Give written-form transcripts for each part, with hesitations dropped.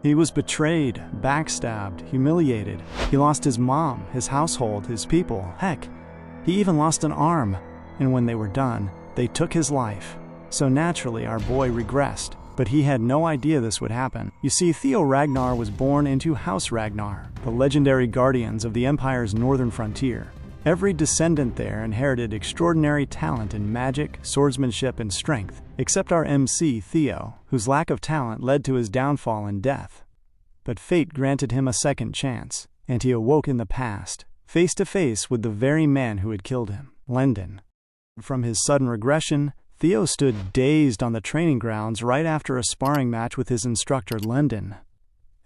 He was betrayed, backstabbed, humiliated. He lost his mom, his household, his people. Heck, he even lost an arm. And when they were done, they took his life. So naturally, our boy regressed. But he had no idea this would happen. You see, Theo Ragnar was born into House Ragnar, the legendary guardians of the Empire's northern frontier. Every descendant there inherited extraordinary talent in magic, swordsmanship, and strength, except our MC, Theo, whose lack of talent led to his downfall and death. But fate granted him a second chance, and he awoke in the past, face to face with the very man who had killed him, Lendon. From his sudden regression, Theo stood dazed on the training grounds right after a sparring match with his instructor, Lendon.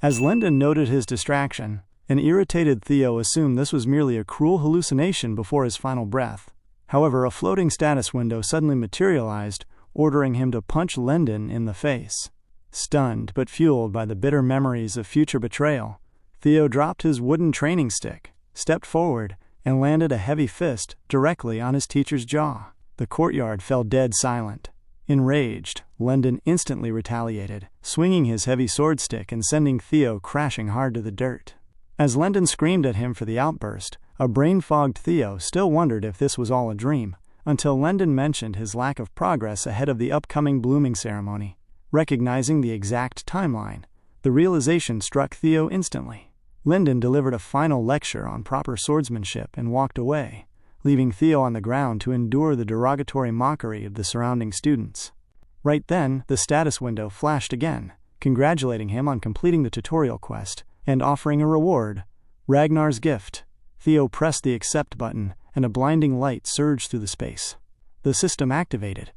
As Lendon noted his distraction, an irritated Theo assumed this was merely a cruel hallucination before his final breath. However, a floating status window suddenly materialized, ordering him to punch Lendon in the face. Stunned but fueled by the bitter memories of future betrayal, Theo dropped his wooden training stick, stepped forward, and landed a heavy fist directly on his teacher's jaw. The courtyard fell dead silent. Enraged, Lendon instantly retaliated, swinging his heavy sword stick and sending Theo crashing hard to the dirt. As Lendon screamed at him for the outburst, a brain-fogged Theo still wondered if this was all a dream, until Lendon mentioned his lack of progress ahead of the upcoming blooming ceremony. Recognizing the exact timeline, the realization struck Theo instantly. Lendon delivered a final lecture on proper swordsmanship and walked away, leaving Theo on the ground to endure the derogatory mockery of the surrounding students. Right then, the status window flashed again, congratulating him on completing the tutorial quest and offering a reward, Ragnar's gift. Theo pressed the accept button, and a blinding light surged through the space. The system activated,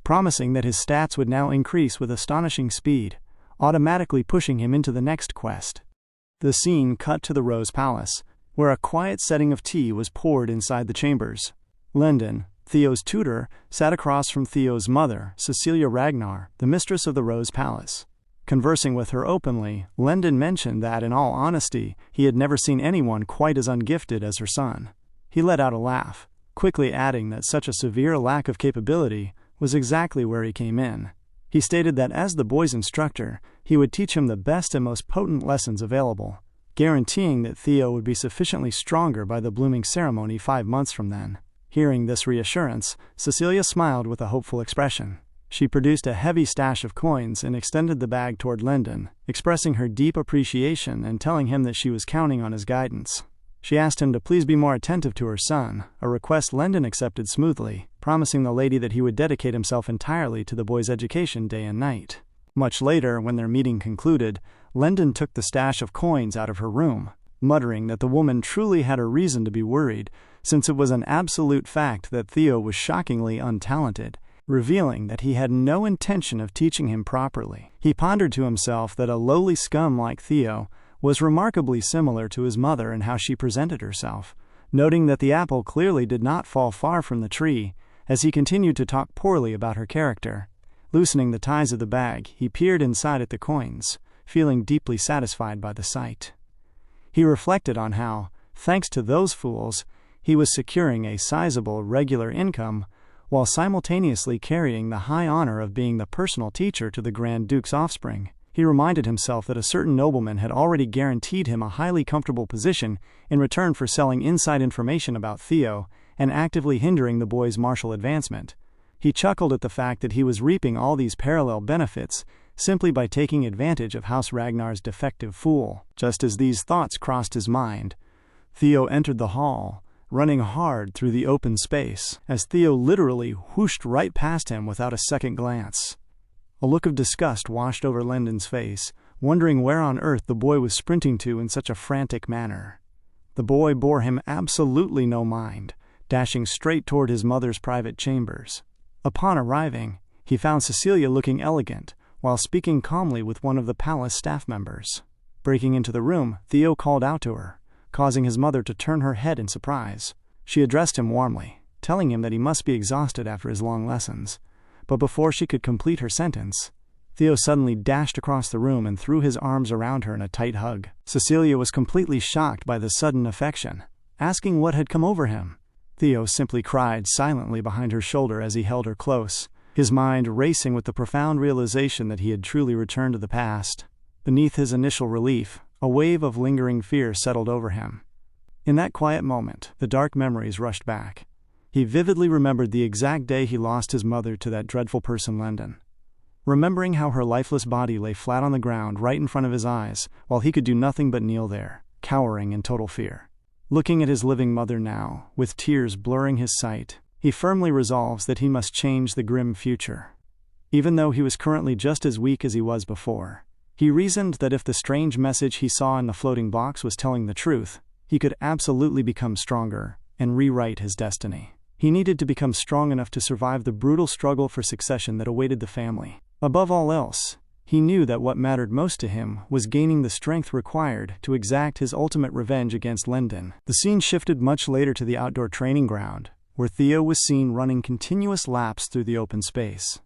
promising that his stats would now increase with astonishing speed, automatically pushing him into the next quest. The scene cut to the Rose Palace, where a quiet setting of tea was poured inside the chambers. Lendon, Theo's tutor, sat across from Theo's mother, Cecilia Ragnar, the mistress of the Rose Palace. Conversing with her openly, Lendon mentioned that, in all honesty, he had never seen anyone quite as ungifted as her son. He let out a laugh, quickly adding that such a severe lack of capability was exactly where he came in. He stated that as the boy's instructor, he would teach him the best and most potent lessons available, guaranteeing that Theo would be sufficiently stronger by the blooming ceremony 5 months from then. Hearing this reassurance, Cecilia smiled with a hopeful expression. She produced a heavy stash of coins and extended the bag toward Lendon, expressing her deep appreciation and telling him that she was counting on his guidance. She asked him to please be more attentive to her son, a request Lendon accepted smoothly, promising the lady that he would dedicate himself entirely to the boy's education day and night. Much later, when their meeting concluded, Lendon took the stash of coins out of her room, muttering that the woman truly had a reason to be worried, since it was an absolute fact that Theo was shockingly untalented, revealing that he had no intention of teaching him properly. He pondered to himself that a lowly scum like Theo was remarkably similar to his mother in how she presented herself, noting that the apple clearly did not fall far from the tree, as he continued to talk poorly about her character. Loosening the ties of the bag, he peered inside at the coins, feeling deeply satisfied by the sight. He reflected on how, thanks to those fools, he was securing a sizable regular income, while simultaneously carrying the high honor of being the personal teacher to the Grand Duke's offspring. He reminded himself that a certain nobleman had already guaranteed him a highly comfortable position in return for selling inside information about Theo and actively hindering the boy's martial advancement. He chuckled at the fact that he was reaping all these parallel benefits simply by taking advantage of House Ragnar's defective fool. Just as these thoughts crossed his mind, Theo entered the hall, running hard through the open space, as Theo literally whooshed right past him without a second glance. A look of disgust washed over Lendon's face, wondering where on earth the boy was sprinting to in such a frantic manner. The boy bore him absolutely no mind, dashing straight toward his mother's private chambers. Upon arriving, he found Cecilia looking elegant, while speaking calmly with one of the palace staff members. Breaking into the room, Theo called out to her, causing his mother to turn her head in surprise. She addressed him warmly, telling him that he must be exhausted after his long lessons. But before she could complete her sentence, Theo suddenly dashed across the room and threw his arms around her in a tight hug. Cecilia was completely shocked by the sudden affection, asking what had come over him. Theo simply cried silently behind her shoulder as he held her close, his mind racing with the profound realization that he had truly returned to the past. Beneath his initial relief, a wave of lingering fear settled over him. In that quiet moment, the dark memories rushed back. He vividly remembered the exact day he lost his mother to that dreadful person Lendon. Remembering how her lifeless body lay flat on the ground right in front of his eyes, while he could do nothing but kneel there, cowering in total fear. Looking at his living mother now, with tears blurring his sight, he firmly resolves that he must change the grim future. Even though he was currently just as weak as he was before, he reasoned that if the strange message he saw in the floating box was telling the truth, he could absolutely become stronger and rewrite his destiny. He needed to become strong enough to survive the brutal struggle for succession that awaited the family. Above all else, he knew that what mattered most to him was gaining the strength required to exact his ultimate revenge against Lendon. The scene shifted much later to the outdoor training ground, where Theo was seen running continuous laps through the open space.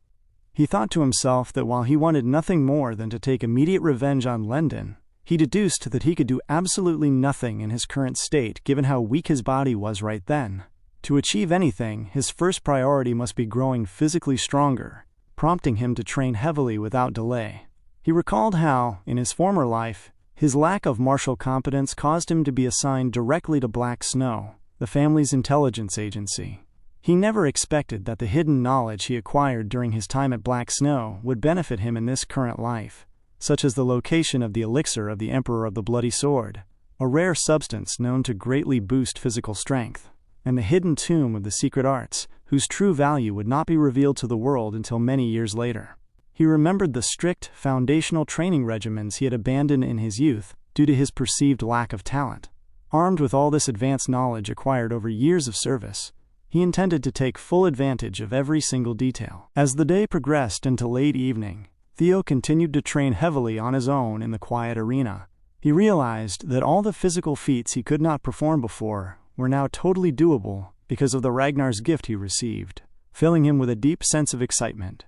He thought to himself that while he wanted nothing more than to take immediate revenge on Lendon, he deduced that he could do absolutely nothing in his current state given how weak his body was right then. To achieve anything, his first priority must be growing physically stronger, prompting him to train heavily without delay. He recalled how, in his former life, his lack of martial competence caused him to be assigned directly to Black Snow, the family's intelligence agency. He never expected that the hidden knowledge he acquired during his time at Black Snow would benefit him in this current life, such as the location of the elixir of the Emperor of the Bloody Sword, a rare substance known to greatly boost physical strength, and the hidden tomb of the secret arts, whose true value would not be revealed to the world until many years later. He remembered the strict, foundational training regimens he had abandoned in his youth due to his perceived lack of talent. Armed with all this advanced knowledge acquired over years of service, he intended to take full advantage of every single detail. As the day progressed into late evening, Theo continued to train heavily on his own in the quiet arena. He realized that all the physical feats he could not perform before were now totally doable because of the Ragnar's gift he received, filling him with a deep sense of excitement.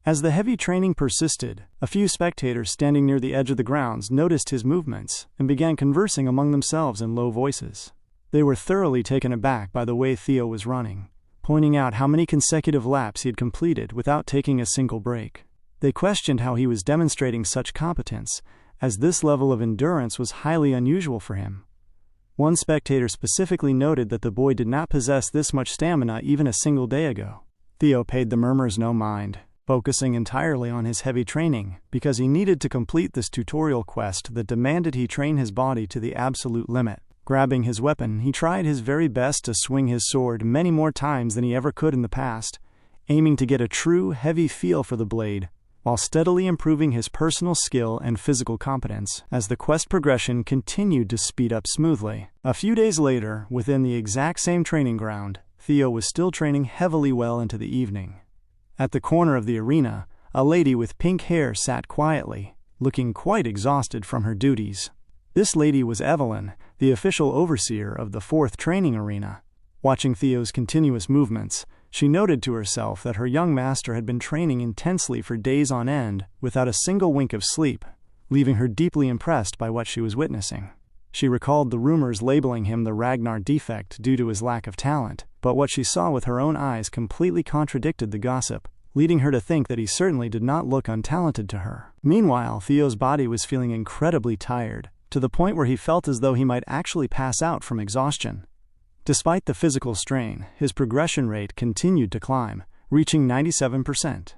As the heavy training persisted, a few spectators standing near the edge of the grounds noticed his movements and began conversing among themselves in low voices. They were thoroughly taken aback by the way Theo was running, pointing out how many consecutive laps he had completed without taking a single break. They questioned how he was demonstrating such competence, as this level of endurance was highly unusual for him. One spectator specifically noted that the boy did not possess this much stamina even a single day ago. Theo paid the murmurs no mind, focusing entirely on his heavy training, because he needed to complete this tutorial quest that demanded he train his body to the absolute limit. Grabbing his weapon, he tried his very best to swing his sword many more times than he ever could in the past, aiming to get a true, heavy feel for the blade, while steadily improving his personal skill and physical competence as the quest progression continued to speed up smoothly. A few days later, within the exact same training ground, Theo was still training heavily well into the evening. At the corner of the arena, a lady with pink hair sat quietly, looking quite exhausted from her duties. This lady was Evelyn, the official overseer of the 4th training arena. Watching Theo's continuous movements, she noted to herself that her young master had been training intensely for days on end without a single wink of sleep, leaving her deeply impressed by what she was witnessing. She recalled the rumors labeling him the Ragnar defect due to his lack of talent, but what she saw with her own eyes completely contradicted the gossip, leading her to think that he certainly did not look untalented to her. Meanwhile, Theo's body was feeling incredibly tired, to the point where he felt as though he might actually pass out from exhaustion. Despite the physical strain, his progression rate continued to climb, reaching 97%.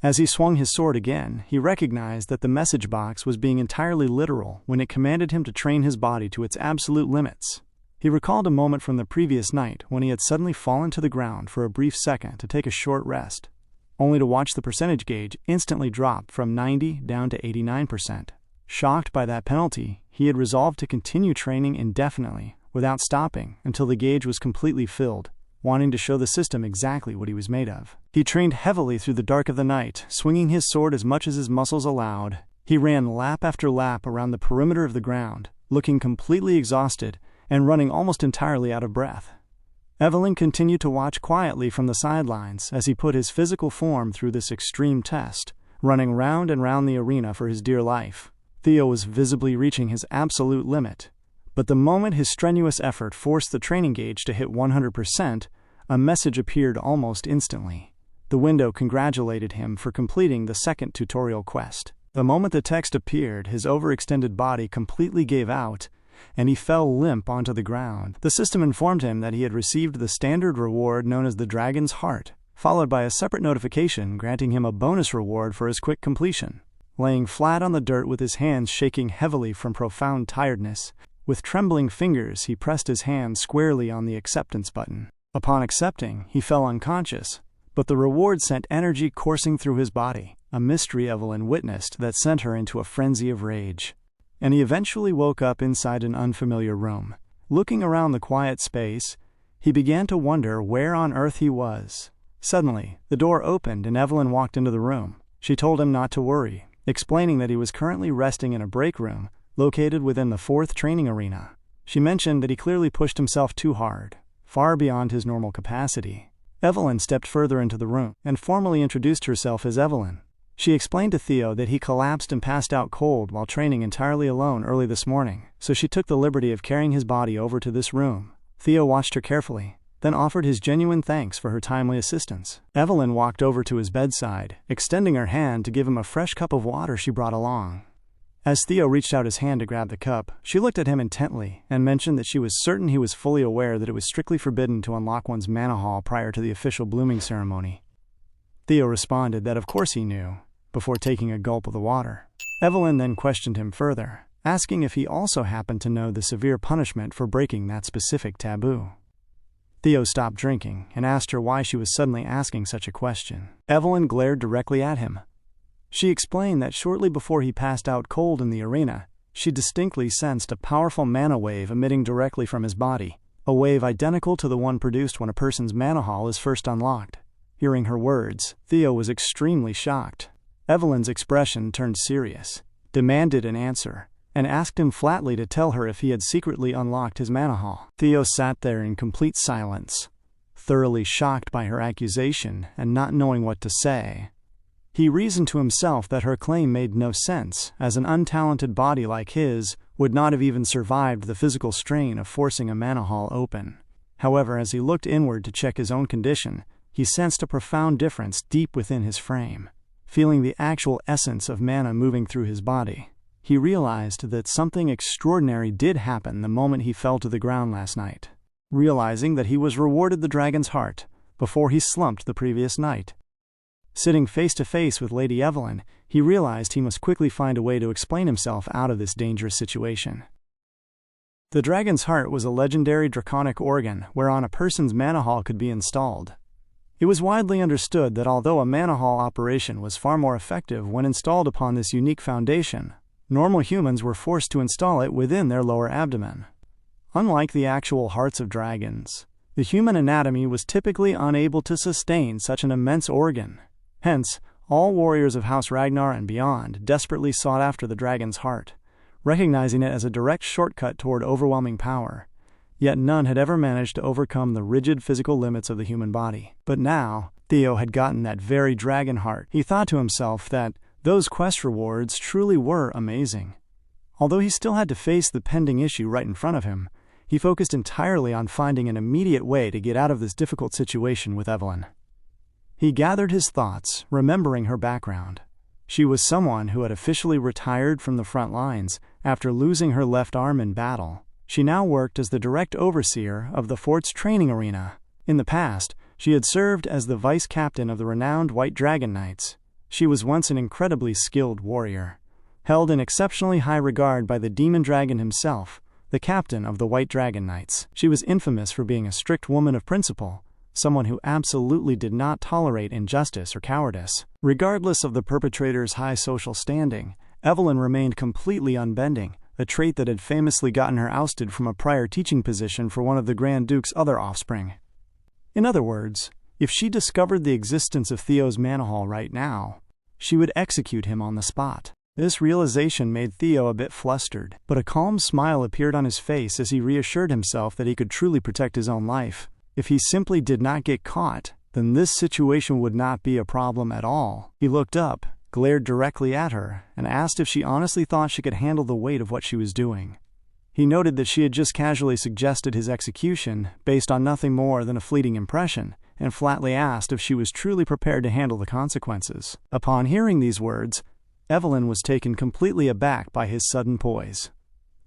As he swung his sword again, he recognized that the message box was being entirely literal when it commanded him to train his body to its absolute limits. He recalled a moment from the previous night when he had suddenly fallen to the ground for a brief second to take a short rest, only to watch the percentage gauge instantly drop from 90 down to 89%. Shocked by that penalty, he had resolved to continue training indefinitely, without stopping, until the gauge was completely filled, wanting to show the system exactly what he was made of. He trained heavily through the dark of the night, swinging his sword as much as his muscles allowed. He ran lap after lap around the perimeter of the ground, looking completely exhausted and running almost entirely out of breath. Evelyn continued to watch quietly from the sidelines as he put his physical form through this extreme test, running round and round the arena for his dear life. Theo was visibly reaching his absolute limit, but the moment his strenuous effort forced the training gauge to hit 100%, a message appeared almost instantly. The window congratulated him for completing the 2nd tutorial quest. The moment the text appeared, his overextended body completely gave out, and he fell limp onto the ground. The system informed him that he had received the standard reward known as the Dragon's Heart, followed by a separate notification granting him a bonus reward for his quick completion. Laying flat on the dirt with his hands shaking heavily from profound tiredness, with trembling fingers he pressed his hand squarely on the acceptance button. Upon accepting, he fell unconscious, but the reward sent energy coursing through his body, a mystery Evelyn witnessed that sent her into a frenzy of rage. And he eventually woke up inside an unfamiliar room. Looking around the quiet space, he began to wonder where on earth he was. Suddenly, the door opened and Evelyn walked into the room. She told him not to worry, explaining that he was currently resting in a break room located within the 4th training arena. She mentioned that he clearly pushed himself too hard, far beyond his normal capacity. Evelyn stepped further into the room and formally introduced herself as Evelyn. She explained to Theo that he collapsed and passed out cold while training entirely alone early this morning, so she took the liberty of carrying his body over to this room. Theo watched her carefully, then offered his genuine thanks for her timely assistance. Evelyn walked over to his bedside, extending her hand to give him a fresh cup of water she brought along. As Theo reached out his hand to grab the cup, she looked at him intently and mentioned that she was certain he was fully aware that it was strictly forbidden to unlock one's mana hall prior to the official blooming ceremony. Theo responded that of course he knew, before taking a gulp of the water. Evelyn then questioned him further, asking if he also happened to know the severe punishment for breaking that specific taboo. Theo stopped drinking and asked her why she was suddenly asking such a question. Evelyn glared directly at him. She explained that shortly before he passed out cold in the arena, she distinctly sensed a powerful mana wave emitting directly from his body, a wave identical to the one produced when a person's mana hall is first unlocked. Hearing her words, Theo was extremely shocked. Evelyn's expression turned serious, demanded an answer, and asked him flatly to tell her if he had secretly unlocked his mana hall. Theo sat there in complete silence, thoroughly shocked by her accusation and not knowing what to say. He reasoned to himself that her claim made no sense, as an untalented body like his would not have even survived the physical strain of forcing a mana hall open. However, as he looked inward to check his own condition, he sensed a profound difference deep within his frame. Feeling the actual essence of mana moving through his body, he realized that something extraordinary did happen the moment he fell to the ground last night. Realizing that he was rewarded the Dragon's Heart before he slumped the previous night. Sitting face to face with Lady Evelyn, he realized he must quickly find a way to explain himself out of this dangerous situation. The Dragon's Heart was a legendary draconic organ whereon a person's mana hall could be installed. It was widely understood that although a mana hall operation was far more effective when installed upon this unique foundation, normal humans were forced to install it within their lower abdomen. Unlike the actual hearts of dragons, the human anatomy was typically unable to sustain such an immense organ. Hence, all warriors of House Ragnar and beyond desperately sought after the dragon's heart, recognizing it as a direct shortcut toward overwhelming power. Yet none had ever managed to overcome the rigid physical limits of the human body. But now, Theo had gotten that very dragon heart. He thought to himself that those quest rewards truly were amazing. Although he still had to face the pending issue right in front of him, he focused entirely on finding an immediate way to get out of this difficult situation with Evelyn. He gathered his thoughts, remembering her background. She was someone who had officially retired from the front lines after losing her left arm in battle. She now worked as the direct overseer of the fort's training arena. In the past, she had served as the vice captain of the renowned White Dragon Knights. She was once an incredibly skilled warrior, held in exceptionally high regard by the demon dragon himself, the captain of the White Dragon Knights. She was infamous for being a strict woman of principle, someone who absolutely did not tolerate injustice or cowardice. Regardless of the perpetrator's high social standing, Evelyn remained completely unbending, a trait that had famously gotten her ousted from a prior teaching position for one of the Grand Duke's other offspring. In other words, if she discovered the existence of Theo's mana hall right now, she would execute him on the spot. This realization made Theo a bit flustered, but a calm smile appeared on his face as he reassured himself that he could truly protect his own life. If he simply did not get caught, then this situation would not be a problem at all. He looked up, glared directly at her, and asked if she honestly thought she could handle the weight of what she was doing. He noted that she had just casually suggested his execution based on nothing more than a fleeting impression, and flatly asked if she was truly prepared to handle the consequences. Upon hearing these words, Evelyn was taken completely aback by his sudden poise.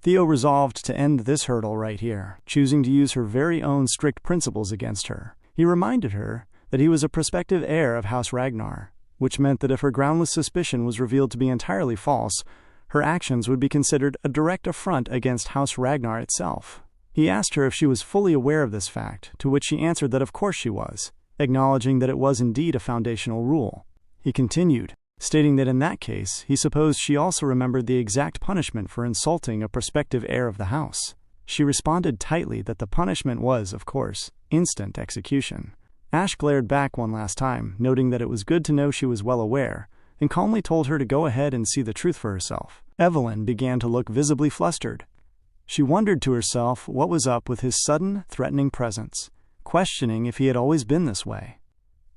Theo resolved to end this hurdle right here, choosing to use her very own strict principles against her. He reminded her that he was a prospective heir of House Ragnar, which meant that if her groundless suspicion was revealed to be entirely false, her actions would be considered a direct affront against House Ragnar itself. He asked her if she was fully aware of this fact, to which she answered that of course she was, acknowledging that it was indeed a foundational rule. He continued, stating that in that case, he supposed she also remembered the exact punishment for insulting a prospective heir of the house. She responded tightly that the punishment was, of course, instant execution. Ash glared back one last time, noting that it was good to know she was well aware, and calmly told her to go ahead and see the truth for herself. Evelyn began to look visibly flustered. She wondered to herself what was up with his sudden, threatening presence, questioning if he had always been this way.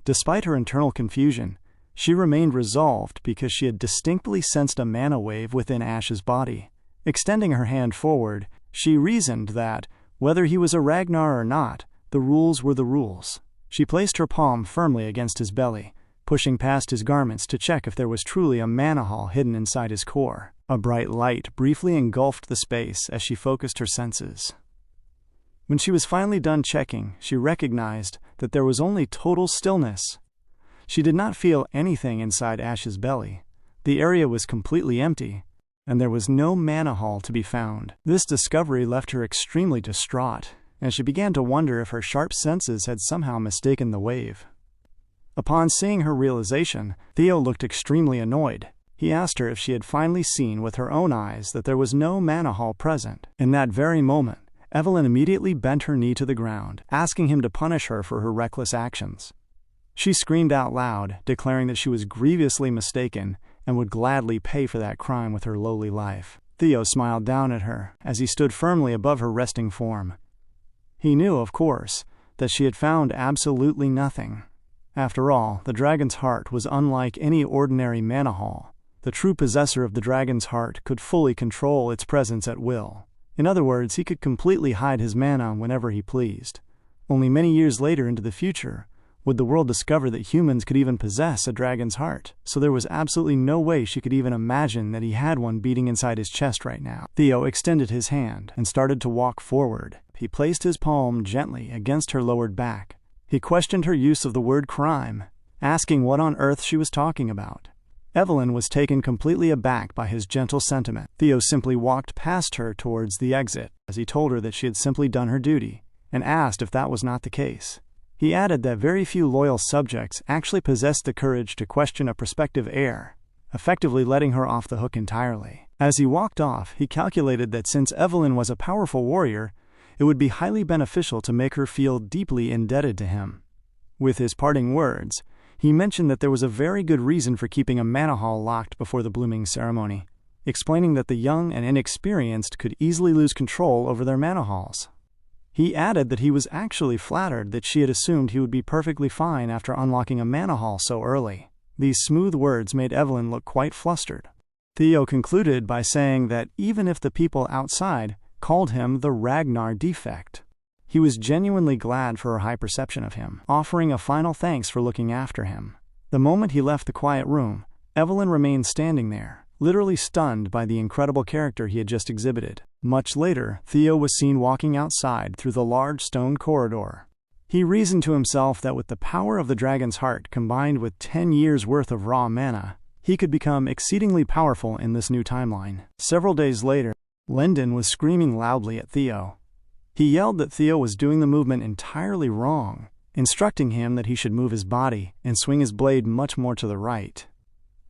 Despite her internal confusion, she remained resolved because she had distinctly sensed a mana wave within Ash's body. Extending her hand forward, she reasoned that, whether he was a Ragnar or not, the rules were the rules. She placed her palm firmly against his belly, pushing past his garments to check if there was truly a mana hall hidden inside his core. A bright light briefly engulfed the space as she focused her senses. When she was finally done checking, she recognized that there was only total stillness. She did not feel anything inside Ash's belly. The area was completely empty, and there was no mana hall to be found. This discovery left her extremely distraught, and she began to wonder if her sharp senses had somehow mistaken the wave. Upon seeing her realization, Theo looked extremely annoyed. He asked her if she had finally seen with her own eyes that there was no mana hall present. In that very moment, Evelyn immediately bent her knee to the ground, asking him to punish her for her reckless actions. She screamed out loud, declaring that she was grievously mistaken and would gladly pay for that crime with her lowly life. Theo smiled down at her as he stood firmly above her resting form. He knew, of course, that she had found absolutely nothing. After all, the dragon's heart was unlike any ordinary mana hall. The true possessor of the dragon's heart could fully control its presence at will. In other words, he could completely hide his mana whenever he pleased. Only many years later into the future, would the world discover that humans could even possess a dragon's heart, so there was absolutely no way she could even imagine that he had one beating inside his chest right now. Theo extended his hand and started to walk forward. He placed his palm gently against her lowered back. He questioned her use of the word crime, asking what on earth she was talking about. Evelyn was taken completely aback by his gentle sentiment. Theo simply walked past her towards the exit, as he told her that she had simply done her duty, and asked if that was not the case. He added that very few loyal subjects actually possessed the courage to question a prospective heir, effectively letting her off the hook entirely. As he walked off, he calculated that since Evelyn was a powerful warrior, it would be highly beneficial to make her feel deeply indebted to him. With his parting words, he mentioned that there was a very good reason for keeping a mana hall locked before the blooming ceremony, explaining that the young and inexperienced could easily lose control over their mana halls. He added that he was actually flattered that she had assumed he would be perfectly fine after unlocking a mana hall so early. These smooth words made Evelyn look quite flustered. Theo concluded by saying that even if the people outside called him the Ragnar defect, he was genuinely glad for her high perception of him, offering a final thanks for looking after him. The moment he left the quiet room, Evelyn remained standing there, literally stunned by the incredible character he had just exhibited. Much later, Theo was seen walking outside through the large stone corridor. He reasoned to himself that with the power of the dragon's heart combined with 10 years' worth of raw mana, he could become exceedingly powerful in this new timeline. Several days later, Lyndon was screaming loudly at Theo. He yelled that Theo was doing the movement entirely wrong, instructing him that he should move his body and swing his blade much more to the right.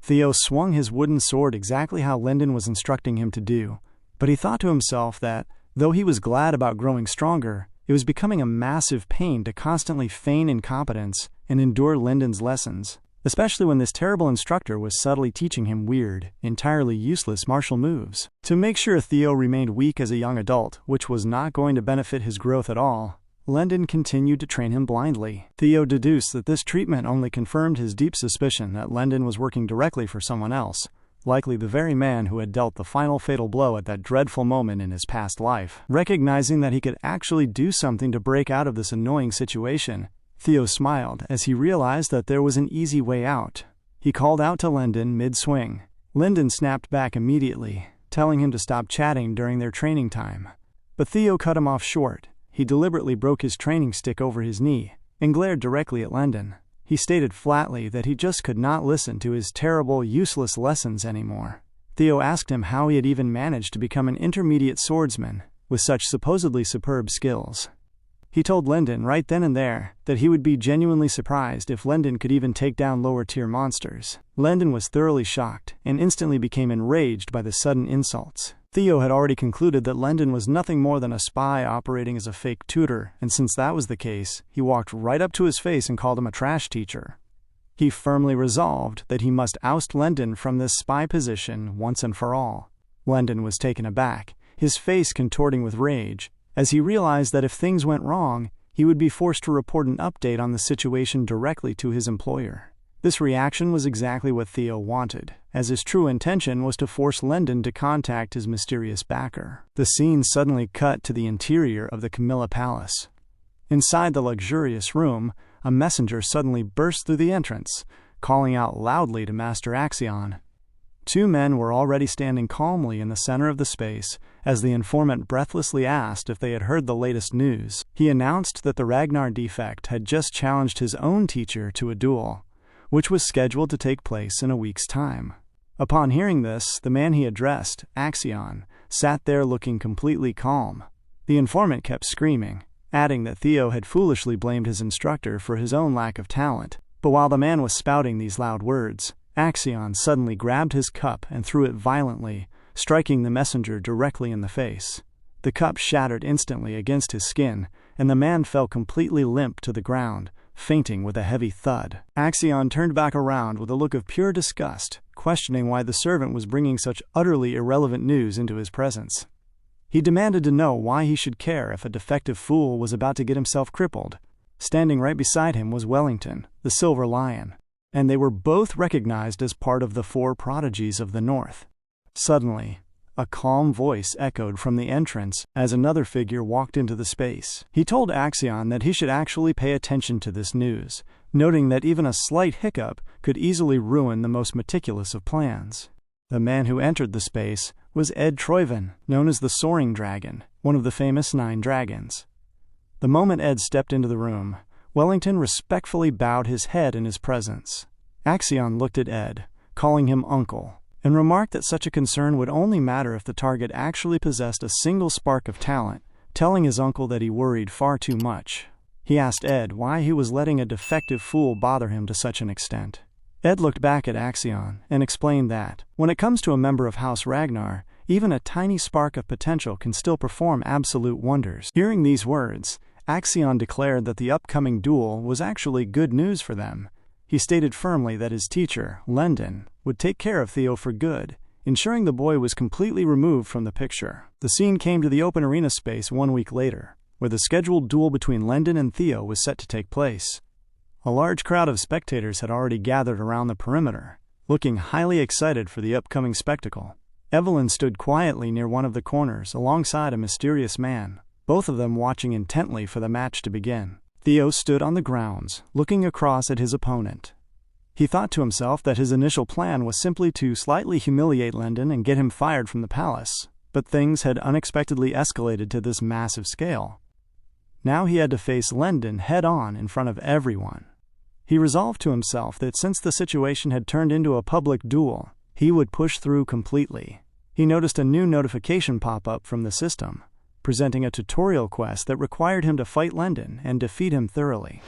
Theo swung his wooden sword exactly how Lyndon was instructing him to do, but he thought to himself that, though he was glad about growing stronger, it was becoming a massive pain to constantly feign incompetence and endure Lyndon's lessons, especially when this terrible instructor was subtly teaching him weird, entirely useless martial moves. To make sure Theo remained weak as a young adult, which was not going to benefit his growth at all, Lyndon continued to train him blindly. Theo deduced that this treatment only confirmed his deep suspicion that Lyndon was working directly for someone else, likely the very man who had dealt the final fatal blow at that dreadful moment in his past life. Recognizing that he could actually do something to break out of this annoying situation, Theo smiled as he realized that there was an easy way out. He called out to Lyndon mid-swing, Lyndon snapped back immediately, telling him to stop chatting during their training time. But Theo cut him off short. He deliberately broke his training stick over his knee and glared directly at Lyndon. He stated flatly that he just could not listen to his terrible, useless lessons anymore. Theo asked him how he had even managed to become an intermediate swordsman with such supposedly superb skills. He told Lyndon right then and there that he would be genuinely surprised if Lyndon could even take down lower-tier monsters. Lyndon was thoroughly shocked and instantly became enraged by the sudden insults. Theo had already concluded that Lyndon was nothing more than a spy operating as a fake tutor, and since that was the case, he walked right up to his face and called him a trash teacher. He firmly resolved that he must oust Lyndon from this spy position once and for all. Lyndon was taken aback, his face contorting with rage, as he realized that if things went wrong, he would be forced to report an update on the situation directly to his employer. This reaction was exactly what Theo wanted, as his true intention was to force Lyndon to contact his mysterious backer. The scene suddenly cut to the interior of the Camilla Palace. Inside the luxurious room, a messenger suddenly burst through the entrance, calling out loudly to Master Axion. Two men were already standing calmly in the center of the space as the informant breathlessly asked if they had heard the latest news. He announced that the Ragnar defect had just challenged his own teacher to a duel, which was scheduled to take place in a week's time. Upon hearing this, the man he addressed, Axion, sat there looking completely calm. The informant kept screaming, adding that Theo had foolishly blamed his instructor for his own lack of talent. But while the man was spouting these loud words, Axion suddenly grabbed his cup and threw it violently, striking the messenger directly in the face. The cup shattered instantly against his skin, and the man fell completely limp to the ground, fainting with a heavy thud. Axion turned back around with a look of pure disgust, questioning why the servant was bringing such utterly irrelevant news into his presence. He demanded to know why he should care if a defective fool was about to get himself crippled. Standing right beside him was Wellington, the Silver Lion, and they were both recognized as part of the four prodigies of the North. Suddenly, a calm voice echoed from the entrance as another figure walked into the space. He told Axion that he should actually pay attention to this news, noting that even a slight hiccup could easily ruin the most meticulous of plans. The man who entered the space was Ed Troyven, known as the Soaring Dragon, one of the famous 9 dragons. The moment Ed stepped into the room, Wellington respectfully bowed his head in his presence. Axion looked at Ed, calling him uncle, and remarked that such a concern would only matter if the target actually possessed a single spark of talent, telling his uncle that he worried far too much. He asked Ed why he was letting a defective fool bother him to such an extent. Ed looked back at Axion and explained that, when it comes to a member of House Ragnar, even a tiny spark of potential can still perform absolute wonders. Hearing these words, Axion declared that the upcoming duel was actually good news for them. He stated firmly that his teacher, Lyndon, would take care of Theo for good, ensuring the boy was completely removed from the picture. The scene came to the open arena space 1 week later, where the scheduled duel between Lyndon and Theo was set to take place. A large crowd of spectators had already gathered around the perimeter, looking highly excited for the upcoming spectacle. Evelyn stood quietly near one of the corners alongside a mysterious man, both of them watching intently for the match to begin. Theo stood on the grounds, looking across at his opponent. He thought to himself that his initial plan was simply to slightly humiliate Lyndon and get him fired from the palace, but things had unexpectedly escalated to this massive scale. Now he had to face Lyndon head-on in front of everyone. He resolved to himself that since the situation had turned into a public duel, he would push through completely. He noticed a new notification pop up from the system, presenting a tutorial quest that required him to fight Lyndon and defeat him thoroughly.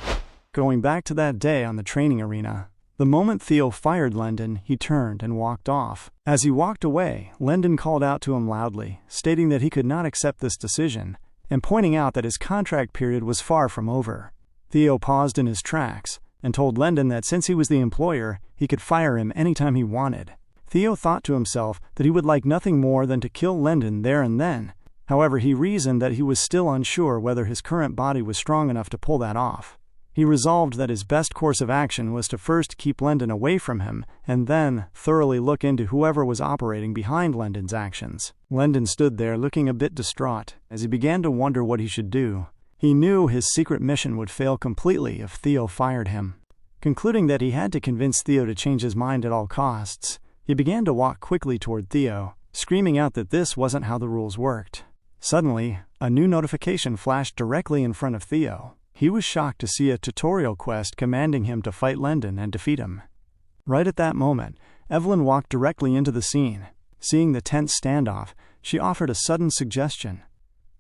Going back to that day on the training arena, the moment Theo fired Lyndon, he turned and walked off. As he walked away, Lyndon called out to him loudly, stating that he could not accept this decision, and pointing out that his contract period was far from over. Theo paused in his tracks and told Lyndon that since he was the employer, he could fire him anytime he wanted. Theo thought to himself that he would like nothing more than to kill Lyndon there and then. However, he reasoned that he was still unsure whether his current body was strong enough to pull that off. He resolved that his best course of action was to first keep Lyndon away from him, and then thoroughly look into whoever was operating behind Lyndon's actions. Lyndon stood there looking a bit distraught, as he began to wonder what he should do. He knew his secret mission would fail completely if Theo fired him. Concluding that he had to convince Theo to change his mind at all costs, He began to walk quickly toward Theo, screaming out that this wasn't how the rules worked. Suddenly, a new notification flashed directly in front of Theo. He was shocked to see a tutorial quest commanding him to fight Lendon and defeat him. Right at that moment, Evelyn walked directly into the scene. Seeing the tense standoff, she offered a sudden suggestion.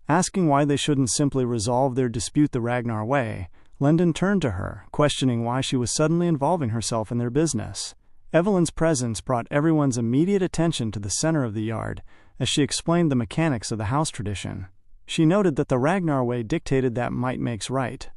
Asking why they shouldn't simply resolve their dispute the Ragnar way, Lendon turned to her, questioning why she was suddenly involving herself in their business. Evelyn's presence brought everyone's immediate attention to the center of the yard as she explained the mechanics of the house tradition. She noted that the Ragnar way dictated that might makes right,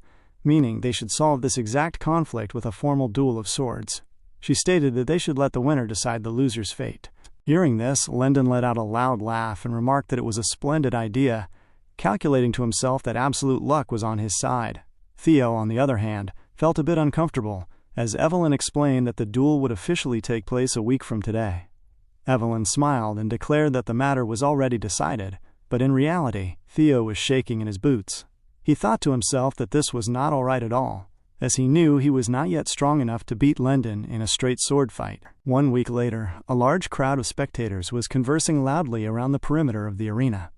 meaning they should solve this exact conflict with a formal duel of swords. She stated that they should let the winner decide the loser's fate. Hearing this, Lendon let out a loud laugh and remarked that it was a splendid idea, calculating to himself that absolute luck was on his side. Theo, on the other hand, felt a bit uncomfortable, as Evelyn explained that the duel would officially take place a week from today. Evelyn smiled and declared that the matter was already decided, but in reality, Theo was shaking in his boots. He thought to himself that this was not all right at all, as he knew he was not yet strong enough to beat Lendon in a straight sword fight. 1 week later, a large crowd of spectators was conversing loudly around the perimeter of the arena.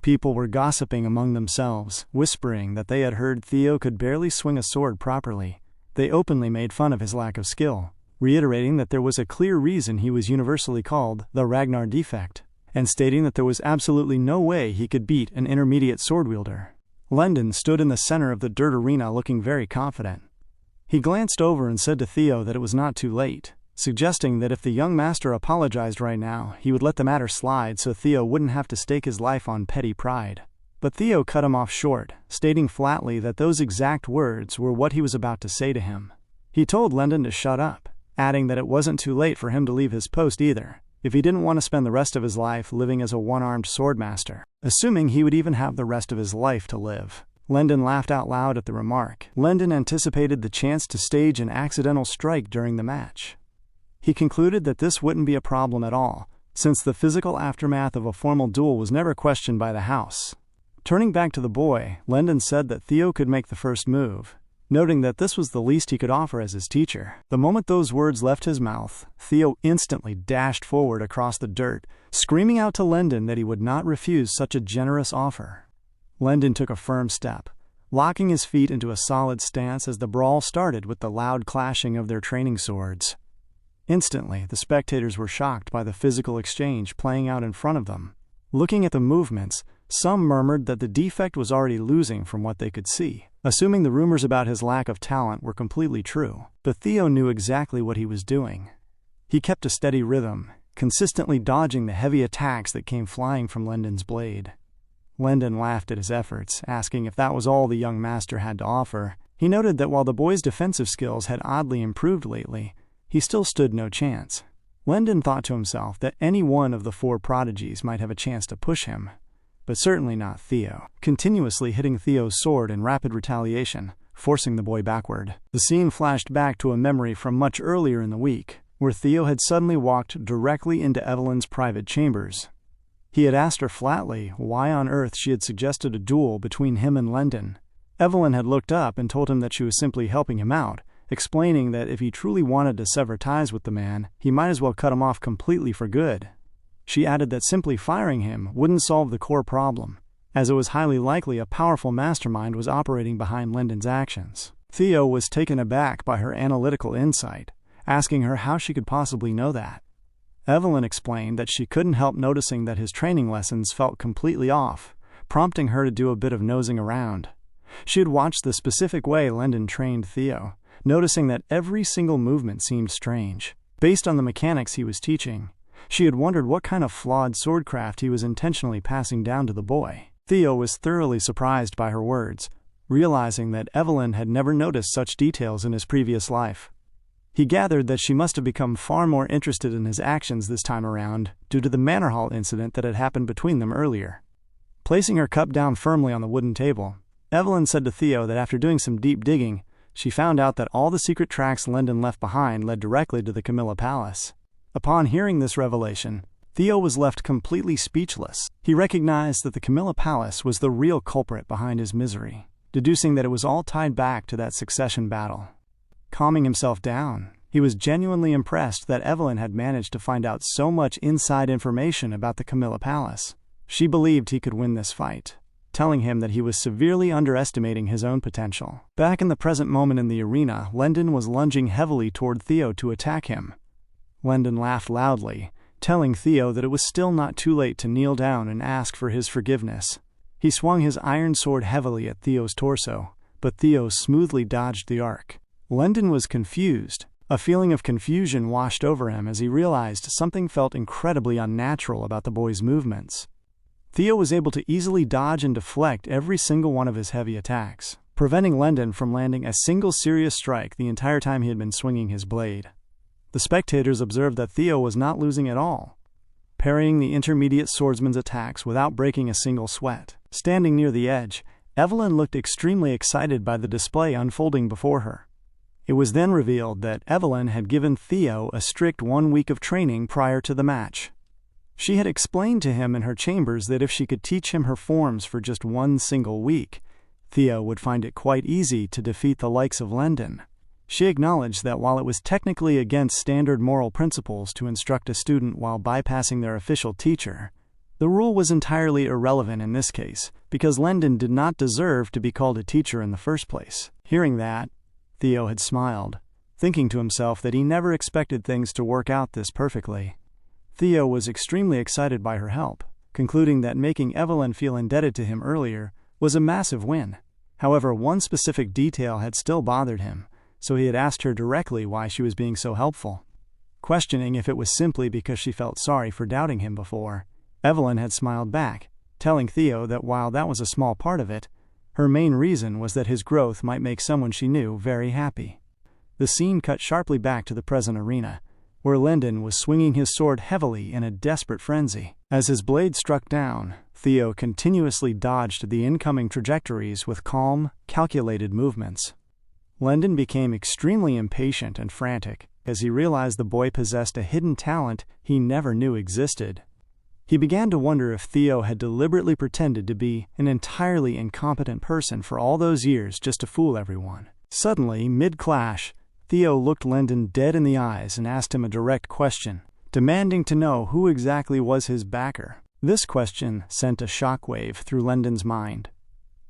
People were gossiping among themselves, whispering that they had heard Theo could barely swing a sword properly. They openly made fun of his lack of skill, reiterating that there was a clear reason he was universally called the Ragnar defect, and stating that there was absolutely no way he could beat an intermediate sword wielder. Lendon stood in the center of the dirt arena looking very confident. He glanced over and said to Theo that it was not too late, suggesting that if the young master apologized right now, he would let the matter slide so Theo wouldn't have to stake his life on petty pride. But Theo cut him off short, stating flatly that those exact words were what he was about to say to him. He told Lendon to shut up, adding that it wasn't too late for him to leave his post either, if he didn't want to spend the rest of his life living as a one-armed swordmaster, assuming he would even have the rest of his life to live. Lendon laughed out loud at the remark. Lendon anticipated the chance to stage an accidental strike during the match. He concluded that this wouldn't be a problem at all, since the physical aftermath of a formal duel was never questioned by the house. Turning back to the boy, Lendon said that Theo could make the first move, noting that this was the least he could offer as his teacher. The moment those words left his mouth, Theo instantly dashed forward across the dirt, screaming out to Lendon that he would not refuse such a generous offer. Lendon took a firm step, locking his feet into a solid stance as the brawl started with the loud clashing of their training swords. Instantly, the spectators were shocked by the physical exchange playing out in front of them. Looking at the movements, some murmured that the defect was already losing from what they could see, assuming the rumors about his lack of talent were completely true. But Theo knew exactly what he was doing. He kept a steady rhythm, consistently dodging the heavy attacks that came flying from Lendon's blade. Lendon laughed at his efforts, asking if that was all the young master had to offer. He noted that while the boy's defensive skills had oddly improved lately, he still stood no chance. Lendon thought to himself that any one of the four prodigies might have a chance to push him, but certainly not Theo, continuously hitting Theo's sword in rapid retaliation, forcing the boy backward. The scene flashed back to a memory from much earlier in the week, where Theo had suddenly walked directly into Evelyn's private chambers. He had asked her flatly why on earth she had suggested a duel between him and Lendon. Evelyn had looked up and told him that she was simply helping him out, explaining that if he truly wanted to sever ties with the man, he might as well cut him off completely for good. She added that simply firing him wouldn't solve the core problem, as it was highly likely a powerful mastermind was operating behind Lendon's actions. Theo was taken aback by her analytical insight, asking her how she could possibly know that. Evelyn explained that she couldn't help noticing that his training lessons felt completely off, prompting her to do a bit of nosing around. She had watched the specific way Lendon trained Theo, noticing that every single movement seemed strange. Based on the mechanics he was teaching, she had wondered what kind of flawed swordcraft he was intentionally passing down to the boy. Theo was thoroughly surprised by her words, realizing that Evelyn had never noticed such details in his previous life. He gathered that she must have become far more interested in his actions this time around due to the manor hall incident that had happened between them earlier. Placing her cup down firmly on the wooden table, Evelyn said to Theo that after doing some deep digging, she found out that all the secret tracks Lendon left behind led directly to the Camilla Palace. Upon hearing this revelation, Theo was left completely speechless. He recognized that the Camilla Palace was the real culprit behind his misery, deducing that it was all tied back to that succession battle. Calming himself down, He was genuinely impressed that Evelyn had managed to find out so much inside information about the Camilla Palace. She believed he could win this fight, telling him that he was severely underestimating his own potential. Back in the present moment in the arena, Lendon was lunging heavily toward Theo to attack him. Lendon laughed loudly, telling Theo that it was still not too late to kneel down and ask for his forgiveness. He swung his iron sword heavily at Theo's torso, but Theo smoothly dodged the arc. Lendon was confused. A feeling of confusion washed over him as he realized something felt incredibly unnatural about the boy's movements. Theo was able to easily dodge and deflect every single one of his heavy attacks, preventing Lendon from landing a single serious strike the entire time he had been swinging his blade. The spectators observed that Theo was not losing at all, parrying the intermediate swordsman's attacks without breaking a single sweat. Standing near the edge, Evelyn looked extremely excited by the display unfolding before her. It was then revealed that Evelyn had given Theo a strict 1 week of training prior to the match. She had explained to him in her chambers that if she could teach him her forms for just 1 single week, Theo would find it quite easy to defeat the likes of Lendon. She acknowledged that while it was technically against standard moral principles to instruct a student while bypassing their official teacher, the rule was entirely irrelevant in this case, because Lendon did not deserve to be called a teacher in the first place. Hearing that, Theo had smiled, thinking to himself that he never expected things to work out this perfectly. Theo was extremely excited by her help, concluding that making Evelyn feel indebted to him earlier was a massive win. However, one specific detail had still bothered him, so he had asked her directly why she was being so helpful. Questioning if it was simply because she felt sorry for doubting him before, Evelyn had smiled back, telling Theo that while that was a small part of it, her main reason was that his growth might make someone she knew very happy. The scene cut sharply back to the present arena, where Lendon was swinging his sword heavily in a desperate frenzy. As his blade struck down, Theo continuously dodged the incoming trajectories with calm, calculated movements. Lendon became extremely impatient and frantic as he realized the boy possessed a hidden talent he never knew existed. He began to wonder if Theo had deliberately pretended to be an entirely incompetent person for all those years just to fool everyone. Suddenly, mid-clash, Theo looked Lendon dead in the eyes and asked him a direct question, demanding to know who exactly was his backer. This question sent a shockwave through Lendon's mind.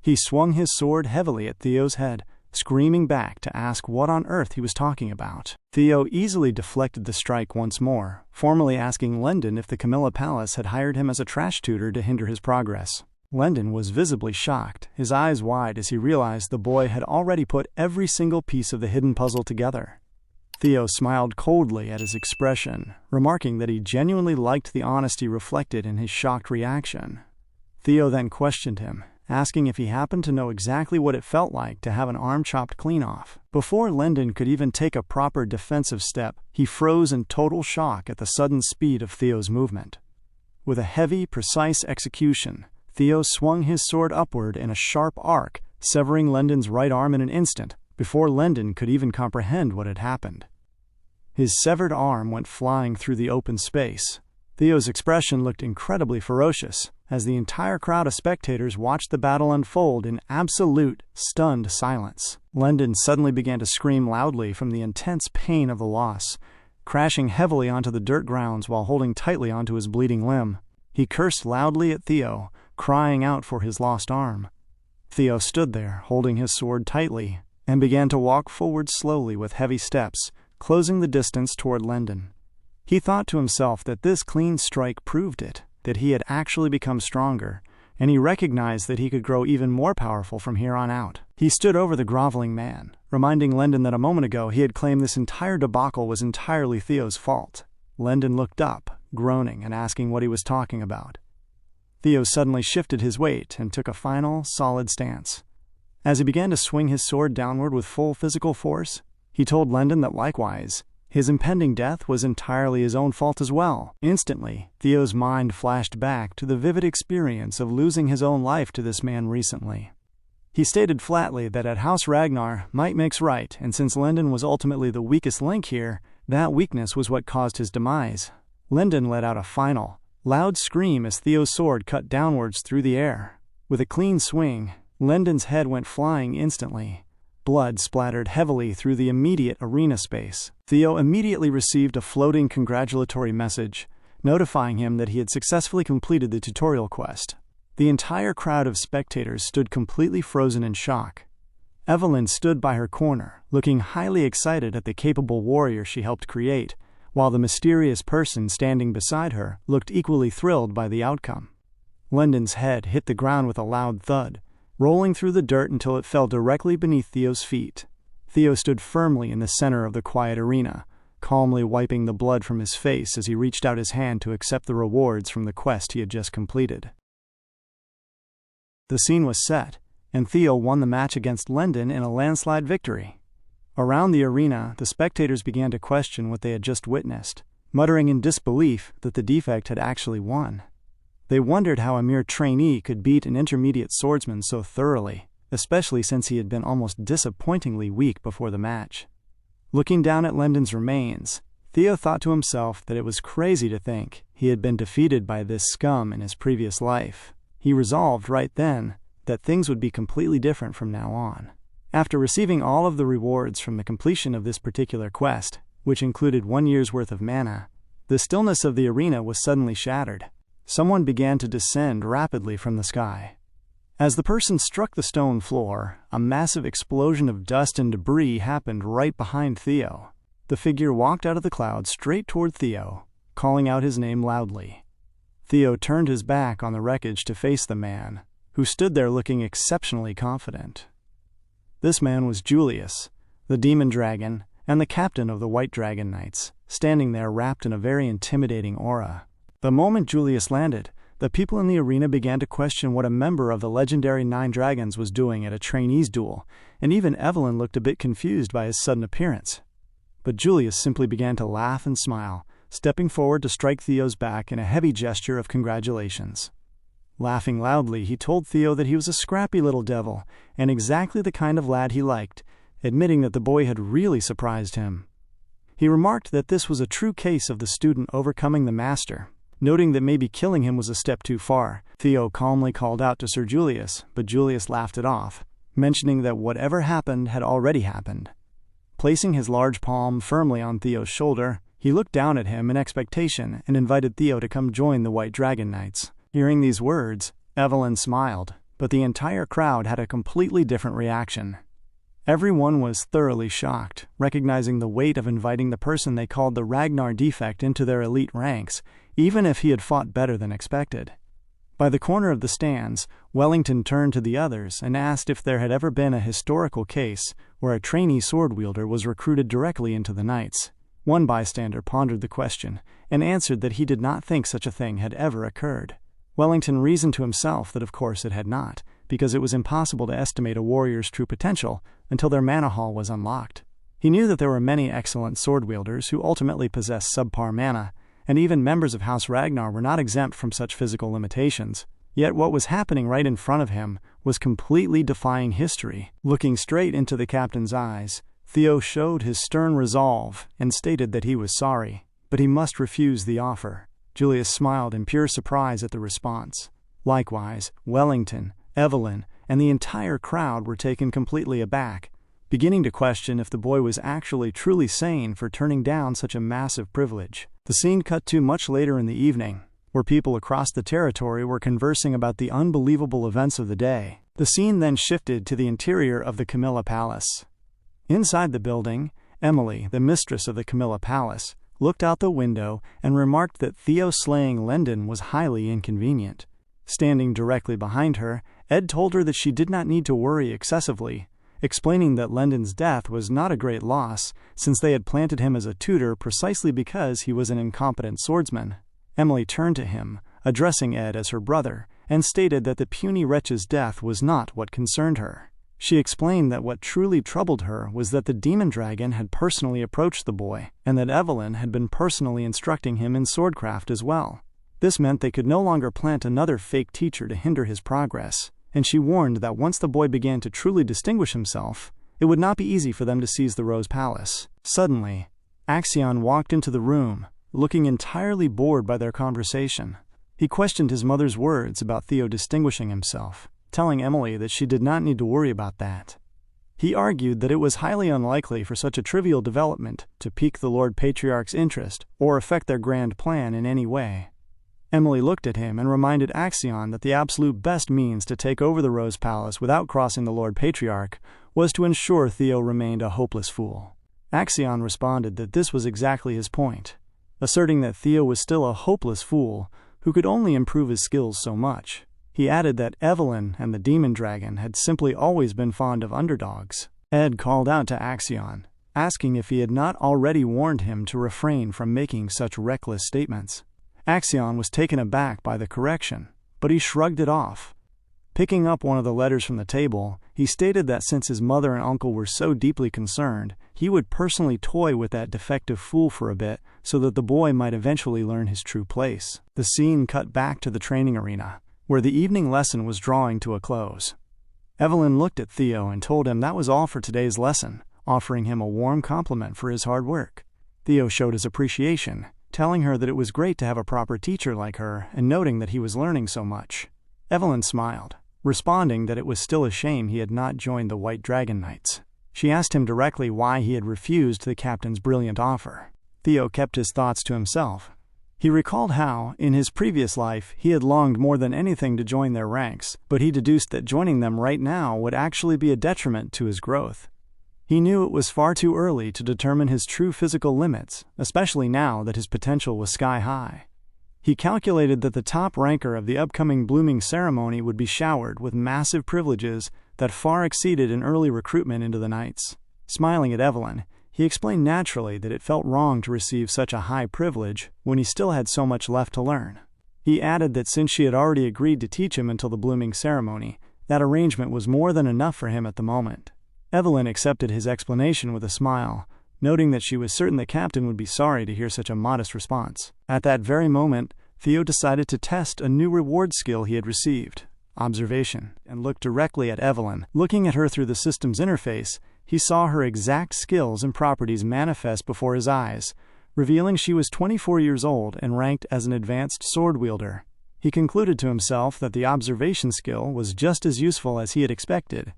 He swung his sword heavily at Theo's head, screaming back to ask what on earth he was talking about. Theo easily deflected the strike once more, formally asking Lendon if the Camilla Palace had hired him as a trash tutor to hinder his progress. Lendon was visibly shocked, his eyes wide as he realized the boy had already put every single piece of the hidden puzzle together. Theo smiled coldly at his expression, remarking that he genuinely liked the honesty reflected in his shocked reaction. Theo then questioned him, asking if he happened to know exactly what it felt like to have an arm chopped clean off. Before Lendon could even take a proper defensive step, he froze in total shock at the sudden speed of Theo's movement. With a heavy, precise execution, Theo swung his sword upward in a sharp arc, severing Lendon's right arm in an instant, before Lendon could even comprehend what had happened. His severed arm went flying through the open space. Theo's expression looked incredibly ferocious, as the entire crowd of spectators watched the battle unfold in absolute, stunned silence. Lendon suddenly began to scream loudly from the intense pain of the loss, crashing heavily onto the dirt grounds while holding tightly onto his bleeding limb. He cursed loudly at Theo, crying out for his lost arm. Theo stood there, holding his sword tightly, and began to walk forward slowly with heavy steps, closing the distance toward Lendon. He thought to himself that this clean strike proved it, that he had actually become stronger, and he recognized that he could grow even more powerful from here on out. He stood over the groveling man, reminding Lendon that a moment ago he had claimed this entire debacle was entirely Theo's fault. Lendon looked up, groaning and asking what he was talking about. Theo suddenly shifted his weight and took a final, solid stance. As he began to swing his sword downward with full physical force, he told Lendon that likewise, his impending death was entirely his own fault as well. Instantly, Theo's mind flashed back to the vivid experience of losing his own life to this man recently. He stated flatly that at House Ragnar, might makes right, and since Lendon was ultimately the weakest link here, that weakness was what caused his demise. Lendon let out a final, loud scream as Theo's sword cut downwards through the air. With a clean swing, Lendon's head went flying instantly. Blood splattered heavily through the immediate arena space. Theo immediately received a floating congratulatory message, notifying him that he had successfully completed the tutorial quest. The entire crowd of spectators stood completely frozen in shock. Evelyn stood by her corner, looking highly excited at the capable warrior she helped create, while the mysterious person standing beside her looked equally thrilled by the outcome. Lendon's head hit the ground with a loud thud, rolling through the dirt until it fell directly beneath Theo's feet. Theo stood firmly in the center of the quiet arena, calmly wiping the blood from his face as he reached out his hand to accept the rewards from the quest he had just completed. The scene was set, and Theo won the match against Lendon in a landslide victory. Around the arena, the spectators began to question what they had just witnessed, muttering in disbelief that the defect had actually won. They wondered how a mere trainee could beat an intermediate swordsman so thoroughly, especially since he had been almost disappointingly weak before the match. Looking down at Lendon's remains, Theo thought to himself that it was crazy to think he had been defeated by this scum in his previous life. He resolved right then that things would be completely different from now on. After receiving all of the rewards from the completion of this particular quest, which included 1 year's worth of mana, the stillness of the arena was suddenly shattered. Someone began to descend rapidly from the sky. As the person struck the stone floor, a massive explosion of dust and debris happened right behind Theo. The figure walked out of the cloud straight toward Theo, calling out his name loudly. Theo turned his back on the wreckage to face the man, who stood there looking exceptionally confident. This man was Julius, the demon dragon, and the captain of the White Dragon Knights, standing there wrapped in a very intimidating aura. The moment Julius landed, the people in the arena began to question what a member of the legendary 9 Dragons was doing at a trainees' duel, and even Evelyn looked a bit confused by his sudden appearance. But Julius simply began to laugh and smile, stepping forward to strike Theo's back in a heavy gesture of congratulations. Laughing loudly, he told Theo that he was a scrappy little devil, and exactly the kind of lad he liked, admitting that the boy had really surprised him. He remarked that this was a true case of the student overcoming the master. Noting that maybe killing him was a step too far, Theo calmly called out to Sir Julius, but Julius laughed it off, mentioning that whatever happened had already happened. Placing his large palm firmly on Theo's shoulder, he looked down at him in expectation and invited Theo to come join the White Dragon Knights. Hearing these words, Evelyn smiled, but the entire crowd had a completely different reaction. Everyone was thoroughly shocked, recognizing the weight of inviting the person they called the Ragnar defect into their elite ranks, even if he had fought better than expected. By the corner of the stands, Wellington turned to the others and asked if there had ever been a historical case where a trainee sword wielder was recruited directly into the Knights. One bystander pondered the question and answered that he did not think such a thing had ever occurred. Wellington reasoned to himself that of course it had not, because it was impossible to estimate a warrior's true potential until their mana hall was unlocked. He knew that there were many excellent sword wielders who ultimately possessed subpar mana, and even members of House Ragnar were not exempt from such physical limitations. Yet what was happening right in front of him was completely defying history. Looking straight into the captain's eyes, Theo showed his stern resolve and stated that he was sorry, but he must refuse the offer. Julius smiled in pure surprise at the response. Likewise, Wellington, Evelyn, and the entire crowd were taken completely aback, beginning to question if the boy was actually truly sane for turning down such a massive privilege. The scene cut to much later in the evening, where people across the territory were conversing about the unbelievable events of the day. The scene then shifted to the interior of the Camilla Palace. Inside the building, Emily, the mistress of the Camilla Palace, looked out the window and remarked that Theo slaying Lendon was highly inconvenient. Standing directly behind her, Ed told her that she did not need to worry excessively, explaining that Lendon's death was not a great loss, since they had planted him as a tutor precisely because he was an incompetent swordsman. Emily turned to him, addressing Ed as her brother, and stated that the puny wretch's death was not what concerned her. She explained that what truly troubled her was that the demon dragon had personally approached the boy, and that Evelyn had been personally instructing him in swordcraft as well. This meant they could no longer plant another fake teacher to hinder his progress, and she warned that once the boy began to truly distinguish himself, it would not be easy for them to seize the Rose Palace. Suddenly, Axion walked into the room, looking entirely bored by their conversation. He questioned his mother's words about Theo distinguishing himself, telling Emily that she did not need to worry about that. He argued that it was highly unlikely for such a trivial development to pique the Lord Patriarch's interest or affect their grand plan in any way. Emily looked at him and reminded Axion that the absolute best means to take over the Rose Palace without crossing the Lord Patriarch was to ensure Theo remained a hopeless fool. Axion responded that this was exactly his point, asserting that Theo was still a hopeless fool who could only improve his skills so much. He added that Evelyn and the demon dragon had simply always been fond of underdogs. Ed called out to Axion, asking if he had not already warned him to refrain from making such reckless statements. Axion was taken aback by the correction, but he shrugged it off. Picking up one of the letters from the table, he stated that since his mother and uncle were so deeply concerned, he would personally toy with that defective fool for a bit so that the boy might eventually learn his true place. The scene cut back to the training arena, where the evening lesson was drawing to a close. Evelyn looked at Theo and told him that was all for today's lesson, offering him a warm compliment for his hard work. Theo showed his appreciation, telling her that it was great to have a proper teacher like her and noting that he was learning so much. Evelyn smiled, responding that it was still a shame he had not joined the White Dragon Knights. She asked him directly why he had refused the captain's brilliant offer. Theo kept his thoughts to himself. He recalled how, in his previous life, he had longed more than anything to join their ranks, but he deduced that joining them right now would actually be a detriment to his growth. He knew it was far too early to determine his true physical limits, especially now that his potential was sky high. He calculated that the top ranker of the upcoming blooming ceremony would be showered with massive privileges that far exceeded an early recruitment into the Knights. Smiling at Evelyn, he explained naturally that it felt wrong to receive such a high privilege when he still had so much left to learn. He added that since she had already agreed to teach him until the blooming ceremony, that arrangement was more than enough for him at the moment. Evelyn accepted his explanation with a smile, noting that she was certain the captain would be sorry to hear such a modest response. At that very moment, Theo decided to test a new reward skill he had received, observation, and looked directly at Evelyn. Looking at her through the system's interface, he saw her exact skills and properties manifest before his eyes, revealing she was 24 years old and ranked as an advanced sword wielder. He concluded to himself that the observation skill was just as useful as he had expected,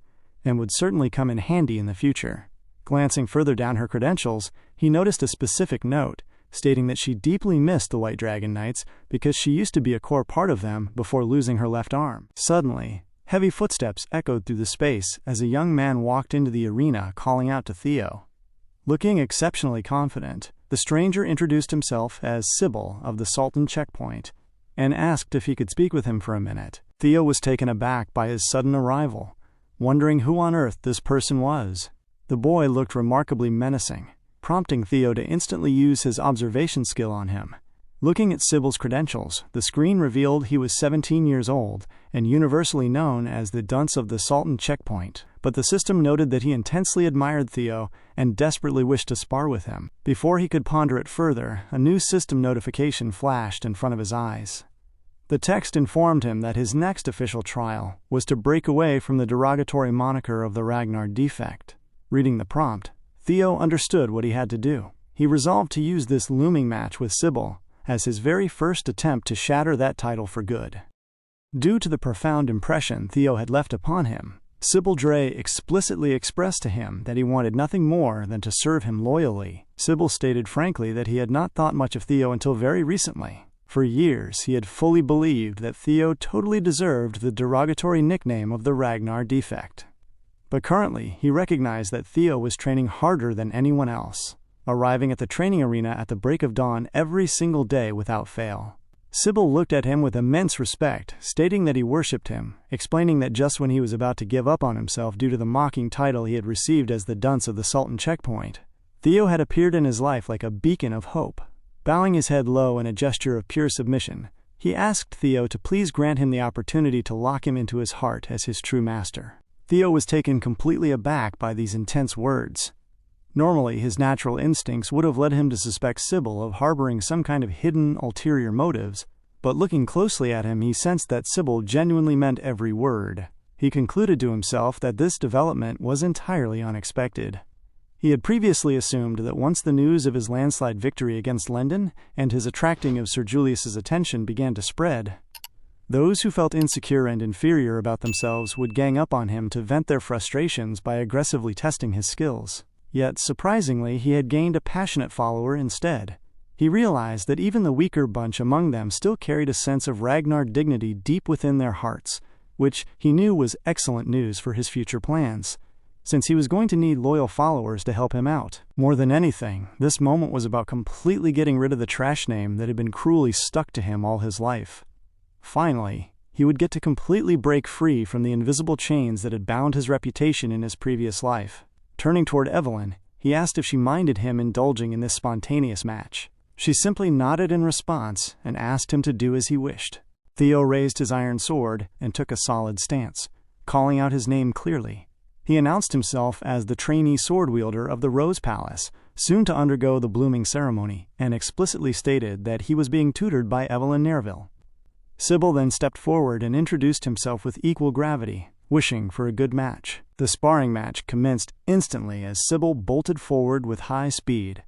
and would certainly come in handy in the future. Glancing further down her credentials, he noticed a specific note, stating that she deeply missed the White Dragon Knights because she used to be a core part of them before losing her left arm. Suddenly, heavy footsteps echoed through the space as a young man walked into the arena calling out to Theo. Looking exceptionally confident, the stranger introduced himself as Sybil of the Sultan Checkpoint and asked if he could speak with him for a minute. Theo was taken aback by his sudden arrival, wondering who on earth this person was. The boy looked remarkably menacing, prompting Theo to instantly use his observation skill on him. Looking at Sybil's credentials, the screen revealed he was 17 years old and universally known as the dunce of the Sultan Checkpoint, but the system noted that he intensely admired Theo and desperately wished to spar with him. Before he could ponder it further, a new system notification flashed in front of his eyes. The text informed him that his next official trial was to break away from the derogatory moniker of the Ragnar defect. Reading the prompt, Theo understood what he had to do. He resolved to use this looming match with Sybil as his very first attempt to shatter that title for good. Due to the profound impression Theo had left upon him, Sybil Dre explicitly expressed to him that he wanted nothing more than to serve him loyally. Sybil stated frankly that he had not thought much of Theo until very recently. For years, he had fully believed that Theo totally deserved the derogatory nickname of the Ragnar defect. But currently, he recognized that Theo was training harder than anyone else, arriving at the training arena at the break of dawn every single day without fail. Sybil looked at him with immense respect, stating that he worshipped him, explaining that just when he was about to give up on himself due to the mocking title he had received as the dunce of the Sultan Checkpoint, Theo had appeared in his life like a beacon of hope. Bowing his head low in a gesture of pure submission, he asked Theo to please grant him the opportunity to lock him into his heart as his true master. Theo was taken completely aback by these intense words. Normally, his natural instincts would have led him to suspect Sybil of harboring some kind of hidden, ulterior motives, but looking closely at him, he sensed that Sybil genuinely meant every word. He concluded to himself that this development was entirely unexpected. He had previously assumed that once the news of his landslide victory against Lendon and his attracting of Sir Julius's attention began to spread, Those who felt insecure and inferior about themselves would gang up on him to vent their frustrations by aggressively testing his skills. Yet, surprisingly, he had gained a passionate follower instead. He realized that even the weaker bunch among them still carried a sense of Ragnar dignity deep within their hearts, which he knew was excellent news for his future plans, since he was going to need loyal followers to help him out. More than anything, this moment was about completely getting rid of the trash name that had been cruelly stuck to him all his life. Finally, he would get to completely break free from the invisible chains that had bound his reputation in his previous life. Turning toward Evelyn, he asked if she minded him indulging in this spontaneous match. She simply nodded in response and asked him to do as he wished. Theo raised his iron sword and took a solid stance, calling out his name clearly. He announced himself as the trainee sword wielder of the Rose Palace, soon to undergo the blooming ceremony, and explicitly stated that he was being tutored by Evelyn Nerville. Sybil then stepped forward and introduced himself with equal gravity, wishing for a good match. The sparring match commenced instantly as Sybil bolted forward with high speed.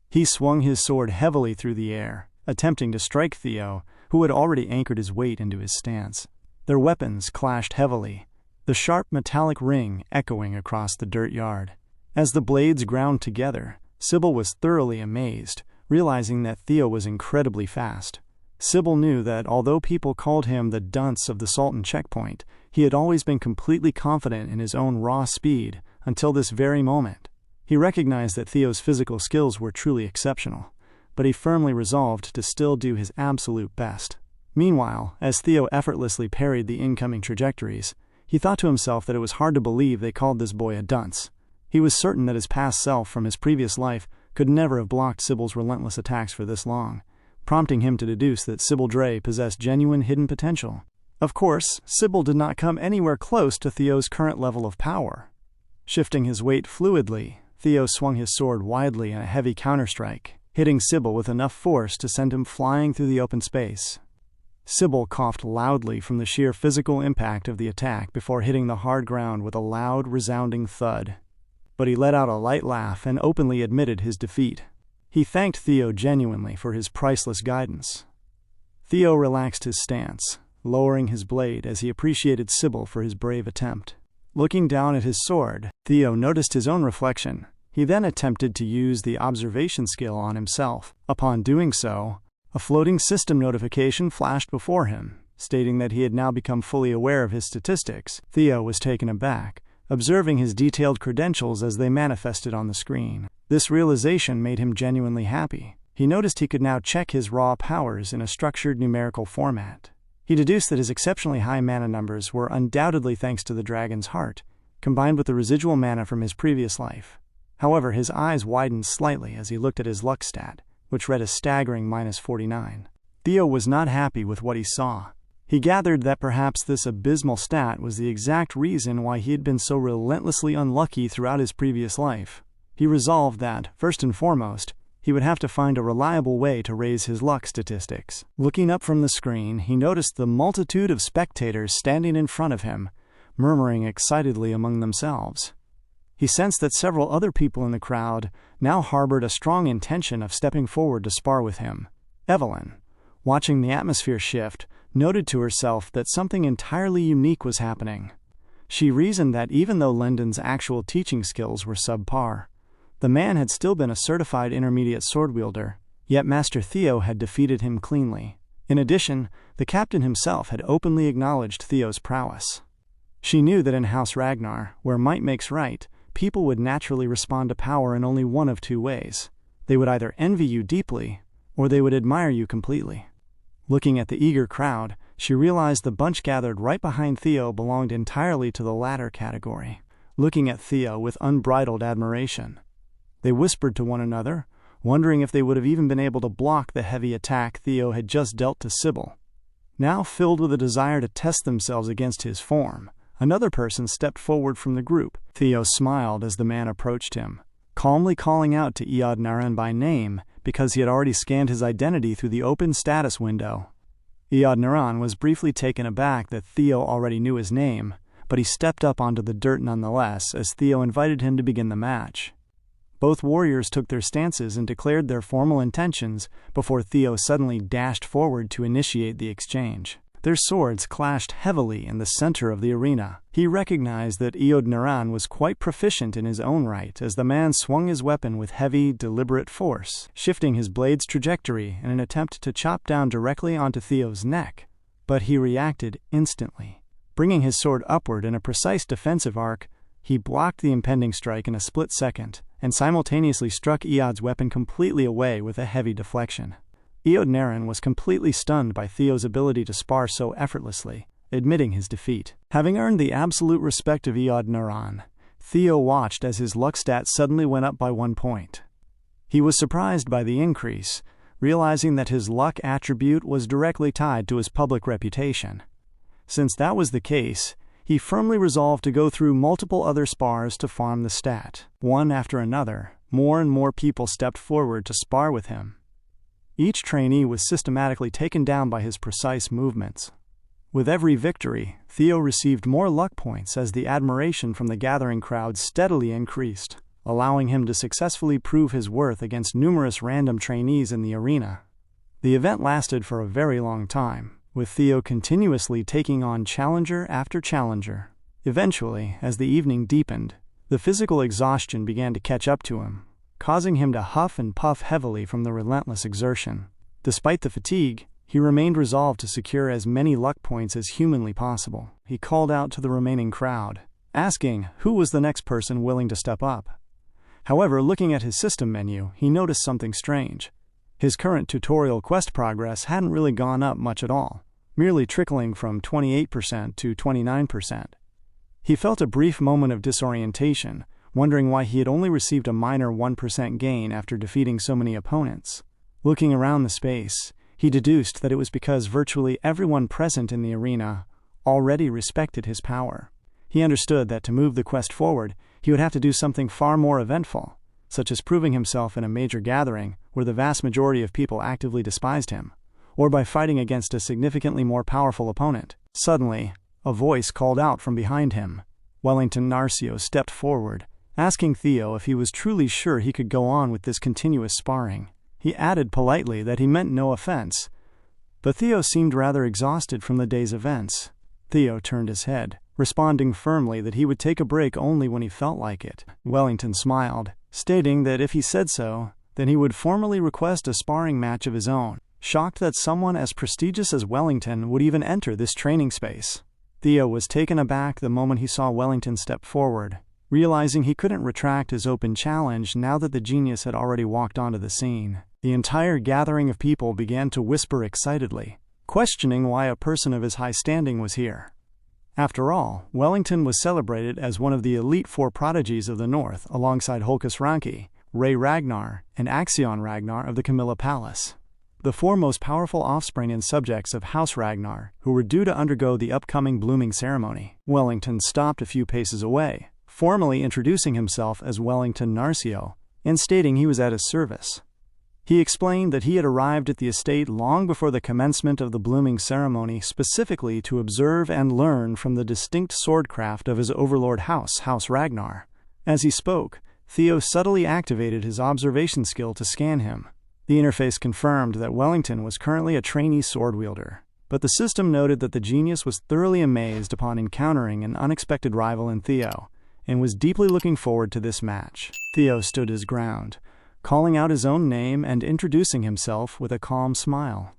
He swung his sword heavily through the air, attempting to strike Theo, who had already anchored his weight into his stance. Their weapons clashed heavily, the sharp metallic ring echoing across the dirt yard. As the blades ground together, Sybil was thoroughly amazed, realizing that Theo was incredibly fast. Sybil knew that although people called him the dunce of the Sultan checkpoint, he had always been completely confident in his own raw speed until this very moment. He recognized that Theo's physical skills were truly exceptional, but he firmly resolved to still do his absolute best. Meanwhile, as Theo effortlessly parried the incoming trajectories, he thought to himself that it was hard to believe they called this boy a dunce. He was certain that his past self from his previous life could never have blocked Sybil's relentless attacks for this long, prompting him to deduce that Sybil Dre possessed genuine hidden potential. Of course, Sybil did not come anywhere close to Theo's current level of power. Shifting his weight fluidly, Theo swung his sword widely in a heavy counterstrike, hitting Sybil with enough force to send him flying through the open space. Sybil coughed loudly from the sheer physical impact of the attack before hitting the hard ground with a loud, resounding thud. But he let out a light laugh and openly admitted his defeat. He thanked Theo genuinely for his priceless guidance. Theo relaxed his stance, lowering his blade as he appreciated Sybil for his brave attempt. Looking down at his sword, Theo noticed his own reflection. He then attempted to use the observation skill on himself. Upon doing so, a floating system notification flashed before him, stating that he had now become fully aware of his statistics. Theo was taken aback, observing his detailed credentials as they manifested on the screen. This realization made him genuinely happy. He noticed he could now check his raw powers in a structured numerical format. He deduced that his exceptionally high mana numbers were undoubtedly thanks to the dragon's heart, combined with the residual mana from his previous life. However, his eyes widened slightly as he looked at his luck stat, which read a staggering -49. Theo was not happy with what he saw. He gathered that perhaps this abysmal stat was the exact reason why he had been so relentlessly unlucky throughout his previous life. He resolved that, first and foremost, he would have to find a reliable way to raise his luck statistics. Looking up from the screen, he noticed the multitude of spectators standing in front of him, murmuring excitedly among themselves. He sensed that several other people in the crowd now harbored a strong intention of stepping forward to spar with him. Evelyn, watching the atmosphere shift, noted to herself that something entirely unique was happening. She reasoned that even though Lendon's actual teaching skills were subpar, the man had still been a certified intermediate sword wielder, yet Master Theo had defeated him cleanly. In addition, the captain himself had openly acknowledged Theo's prowess. She knew that in House Ragnar, where might makes right, people would naturally respond to power in only one of two ways. They would either envy you deeply, or they would admire you completely. Looking at the eager crowd, she realized the bunch gathered right behind Theo belonged entirely to the latter category, looking at Theo with unbridled admiration. They whispered to one another, wondering if they would have even been able to block the heavy attack Theo had just dealt to Sybil. Now filled with a desire to test themselves against his form, another person stepped forward from the group. Theo smiled as the man approached him, calmly calling out to Iad Naran by name because he had already scanned his identity through the open status window. Iad Naran was briefly taken aback that Theo already knew his name, but he stepped up onto the dirt nonetheless as Theo invited him to begin the match. Both warriors took their stances and declared their formal intentions before Theo suddenly dashed forward to initiate the exchange. Their swords clashed heavily in the center of the arena. He recognized that Eodnaran was quite proficient in his own right as the man swung his weapon with heavy, deliberate force, shifting his blade's trajectory in an attempt to chop down directly onto Theo's neck. But he reacted instantly. Bringing his sword upward in a precise defensive arc, he blocked the impending strike in a split second and simultaneously struck Eod's weapon completely away with a heavy deflection. Eodnaran was completely stunned by Theo's ability to spar so effortlessly, admitting his defeat. Having earned the absolute respect of Eodnaran, Theo watched as his luck stat suddenly went up by 1 point. He was surprised by the increase, realizing that his luck attribute was directly tied to his public reputation. Since that was the case, he firmly resolved to go through multiple other spars to farm the stat. One after another, more and more people stepped forward to spar with him. Each trainee was systematically taken down by his precise movements. With every victory, Theo received more luck points as the admiration from the gathering crowd steadily increased, allowing him to successfully prove his worth against numerous random trainees in the arena. The event lasted for a very long time, with Theo continuously taking on challenger after challenger. Eventually, as the evening deepened, the physical exhaustion began to catch up to him, causing him to huff and puff heavily from the relentless exertion. Despite the fatigue, he remained resolved to secure as many luck points as humanly possible. He called out to the remaining crowd, asking who was the next person willing to step up. However, looking at his system menu, he noticed something strange. His current tutorial quest progress hadn't really gone up much at all, merely trickling from 28% to 29%. He felt a brief moment of disorientation, wondering why he had only received a minor 1% gain after defeating so many opponents. Looking around the space, he deduced that it was because virtually everyone present in the arena already respected his power. He understood that to move the quest forward, he would have to do something far more eventful, such as proving himself in a major gathering where the vast majority of people actively despised him, or by fighting against a significantly more powerful opponent. Suddenly, a voice called out from behind him. Wellington Narcio stepped forward, asking Theo if he was truly sure he could go on with this continuous sparring. He added politely that he meant no offense, but Theo seemed rather exhausted from the day's events. Theo turned his head, responding firmly that he would take a break only when he felt like it. Wellington smiled, stating that if he said so, then he would formally request a sparring match of his own, shocked that someone as prestigious as Wellington would even enter this training space. Theo was taken aback the moment he saw Wellington step forward, realizing he couldn't retract his open challenge now that the genius had already walked onto the scene. The entire gathering of people began to whisper excitedly, questioning why a person of his high standing was here. After all, Wellington was celebrated as one of the elite 4 prodigies of the North alongside Holkus Ranki, Ray Ragnar, and Axion Ragnar of the Camilla Palace, the 4 most powerful offspring and subjects of House Ragnar, who were due to undergo the upcoming blooming ceremony. Wellington stopped a few paces away, formally introducing himself as Wellington Narcio, and stating he was at his service. He explained that he had arrived at the estate long before the commencement of the blooming ceremony specifically to observe and learn from the distinct swordcraft of his overlord house, House Ragnar. As he spoke, Theo subtly activated his observation skill to scan him. The interface confirmed that Wellington was currently a trainee sword wielder, but the system noted that the genius was thoroughly amazed upon encountering an unexpected rival in Theo, and was deeply looking forward to this match. Theo stood his ground, calling out his own name and introducing himself with a calm smile.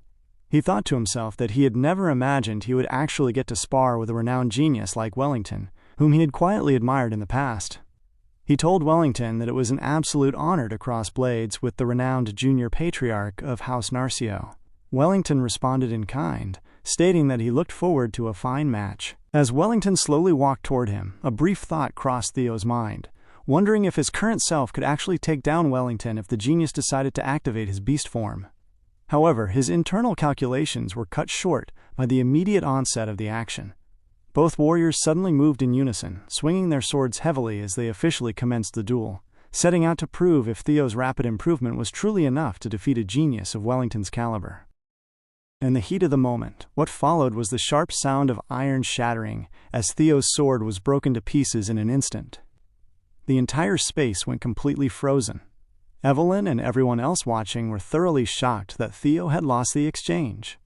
He thought to himself that he had never imagined he would actually get to spar with a renowned genius like Wellington, whom he had quietly admired in the past. He told Wellington that it was an absolute honor to cross blades with the renowned junior patriarch of House Narcio. Wellington responded in kind, stating that he looked forward to a fine match. As Wellington slowly walked toward him, a brief thought crossed Theo's mind, wondering if his current self could actually take down Wellington if the genius decided to activate his beast form. However, his internal calculations were cut short by the immediate onset of the action. Both warriors suddenly moved in unison, swinging their swords heavily as they officially commenced the duel, setting out to prove if Theo's rapid improvement was truly enough to defeat a genius of Wellington's caliber. In the heat of the moment, what followed was the sharp sound of iron shattering as Theo's sword was broken to pieces in an instant. The entire space went completely frozen. Evelyn and everyone else watching were thoroughly shocked that Theo had lost the exchange.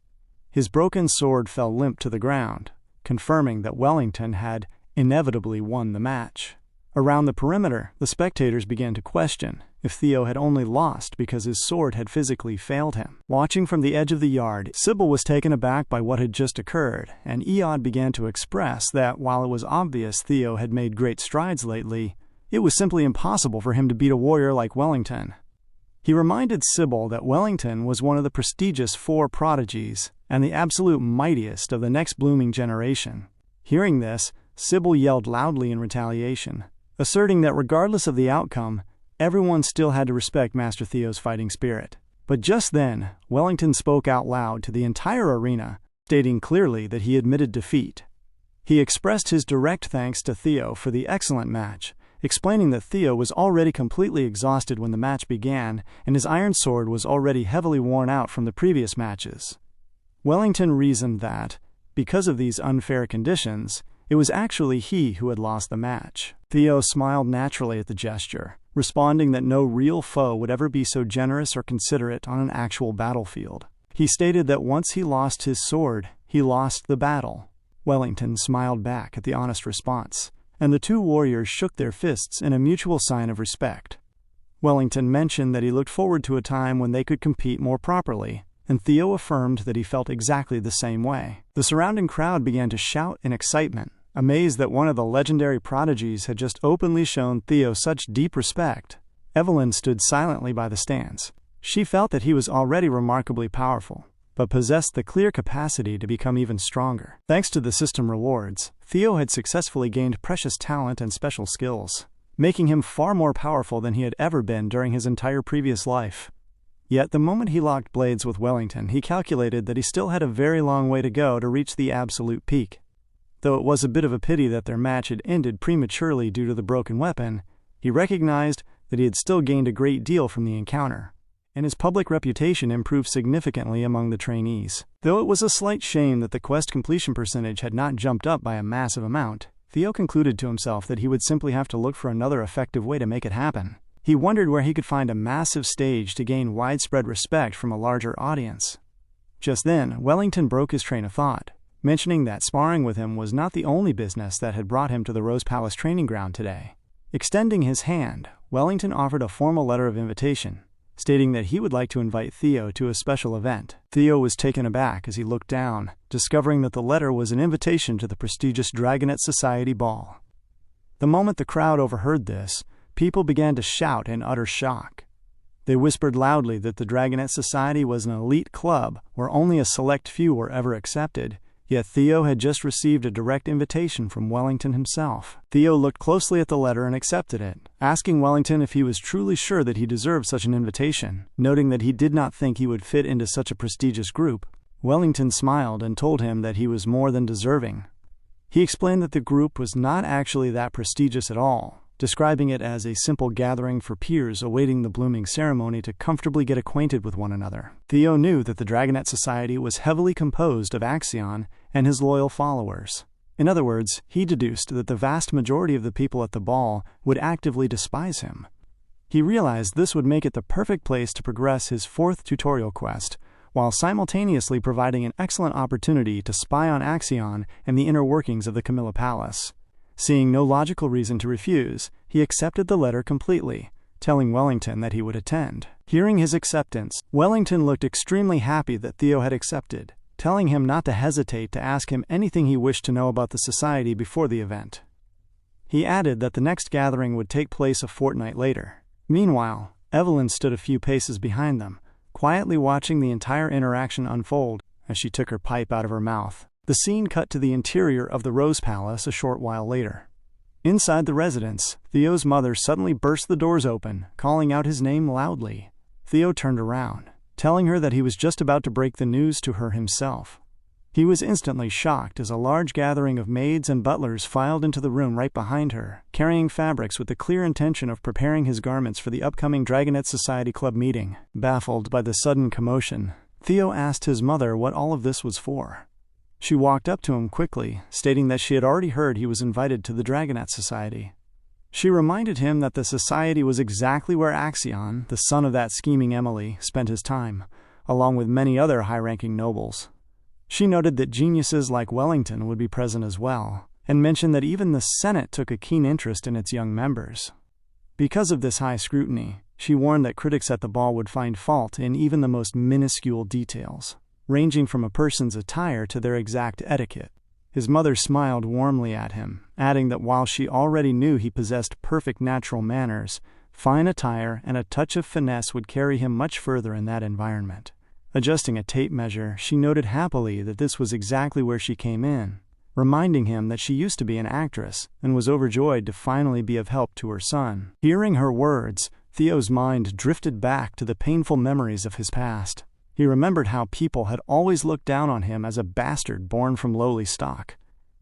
His broken sword fell limp to the ground, confirming that Wellington had inevitably won the match. Around the perimeter, the spectators began to question if Theo had only lost because his sword had physically failed him. Watching from the edge of the yard, Sybil was taken aback by what had just occurred, and Eod began to express that while it was obvious Theo had made great strides lately, it was simply impossible for him to beat a warrior like Wellington. He reminded Sybil that Wellington was one of the prestigious 4 prodigies and the absolute mightiest of the next blooming generation. Hearing this, Sybil yelled loudly in retaliation, asserting that regardless of the outcome, everyone still had to respect Master Theo's fighting spirit. But just then, Wellington spoke out loud to the entire arena, stating clearly that he admitted defeat. He expressed his direct thanks to Theo for the excellent match, explaining that Theo was already completely exhausted when the match began, and his iron sword was already heavily worn out from the previous matches. Wellington reasoned that, because of these unfair conditions, it was actually he who had lost the match. Theo smiled naturally at the gesture, responding that no real foe would ever be so generous or considerate on an actual battlefield. He stated that once he lost his sword, he lost the battle. Wellington smiled back at the honest response, and the 2 warriors shook their fists in a mutual sign of respect. Wellington mentioned that he looked forward to a time when they could compete more properly, and Theo affirmed that he felt exactly the same way. The surrounding crowd began to shout in excitement, amazed that one of the legendary prodigies had just openly shown Theo such deep respect. Evelyn stood silently by the stands. She felt that he was already remarkably powerful, but possessed the clear capacity to become even stronger. Thanks to the system rewards, Theo had successfully gained precious talent and special skills, making him far more powerful than he had ever been during his entire previous life. Yet the moment he locked blades with Wellington, he calculated that he still had a very long way to go to reach the absolute peak. Though it was a bit of a pity that their match had ended prematurely due to the broken weapon, he recognized that he had still gained a great deal from the encounter, and his public reputation improved significantly among the trainees. Though it was a slight shame that the quest completion percentage had not jumped up by a massive amount, Theo concluded to himself that he would simply have to look for another effective way to make it happen. He wondered where he could find a massive stage to gain widespread respect from a larger audience. Just then, Wellington broke his train of thought, mentioning that sparring with him was not the only business that had brought him to the Rose Palace training ground today. Extending his hand, Wellington offered a formal letter of invitation, stating that he would like to invite Theo to a special event. Theo was taken aback as he looked down, discovering that the letter was an invitation to the prestigious Dragonet Society ball. The moment the crowd overheard this, people began to shout in utter shock. They whispered loudly that the Dragonet Society was an elite club where only a select few were ever accepted, yet Theo had just received a direct invitation from Wellington himself. Theo looked closely at the letter and accepted it, asking Wellington if he was truly sure that he deserved such an invitation. Noting that he did not think he would fit into such a prestigious group, Wellington smiled and told him that he was more than deserving. He explained that the group was not actually that prestigious at all, describing it as a simple gathering for peers awaiting the blooming ceremony to comfortably get acquainted with one another. Theo knew that the Dragonet Society was heavily composed of Axion and his loyal followers. In other words, he deduced that the vast majority of the people at the ball would actively despise him. He realized this would make it the perfect place to progress his 4th tutorial quest, while simultaneously providing an excellent opportunity to spy on Axion and the inner workings of the Camilla Palace. Seeing no logical reason to refuse, he accepted the letter completely, telling Wellington that he would attend. Hearing his acceptance, Wellington looked extremely happy that Theo had accepted, telling him not to hesitate to ask him anything he wished to know about the society before the event. He added that the next gathering would take place a fortnight later. Meanwhile, Evelyn stood a few paces behind them, quietly watching the entire interaction unfold as she took her pipe out of her mouth. The scene cut to the interior of the Rose Palace a short while later. Inside the residence, Theo's mother suddenly burst the doors open, calling out his name loudly. Theo turned around, telling her that he was just about to break the news to her himself. He was instantly shocked as a large gathering of maids and butlers filed into the room right behind her, carrying fabrics with the clear intention of preparing his garments for the upcoming Dragonet Society Club meeting. Baffled by the sudden commotion, Theo asked his mother what all of this was for. She walked up to him quickly, stating that she had already heard he was invited to the Dragonet Society. She reminded him that the society was exactly where Axion, the son of that scheming Emily, spent his time, along with many other high-ranking nobles. She noted that geniuses like Wellington would be present as well, and mentioned that even the Senate took a keen interest in its young members. Because of this high scrutiny, she warned that critics at the ball would find fault in even the most minuscule details, ranging from a person's attire to their exact etiquette. His mother smiled warmly at him, adding that while she already knew he possessed perfect natural manners, fine attire and a touch of finesse would carry him much further in that environment. Adjusting a tape measure, she noted happily that this was exactly where she came in, reminding him that she used to be an actress and was overjoyed to finally be of help to her son. Hearing her words, Theo's mind drifted back to the painful memories of his past. He remembered how people had always looked down on him as a bastard born from lowly stock.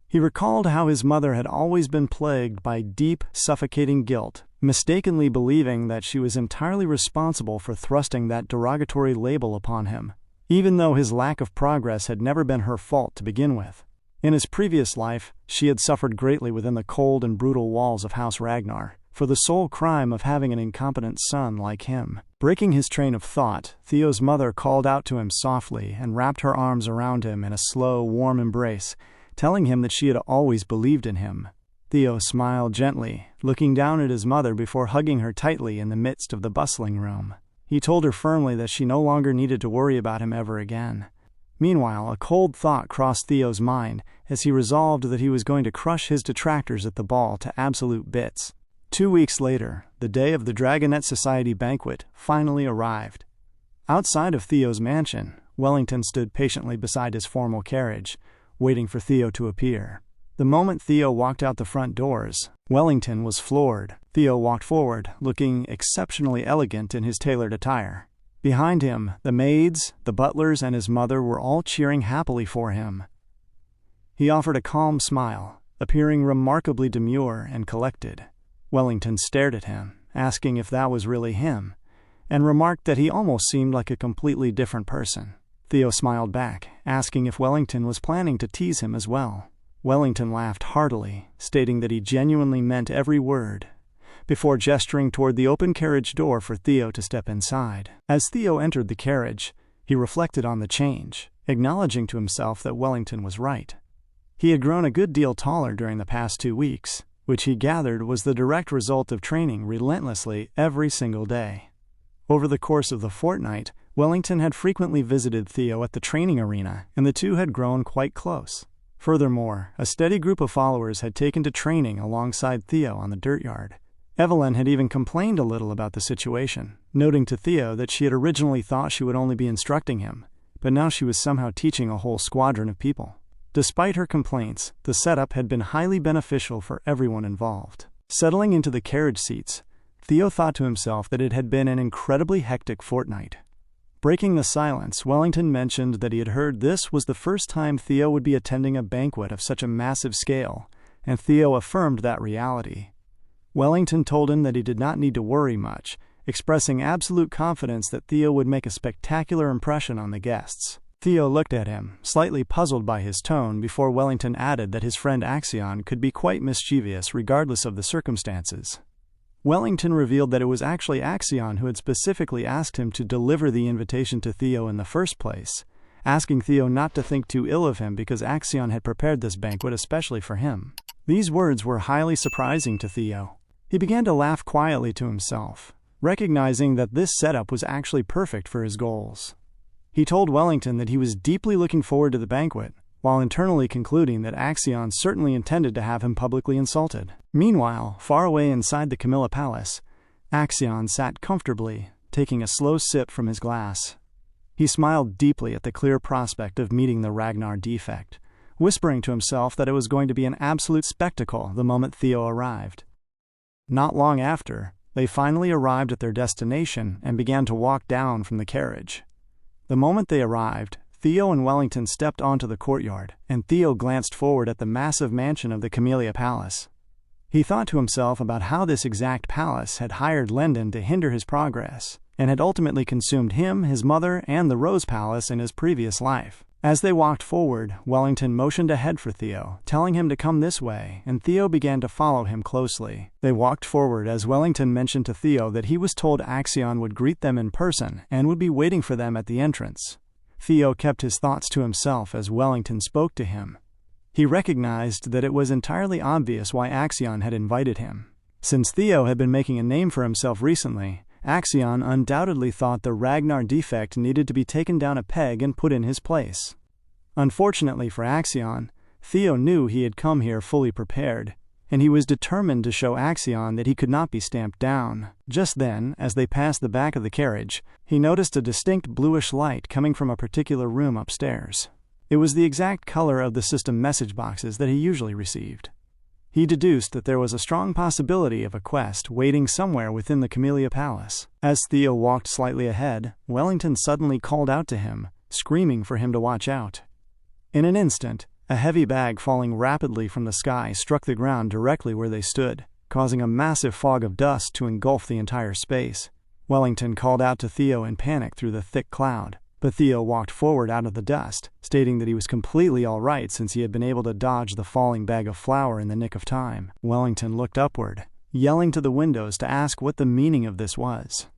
He recalled how his mother had always been plagued by deep, suffocating guilt, mistakenly believing that she was entirely responsible for thrusting that derogatory label upon him, even though his lack of progress had never been her fault to begin with. In his previous life, she had suffered greatly within the cold and brutal walls of House Ragnar, for the sole crime of having an incompetent son like him. Breaking his train of thought, Theo's mother called out to him softly and wrapped her arms around him in a slow, warm embrace, telling him that she had always believed in him. Theo smiled gently, looking down at his mother before hugging her tightly in the midst of the bustling room. He told her firmly that she no longer needed to worry about him ever again. Meanwhile, a cold thought crossed Theo's mind as he resolved that he was going to crush his detractors at the ball to absolute bits. 2 weeks later, the day of the Dragonet Society banquet finally arrived. Outside of Theo's mansion, Wellington stood patiently beside his formal carriage, waiting for Theo to appear. The moment Theo walked out the front doors, Wellington was floored. Theo walked forward, looking exceptionally elegant in his tailored attire. Behind him, the maids, the butlers, and his mother were all cheering happily for him. He offered a calm smile, appearing remarkably demure and collected. Wellington stared at him, asking if that was really him, and remarked that he almost seemed like a completely different person. Theo smiled back, asking if Wellington was planning to tease him as well. Wellington laughed heartily, stating that he genuinely meant every word, before gesturing toward the open carriage door for Theo to step inside. As Theo entered the carriage, he reflected on the change, acknowledging to himself that Wellington was right. He had grown a good deal taller during the past 2 weeks, which he gathered was the direct result of training relentlessly every single day. Over the course of the fortnight, Wellington had frequently visited Theo at the training arena, and the two had grown quite close. Furthermore, a steady group of followers had taken to training alongside Theo on the dirt yard. Evelyn had even complained a little about the situation, noting to Theo that she had originally thought she would only be instructing him, but now she was somehow teaching a whole squadron of people. Despite her complaints, the setup had been highly beneficial for everyone involved. Settling into the carriage seats, Theo thought to himself that it had been an incredibly hectic fortnight. Breaking the silence, Wellington mentioned that he had heard this was the first time Theo would be attending a banquet of such a massive scale, and Theo affirmed that reality. Wellington told him that he did not need to worry much, expressing absolute confidence that Theo would make a spectacular impression on the guests. Theo looked at him, slightly puzzled by his tone, before Wellington added that his friend Axion could be quite mischievous regardless of the circumstances. Wellington revealed that it was actually Axion who had specifically asked him to deliver the invitation to Theo in the first place, asking Theo not to think too ill of him because Axion had prepared this banquet especially for him. These words were highly surprising to Theo. He began to laugh quietly to himself, recognizing that this setup was actually perfect for his goals. He told Wellington that he was deeply looking forward to the banquet, while internally concluding that Axion certainly intended to have him publicly insulted. Meanwhile, far away inside the Camilla Palace, Axion sat comfortably, taking a slow sip from his glass. He smiled deeply at the clear prospect of meeting the Ragnar defect, whispering to himself that it was going to be an absolute spectacle the moment Theo arrived. Not long after, they finally arrived at their destination and began to walk down from the carriage. The moment they arrived, Theo and Wellington stepped onto the courtyard, and Theo glanced forward at the massive mansion of the Camellia Palace. He thought to himself about how this exact palace had hired Lendon to hinder his progress, and had ultimately consumed him, his mother, and the Rose Palace in his previous life. As they walked forward, Wellington motioned ahead for Theo, telling him to come this way, and Theo began to follow him closely. They walked forward as Wellington mentioned to Theo that he was told Axion would greet them in person and would be waiting for them at the entrance. Theo kept his thoughts to himself as Wellington spoke to him. He recognized that it was entirely obvious why Axion had invited him. Since Theo had been making a name for himself recently, Axion undoubtedly thought the Ragnar defect needed to be taken down a peg and put in his place. Unfortunately for Axion, Theo knew he had come here fully prepared, and he was determined to show Axion that he could not be stamped down. Just then, as they passed the back of the carriage, he noticed a distinct bluish light coming from a particular room upstairs. It was the exact color of the system message boxes that he usually received. He deduced that there was a strong possibility of a quest waiting somewhere within the Camellia Palace. As Theo walked slightly ahead, Wellington suddenly called out to him, screaming for him to watch out. In an instant, a heavy bag falling rapidly from the sky struck the ground directly where they stood, causing a massive fog of dust to engulf the entire space. Wellington called out to Theo in panic through the thick cloud, but Theo walked forward out of the dust, stating that he was completely all right since he had been able to dodge the falling bag of flour in the nick of time. Wellington looked upward, yelling to the windows to ask what the meaning of this was.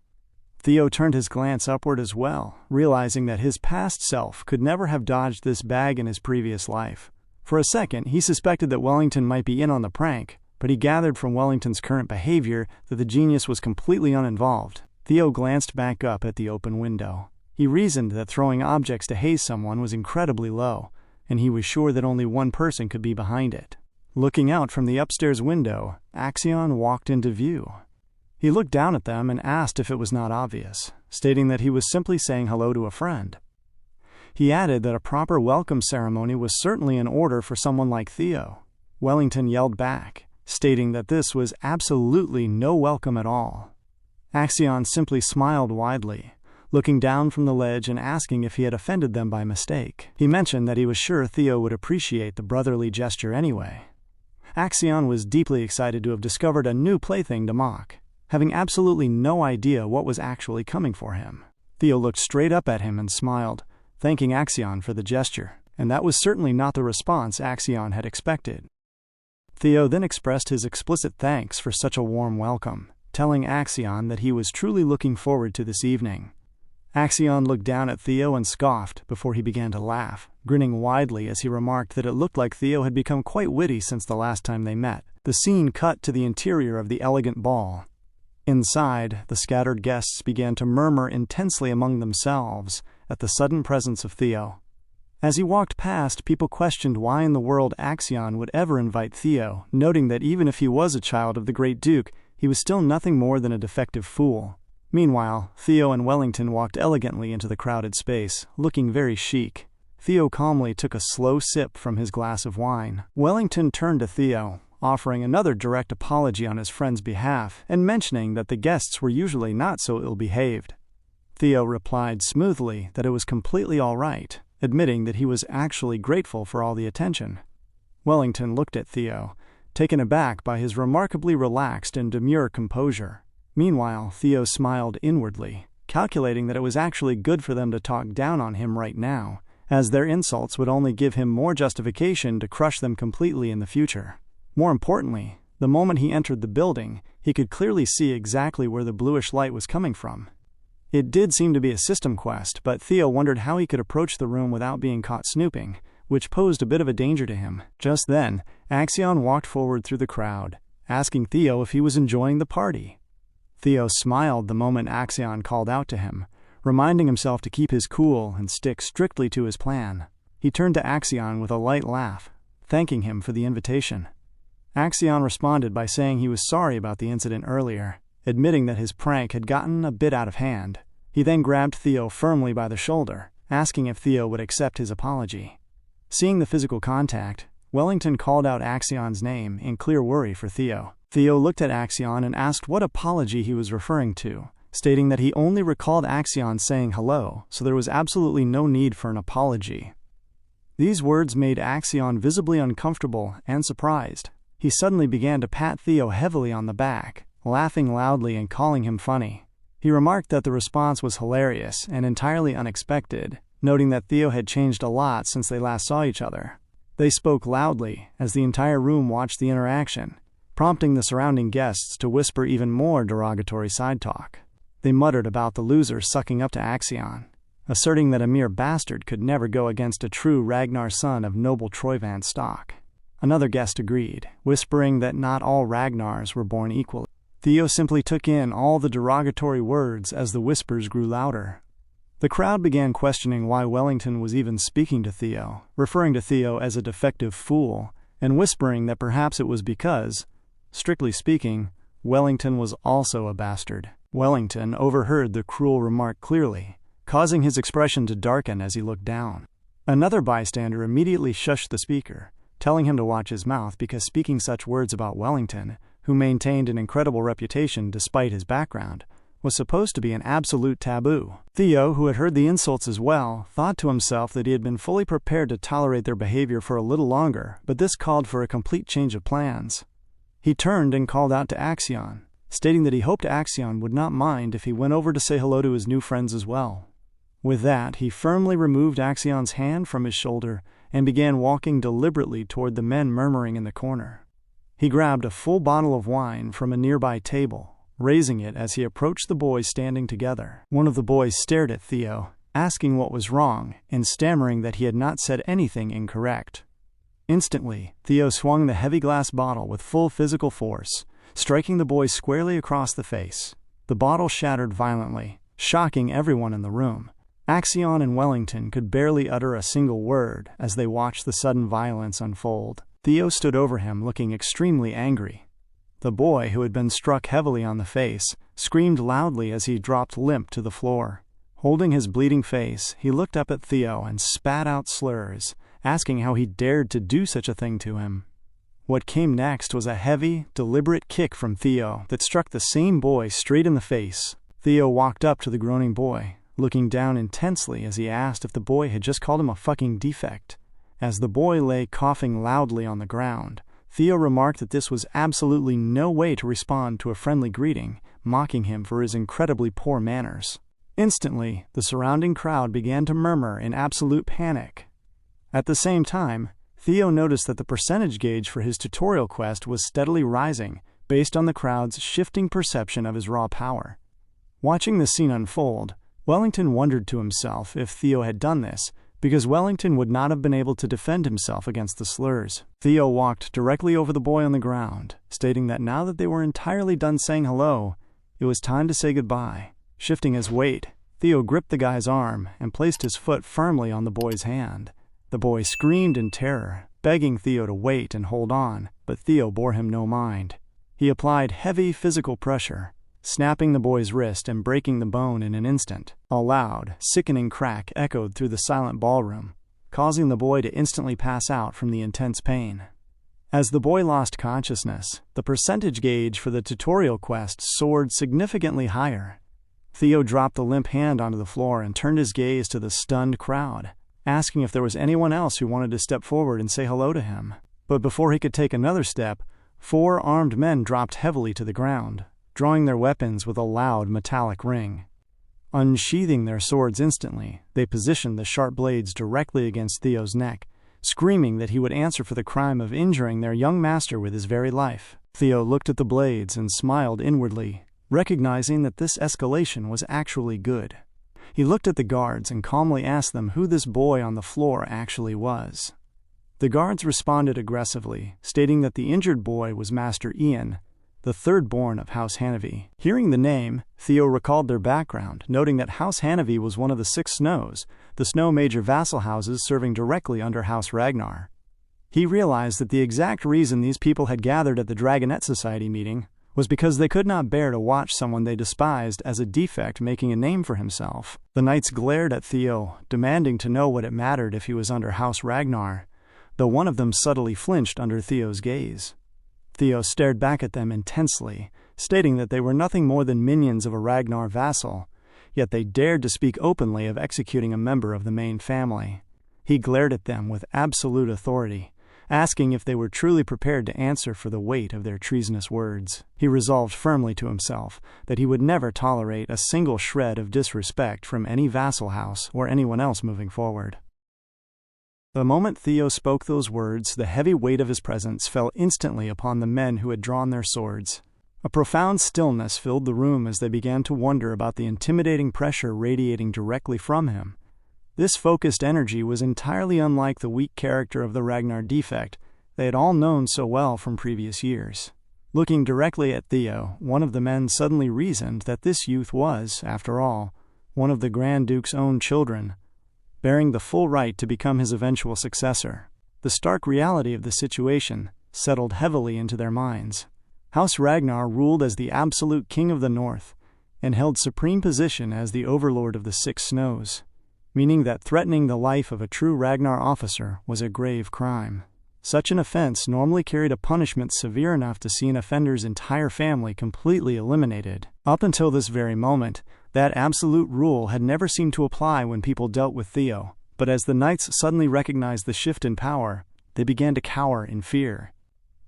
Theo turned his glance upward as well, realizing that his past self could never have dodged this bag in his previous life. For a second, he suspected that Wellington might be in on the prank, but he gathered from Wellington's current behavior that the genius was completely uninvolved. Theo glanced back up at the open window. He reasoned that throwing objects to haze someone was incredibly low, and he was sure that only one person could be behind it. Looking out from the upstairs window, Axion walked into view. He looked down at them and asked if it was not obvious, stating that he was simply saying hello to a friend. He added that a proper welcome ceremony was certainly in order for someone like Theo. Wellington yelled back, stating that this was absolutely no welcome at all. Axion simply smiled widely, looking down from the ledge and asking if he had offended them by mistake. He mentioned that he was sure Theo would appreciate the brotherly gesture anyway. Axion was deeply excited to have discovered a new plaything to mock, having absolutely no idea what was actually coming for him. Theo looked straight up at him and smiled, thanking Axion for the gesture, and that was certainly not the response Axion had expected. Theo then expressed his explicit thanks for such a warm welcome, telling Axion that he was truly looking forward to this evening. Axion looked down at Theo and scoffed before he began to laugh, grinning widely as he remarked that it looked like Theo had become quite witty since the last time they met. The scene cut to the interior of the elegant ball. Inside, the scattered guests began to murmur intensely among themselves at the sudden presence of Theo. As he walked past, people questioned why in the world Axion would ever invite Theo, noting that even if he was a child of the Great Duke, he was still nothing more than a defective fool. Meanwhile, Theo and Wellington walked elegantly into the crowded space, looking very chic. Theo calmly took a slow sip from his glass of wine. Wellington turned to Theo, offering another direct apology on his friend's behalf, and mentioning that the guests were usually not so ill-behaved. Theo replied smoothly that it was completely all right, admitting that he was actually grateful for all the attention. Wellington looked at Theo, taken aback by his remarkably relaxed and demure composure. Meanwhile, Theo smiled inwardly, calculating that it was actually good for them to talk down on him right now, as their insults would only give him more justification to crush them completely in the future. More importantly, the moment he entered the building, he could clearly see exactly where the bluish light was coming from. It did seem to be a system quest, but Theo wondered how he could approach the room without being caught snooping, which posed a bit of a danger to him. Just then, Axion walked forward through the crowd, asking Theo if he was enjoying the party. Theo smiled the moment Axion called out to him, reminding himself to keep his cool and stick strictly to his plan. He turned to Axion with a light laugh, thanking him for the invitation. Axion responded by saying he was sorry about the incident earlier, admitting that his prank had gotten a bit out of hand. He then grabbed Theo firmly by the shoulder, asking if Theo would accept his apology. Seeing the physical contact, Wellington called out Axion's name in clear worry for Theo. Theo looked at Axion and asked what apology he was referring to, stating that he only recalled Axion saying hello, so there was absolutely no need for an apology. These words made Axion visibly uncomfortable and surprised. He suddenly began to pat Theo heavily on the back, laughing loudly and calling him funny. He remarked that the response was hilarious and entirely unexpected, noting that Theo had changed a lot since they last saw each other. They spoke loudly as the entire room watched the interaction, prompting the surrounding guests to whisper even more derogatory side talk. They muttered about the loser sucking up to Axion, asserting that a mere bastard could never go against a true Ragnar son of noble Troyvan stock. Another guest agreed, whispering that not all Ragnars were born equally. Theo simply took in all the derogatory words as the whispers grew louder. The crowd began questioning why Wellington was even speaking to Theo, referring to Theo as a defective fool, and whispering that perhaps it was because, strictly speaking, Wellington was also a bastard. Wellington overheard the cruel remark clearly, causing his expression to darken as he looked down. Another bystander immediately shushed the speaker, telling him to watch his mouth because speaking such words about Wellington, who maintained an incredible reputation despite his background, was supposed to be an absolute taboo. Theo, who had heard the insults as well, thought to himself that he had been fully prepared to tolerate their behavior for a little longer, but this called for a complete change of plans. He turned and called out to Axion, stating that he hoped Axion would not mind if he went over to say hello to his new friends as well. With that, he firmly removed Axion's hand from his shoulder and began walking deliberately toward the men murmuring in the corner. He grabbed a full bottle of wine from a nearby table, raising it as he approached the boys standing together. One of the boys stared at Theo, asking what was wrong and stammering that he had not said anything incorrect. Instantly, Theo swung the heavy glass bottle with full physical force, striking the boy squarely across the face. The bottle shattered violently, shocking everyone in the room. Axion and Wellington could barely utter a single word as they watched the sudden violence unfold. Theo stood over him looking extremely angry. The boy, who had been struck heavily on the face, screamed loudly as he dropped limp to the floor. Holding his bleeding face, he looked up at Theo and spat out slurs, asking how he dared to do such a thing to him. What came next was a heavy, deliberate kick from Theo that struck the same boy straight in the face. Theo walked up to the groaning boy, looking down intensely as he asked if the boy had just called him a fucking defect. As the boy lay coughing loudly on the ground, Theo remarked that this was absolutely no way to respond to a friendly greeting, mocking him for his incredibly poor manners. Instantly, the surrounding crowd began to murmur in absolute panic. At the same time, Theo noticed that the percentage gauge for his tutorial quest was steadily rising based on the crowd's shifting perception of his raw power. Watching the scene unfold, Wellington wondered to himself if Theo had done this, because Wellington would not have been able to defend himself against the slurs. Theo walked directly over the boy on the ground, stating that now that they were entirely done saying hello, it was time to say goodbye. Shifting his weight, Theo gripped the guy's arm and placed his foot firmly on the boy's hand. The boy screamed in terror, begging Theo to wait and hold on, but Theo bore him no mind. He applied heavy physical pressure, snapping the boy's wrist and breaking the bone in an instant. A loud, sickening crack echoed through the silent ballroom, causing the boy to instantly pass out from the intense pain. As the boy lost consciousness, the percentage gauge for the tutorial quest soared significantly higher. Theo dropped the limp hand onto the floor and turned his gaze to the stunned crowd, asking if there was anyone else who wanted to step forward and say hello to him. But before he could take another step, 4 armed men dropped heavily to the ground, drawing their weapons with a loud metallic ring. Unsheathing their swords instantly, they positioned the sharp blades directly against Theo's neck, screaming that he would answer for the crime of injuring their young master with his very life. Theo looked at the blades and smiled inwardly, recognizing that this escalation was actually good. He looked at the guards and calmly asked them who this boy on the floor actually was. The guards responded aggressively, stating that the injured boy was Master Ian, the third born of House Hanavy. Hearing the name, Theo recalled their background, noting that House Hanavy was one of the 6 Snows, the Snow major vassal houses serving directly under House Ragnar. He realized that the exact reason these people had gathered at the Dragonette Society meeting was because they could not bear to watch someone they despised as a defect making a name for himself. The knights glared at Theo, demanding to know what it mattered if he was under House Ragnar, though one of them subtly flinched under Theo's gaze. Theo stared back at them intensely, stating that they were nothing more than minions of a Ragnar vassal, yet they dared to speak openly of executing a member of the main family. He glared at them with absolute authority, asking if they were truly prepared to answer for the weight of their treasonous words. He resolved firmly to himself that he would never tolerate a single shred of disrespect from any vassal house or anyone else moving forward. The moment Theo spoke those words, the heavy weight of his presence fell instantly upon the men who had drawn their swords. A profound stillness filled the room as they began to wonder about the intimidating pressure radiating directly from him. This focused energy was entirely unlike the weak character of the Ragnar defect they had all known so well from previous years. Looking directly at Theo, one of the men suddenly reasoned that this youth was, after all, one of the Grand Duke's own children, bearing the full right to become his eventual successor. The stark reality of the situation settled heavily into their minds. House Ragnar ruled as the absolute king of the North and held supreme position as the overlord of the Six Snows, meaning that threatening the life of a true Ragnar officer was a grave crime. Such an offense normally carried a punishment severe enough to see an offender's entire family completely eliminated. Up until this very moment, that absolute rule had never seemed to apply when people dealt with Theo, but as the knights suddenly recognized the shift in power, they began to cower in fear.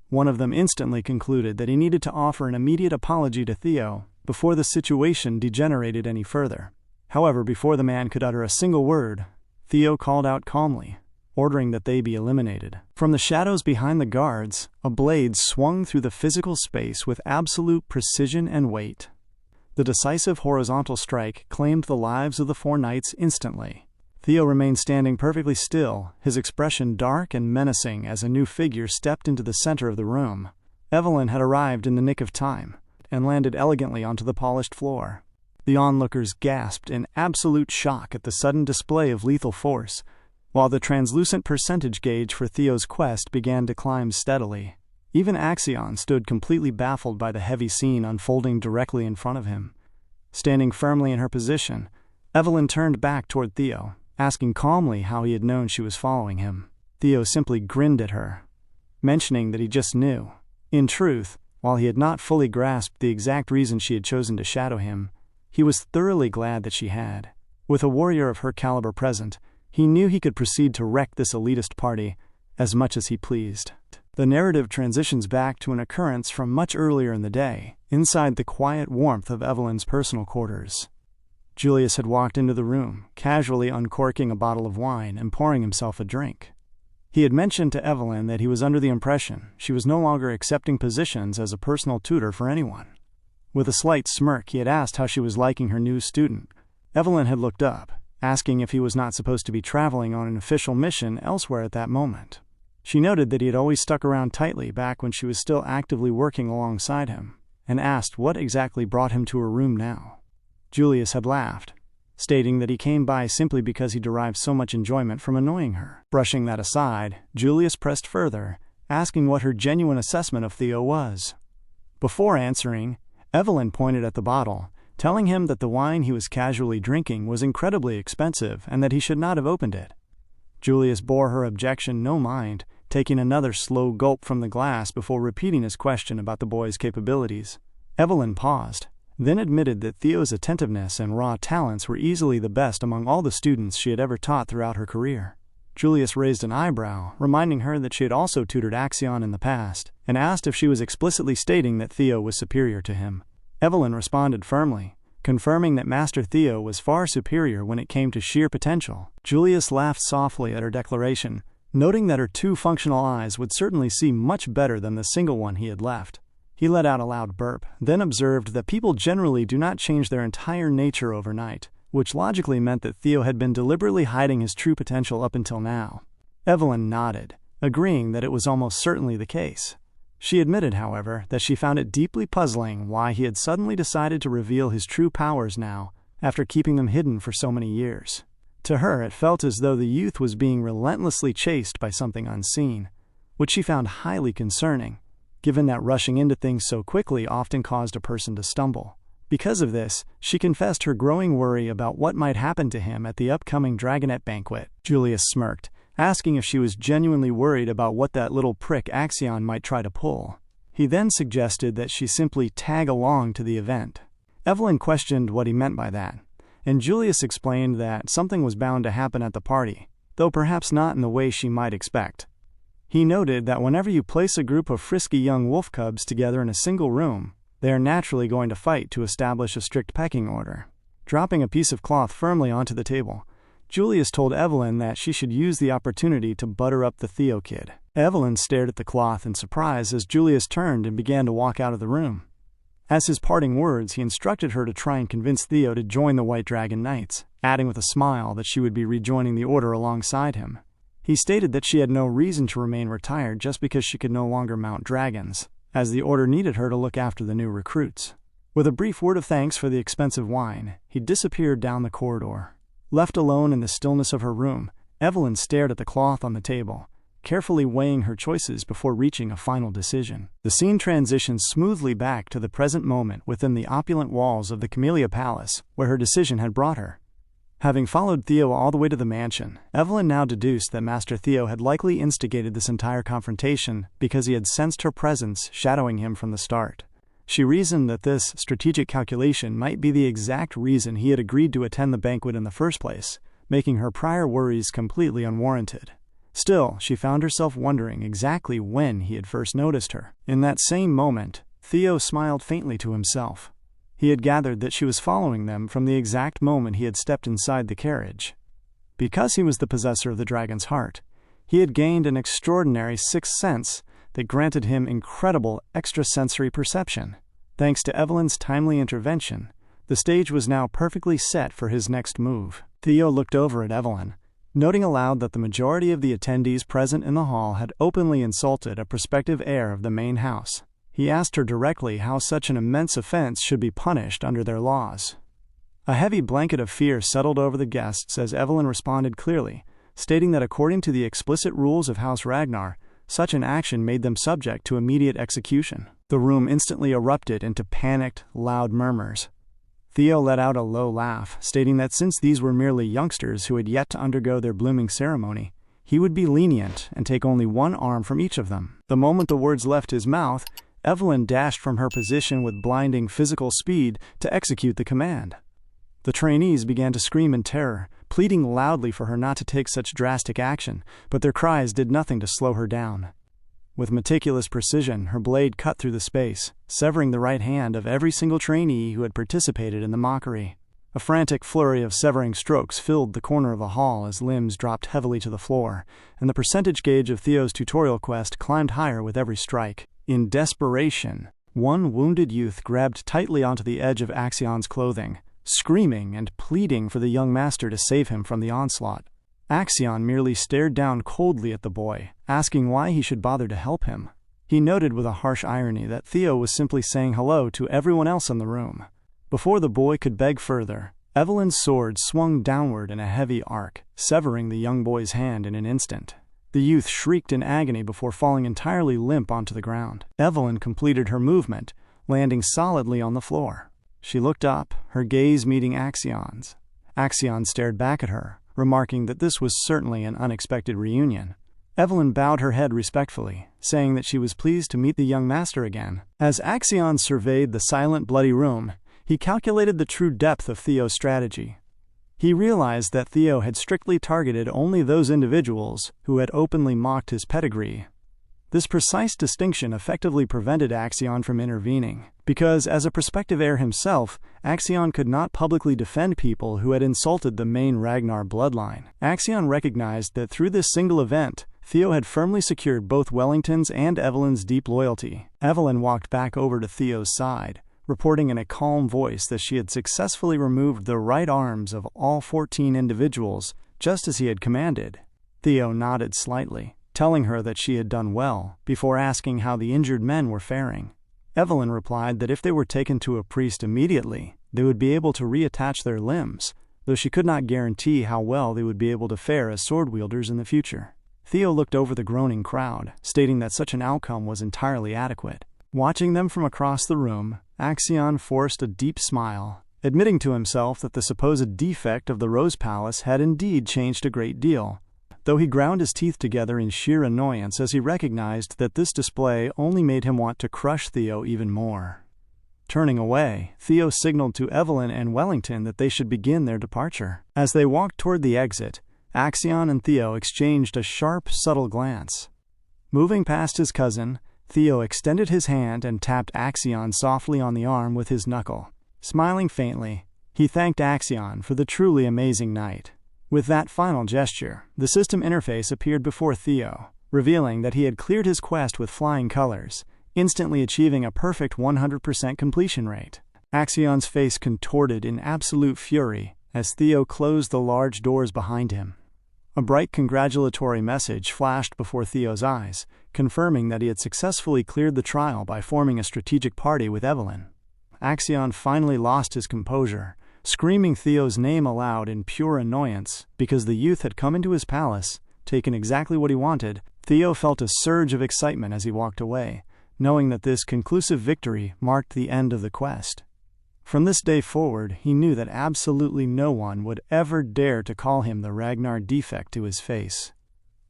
One of them instantly concluded that he needed to offer an immediate apology to Theo before the situation degenerated any further. However, before the man could utter a single word, Theo called out calmly, ordering that they be eliminated. From the shadows behind the guards, a blade swung through the physical space with absolute precision and weight. The decisive horizontal strike claimed the lives of the four knights instantly. Theo remained standing perfectly still, his expression dark and menacing as a new figure stepped into the center of the room. Evelyn had arrived in the nick of time and landed elegantly onto the polished floor. The onlookers gasped in absolute shock at the sudden display of lethal force, while the translucent percentage gauge for Theo's quest began to climb steadily. Even Axion stood completely baffled by the heavy scene unfolding directly in front of him. Standing firmly in her position, Evelyn turned back toward Theo, asking calmly how he had known she was following him. Theo simply grinned at her, mentioning that he just knew. In truth, while he had not fully grasped the exact reason she had chosen to shadow him, he was thoroughly glad that she had. With a warrior of her caliber present, he knew he could proceed to wreck this elitist party as much as he pleased. The narrative transitions back to an occurrence from much earlier in the day, inside the quiet warmth of Evelyn's personal quarters. Julius had walked into the room, casually uncorking a bottle of wine and pouring himself a drink. He had mentioned to Evelyn that he was under the impression she was no longer accepting positions as a personal tutor for anyone. With a slight smirk, he had asked how she was liking her new student. Evelyn had looked up, asking if he was not supposed to be traveling on an official mission elsewhere at that moment. She noted that he had always stuck around tightly back when she was still actively working alongside him, and asked what exactly brought him to her room now. Julius had laughed, stating that he came by simply because he derived so much enjoyment from annoying her. Brushing that aside, Julius pressed further, asking what her genuine assessment of Theo was. Before answering, Evelyn pointed at the bottle, telling him that the wine he was casually drinking was incredibly expensive and that he should not have opened it. Julius bore her objection no mind, taking another slow gulp from the glass before repeating his question about the boy's capabilities. Evelyn paused, then admitted that Theo's attentiveness and raw talents were easily the best among all the students she had ever taught throughout her career. Julius raised an eyebrow, reminding her that she had also tutored Axion in the past, and asked if she was explicitly stating that Theo was superior to him. Evelyn responded firmly, confirming that Master Theo was far superior when it came to sheer potential. Julius laughed softly at her declaration, noting that her two functional eyes would certainly see much better than the single one he had left. He let out a loud burp, then observed that people generally do not change their entire nature overnight, which logically meant that Theo had been deliberately hiding his true potential up until now. Evelyn nodded, agreeing that it was almost certainly the case. She admitted, however, that she found it deeply puzzling why he had suddenly decided to reveal his true powers now, after keeping them hidden for so many years. To her, it felt as though the youth was being relentlessly chased by something unseen, which she found highly concerning, given that rushing into things so quickly often caused a person to stumble. Because of this, she confessed her growing worry about what might happen to him at the upcoming Dragonet banquet. Julius smirked, asking if she was genuinely worried about what that little prick Axion might try to pull. He then suggested that she simply tag along to the event. Evelyn questioned what he meant by that, and Julius explained that something was bound to happen at the party, though perhaps not in the way she might expect. He noted that whenever you place a group of frisky young wolf cubs together in a single room, they are naturally going to fight to establish a strict pecking order. Dropping a piece of cloth firmly onto the table, Julius told Evelyn that she should use the opportunity to butter up the Theo kid. Evelyn stared at the cloth in surprise as Julius turned and began to walk out of the room. As his parting words, he instructed her to try and convince Theo to join the White Dragon Knights, adding with a smile that she would be rejoining the order alongside him. He stated that she had no reason to remain retired just because she could no longer mount dragons, as the order needed her to look after the new recruits. With a brief word of thanks for the expensive wine, he disappeared down the corridor. Left alone in the stillness of her room, Evelyn stared at the cloth on the table, carefully weighing her choices before reaching a final decision. The scene transitions smoothly back to the present moment within the opulent walls of the Camellia Palace, where her decision had brought her. Having followed Theo all the way to the mansion, Evelyn now deduced that Master Theo had likely instigated this entire confrontation because he had sensed her presence shadowing him from the start. She reasoned that this strategic calculation might be the exact reason he had agreed to attend the banquet in the first place, making her prior worries completely unwarranted. Still, she found herself wondering exactly when he had first noticed her. In that same moment, Theo smiled faintly to himself. He had gathered that she was following them from the exact moment he had stepped inside the carriage. Because he was the possessor of the dragon's heart, he had gained an extraordinary sixth sense that granted him incredible extrasensory perception. Thanks to Evelyn's timely intervention, the stage was now perfectly set for his next move. Theo looked over at Evelyn, noting aloud that the majority of the attendees present in the hall had openly insulted a prospective heir of the main house. He asked her directly how such an immense offense should be punished under their laws. A heavy blanket of fear settled over the guests as Evelyn responded clearly, stating that according to the explicit rules of House Ragnar, such an action made them subject to immediate execution. The room instantly erupted into panicked, loud murmurs. Theo let out a low laugh, stating that since these were merely youngsters who had yet to undergo their blooming ceremony, he would be lenient and take only one arm from each of them. The moment the words left his mouth, Evelyn dashed from her position with blinding physical speed to execute the command. The trainees began to scream in terror, pleading loudly for her not to take such drastic action, but their cries did nothing to slow her down. With meticulous precision, her blade cut through the space, severing the right hand of every single trainee who had participated in the mockery. A frantic flurry of severing strokes filled the corner of the hall as limbs dropped heavily to the floor, and the percentage gauge of Theo's tutorial quest climbed higher with every strike. In desperation, one wounded youth grabbed tightly onto the edge of Axion's clothing, screaming and pleading for the young master to save him from the onslaught. Axion merely stared down coldly at the boy, asking why he should bother to help him. He noted with a harsh irony that Theo was simply saying hello to everyone else in the room. Before the boy could beg further, Evelyn's sword swung downward in a heavy arc, severing the young boy's hand in an instant. The youth shrieked in agony before falling entirely limp onto the ground. Evelyn completed her movement, landing solidly on the floor. She looked up, her gaze meeting Axion's. Axion stared back at her, remarking that this was certainly an unexpected reunion. Evelyn bowed her head respectfully, saying that she was pleased to meet the young master again. As Axion surveyed the silent, bloody room, he calculated the true depth of Theo's strategy. He realized that Theo had strictly targeted only those individuals who had openly mocked his pedigree. This precise distinction effectively prevented Axion from intervening, because as a prospective heir himself, Axion could not publicly defend people who had insulted the main Ragnar bloodline. Axion recognized that through this single event, Theo had firmly secured both Wellington's and Evelyn's deep loyalty. Evelyn walked back over to Theo's side, reporting in a calm voice that she had successfully removed the right arms of all 14 individuals, just as he had commanded. Theo nodded slightly, telling her that she had done well, before asking how the injured men were faring. Evelyn replied that if they were taken to a priest immediately, they would be able to reattach their limbs, though she could not guarantee how well they would be able to fare as sword wielders in the future. Theo looked over the groaning crowd, stating that such an outcome was entirely adequate. Watching them from across the room, Axion forced a deep smile, admitting to himself that the supposed defect of the Rose Palace had indeed changed a great deal, though he ground his teeth together in sheer annoyance as he recognized that this display only made him want to crush Theo even more. Turning away, Theo signaled to Evelyn and Wellington that they should begin their departure. As they walked toward the exit, Axion and Theo exchanged a sharp, subtle glance. Moving past his cousin, Theo extended his hand and tapped Axion softly on the arm with his knuckle. Smiling faintly, he thanked Axion for the truly amazing night. With that final gesture, the system interface appeared before Theo, revealing that he had cleared his quest with flying colors, instantly achieving a perfect 100% completion rate. Axion's face contorted in absolute fury as Theo closed the large doors behind him. A bright congratulatory message flashed before Theo's eyes, confirming that he had successfully cleared the trial by forming a strategic party with Evelyn. Axion finally lost his composure, screaming Theo's name aloud in pure annoyance because the youth had come into his palace, taken exactly what he wanted. Theo felt a surge of excitement as he walked away, knowing that this conclusive victory marked the end of the quest. From this day forward, he knew that absolutely no one would ever dare to call him the Ragnar defect to his face.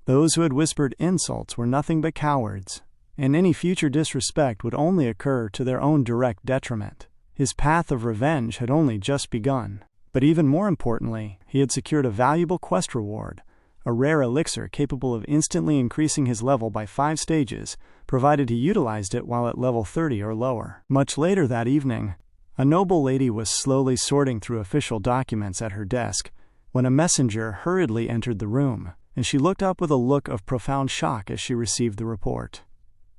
Those who had whispered insults were nothing but cowards, and any future disrespect would only occur to their own direct detriment. His path of revenge had only just begun, but even more importantly, he had secured a valuable quest reward, a rare elixir capable of instantly increasing his level by 5 stages, provided he utilized it while at level 30 or lower. Much later that evening, a noble lady was slowly sorting through official documents at her desk when a messenger hurriedly entered the room, and she looked up with a look of profound shock as she received the report.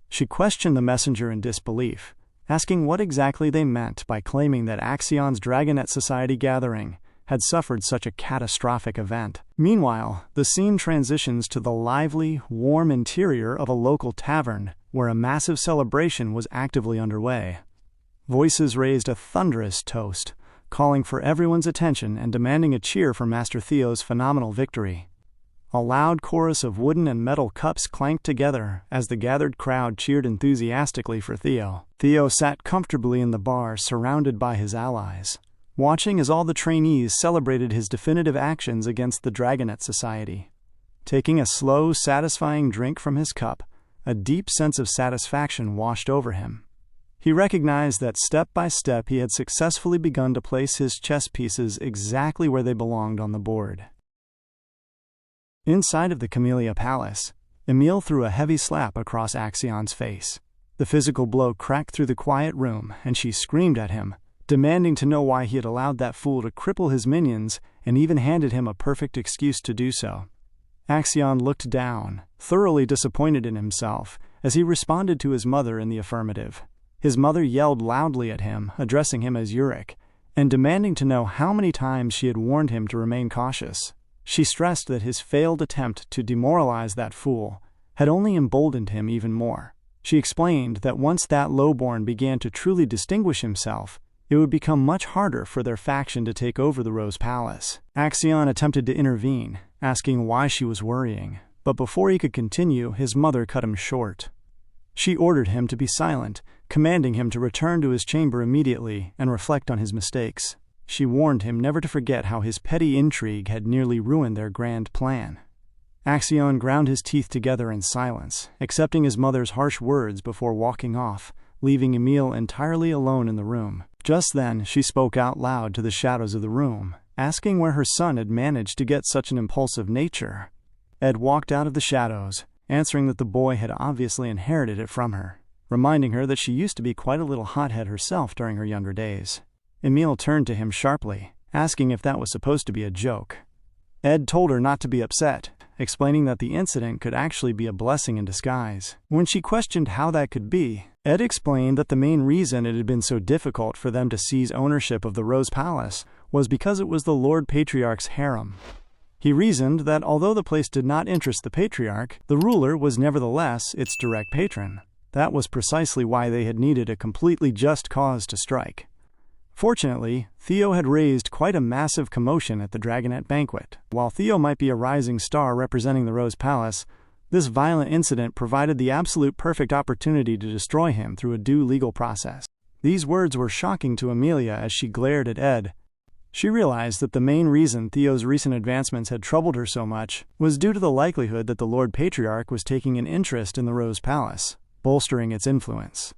She questioned the messenger in disbelief, asking what exactly they meant by claiming that Axion's Dragonet Society gathering had suffered such a catastrophic event. Meanwhile, the scene transitions to the lively, warm interior of a local tavern where a massive celebration was actively underway. Voices raised a thunderous toast, calling for everyone's attention and demanding a cheer for Master Theo's phenomenal victory. A loud chorus of wooden and metal cups clanked together as the gathered crowd cheered enthusiastically for Theo. Theo sat comfortably in the bar surrounded by his allies, watching as all the trainees celebrated his definitive actions against the Dragonet Society. Taking a slow, satisfying drink from his cup, a deep sense of satisfaction washed over him. He recognized that step by step he had successfully begun to place his chess pieces exactly where they belonged on the board. Inside of the Camellia Palace, Emile threw a heavy slap across Axion's face. The physical blow cracked through the quiet room, and she screamed at him, demanding to know why he had allowed that fool to cripple his minions and even handed him a perfect excuse to do so. Axion looked down, thoroughly disappointed in himself, as he responded to his mother in the affirmative. His mother yelled loudly at him, addressing him as Uric, and demanding to know how many times she had warned him to remain cautious. She stressed that his failed attempt to demoralize that fool had only emboldened him even more. She explained that once that lowborn began to truly distinguish himself, it would become much harder for their faction to take over the Rose Palace. Axion attempted to intervene, asking why she was worrying, but before he could continue, his mother cut him short. She ordered him to be silent, commanding him to return to his chamber immediately and reflect on his mistakes. She warned him never to forget how his petty intrigue had nearly ruined their grand plan. Axion ground his teeth together in silence, accepting his mother's harsh words before walking off, leaving Emile entirely alone in the room. Just then, she spoke out loud to the shadows of the room, asking where her son had managed to get such an impulsive nature. Ed walked out of the shadows, answering that the boy had obviously inherited it from her, reminding her that she used to be quite a little hothead herself during her younger days. Emile turned to him sharply, asking if that was supposed to be a joke. Ed told her not to be upset, explaining that the incident could actually be a blessing in disguise. When she questioned how that could be, Ed explained that the main reason it had been so difficult for them to seize ownership of the Rose Palace was because it was the Lord Patriarch's harem. He reasoned that although the place did not interest the Patriarch, the ruler was nevertheless its direct patron. That was precisely why they had needed a completely just cause to strike. Fortunately, Theo had raised quite a massive commotion at the Dragonet banquet. While Theo might be a rising star representing the Rose Palace, this violent incident provided the absolute perfect opportunity to destroy him through a due legal process. These words were shocking to Amelia as she glared at Ed. She realized that the main reason Theo's recent advancements had troubled her so much was due to the likelihood that the Lord Patriarch was taking an interest in the Rose Palace, bolstering its influence.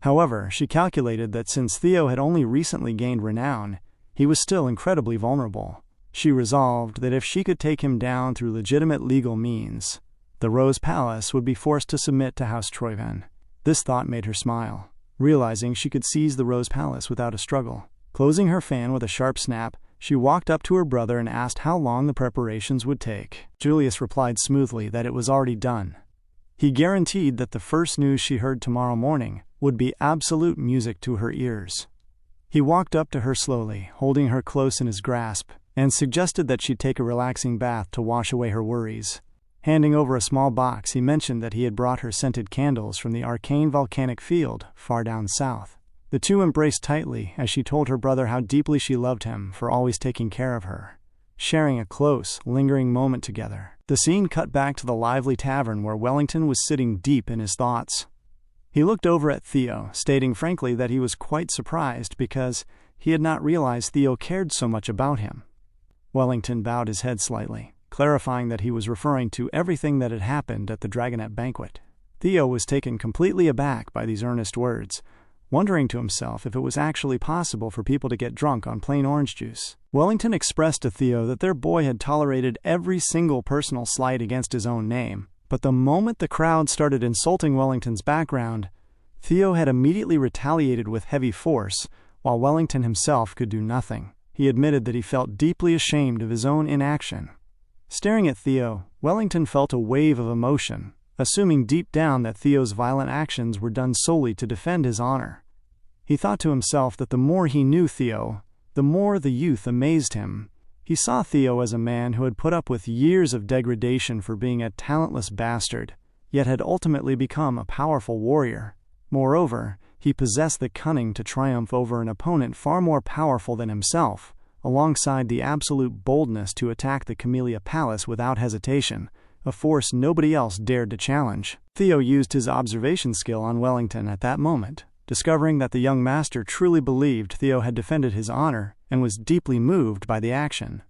However, she calculated that since Theo had only recently gained renown, he was still incredibly vulnerable. She resolved that if she could take him down through legitimate legal means, the Rose Palace would be forced to submit to House Troyven. This thought made her smile, realizing she could seize the Rose Palace without a struggle. Closing her fan with a sharp snap, she walked up to her brother and asked how long the preparations would take. Julius replied smoothly that it was already done. He guaranteed that the first news she heard tomorrow morning would be absolute music to her ears. He walked up to her slowly, holding her close in his grasp, and suggested that she take a relaxing bath to wash away her worries. Handing over a small box, he mentioned that he had brought her scented candles from the arcane volcanic field far down south. The two embraced tightly as she told her brother how deeply she loved him for always taking care of her, sharing a close, lingering moment together. The scene cut back to the lively tavern where Wellington was sitting deep in his thoughts. He looked over at Theo, stating frankly that he was quite surprised because he had not realized Theo cared so much about him. Wellington bowed his head slightly, clarifying that he was referring to everything that had happened at the Dragonette banquet. Theo was taken completely aback by these earnest words, wondering to himself if it was actually possible for people to get drunk on plain orange juice. Wellington expressed to Theo that their boy had tolerated every single personal slight against his own name, but the moment the crowd started insulting Wellington's background, Theo had immediately retaliated with heavy force, while Wellington himself could do nothing. He admitted that he felt deeply ashamed of his own inaction. Staring at Theo, Wellington felt a wave of emotion, assuming deep down that Theo's violent actions were done solely to defend his honor. He thought to himself that the more he knew Theo, the more the youth amazed him. He saw Theo as a man who had put up with years of degradation for being a talentless bastard, yet had ultimately become a powerful warrior. Moreover, he possessed the cunning to triumph over an opponent far more powerful than himself, alongside the absolute boldness to attack the Camellia Palace without hesitation, a force nobody else dared to challenge. Theo used his observation skill on Wellington at that moment, discovering that the young master truly believed Theo had defended his honor and was deeply moved by the action.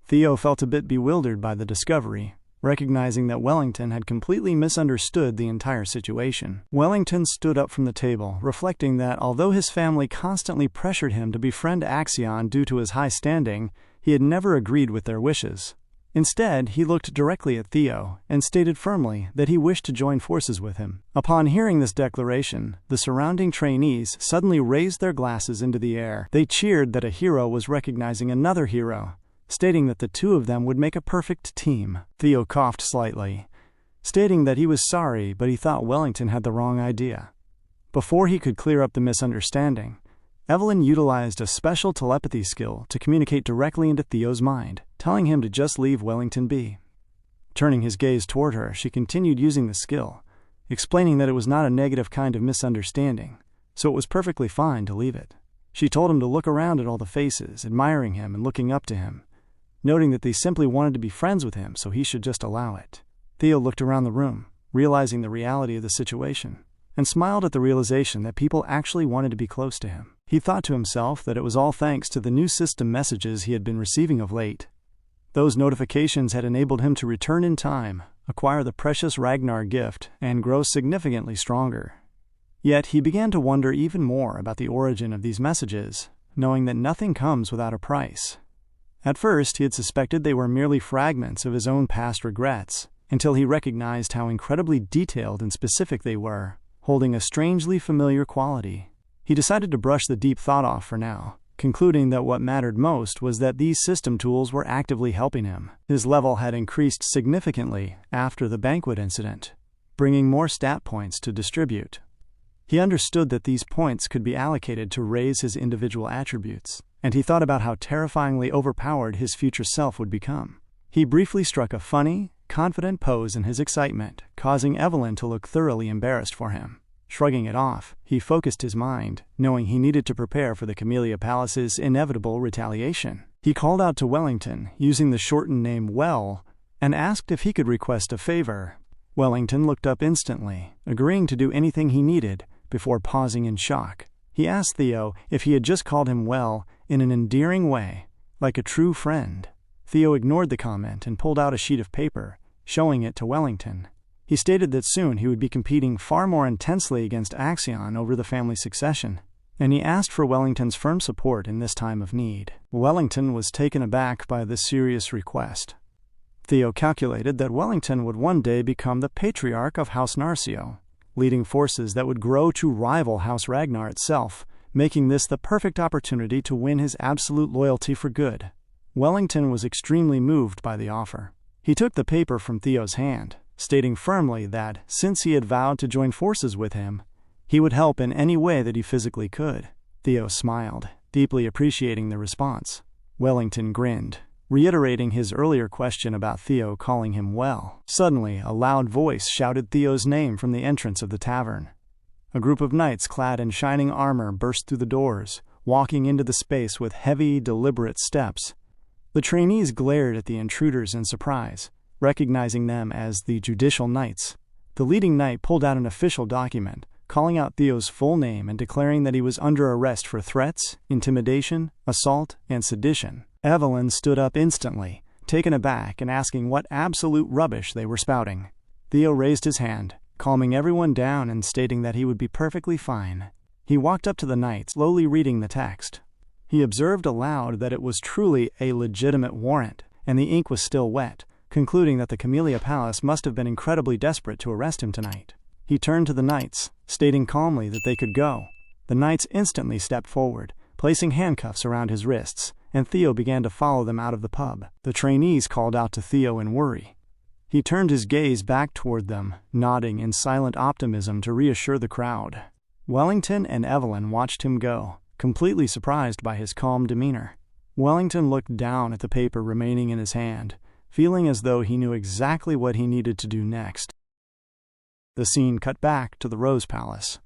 Theo felt a bit bewildered by the discovery, recognizing that Wellington had completely misunderstood the entire situation. Wellington stood up from the table, reflecting that although his family constantly pressured him to befriend Axion due to his high standing, he had never agreed with their wishes. Instead, he looked directly at Theo and stated firmly that he wished to join forces with him. Upon hearing this declaration, the surrounding trainees suddenly raised their glasses into the air. They cheered that a hero was recognizing another hero, stating that the two of them would make a perfect team. Theo coughed slightly, stating that he was sorry, but he thought Wellington had the wrong idea. Before he could clear up the misunderstanding, Evelyn utilized a special telepathy skill to communicate directly into Theo's mind, telling him to just leave Wellington be. Turning his gaze toward her, she continued using the skill, explaining that it was not a negative kind of misunderstanding, so it was perfectly fine to leave it. She told him to look around at all the faces, admiring him and looking up to him, noting that they simply wanted to be friends with him, so he should just allow it. Theo looked around the room, realizing the reality of the situation, and smiled at the realization that people actually wanted to be close to him. He thought to himself that it was all thanks to the new system messages he had been receiving of late. Those notifications had enabled him to return in time, acquire the precious Ragnar gift, and grow significantly stronger. Yet he began to wonder even more about the origin of these messages, knowing that nothing comes without a price. At first, he had suspected they were merely fragments of his own past regrets, until he recognized how incredibly detailed and specific they were, holding a strangely familiar quality. He decided to brush the deep thought off for now, concluding that what mattered most was that these system tools were actively helping him. His level had increased significantly after the banquet incident, bringing more stat points to distribute. He understood that these points could be allocated to raise his individual attributes, and he thought about how terrifyingly overpowered his future self would become. He briefly struck a funny, confident pose in his excitement, causing Evelyn to look thoroughly embarrassed for him. Shrugging it off, he focused his mind, knowing he needed to prepare for the Camellia Palace's inevitable retaliation. He called out to Wellington, using the shortened name Well, and asked if he could request a favor. Wellington looked up instantly, agreeing to do anything he needed, before pausing in shock. He asked Theo if he had just called him Well in an endearing way, like a true friend. Theo ignored the comment and pulled out a sheet of paper, showing it to Wellington. He stated that soon he would be competing far more intensely against Axion over the family succession, and he asked for Wellington's firm support in this time of need. Wellington was taken aback by this serious request. Theo calculated that Wellington would one day become the patriarch of House Narcio, leading forces that would grow to rival House Ragnar itself, making this the perfect opportunity to win his absolute loyalty for good. Wellington was extremely moved by the offer. He took the paper from Theo's hand, stating firmly that, since he had vowed to join forces with him, he would help in any way that he physically could. Theo smiled, deeply appreciating the response. Wellington grinned, reiterating his earlier question about Theo calling him well. Suddenly, a loud voice shouted Theo's name from the entrance of the tavern. A group of knights clad in shining armor burst through the doors, walking into the space with heavy, deliberate steps. The trainees glared at the intruders in surprise, recognizing them as the judicial knights. The leading knight pulled out an official document, calling out Theo's full name and declaring that he was under arrest for threats, intimidation, assault, and sedition. Evelyn stood up instantly, taken aback and asking what absolute rubbish they were spouting. Theo raised his hand, calming everyone down and stating that he would be perfectly fine. He walked up to the knight, slowly reading the text. He observed aloud that it was truly a legitimate warrant, and the ink was still wet, concluding that the Camellia Palace must have been incredibly desperate to arrest him tonight. He turned to the knights, stating calmly that they could go. The knights instantly stepped forward, placing handcuffs around his wrists, and Theo began to follow them out of the pub. The trainees called out to Theo in worry. He turned his gaze back toward them, nodding in silent optimism to reassure the crowd. Wellington and Evelyn watched him go, completely surprised by his calm demeanor. Wellington looked down at the paper remaining in his hand, feeling as though he knew exactly what he needed to do next. The scene cut back to the Rose Palace.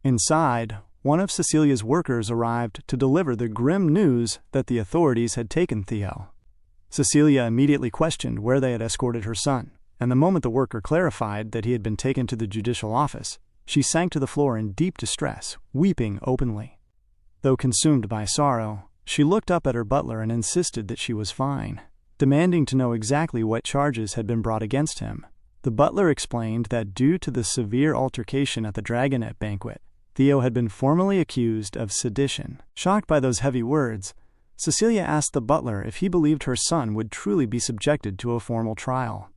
Inside, one of Cecilia's workers arrived to deliver the grim news that the authorities had taken Theo. Cecilia immediately questioned where they had escorted her son, and the moment the worker clarified that he had been taken to the judicial office, she sank to the floor in deep distress, weeping openly. Though consumed by sorrow, she looked up at her butler and insisted that she was fine, demanding to know exactly what charges had been brought against him. The butler explained that due to the severe altercation at the Dragonet banquet, Theo had been formally accused of sedition. Shocked by those heavy words, Cecilia asked the butler if he believed her son would truly be subjected to a formal trial.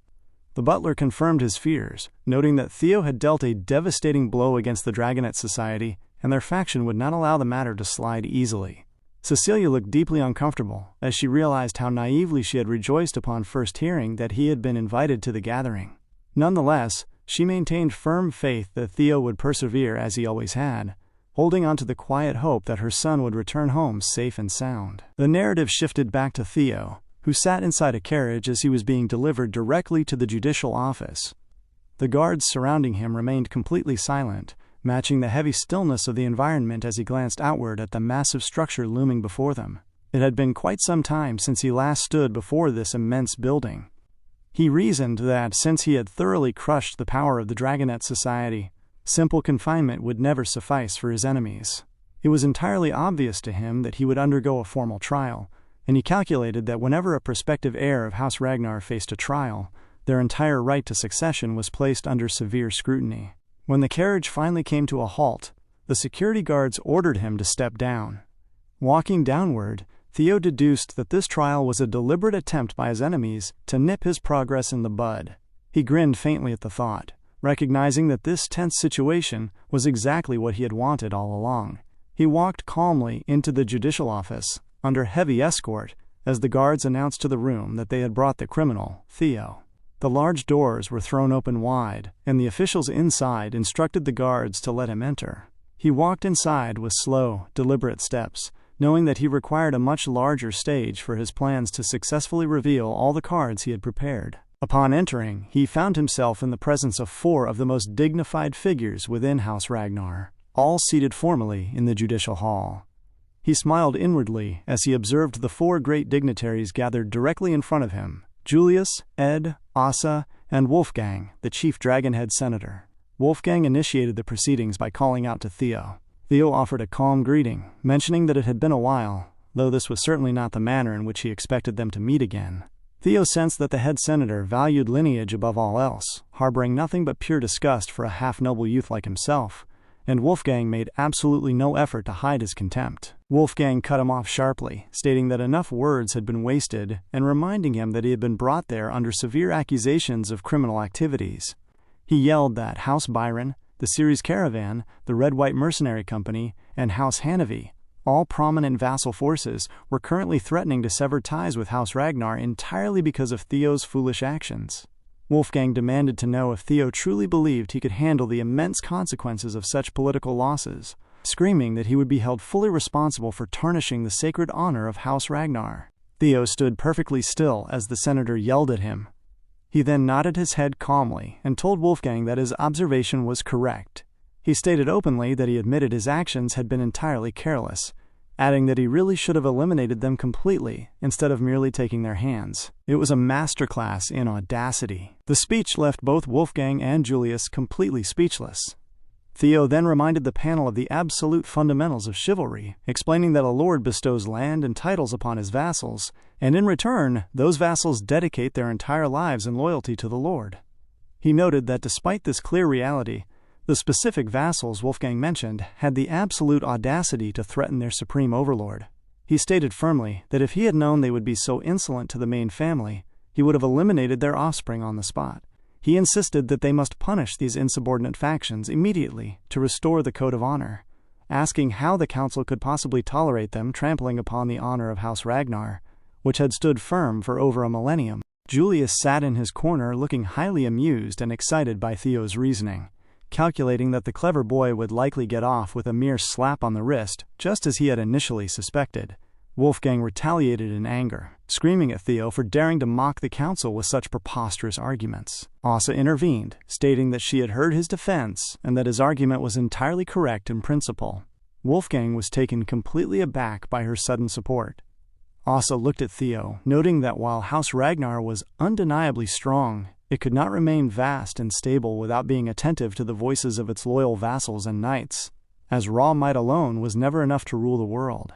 The butler confirmed his fears, noting that Theo had dealt a devastating blow against the Dragonet Society, and their faction would not allow the matter to slide easily. Cecilia looked deeply uncomfortable as she realized how naively she had rejoiced upon first hearing that he had been invited to the gathering. Nonetheless, she maintained firm faith that Theo would persevere as he always had, holding on to the quiet hope that her son would return home safe and sound. The narrative shifted back to Theo, who sat inside a carriage as he was being delivered directly to the judicial office. The guards surrounding him remained completely silent, matching the heavy stillness of the environment as he glanced outward at the massive structure looming before them. It had been quite some time since he last stood before this immense building. He reasoned that since he had thoroughly crushed the power of the Dragonet Society, simple confinement would never suffice for his enemies. It was entirely obvious to him that he would undergo a formal trial, and he calculated that whenever a prospective heir of House Ragnar faced a trial, their entire right to succession was placed under severe scrutiny. When the carriage finally came to a halt, the security guards ordered him to step down. Walking downward, Theo deduced that this trial was a deliberate attempt by his enemies to nip his progress in the bud. He grinned faintly at the thought, recognizing that this tense situation was exactly what he had wanted all along. He walked calmly into the judicial office, under heavy escort, as the guards announced to the room that they had brought the criminal, Theo. The large doors were thrown open wide, and the officials inside instructed the guards to let him enter. He walked inside with slow, deliberate steps, knowing that he required a much larger stage for his plans to successfully reveal all the cards he had prepared. Upon entering, he found himself in the presence of 4 of the most dignified figures within House Ragnar, all seated formally in the judicial hall. He smiled inwardly as he observed the 4 great dignitaries gathered directly in front of him: Julius, Ed, Asa, and Wolfgang, the chief Dragonhead senator. Wolfgang initiated the proceedings by calling out to Theo. Theo offered a calm greeting, mentioning that it had been a while, though this was certainly not the manner in which he expected them to meet again. Theo sensed that the head senator valued lineage above all else, harboring nothing but pure disgust for a half-noble youth like himself, and Wolfgang made absolutely no effort to hide his contempt. Wolfgang cut him off sharply, stating that enough words had been wasted and reminding him that he had been brought there under severe accusations of criminal activities. He yelled that House Byron, the Ceres Caravan, the Red-White Mercenary Company, and House Hanavi, all prominent vassal forces, were currently threatening to sever ties with House Ragnar entirely because of Theo's foolish actions. Wolfgang demanded to know if Theo truly believed he could handle the immense consequences of such political losses, screaming that he would be held fully responsible for tarnishing the sacred honor of House Ragnar. Theo stood perfectly still as the senator yelled at him. He then nodded his head calmly and told Wolfgang that his observation was correct. He stated openly that he admitted his actions had been entirely careless, adding that he really should have eliminated them completely instead of merely taking their hands. It was a masterclass in audacity. The speech left both Wolfgang and Julius completely speechless. Theo then reminded the panel of the absolute fundamentals of chivalry, explaining that a lord bestows land and titles upon his vassals, and in return, those vassals dedicate their entire lives in loyalty to the lord. He noted that despite this clear reality, the specific vassals Wolfgang mentioned had the absolute audacity to threaten their supreme overlord. He stated firmly that if he had known they would be so insolent to the main family, he would have eliminated their offspring on the spot. He insisted that they must punish these insubordinate factions immediately to restore the code of honor, asking how the council could possibly tolerate them trampling upon the honor of House Ragnar, which had stood firm for over a millennium. Julius sat in his corner looking highly amused and excited by Theo's reasoning, calculating that the clever boy would likely get off with a mere slap on the wrist, just as he had initially suspected. Wolfgang retaliated in anger, screaming at Theo for daring to mock the council with such preposterous arguments. Asa intervened, stating that she had heard his defense and that his argument was entirely correct in principle. Wolfgang was taken completely aback by her sudden support. Asa looked at Theo, noting that while House Ragnar was undeniably strong, it could not remain vast and stable without being attentive to the voices of its loyal vassals and knights, as raw might alone was never enough to rule the world.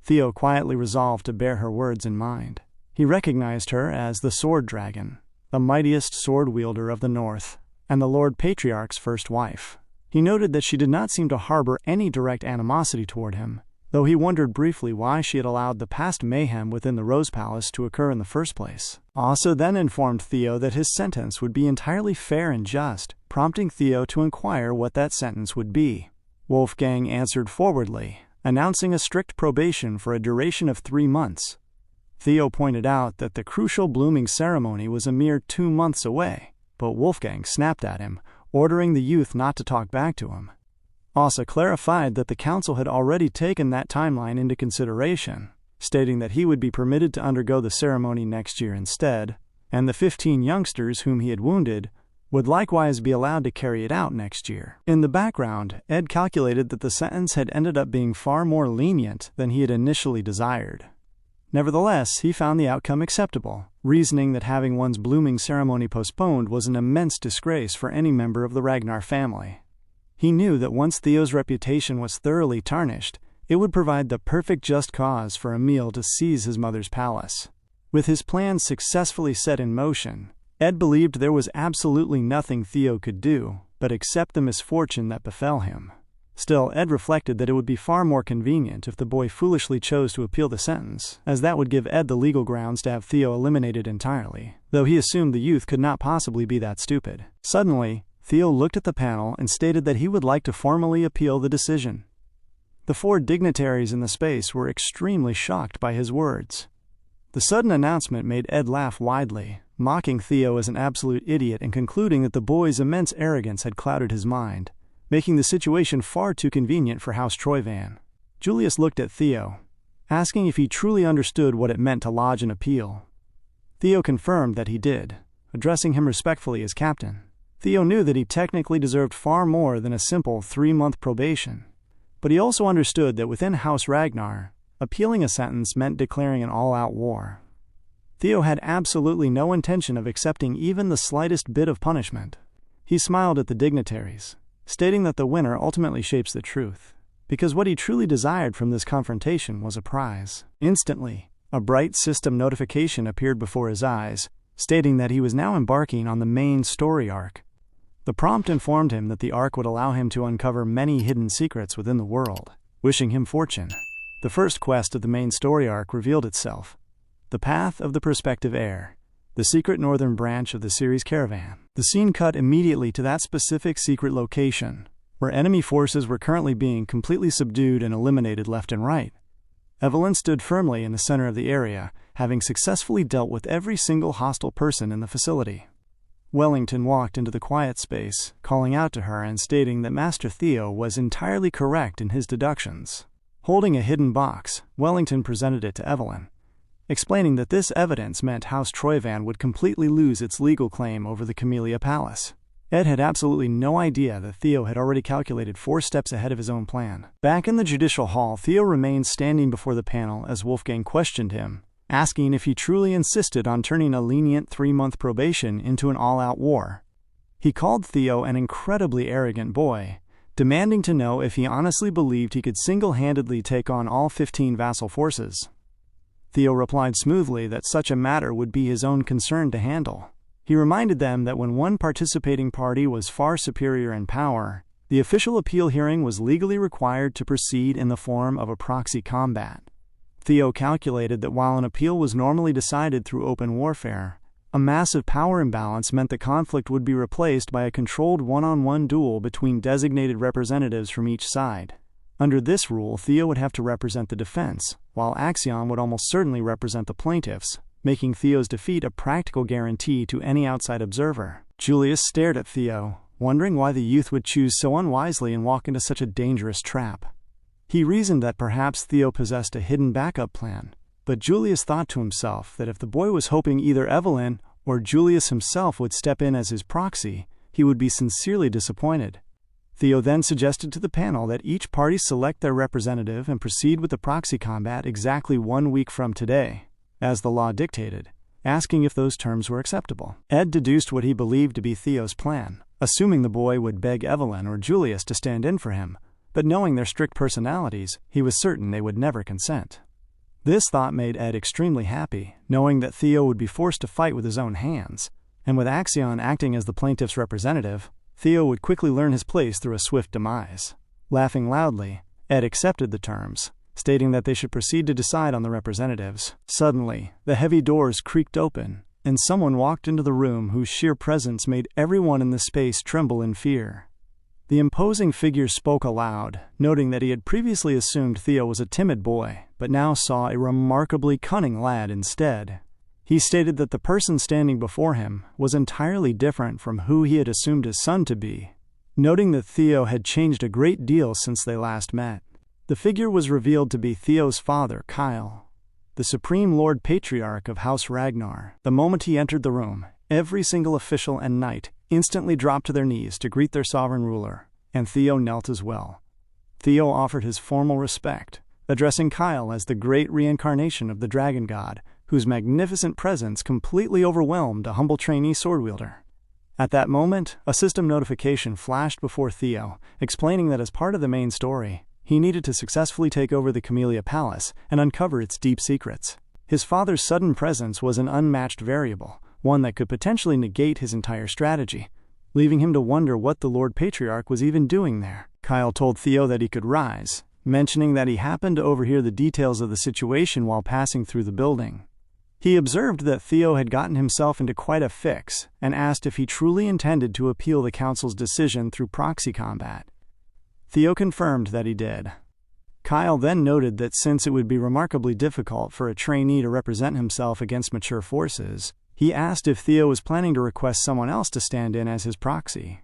Theo quietly resolved to bear her words in mind. He recognized her as the Sword Dragon, the mightiest sword wielder of the North, and the Lord Patriarch's first wife. He noted that she did not seem to harbor any direct animosity toward him, though he wondered briefly why she had allowed the past mayhem within the Rose Palace to occur in the first place. Asa then informed Theo that his sentence would be entirely fair and just, prompting Theo to inquire what that sentence would be. Wolfgang answered forwardly, announcing a strict probation for a duration of 3 months. Theo pointed out that the crucial blooming ceremony was a mere 2 months away, but Wolfgang snapped at him, ordering the youth not to talk back to him. Asa clarified that the council had already taken that timeline into consideration, stating that he would be permitted to undergo the ceremony next year instead, and the 15 youngsters whom he had wounded would likewise be allowed to carry it out next year. In the background, Ed calculated that the sentence had ended up being far more lenient than he had initially desired. Nevertheless, he found the outcome acceptable, reasoning that having one's blooming ceremony postponed was an immense disgrace for any member of the Ragnar family. He knew that once Theo's reputation was thoroughly tarnished, it would provide the perfect just cause for Emil to seize his mother's palace. With his plans successfully set in motion, Ed believed there was absolutely nothing Theo could do but accept the misfortune that befell him. Still, Ed reflected that it would be far more convenient if the boy foolishly chose to appeal the sentence, as that would give Ed the legal grounds to have Theo eliminated entirely, though he assumed the youth could not possibly be that stupid. Suddenly, Theo looked at the panel and stated that he would like to formally appeal the decision. The 4 dignitaries in the space were extremely shocked by his words. The sudden announcement made Ed laugh widely, mocking Theo as an absolute idiot and concluding that the boy's immense arrogance had clouded his mind, making the situation far too convenient for House Troyvan. Julius looked at Theo, asking if he truly understood what it meant to lodge an appeal. Theo confirmed that he did, addressing him respectfully as captain. Theo knew that he technically deserved far more than a simple 3-month probation, but he also understood that within House Ragnar, appealing a sentence meant declaring an all-out war. Theo had absolutely no intention of accepting even the slightest bit of punishment. He smiled at the dignitaries, stating that the winner ultimately shapes the truth, because what he truly desired from this confrontation was a prize. Instantly, a bright system notification appeared before his eyes, stating that he was now embarking on the main story arc. The prompt informed him that the arc would allow him to uncover many hidden secrets within the world, wishing him fortune. The first quest of the main story arc revealed itself: the path of the prospective heir, the secret northern branch of the series caravan. The scene cut immediately to that specific secret location, where enemy forces were currently being completely subdued and eliminated left and right. Evelyn stood firmly in the center of the area, having successfully dealt with every single hostile person in the facility. Wellington walked into the quiet space, calling out to her and stating that Master Theo was entirely correct in his deductions. Holding a hidden box, Wellington presented it to Evelyn, explaining that this evidence meant House Troyvan would completely lose its legal claim over the Camellia Palace. Ed had absolutely no idea that Theo had already calculated 4 steps ahead of his own plan. Back in the judicial hall, Theo remained standing before the panel as Wolfgang questioned him, asking if he truly insisted on turning a lenient 3-month probation into an all-out war. He called Theo an incredibly arrogant boy, demanding to know if he honestly believed he could single-handedly take on all 15 vassal forces. Theo replied smoothly that such a matter would be his own concern to handle. He reminded them that when one participating party was far superior in power, the official appeal hearing was legally required to proceed in the form of a proxy combat. Theo calculated that while an appeal was normally decided through open warfare, a massive power imbalance meant the conflict would be replaced by a controlled one-on-one duel between designated representatives from each side. Under this rule, Theo would have to represent the defense, while Axion would almost certainly represent the plaintiffs, making Theo's defeat a practical guarantee to any outside observer. Julius stared at Theo, wondering why the youth would choose so unwisely and walk into such a dangerous trap. He reasoned that perhaps Theo possessed a hidden backup plan, but Julius thought to himself that if the boy was hoping either Evelyn or Julius himself would step in as his proxy, he would be sincerely disappointed. Theo then suggested to the panel that each party select their representative and proceed with the proxy combat exactly 1 week from today, as the law dictated, asking if those terms were acceptable. Ed deduced what he believed to be Theo's plan, assuming the boy would beg Evelyn or Julius to stand in for him, but knowing their strict personalities, he was certain they would never consent. This thought made Ed extremely happy, knowing that Theo would be forced to fight with his own hands, and with Axion acting as the plaintiff's representative, Theo would quickly learn his place through a swift demise. Laughing loudly, Ed accepted the terms, stating that they should proceed to decide on the representatives. Suddenly, the heavy doors creaked open, and someone walked into the room whose sheer presence made everyone in the space tremble in fear. The imposing figure spoke aloud, noting that he had previously assumed Theo was a timid boy, but now saw a remarkably cunning lad instead. He stated that the person standing before him was entirely different from who he had assumed his son to be, noting that Theo had changed a great deal since they last met. The figure was revealed to be Theo's father, Kyle, the Supreme Lord Patriarch of House Ragnar. The moment he entered the room, every single official and knight instantly dropped to their knees to greet their sovereign ruler, and Theo knelt as well. Theo offered his formal respect, addressing Kyle as the great reincarnation of the dragon god, whose magnificent presence completely overwhelmed a humble trainee sword wielder. At that moment, a system notification flashed before Theo, explaining that as part of the main story, he needed to successfully take over the Camellia Palace and uncover its deep secrets. His father's sudden presence was an unmatched variable, one that could potentially negate his entire strategy, leaving him to wonder what the Lord Patriarch was even doing there. Kyle told Theo that he could rise, mentioning that he happened to overhear the details of the situation while passing through the building. He observed that Theo had gotten himself into quite a fix and asked if he truly intended to appeal the council's decision through proxy combat. Theo confirmed that he did. Kyle then noted that since it would be remarkably difficult for a trainee to represent himself against mature forces, he asked if Theo was planning to request someone else to stand in as his proxy.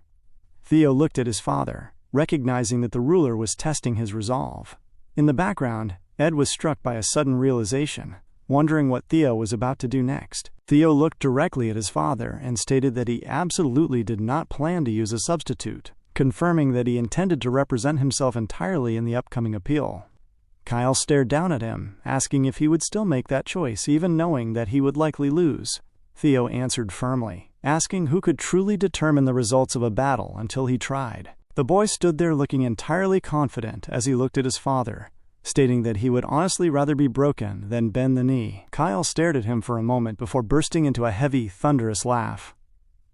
Theo looked at his father, recognizing that the ruler was testing his resolve. In the background, Ed was struck by a sudden realization, wondering what Theo was about to do next. Theo looked directly at his father and stated that he absolutely did not plan to use a substitute, confirming that he intended to represent himself entirely in the upcoming appeal. Kyle stared down at him, asking if he would still make that choice, even knowing that he would likely lose. Theo answered firmly, asking who could truly determine the results of a battle until he tried. The boy stood there looking entirely confident as he looked at his father, stating that he would honestly rather be broken than bend the knee. Kyle stared at him for a moment before bursting into a heavy, thunderous laugh.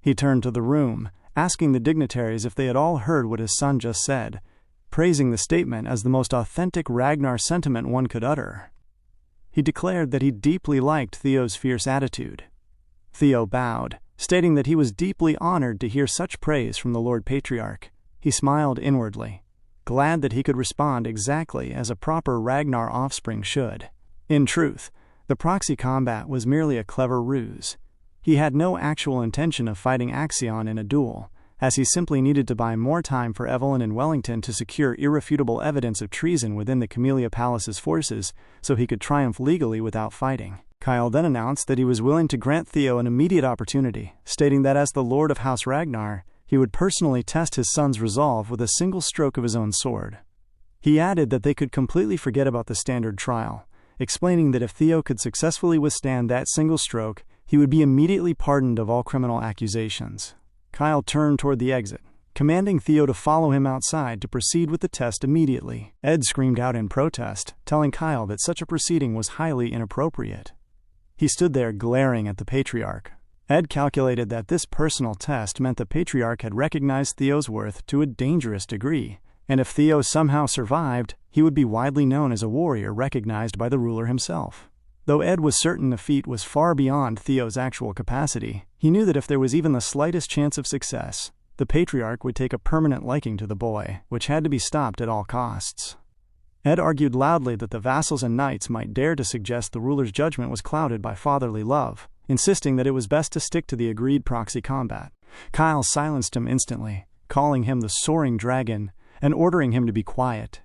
He turned to the room, asking the dignitaries if they had all heard what his son just said, praising the statement as the most authentic Ragnar sentiment one could utter. He declared that he deeply liked Theo's fierce attitude. Theo bowed, stating that he was deeply honored to hear such praise from the Lord Patriarch. He smiled inwardly, glad that he could respond exactly as a proper Ragnar offspring should. In truth, the proxy combat was merely a clever ruse. He had no actual intention of fighting Axion in a duel, as he simply needed to buy more time for Evelyn and Wellington to secure irrefutable evidence of treason within the Camellia Palace's forces so he could triumph legally without fighting. Kyle then announced that he was willing to grant Theo an immediate opportunity, stating that as the Lord of House Ragnar, he would personally test his son's resolve with a single stroke of his own sword. He added that they could completely forget about the standard trial, explaining that if Theo could successfully withstand that single stroke, he would be immediately pardoned of all criminal accusations. Kyle turned toward the exit, commanding Theo to follow him outside to proceed with the test immediately. Ed screamed out in protest, telling Kyle that such a proceeding was highly inappropriate. He stood there glaring at the Patriarch. Ed calculated that this personal test meant the Patriarch had recognized Theo's worth to a dangerous degree, and if Theo somehow survived, he would be widely known as a warrior recognized by the ruler himself. Though Ed was certain the feat was far beyond Theo's actual capacity, he knew that if there was even the slightest chance of success, the Patriarch would take a permanent liking to the boy, which had to be stopped at all costs. Ed argued loudly that the vassals and knights might dare to suggest the ruler's judgment was clouded by fatherly love, insisting that it was best to stick to the agreed proxy combat. Kyle silenced him instantly, calling him the soaring dragon and ordering him to be quiet.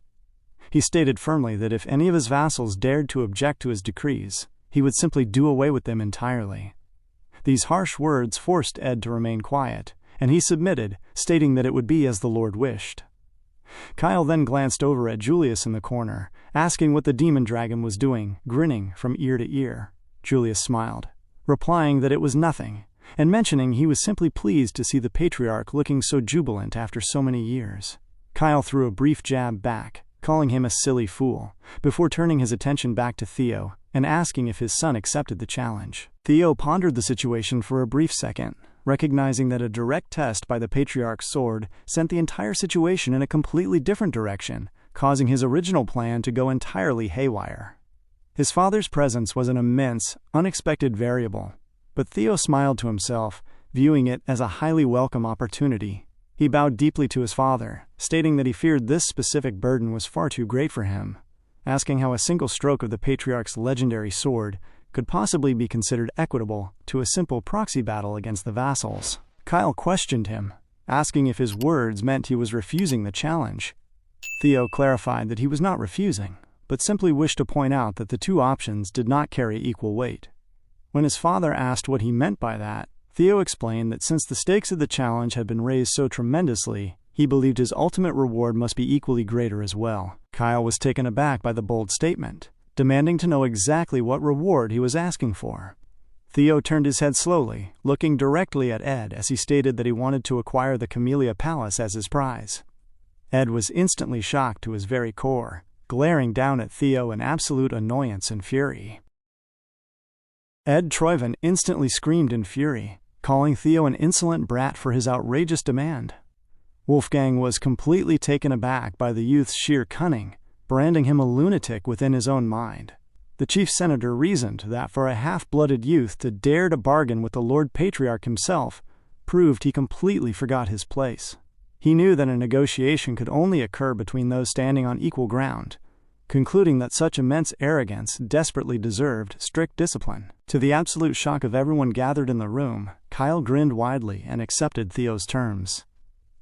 He stated firmly that if any of his vassals dared to object to his decrees, he would simply do away with them entirely. These harsh words forced Ed to remain quiet, and he submitted, stating that it would be as the Lord wished. Kyle then glanced over at Julius in the corner, asking what the demon dragon was doing, grinning from ear to ear. Julius smiled, replying that it was nothing, and mentioning he was simply pleased to see the Patriarch looking so jubilant after so many years. Kyle threw a brief jab back, calling him a silly fool, before turning his attention back to Theo and asking if his son accepted the challenge. Theo pondered the situation for a brief second, recognizing that a direct test by the Patriarch's sword sent the entire situation in a completely different direction, causing his original plan to go entirely haywire. His father's presence was an immense, unexpected variable, but Theo smiled to himself, viewing it as a highly welcome opportunity. He bowed deeply to his father, stating that he feared this specific burden was far too great for him, asking how a single stroke of the Patriarch's legendary sword could possibly be considered equitable to a simple proxy battle against the vassals. Kyle questioned him, asking if his words meant he was refusing the challenge. Theo clarified that he was not refusing, but simply wished to point out that the two options did not carry equal weight. When his father asked what he meant by that, Theo explained that since the stakes of the challenge had been raised so tremendously, he believed his ultimate reward must be equally greater as well. Kyle was taken aback by the bold statement, demanding to know exactly what reward he was asking for. Theo turned his head slowly, looking directly at Ed as he stated that he wanted to acquire the Camellia Palace as his prize. Ed was instantly shocked to his very core, glaring down at Theo in absolute annoyance and fury. Ed Troyven instantly screamed in fury, calling Theo an insolent brat for his outrageous demand. Wolfgang was completely taken aback by the youth's sheer cunning, branding him a lunatic within his own mind. The chief senator reasoned that for a half-blooded youth to dare to bargain with the Lord Patriarch himself proved he completely forgot his place. He knew that a negotiation could only occur between those standing on equal ground, concluding that such immense arrogance desperately deserved strict discipline. To the absolute shock of everyone gathered in the room, Kyle grinned widely and accepted Theo's terms.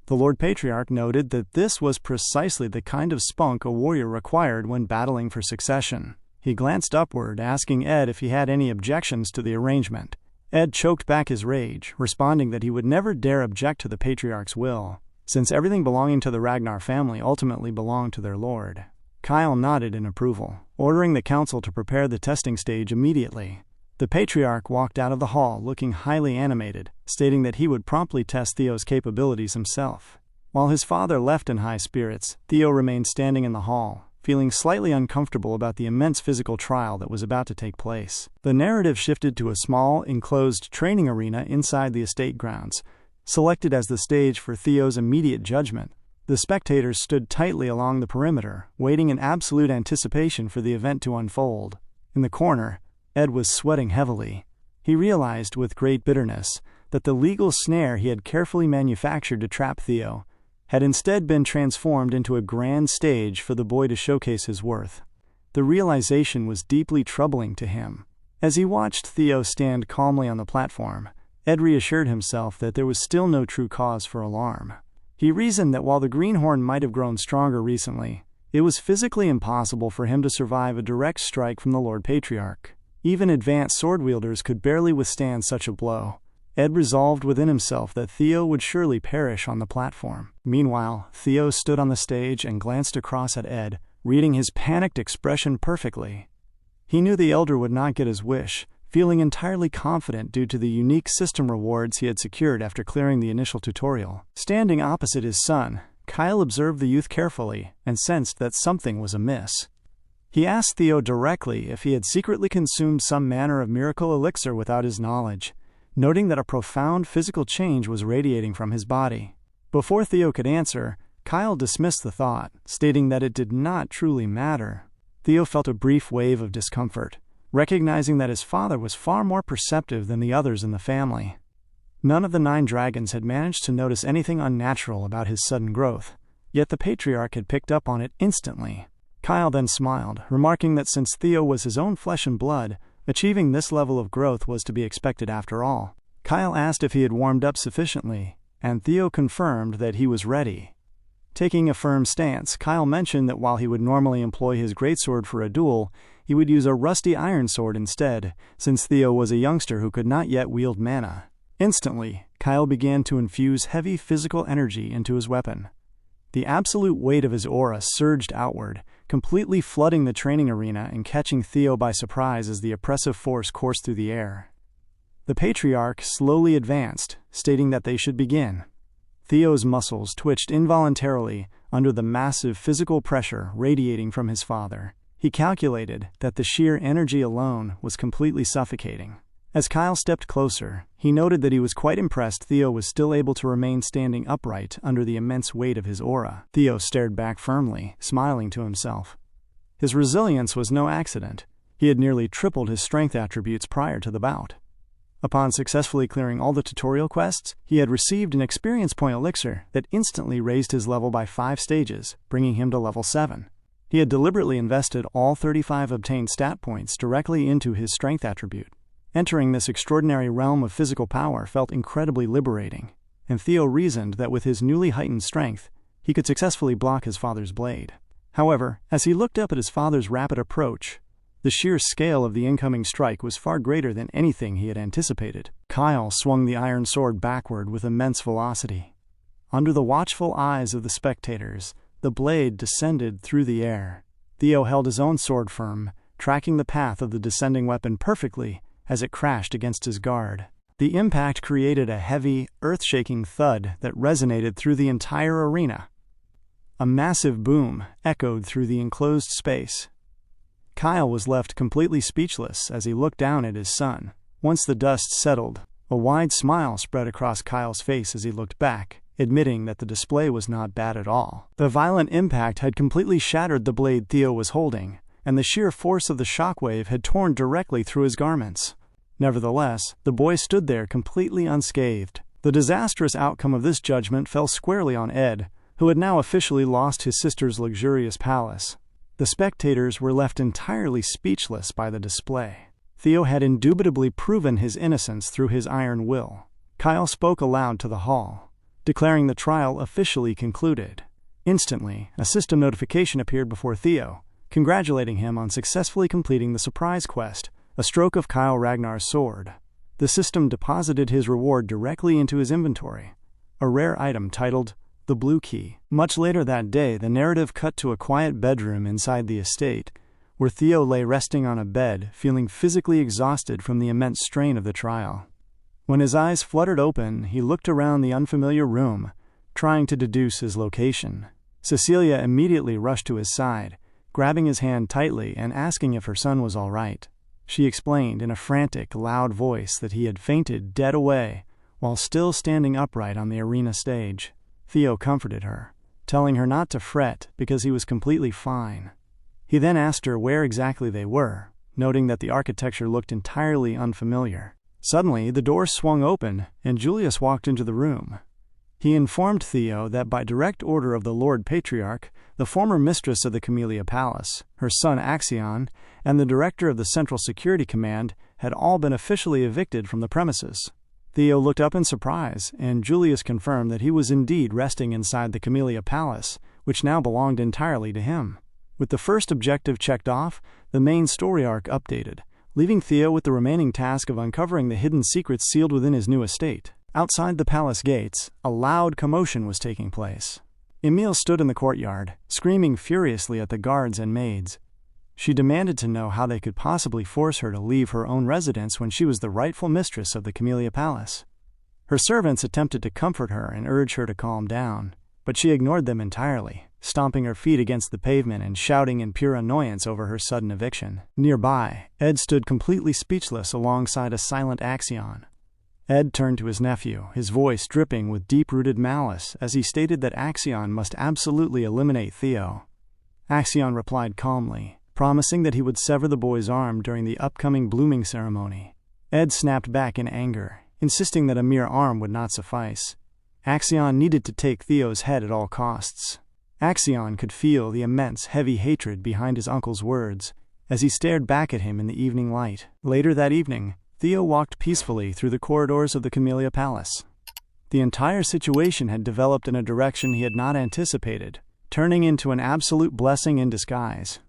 The Lord Patriarch noted that this was precisely the kind of spunk a warrior required when battling for succession. He glanced upward, asking Ed if he had any objections to the arrangement. Ed choked back his rage, responding that he would never dare object to the Patriarch's will, since everything belonging to the Ragnar family ultimately belonged to their lord. Kyle nodded in approval, ordering the council to prepare the testing stage immediately. The Patriarch walked out of the hall looking highly animated, stating that he would promptly test Theo's capabilities himself. While his father left in high spirits, Theo remained standing in the hall, feeling slightly uncomfortable about the immense physical trial that was about to take place. The narrative shifted to a small, enclosed training arena inside the estate grounds, selected as the stage for Theo's immediate judgment. The spectators stood tightly along the perimeter, waiting in absolute anticipation for the event to unfold. In the corner, Ed was sweating heavily. He realized with great bitterness that the legal snare he had carefully manufactured to trap Theo had instead been transformed into a grand stage for the boy to showcase his worth. The realization was deeply troubling to him, As he watched Theo stand calmly on the platform, Ed reassured himself that there was still no true cause for alarm. He reasoned that while the greenhorn might have grown stronger recently, it was physically impossible for him to survive a direct strike from the Lord Patriarch. Even advanced sword-wielders could barely withstand such a blow. Ed resolved within himself that Theo would surely perish on the platform. Meanwhile, Theo stood on the stage and glanced across at Ed, reading his panicked expression perfectly. He knew the elder would not get his wish, feeling entirely confident due to the unique system rewards he had secured after clearing the initial tutorial. Standing opposite his son, Kyle observed the youth carefully and sensed that something was amiss. He asked Theo directly if he had secretly consumed some manner of miracle elixir without his knowledge, noting that a profound physical change was radiating from his body. Before Theo could answer, Kyle dismissed the thought, stating that it did not truly matter. Theo felt a brief wave of discomfort, recognizing that his father was far more perceptive than the others in the family. None of the 9 dragons had managed to notice anything unnatural about his sudden growth, yet the Patriarch had picked up on it instantly. Kyle then smiled, remarking that since Theo was his own flesh and blood, achieving this level of growth was to be expected after all. Kyle asked if he had warmed up sufficiently, and Theo confirmed that he was ready. Taking a firm stance, Kyle mentioned that while he would normally employ his greatsword for a duel, he would use a rusty iron sword instead, since Theo was a youngster who could not yet wield mana. Instantly, Kyle began to infuse heavy physical energy into his weapon. The absolute weight of his aura surged outward, completely flooding the training arena and catching Theo by surprise as the oppressive force coursed through the air. The Patriarch slowly advanced, stating that they should begin. Theo's muscles twitched involuntarily under the massive physical pressure radiating from his father. He calculated that the sheer energy alone was completely suffocating. As Kyle stepped closer, he noted that he was quite impressed Theo was still able to remain standing upright under the immense weight of his aura. Theo stared back firmly, smiling to himself. His resilience was no accident. He had nearly tripled his strength attributes prior to the bout. Upon successfully clearing all the tutorial quests, he had received an experience point elixir that instantly raised his level by 5 stages, bringing him to level 7. He had deliberately invested all 35 obtained stat points directly into his strength attribute. Entering this extraordinary realm of physical power felt incredibly liberating, and Theo reasoned that with his newly heightened strength, he could successfully block his father's blade. However, as he looked up at his father's rapid approach, the sheer scale of the incoming strike was far greater than anything he had anticipated. Kyle swung the iron sword backward with immense velocity. Under the watchful eyes of the spectators, the blade descended through the air. Theo held his own sword firm, tracking the path of the descending weapon perfectly as it crashed against his guard. The impact created a heavy, earth-shaking thud that resonated through the entire arena. A massive boom echoed through the enclosed space. Kyle was left completely speechless as he looked down at his son. Once the dust settled, a wide smile spread across Kyle's face as he looked back, admitting that the display was not bad at all. The violent impact had completely shattered the blade Theo was holding, and the sheer force of the shockwave had torn directly through his garments. Nevertheless, the boy stood there completely unscathed. The disastrous outcome of this judgment fell squarely on Ed, who had now officially lost his sister's luxurious palace. The spectators were left entirely speechless by the display. Theo had indubitably proven his innocence through his iron will. Kyle spoke aloud to the hall, declaring the trial officially concluded. Instantly, a system notification appeared before Theo, congratulating him on successfully completing the surprise quest, a stroke of Kyle Ragnar's sword. The system deposited his reward directly into his inventory, a rare item titled The Blue Key. Much later that day, the narrative cut to a quiet bedroom inside the estate, where Theo lay resting on a bed, feeling physically exhausted from the immense strain of the trial. When his eyes fluttered open, he looked around the unfamiliar room, trying to deduce his location. Cecilia immediately rushed to his side, grabbing his hand tightly and asking if her son was all right. She explained in a frantic, loud voice that he had fainted dead away while still standing upright on the arena stage. Theo comforted her, telling her not to fret because he was completely fine. He then asked her where exactly they were, noting that the architecture looked entirely unfamiliar. Suddenly, the door swung open, and Julius walked into the room. He informed Theo that by direct order of the Lord Patriarch, the former mistress of the Camellia Palace, her son Axion, and the director of the Central Security Command had all been officially evicted from the premises. Theo looked up in surprise, and Julius confirmed that he was indeed resting inside the Camellia Palace, which now belonged entirely to him. With the first objective checked off, the main story arc updated, leaving Theo with the remaining task of uncovering the hidden secrets sealed within his new estate. Outside the palace gates, a loud commotion was taking place. Emile stood in the courtyard, screaming furiously at the guards and maids. She demanded to know how they could possibly force her to leave her own residence when she was the rightful mistress of the Camellia Palace. Her servants attempted to comfort her and urge her to calm down, but she ignored them entirely, stomping her feet against the pavement and shouting in pure annoyance over her sudden eviction. Nearby, Ed stood completely speechless alongside a silent Axion. Ed turned to his nephew, his voice dripping with deep-rooted malice as he stated that Axion must absolutely eliminate Theo. Axion replied calmly, promising that he would sever the boy's arm during the upcoming blooming ceremony. Ed snapped back in anger, insisting that a mere arm would not suffice. Axion needed to take Theo's head at all costs. Axion could feel the immense, heavy hatred behind his uncle's words as he stared back at him in the evening light. Later that evening, Theo walked peacefully through the corridors of the Camellia Palace. The entire situation had developed in a direction he had not anticipated, turning into an absolute blessing in disguise.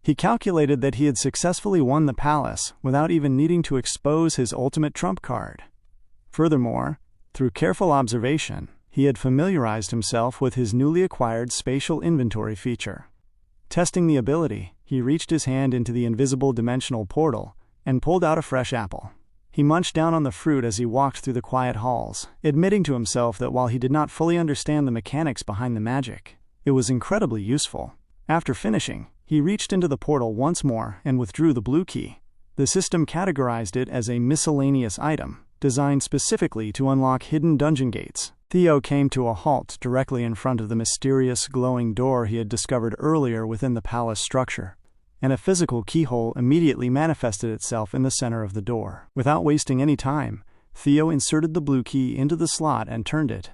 He calculated that he had successfully won the palace without even needing to expose his ultimate trump card. Furthermore, through careful observation, he had familiarized himself with his newly acquired spatial inventory feature. Testing the ability, he reached his hand into the invisible dimensional portal and pulled out a fresh apple. He munched down on the fruit as he walked through the quiet halls, admitting to himself that while he did not fully understand the mechanics behind the magic, it was incredibly useful. After finishing, he reached into the portal once more and withdrew the blue key. The system categorized it as a miscellaneous item, designed specifically to unlock hidden dungeon gates. Theo came to a halt directly in front of the mysterious glowing door he had discovered earlier within the palace structure, and a physical keyhole immediately manifested itself in the center of the door. Without wasting any time, Theo inserted the blue key into the slot and turned it.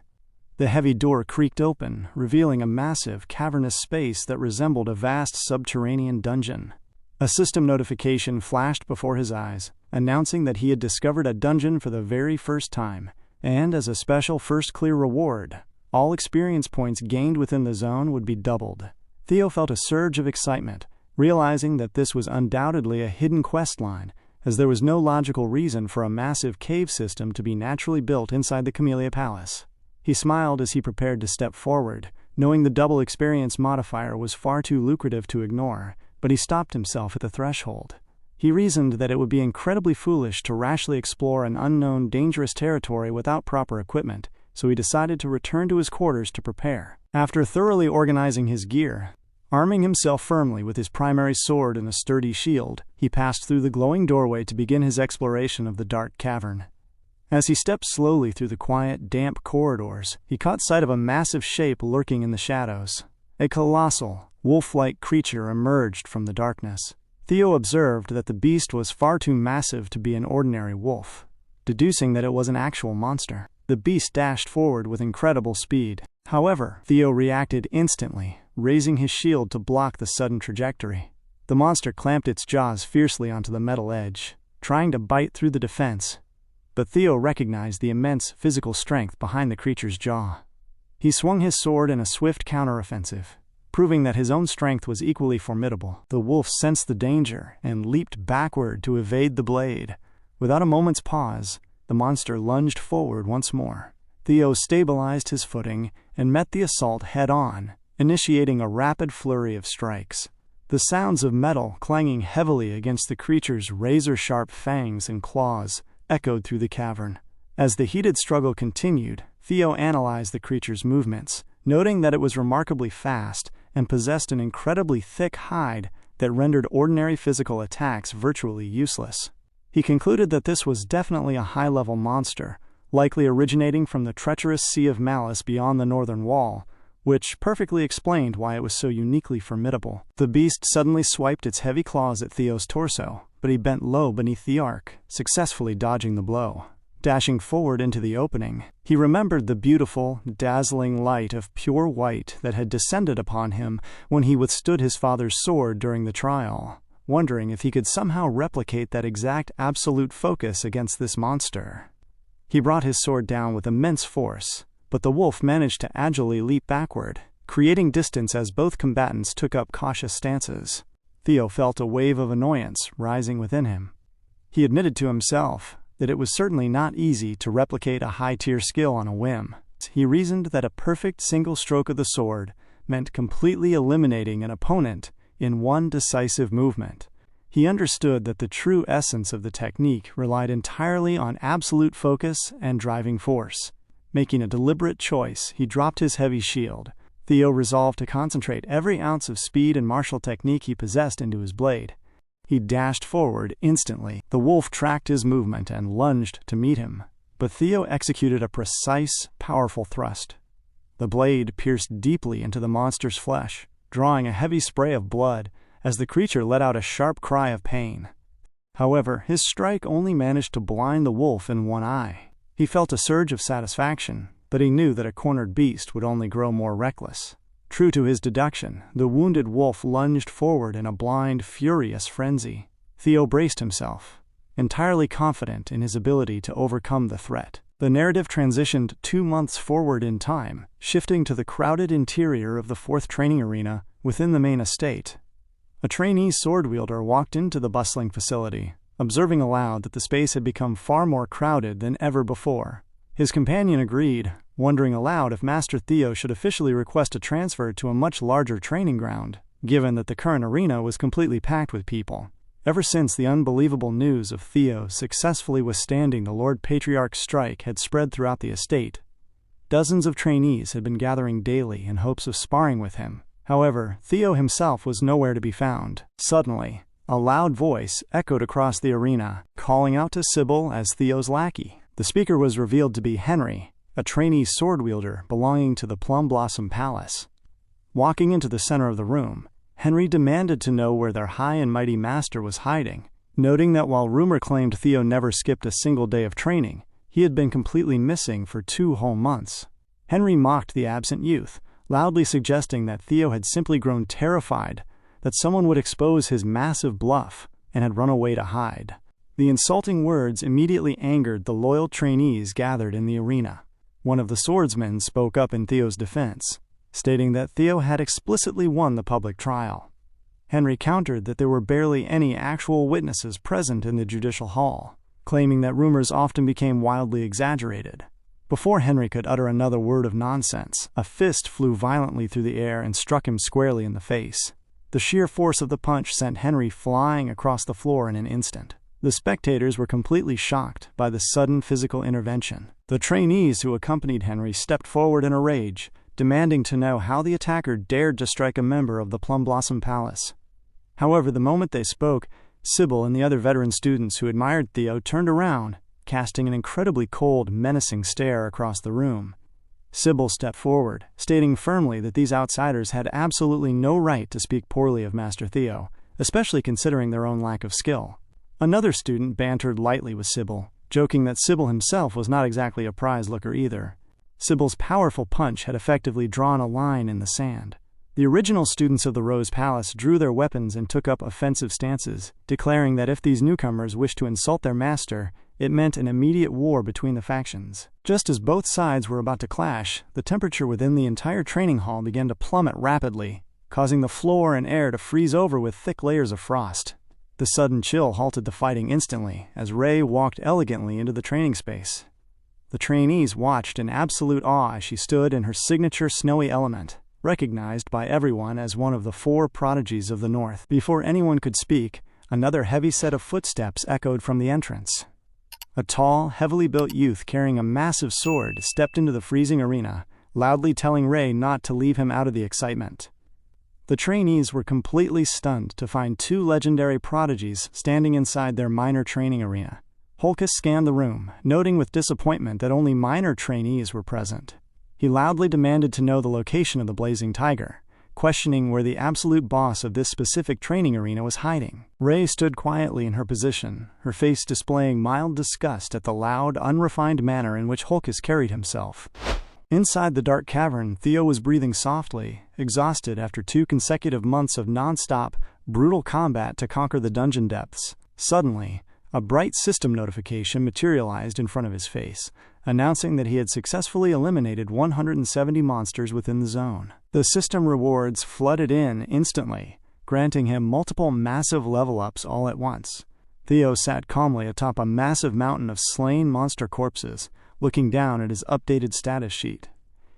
The heavy door creaked open, revealing a massive, cavernous space that resembled a vast subterranean dungeon. A system notification flashed before his eyes, announcing that he had discovered a dungeon for the very first time, and as a special first clear reward, all experience points gained within the zone would be doubled. Theo felt a surge of excitement, realizing that this was undoubtedly a hidden quest line, as there was no logical reason for a massive cave system to be naturally built inside the Camellia Palace. He smiled as he prepared to step forward, knowing the double experience modifier was far too lucrative to ignore, but he stopped himself at the threshold. He reasoned that it would be incredibly foolish to rashly explore an unknown, dangerous territory without proper equipment, so he decided to return to his quarters to prepare. After thoroughly organizing his gear, arming himself firmly with his primary sword and a sturdy shield, he passed through the glowing doorway to begin his exploration of the dark cavern. As he stepped slowly through the quiet, damp corridors, he caught sight of a massive shape lurking in the shadows. A colossal, wolf-like creature emerged from the darkness. Theo observed that the beast was far too massive to be an ordinary wolf, deducing that it was an actual monster. The beast dashed forward with incredible speed. However, Theo reacted instantly, raising his shield to block the sudden trajectory. The monster clamped its jaws fiercely onto the metal edge, trying to bite through the defense. But Theo recognized the immense physical strength behind the creature's jaw. He swung his sword in a swift counteroffensive, proving that his own strength was equally formidable. The wolf sensed the danger and leaped backward to evade the blade. Without a moment's pause, the monster lunged forward once more. Theo stabilized his footing and met the assault head-on, initiating a rapid flurry of strikes. The sounds of metal clanging heavily against the creature's razor-sharp fangs and claws echoed through the cavern. As the heated struggle continued, Theo analyzed the creature's movements, noting that it was remarkably fast and possessed an incredibly thick hide that rendered ordinary physical attacks virtually useless. He concluded that this was definitely a high-level monster, likely originating from the treacherous Sea of Malice beyond the northern wall, which perfectly explained why it was so uniquely formidable. The beast suddenly swiped its heavy claws at Theo's torso, but he bent low beneath the arc, successfully dodging the blow. Dashing forward into the opening, he remembered the beautiful, dazzling light of pure white that had descended upon him when he withstood his father's sword during the trial. wondering if he could somehow replicate that exact absolute focus against this monster. He brought his sword down with immense force, but the wolf managed to agilely leap backward, creating distance as both combatants took up cautious stances. Theo felt a wave of annoyance rising within him. He admitted to himself that it was certainly not easy to replicate a high-tier skill on a whim. He reasoned that a perfect single stroke of the sword meant completely eliminating an opponent in one decisive movement. He understood that the true essence of the technique relied entirely on absolute focus and driving force. Making a deliberate choice, he dropped his heavy shield. Theo resolved to concentrate every ounce of speed and martial technique he possessed into his blade. He dashed forward instantly. The wolf tracked his movement and lunged to meet him, but Theo executed a precise, powerful thrust. The blade pierced deeply into the monster's flesh, drawing a heavy spray of blood as the creature let out a sharp cry of pain. However, his strike only managed to blind the wolf in one eye. He felt a surge of satisfaction, but he knew that a cornered beast would only grow more reckless. True to his deduction, the wounded wolf lunged forward in a blind, furious frenzy. Theo braced himself, entirely confident in his ability to overcome the threat. The narrative transitioned 2 months forward in time, shifting to the crowded interior of the 4th training arena within the main estate. A trainee sword wielder walked into the bustling facility, observing aloud that the space had become far more crowded than ever before. His companion agreed, wondering aloud if Master Theo should officially request a transfer to a much larger training ground, given that the current arena was completely packed with people. Ever since the unbelievable news of Theo successfully withstanding the Lord Patriarch's strike had spread throughout the estate, dozens of trainees had been gathering daily in hopes of sparring with him. However, Theo himself was nowhere to be found. Suddenly, a loud voice echoed across the arena, calling out to Sybil as Theo's lackey. The speaker was revealed to be Henry, a trainee sword wielder belonging to the Plum Blossom Palace. Walking into the center of the room, Henry demanded to know where their high and mighty master was hiding, noting that while rumor claimed Theo never skipped a single day of training, he had been completely missing for 2 whole months. Henry mocked the absent youth, loudly suggesting that Theo had simply grown terrified that someone would expose his massive bluff and had run away to hide. The insulting words immediately angered the loyal trainees gathered in the arena. One of the swordsmen spoke up in Theo's defense, stating that Theo had explicitly won the public trial. Henry countered that there were barely any actual witnesses present in the judicial hall, claiming that rumors often became wildly exaggerated. Before Henry could utter another word of nonsense, a fist flew violently through the air and struck him squarely in the face. The sheer force of the punch sent Henry flying across the floor in an instant. The spectators were completely shocked by the sudden physical intervention. The trainees who accompanied Henry stepped forward in a rage, demanding to know how the attacker dared to strike a member of the Plum Blossom Palace. However, the moment they spoke, Sybil and the other veteran students who admired Theo turned around, casting an incredibly cold, menacing stare across the room. Sybil stepped forward, stating firmly that these outsiders had absolutely no right to speak poorly of Master Theo, especially considering their own lack of skill. Another student bantered lightly with Sybil, joking that Sybil himself was not exactly a prize looker either. Sybil's powerful punch had effectively drawn a line in the sand. The original students of the Rose Palace drew their weapons and took up offensive stances, declaring that if these newcomers wished to insult their master, it meant an immediate war between the factions. Just as both sides were about to clash, the temperature within the entire training hall began to plummet rapidly, causing the floor and air to freeze over with thick layers of frost. The sudden chill halted the fighting instantly as Ray walked elegantly into the training space. The trainees watched in absolute awe as she stood in her signature snowy element, recognized by everyone as one of the 4 prodigies of the North. Before anyone could speak, another heavy set of footsteps echoed from the entrance. A tall, heavily built youth carrying a massive sword stepped into the freezing arena, loudly telling Ray not to leave him out of the excitement. The trainees were completely stunned to find 2 legendary prodigies standing inside their minor training arena. Holkus scanned the room, noting with disappointment that only minor trainees were present. He loudly demanded to know the location of the Blazing Tiger, questioning where the absolute boss of this specific training arena was hiding. Ray stood quietly in her position, her face displaying mild disgust at the loud, unrefined manner in which Holkus carried himself. Inside the dark cavern, Theo was breathing softly, exhausted after 2 consecutive months of non-stop, brutal combat to conquer the dungeon depths. Suddenly, a bright system notification materialized in front of his face, announcing that he had successfully eliminated 170 monsters within the zone. The system rewards flooded in instantly, granting him multiple massive level-ups all at once. Theo sat calmly atop a massive mountain of slain monster corpses, looking down at his updated status sheet.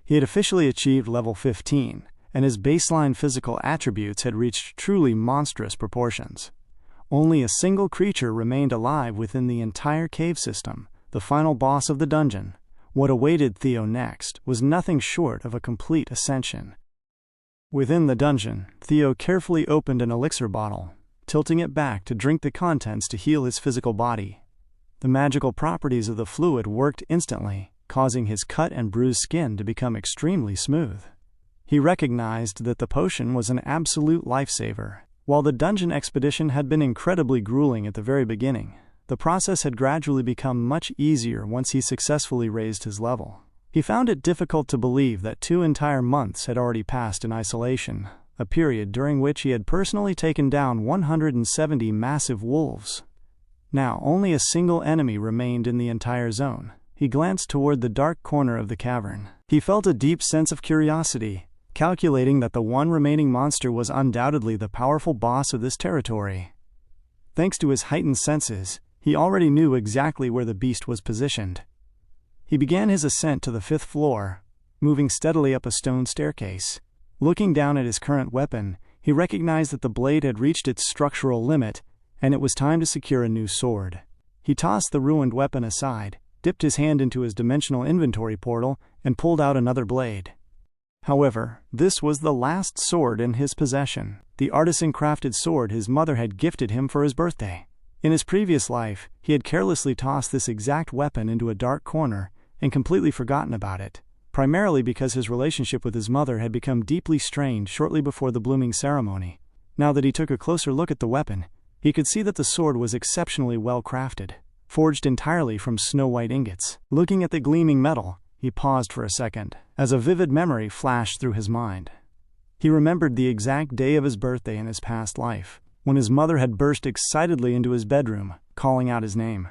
He had officially achieved level 15, and his baseline physical attributes had reached truly monstrous proportions. Only a single creature remained alive within the entire cave system, the final boss of the dungeon. What awaited Theo next was nothing short of a complete ascension. Within the dungeon, Theo carefully opened an elixir bottle, tilting it back to drink the contents to heal his physical body. The magical properties of the fluid worked instantly, causing his cut and bruised skin to become extremely smooth. He recognized that the potion was an absolute lifesaver. While the dungeon expedition had been incredibly grueling at the very beginning, the process had gradually become much easier once he successfully raised his level. He found it difficult to believe that 2 entire months had already passed in isolation, a period during which he had personally taken down 170 massive wolves. Now only a single enemy remained in the entire zone. He glanced toward the dark corner of the cavern. He felt a deep sense of curiosity, calculating that the one remaining monster was undoubtedly the powerful boss of this territory. Thanks to his heightened senses, he already knew exactly where the beast was positioned. He began his ascent to the 5th floor, moving steadily up a stone staircase. Looking down at his current weapon, he recognized that the blade had reached its structural limit, and it was time to secure a new sword. He tossed the ruined weapon aside, dipped his hand into his dimensional inventory portal, and pulled out another blade. However, this was the last sword in his possession, the artisan-crafted sword his mother had gifted him for his birthday. In his previous life, he had carelessly tossed this exact weapon into a dark corner and completely forgotten about it, primarily because his relationship with his mother had become deeply strained shortly before the blooming ceremony. Now that he took a closer look at the weapon, he could see that the sword was exceptionally well crafted, forged entirely from snow-white ingots. Looking at the gleaming metal, he paused for a second, as a vivid memory flashed through his mind. He remembered the exact day of his birthday in his past life, when his mother had burst excitedly into his bedroom, calling out his name.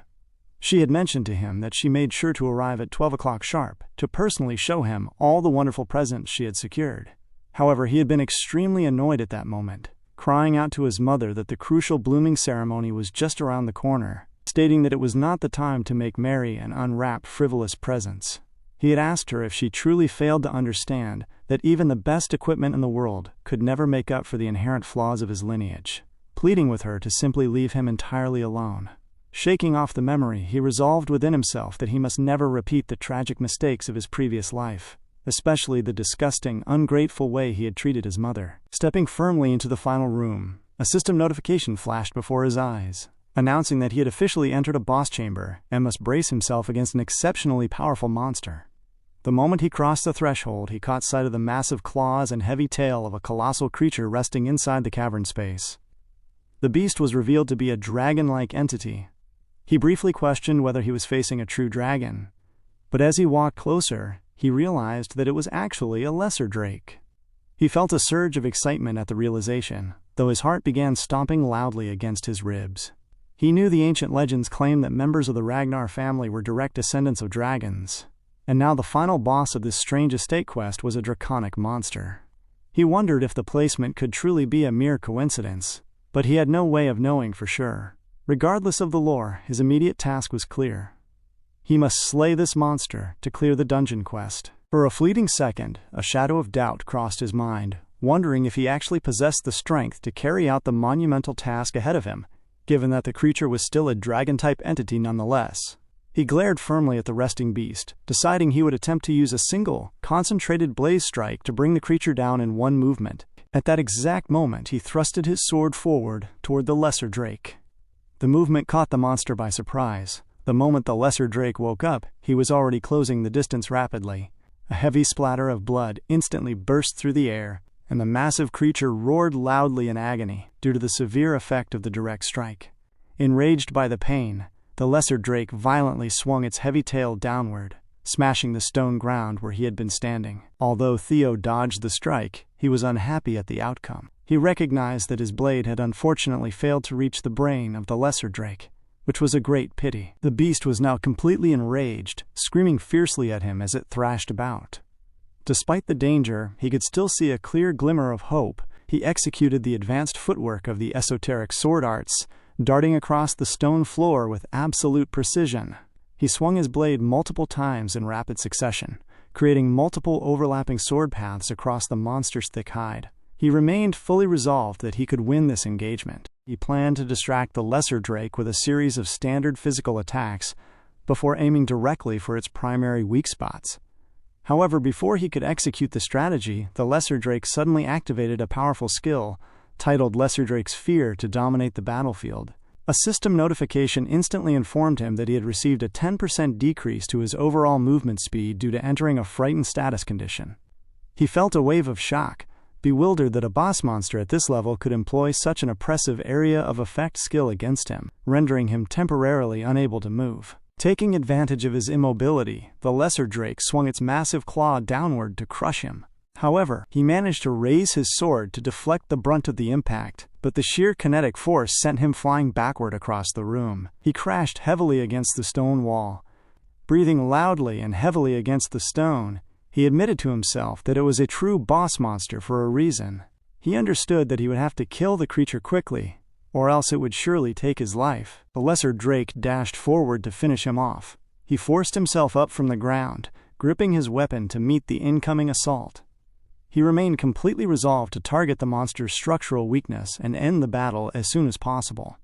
She had mentioned to him that she made sure to arrive at 12 o'clock sharp to personally show him all the wonderful presents she had secured. However, he had been extremely annoyed at that moment, crying out to his mother that the crucial blooming ceremony was just around the corner, stating that it was not the time to make merry and unwrap frivolous presents. He had asked her if she truly failed to understand that even the best equipment in the world could never make up for the inherent flaws of his lineage, pleading with her to simply leave him entirely alone. Shaking off the memory, he resolved within himself that he must never repeat the tragic mistakes of his previous life, especially the disgusting, ungrateful way he had treated his mother. Stepping firmly into the final room, a system notification flashed before his eyes, announcing that he had officially entered a boss chamber and must brace himself against an exceptionally powerful monster. The moment he crossed the threshold, he caught sight of the massive claws and heavy tail of a colossal creature resting inside the cavern space. The beast was revealed to be a dragon-like entity. He briefly questioned whether he was facing a true dragon, but as he walked closer, he realized that it was actually a lesser drake. He felt a surge of excitement at the realization, though his heart began stomping loudly against his ribs. He knew the ancient legends claimed that members of the Ragnar family were direct descendants of dragons, and now the final boss of this strange estate quest was a draconic monster. He wondered if the placement could truly be a mere coincidence, but he had no way of knowing for sure. Regardless of the lore, his immediate task was clear. He must slay this monster to clear the dungeon quest. For a fleeting second, a shadow of doubt crossed his mind, wondering if he actually possessed the strength to carry out the monumental task ahead of him, given that the creature was still a dragon-type entity nonetheless. He glared firmly at the resting beast, deciding he would attempt to use a single, concentrated blaze strike to bring the creature down in one movement. At that exact moment, he thrusted his sword forward toward the lesser drake. The movement caught the monster by surprise. The moment the lesser drake woke up, he was already closing the distance rapidly. A heavy splatter of blood instantly burst through the air, and the massive creature roared loudly in agony due to the severe effect of the direct strike. Enraged by the pain, the lesser drake violently swung its heavy tail downward, smashing the stone ground where he had been standing. Although Theo dodged the strike, he was unhappy at the outcome. He recognized that his blade had unfortunately failed to reach the brain of the lesser drake, which was a great pity. The beast was now completely enraged, screaming fiercely at him as it thrashed about. Despite the danger, he could still see a clear glimmer of hope. He executed the advanced footwork of the esoteric sword arts, darting across the stone floor with absolute precision. He swung his blade multiple times in rapid succession, creating multiple overlapping sword paths across the monster's thick hide. He remained fully resolved that he could win this engagement. He planned to distract the lesser drake with a series of standard physical attacks before aiming directly for its primary weak spots. However, before he could execute the strategy, the lesser drake suddenly activated a powerful skill, titled Lesser Drake's Fear, to dominate the battlefield. A system notification instantly informed him that he had received a 10% decrease to his overall movement speed due to entering a frightened status condition. He felt a wave of shock, bewildered that a boss monster at this level could employ such an oppressive area of effect skill against him, rendering him temporarily unable to move. Taking advantage of his immobility, the lesser drake swung its massive claw downward to crush him. However, he managed to raise his sword to deflect the brunt of the impact, but the sheer kinetic force sent him flying backward across the room. He crashed heavily against the stone wall. Breathing loudly and heavily against the stone, he admitted to himself that it was a true boss monster for a reason. He understood that he would have to kill the creature quickly, or else it would surely take his life. The lesser drake dashed forward to finish him off. He forced himself up from the ground, gripping his weapon to meet the incoming assault. He remained completely resolved to target the monster's structural weakness and end the battle as soon as possible.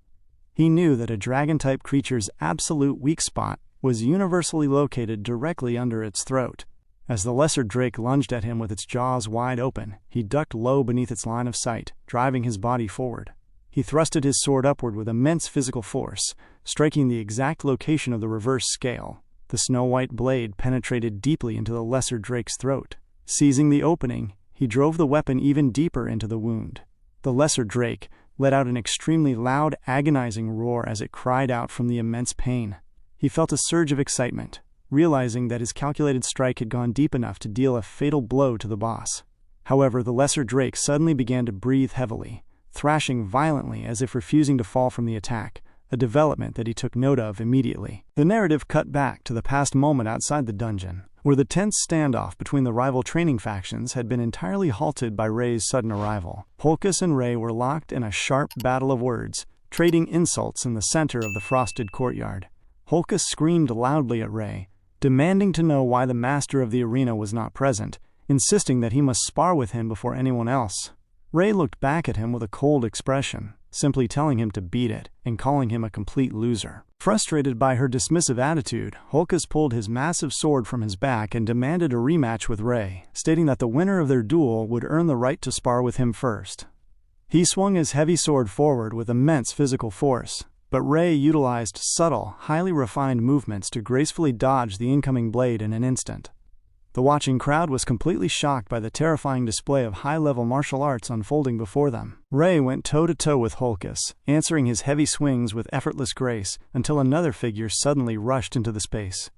He knew that a dragon-type creature's absolute weak spot was universally located directly under its throat. As the lesser drake lunged at him with its jaws wide open, he ducked low beneath its line of sight, driving his body forward. He thrusted his sword upward with immense physical force, striking the exact location of the reverse scale. The snow-white blade penetrated deeply into the lesser drake's throat. Seizing the opening, he drove the weapon even deeper into the wound. The lesser drake let out an extremely loud, agonizing roar as it cried out from the immense pain. He felt a surge of excitement, realizing that his calculated strike had gone deep enough to deal a fatal blow to the boss. However, the lesser drake suddenly began to breathe heavily, thrashing violently as if refusing to fall from the attack, a development that he took note of immediately. The narrative cut back to the past moment outside the dungeon, where the tense standoff between the rival training factions had been entirely halted by Ray's sudden arrival. Holkus and Ray were locked in a sharp battle of words, trading insults in the center of the frosted courtyard. Holkus screamed loudly at Ray, demanding to know why the master of the arena was not present, insisting that he must spar with him before anyone else. Ray looked back at him with a cold expression, simply telling him to beat it and calling him a complete loser. Frustrated by her dismissive attitude, Holkus pulled his massive sword from his back and demanded a rematch with Ray, stating that the winner of their duel would earn the right to spar with him first. He swung his heavy sword forward with immense physical force, but Ray utilized subtle, highly refined movements to gracefully dodge the incoming blade in an instant. The watching crowd was completely shocked by the terrifying display of high-level martial arts unfolding before them. Ray went toe-to-toe with Holkus, answering his heavy swings with effortless grace until another figure suddenly rushed into the space.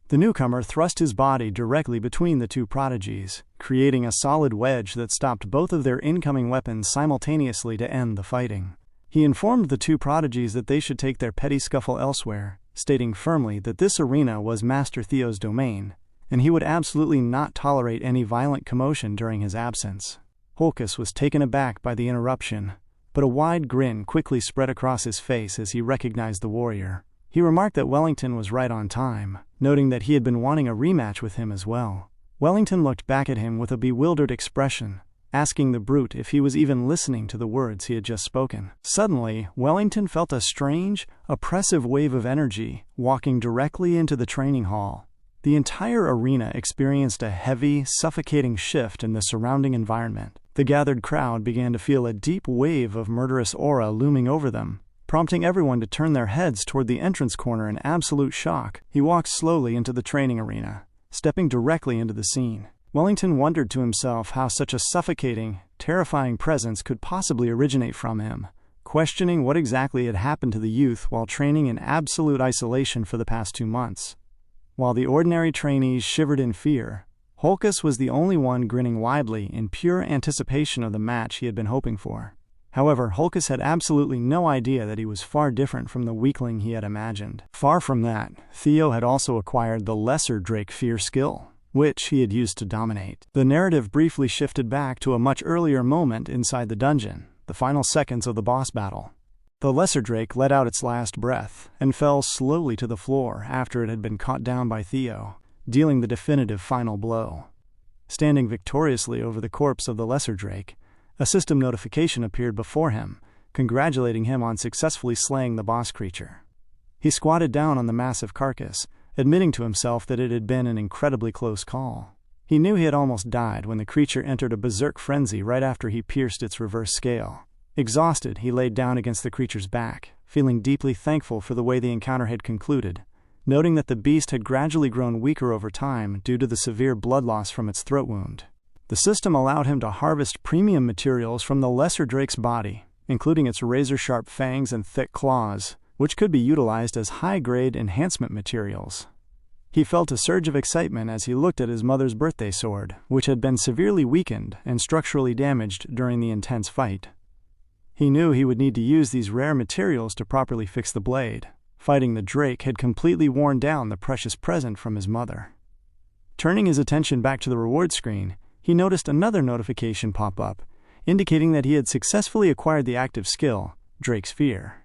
The newcomer thrust his body directly between the two prodigies, creating a solid wedge that stopped both of their incoming weapons simultaneously to end the fighting. He informed the two prodigies that they should take their petty scuffle elsewhere, stating firmly that this arena was Master Theo's domain, and he would absolutely not tolerate any violent commotion during his absence. Holkus was taken aback by the interruption, but a wide grin quickly spread across his face as he recognized the warrior. He remarked that Wellington was right on time, noting that he had been wanting a rematch with him as well. Wellington looked back at him with a bewildered expression, asking the brute if he was even listening to the words he had just spoken. Suddenly, Wellington felt a strange, oppressive wave of energy walking directly into the training hall. The entire arena experienced a heavy, suffocating shift in the surrounding environment. The gathered crowd began to feel a deep wave of murderous aura looming over them, prompting everyone to turn their heads toward the entrance corner in absolute shock. He walked slowly into the training arena, stepping directly into the scene. Wellington wondered to himself how such a suffocating, terrifying presence could possibly originate from him, questioning what exactly had happened to the youth while training in absolute isolation for the past 2 months. While the ordinary trainees shivered in fear, Holkus was the only one grinning widely in pure anticipation of the match he had been hoping for. However, Holkus had absolutely no idea that he was far different from the weakling he had imagined. Far from that, Theo had also acquired the lesser Drake fear skill, which he had used to dominate. The narrative briefly shifted back to a much earlier moment inside the dungeon, the final seconds of the boss battle. The lesser Drake let out its last breath and fell slowly to the floor after it had been caught down by Theo, dealing the definitive final blow. Standing victoriously over the corpse of the lesser Drake, a system notification appeared before him, congratulating him on successfully slaying the boss creature. He squatted down on the massive carcass, admitting to himself that it had been an incredibly close call. He knew he had almost died when the creature entered a berserk frenzy right after he pierced its reverse scale. Exhausted, he laid down against the creature's back, feeling deeply thankful for the way the encounter had concluded, noting that the beast had gradually grown weaker over time due to the severe blood loss from its throat wound. The system allowed him to harvest premium materials from the lesser Drake's body, including its razor-sharp fangs and thick claws, which could be utilized as high-grade enhancement materials. He felt a surge of excitement as he looked at his mother's birthday sword, which had been severely weakened and structurally damaged during the intense fight. He knew he would need to use these rare materials to properly fix the blade. Fighting the Drake had completely worn down the precious present from his mother. Turning his attention back to the reward screen, he noticed another notification pop up, indicating that he had successfully acquired the active skill, Drake's Fear.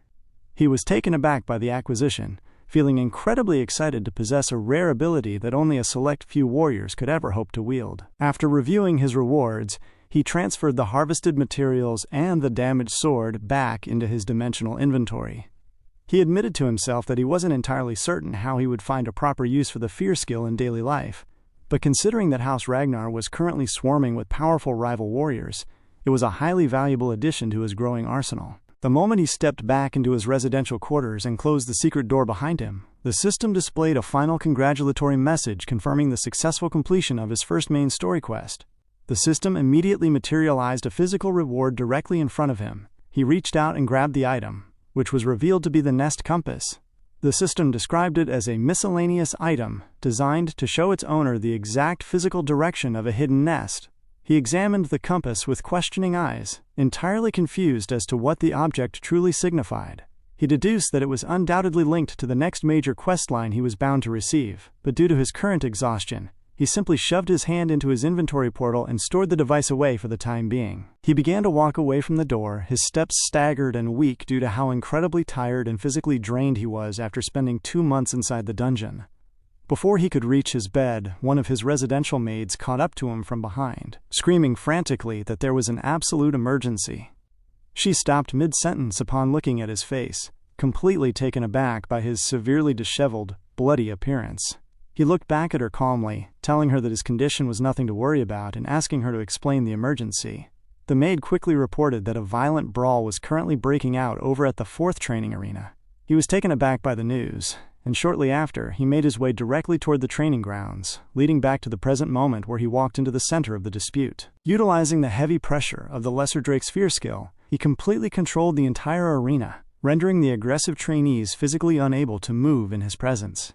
He was taken aback by the acquisition, feeling incredibly excited to possess a rare ability that only a select few warriors could ever hope to wield. After reviewing his rewards, he transferred the harvested materials and the damaged sword back into his dimensional inventory. He admitted to himself that he wasn't entirely certain how he would find a proper use for the fear skill in daily life, but considering that House Ragnar was currently swarming with powerful rival warriors, it was a highly valuable addition to his growing arsenal. The moment he stepped back into his residential quarters and closed the secret door behind him, the system displayed a final congratulatory message confirming the successful completion of his first main story quest. The system immediately materialized a physical reward directly in front of him. He reached out and grabbed the item, which was revealed to be the Nest Compass. The system described it as a miscellaneous item designed to show its owner the exact physical direction of a hidden nest. He examined the compass with questioning eyes, entirely confused as to what the object truly signified. He deduced that it was undoubtedly linked to the next major quest line he was bound to receive, but due to his current exhaustion, he simply shoved his hand into his inventory portal and stored the device away for the time being. He began to walk away from the door, his steps staggered and weak due to how incredibly tired and physically drained he was after spending 2 months inside the dungeon. Before he could reach his bed, one of his residential maids caught up to him from behind, screaming frantically that there was an absolute emergency. She stopped mid-sentence upon looking at his face, completely taken aback by his severely disheveled, bloody appearance. He looked back at her calmly, telling her that his condition was nothing to worry about and asking her to explain the emergency. The maid quickly reported that a violent brawl was currently breaking out over at the 4th training arena. He was taken aback by the news, and shortly after, he made his way directly toward the training grounds, leading back to the present moment where he walked into the center of the dispute. Utilizing the heavy pressure of the Lesser Drake's Fear skill, he completely controlled the entire arena, rendering the aggressive trainees physically unable to move in his presence.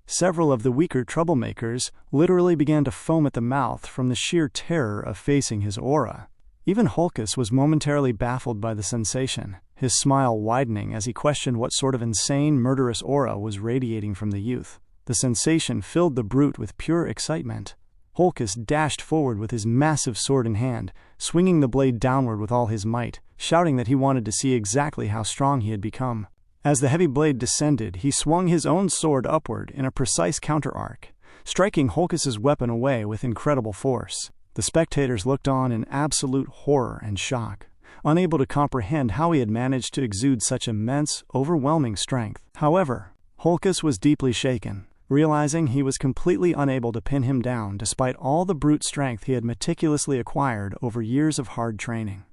Several of the weaker troublemakers literally began to foam at the mouth from the sheer terror of facing his aura. Even Holkus was momentarily baffled by the sensation, his smile widening as he questioned what sort of insane, murderous aura was radiating from the youth. The sensation filled the brute with pure excitement. Holkus dashed forward with his massive sword in hand, swinging the blade downward with all his might, shouting that he wanted to see exactly how strong he had become. As the heavy blade descended, he swung his own sword upward in a precise counter-arc, striking Holkus's weapon away with incredible force. The spectators looked on in absolute horror and shock, unable to comprehend how he had managed to exude such immense, overwhelming strength. However, Holkus was deeply shaken, realizing he was completely unable to pin him down despite all the brute strength he had meticulously acquired over years of hard training.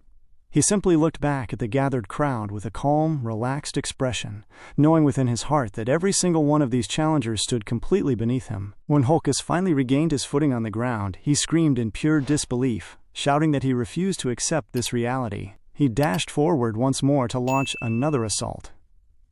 He simply looked back at the gathered crowd with a calm, relaxed expression, knowing within his heart that every single one of these challengers stood completely beneath him. When Holkus finally regained his footing on the ground, he screamed in pure disbelief, shouting that he refused to accept this reality. He dashed forward once more to launch another assault.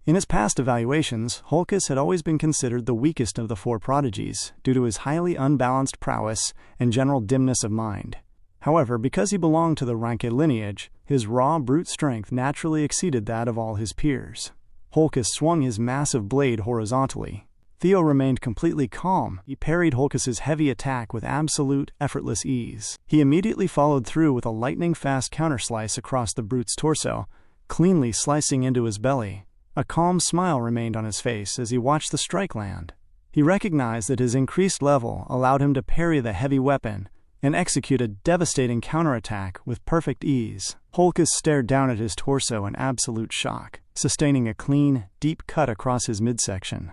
In his past evaluations, Holkis had always been considered the weakest of the four prodigies due to his highly unbalanced prowess and general dimness of mind. However, because he belonged to the ranked lineage, his raw brute strength naturally exceeded that of all his peers. Holkis swung his massive blade horizontally. Theo remained completely calm. He parried Holkis's heavy attack with absolute, effortless ease. He immediately followed through with a lightning-fast counterslice across the brute's torso, cleanly slicing into his belly. A calm smile remained on his face as he watched the strike land. He recognized that his increased level allowed him to parry the heavy weapon and execute a devastating counterattack with perfect ease. Holkis stared down at his torso in absolute shock, sustaining a clean, deep cut across his midsection.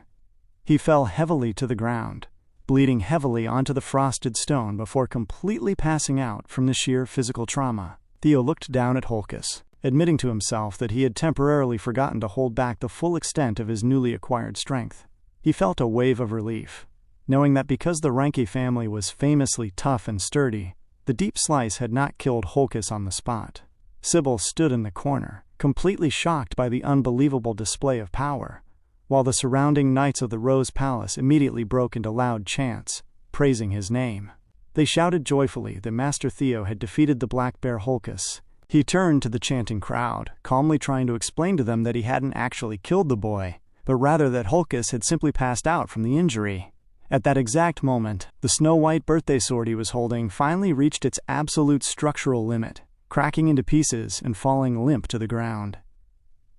He fell heavily to the ground, bleeding heavily onto the frosted stone before completely passing out from the sheer physical trauma. Theo looked down at Holkis, admitting to himself that he had temporarily forgotten to hold back the full extent of his newly acquired strength. He felt a wave of relief, knowing that because the Ranke family was famously tough and sturdy, the deep slice had not killed Holkis on the spot. Sybil stood in the corner, completely shocked by the unbelievable display of power, while the surrounding knights of the Rose Palace immediately broke into loud chants, praising his name. They shouted joyfully that Master Theo had defeated the Black Bear Holkis. He turned to the chanting crowd, calmly trying to explain to them that he hadn't actually killed the boy, but rather that Holkis had simply passed out from the injury. At that exact moment, the snow-white birthday sword he was holding finally reached its absolute structural limit, cracking into pieces and falling limp to the ground.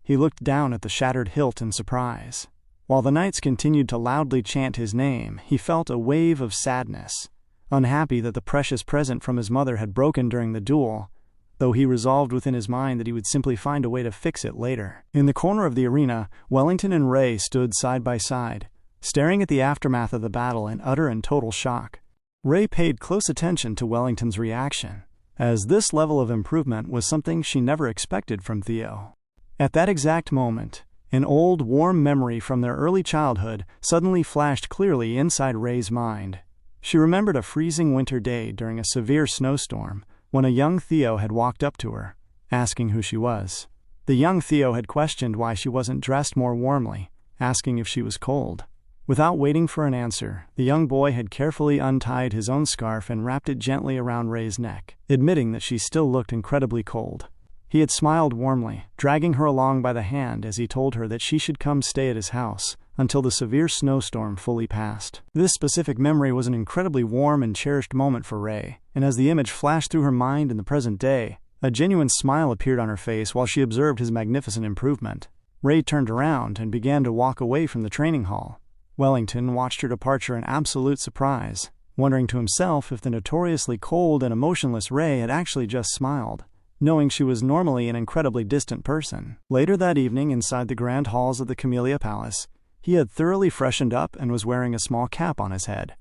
He looked down at the shattered hilt in surprise. While the knights continued to loudly chant his name, he felt a wave of sadness, unhappy that the precious present from his mother had broken during the duel, though he resolved within his mind that he would simply find a way to fix it later. In the corner of the arena, Wellington and Ray stood side by side, staring at the aftermath of the battle in utter and total shock. Ray paid close attention to Wellington's reaction, as this level of improvement was something she never expected from Theo. At that exact moment, an old, warm memory from their early childhood suddenly flashed clearly inside Ray's mind. She remembered a freezing winter day during a severe snowstorm when a young Theo had walked up to her, asking who she was. The young Theo had questioned why she wasn't dressed more warmly, asking if she was cold. Without waiting for an answer, the young boy had carefully untied his own scarf and wrapped it gently around Ray's neck, admitting that she still looked incredibly cold. He had smiled warmly, dragging her along by the hand as he told her that she should come stay at his house until the severe snowstorm fully passed. This specific memory was an incredibly warm and cherished moment for Ray, and as the image flashed through her mind in the present day, a genuine smile appeared on her face while she observed his magnificent improvement. Ray turned around and began to walk away from the training hall. Wellington watched her departure in absolute surprise, wondering to himself if the notoriously cold and emotionless Ray had actually just smiled, knowing she was normally an incredibly distant person. Later that evening, inside the grand halls of the Camellia Palace, he had thoroughly freshened up and was wearing a small cap on his head.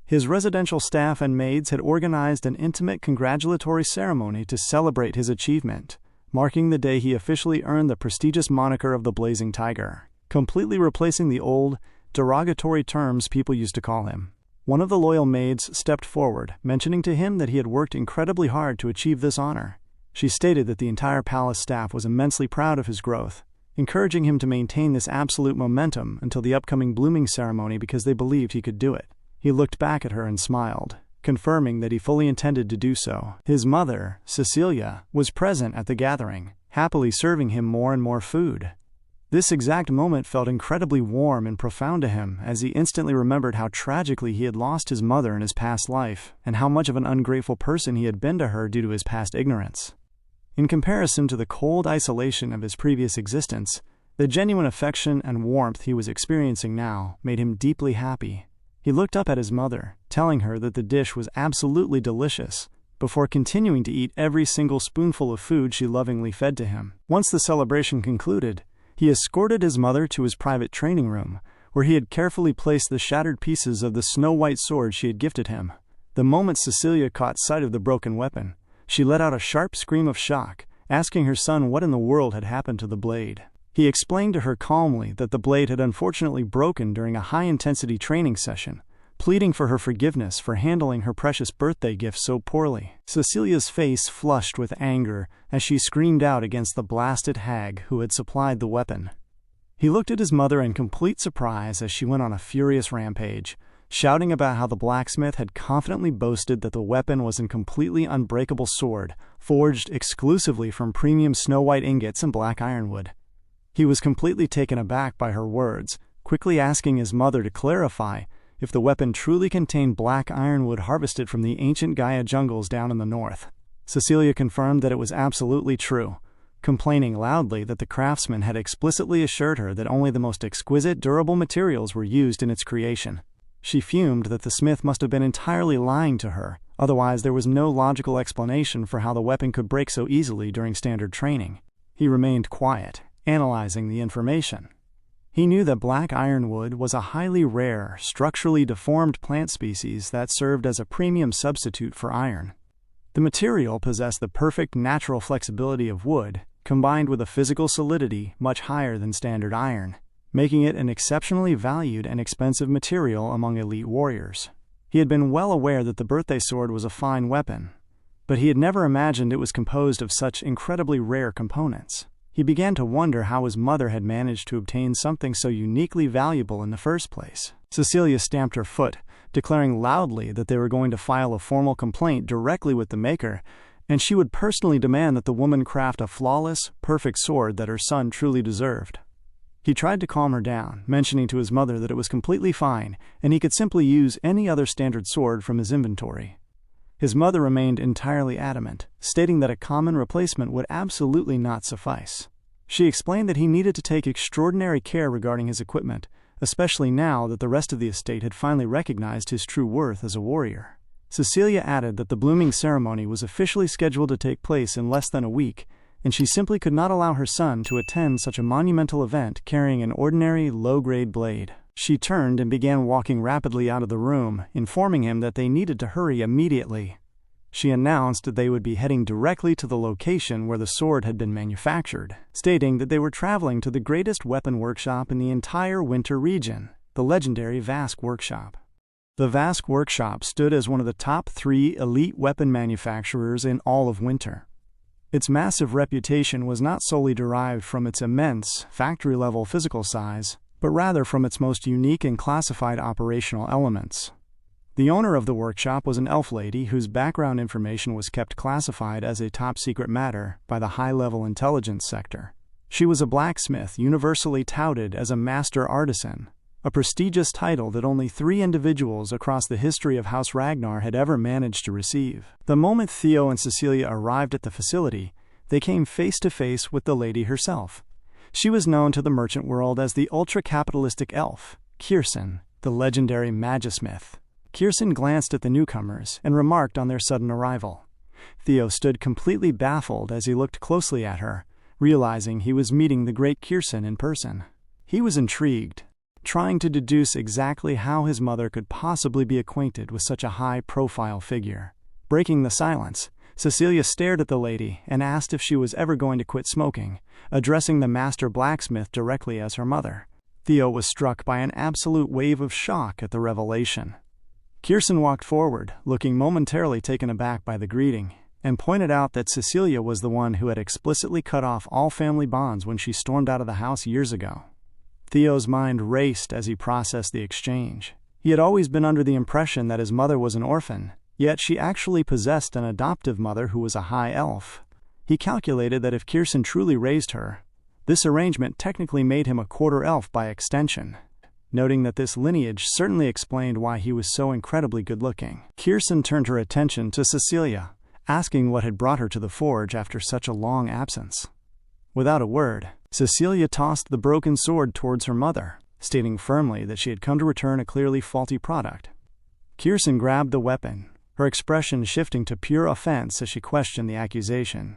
His residential staff and maids had organized an intimate congratulatory ceremony to celebrate his achievement, marking the day he officially earned the prestigious moniker of the Blazing Tiger, completely replacing the old, derogatory terms people used to call him. One of the loyal maids stepped forward, mentioning to him that he had worked incredibly hard to achieve this honor. She stated that the entire palace staff was immensely proud of his growth, encouraging him to maintain this absolute momentum until the upcoming blooming ceremony because they believed he could do it. He looked back at her and smiled, confirming that he fully intended to do so. His mother, Cecilia, was present at the gathering, happily serving him more and more food. This exact moment felt incredibly warm and profound to him as he instantly remembered how tragically he had lost his mother in his past life and how much of an ungrateful person he had been to her due to his past ignorance. In comparison to the cold isolation of his previous existence, the genuine affection and warmth he was experiencing now made him deeply happy. He looked up at his mother, telling her that the dish was absolutely delicious, before continuing to eat every single spoonful of food she lovingly fed to him. Once the celebration concluded, he escorted his mother to his private training room, where he had carefully placed the shattered pieces of the snow-white sword she had gifted him. The moment Cecilia caught sight of the broken weapon, she let out a sharp scream of shock, asking her son what in the world had happened to the blade. He explained to her calmly that the blade had unfortunately broken during a high-intensity training session, pleading for her forgiveness for handling her precious birthday gift so poorly. Cecilia's face flushed with anger as she screamed out against the blasted hag who had supplied the weapon. He looked at his mother in complete surprise as she went on a furious rampage, shouting about how the blacksmith had confidently boasted that the weapon was a completely unbreakable sword, forged exclusively from premium snow-white ingots and black ironwood. He was completely taken aback by her words, quickly asking his mother to clarify if the weapon truly contained black ironwood harvested from the ancient Gaia jungles down in the north. Cecilia confirmed that it was absolutely true, complaining loudly that the craftsman had explicitly assured her that only the most exquisite, durable materials were used in its creation. She fumed that the smith must have been entirely lying to her, otherwise there was no logical explanation for how the weapon could break so easily during standard training. He remained quiet, analyzing the information. He knew that black ironwood was a highly rare, structurally deformed plant species that served as a premium substitute for iron. The material possessed the perfect natural flexibility of wood, combined with a physical solidity much higher than standard iron, making it an exceptionally valued and expensive material among elite warriors. He had been well aware that the birthday sword was a fine weapon, but he had never imagined it was composed of such incredibly rare components. He began to wonder how his mother had managed to obtain something so uniquely valuable in the first place. Cecilia stamped her foot, declaring loudly that they were going to file a formal complaint directly with the maker, and she would personally demand that the woman craft a flawless, perfect sword that her son truly deserved. He tried to calm her down, mentioning to his mother that it was completely fine, and he could simply use any other standard sword from his inventory. His mother remained entirely adamant, stating that a common replacement would absolutely not suffice. She explained that he needed to take extraordinary care regarding his equipment, especially now that the rest of the estate had finally recognized his true worth as a warrior. Cecilia added that the blooming ceremony was officially scheduled to take place in less than a week, and she simply could not allow her son to attend such a monumental event carrying an ordinary, low-grade blade. She turned and began walking rapidly out of the room, informing him that they needed to hurry immediately. She announced that they would be heading directly to the location where the sword had been manufactured, stating that they were traveling to the greatest weapon workshop in the entire Winter region, the legendary Vask Workshop. The Vask Workshop stood as one of the top 3 elite weapon manufacturers in all of Winter. Its massive reputation was not solely derived from its immense, factory-level physical size, but rather from its most unique and classified operational elements. The owner of the workshop was an elf lady whose background information was kept classified as a top-secret matter by the high-level intelligence sector. She was a blacksmith universally touted as a master artisan, a prestigious title that only 3 individuals across the history of House Ragnar had ever managed to receive. The moment Theo and Cecilia arrived at the facility, they came face to face with the lady herself. She was known to the merchant world as the ultra-capitalistic elf, Kirsten, the legendary magismith. Kirsten glanced at the newcomers and remarked on their sudden arrival. Theo stood completely baffled as he looked closely at her, realizing he was meeting the great Kirsten in person. He was intrigued, trying to deduce exactly how his mother could possibly be acquainted with such a high-profile figure. Breaking the silence, Cecilia stared at the lady and asked if she was ever going to quit smoking, addressing the master blacksmith directly as her mother. Theo was struck by an absolute wave of shock at the revelation. Kirsten walked forward, looking momentarily taken aback by the greeting, and pointed out that Cecilia was the one who had explicitly cut off all family bonds when she stormed out of the house years ago. Theo's mind raced as he processed the exchange. He had always been under the impression that his mother was an orphan, yet she actually possessed an adoptive mother who was a high elf. He calculated that if Kirsten truly raised her, this arrangement technically made him a quarter elf by extension, noting that this lineage certainly explained why he was so incredibly good-looking. Kirsten turned her attention to Cecilia, asking what had brought her to the forge after such a long absence. Without a word, Cecilia tossed the broken sword towards her mother, stating firmly that she had come to return a clearly faulty product. Kirsten grabbed the weapon, her expression shifting to pure offense as she questioned the accusation.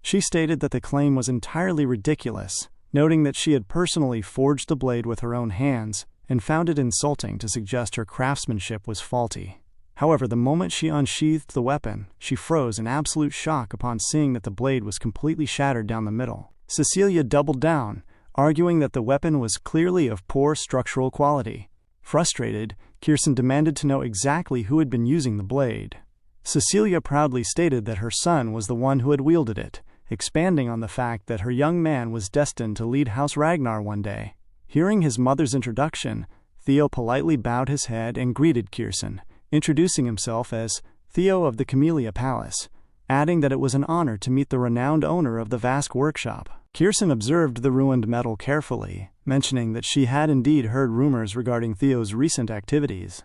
She stated that the claim was entirely ridiculous, noting that she had personally forged the blade with her own hands and found it insulting to suggest her craftsmanship was faulty. However, the moment she unsheathed the weapon, she froze in absolute shock upon seeing that the blade was completely shattered down the middle. Cecilia doubled down, arguing that the weapon was clearly of poor structural quality. Frustrated, Kirsten demanded to know exactly who had been using the blade. Cecilia proudly stated that her son was the one who had wielded it, expanding on the fact that her young man was destined to lead House Ragnar one day. Hearing his mother's introduction, Theo politely bowed his head and greeted Kiersten, introducing himself as Theo of the Camellia Palace, adding that it was an honor to meet the renowned owner of the vast workshop. Kiersten observed the ruined metal carefully, mentioning that she had indeed heard rumors regarding Theo's recent activities.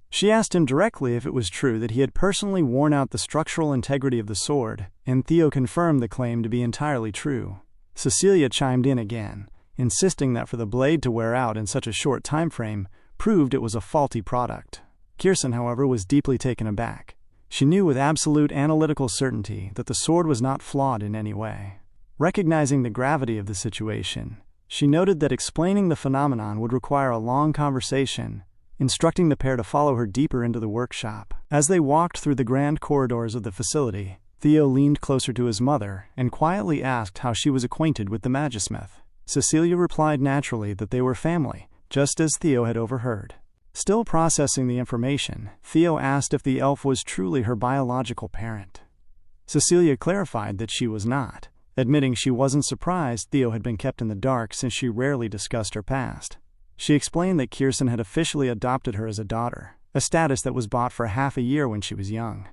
She asked him directly if it was true that he had personally worn out the structural integrity of the sword, and Theo confirmed the claim to be entirely true. Cecilia chimed in again, insisting that for the blade to wear out in such a short time frame proved it was a faulty product. Kiersten, however, was deeply taken aback. She knew with absolute analytical certainty that the sword was not flawed in any way. Recognizing the gravity of the situation, she noted that explaining the phenomenon would require a long conversation, instructing the pair to follow her deeper into the workshop. As they walked through the grand corridors of the facility, Theo leaned closer to his mother and quietly asked how she was acquainted with the magismith. Cecilia replied naturally that they were family, just as Theo had overheard. Still processing the information, Theo asked if the elf was truly her biological parent. Cecilia clarified that she was not, admitting she wasn't surprised Theo had been kept in the dark since she rarely discussed her past. She explained that Kiersten had officially adopted her as a daughter, a status that was bought for half a year when she was young.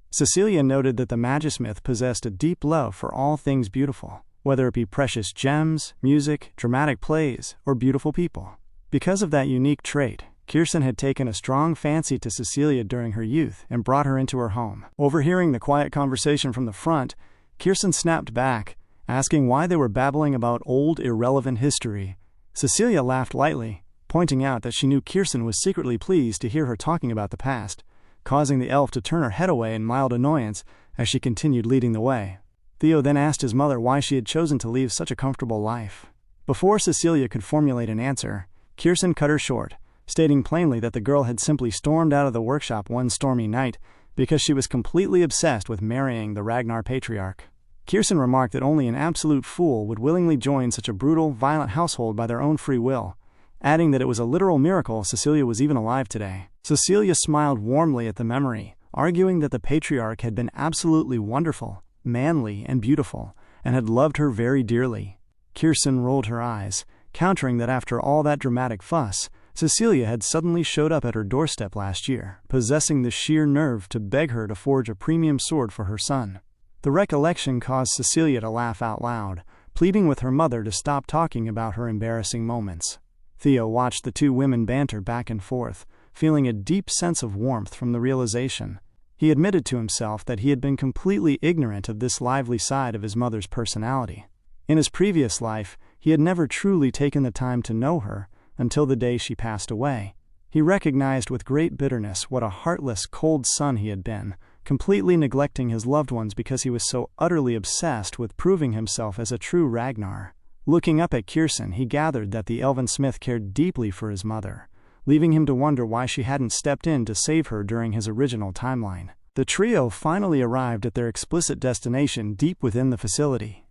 Cecilia noted that the magismith possessed a deep love for all things beautiful, whether it be precious gems, music, dramatic plays, or beautiful people. Because of that unique trait, Kiersten had taken a strong fancy to Cecilia during her youth and brought her into her home. Overhearing the quiet conversation from the front, Kiersten snapped back, asking why they were babbling about old, irrelevant history. Cecilia laughed lightly, pointing out that she knew Kiersten was secretly pleased to hear her talking about the past, causing the elf to turn her head away in mild annoyance as she continued leading the way. Theo then asked his mother why she had chosen to leave such a comfortable life. Before Cecilia could formulate an answer, Kiersten cut her short, stating plainly that the girl had simply stormed out of the workshop one stormy night because she was completely obsessed with marrying the Ragnar patriarch. Kiersten remarked that only an absolute fool would willingly join such a brutal, violent household by their own free will, adding that it was a literal miracle Cecilia was even alive today. Cecilia smiled warmly at the memory, arguing that the patriarch had been absolutely wonderful, manly, and beautiful, and had loved her very dearly. Kiersten rolled her eyes, countering that after all that dramatic fuss, Cecilia had suddenly showed up at her doorstep last year, possessing the sheer nerve to beg her to forge a premium sword for her son. The recollection caused Cecilia to laugh out loud, pleading with her mother to stop talking about her embarrassing moments. Theo watched the two women banter back and forth, feeling a deep sense of warmth from the realization. He admitted to himself that he had been completely ignorant of this lively side of his mother's personality. In his previous life, he had never truly taken the time to know her, until the day she passed away. He recognized with great bitterness what a heartless, cold son he had been, completely neglecting his loved ones because he was so utterly obsessed with proving himself as a true Ragnar. Looking up at Kiersten, he gathered that the elven smith cared deeply for his mother, leaving him to wonder why she hadn't stepped in to save her during his original timeline. The trio finally arrived at their explicit destination deep within the facility.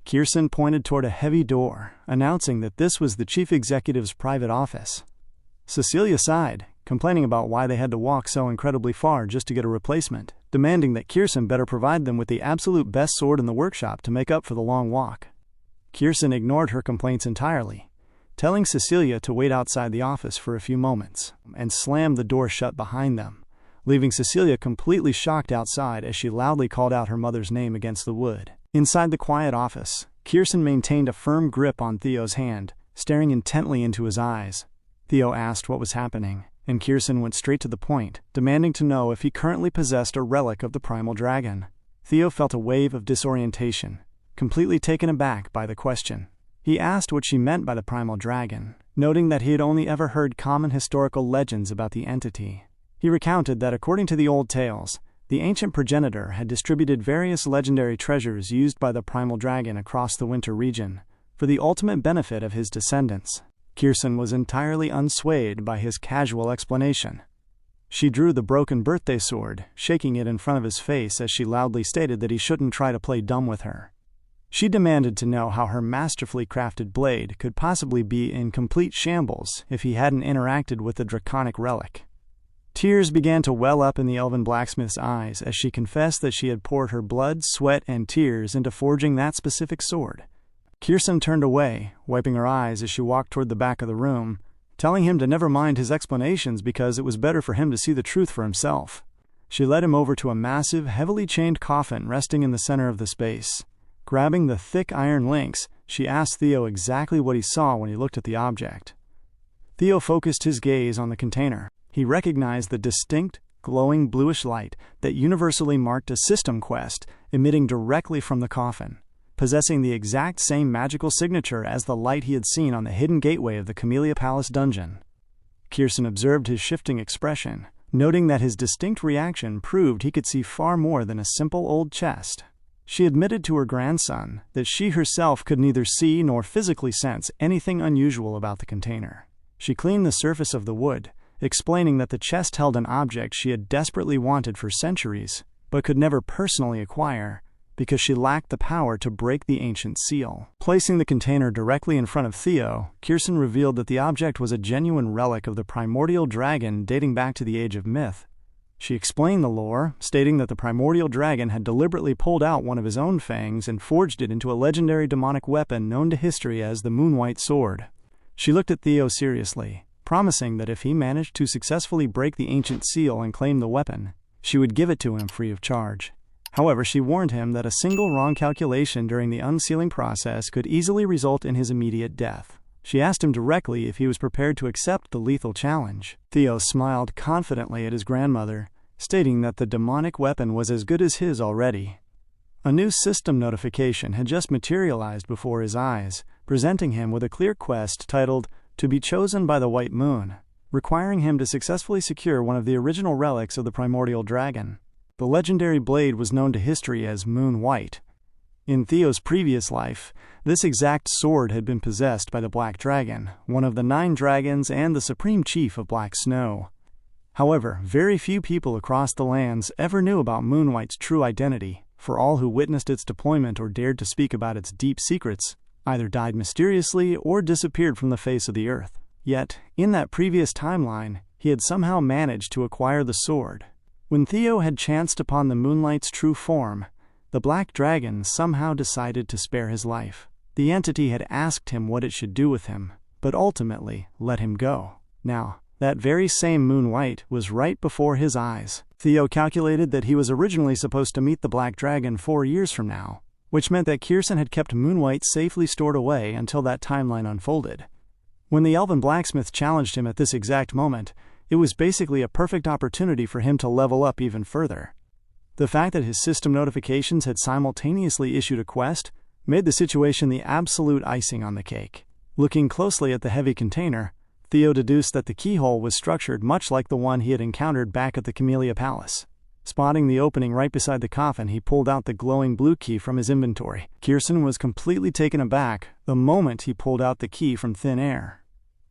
Kiersten pointed toward a heavy door, announcing that this was the chief executive's private office. Cecilia sighed, complaining about why they had to walk so incredibly far just to get a replacement, demanding that Kiersten better provide them with the absolute best sword in the workshop to make up for the long walk. Kiersten ignored her complaints entirely, telling Cecilia to wait outside the office for a few moments, and slammed the door shut behind them, leaving Cecilia completely shocked outside as she loudly called out her mother's name against the wood. Inside the quiet office, Kiersten maintained a firm grip on Theo's hand, staring intently into his eyes. Theo asked what was happening, and Kiersten went straight to the point, demanding to know if he currently possessed a relic of the primal dragon. Theo felt a wave of disorientation, completely taken aback by the question. He asked what she meant by the primal dragon, noting that he had only ever heard common historical legends about the entity. He recounted that according to the old tales, the ancient progenitor had distributed various legendary treasures used by the primal dragon across the winter region, for the ultimate benefit of his descendants. Kiersten was entirely unswayed by his casual explanation. She drew the broken birthday sword, shaking it in front of his face as she loudly stated that he shouldn't try to play dumb with her. She demanded to know how her masterfully crafted blade could possibly be in complete shambles if he hadn't interacted with the draconic relic. Tears began to well up in the elven blacksmith's eyes as she confessed that she had poured her blood, sweat, and tears into forging that specific sword. Kirsten turned away, wiping her eyes as she walked toward the back of the room, telling him to never mind his explanations because it was better for him to see the truth for himself. She led him over to a massive, heavily chained coffin resting in the center of the space. Grabbing the thick iron links, she asked Theo exactly what he saw when he looked at the object. Theo focused his gaze on the container. He recognized the distinct, glowing bluish light that universally marked a system quest emitting directly from the coffin, possessing the exact same magical signature as the light he had seen on the hidden gateway of the Camellia Palace dungeon. Kirsten observed his shifting expression, noting that his distinct reaction proved he could see far more than a simple old chest. She admitted to her grandson that she herself could neither see nor physically sense anything unusual about the container. She cleaned the surface of the wood, explaining that the chest held an object she had desperately wanted for centuries, but could never personally acquire, because she lacked the power to break the ancient seal. Placing the container directly in front of Theo, Kirsten revealed that the object was a genuine relic of the primordial dragon dating back to the age of myth. She explained the lore, stating that the primordial dragon had deliberately pulled out one of his own fangs and forged it into a legendary demonic weapon known to history as the Moonwhite Sword. She looked at Theo seriously, promising that if he managed to successfully break the ancient seal and claim the weapon, she would give it to him free of charge. However, she warned him that a single wrong calculation during the unsealing process could easily result in his immediate death. She asked him directly if he was prepared to accept the lethal challenge. Theo smiled confidently at his grandmother, stating that the demonic weapon was as good as his already. A new system notification had just materialized before his eyes, presenting him with a clear quest titled, "To be Chosen by the White Moon," requiring him to successfully secure one of the original relics of the primordial dragon. The legendary blade was known to history as Moon White. In Theo's previous life, this exact sword had been possessed by the Black Dragon, one of the 9 dragons and the supreme chief of Black Snow. However, very few people across the lands ever knew about Moon White's true identity, for all who witnessed its deployment or dared to speak about its deep secrets either died mysteriously or disappeared from the face of the earth. Yet, in that previous timeline, he had somehow managed to acquire the sword. When Theo had chanced upon the Moonlight's true form, the Black Dragon somehow decided to spare his life. The entity had asked him what it should do with him, but ultimately let him go. Now, that very same Moon White was right before his eyes. Theo calculated that he was originally supposed to meet the Black Dragon 4 years from now, which meant that Kirsten had kept Moon White safely stored away until that timeline unfolded. When the elven blacksmith challenged him at this exact moment, it was basically a perfect opportunity for him to level up even further. The fact that his system notifications had simultaneously issued a quest made the situation the absolute icing on the cake. Looking closely at the heavy container, Theo deduced that the keyhole was structured much like the one he had encountered back at the Camellia Palace. Spotting the opening right beside the coffin, he pulled out the glowing blue key from his inventory. Kirsten was completely taken aback the moment he pulled out the key from thin air.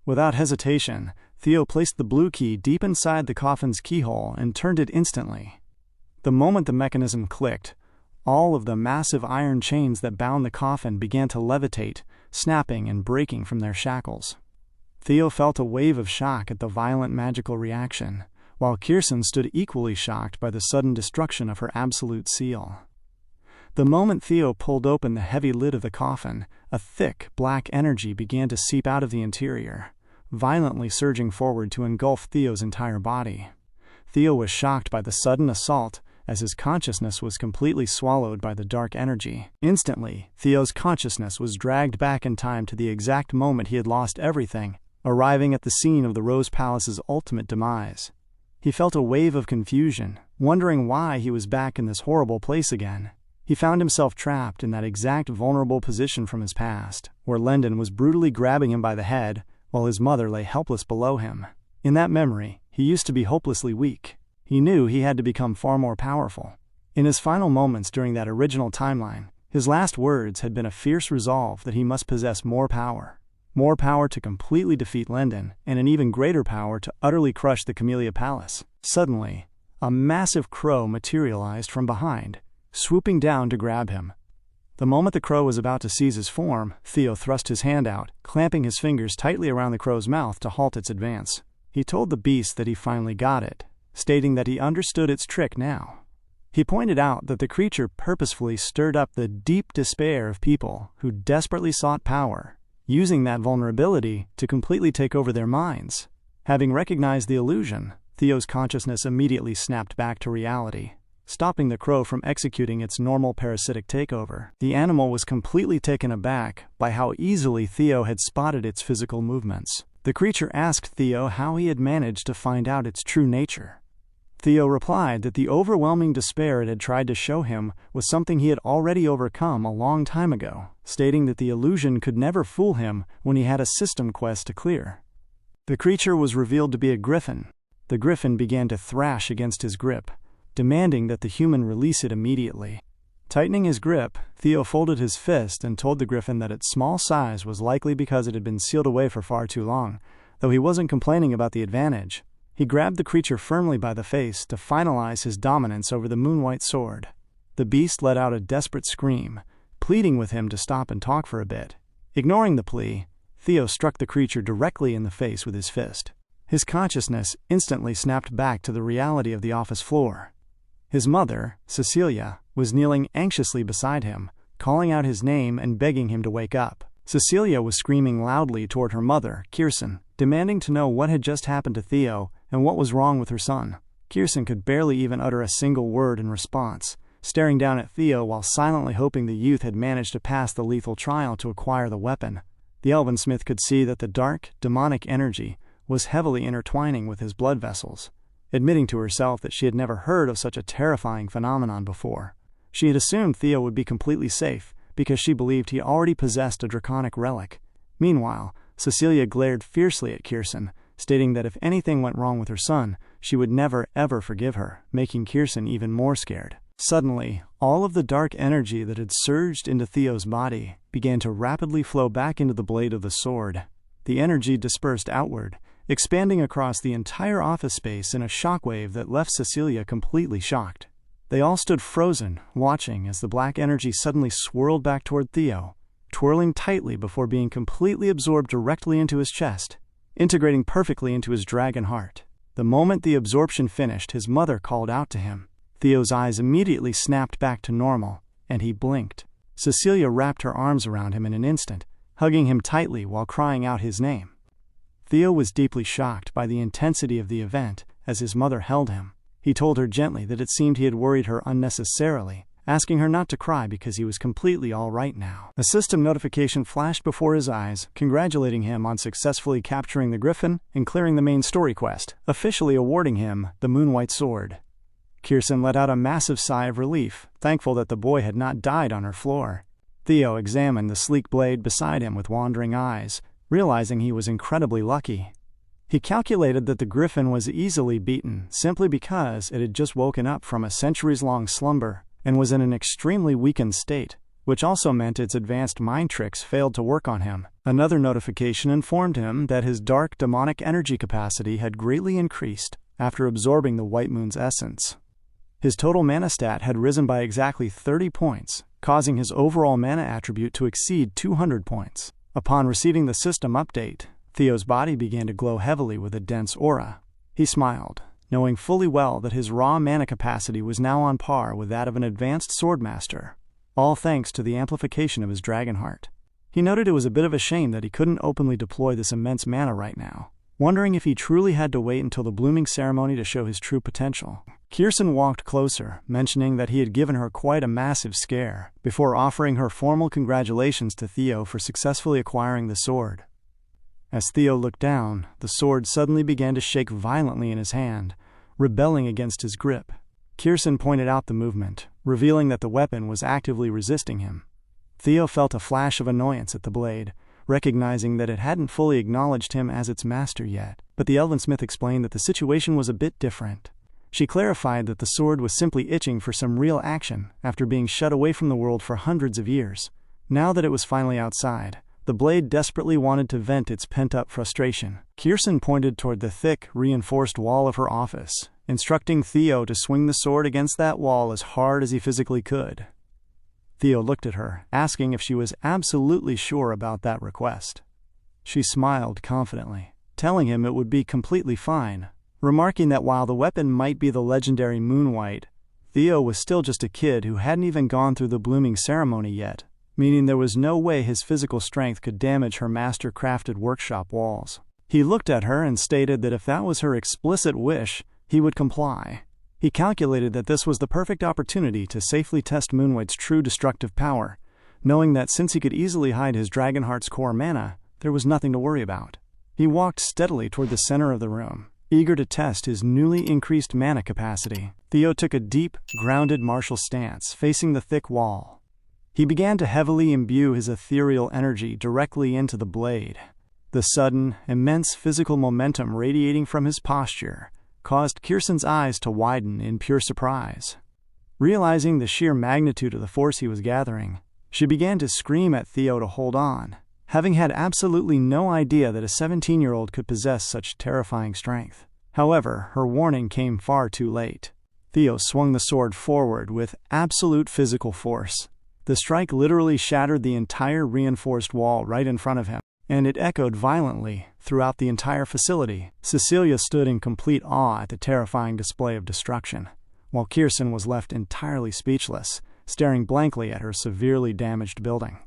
Without hesitation, Theo placed the blue key deep inside the coffin's keyhole and turned it instantly. The moment the mechanism clicked, all of the massive iron chains that bound the coffin began to levitate, snapping and breaking from their shackles. Theo felt a wave of shock at the violent magical reaction, while Kirsten stood equally shocked by the sudden destruction of her absolute seal. The moment Theo pulled open the heavy lid of the coffin, a thick, black energy began to seep out of the interior, violently surging forward to engulf Theo's entire body. Theo was shocked by the sudden assault, as his consciousness was completely swallowed by the dark energy. Instantly, Theo's consciousness was dragged back in time to the exact moment he had lost everything, arriving at the scene of the Rose Palace's ultimate demise. He felt a wave of confusion, wondering why he was back in this horrible place again. He found himself trapped in that exact vulnerable position from his past, where Lendon was brutally grabbing him by the head, while his mother lay helpless below him. In that memory, he used to be hopelessly weak. He knew he had to become far more powerful. In his final moments during that original timeline, his last words had been a fierce resolve that he must possess more power. More power to completely defeat Lendon, and an even greater power to utterly crush the Camellia Palace. Suddenly, a massive crow materialized from behind, swooping down to grab him. The moment the crow was about to seize his form, Theo thrust his hand out, clamping his fingers tightly around the crow's mouth to halt its advance. He told the beast that he finally got it, stating that he understood its trick now. He pointed out that the creature purposefully stirred up the deep despair of people who desperately sought power, using that vulnerability to completely take over their minds. Having recognized the illusion, Theo's consciousness immediately snapped back to reality, stopping the crow from executing its normal parasitic takeover. The animal was completely taken aback by how easily Theo had spotted its physical movements. The creature asked Theo how he had managed to find out its true nature. Theo replied that the overwhelming despair it had tried to show him was something he had already overcome a long time ago, stating that the illusion could never fool him when he had a system quest to clear. The creature was revealed to be a griffin. The griffin began to thrash against his grip, demanding that the human release it immediately. Tightening his grip, Theo folded his fist and told the griffin that its small size was likely because it had been sealed away for far too long, though he wasn't complaining about the advantage. He grabbed the creature firmly by the face to finalize his dominance over the moon-white sword. The beast let out a desperate scream, pleading with him to stop and talk for a bit. Ignoring the plea, Theo struck the creature directly in the face with his fist. His consciousness instantly snapped back to the reality of the office floor. His mother, Cecilia, was kneeling anxiously beside him, calling out his name and begging him to wake up. Cecilia was screaming loudly toward her mother, Kirsten, demanding to know what had just happened to Theo and what was wrong with her son. Kirsten could barely even utter a single word in response, staring down at Theo while silently hoping the youth had managed to pass the lethal trial to acquire the weapon. The elven smith could see that the dark, demonic energy was heavily intertwining with his blood vessels, admitting to herself that she had never heard of such a terrifying phenomenon before. She had assumed Theo would be completely safe because she believed he already possessed a draconic relic. Meanwhile, Cecilia glared fiercely at Kirsten, stating that if anything went wrong with her son, she would never ever forgive her, making Kirsten even more scared. Suddenly, all of the dark energy that had surged into Theo's body began to rapidly flow back into the blade of the sword. The energy dispersed outward, expanding across the entire office space in a shockwave that left Cecilia completely shocked. They all stood frozen, watching as the black energy suddenly swirled back toward Theo, twirling tightly before being completely absorbed directly into his chest, integrating perfectly into his dragon heart. The moment the absorption finished, his mother called out to him. Theo's eyes immediately snapped back to normal, and he blinked. Cecilia wrapped her arms around him in an instant, hugging him tightly while crying out his name. Theo was deeply shocked by the intensity of the event as his mother held him. He told her gently that it seemed he had worried her unnecessarily, asking her not to cry because he was completely all right now. A system notification flashed before his eyes, congratulating him on successfully capturing the griffin and clearing the main story quest, officially awarding him the moon-white sword. Kirsten let out a massive sigh of relief, thankful that the boy had not died on her floor. Theo examined the sleek blade beside him with wandering eyes, realizing he was incredibly lucky. He calculated that the griffin was easily beaten simply because it had just woken up from a centuries-long slumber and was in an extremely weakened state, which also meant its advanced mind tricks failed to work on him. Another notification informed him that his dark demonic energy capacity had greatly increased after absorbing the White Moon's essence. His total mana stat had risen by exactly 30 points, causing his overall mana attribute to exceed 200 points. Upon receiving the system update, Theo's body began to glow heavily with a dense aura. He smiled, knowing fully well that his raw mana capacity was now on par with that of an advanced swordmaster, all thanks to the amplification of his dragon heart. He noted it was a bit of a shame that he couldn't openly deploy this immense mana right now, wondering if he truly had to wait until the blooming ceremony to show his true potential. Kirsten walked closer, mentioning that he had given her quite a massive scare, before offering her formal congratulations to Theo for successfully acquiring the sword. As Theo looked down, the sword suddenly began to shake violently in his hand, rebelling against his grip. Kirsten pointed out the movement, revealing that the weapon was actively resisting him. Theo felt a flash of annoyance at the blade, recognizing that it hadn't fully acknowledged him as its master yet. But the elven smith explained that the situation was a bit different. She clarified that the sword was simply itching for some real action after being shut away from the world for hundreds of years. Now that it was finally outside, the blade desperately wanted to vent its pent-up frustration. Kirsten pointed toward the thick, reinforced wall of her office, instructing Theo to swing the sword against that wall as hard as he physically could. Theo looked at her, asking if she was absolutely sure about that request. She smiled confidently, telling him it would be completely fine, remarking that while the weapon might be the legendary Moonwhite, Theo was still just a kid who hadn't even gone through the blooming ceremony yet, meaning there was no way his physical strength could damage her master-crafted workshop walls. He looked at her and stated that if that was her explicit wish, he would comply. He calculated that this was the perfect opportunity to safely test Moonwhite's true destructive power, knowing that since he could easily hide his Dragonheart's core mana, there was nothing to worry about. He walked steadily toward the center of the room, eager to test his newly increased mana capacity. Theo took a deep, grounded martial stance, facing the thick wall. He began to heavily imbue his ethereal energy directly into the blade. The sudden, immense physical momentum radiating from his posture caused Kirsten's eyes to widen in pure surprise. Realizing the sheer magnitude of the force he was gathering, she began to scream at Theo to hold on, having had absolutely no idea that a 17-year-old could possess such terrifying strength. However, her warning came far too late. Theo swung the sword forward with absolute physical force. The strike literally shattered the entire reinforced wall right in front of him, and it echoed violently throughout the entire facility. Cecilia stood in complete awe at the terrifying display of destruction, while Kirsten was left entirely speechless, staring blankly at her severely damaged building.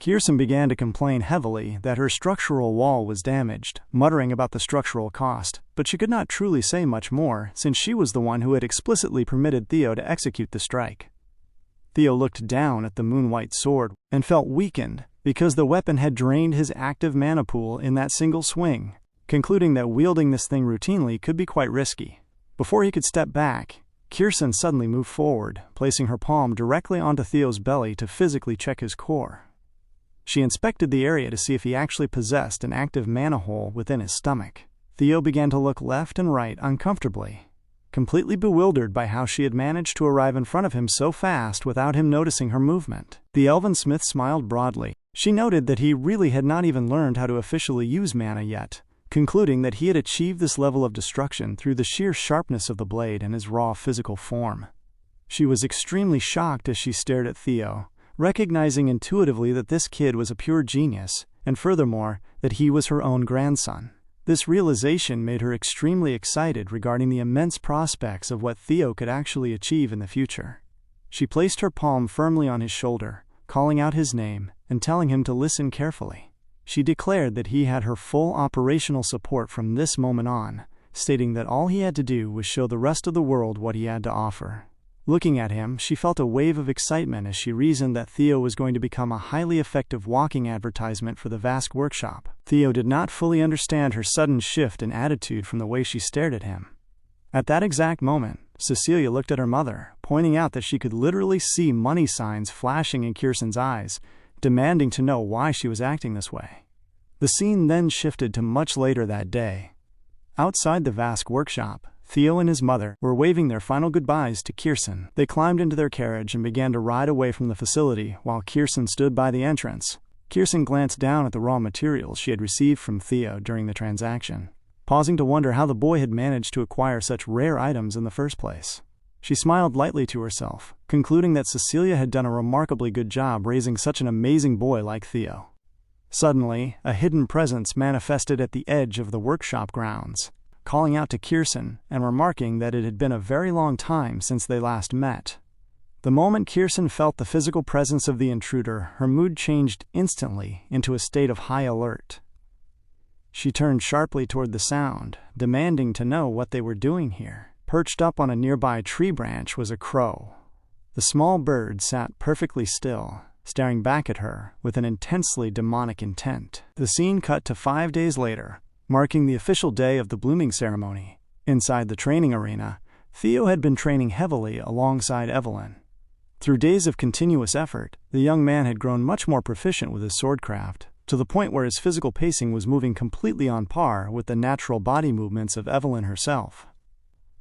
Kirsten began to complain heavily that her structural wall was damaged, muttering about the structural cost, but she could not truly say much more since she was the one who had explicitly permitted Theo to execute the strike. Theo looked down at the moon-white sword and felt weakened because the weapon had drained his active mana pool in that single swing, concluding that wielding this thing routinely could be quite risky. Before he could step back, Kirsten suddenly moved forward, placing her palm directly onto Theo's belly to physically check his core. She inspected the area to see if he actually possessed an active mana hole within his stomach. Theo began to look left and right uncomfortably, completely bewildered by how she had managed to arrive in front of him so fast without him noticing her movement. The elven smith smiled broadly. She noted that he really had not even learned how to officially use mana yet, concluding that he had achieved this level of destruction through the sheer sharpness of the blade and his raw physical form. She was extremely shocked as she stared at Theo, recognizing intuitively that this kid was a pure genius, and furthermore, that he was her own grandson. This realization made her extremely excited regarding the immense prospects of what Theo could actually achieve in the future. She placed her palm firmly on his shoulder, calling out his name and telling him to listen carefully. She declared that he had her full operational support from this moment on, stating that all he had to do was show the rest of the world what he had to offer. Looking at him, she felt a wave of excitement as she reasoned that Theo was going to become a highly effective walking advertisement for the vast workshop. Theo did not fully understand her sudden shift in attitude from the way she stared at him. At that exact moment, Cecilia looked at her mother, pointing out that she could literally see money signs flashing in Kirsten's eyes, demanding to know why she was acting this way. The scene then shifted to much later that day. Outside the vast workshop, Theo and his mother were waving their final goodbyes to Kirsten. They climbed into their carriage and began to ride away from the facility while Kirsten stood by the entrance. Kirsten glanced down at the raw materials she had received from Theo during the transaction, pausing to wonder how the boy had managed to acquire such rare items in the first place. She smiled lightly to herself, concluding that Cecilia had done a remarkably good job raising such an amazing boy like Theo. Suddenly, a hidden presence manifested at the edge of the workshop grounds, calling out to Kirsten and remarking that it had been a very long time since they last met. The moment Kirsten felt the physical presence of the intruder, her mood changed instantly into a state of high alert. She turned sharply toward the sound, demanding to know what they were doing here. Perched up on a nearby tree branch was a crow. The small bird sat perfectly still, staring back at her with an intensely demonic intent. The scene cut to 5 days later, marking the official day of the blooming ceremony. Inside the training arena, Theo had been training heavily alongside Evelyn. Through days of continuous effort, the young man had grown much more proficient with his swordcraft, to the point where his physical pacing was moving completely on par with the natural body movements of Evelyn herself.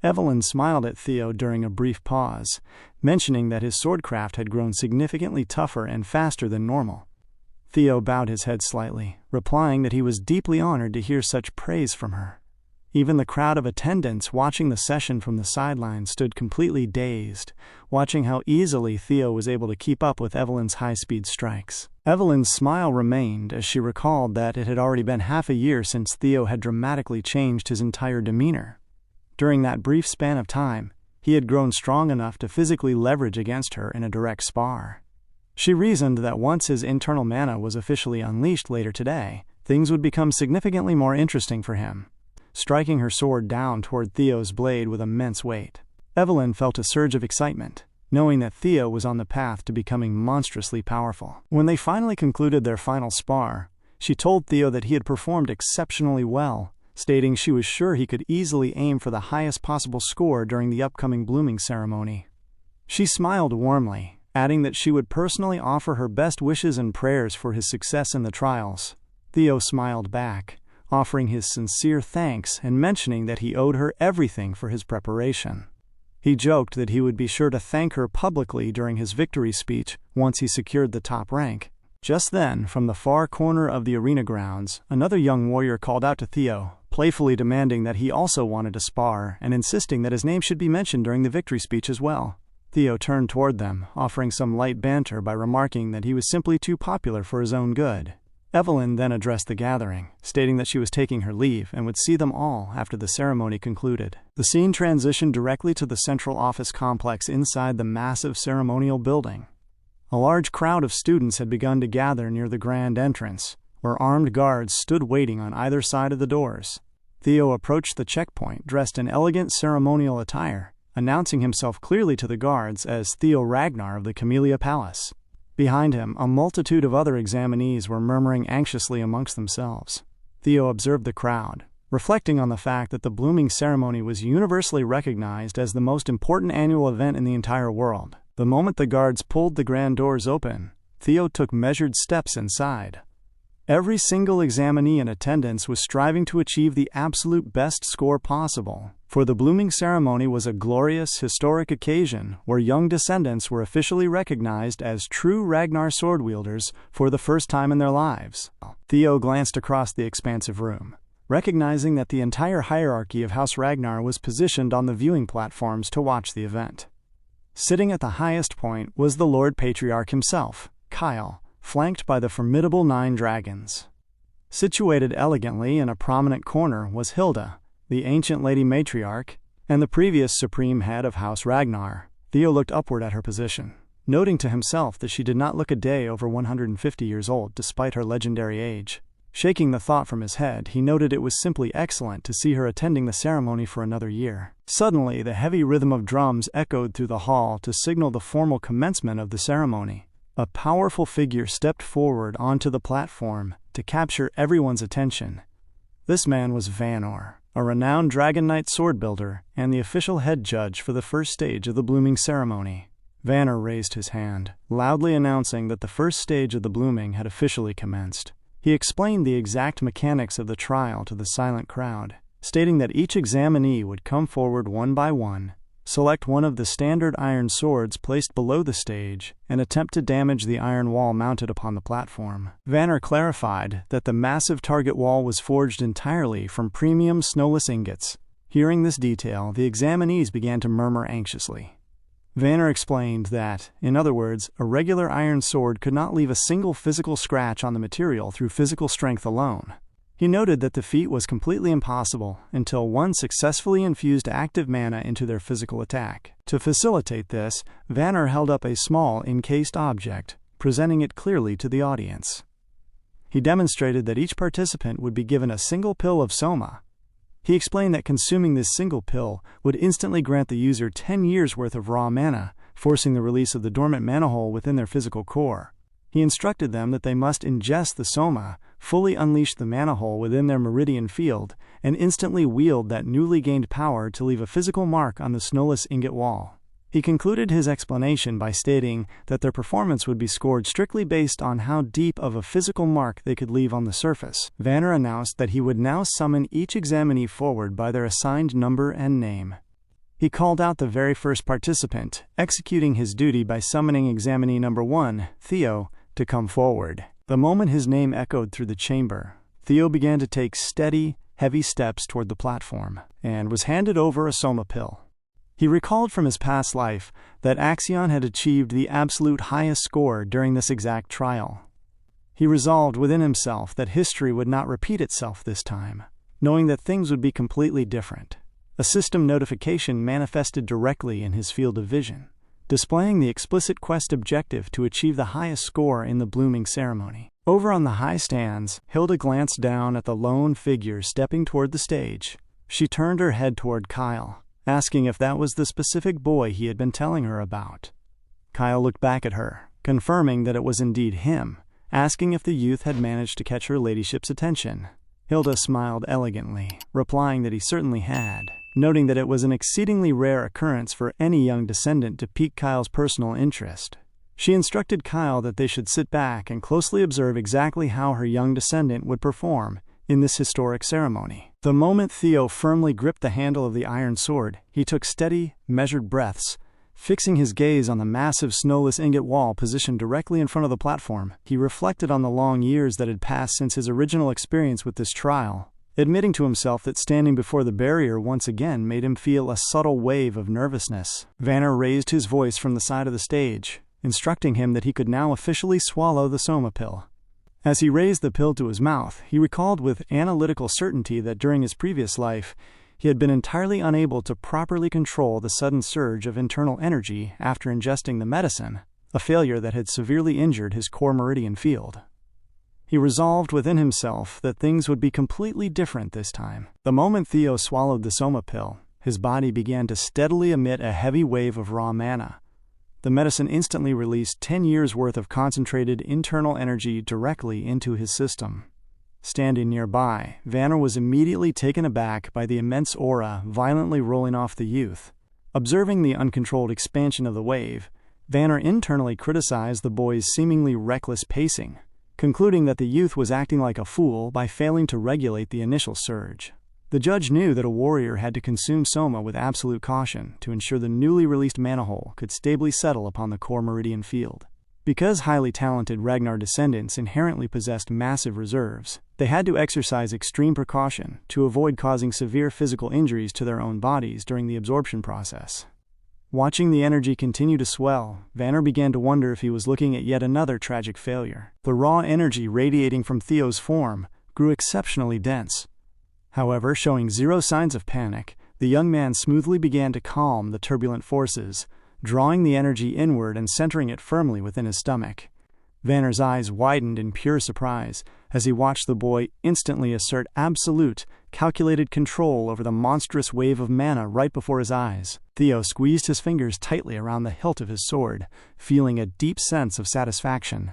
Evelyn smiled at Theo during a brief pause, mentioning that his swordcraft had grown significantly tougher and faster than normal. Theo bowed his head slightly, replying that he was deeply honored to hear such praise from her. Even the crowd of attendants watching the session from the sidelines stood completely dazed, watching how easily Theo was able to keep up with Evelyn's high-speed strikes. Evelyn's smile remained as she recalled that it had already been half a year since Theo had dramatically changed his entire demeanor. During that brief span of time, he had grown strong enough to physically leverage against her in a direct spar. She reasoned that once his internal mana was officially unleashed later today, things would become significantly more interesting for him. Striking her sword down toward Theo's blade with immense weight, Evelyn felt a surge of excitement, knowing that Theo was on the path to becoming monstrously powerful. When they finally concluded their final spar, she told Theo that he had performed exceptionally well, stating she was sure he could easily aim for the highest possible score during the upcoming blooming ceremony. She smiled warmly, adding that she would personally offer her best wishes and prayers for his success in the trials. Theo smiled back, offering his sincere thanks and mentioning that he owed her everything for his preparation. He joked that he would be sure to thank her publicly during his victory speech once he secured the top rank. Just then, from the far corner of the arena grounds, another young warrior called out to Theo, playfully demanding that he also wanted to spar and insisting that his name should be mentioned during the victory speech as well. Theo turned toward them, offering some light banter by remarking that he was simply too popular for his own good. Evelyn then addressed the gathering, stating that she was taking her leave and would see them all after the ceremony concluded. The scene transitioned directly to the central office complex inside the massive ceremonial building. A large crowd of students had begun to gather near the grand entrance, where armed guards stood waiting on either side of the doors. Theo approached the checkpoint dressed in elegant ceremonial attire, announcing himself clearly to the guards as Theo Ragnar of the Camellia Palace. Behind him, a multitude of other examinees were murmuring anxiously amongst themselves. Theo observed the crowd, reflecting on the fact that the blooming ceremony was universally recognized as the most important annual event in the entire world. The moment the guards pulled the grand doors open, Theo took measured steps inside. Every single examinee in attendance was striving to achieve the absolute best score possible, for the blooming ceremony was a glorious, historic occasion where young descendants were officially recognized as true Ragnar sword wielders for the first time in their lives. Theo glanced across the expansive room, recognizing that the entire hierarchy of House Ragnar was positioned on the viewing platforms to watch the event. Sitting at the highest point was the Lord Patriarch himself, Kyle, flanked by the formidable 9 dragons. Situated elegantly in a prominent corner was Hilda, the ancient lady matriarch, and the previous supreme head of House Ragnar. Theo looked upward at her position, noting to himself that she did not look a day over 150 years old despite her legendary age. Shaking the thought from his head, he noted it was simply excellent to see her attending the ceremony for another year. Suddenly, the heavy rhythm of drums echoed through the hall to signal the formal commencement of the ceremony. A powerful figure stepped forward onto the platform to capture everyone's attention. This man was Vanor, a renowned Dragon Knight sword builder and the official head judge for the first stage of the blooming ceremony. Vanor raised his hand, loudly announcing that the first stage of the blooming had officially commenced. He explained the exact mechanics of the trial to the silent crowd, stating that each examinee would come forward one by one, select one of the standard iron swords placed below the stage, and attempt to damage the iron wall mounted upon the platform. Vanor clarified that the massive target wall was forged entirely from premium snowless ingots. Hearing this detail, the examinees began to murmur anxiously. Vanor explained that, in other words, a regular iron sword could not leave a single physical scratch on the material through physical strength alone. He noted that the feat was completely impossible until one successfully infused active mana into their physical attack. To facilitate this, Vanor held up a small, encased object, presenting it clearly to the audience. He demonstrated that each participant would be given a single pill of soma. He explained that consuming this single pill would instantly grant the user 10 years' worth of raw mana, forcing the release of the dormant mana hole within their physical core. He instructed them that they must ingest the soma, fully unleash the mana hole within their meridian field, and instantly wield that newly gained power to leave a physical mark on the snowless ingot wall. He concluded his explanation by stating that their performance would be scored strictly based on how deep of a physical mark they could leave on the surface. Vanor announced that he would now summon each examinee forward by their assigned number and name. He called out the very first participant, executing his duty by summoning examinee number 1, Theo, to come forward. The moment his name echoed through the chamber, Theo began to take steady, heavy steps toward the platform, and was handed over a soma pill. He recalled from his past life that Axion had achieved the absolute highest score during this exact trial. He resolved within himself that history would not repeat itself this time, knowing that things would be completely different. A system notification manifested directly in his field of vision, displaying the explicit quest objective to achieve the highest score in the blooming ceremony. Over on the high stands, Hilda glanced down at the lone figure stepping toward the stage. She turned her head toward Kyle, asking if that was the specific boy he had been telling her about. Kyle looked back at her, confirming that it was indeed him, asking if the youth had managed to catch her ladyship's attention. Hilda smiled elegantly, replying that he certainly had, noting that it was an exceedingly rare occurrence for any young descendant to pique Kyle's personal interest. She instructed Kyle that they should sit back and closely observe exactly how her young descendant would perform in this historic ceremony. The moment Theo firmly gripped the handle of the iron sword, he took steady, measured breaths, fixing his gaze on the massive snowless ingot wall positioned directly in front of the platform. He reflected on the long years that had passed since his original experience with this trial, admitting to himself that standing before the barrier once again made him feel a subtle wave of nervousness. Vanner raised his voice from the side of the stage, instructing him that he could now officially swallow the soma pill. As he raised the pill to his mouth, he recalled with analytical certainty that during his previous life, he had been entirely unable to properly control the sudden surge of internal energy after ingesting the medicine, a failure that had severely injured his core meridian field. He resolved within himself that things would be completely different this time. The moment Theo swallowed the soma pill, his body began to steadily emit a heavy wave of raw mana. The medicine instantly released 10 years' worth of concentrated internal energy directly into his system. Standing nearby, Vanner was immediately taken aback by the immense aura violently rolling off the youth. Observing the uncontrolled expansion of the wave, Vanner internally criticized the boy's seemingly reckless pacing, concluding that the youth was acting like a fool by failing to regulate the initial surge. The judge knew that a warrior had to consume soma with absolute caution to ensure the newly released mana hole could stably settle upon the core meridian field. Because highly talented Ragnar descendants inherently possessed massive reserves, they had to exercise extreme precaution to avoid causing severe physical injuries to their own bodies during the absorption process. Watching the energy continue to swell, Vanner began to wonder if he was looking at yet another tragic failure. The raw energy radiating from Theo's form grew exceptionally dense. However, showing zero signs of panic, the young man smoothly began to calm the turbulent forces, drawing the energy inward and centering it firmly within his stomach. Vanner's eyes widened in pure surprise as he watched the boy instantly assert absolute, calculated control over the monstrous wave of mana right before his eyes. Theo squeezed his fingers tightly around the hilt of his sword, feeling a deep sense of satisfaction.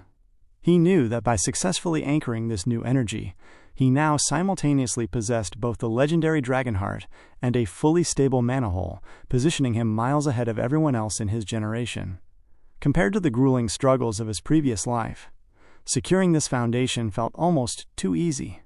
He knew that by successfully anchoring this new energy, he now simultaneously possessed both the legendary Dragonheart and a fully stable mana hole, positioning him miles ahead of everyone else in his generation. Compared to the grueling struggles of his previous life, securing this foundation felt almost too easy.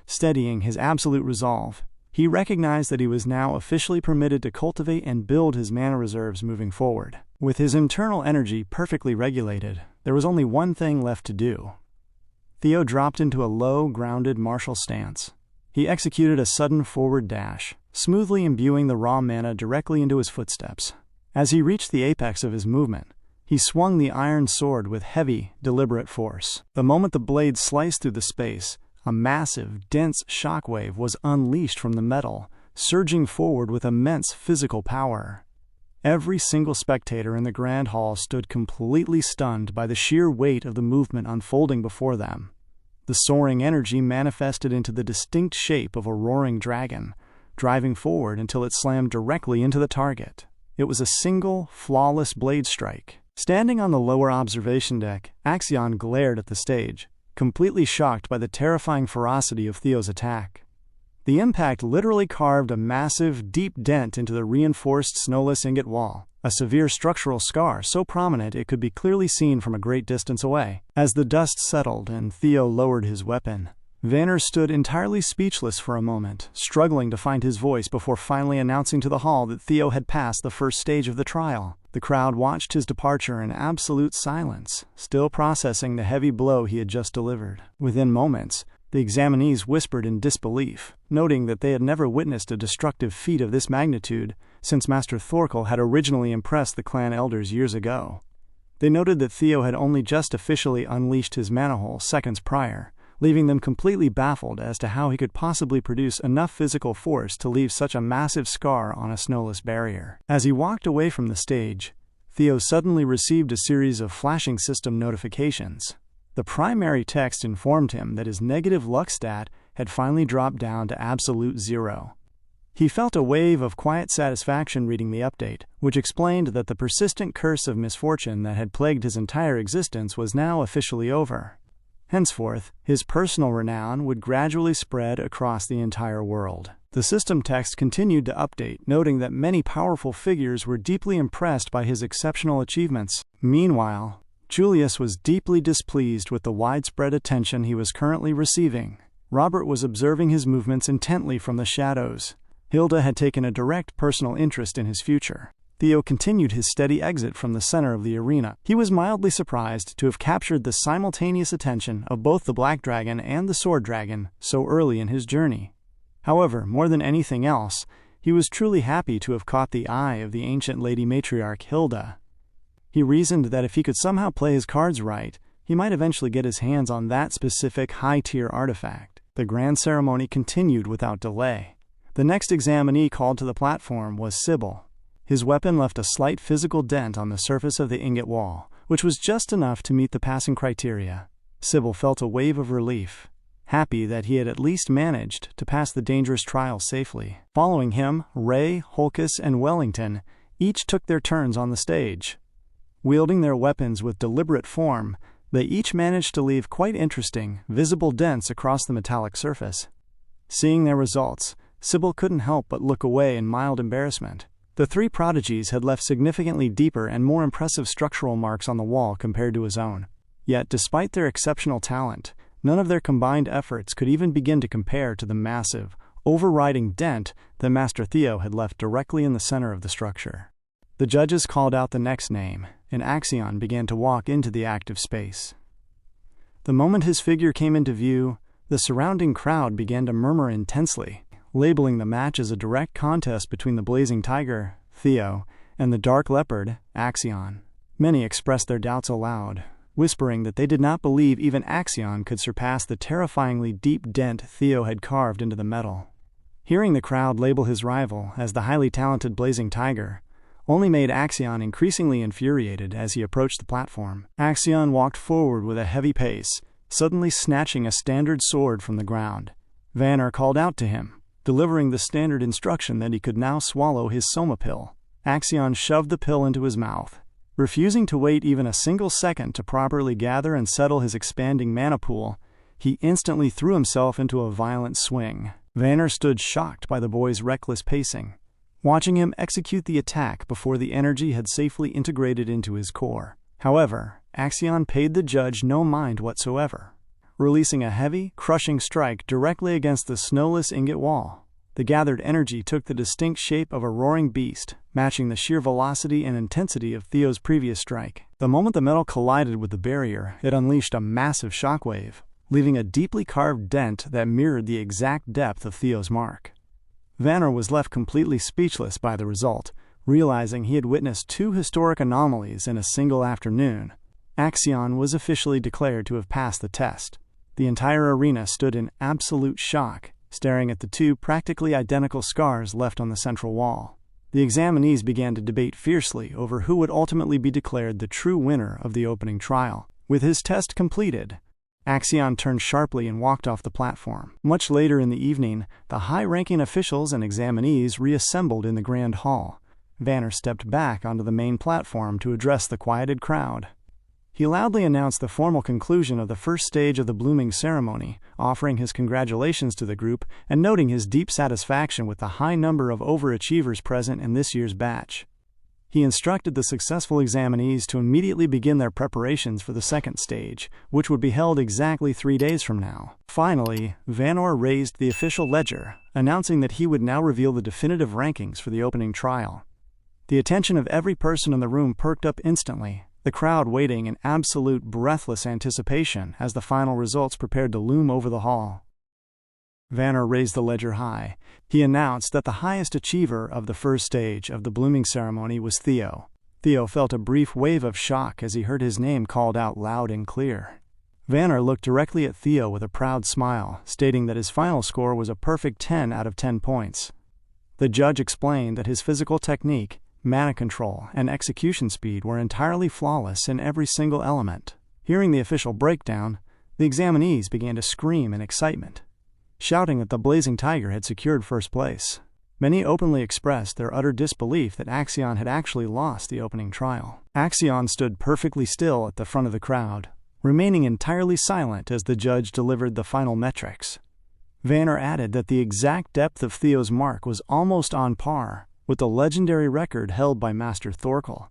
Steadying his absolute resolve, he recognized that he was now officially permitted to cultivate and build his mana reserves moving forward. With his internal energy perfectly regulated, there was only one thing left to do. Theo dropped into a low, grounded martial stance. He executed a sudden forward dash, smoothly imbuing the raw mana directly into his footsteps. As he reached the apex of his movement, he swung the iron sword with heavy, deliberate force. The moment the blade sliced through the space, a massive, dense shockwave was unleashed from the metal, surging forward with immense physical power. Every single spectator in the grand hall stood completely stunned by the sheer weight of the movement unfolding before them. The soaring energy manifested into the distinct shape of a roaring dragon, driving forward until it slammed directly into the target. It was a single, flawless blade strike. Standing on the lower observation deck, Axion glared at the stage, completely shocked by the terrifying ferocity of Theo's attack. The impact literally carved a massive, deep dent into the reinforced snowless ingot wall, a severe structural scar so prominent it could be clearly seen from a great distance away. As the dust settled and Theo lowered his weapon, Vanner stood entirely speechless for a moment, struggling to find his voice before finally announcing to the hall that Theo had passed the first stage of the trial. The crowd watched his departure in absolute silence, still processing the heavy blow he had just delivered. Within moments, the examinees whispered in disbelief, noting that they had never witnessed a destructive feat of this magnitude since Master Thorkel had originally impressed the clan elders years ago. They noted that Theo had only just officially unleashed his mana hole seconds prior, leaving them completely baffled as to how he could possibly produce enough physical force to leave such a massive scar on a snowless barrier. As he walked away from the stage, Theo suddenly received a series of flashing system notifications. The primary text informed him that his negative luck stat had finally dropped down to absolute 0. He felt a wave of quiet satisfaction reading the update, which explained that the persistent curse of misfortune that had plagued his entire existence was now officially over. Henceforth, his personal renown would gradually spread across the entire world. The system text continued to update, noting that many powerful figures were deeply impressed by his exceptional achievements. Meanwhile, Julius was deeply displeased with the widespread attention he was currently receiving. Robert was observing his movements intently from the shadows. Hilda had taken a direct personal interest in his future. Theo continued his steady exit from the center of the arena. He was mildly surprised to have captured the simultaneous attention of both the Black Dragon and the Sword Dragon so early in his journey. However, more than anything else, he was truly happy to have caught the eye of the ancient lady matriarch Hilda. He reasoned that if he could somehow play his cards right, he might eventually get his hands on that specific high-tier artifact. The grand ceremony continued without delay. The next examinee called to the platform was Sybil. His weapon left a slight physical dent on the surface of the ingot wall, which was just enough to meet the passing criteria. Sybil felt a wave of relief, happy that he had at least managed to pass the dangerous trial safely. Following him, Ray, Holkus, and Wellington each took their turns on the stage. Wielding their weapons with deliberate form, they each managed to leave quite interesting, visible dents across the metallic surface. Seeing their results, Sybil couldn't help but look away in mild embarrassment. The three prodigies had left significantly deeper and more impressive structural marks on the wall compared to his own. Yet, despite their exceptional talent, none of their combined efforts could even begin to compare to the massive, overriding dent that Master Theo had left directly in the center of the structure. The judges called out the next name, and Axion began to walk into the active space. The moment his figure came into view, the surrounding crowd began to murmur intensely, labeling the match as a direct contest between the blazing tiger, Theo, and the dark leopard, Axion. Many expressed their doubts aloud, whispering that they did not believe even Axion could surpass the terrifyingly deep dent Theo had carved into the metal. Hearing the crowd label his rival as the highly talented blazing tiger only made Axion increasingly infuriated as he approached the platform. Axion walked forward with a heavy pace, suddenly snatching a standard sword from the ground. Vanner called out to him, delivering the standard instruction that he could now swallow his soma pill. Axion shoved the pill into his mouth. Refusing to wait even a single second to properly gather and settle his expanding mana pool, he instantly threw himself into a violent swing. Vanner stood shocked by the boy's reckless pacing, watching him execute the attack before the energy had safely integrated into his core. However, Axion paid the judge no mind whatsoever, releasing a heavy, crushing strike directly against the snowless ingot wall. The gathered energy took the distinct shape of a roaring beast, matching the sheer velocity and intensity of Theo's previous strike. The moment the metal collided with the barrier, it unleashed a massive shockwave, leaving a deeply carved dent that mirrored the exact depth of Theo's mark. Vanner was left completely speechless by the result, realizing he had witnessed two historic anomalies in a single afternoon. Axion was officially declared to have passed the test. The entire arena stood in absolute shock, staring at the two practically identical scars left on the central wall. The examinees began to debate fiercely over who would ultimately be declared the true winner of the opening trial. With his test completed, Axion turned sharply and walked off the platform. Much later in the evening, the high-ranking officials and examinees reassembled in the grand hall. Vanner stepped back onto the main platform to address the quieted crowd. He loudly announced the formal conclusion of the first stage of the blooming ceremony, offering his congratulations to the group and noting his deep satisfaction with the high number of overachievers present in this year's batch. He instructed the successful examinees to immediately begin their preparations for the second stage, which would be held exactly 3 days from now. Finally, Vanor raised the official ledger, announcing that he would now reveal the definitive rankings for the opening trial. The attention of every person in the room perked up instantly, the crowd waiting in absolute breathless anticipation as the final results prepared to loom over the hall. Vanner raised the ledger high. He announced that the highest achiever of the first stage of the blooming ceremony was Theo. Theo felt a brief wave of shock as he heard his name called out loud and clear. Ragnar looked directly at Theo with a proud smile, stating that his final score was a perfect 10 out of 10 points. The judge explained that his physical technique, mana control, and execution speed were entirely flawless in every single element. Hearing the official breakdown, the examinees began to scream in excitement, shouting that the Blazing Tiger had secured first place. Many openly expressed their utter disbelief that Axion had actually lost the opening trial. Axion stood perfectly still at the front of the crowd, remaining entirely silent as the judge delivered the final metrics. Ragnar added that the exact depth of Theo's mark was almost on par with the legendary record held by Master Thorkel.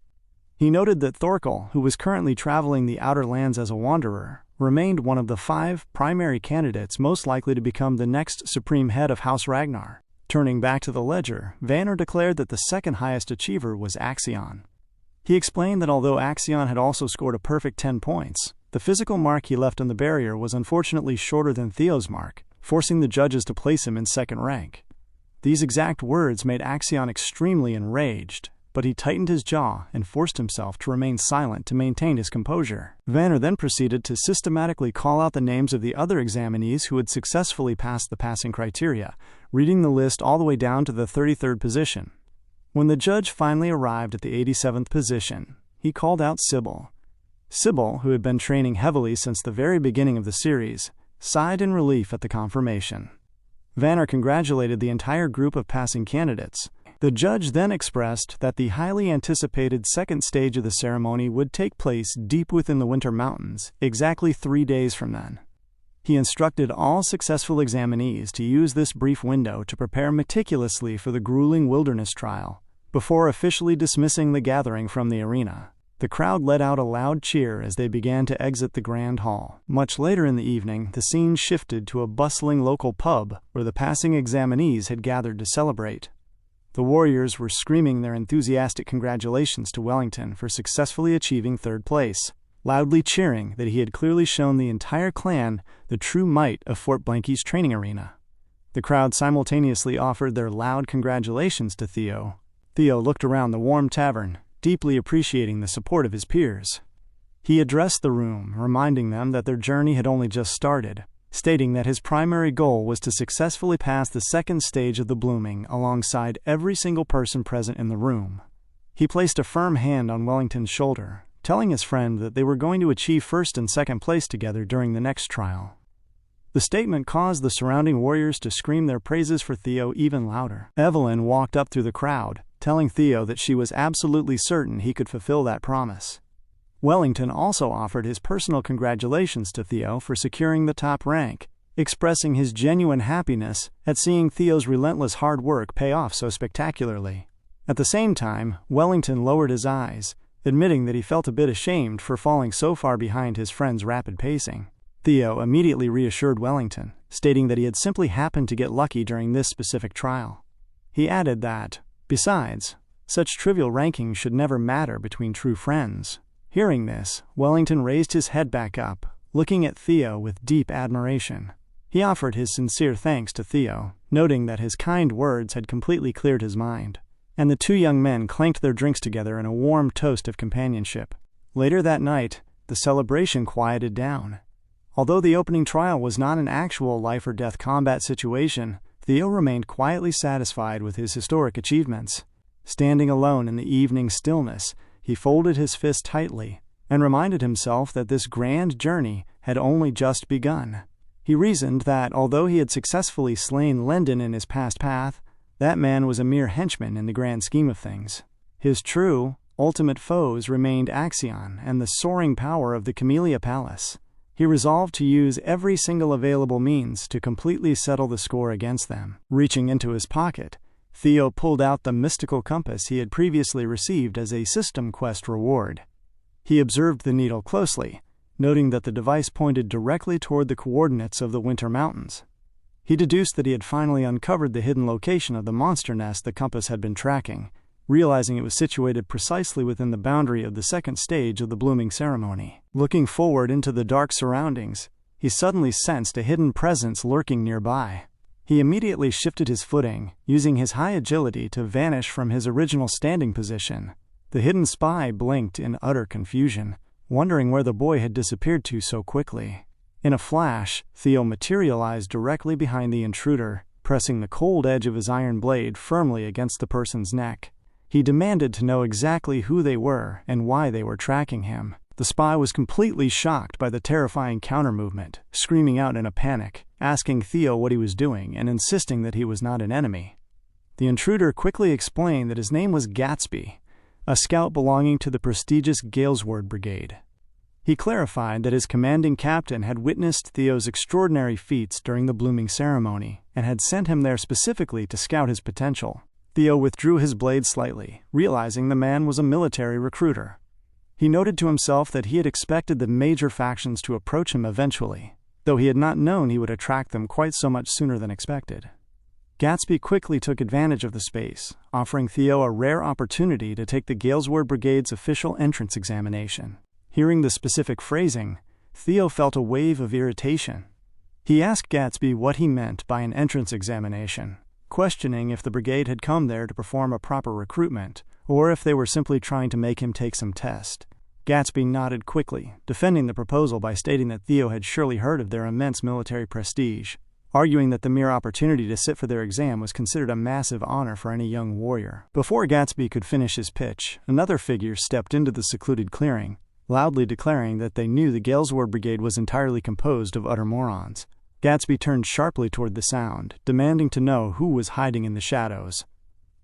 He noted that Thorkel, who was currently traveling the Outer Lands as a wanderer, remained one of the 5 primary candidates most likely to become the next supreme head of House Ragnar. Turning back to the ledger, Ragnar declared that the second highest achiever was Axion. He explained that although Axion had also scored a perfect 10 points, the physical mark he left on the barrier was unfortunately shorter than Theo's mark, forcing the judges to place him in second rank. These exact words made Axion extremely enraged, but he tightened his jaw and forced himself to remain silent to maintain his composure. Ragnar then proceeded to systematically call out the names of the other examinees who had successfully passed the passing criteria, reading the list all the way down to the 33rd position. When the judge finally arrived at the 87th position, he called out Sybil. Sybil, who had been training heavily since the very beginning of the series, sighed in relief at the confirmation. Ragnar congratulated the entire group of passing candidates. The judge then expressed that the highly anticipated second stage of the ceremony would take place deep within the Winter Mountains, exactly 3 days from then. He instructed all successful examinees to use this brief window to prepare meticulously for the grueling wilderness trial, before officially dismissing the gathering from the arena. The crowd let out a loud cheer as they began to exit the grand hall. Much later in the evening, the scene shifted to a bustling local pub where the passing examinees had gathered to celebrate. The warriors were screaming their enthusiastic congratulations to Wellington for successfully achieving third place, loudly cheering that he had clearly shown the entire clan the true might of Fort Blanky's training arena. The crowd simultaneously offered their loud congratulations to Theo. Theo looked around the warm tavern, deeply appreciating the support of his peers. He addressed the room, reminding them that their journey had only just started, stating that his primary goal was to successfully pass the second stage of the blooming alongside every single person present in the room. He placed a firm hand on Wellington's shoulder, telling his friend that they were going to achieve first and second place together during the next trial. The statement caused the surrounding warriors to scream their praises for Theo even louder. Evelyn walked up through the crowd, telling Theo that she was absolutely certain he could fulfill that promise. Wellington also offered his personal congratulations to Theo for securing the top rank, expressing his genuine happiness at seeing Theo's relentless hard work pay off so spectacularly. At the same time, Wellington lowered his eyes, admitting that he felt a bit ashamed for falling so far behind his friend's rapid pacing. Theo immediately reassured Wellington, stating that he had simply happened to get lucky during this specific trial. He added that, besides, such trivial rankings should never matter between true friends. Hearing this, Wellington raised his head back up, looking at Theo with deep admiration. He offered his sincere thanks to Theo, noting that his kind words had completely cleared his mind, and the two young men clanked their drinks together in a warm toast of companionship. Later that night, the celebration quieted down. Although the opening trial was not an actual life-or-death combat situation, Theo remained quietly satisfied with his historic achievements. Standing alone in the evening stillness, he folded his fist tightly and reminded himself that this grand journey had only just begun. He reasoned that although he had successfully slain Lendon in his past path, that man was a mere henchman in the grand scheme of things. His true, ultimate foes remained Axion and the soaring power of the Camellia Palace. He resolved to use every single available means to completely settle the score against them. Reaching into his pocket, Theo pulled out the mystical compass he had previously received as a system quest reward. He observed the needle closely, noting that the device pointed directly toward the coordinates of the Winter Mountains. He deduced that he had finally uncovered the hidden location of the monster nest the compass had been tracking, realizing it was situated precisely within the boundary of the second stage of the blooming ceremony. Looking forward into the dark surroundings, he suddenly sensed a hidden presence lurking nearby. He immediately shifted his footing, using his high agility to vanish from his original standing position. The hidden spy blinked in utter confusion, wondering where the boy had disappeared to so quickly. In a flash, Theo materialized directly behind the intruder, pressing the cold edge of his iron blade firmly against the person's neck. He demanded to know exactly who they were and why they were tracking him. The spy was completely shocked by the terrifying counter-movement, screaming out in a panic, asking Theo what he was doing and insisting that he was not an enemy. The intruder quickly explained that his name was Gatsby, a scout belonging to the prestigious Galesward Brigade. He clarified that his commanding captain had witnessed Theo's extraordinary feats during the blooming ceremony and had sent him there specifically to scout his potential. Theo withdrew his blade slightly, realizing the man was a military recruiter. He noted to himself that he had expected the major factions to approach him eventually, though he had not known he would attract them quite so much sooner than expected. Gatsby quickly took advantage of the space, offering Theo a rare opportunity to take the Galesward Brigade's official entrance examination. Hearing the specific phrasing, Theo felt a wave of irritation. He asked Gatsby what he meant by an entrance examination, questioning if the brigade had come there to perform a proper recruitment, or if they were simply trying to make him take some test. Gatsby nodded quickly, defending the proposal by stating that Theo had surely heard of their immense military prestige, arguing that the mere opportunity to sit for their exam was considered a massive honor for any young warrior. Before Gatsby could finish his pitch, another figure stepped into the secluded clearing, loudly declaring that they knew the Galesward Brigade was entirely composed of utter morons. Gatsby turned sharply toward the sound, demanding to know who was hiding in the shadows.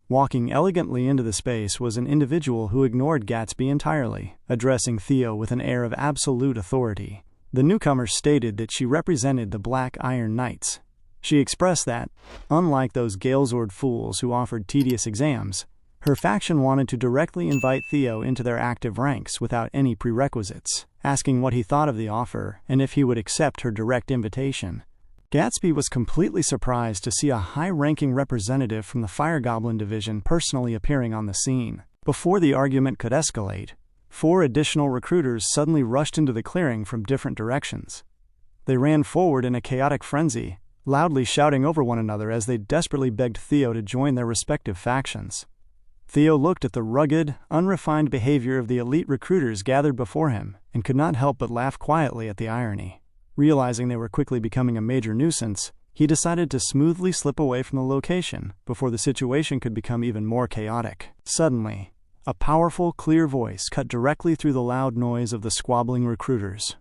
Walking elegantly into the space was an individual who ignored Gatsby entirely, addressing Theo with an air of absolute authority. The newcomer stated that she represented the Black Iron Knights. She expressed that, unlike those Galesward fools who offered tedious exams, her faction wanted to directly invite Theo into their active ranks without any prerequisites, asking what he thought of the offer and if he would accept her direct invitation. Gatsby was completely surprised to see a high-ranking representative from the Fire Goblin Division personally appearing on the scene. Before the argument could escalate, 4 additional recruiters suddenly rushed into the clearing from different directions. They ran forward in a chaotic frenzy, loudly shouting over one another as they desperately begged Theo to join their respective factions. Theo looked at the rugged, unrefined behavior of the elite recruiters gathered before him and could not help but laugh quietly at the irony. Realizing they were quickly becoming a major nuisance, he decided to smoothly slip away from the location before the situation could become even more chaotic. Suddenly, a powerful, clear voice cut directly through the loud noise of the squabbling recruiters.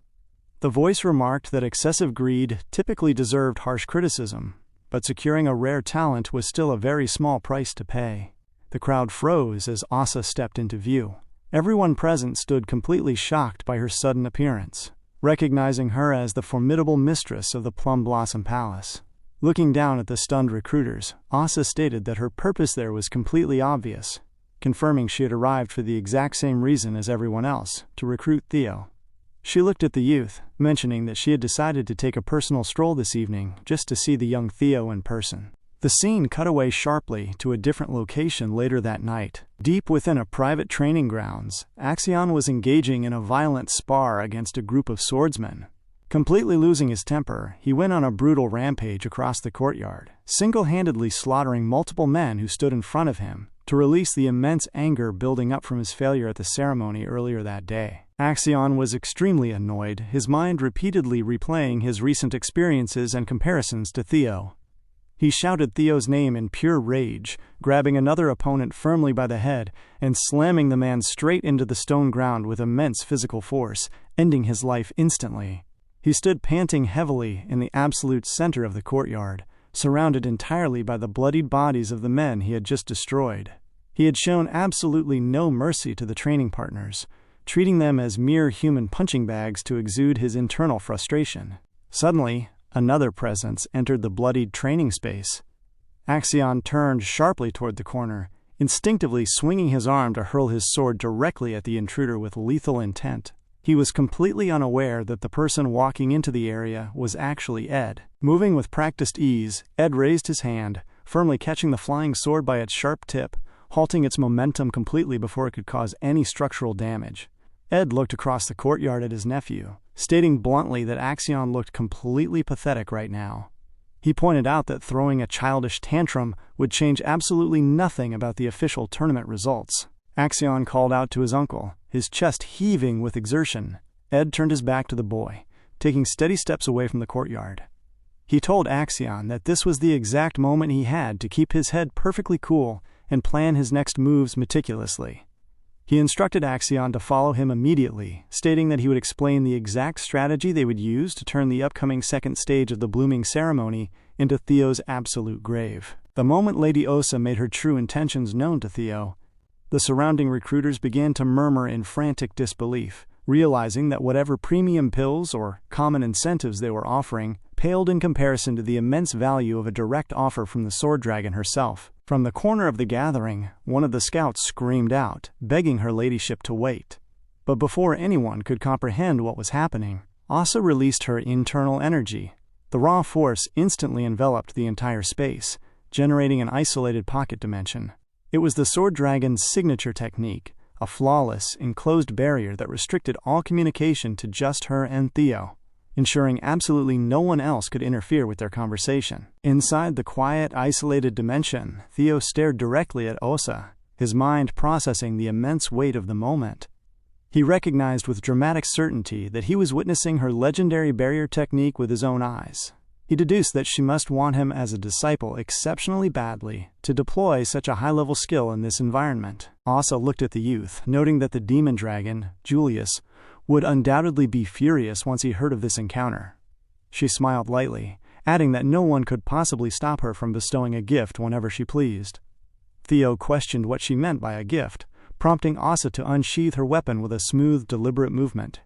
The voice remarked that excessive greed typically deserved harsh criticism, but securing a rare talent was still a very small price to pay. The crowd froze as Asa stepped into view. Everyone present stood completely shocked by her sudden appearance, recognizing her as the formidable mistress of the Plum Blossom Palace. Looking down at the stunned recruiters, Asa stated that her purpose there was completely obvious, confirming she had arrived for the exact same reason as everyone else, to recruit Theo. She looked at the youth, mentioning that she had decided to take a personal stroll this evening just to see the young Theo in person. The scene cut away sharply to a different location later that night. Deep within a private training grounds, Axion was engaging in a violent spar against a group of swordsmen. Completely losing his temper, he went on a brutal rampage across the courtyard, single-handedly slaughtering multiple men who stood in front of him to release the immense anger building up from his failure at the ceremony earlier that day. Axion was extremely annoyed, his mind repeatedly replaying his recent experiences and comparisons to Theo. He shouted Theo's name in pure rage, grabbing another opponent firmly by the head and slamming the man straight into the stone ground with immense physical force, ending his life instantly. He stood panting heavily in the absolute center of the courtyard, surrounded entirely by the bloodied bodies of the men he had just destroyed. He had shown absolutely no mercy to the training partners, treating them as mere human punching bags to exude his internal frustration. Suddenly, another presence entered the bloodied training space. Axion turned sharply toward the corner, instinctively swinging his arm to hurl his sword directly at the intruder with lethal intent. He was completely unaware that the person walking into the area was actually Ed. Moving with practiced ease, Ed raised his hand, firmly catching the flying sword by its sharp tip, halting its momentum completely before it could cause any structural damage. Ed looked across the courtyard at his nephew, stating bluntly that Axion looked completely pathetic right now. He pointed out that throwing a childish tantrum would change absolutely nothing about the official tournament results. Axion called out to his uncle, his chest heaving with exertion. Ed turned his back to the boy, taking steady steps away from the courtyard. He told Axion that this was the exact moment he had to keep his head perfectly cool and plan his next moves meticulously. He instructed Axion to follow him immediately, stating that he would explain the exact strategy they would use to turn the upcoming second stage of the blooming ceremony into Theo's absolute grave. The moment Lady Osa made her true intentions known to Theo, the surrounding recruiters began to murmur in frantic disbelief, realizing that whatever premium pills or common incentives they were offering paled in comparison to the immense value of a direct offer from the Sword Dragon herself. From the corner of the gathering, one of the scouts screamed out, begging her ladyship to wait. But before anyone could comprehend what was happening, Osa released her internal energy. The raw force instantly enveloped the entire space, generating an isolated pocket dimension. It was the Sword Dragon's signature technique, a flawless, enclosed barrier that restricted all communication to just her and Theo, ensuring absolutely no one else could interfere with their conversation. Inside the quiet, isolated dimension, Theo stared directly at Osa, his mind processing the immense weight of the moment. He recognized with dramatic certainty that he was witnessing her legendary barrier technique with his own eyes. He deduced that she must want him as a disciple exceptionally badly to deploy such a high-level skill in this environment. Osa looked at the youth, noting that the demon dragon, Julius, would undoubtedly be furious once he heard of this encounter. She smiled lightly, adding that no one could possibly stop her from bestowing a gift whenever she pleased. Theo questioned what she meant by a gift, prompting Osa to unsheath her weapon with a smooth, deliberate movement.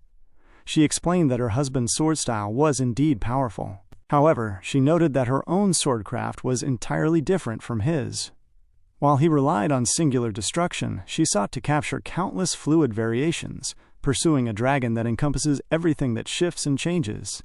She explained that her husband's sword style was indeed powerful. However, she noted that her own swordcraft was entirely different from his. While he relied on singular destruction, she sought to capture countless fluid variations, pursuing a dragon that encompasses everything that shifts and changes.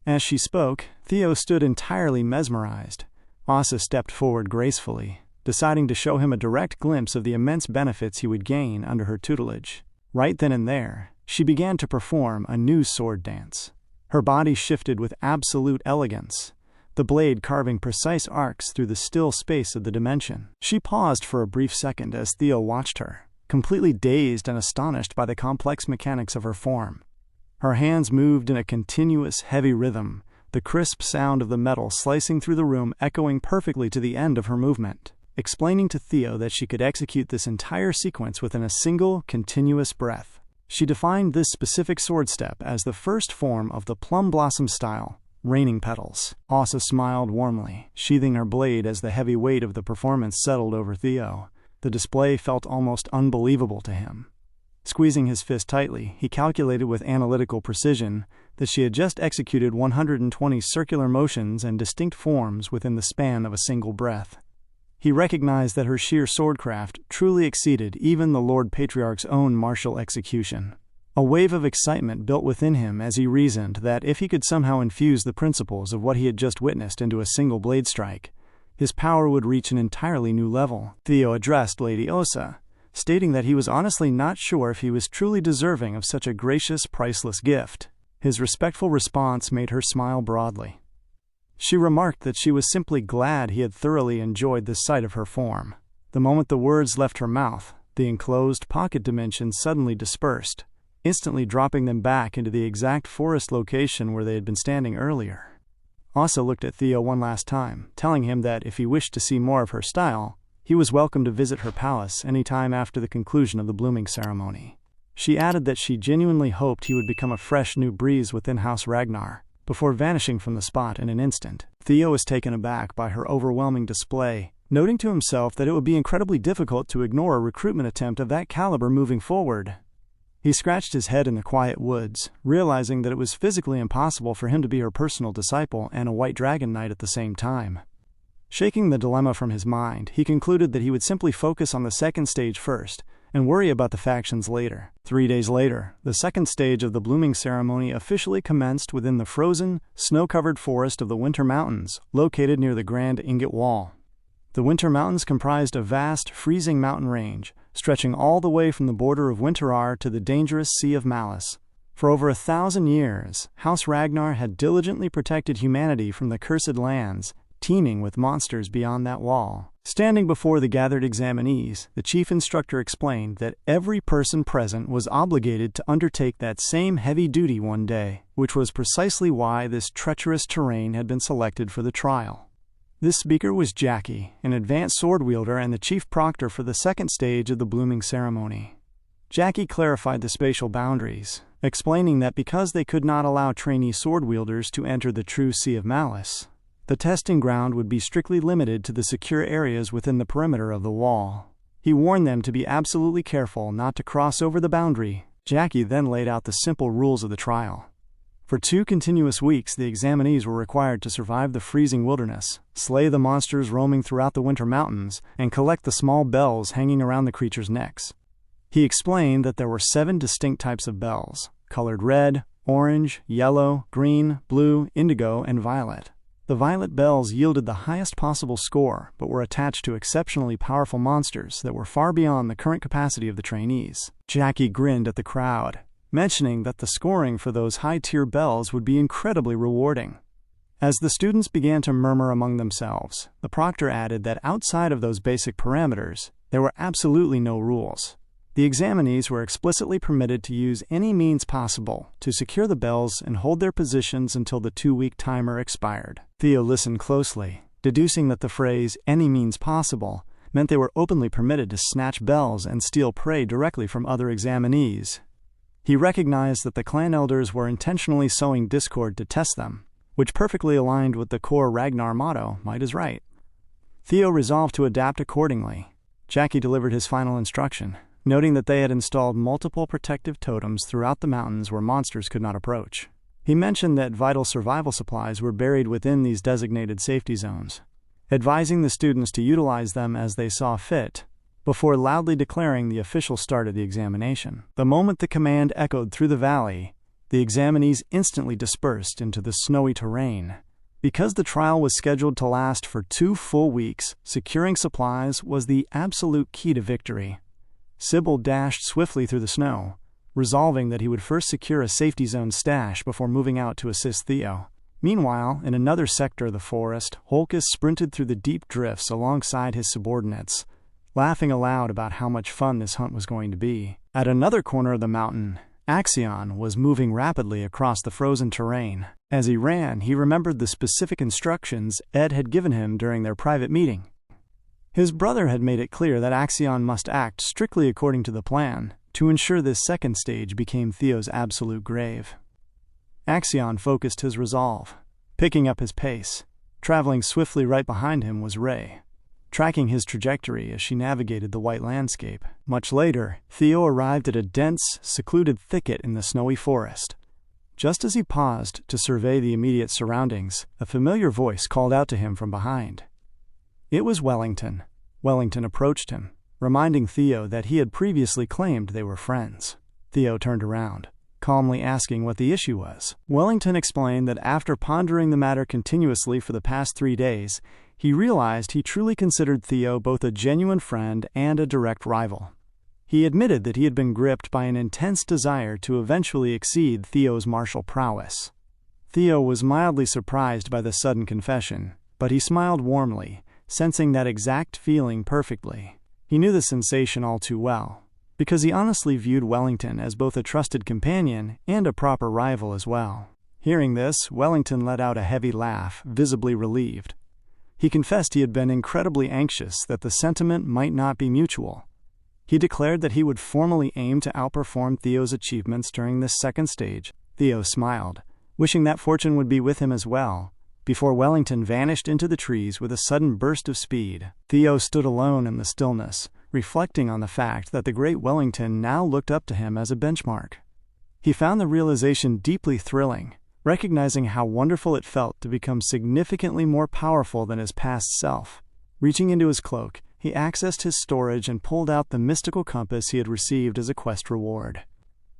As she spoke, Theo stood entirely mesmerized. Osa stepped forward gracefully, deciding to show him a direct glimpse of the immense benefits he would gain under her tutelage. Right then and there, she began to perform a new sword dance. Her body shifted with absolute elegance, the blade carving precise arcs through the still space of the dimension. She paused for a brief second as Theo watched her, completely dazed and astonished by the complex mechanics of her form. Her hands moved in a continuous, heavy rhythm, the crisp sound of the metal slicing through the room echoing perfectly to the end of her movement, explaining to Theo that she could execute this entire sequence within a single, continuous breath. She defined this specific sword step as the first form of the plum blossom style, raining petals. Osa smiled warmly, sheathing her blade as the heavy weight of the performance settled over Theo. The display felt almost unbelievable to him. Squeezing his fist tightly, he calculated with analytical precision that she had just executed 120 circular motions and distinct forms within the span of a single breath. He recognized that her sheer swordcraft truly exceeded even the Lord Patriarch's own martial execution. A wave of excitement built within him as he reasoned that if he could somehow infuse the principles of what he had just witnessed into a single blade strike, his power would reach an entirely new level. Theo addressed Lady Osa, stating that he was honestly not sure if he was truly deserving of such a gracious, priceless gift. His respectful response made her smile broadly. She remarked that she was simply glad he had thoroughly enjoyed the sight of her form. The moment the words left her mouth, the enclosed pocket dimension suddenly dispersed, instantly dropping them back into the exact forest location where they had been standing earlier. Osa looked at Theo one last time, telling him that if he wished to see more of her style, he was welcome to visit her palace any time after the conclusion of the blooming ceremony. She added that she genuinely hoped he would become a fresh new breeze within House Ragnar, before vanishing from the spot in an instant. Theo was taken aback by her overwhelming display, noting to himself that it would be incredibly difficult to ignore a recruitment attempt of that caliber moving forward. He scratched his head in the quiet woods, realizing that it was physically impossible for him to be her personal disciple and a White Dragon Knight at the same time. Shaking the dilemma from his mind, he concluded that he would simply focus on the second stage first, and worry about the factions later. 3 days later, the second stage of the blooming ceremony officially commenced within the frozen, snow-covered forest of the Winter Mountains, located near the Grand Ingot Wall. The Winter Mountains comprised a vast, freezing mountain range, stretching all the way from the border of Winterar to the dangerous Sea of Malice. For over 1,000 years, House Ragnar had diligently protected humanity from the cursed lands, teeming with monsters beyond that wall. Standing before the gathered examinees, the chief instructor explained that every person present was obligated to undertake that same heavy duty one day, which was precisely why this treacherous terrain had been selected for the trial. This speaker was Jackie, an advanced sword wielder and the chief proctor for the second stage of the blooming ceremony. Jackie clarified the spatial boundaries, explaining that because they could not allow trainee sword wielders to enter the true Sea of Malice, the testing ground would be strictly limited to the secure areas within the perimeter of the wall. He warned them to be absolutely careful not to cross over the boundary. Jackie then laid out the simple rules of the trial. For 2 continuous weeks, the examinees were required to survive the freezing wilderness, slay the monsters roaming throughout the winter mountains, and collect the small bells hanging around the creatures' necks. He explained that there were 7 distinct types of bells, colored red, orange, yellow, green, blue, indigo, and violet. The violet bells yielded the highest possible score, but were attached to exceptionally powerful monsters that were far beyond the current capacity of the trainees. Jackie grinned at the crowd, mentioning that the scoring for those high-tier bells would be incredibly rewarding. As the students began to murmur among themselves, the proctor added that outside of those basic parameters, there were absolutely no rules. The examinees were explicitly permitted to use any means possible to secure the bells and hold their positions until the 2-week timer expired. Theo listened closely, deducing that the phrase, "any means possible," meant they were openly permitted to snatch bells and steal prey directly from other examinees. He recognized that the clan elders were intentionally sowing discord to test them, which perfectly aligned with the core Ragnar motto, "Might is right." Theo resolved to adapt accordingly. Jackie delivered his final instruction, noting that they had installed multiple protective totems throughout the mountains where monsters could not approach. He mentioned that vital survival supplies were buried within these designated safety zones, advising the students to utilize them as they saw fit, before loudly declaring the official start of the examination. The moment the command echoed through the valley, the examinees instantly dispersed into the snowy terrain. Because the trial was scheduled to last for 2 full weeks, securing supplies was the absolute key to victory. Sybil dashed swiftly through the snow, resolving that he would first secure a safety zone stash before moving out to assist Theo. Meanwhile, in another sector of the forest, Holkus sprinted through the deep drifts alongside his subordinates, laughing aloud about how much fun this hunt was going to be. At another corner of the mountain, Axion was moving rapidly across the frozen terrain. As he ran, he remembered the specific instructions Ed had given him during their private meeting. His brother had made it clear that Axion must act strictly according to the plan to ensure this second stage became Theo's absolute grave. Axion focused his resolve, picking up his pace. Traveling swiftly right behind him was Ray, tracking his trajectory as she navigated the white landscape. Much later, Theo arrived at a dense, secluded thicket in the snowy forest. Just as he paused to survey the immediate surroundings, a familiar voice called out to him from behind. It was Wellington. Wellington approached him, reminding Theo that he had previously claimed they were friends. Theo turned around, calmly asking what the issue was. Wellington explained that after pondering the matter continuously for the past 3 days, he realized he truly considered Theo both a genuine friend and a direct rival. He admitted that he had been gripped by an intense desire to eventually exceed Theo's martial prowess. Theo was mildly surprised by the sudden confession, but he smiled warmly, sensing that exact feeling perfectly. He knew the sensation all too well, because he honestly viewed Wellington as both a trusted companion and a proper rival as well. Hearing this, Wellington let out a heavy laugh, visibly relieved. He confessed he had been incredibly anxious that the sentiment might not be mutual. He declared that he would formally aim to outperform Theo's achievements during this second stage. Theo smiled, wishing that fortune would be with him as well, before Wellington vanished into the trees with a sudden burst of speed. Theo stood alone in the stillness, reflecting on the fact that the great Wellington now looked up to him as a benchmark. He found the realization deeply thrilling, recognizing how wonderful it felt to become significantly more powerful than his past self. Reaching into his cloak, he accessed his storage and pulled out the mystical compass he had received as a quest reward.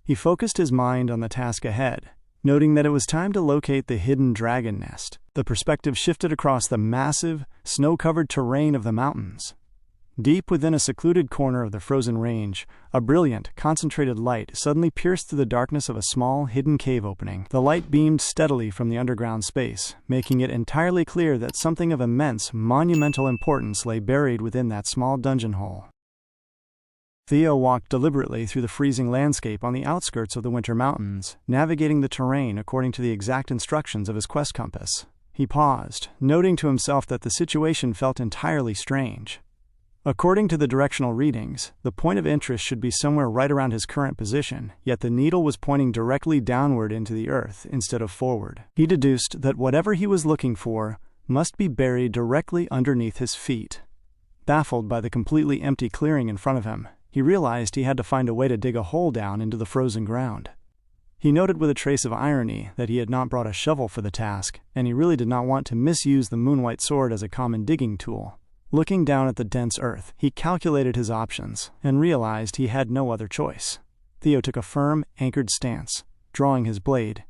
He focused his mind on the task ahead, noting that it was time to locate the hidden dragon nest. The perspective shifted across the massive, snow-covered terrain of the mountains. Deep within a secluded corner of the frozen range, a brilliant, concentrated light suddenly pierced through the darkness of a small, hidden cave opening. The light beamed steadily from the underground space, making it entirely clear that something of immense, monumental importance lay buried within that small dungeon hole. Theo walked deliberately through the freezing landscape on the outskirts of the Winter Mountains, navigating the terrain according to the exact instructions of his quest compass. He paused, noting to himself that the situation felt entirely strange. According to the directional readings, the point of interest should be somewhere right around his current position, yet the needle was pointing directly downward into the earth instead of forward. He deduced that whatever he was looking for must be buried directly underneath his feet. Baffled by the completely empty clearing in front of him, he realized he had to find a way to dig a hole down into the frozen ground. He noted with a trace of irony that he had not brought a shovel for the task, and he really did not want to misuse the moonwhite sword as a common digging tool. Looking down at the dense earth, he calculated his options and realized he had no other choice. Theo took a firm, anchored stance, drawing his blade,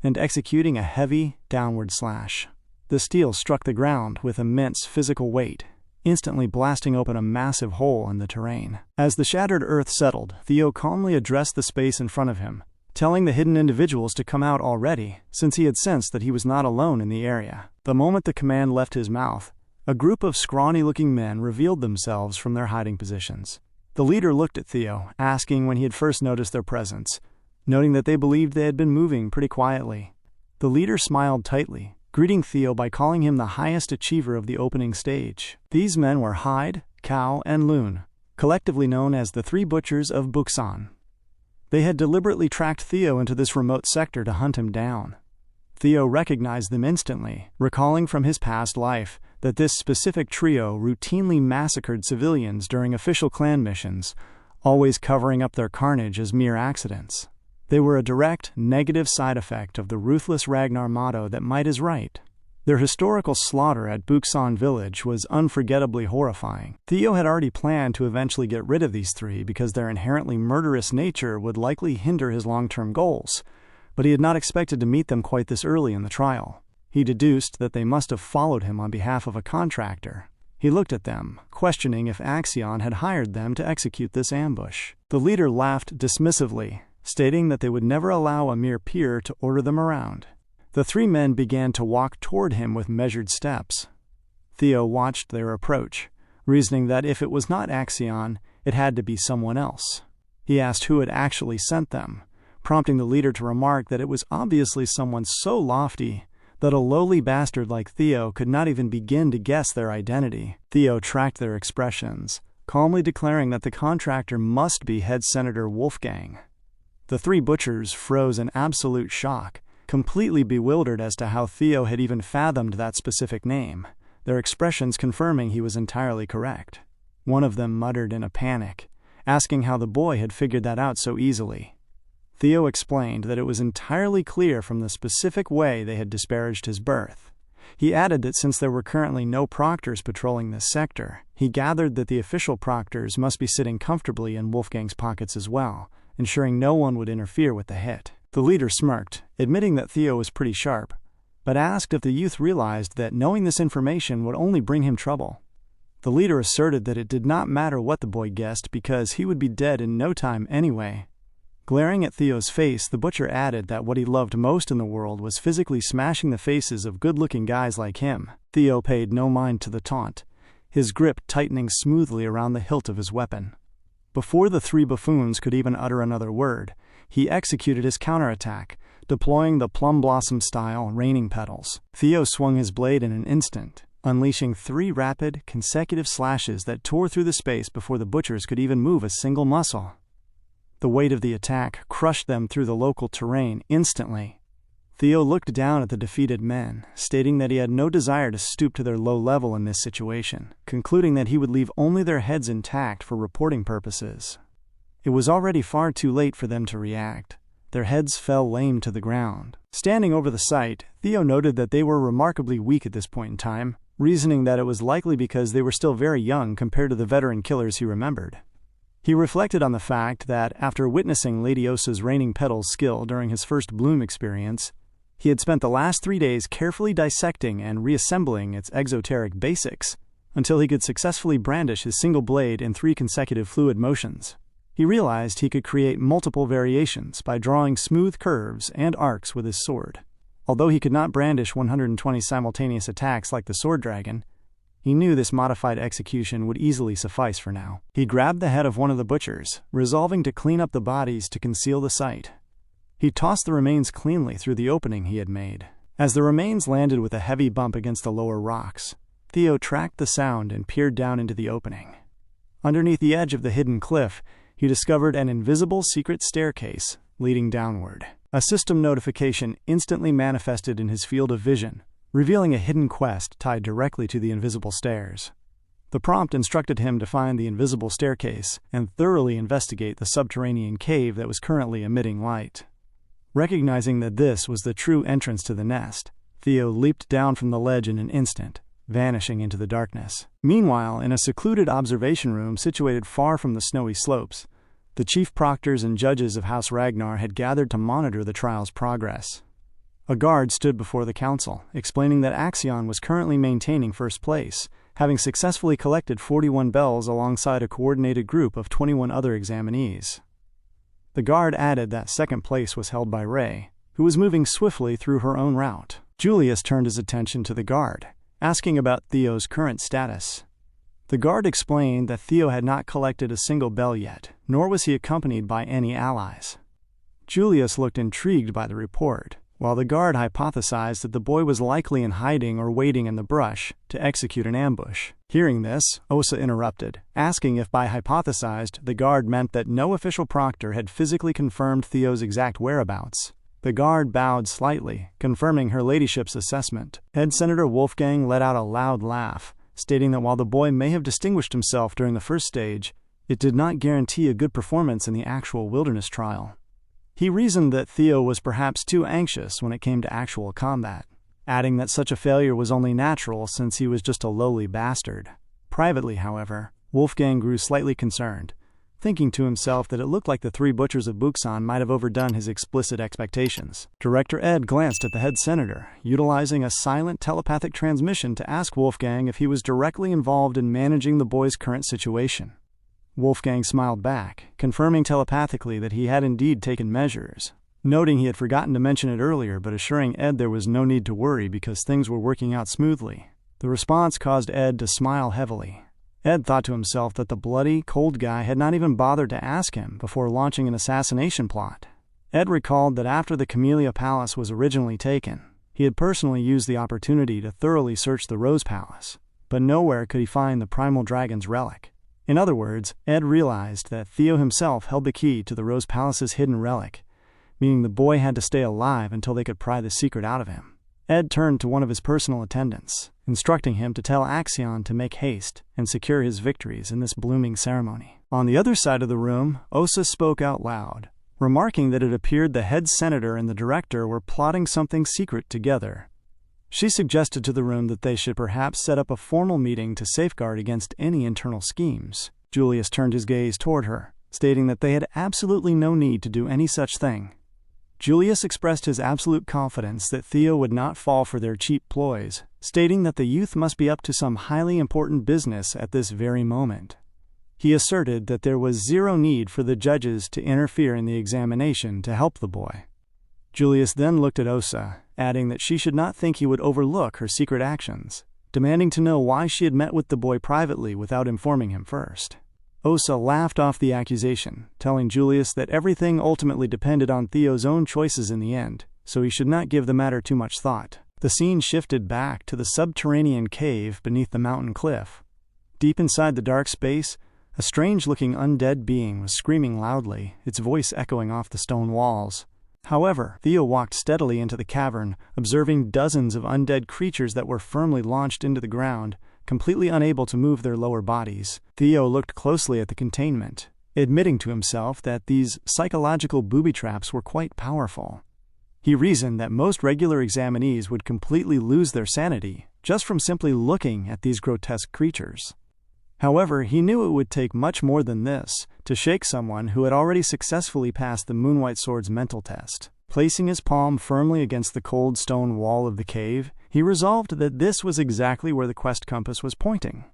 and executing a heavy, downward slash. The steel struck the ground with immense physical weight, instantly blasting open a massive hole in the terrain. As the shattered earth settled, Theo calmly addressed the space in front of him, telling the hidden individuals to come out already, since he had sensed that he was not alone in the area. The moment the command left his mouth, a group of scrawny-looking men revealed themselves from their hiding positions. The leader looked at Theo, asking when he had first noticed their presence, noting that they believed they had been moving pretty quietly. The leader smiled tightly, greeting Theo by calling him the highest achiever of the opening stage. These men were Hyde, Cow, and Loon, collectively known as the Three Butchers of Buxan. They had deliberately tracked Theo into this remote sector to hunt him down. Theo recognized them instantly, recalling from his past life that this specific trio routinely massacred civilians during official clan missions, always covering up their carnage as mere accidents. They were a direct, negative side effect of the ruthless Ragnar motto that might is right. Their historical slaughter at Buxan village was unforgettably horrifying. Theo had already planned to eventually get rid of these three because their inherently murderous nature would likely hinder his long-term goals, but he had not expected to meet them quite this early in the trial. He deduced that they must have followed him on behalf of a contractor. He looked at them, questioning if Axion had hired them to execute this ambush. The leader laughed dismissively, stating that they would never allow a mere peer to order them around. The three men began to walk toward him with measured steps. Theo watched their approach, reasoning that if it was not Axion, it had to be someone else. He asked who had actually sent them, prompting the leader to remark that it was obviously someone so lofty that a lowly bastard like Theo could not even begin to guess their identity. Theo tracked their expressions, calmly declaring that the contractor must be head Senator Wolfgang. The three butchers froze in absolute shock, completely bewildered as to how Theo had even fathomed that specific name, their expressions confirming he was entirely correct. One of them muttered in a panic, asking how the boy had figured that out so easily. Theo explained that it was entirely clear from the specific way they had disparaged his birth. He added that since there were currently no proctors patrolling this sector, he gathered that the official proctors must be sitting comfortably in Wolfgang's pockets as well, ensuring no one would interfere with the hit. The leader smirked, admitting that Theo was pretty sharp, but asked if the youth realized that knowing this information would only bring him trouble. The leader asserted that it did not matter what the boy guessed because he would be dead in no time anyway. Glaring at Theo's face, the butcher added that what he loved most in the world was physically smashing the faces of good-looking guys like him. Theo paid no mind to the taunt, his grip tightening smoothly around the hilt of his weapon. Before the three buffoons could even utter another word, he executed his counterattack, deploying the plum blossom-style raining petals. Theo swung his blade in an instant, unleashing three rapid, consecutive slashes that tore through the space before the butchers could even move a single muscle. The weight of the attack crushed them through the local terrain instantly. Theo looked down at the defeated men, stating that he had no desire to stoop to their low level in this situation, concluding that he would leave only their heads intact for reporting purposes. It was already far too late for them to react. Their heads fell lame to the ground. Standing over the site, Theo noted that they were remarkably weak at this point in time, reasoning that it was likely because they were still very young compared to the veteran killers he remembered. He reflected on the fact that, after witnessing Lady Osa's raining petals skill during his first bloom experience, he had spent the last 3 days carefully dissecting and reassembling its exoteric basics, until he could successfully brandish his single blade in 3 consecutive fluid motions. He realized he could create multiple variations by drawing smooth curves and arcs with his sword. Although he could not brandish 120 simultaneous attacks like the sword dragon, he knew this modified execution would easily suffice for now. He grabbed the head of one of the butchers, resolving to clean up the bodies to conceal the sight. He tossed the remains cleanly through the opening he had made. As the remains landed with a heavy bump against the lower rocks, Theo tracked the sound and peered down into the opening. Underneath the edge of the hidden cliff, he discovered an invisible secret staircase leading downward. A system notification instantly manifested in his field of vision, revealing a hidden quest tied directly to the invisible stairs. The prompt instructed him to find the invisible staircase and thoroughly investigate the subterranean cave that was currently emitting light. Recognizing that this was the true entrance to the nest, Theo leaped down from the ledge in an instant, vanishing into the darkness. Meanwhile, in a secluded observation room situated far from the snowy slopes, the chief proctors and judges of House Ragnar had gathered to monitor the trial's progress. A guard stood before the council, explaining that Axion was currently maintaining first place, having successfully collected 41 bells alongside a coordinated group of 21 other examinees. The guard added that second place was held by Ray, who was moving swiftly through her own route. Julius turned his attention to the guard, asking about Theo's current status. The guard explained that Theo had not collected a single bell yet, nor was he accompanied by any allies. Julius looked intrigued by the report, while the guard hypothesized that the boy was likely in hiding or waiting in the brush to execute an ambush. Hearing this, Osa interrupted, asking if by hypothesized the guard meant that no official proctor had physically confirmed Theo's exact whereabouts. The guard bowed slightly, confirming her ladyship's assessment. Head Senator Wolfgang let out a loud laugh, stating that while the boy may have distinguished himself during the first stage, it did not guarantee a good performance in the actual wilderness trial. He reasoned that Theo was perhaps too anxious when it came to actual combat, adding that such a failure was only natural since he was just a lowly bastard. Privately, however, Wolfgang grew slightly concerned, thinking to himself that it looked like the 3 butchers of Buxan might have overdone his explicit expectations. Director Ed glanced at the head senator, utilizing a silent telepathic transmission to ask Wolfgang if he was directly involved in managing the boy's current situation. Wolfgang smiled back, confirming telepathically that he had indeed taken measures, noting he had forgotten to mention it earlier but assuring Ed there was no need to worry because things were working out smoothly. The response caused Ed to smile heavily. Ed thought to himself that the bloody, cold guy had not even bothered to ask him before launching an assassination plot. Ed recalled that after the Camellia Palace was originally taken, he had personally used the opportunity to thoroughly search the Rose Palace, but nowhere could he find the Primal Dragon's relic. In other words, Ed realized that Theo himself held the key to the Rose Palace's hidden relic, meaning the boy had to stay alive until they could pry the secret out of him. Ed turned to one of his personal attendants, instructing him to tell Axion to make haste and secure his victories in this blooming ceremony. On the other side of the room, Osa spoke out loud, remarking that it appeared the head senator and the director were plotting something secret together. She suggested to the room that they should perhaps set up a formal meeting to safeguard against any internal schemes. Julius turned his gaze toward her, stating that they had absolutely no need to do any such thing. Julius expressed his absolute confidence that Theo would not fall for their cheap ploys, stating that the youth must be up to some highly important business at this very moment. He asserted that there was zero need for the judges to interfere in the examination to help the boy. Julius then looked at Osa, adding that she should not think he would overlook her secret actions, demanding to know why she had met with the boy privately without informing him first. Osa laughed off the accusation, telling Julius that everything ultimately depended on Theo's own choices in the end, so he should not give the matter too much thought. The scene shifted back to the subterranean cave beneath the mountain cliff. Deep inside the dark space, a strange-looking undead being was screaming loudly, its voice echoing off the stone walls. However, Theo walked steadily into the cavern, observing dozens of undead creatures that were firmly launched into the ground, completely unable to move their lower bodies. Theo looked closely at the containment, admitting to himself that these psychological booby traps were quite powerful. He reasoned that most regular examinees would completely lose their sanity just from simply looking at these grotesque creatures. However, he knew it would take much more than this to shake someone who had already successfully passed the Moonwhite Sword's mental test. Placing his palm firmly against the cold stone wall of the cave, he resolved that this was exactly where the quest compass was pointing.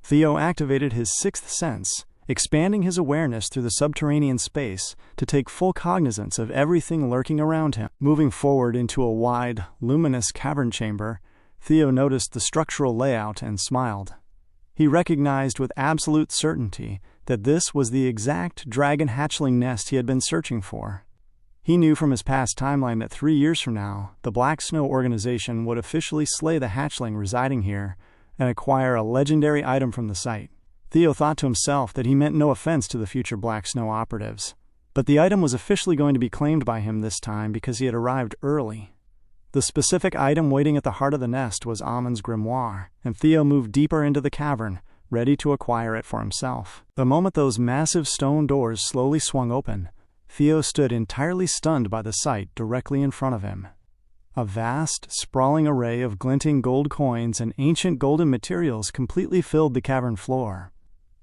Theo activated his sixth sense, expanding his awareness through the subterranean space to take full cognizance of everything lurking around him. Moving forward into a wide, luminous cavern chamber, Theo noticed the structural layout and smiled. He recognized with absolute certainty that this was the exact dragon hatchling nest he had been searching for. He knew from his past timeline that 3 years from now, the Black Snow organization would officially slay the hatchling residing here and acquire a legendary item from the site. Theo thought to himself that he meant no offense to the future Black Snow operatives, but the item was officially going to be claimed by him this time because he had arrived early. The specific item waiting at the heart of the nest was Amon's grimoire, and Theo moved deeper into the cavern, ready to acquire it for himself. The moment those massive stone doors slowly swung open, Theo stood entirely stunned by the sight directly in front of him. A vast, sprawling array of glinting gold coins and ancient golden materials completely filled the cavern floor.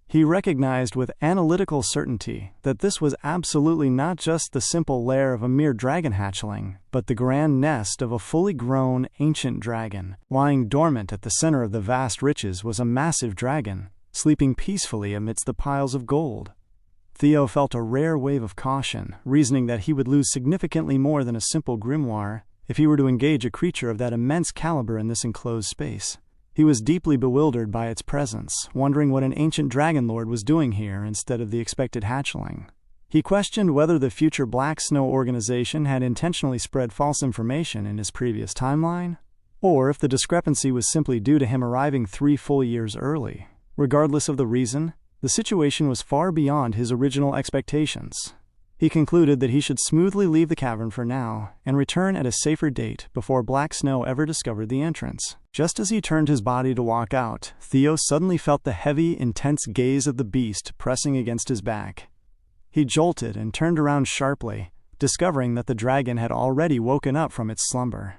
He recognized with analytical certainty that this was absolutely not just the simple lair of a mere dragon hatchling, but the grand nest of a fully grown ancient dragon. Lying dormant at the center of the vast riches was a massive dragon, sleeping peacefully amidst the piles of gold. Theo felt a rare wave of caution, reasoning that he would lose significantly more than a simple grimoire if he were to engage a creature of that immense caliber in this enclosed space. He was deeply bewildered by its presence, wondering what an ancient dragon lord was doing here instead of the expected hatchling. He questioned whether the future Black Snow organization had intentionally spread false information in his previous timeline, or if the discrepancy was simply due to him arriving 3 full years early. Regardless of the reason, the situation was far beyond his original expectations. He concluded that he should smoothly leave the cavern for now and return at a safer date before Black Snow ever discovered the entrance. Just as he turned his body to walk out, Theo suddenly felt the heavy, intense gaze of the beast pressing against his back. He jolted and turned around sharply, discovering that the dragon had already woken up from its slumber.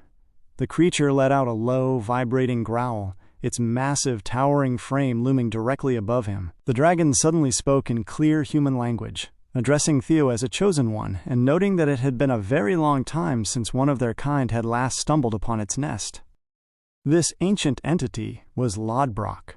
The creature let out a low, vibrating growl, its massive, towering frame looming directly above him. The dragon suddenly spoke in clear human language, addressing Theo as a chosen one and noting that it had been a very long time since one of their kind had last stumbled upon its nest. This ancient entity was Lodbrok.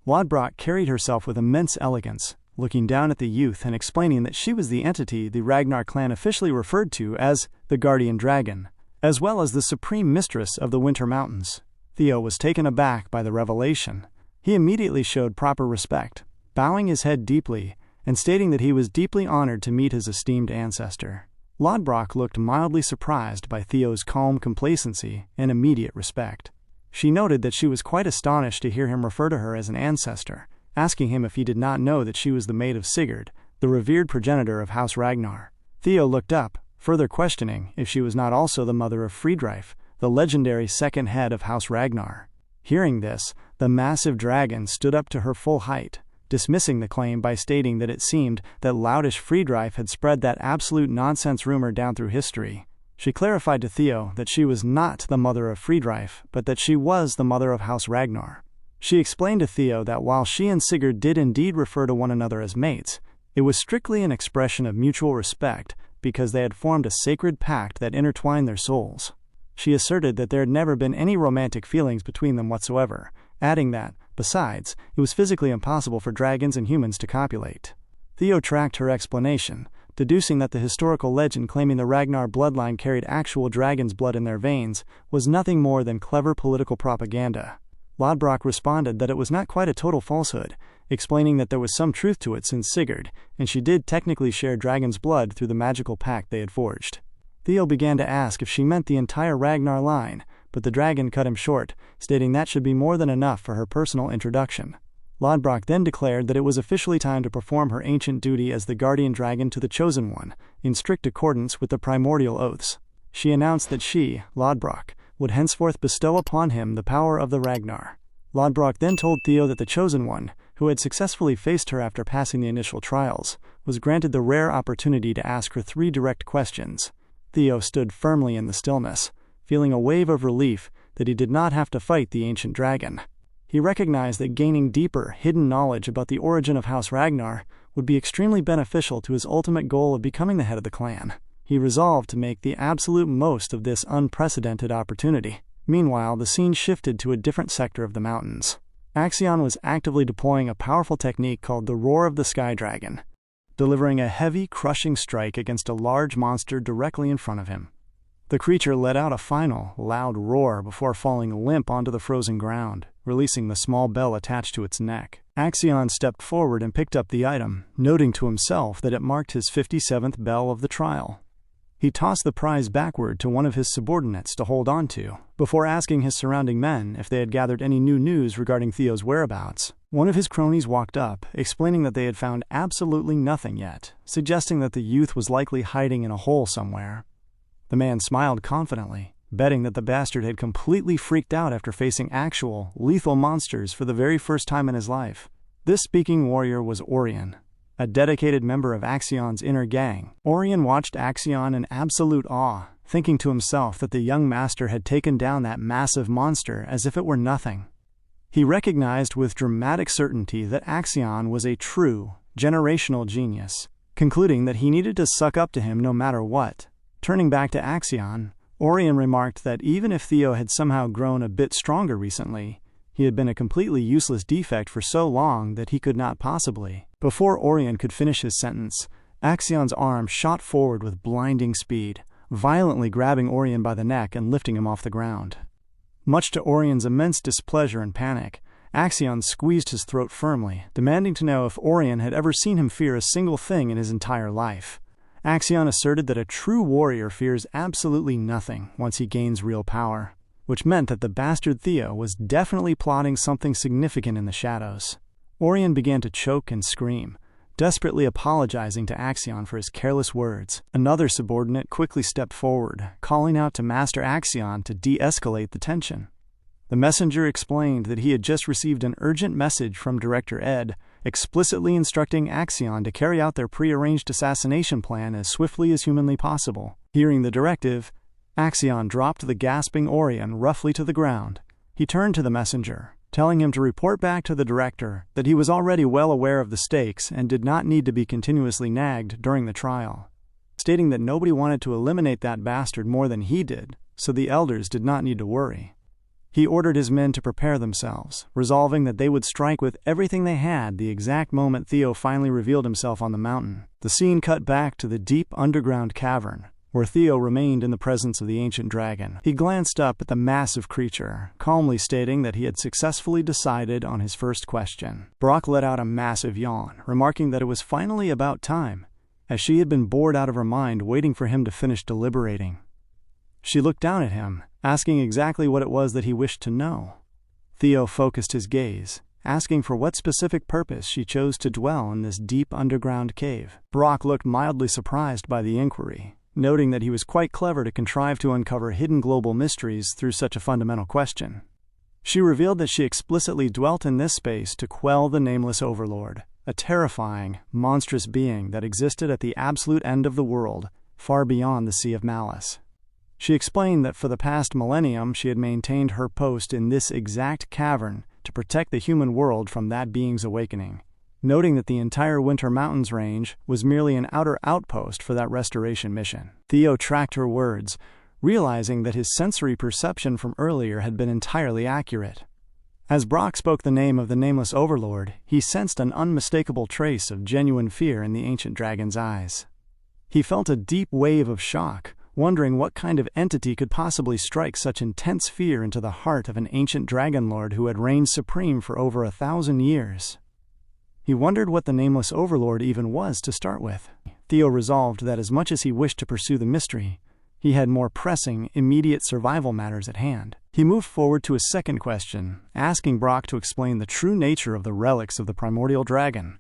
Lodbrok carried herself with immense elegance, looking down at the youth and explaining that she was the entity the Ragnar clan officially referred to as the Guardian Dragon, as well as the supreme mistress of the Winter Mountains. Theo was taken aback by the revelation. He immediately showed proper respect, bowing his head deeply and stating that he was deeply honored to meet his esteemed ancestor. Lodbrok looked mildly surprised by Theo's calm complacency and immediate respect. She noted that she was quite astonished to hear him refer to her as an ancestor, asking him if he did not know that she was the maid of Sigurd, the revered progenitor of House Ragnar. Theo looked up, further questioning if she was not also the mother of Friedreich, the legendary second head of House Ragnar. Hearing this, the massive dragon stood up to her full height, dismissing the claim by stating that it seemed that loutish Friedreich had spread that absolute nonsense rumor down through history. She clarified to Theo that she was not the mother of Friedreich, but that she was the mother of House Ragnar. She explained to Theo that while she and Sigurd did indeed refer to one another as mates, it was strictly an expression of mutual respect because they had formed a sacred pact that intertwined their souls. She asserted that there had never been any romantic feelings between them whatsoever, adding that, besides, it was physically impossible for dragons and humans to copulate. Theo tracked her explanation, deducing that the historical legend claiming the Ragnar bloodline carried actual dragon's blood in their veins was nothing more than clever political propaganda. Lodbrok responded that it was not quite a total falsehood, explaining that there was some truth to it since Sigurd, and she did technically share dragon's blood through the magical pact they had forged. Theo began to ask if she meant the entire Ragnar line, but the dragon cut him short, stating that should be more than enough for her personal introduction. Lodbrok then declared that it was officially time to perform her ancient duty as the guardian dragon to the Chosen One, in strict accordance with the primordial oaths. She announced that she, Lodbrok, would henceforth bestow upon him the power of the Ragnar. Lodbrok then told Theo that the Chosen One, who had successfully faced her after passing the initial trials, was granted the rare opportunity to ask her 3 direct questions. Theo stood firmly in the stillness, feeling a wave of relief that he did not have to fight the ancient dragon. He recognized that gaining deeper, hidden knowledge about the origin of House Ragnar would be extremely beneficial to his ultimate goal of becoming the head of the clan. He resolved to make the absolute most of this unprecedented opportunity. Meanwhile, the scene shifted to a different sector of the mountains. Axion was actively deploying a powerful technique called the Roar of the Sky Dragon, delivering a heavy, crushing strike against a large monster directly in front of him. The creature let out a final, loud roar before falling limp onto the frozen ground, releasing the small bell attached to its neck. Axion stepped forward and picked up the item, noting to himself that it marked his 57th bell of the trial. He tossed the prize backward to one of his subordinates to hold on to, before asking his surrounding men if they had gathered any new news regarding Theo's whereabouts. One of his cronies walked up, explaining that they had found absolutely nothing yet, suggesting that the youth was likely hiding in a hole somewhere. The man smiled confidently, betting that the bastard had completely freaked out after facing actual, lethal monsters for the very first time in his life. This speaking warrior was Orion, a dedicated member of Axion's inner gang. Orion watched Axion in absolute awe, thinking to himself that the young master had taken down that massive monster as if it were nothing. He recognized with dramatic certainty that Axion was a true, generational genius, concluding that he needed to suck up to him no matter what. Turning back to Axion, Orion remarked that even if Theo had somehow grown a bit stronger recently, he had been a completely useless defect for so long that he could not possibly. Before Orion could finish his sentence, Axion's arm shot forward with blinding speed, violently grabbing Orion by the neck and lifting him off the ground. Much to Orion's immense displeasure and panic, Axion squeezed his throat firmly, demanding to know if Orion had ever seen him fear a single thing in his entire life. Axion asserted that a true warrior fears absolutely nothing once he gains real power, which meant that the bastard Theo was definitely plotting something significant in the shadows. Orion began to choke and scream, desperately apologizing to Axion for his careless words. Another subordinate quickly stepped forward, calling out to Master Axion to de-escalate the tension. The messenger explained that he had just received an urgent message from Director Ed, explicitly instructing Axion to carry out their prearranged assassination plan as swiftly as humanly possible. Hearing the directive, Axion dropped the gasping Orion roughly to the ground. He turned to the messenger, telling him to report back to the director that he was already well aware of the stakes and did not need to be continuously nagged during the trial, stating that nobody wanted to eliminate that bastard more than he did, so the elders did not need to worry. He ordered his men to prepare themselves, resolving that they would strike with everything they had the exact moment Theo finally revealed himself on the mountain. The scene cut back to the deep underground cavern, where Theo remained in the presence of the ancient dragon. He glanced up at the massive creature, calmly stating that he had successfully decided on his first question. Brock let out a massive yawn, remarking that it was finally about time, as she had been bored out of her mind waiting for him to finish deliberating. She looked down at him, asking exactly what it was that he wished to know. Theo focused his gaze, asking for what specific purpose she chose to dwell in this deep underground cave. Brock looked mildly surprised by the inquiry, noting that he was quite clever to contrive to uncover hidden global mysteries through such a fundamental question. She revealed that she explicitly dwelt in this space to quell the nameless overlord, a terrifying, monstrous being that existed at the absolute end of the world, far beyond the Sea of Malice. She explained that for the past millennium she had maintained her post in this exact cavern to protect the human world from that being's awakening, noting that the entire Winter Mountains range was merely an outer outpost for that restoration mission. Theo tracked her words, realizing that his sensory perception from earlier had been entirely accurate. As Brock spoke the name of the nameless overlord, he sensed an unmistakable trace of genuine fear in the ancient dragon's eyes. He felt a deep wave of shock, wondering what kind of entity could possibly strike such intense fear into the heart of an ancient dragon lord who had reigned supreme for over 1,000 years. He wondered what the nameless overlord even was to start with. Theo resolved that as much as he wished to pursue the mystery, he had more pressing, immediate survival matters at hand. He moved forward to his second question, asking Brock to explain the true nature of the relics of the primordial dragon.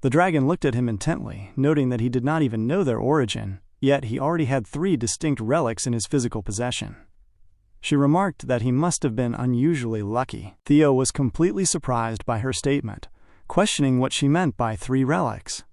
The dragon looked at him intently, noting that he did not even know their origin, yet he already had 3 distinct relics in his physical possession. She remarked that he must have been unusually lucky. Theo was completely surprised by her statement, questioning what she meant by 3 relics.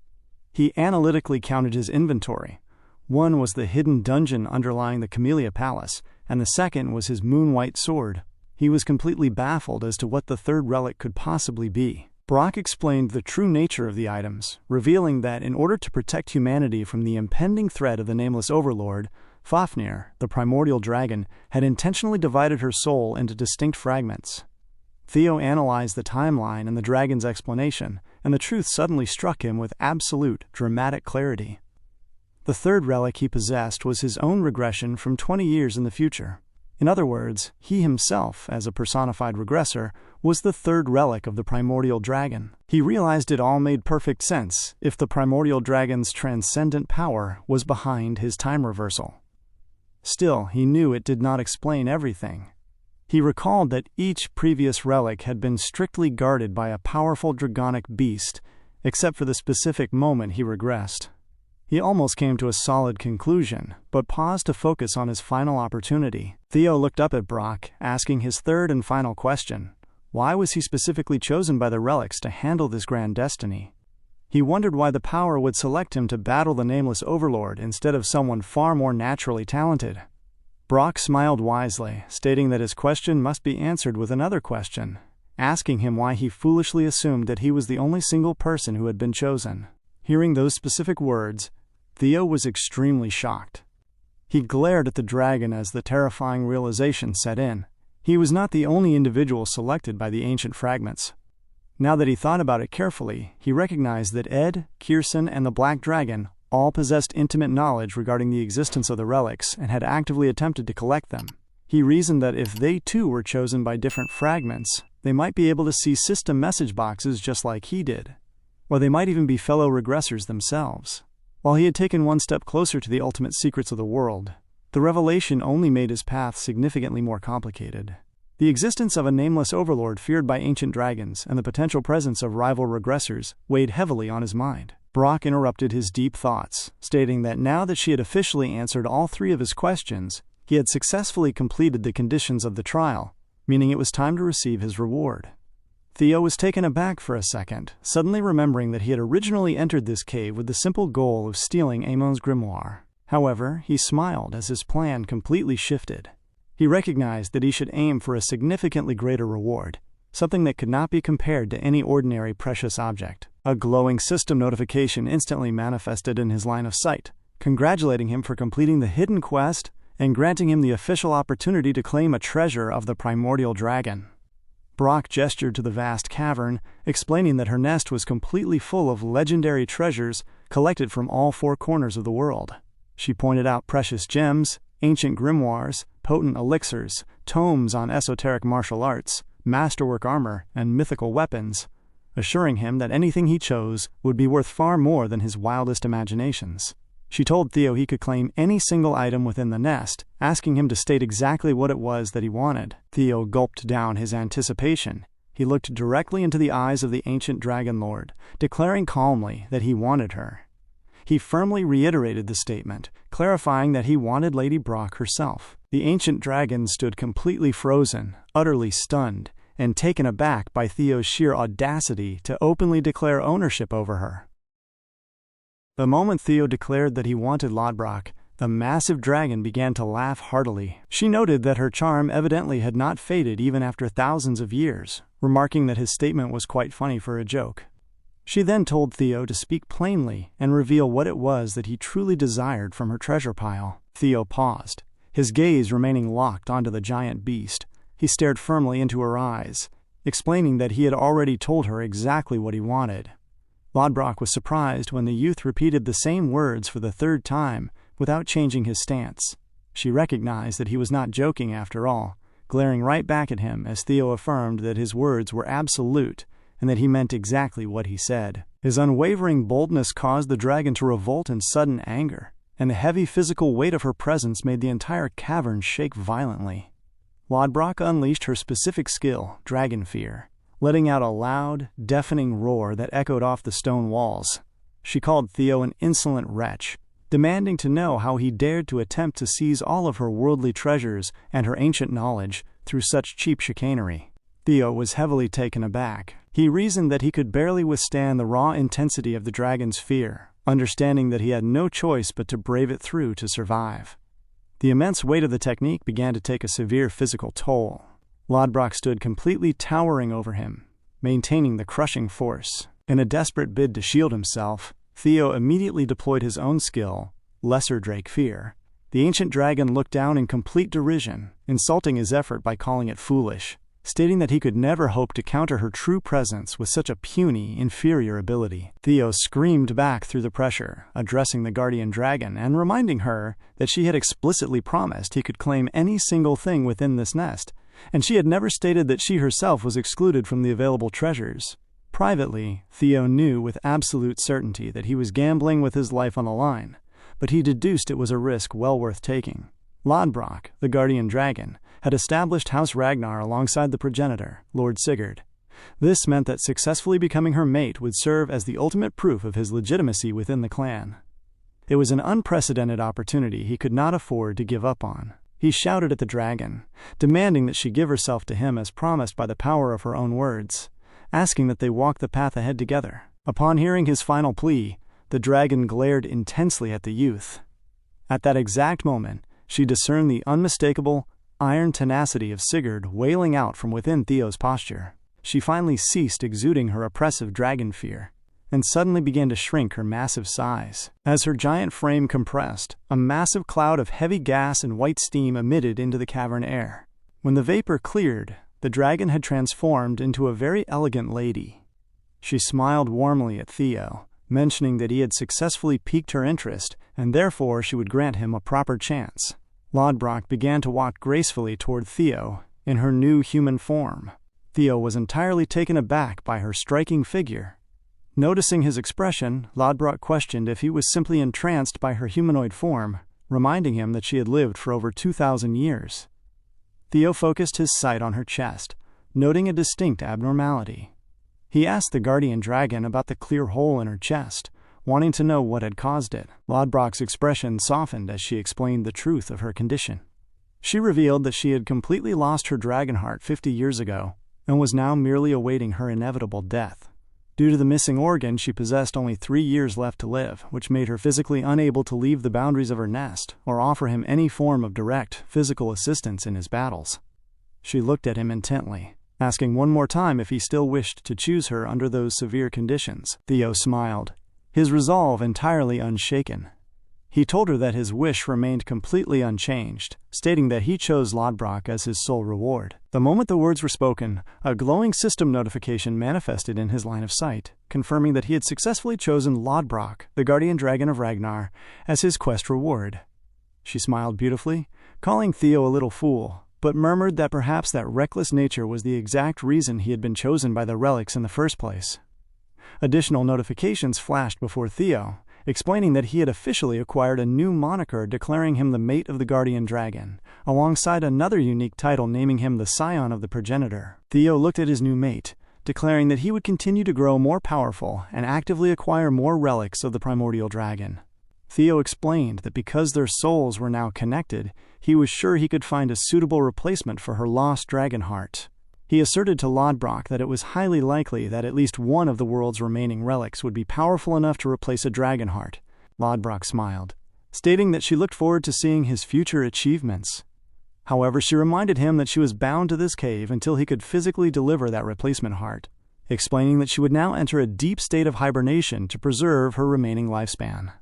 He analytically counted his inventory. One was the hidden dungeon underlying the Camellia Palace, and the second was his moon-white sword. He was completely baffled as to what the 3rd relic could possibly be. Brock explained the true nature of the items, revealing that in order to protect humanity from the impending threat of the nameless overlord, Fafnir, the primordial dragon, had intentionally divided her soul into distinct fragments. Theo analyzed the timeline and the dragon's explanation, and the truth suddenly struck him with absolute, dramatic clarity. The third relic he possessed was his own regression from 20 years in the future. In other words, he himself, as a personified regressor, was the third relic of the primordial dragon. He realized it all made perfect sense if the primordial dragon's transcendent power was behind his time reversal. Still, he knew it did not explain everything. He recalled that each previous relic had been strictly guarded by a powerful dragonic beast, except for the specific moment he regressed. He almost came to a solid conclusion, but paused to focus on his final opportunity. Theo looked up at Brock, asking his third and final question. Why was he specifically chosen by the relics to handle this grand destiny? He wondered why the power would select him to battle the nameless overlord instead of someone far more naturally talented. Brock smiled wisely, stating that his question must be answered with another question, asking him why he foolishly assumed that he was the only single person who had been chosen. Hearing those specific words, Theo was extremely shocked. He glared at the dragon as the terrifying realization set in. He was not the only individual selected by the ancient fragments. Now that he thought about it carefully, he recognized that Ed, Kirsten, and the Black Dragon all possessed intimate knowledge regarding the existence of the relics and had actively attempted to collect them. He reasoned that if they too were chosen by different fragments, they might be able to see system message boxes just like he did. Or they might even be fellow regressors themselves. While he had taken one step closer to the ultimate secrets of the world, the revelation only made his path significantly more complicated. The existence of a nameless overlord feared by ancient dragons and the potential presence of rival regressors weighed heavily on his mind. Brock interrupted his deep thoughts, stating that now that she had officially answered all three of his questions, he had successfully completed the conditions of the trial, meaning it was time to receive his reward. Theo was taken aback for a second, suddenly remembering that he had originally entered this cave with the simple goal of stealing Amon's grimoire. However, he smiled as his plan completely shifted. He recognized that he should aim for a significantly greater reward, something that could not be compared to any ordinary precious object. A glowing system notification instantly manifested in his line of sight, congratulating him for completing the hidden quest and granting him the official opportunity to claim a treasure of the primordial dragon. Brock gestured to the vast cavern, explaining that her nest was completely full of legendary treasures collected from all four corners of the world. She pointed out precious gems, ancient grimoires, potent elixirs, tomes on esoteric martial arts, masterwork armor, and mythical weapons, assuring him that anything he chose would be worth far more than his wildest imaginations. She told Theo he could claim any single item within the nest, asking him to state exactly what it was that he wanted. Theo gulped down his anticipation. He looked directly into the eyes of the ancient dragon lord, declaring calmly that he wanted her. He firmly reiterated the statement, clarifying that he wanted Lady Brock herself. The ancient dragon stood completely frozen, utterly stunned, and taken aback by Theo's sheer audacity to openly declare ownership over her. The moment Theo declared that he wanted Lodbrok, the massive dragon began to laugh heartily. She noted that her charm evidently had not faded even after thousands of years, remarking that his statement was quite funny for a joke. She then told Theo to speak plainly and reveal what it was that he truly desired from her treasure pile. Theo paused, his gaze remaining locked onto the giant beast. He stared firmly into her eyes, explaining that he had already told her exactly what he wanted. Lodbrok was surprised when the youth repeated the same words for the third time without changing his stance. She recognized that he was not joking after all, glaring right back at him as Theo affirmed that his words were absolute and that he meant exactly what he said. His unwavering boldness caused the dragon to revolt in sudden anger, and the heavy physical weight of her presence made the entire cavern shake violently. Lodbrok unleashed her specific skill, Dragon Fear, letting out a loud, deafening roar that echoed off the stone walls. She called Theo an insolent wretch, demanding to know how he dared to attempt to seize all of her worldly treasures and her ancient knowledge through such cheap chicanery. Theo was heavily taken aback. He reasoned that he could barely withstand the raw intensity of the dragon's fear, understanding that he had no choice but to brave it through to survive. The immense weight of the technique began to take a severe physical toll. Lodbrok stood completely towering over him, maintaining the crushing force. In a desperate bid to shield himself, Theo immediately deployed his own skill, Lesser Drake Fear. The ancient dragon looked down in complete derision, insulting his effort by calling it foolish. stating that he could never hope to counter her true presence with such a puny, inferior ability. Theo screamed back through the pressure, addressing the guardian dragon and reminding her that she had explicitly promised he could claim any single thing within this nest, and she had never stated that she herself was excluded from the available treasures. Privately, Theo knew with absolute certainty that he was gambling with his life on the line, but he deduced it was a risk well worth taking. Lodbrok, the guardian dragon, had established House Ragnar alongside the progenitor, Lord Sigurd. This meant that successfully becoming her mate would serve as the ultimate proof of his legitimacy within the clan. It was an unprecedented opportunity he could not afford to give up on. He shouted at the dragon, demanding that she give herself to him as promised by the power of her own words, asking that they walk the path ahead together. Upon hearing his final plea, the dragon glared intensely at the youth. At that exact moment, she discerned the unmistakable, iron tenacity of Sigurd wailing out from within Theo's posture. She finally ceased exuding her oppressive dragon fear, and suddenly began to shrink her massive size. As her giant frame compressed, a massive cloud of heavy gas and white steam emitted into the cavern air. When the vapor cleared, the dragon had transformed into a very elegant lady. She smiled warmly at Theo, mentioning that he had successfully piqued her interest, and therefore she would grant him a proper chance. Lodbrok began to walk gracefully toward Theo in her new human form. Theo was entirely taken aback by her striking figure. Noticing his expression, Lodbrok questioned if he was simply entranced by her humanoid form, reminding him that she had lived for over 2,000 years. Theo focused his sight on her chest, noting a distinct abnormality. He asked the guardian dragon about the clear hole in her chest, wanting to know what had caused it. Lodbrok's expression softened as she explained the truth of her condition. She revealed that she had completely lost her dragon heart 50 years ago, and was now merely awaiting her inevitable death. Due to the missing organ, she possessed only 3 years left to live, which made her physically unable to leave the boundaries of her nest or offer him any form of direct, physical assistance in his battles. She looked at him intently, asking one more time if he still wished to choose her under those severe conditions. Theo smiled, his resolve entirely unshaken. He told her that his wish remained completely unchanged, stating that he chose Lodbrok as his sole reward. The moment the words were spoken, a glowing system notification manifested in his line of sight, confirming that he had successfully chosen Lodbrok, the guardian dragon of Ragnar, as his quest reward. She smiled beautifully, calling Theo a little fool, but murmured that perhaps that reckless nature was the exact reason he had been chosen by the relics in the first place. Additional notifications flashed before Theo, explaining that he had officially acquired a new moniker declaring him the mate of the guardian dragon, alongside another unique title naming him the scion of the progenitor. Theo looked at his new mate, declaring that he would continue to grow more powerful and actively acquire more relics of the primordial dragon. Theo explained that because their souls were now connected, he was sure he could find a suitable replacement for her lost dragon heart. He asserted to Lodbrok that it was highly likely that at least one of the world's remaining relics would be powerful enough to replace a dragon heart. Lodbrok smiled, stating that she looked forward to seeing his future achievements. However, she reminded him that she was bound to this cave until he could physically deliver that replacement heart, explaining that she would now enter a deep state of hibernation to preserve her remaining lifespan.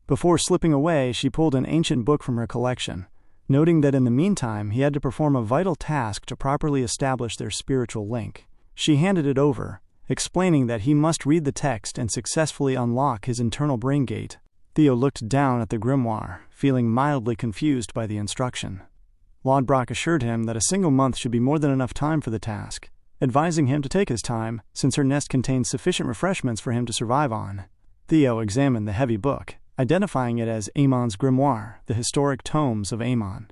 Before slipping away, she pulled an ancient book from her collection, noting that in the meantime he had to perform a vital task to properly establish their spiritual link. She handed it over, explaining that he must read the text and successfully unlock his internal brain gate. Theo looked down at the grimoire, feeling mildly confused by the instruction. Lodbrok assured him that a single month should be more than enough time for the task, advising him to take his time since her nest contained sufficient refreshments for him to survive on. Theo examined the heavy book, identifying it as Amon's Grimoire, the historic tomes of Amon.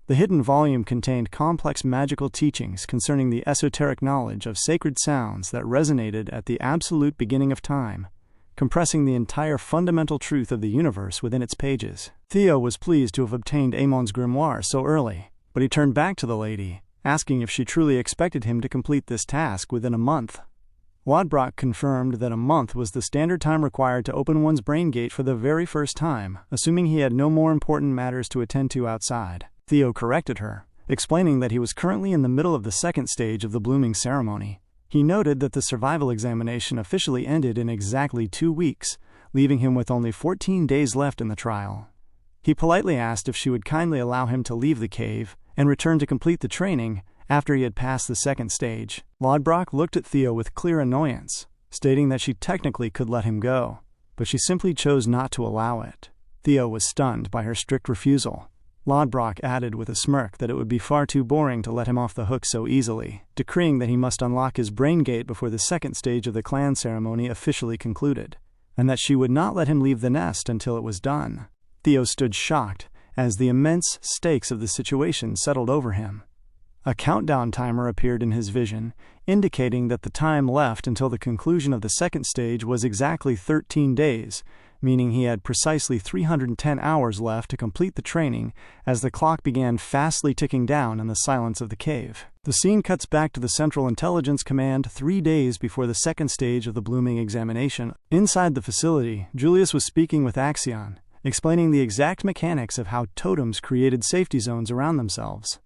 The hidden volume contained complex magical teachings concerning the esoteric knowledge of sacred sounds that resonated at the absolute beginning of time, compressing the entire fundamental truth of the universe within its pages. Theo was pleased to have obtained Amon's Grimoire so early, but he turned back to the lady, asking if she truly expected him to complete this task within a month. Lodbrok confirmed that a month was the standard time required to open one's brain gate for the very first time, assuming he had no more important matters to attend to outside. Theo corrected her, explaining that he was currently in the middle of the second stage of the blooming ceremony. He noted that the survival examination officially ended in exactly 2 weeks, leaving him with only 14 days left in the trial. He politely asked if she would kindly allow him to leave the cave and return to complete the training, After he had passed the second stage, Lodbrok looked at Theo with clear annoyance, stating that she technically could let him go, but she simply chose not to allow it. Theo was stunned by her strict refusal. Lodbrok added with a smirk that it would be far too boring to let him off the hook so easily, decreeing that he must unlock his brain gate before the second stage of the clan ceremony officially concluded, and that she would not let him leave the nest until it was done. Theo stood shocked as the immense stakes of the situation settled over him. A countdown timer appeared in his vision, indicating that the time left until the conclusion of the second stage was exactly 13 days, meaning he had precisely 310 hours left to complete the training as the clock began fastly ticking down in the silence of the cave. The scene cuts back to the Central Intelligence Command 3 days before the second stage of the blooming examination. Inside the facility, Julius was speaking with Axion, explaining the exact mechanics of how totems created safety zones around themselves.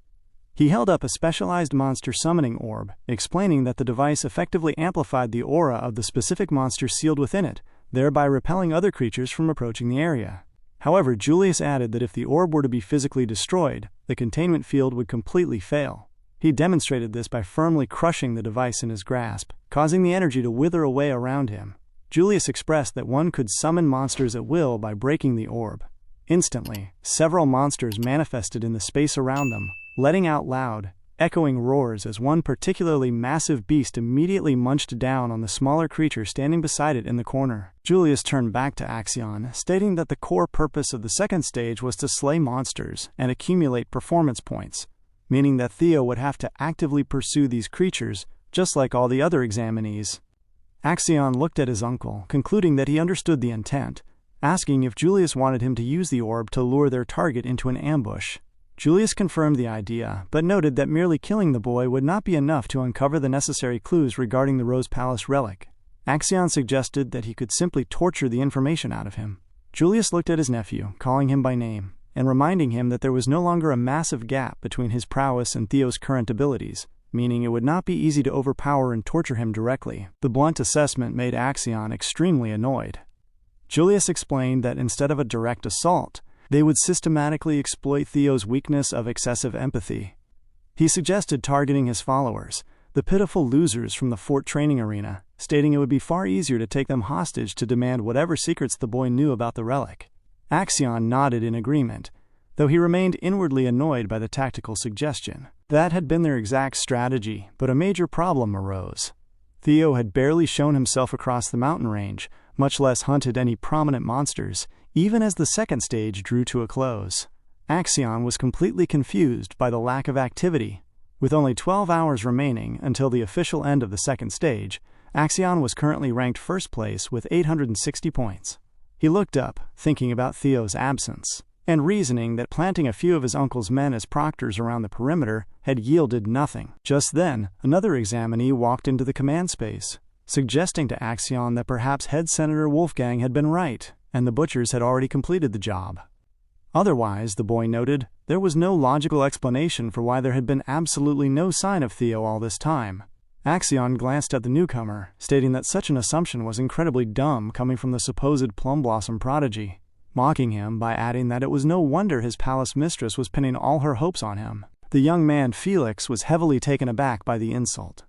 He held up a specialized monster summoning orb, explaining that the device effectively amplified the aura of the specific monster sealed within it, thereby repelling other creatures from approaching the area. However, Julius added that if the orb were to be physically destroyed, the containment field would completely fail. He demonstrated this by firmly crushing the device in his grasp, causing the energy to wither away around him. Julius expressed that one could summon monsters at will by breaking the orb. Instantly, several monsters manifested in the space around them, letting out loud, echoing roars as one particularly massive beast immediately munched down on the smaller creature standing beside it in the corner. Julius turned back to Axion, stating that the core purpose of the second stage was to slay monsters and accumulate performance points, meaning that Theo would have to actively pursue these creatures, just like all the other examinees. Axion looked at his uncle, concluding that he understood the intent, asking if Julius wanted him to use the orb to lure their target into an ambush. Julius confirmed the idea, but noted that merely killing the boy would not be enough to uncover the necessary clues regarding the Rose Palace relic. Axion suggested that he could simply torture the information out of him. Julius looked at his nephew, calling him by name, and reminding him that there was no longer a massive gap between his prowess and Theo's current abilities, meaning it would not be easy to overpower and torture him directly. The blunt assessment made Axion extremely annoyed. Julius explained that instead of a direct assault, they would systematically exploit Theo's weakness of excessive empathy. He suggested targeting his followers, the pitiful losers from the fort training arena, stating it would be far easier to take them hostage to demand whatever secrets the boy knew about the relic. Axion nodded in agreement, though he remained inwardly annoyed by the tactical suggestion. That had been their exact strategy, but a major problem arose. Theo had barely shown himself across the mountain range, much less hunted any prominent monsters, even as the second stage drew to a close. Axion was completely confused by the lack of activity. With only 12 hours remaining until the official end of the second stage, Axion was currently ranked first place with 860 points. He looked up, thinking about Theo's absence, and reasoning that planting a few of his uncle's men as proctors around the perimeter had yielded nothing. Just then, another examinee walked into the command space, suggesting to Axion that perhaps Head Senator Wolfgang had been right, and the butchers had already completed the job. Otherwise, the boy noted, there was no logical explanation for why there had been absolutely no sign of Theo all this time. Axion glanced at the newcomer, stating that such an assumption was incredibly dumb coming from the supposed Plum Blossom prodigy, mocking him by adding that it was no wonder his palace mistress was pinning all her hopes on him. The young man Felix was heavily taken aback by the insult.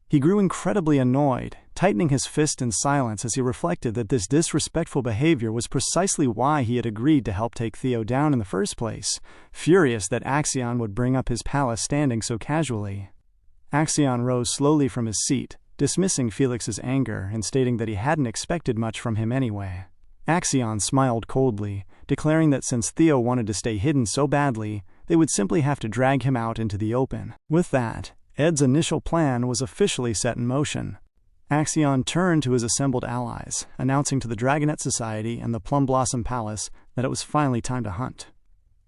He grew incredibly annoyed, tightening his fist in silence as he reflected that this disrespectful behavior was precisely why he had agreed to help take Theo down in the first place, furious that Axion would bring up his palace standing so casually. Axion rose slowly from his seat, dismissing Felix's anger and stating that he hadn't expected much from him anyway. Axion smiled coldly, declaring that since Theo wanted to stay hidden so badly, they would simply have to drag him out into the open. With that, Ed's initial plan was officially set in motion. Axion turned to his assembled allies, announcing to the Dragonet Society and the Plum Blossom Palace that it was finally time to hunt.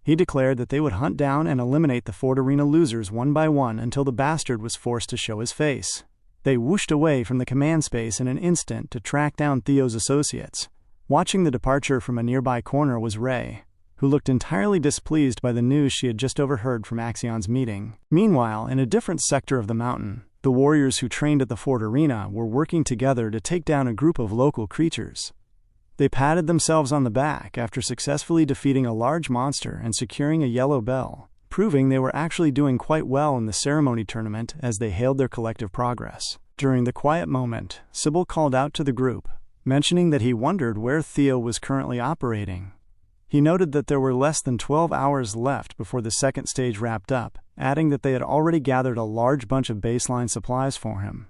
He declared that they would hunt down and eliminate the Fort Arena losers one by one until the bastard was forced to show his face. They whooshed away from the command space in an instant to track down Theo's associates. Watching the departure from a nearby corner was Ray, who looked entirely displeased by the news she had just overheard from Axion's meeting. Meanwhile, in a different sector of the mountain, the warriors who trained at the Fort Arena were working together to take down a group of local creatures. They patted themselves on the back after successfully defeating a large monster and securing a yellow bell, proving they were actually doing quite well in the ceremony tournament as they hailed their collective progress. During the quiet moment, Sybil called out to the group, mentioning that he wondered where Theo was currently operating. He noted that there were less than 12 hours left before the second stage wrapped up, adding that they had already gathered a large bunch of baseline supplies for him.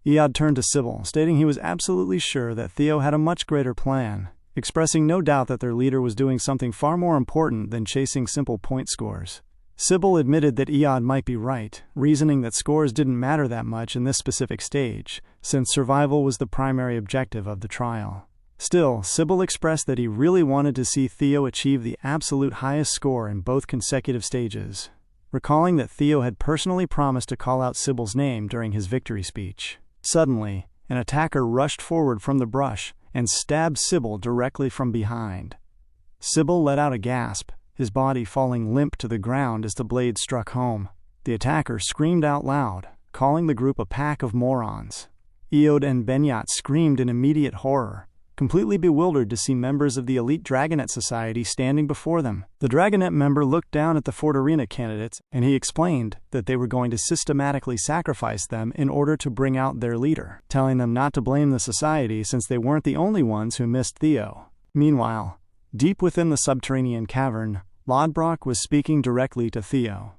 Iod turned to Sybil, stating he was absolutely sure that Theo had a much greater plan, expressing no doubt that their leader was doing something far more important than chasing simple point scores. Sybil admitted that Iod might be right, reasoning that scores didn't matter that much in this specific stage, since survival was the primary objective of the trial. Still, Sybil expressed that he really wanted to see Theo achieve the absolute highest score in both consecutive stages, recalling that Theo had personally promised to call out Sybil's name during his victory speech. Suddenly, an attacker rushed forward from the brush and stabbed Sybil directly from behind. Sybil let out a gasp, his body falling limp to the ground as the blade struck home. The attacker screamed out loud, calling the group a pack of morons. Iod and Benyat screamed in immediate horror, completely bewildered to see members of the elite Dragonet Society standing before them. The Dragonet member looked down at the Fort Arena candidates, and he explained that they were going to systematically sacrifice them in order to bring out their leader, telling them not to blame the society since they weren't the only ones who missed Theo. Meanwhile, deep within the subterranean cavern, Lodbrok was speaking directly to Theo.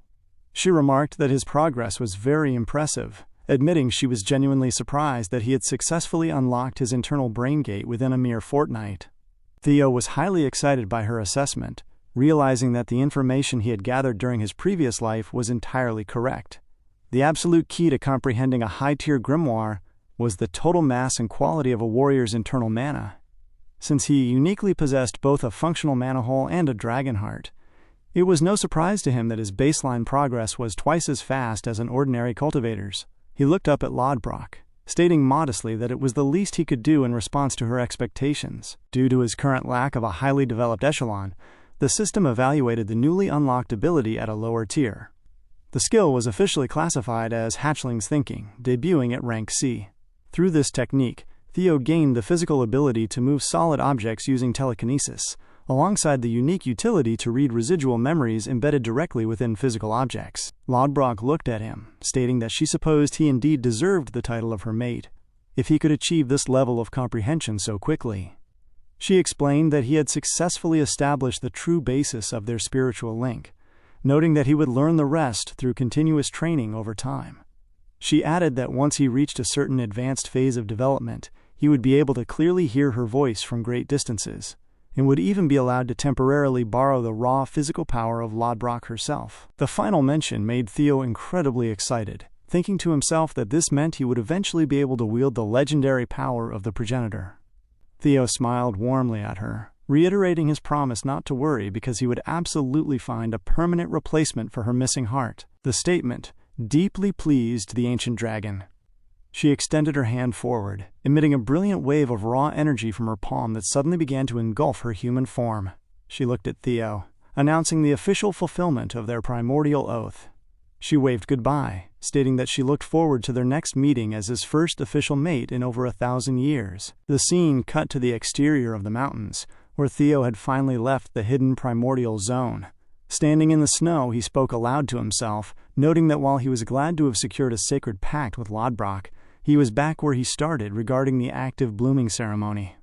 She remarked that his progress was very impressive, admitting she was genuinely surprised that he had successfully unlocked his internal brain gate within a mere fortnight. Theo was highly excited by her assessment, realizing that the information he had gathered during his previous life was entirely correct. The absolute key to comprehending a high-tier grimoire was the total mass and quality of a warrior's internal mana. Since he uniquely possessed both a functional mana hole and a dragon heart, it was no surprise to him that his baseline progress was twice as fast as an ordinary cultivator's. He looked up at Lodbrok, stating modestly that it was the least he could do in response to her expectations. Due to his current lack of a highly developed echelon, the system evaluated the newly unlocked ability at a lower tier. The skill was officially classified as Hatchling's Thinking, debuting at rank C. Through this technique, Theo gained the physical ability to move solid objects using telekinesis, alongside the unique utility to read residual memories embedded directly within physical objects. Lodbrok looked at him, stating that she supposed he indeed deserved the title of her mate, if he could achieve this level of comprehension so quickly. She explained that he had successfully established the true basis of their spiritual link, noting that he would learn the rest through continuous training over time. She added that once he reached a certain advanced phase of development, he would be able to clearly hear her voice from great distances, and would even be allowed to temporarily borrow the raw physical power of Lodbrok herself. The final mention made Theo incredibly excited, thinking to himself that this meant he would eventually be able to wield the legendary power of the progenitor. Theo smiled warmly at her, reiterating his promise not to worry because he would absolutely find a permanent replacement for her missing heart. The statement deeply pleased the ancient dragon. She extended her hand forward, emitting a brilliant wave of raw energy from her palm that suddenly began to engulf her human form. She looked at Theo, announcing the official fulfillment of their primordial oath. She waved goodbye, stating that she looked forward to their next meeting as his first official mate in over 1,000 years. The scene cut to the exterior of the mountains, where Theo had finally left the hidden primordial zone. Standing in the snow, he spoke aloud to himself, noting that while he was glad to have secured a sacred pact with Lodbrok, he was back where he started regarding the active blooming ceremony.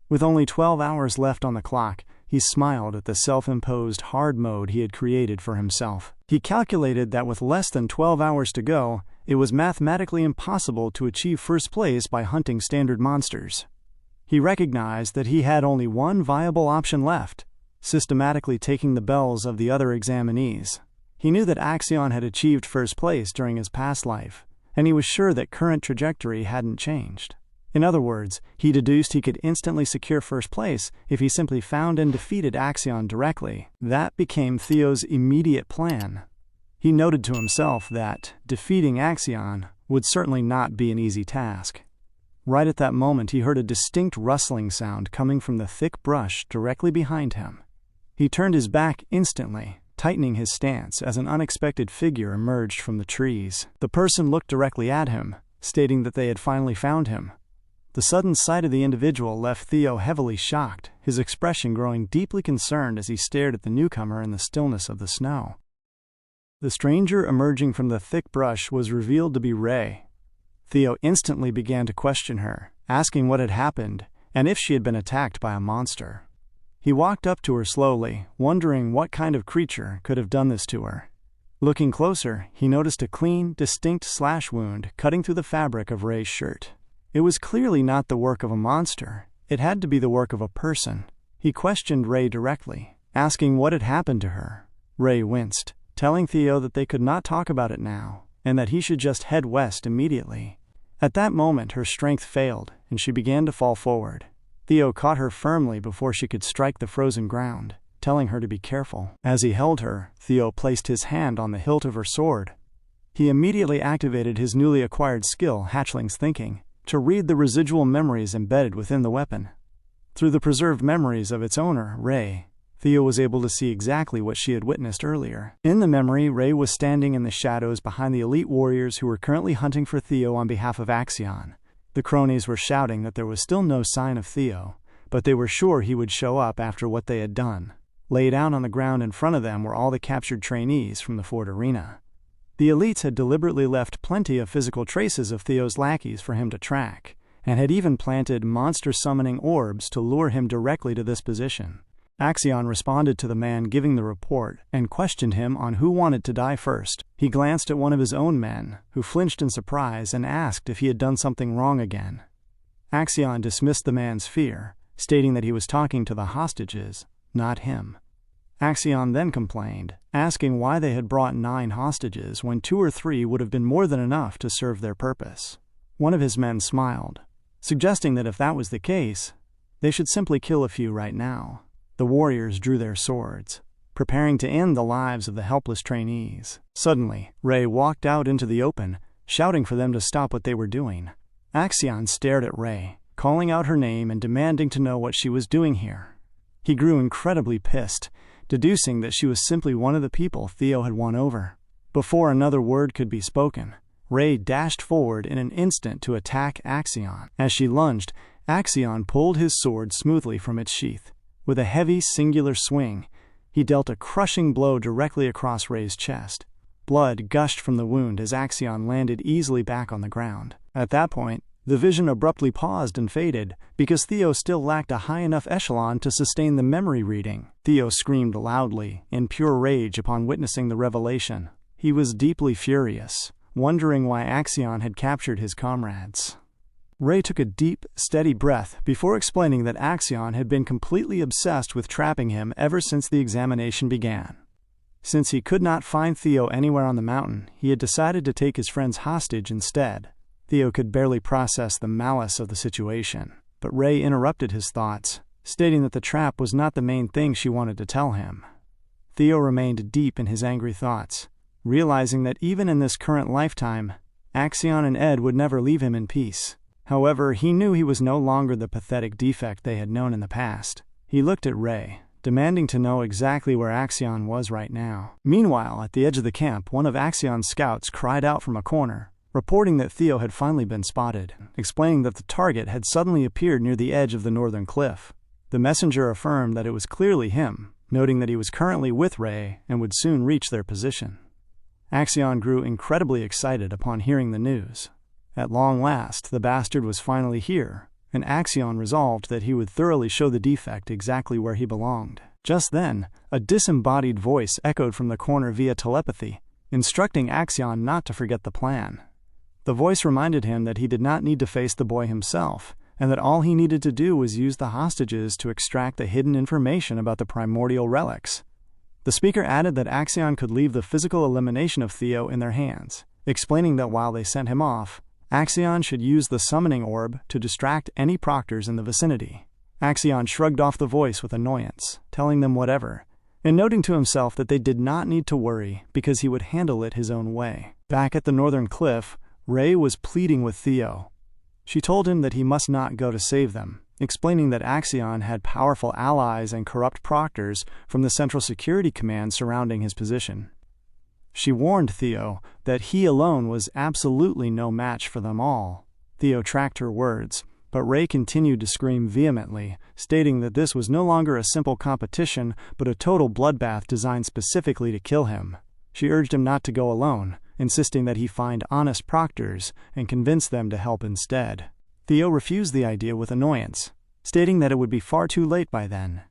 With only 12 hours left on the clock, he smiled at the self-imposed hard mode he had created for himself. He calculated that with less than 12 hours to go, it was mathematically impossible to achieve first place by hunting standard monsters. He recognized that he had only one viable option left, systematically taking the bells of the other examinees. He knew that Axion had achieved first place during his past life, and he was sure that current trajectory hadn't changed. In other words, he deduced he could instantly secure first place if he simply found and defeated Axion directly. That became Theo's immediate plan. He noted to himself that defeating Axion would certainly not be an easy task. Right at that moment, he heard a distinct rustling sound coming from the thick brush directly behind him. He turned his back instantly, tightening his stance as an unexpected figure emerged from the trees. The person looked directly at him, stating that they had finally found him. The sudden sight of the individual left Theo heavily shocked, his expression growing deeply concerned as he stared at the newcomer in the stillness of the snow. The stranger emerging from the thick brush was revealed to be Ray. Theo instantly began to question her, asking what had happened and if she had been attacked by a monster. He walked up to her slowly, wondering what kind of creature could have done this to her. Looking closer, he noticed a clean, distinct slash wound cutting through the fabric of Ray's shirt. It was clearly not the work of a monster. It had to be the work of a person. He questioned Ray directly, asking what had happened to her. Ray winced, telling Theo that they could not talk about it now, and that he should just head west immediately. At that moment, her strength failed, and she began to fall forward. Theo caught her firmly before she could strike the frozen ground, telling her to be careful. As he held her, Theo placed his hand on the hilt of her sword. He immediately activated his newly acquired skill, Hatchling's Thinking, to read the residual memories embedded within the weapon. Through the preserved memories of its owner, Ray, Theo was able to see exactly what she had witnessed earlier. In the memory, Ray was standing in the shadows behind the elite warriors who were currently hunting for Theo on behalf of Axion. The cronies were shouting that there was still no sign of Theo, but they were sure he would show up after what they had done. Laid out on the ground in front of them were all the captured trainees from the fort arena. The elites had deliberately left plenty of physical traces of Theo's lackeys for him to track, and had even planted monster-summoning orbs to lure him directly to this position. Axion responded to the man giving the report and questioned him on who wanted to die first. He glanced at one of his own men, who flinched in surprise and asked if he had done something wrong again. Axion dismissed the man's fear, stating that he was talking to the hostages, not him. Axion then complained, asking why they had brought 9 hostages when 2 or 3 would have been more than enough to serve their purpose. One of his men smiled, suggesting that if that was the case, they should simply kill a few right now. The warriors drew their swords, preparing to end the lives of the helpless trainees. Suddenly, Ray walked out into the open, shouting for them to stop what they were doing. Axion stared at Ray, calling out her name and demanding to know what she was doing here. He grew incredibly pissed, deducing that she was simply one of the people Theo had won over. Before another word could be spoken, Ray dashed forward in an instant to attack Axion. As she lunged, Axion pulled his sword smoothly from its sheath. With a heavy, singular swing, he dealt a crushing blow directly across Ray's chest. Blood gushed from the wound as Axion landed easily back on the ground. At that point, the vision abruptly paused and faded, because Theo still lacked a high enough echelon to sustain the memory reading. Theo screamed loudly, in pure rage upon witnessing the revelation. He was deeply furious, wondering why Axion had captured his comrades. Ray took a deep, steady breath before explaining that Axion had been completely obsessed with trapping him ever since the examination began. Since he could not find Theo anywhere on the mountain, he had decided to take his friends hostage instead. Theo could barely process the malice of the situation, but Ray interrupted his thoughts, stating that the trap was not the main thing she wanted to tell him. Theo remained deep in his angry thoughts, realizing that even in this current lifetime, Axion and Ed would never leave him in peace. However, he knew he was no longer the pathetic defect they had known in the past. He looked at Ray, demanding to know exactly where Axion was right now. Meanwhile, at the edge of the camp, one of Axion's scouts cried out from a corner, reporting that Theo had finally been spotted, explaining that the target had suddenly appeared near the edge of the northern cliff. The messenger affirmed that it was clearly him, noting that he was currently with Ray and would soon reach their position. Axion grew incredibly excited upon hearing the news. At long last, the bastard was finally here, and Axion resolved that he would thoroughly show the defect exactly where he belonged. Just then, a disembodied voice echoed from the corner via telepathy, instructing Axion not to forget the plan. The voice reminded him that he did not need to face the boy himself, and that all he needed to do was use the hostages to extract the hidden information about the primordial relics. The speaker added that Axion could leave the physical elimination of Theo in their hands, explaining that while they sent him off, Axion should use the summoning orb to distract any proctors in the vicinity. Axion shrugged off the voice with annoyance, telling them whatever, and noting to himself that they did not need to worry because he would handle it his own way. Back at the northern cliff, Ray was pleading with Theo. She told him that he must not go to save them, explaining that Axion had powerful allies and corrupt proctors from the Central Security Command surrounding his position. She warned Theo that he alone was absolutely no match for them all. Theo tracked her words, but Ray continued to scream vehemently, stating that this was no longer a simple competition but a total bloodbath designed specifically to kill him. She urged him not to go alone, insisting that he find honest proctors and convince them to help instead. Theo refused the idea with annoyance, stating that it would be far too late by then.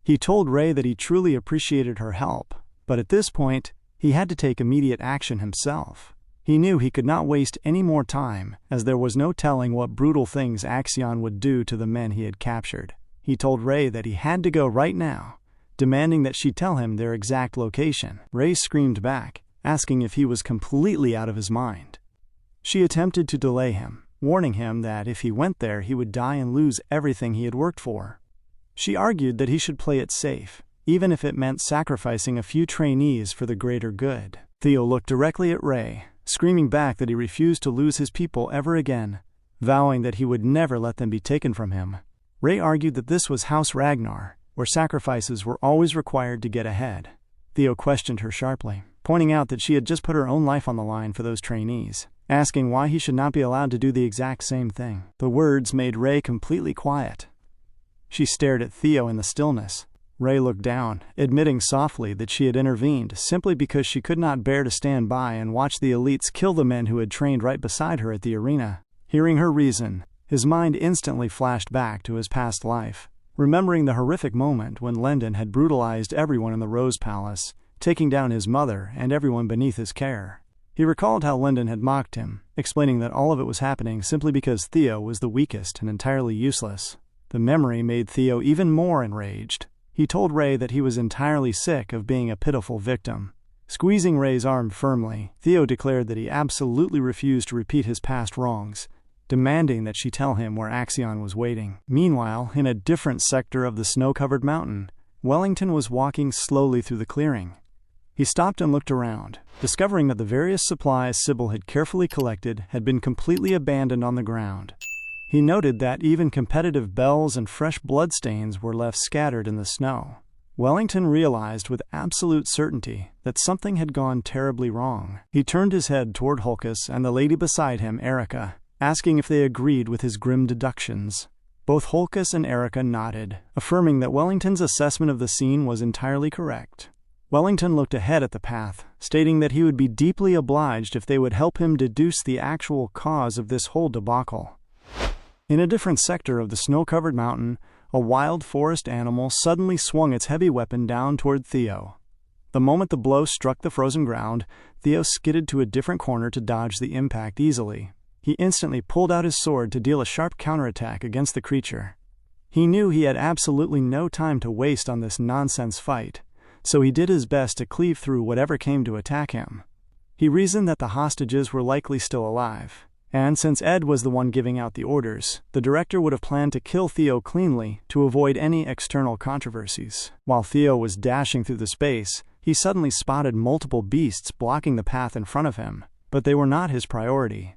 He told Ray that he truly appreciated her help, but at this point, he had to take immediate action himself. He knew he could not waste any more time, as there was no telling what brutal things Axion would do to the men he had captured. He told Ray that he had to go right now, demanding that she tell him their exact location. Ray screamed back, asking if he was completely out of his mind. She attempted to delay him, warning him that if he went there he would die and lose everything he had worked for. She argued that he should play it safe, even if it meant sacrificing a few trainees for the greater good. Theo looked directly at Ray, screaming back that he refused to lose his people ever again, vowing that he would never let them be taken from him. Ray argued that this was House Ragnar, where sacrifices were always required to get ahead. Theo questioned her sharply, pointing out that she had just put her own life on the line for those trainees, asking why he should not be allowed to do the exact same thing. The words made Ray completely quiet. She stared at Theo in the stillness. Ray looked down, admitting softly that she had intervened simply because she could not bear to stand by and watch the elites kill the men who had trained right beside her at the arena. Hearing her reason, his mind instantly flashed back to his past life, remembering the horrific moment when Lendon had brutalized everyone in the Rose Palace, taking down his mother and everyone beneath his care. He recalled how Lendon had mocked him, explaining that all of it was happening simply because Theo was the weakest and entirely useless. The memory made Theo even more enraged. He told Ray that he was entirely sick of being a pitiful victim. Squeezing Ray's arm firmly, Theo declared that he absolutely refused to repeat his past wrongs, demanding that she tell him where Axion was waiting. Meanwhile, in a different sector of the snow-covered mountain, Wellington was walking slowly through the clearing. He stopped and looked around, discovering that the various supplies Sybil had carefully collected had been completely abandoned on the ground. He noted that even competitive bells and fresh bloodstains were left scattered in the snow. Wellington realized with absolute certainty that something had gone terribly wrong. He turned his head toward Hulkus and the lady beside him, Erica, asking if they agreed with his grim deductions. Both Hulkus and Erica nodded, affirming that Wellington's assessment of the scene was entirely correct. Wellington looked ahead at the path, stating that he would be deeply obliged if they would help him deduce the actual cause of this whole debacle. In a different sector of the snow-covered mountain, a wild forest animal suddenly swung its heavy weapon down toward Theo. The moment the blow struck the frozen ground, Theo skidded to a different corner to dodge the impact easily. He instantly pulled out his sword to deal a sharp counterattack against the creature. He knew he had absolutely no time to waste on this nonsense fight, so he did his best to cleave through whatever came to attack him. He reasoned that the hostages were likely still alive, and since Ed was the one giving out the orders, the director would have planned to kill Theo cleanly to avoid any external controversies. While Theo was dashing through the space, he suddenly spotted multiple beasts blocking the path in front of him, but they were not his priority.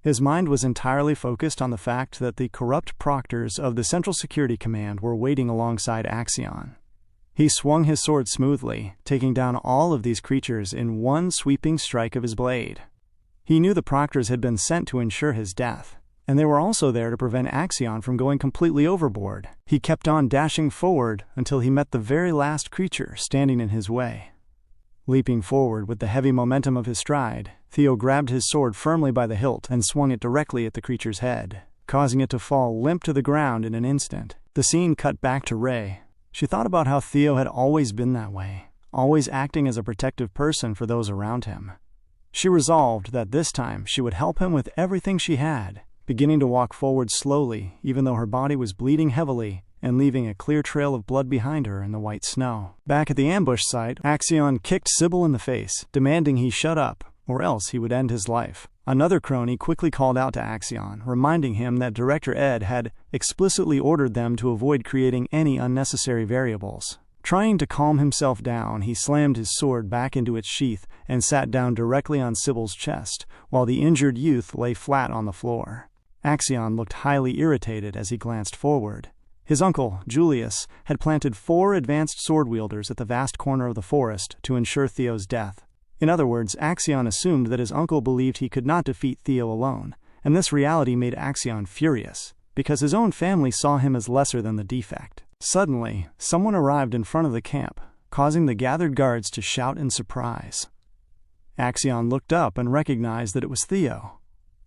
His mind was entirely focused on the fact that the corrupt proctors of the Central Security Command were waiting alongside Axion. He swung his sword smoothly, taking down all of these creatures in one sweeping strike of his blade. He knew the proctors had been sent to ensure his death, and they were also there to prevent Axion from going completely overboard. He kept on dashing forward until he met the very last creature standing in his way. Leaping forward with the heavy momentum of his stride, Theo grabbed his sword firmly by the hilt and swung it directly at the creature's head, causing it to fall limp to the ground in an instant. The scene cut back to Ray. She thought about how Theo had always been that way, always acting as a protective person for those around him. She resolved that this time she would help him with everything she had, beginning to walk forward slowly even though her body was bleeding heavily and leaving a clear trail of blood behind her in the white snow. Back at the ambush site, Axion kicked Sybil in the face, demanding he shut up, or else he would end his life. Another crony quickly called out to Axion, reminding him that Director Ed had explicitly ordered them to avoid creating any unnecessary variables. Trying to calm himself down, he slammed his sword back into its sheath and sat down directly on Sybil's chest, while the injured youth lay flat on the floor. Axion looked highly irritated as he glanced forward. His uncle, Julius, had planted 4 advanced sword-wielders at the vast corner of the forest to ensure Theo's death. In other words, Axion assumed that his uncle believed he could not defeat Theo alone, and this reality made Axion furious, because his own family saw him as lesser than the defect. Suddenly, someone arrived in front of the camp, causing the gathered guards to shout in surprise. Axion looked up and recognized that it was Theo.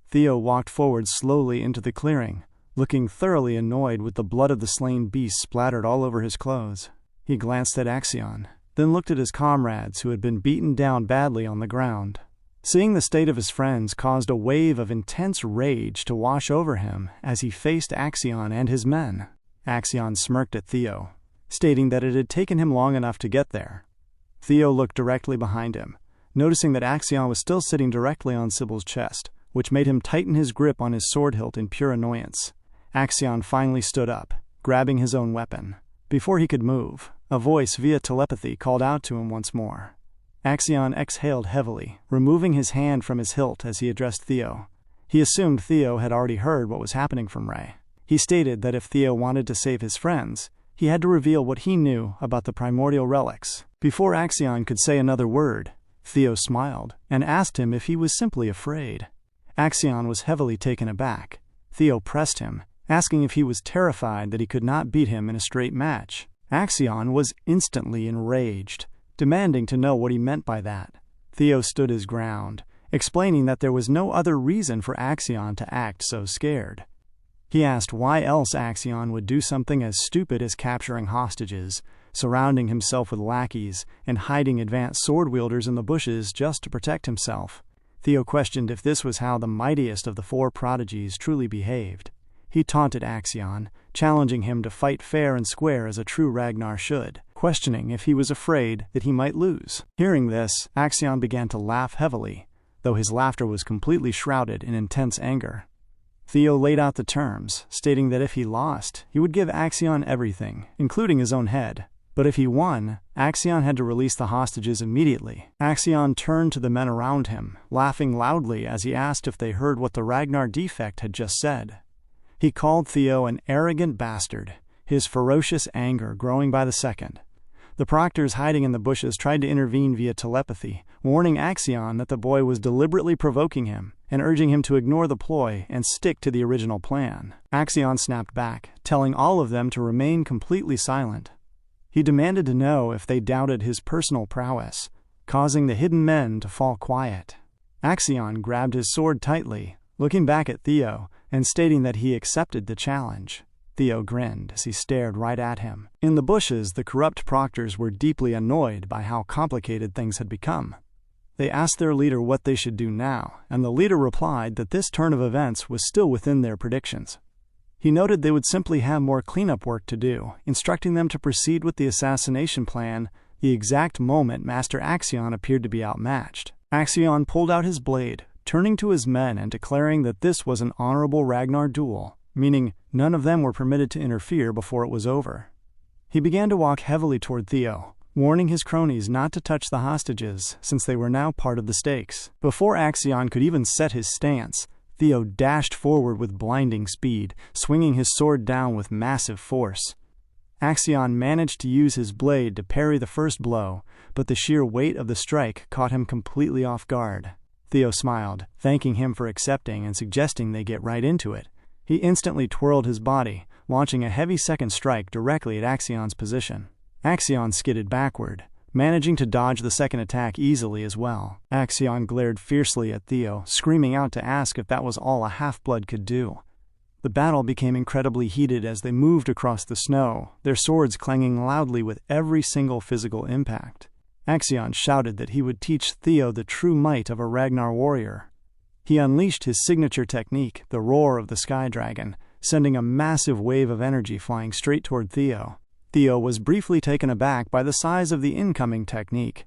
Theo walked forward slowly into the clearing, looking thoroughly annoyed with the blood of the slain beast splattered all over his clothes. He glanced at Axion, then looked at his comrades who had been beaten down badly on the ground. Seeing the state of his friends caused a wave of intense rage to wash over him as he faced Axion and his men. Axion smirked at Theo, stating that it had taken him long enough to get there. Theo looked directly behind him, noticing that Axion was still sitting directly on Sybil's chest, which made him tighten his grip on his sword hilt in pure annoyance. Axion finally stood up, grabbing his own weapon. Before he could move, a voice via telepathy called out to him once more. Axion exhaled heavily, removing his hand from his hilt as he addressed Theo. He assumed Theo had already heard what was happening from Ray. He stated that if Theo wanted to save his friends, he had to reveal what he knew about the primordial relics. Before Axion could say another word, Theo smiled and asked him if he was simply afraid. Axion was heavily taken aback. Theo pressed him, asking if he was terrified that he could not beat him in a straight match. Axion was instantly enraged, demanding to know what he meant by that. Theo stood his ground, explaining that there was no other reason for Axion to act so scared. He asked why else Axion would do something as stupid as capturing hostages, surrounding himself with lackeys, and hiding advanced sword-wielders in the bushes just to protect himself. Theo questioned if this was how the mightiest of the four prodigies truly behaved. He taunted Axion, challenging him to fight fair and square as a true Ragnar should, questioning if he was afraid that he might lose. Hearing this, Axion began to laugh heavily, though his laughter was completely shrouded in intense anger. Theo laid out the terms, stating that if he lost, he would give Axion everything, including his own head. But if he won, Axion had to release the hostages immediately. Axion turned to the men around him, laughing loudly as he asked if they heard what the Ragnar defect had just said. He called Theo an arrogant bastard, his ferocious anger growing by the second. The proctors hiding in the bushes tried to intervene via telepathy, warning Axion that the boy was deliberately provoking him and urging him to ignore the ploy and stick to the original plan. Axion snapped back, telling all of them to remain completely silent. He demanded to know if they doubted his personal prowess, causing the hidden men to fall quiet. Axion grabbed his sword tightly, looking back at Theo and stating that he accepted the challenge. Theo grinned as he stared right at him. In the bushes, the corrupt proctors were deeply annoyed by how complicated things had become. They asked their leader what they should do now, and the leader replied that this turn of events was still within their predictions. He noted they would simply have more cleanup work to do, instructing them to proceed with the assassination plan the exact moment Master Axion appeared to be outmatched. Axion pulled out his blade, turning to his men and declaring that this was an honorable Ragnar duel, meaning none of them were permitted to interfere before it was over. He began to walk heavily toward Theo, warning his cronies not to touch the hostages since they were now part of the stakes. Before Axion could even set his stance, Theo dashed forward with blinding speed, swinging his sword down with massive force. Axion managed to use his blade to parry the first blow, but the sheer weight of the strike caught him completely off guard. Theo smiled, thanking him for accepting and suggesting they get right into it. He instantly twirled his body, launching a heavy second strike directly at Axion's position. Axion skidded backward, managing to dodge the second attack easily as well. Axion glared fiercely at Theo, screaming out to ask if that was all a half-blood could do. The battle became incredibly heated as they moved across the snow, their swords clanging loudly with every single physical impact. Axion shouted that he would teach Theo the true might of a Ragnar warrior. He unleashed his signature technique, the roar of the Sky Dragon, sending a massive wave of energy flying straight toward Theo. Theo was briefly taken aback by the size of the incoming technique.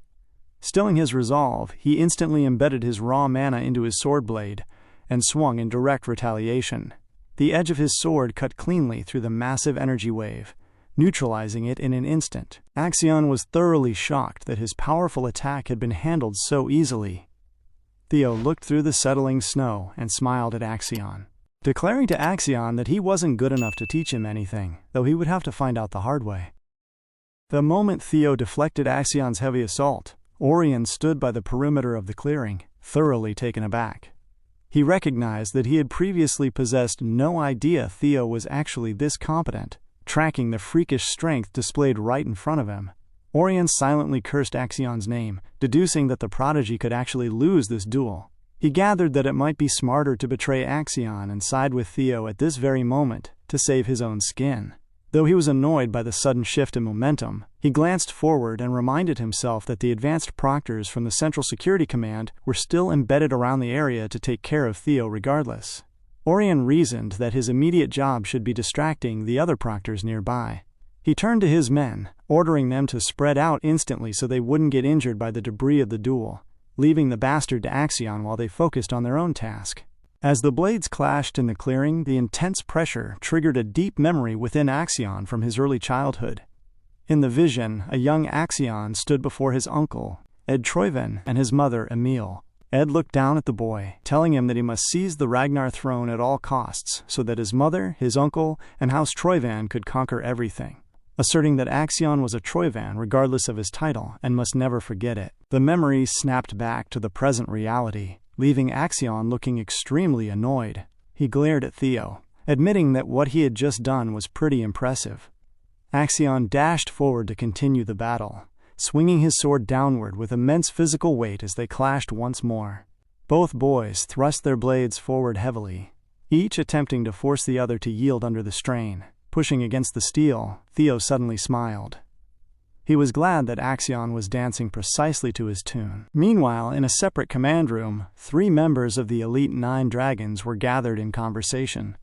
Stilling his resolve, he instantly embedded his raw mana into his sword blade and swung in direct retaliation. The edge of his sword cut cleanly through the massive energy wave, neutralizing it in an instant. Axion was thoroughly shocked that his powerful attack had been handled so easily. Theo looked through the settling snow and smiled at Axion, declaring to Axion that he wasn't good enough to teach him anything, though he would have to find out the hard way. The moment Theo deflected Axion's heavy assault, Orion stood by the perimeter of the clearing, thoroughly taken aback. He recognized that he had previously possessed no idea Theo was actually this competent, tracking the freakish strength displayed right in front of him. Orion silently cursed Axion's name, deducing that the prodigy could actually lose this duel. He gathered that it might be smarter to betray Axion and side with Theo at this very moment to save his own skin. Though he was annoyed by the sudden shift in momentum, he glanced forward and reminded himself that the advanced proctors from the Central Security Command were still embedded around the area to take care of Theo regardless. Orion reasoned that his immediate job should be distracting the other proctors nearby. He turned to his men, ordering them to spread out instantly so they wouldn't get injured by the debris of the duel, leaving the bastard to Axion while they focused on their own task. As the blades clashed in the clearing, the intense pressure triggered a deep memory within Axion from his early childhood. In the vision, a young Axion stood before his uncle, Ed Troyven, and his mother, Emil. Ed looked down at the boy, telling him that he must seize the Ragnar throne at all costs so that his mother, his uncle, and House Troyvan could conquer everything, asserting that Axion was a Troyvan regardless of his title and must never forget it. The memory snapped back to the present reality, leaving Axion looking extremely annoyed. He glared at Theo, admitting that what he had just done was pretty impressive. Axion dashed forward to continue the battle, swinging his sword downward with immense physical weight as they clashed once more. Both boys thrust their blades forward heavily, each attempting to force the other to yield under the strain. Pushing against the steel, Theo suddenly smiled. He was glad that Axion was dancing precisely to his tune. Meanwhile, in a separate command room, 3 members of the Elite 9 Dragons were gathered in conversation.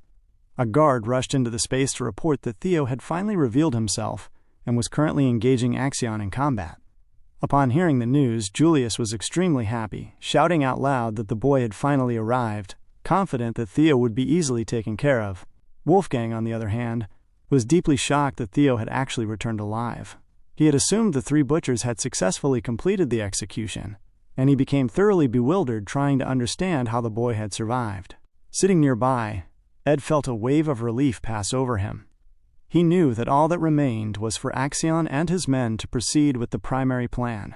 A guard rushed into the space to report that Theo had finally revealed himself and was currently engaging Axion in combat. Upon hearing the news, Julius was extremely happy, shouting out loud that the boy had finally arrived, confident that Theo would be easily taken care of. Wolfgang, on the other hand, was deeply shocked that Theo had actually returned alive. He had assumed the 3 butchers had successfully completed the execution, and he became thoroughly bewildered trying to understand how the boy had survived. Sitting nearby, Ed felt a wave of relief pass over him. He knew that all that remained was for Axion and his men to proceed with the primary plan.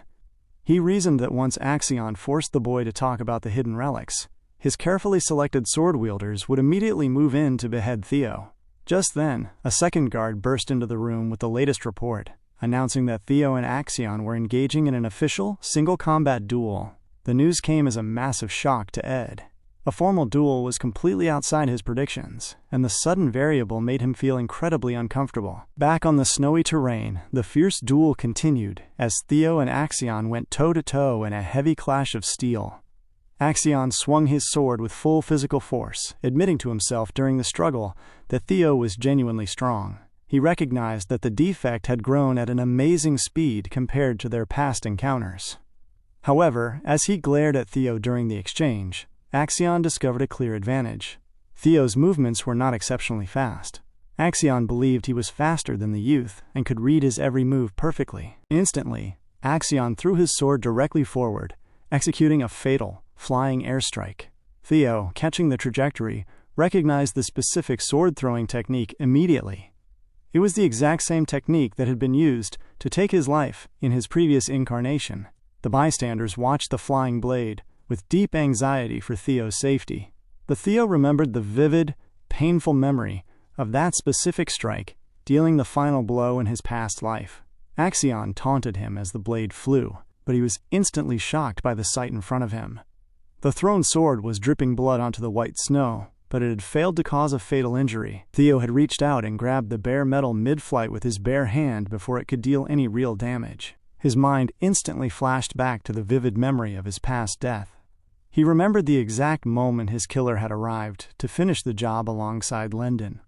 He reasoned that once Axion forced the boy to talk about the hidden relics, his carefully selected sword wielders would immediately move in to behead Theo. Just then, a second guard burst into the room with the latest report, announcing that Theo and Axion were engaging in an official, single-combat duel. The news came as a massive shock to Ed. A formal duel was completely outside his predictions, and the sudden variable made him feel incredibly uncomfortable. Back on the snowy terrain, the fierce duel continued as Theo and Axion went toe-to-toe in a heavy clash of steel. Axion swung his sword with full physical force, admitting to himself during the struggle that Theo was genuinely strong. He recognized that the defect had grown at an amazing speed compared to their past encounters. However, as he glared at Theo during the exchange, Axion discovered a clear advantage. Theo's movements were not exceptionally fast. Axion believed he was faster than the youth and could read his every move perfectly. Instantly, Axion threw his sword directly forward, executing a fatal, flying airstrike. Theo, catching the trajectory, recognized the specific sword-throwing technique immediately. It was the exact same technique that had been used to take his life in his previous incarnation. The bystanders watched the flying blade with deep anxiety for Theo's safety. But Theo remembered the vivid, painful memory of that specific strike, dealing the final blow in his past life. Axion taunted him as the blade flew, but he was instantly shocked by the sight in front of him. The thrown sword was dripping blood onto the white snow, but it had failed to cause a fatal injury. Theo had reached out and grabbed the bare metal mid-flight with his bare hand before it could deal any real damage. His mind instantly flashed back to the vivid memory of his past death. He remembered the exact moment his killer had arrived to finish the job alongside Lendon.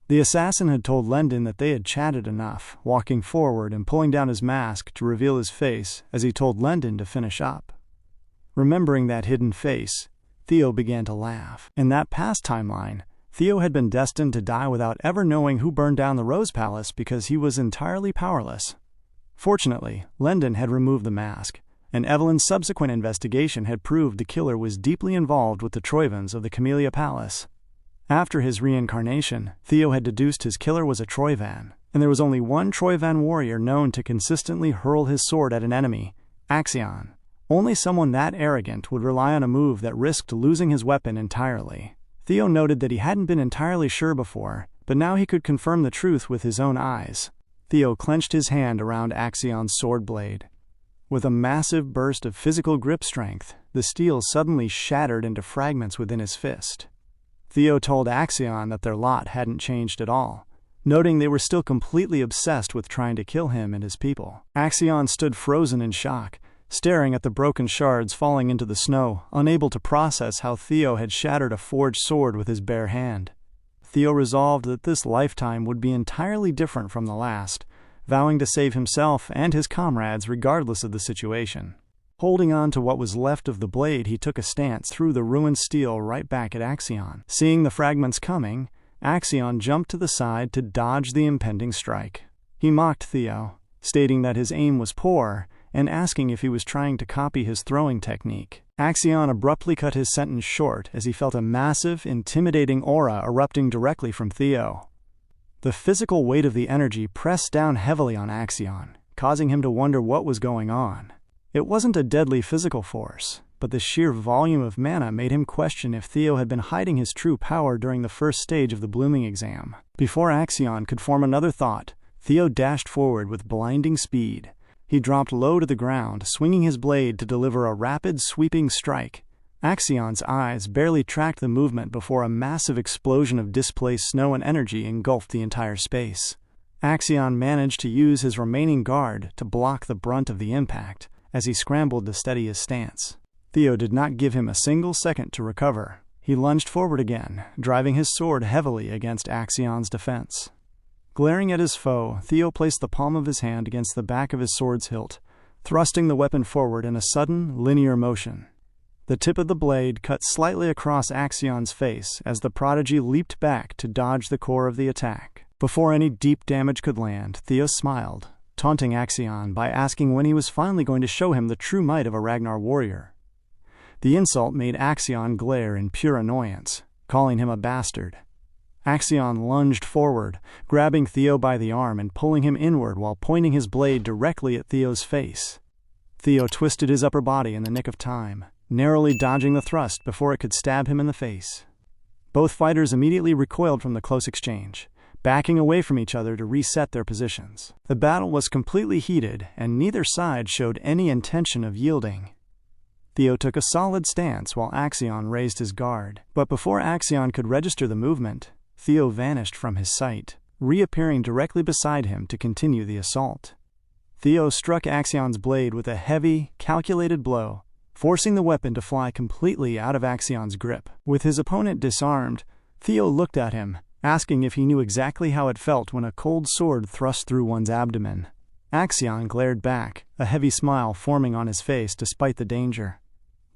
The assassin had told Lendon that they had chatted enough, walking forward and pulling down his mask to reveal his face as he told Lendon to finish up. Remembering that hidden face, Theo began to laugh. In that past timeline, Theo had been destined to die without ever knowing who burned down the Rose Palace because he was entirely powerless. Fortunately, Lendon had removed the mask, and Evelyn's subsequent investigation had proved the killer was deeply involved with the Troyvans of the Camellia Palace. After his reincarnation, Theo had deduced his killer was a Troyvan, and there was only one Troyvan warrior known to consistently hurl his sword at an enemy, Axion. Only someone that arrogant would rely on a move that risked losing his weapon entirely. Theo noted that he hadn't been entirely sure before, but now he could confirm the truth with his own eyes. Theo clenched his hand around Axion's sword blade. With a massive burst of physical grip strength, the steel suddenly shattered into fragments within his fist. Theo told Axion that their lot hadn't changed at all, noting they were still completely obsessed with trying to kill him and his people. Axion stood frozen in shock, staring at the broken shards falling into the snow, unable to process how Theo had shattered a forged sword with his bare hand. Theo resolved that this lifetime would be entirely different from the last, vowing to save himself and his comrades regardless of the situation. Holding on to what was left of the blade, he took a stance through the ruined steel right back at Axion. Seeing the fragments coming, Axion jumped to the side to dodge the impending strike. He mocked Theo, stating that his aim was poor and asking if he was trying to copy his throwing technique. Axion abruptly cut his sentence short as he felt a massive, intimidating aura erupting directly from Theo. The physical weight of the energy pressed down heavily on Axion, causing him to wonder what was going on. It wasn't a deadly physical force, but the sheer volume of mana made him question if Theo had been hiding his true power during the first stage of the blooming exam. Before Axion could form another thought, Theo dashed forward with blinding speed. He dropped low to the ground, swinging his blade to deliver a rapid, sweeping strike. Axion's eyes barely tracked the movement before a massive explosion of displaced snow and energy engulfed the entire space. Axion managed to use his remaining guard to block the brunt of the impact as he scrambled to steady his stance. Theo did not give him a single second to recover. He lunged forward again, driving his sword heavily against Axion's defense. Glaring at his foe, Theo placed the palm of his hand against the back of his sword's hilt, thrusting the weapon forward in a sudden, linear motion. The tip of the blade cut slightly across Axion's face as the prodigy leaped back to dodge the core of the attack. Before any deep damage could land, Theo smiled, taunting Axion by asking when he was finally going to show him the true might of a Ragnar warrior. The insult made Axion glare in pure annoyance, calling him a bastard. Axion lunged forward, grabbing Theo by the arm and pulling him inward while pointing his blade directly at Theo's face. Theo twisted his upper body in the nick of time, narrowly dodging the thrust before it could stab him in the face. Both fighters immediately recoiled from the close exchange, backing away from each other to reset their positions. The battle was completely heated, and neither side showed any intention of yielding. Theo took a solid stance while Axion raised his guard, but before Axion could register the movement, Theo vanished from his sight, reappearing directly beside him to continue the assault. Theo struck Axion's blade with a heavy, calculated blow, forcing the weapon to fly completely out of Axion's grip. With his opponent disarmed, Theo looked at him, asking if he knew exactly how it felt when a cold sword thrust through one's abdomen. Axion glared back, a heavy smile forming on his face despite the danger.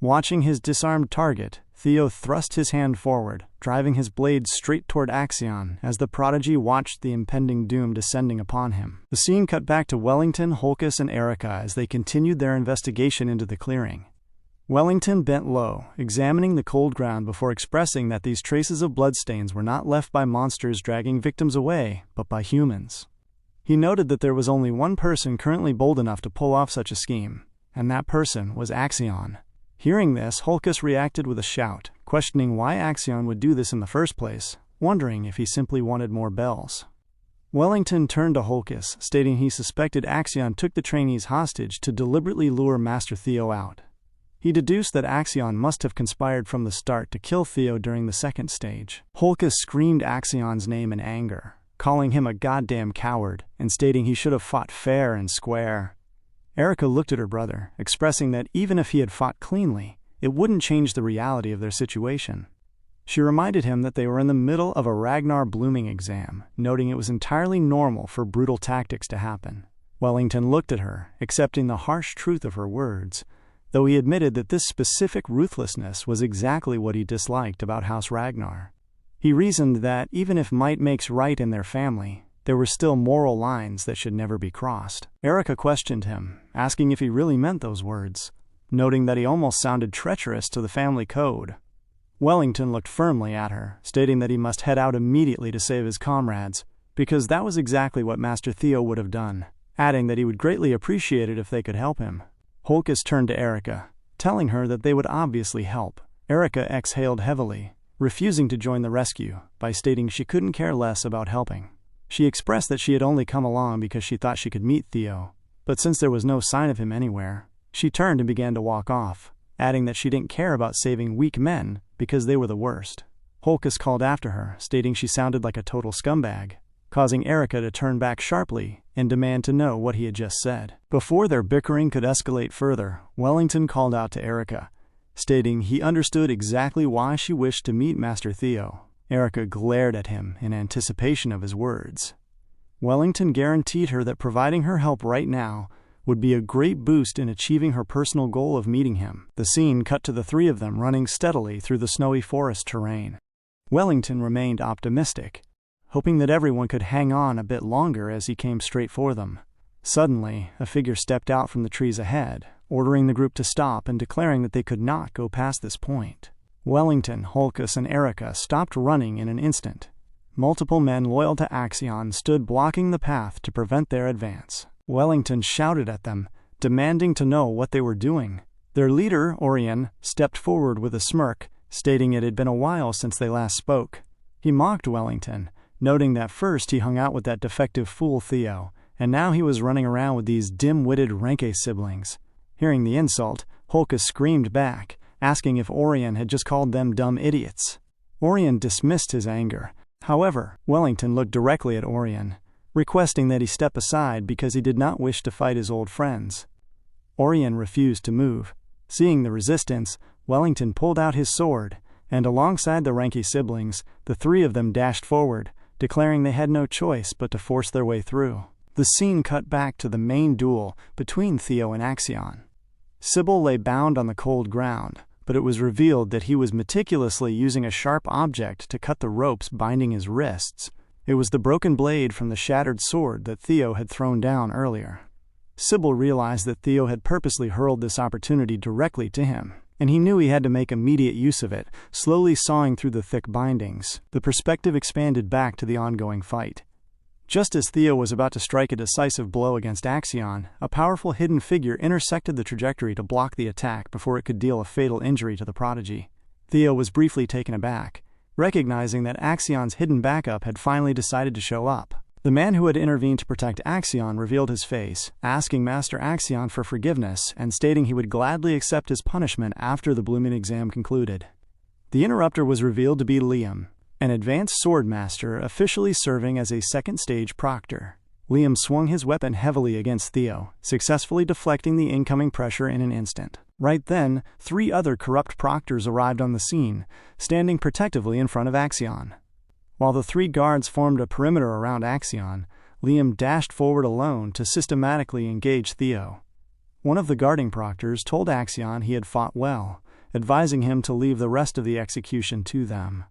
Watching his disarmed target, Theo thrust his hand forward, driving his blade straight toward Axion as the prodigy watched the impending doom descending upon him. The scene cut back to Wellington, Holkis, and Erica as they continued their investigation into the clearing. Wellington bent low, examining the cold ground before expressing that these traces of bloodstains were not left by monsters dragging victims away, but by humans. He noted that there was only one person currently bold enough to pull off such a scheme, and that person was Axion. Hearing this, Holkis reacted with a shout, questioning why Axion would do this in the first place, wondering if he simply wanted more bells. Wellington turned to Holkis, stating he suspected Axion took the trainees hostage to deliberately lure Master Theo out. He deduced that Axion must have conspired from the start to kill Theo during the second stage. Holkis screamed Axion's name in anger, calling him a goddamn coward and stating he should have fought fair and square. Erica looked at her brother, expressing that even if he had fought cleanly, it wouldn't change the reality of their situation. She reminded him that they were in the middle of a Ragnar blooming exam, noting it was entirely normal for brutal tactics to happen. Wellington looked at her, accepting the harsh truth of her words, though he admitted that this specific ruthlessness was exactly what he disliked about House Ragnar. He reasoned that even if might makes right in their family, there were still moral lines that should never be crossed. Erica questioned him, asking if he really meant those words, noting that he almost sounded treacherous to the family code. Wellington looked firmly at her, stating that he must head out immediately to save his comrades, because that was exactly what Master Theo would have done, adding that he would greatly appreciate it if they could help him. Holkis turned to Erica, telling her that they would obviously help. Erica exhaled heavily, refusing to join the rescue by stating she couldn't care less about helping. She expressed that she had only come along because she thought she could meet Theo, but since there was no sign of him anywhere, she turned and began to walk off, adding that she didn't care about saving weak men because they were the worst. Holkus called after her, stating she sounded like a total scumbag, causing Erica to turn back sharply and demand to know what he had just said. Before their bickering could escalate further, Wellington called out to Erica, stating he understood exactly why she wished to meet Master Theo. Erica glared at him in anticipation of his words. Wellington guaranteed her that providing her help right now would be a great boost in achieving her personal goal of meeting him. The scene cut to the three of them running steadily through the snowy forest terrain. Wellington remained optimistic, hoping that everyone could hang on a bit longer as he came straight for them. Suddenly, a figure stepped out from the trees ahead, ordering the group to stop and declaring that they could not go past this point. Wellington, Holkus, and Erica stopped running in an instant. Multiple men loyal to Axion stood blocking the path to prevent their advance. Wellington shouted at them, demanding to know what they were doing. Their leader, Orion, stepped forward with a smirk, stating it had been a while since they last spoke. He mocked Wellington, noting that first he hung out with that defective fool Theo, and now he was running around with these dim-witted Renke siblings. Hearing the insult, Holkus screamed back, asking if Orion had just called them dumb idiots. Orion dismissed his anger. However, Wellington looked directly at Orion, requesting that he step aside because he did not wish to fight his old friends. Orion refused to move. Seeing the resistance, Wellington pulled out his sword, and alongside the Renke siblings, the three of them dashed forward, declaring they had no choice but to force their way through. The scene cut back to the main duel between Theo and Axion. Sybil lay bound on the cold ground, but it was revealed that he was meticulously using a sharp object to cut the ropes binding his wrists. It was the broken blade from the shattered sword that Theo had thrown down earlier. Sybil realized that Theo had purposely hurled this opportunity directly to him, and he knew he had to make immediate use of it, slowly sawing through the thick bindings. The perspective expanded back to the ongoing fight. Just as Theo was about to strike a decisive blow against Axion, a powerful hidden figure intersected the trajectory to block the attack before it could deal a fatal injury to the prodigy. Theo was briefly taken aback, recognizing that Axion's hidden backup had finally decided to show up. The man who had intervened to protect Axion revealed his face, asking Master Axion for forgiveness and stating he would gladly accept his punishment after the blooming exam concluded. The interrupter was revealed to be Liam, an advanced swordmaster officially serving as a second-stage proctor. Liam swung his weapon heavily against Theo, successfully deflecting the incoming pressure in an instant. Right then, three other corrupt proctors arrived on the scene, standing protectively in front of Axion. While the three guards formed a perimeter around Axion, Liam dashed forward alone to systematically engage Theo. One of the guarding proctors told Axion he had fought well, advising him to leave the rest of the execution to them.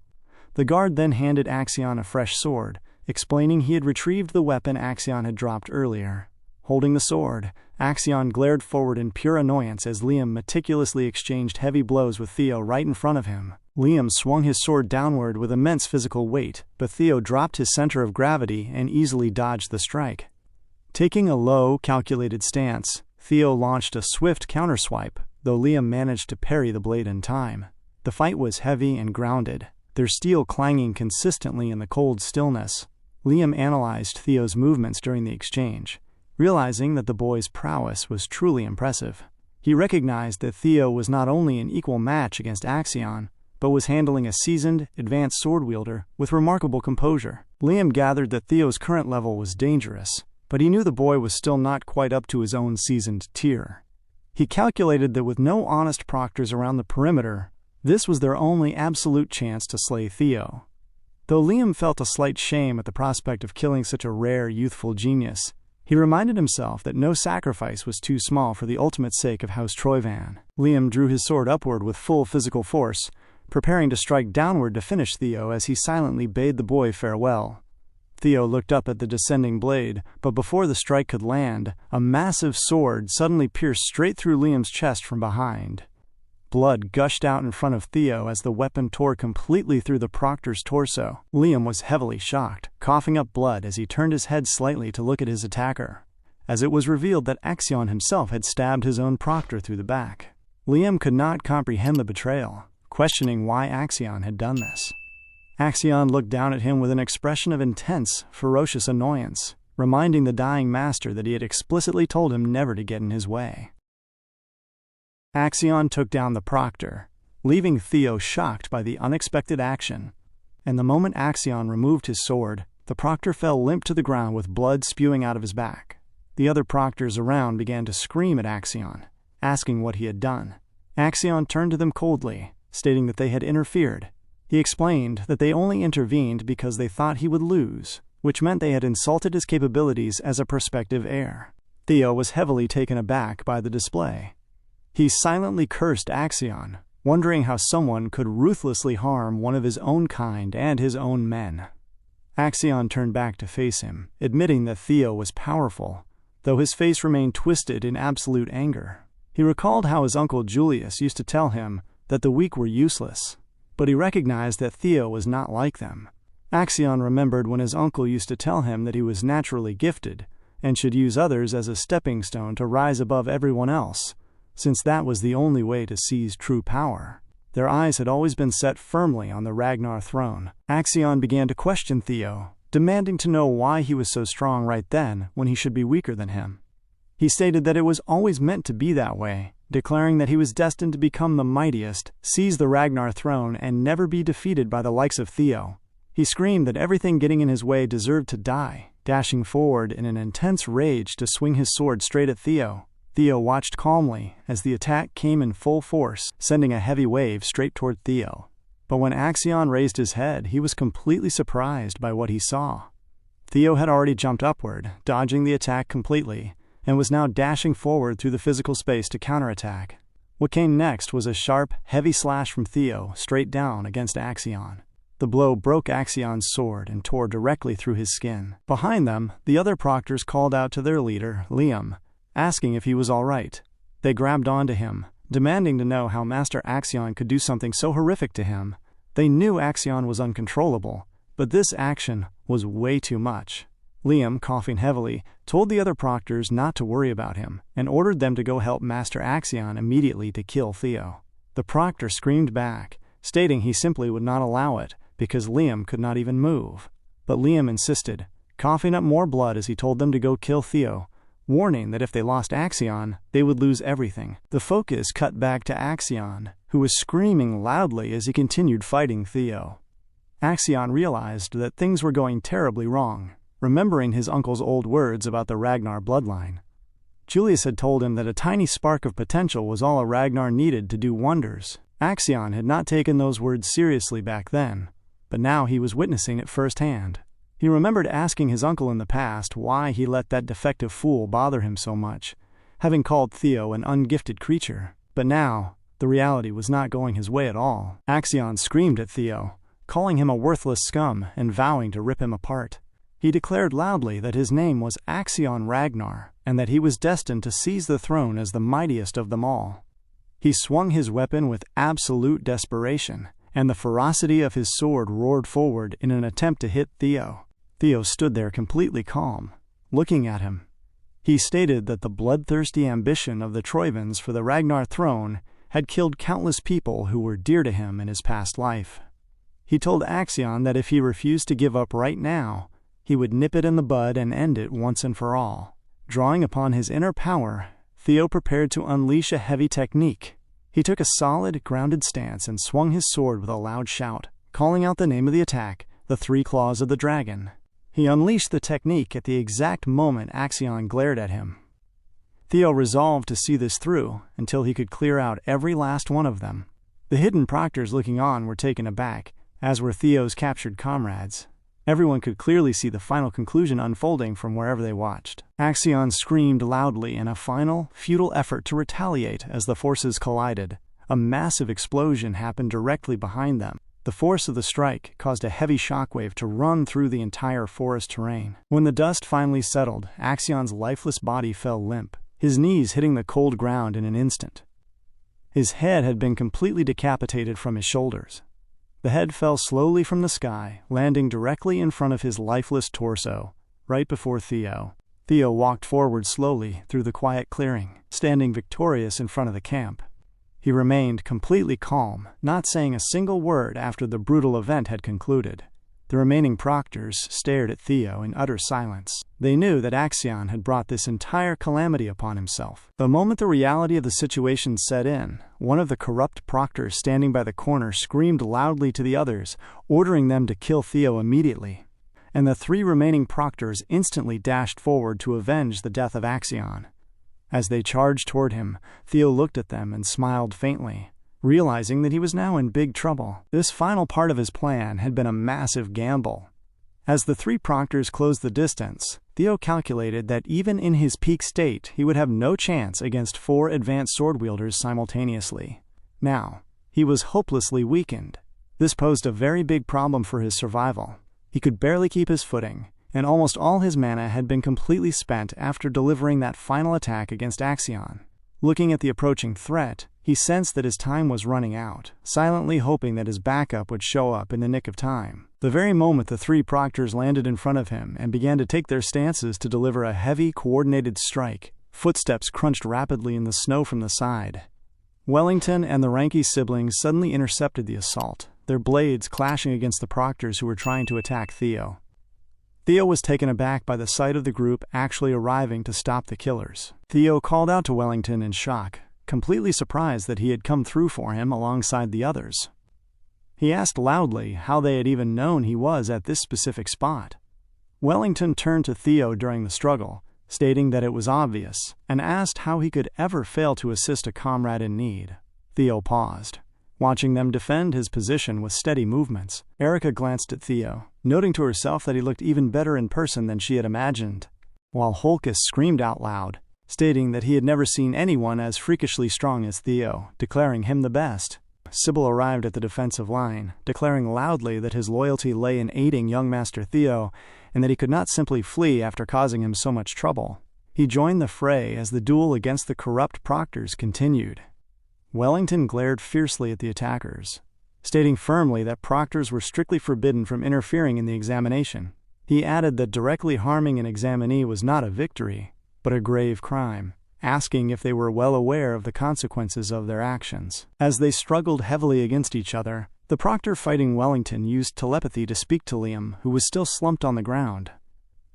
The guard then handed Axion a fresh sword, explaining he had retrieved the weapon Axion had dropped earlier. Holding the sword, Axion glared forward in pure annoyance as Liam meticulously exchanged heavy blows with Theo right in front of him. Liam swung his sword downward with immense physical weight, but Theo dropped his center of gravity and easily dodged the strike. Taking a low, calculated stance, Theo launched a swift counterswipe, though Liam managed to parry the blade in time. The fight was heavy and grounded, their steel clanging consistently in the cold stillness. Liam analyzed Theo's movements during the exchange, realizing that the boy's prowess was truly impressive. He recognized that Theo was not only an equal match against Axion, but was handling a seasoned, advanced sword wielder with remarkable composure. Liam gathered that Theo's current level was dangerous, but he knew the boy was still not quite up to his own seasoned tier. He calculated that with no honest proctors around the perimeter, this was their only absolute chance to slay Theo. Though Liam felt a slight shame at the prospect of killing such a rare, youthful genius, he reminded himself that no sacrifice was too small for the ultimate sake of House Troyvan. Liam drew his sword upward with full physical force, preparing to strike downward to finish Theo as he silently bade the boy farewell. Theo looked up at the descending blade, but before the strike could land, a massive sword suddenly pierced straight through Liam's chest from behind. Blood gushed out in front of Theo as the weapon tore completely through the proctor's torso. Liam was heavily shocked, coughing up blood as he turned his head slightly to look at his attacker, as it was revealed that Axion himself had stabbed his own proctor through the back. Liam could not comprehend the betrayal, questioning why Axion had done this. Axion looked down at him with an expression of intense, ferocious annoyance, reminding the dying master that he had explicitly told him never to get in his way. Axion took down the proctor, leaving Theo shocked by the unexpected action, and the moment Axion removed his sword, the proctor fell limp to the ground with blood spewing out of his back. The other proctors around began to scream at Axion, asking what he had done. Axion turned to them coldly, stating that they had interfered. He explained that they only intervened because they thought he would lose, which meant they had insulted his capabilities as a prospective heir. Theo was heavily taken aback by the display. He silently cursed Axion, wondering how someone could ruthlessly harm one of his own kind and his own men. Axion turned back to face him, admitting that Theo was powerful, though his face remained twisted in absolute anger. He recalled how his uncle Julius used to tell him that the weak were useless, but he recognized that Theo was not like them. Axion remembered when his uncle used to tell him that he was naturally gifted and should use others as a stepping stone to rise above everyone else, since that was the only way to seize true power. Their eyes had always been set firmly on the Ragnar throne. Axion began to question Theo, demanding to know why he was so strong right then when he should be weaker than him. He stated that it was always meant to be that way, declaring that he was destined to become the mightiest, seize the Ragnar throne, and never be defeated by the likes of Theo. He screamed that everything getting in his way deserved to die, dashing forward in an intense rage to swing his sword straight at Theo. Theo watched calmly as the attack came in full force, sending a heavy wave straight toward Theo. But when Axion raised his head, he was completely surprised by what he saw. Theo had already jumped upward, dodging the attack completely, and was now dashing forward through the physical space to counterattack. What came next was a sharp, heavy slash from Theo straight down against Axion. The blow broke Axion's sword and tore directly through his skin. Behind them, the other proctors called out to their leader, Liam, asking if he was all right. They grabbed onto him, demanding to know how Master Axion could do something so horrific to him. They knew Axion was uncontrollable, but this action was way too much. Liam, coughing heavily, told the other proctors not to worry about him and ordered them to go help Master Axion immediately to kill Theo. The proctor screamed back, stating he simply would not allow it because Liam could not even move. But Liam insisted, coughing up more blood as he told them to go kill Theo, warning that if they lost Axion, they would lose everything. The focus cut back to Axion, who was screaming loudly as he continued fighting Theo. Axion realized that things were going terribly wrong, remembering his uncle's old words about the Ragnar bloodline. Julius had told him that a tiny spark of potential was all a Ragnar needed to do wonders. Axion had not taken those words seriously back then, but now he was witnessing it firsthand. He remembered asking his uncle in the past why he let that defective fool bother him so much, having called Theo an ungifted creature. But now, the reality was not going his way at all. Axion screamed at Theo, calling him a worthless scum and vowing to rip him apart. He declared loudly that his name was Axion Ragnar, and that he was destined to seize the throne as the mightiest of them all. He swung his weapon with absolute desperation, and the ferocity of his sword roared forward in an attempt to hit Theo. Theo stood there completely calm, looking at him. He stated that the bloodthirsty ambition of the Troivans for the Ragnar throne had killed countless people who were dear to him in his past life. He told Axion that if he refused to give up right now, he would nip it in the bud and end it once and for all. Drawing upon his inner power, Theo prepared to unleash a heavy technique. He took a solid, grounded stance and swung his sword with a loud shout, calling out the name of the attack, the 3 Claws of the Dragon. He unleashed the technique at the exact moment Axion glared at him. Theo resolved to see this through until he could clear out every last one of them. The hidden proctors looking on were taken aback, as were Theo's captured comrades. Everyone could clearly see the final conclusion unfolding from wherever they watched. Axion screamed loudly in a final, futile effort to retaliate as the forces collided. A massive explosion happened directly behind them. The force of the strike caused a heavy shockwave to run through the entire forest terrain. When the dust finally settled, Axion's lifeless body fell limp, his knees hitting the cold ground in an instant. His head had been completely decapitated from his shoulders. The head fell slowly from the sky, landing directly in front of his lifeless torso, right before Theo. Theo walked forward slowly through the quiet clearing, standing victorious in front of the camp. He remained completely calm, not saying a single word after the brutal event had concluded. The remaining proctors stared at Theo in utter silence. They knew that Axion had brought this entire calamity upon himself. The moment the reality of the situation set in, one of the corrupt proctors standing by the corner screamed loudly to the others, ordering them to kill Theo immediately. And the 3 remaining proctors instantly dashed forward to avenge the death of Axion. As they charged toward him, Theo looked at them and smiled faintly, realizing that he was now in big trouble. This final part of his plan had been a massive gamble. As the 3 proctors closed the distance, Theo calculated that even in his peak state, he would have no chance against 4 advanced sword wielders simultaneously. Now, he was hopelessly weakened. This posed a very big problem for his survival. He could barely keep his footing, and almost all his mana had been completely spent after delivering that final attack against Axion. Looking at the approaching threat, he sensed that his time was running out, silently hoping that his backup would show up in the nick of time. The very moment the 3 proctors landed in front of him and began to take their stances to deliver a heavy, coordinated strike, footsteps crunched rapidly in the snow from the side. Wellington and the Ranky siblings suddenly intercepted the assault, their blades clashing against the proctors who were trying to attack Theo. Theo was taken aback by the sight of the group actually arriving to stop the killers. Theo called out to Wellington in shock, completely surprised that he had come through for him alongside the others. He asked loudly how they had even known he was at this specific spot. Wellington turned to Theo during the struggle, stating that it was obvious, and asked how he could ever fail to assist a comrade in need. Theo paused, watching them defend his position with steady movements. Erica glanced at Theo, noting to herself that he looked even better in person than she had imagined, while Holkus screamed out loud, stating that he had never seen anyone as freakishly strong as Theo, declaring him the best. Sybil arrived at the defensive line, declaring loudly that his loyalty lay in aiding young Master Theo, and that he could not simply flee after causing him so much trouble. He joined the fray as the duel against the corrupt proctors continued. Wellington glared fiercely at the attackers, stating firmly that proctors were strictly forbidden from interfering in the examination. He added that directly harming an examinee was not a victory, but a grave crime, asking if they were well aware of the consequences of their actions. As they struggled heavily against each other, the proctor fighting Wellington used telepathy to speak to Liam, who was still slumped on the ground.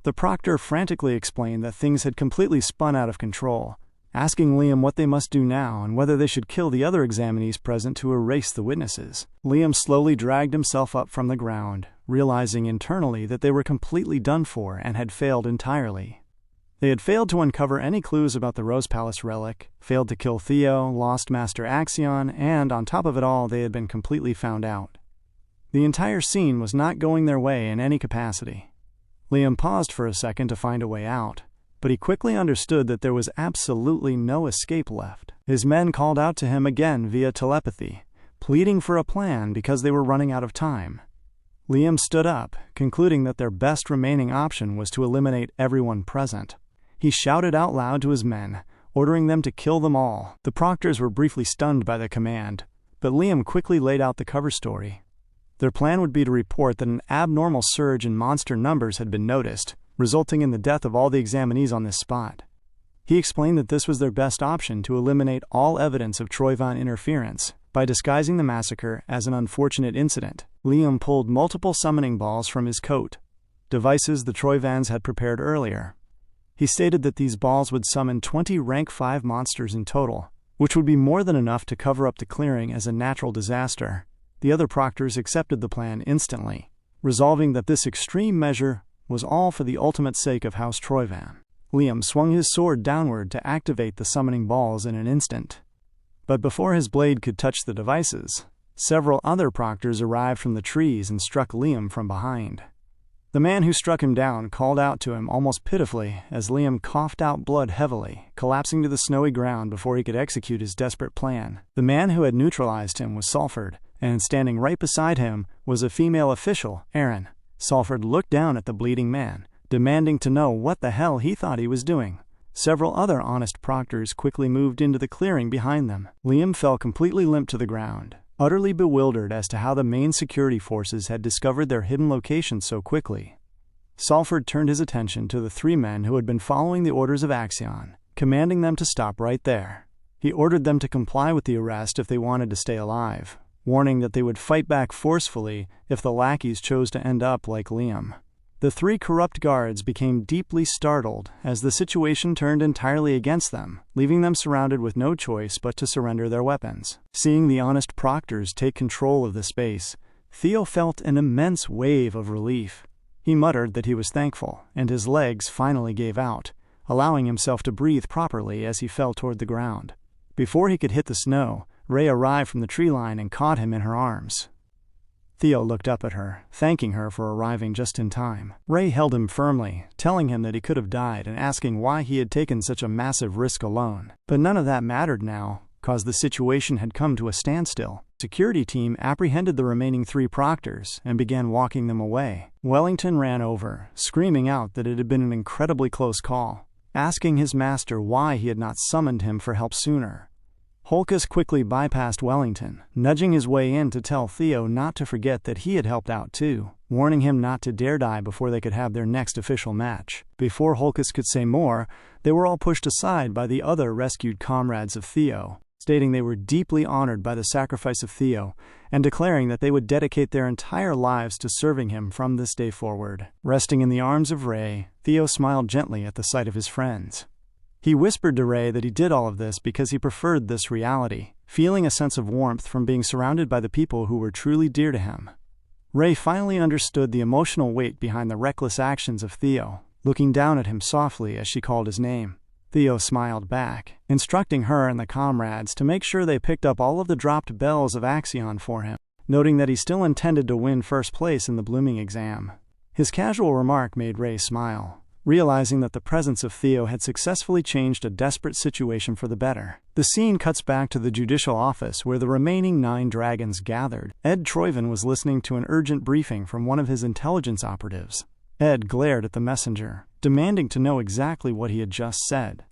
The proctor frantically explained that things had completely spun out of control, asking Liam what they must do now and whether they should kill the other examinees present to erase the witnesses. Liam slowly dragged himself up from the ground, realizing internally that they were completely done for and had failed entirely. They had failed to uncover any clues about the Rose Palace relic, failed to kill Theo, lost Master Axion, and on top of it all, they had been completely found out. The entire scene was not going their way in any capacity. Liam paused for a second to find a way out, but he quickly understood that there was absolutely no escape left. His men called out to him again via telepathy, pleading for a plan because they were running out of time. Liam stood up, concluding that their best remaining option was to eliminate everyone present. He shouted out loud to his men, ordering them to kill them all. The proctors were briefly stunned by the command, but Liam quickly laid out the cover story. Their plan would be to report that an abnormal surge in monster numbers had been noticed, resulting in the death of all the examinees on this spot. He explained that this was their best option to eliminate all evidence of Troyvan interference by disguising the massacre as an unfortunate incident. Liam pulled multiple summoning balls from his coat, devices the Troyvans had prepared earlier. He stated that these balls would summon 20 rank 5 monsters in total, which would be more than enough to cover up the clearing as a natural disaster. The other proctors accepted the plan instantly, resolving that this extreme measure was all for the ultimate sake of House Troyvan. Liam swung his sword downward to activate the summoning balls in an instant. But before his blade could touch the devices, several other proctors arrived from the trees and struck Liam from behind. The man who struck him down called out to him almost pitifully as Liam coughed out blood heavily, collapsing to the snowy ground before he could execute his desperate plan. The man who had neutralized him was Salford, and standing right beside him was a female official, Aaron. Salford looked down at the bleeding man, demanding to know what the hell he thought he was doing. Several other honest proctors quickly moved into the clearing behind them. Liam fell completely limp to the ground, utterly bewildered as to how the main security forces had discovered their hidden location so quickly. Salford turned his attention to the 3 men who had been following the orders of Axion, commanding them to stop right there. He ordered them to comply with the arrest if they wanted to stay alive, warning that they would fight back forcefully if the lackeys chose to end up like Liam. The 3 corrupt guards became deeply startled as the situation turned entirely against them, leaving them surrounded with no choice but to surrender their weapons. Seeing the honest proctors take control of the space, Theo felt an immense wave of relief. He muttered that he was thankful, and his legs finally gave out, allowing himself to breathe properly as he fell toward the ground. Before he could hit the snow, Ray arrived from the tree line and caught him in her arms. Theo looked up at her, thanking her for arriving just in time. Ray held him firmly, telling him that he could have died and asking why he had taken such a massive risk alone. But none of that mattered now, cause the situation had come to a standstill. The security team apprehended the remaining 3 proctors and began walking them away. Wellington ran over, screaming out that it had been an incredibly close call, asking his master why he had not summoned him for help sooner. Holkus quickly bypassed Wellington, nudging his way in to tell Theo not to forget that he had helped out too, warning him not to dare die before they could have their next official match. Before Holkus could say more, they were all pushed aside by the other rescued comrades of Theo, stating they were deeply honored by the sacrifice of Theo and declaring that they would dedicate their entire lives to serving him from this day forward. Resting in the arms of Ray, Theo smiled gently at the sight of his friends. He whispered to Ray that he did all of this because he preferred this reality, feeling a sense of warmth from being surrounded by the people who were truly dear to him. Ray finally understood the emotional weight behind the reckless actions of Theo, looking down at him softly as she called his name. Theo smiled back, instructing her and the comrades to make sure they picked up all of the dropped bells of Axion for him, noting that he still intended to win first place in the blooming exam. His casual remark made Ray smile, realizing that the presence of Theo had successfully changed a desperate situation for the better. The scene cuts back to the judicial office where the remaining 9 dragons gathered. Ed Troyven was listening to an urgent briefing from one of his intelligence operatives. Ed glared at the messenger, demanding to know exactly what he had just said.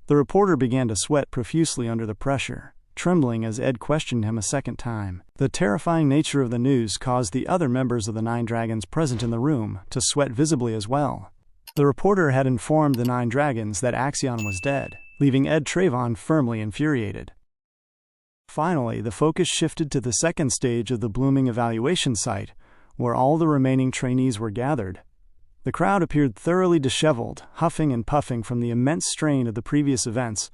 The reporter began to sweat profusely under the pressure, trembling as Ed questioned him a second time. The terrifying nature of the news caused the other members of the 9 dragons present in the room to sweat visibly as well. The reporter had informed the 9 dragons that Axion was dead, leaving Ed Trayvon firmly infuriated. Finally, the focus shifted to the second stage of the blooming evaluation site, where all the remaining trainees were gathered. The crowd appeared thoroughly disheveled, huffing and puffing from the immense strain of the previous events.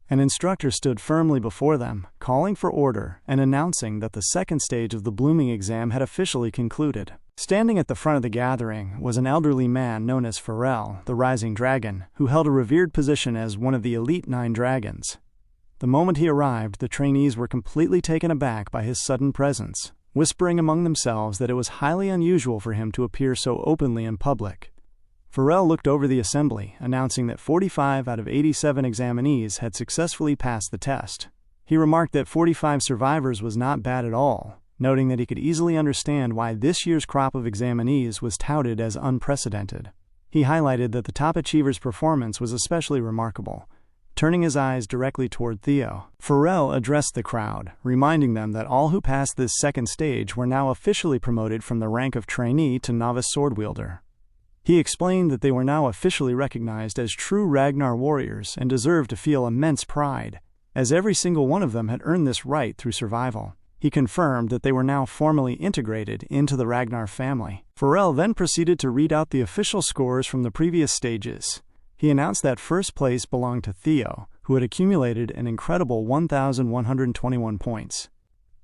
An instructor stood firmly before them, calling for order and announcing that the second stage of the blooming exam had officially concluded. Standing at the front of the gathering was an elderly man known as Pharrell, the Rising Dragon, who held a revered position as one of the elite 9 dragons. The moment he arrived, the trainees were completely taken aback by his sudden presence, whispering among themselves that it was highly unusual for him to appear so openly in public. Pharrell looked over the assembly, announcing that 45 out of 87 examinees had successfully passed the test. He remarked that 45 survivors was not bad at all, noting that he could easily understand why this year's crop of examinees was touted as unprecedented. He highlighted that the top achiever's performance was especially remarkable, turning his eyes directly toward Theo. Pharrell addressed the crowd, reminding them that all who passed this second stage were now officially promoted from the rank of trainee to novice sword wielder. He explained that they were now officially recognized as true Ragnar warriors and deserved to feel immense pride, as every single one of them had earned this right through survival. He confirmed that they were now formally integrated into the Ragnar family. Pharrell then proceeded to read out the official scores from the previous stages. He announced that first place belonged to Theo, who had accumulated an incredible 1,121 points.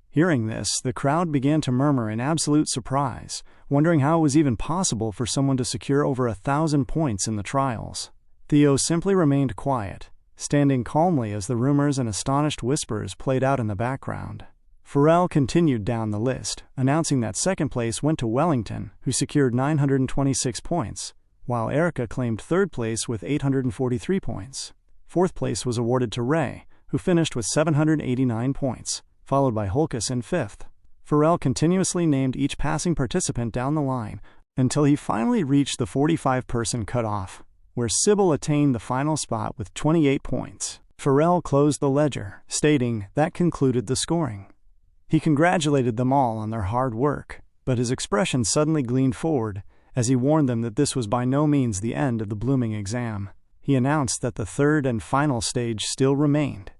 Hearing this, the crowd began to murmur in absolute surprise, wondering how it was even possible for someone to secure over 1,000 points in the trials. Theo simply remained quiet, standing calmly as the rumors and astonished whispers played out in the background. Pharrell continued down the list, announcing that second place went to Wellington, who secured 926 points, while Erica claimed third place with 843 points. Fourth place was awarded to Ray, who finished with 789 points, followed by Holkus in fifth. Pharrell continuously named each passing participant down the line until he finally reached the 45-person cutoff, where Sybil attained the final spot with 28 points. Pharrell closed the ledger, stating that concluded the scoring. He congratulated them all on their hard work, but his expression suddenly gleamed forward as he warned them that this was by no means the end of the blooming exam. He announced that the third and final stage still remained.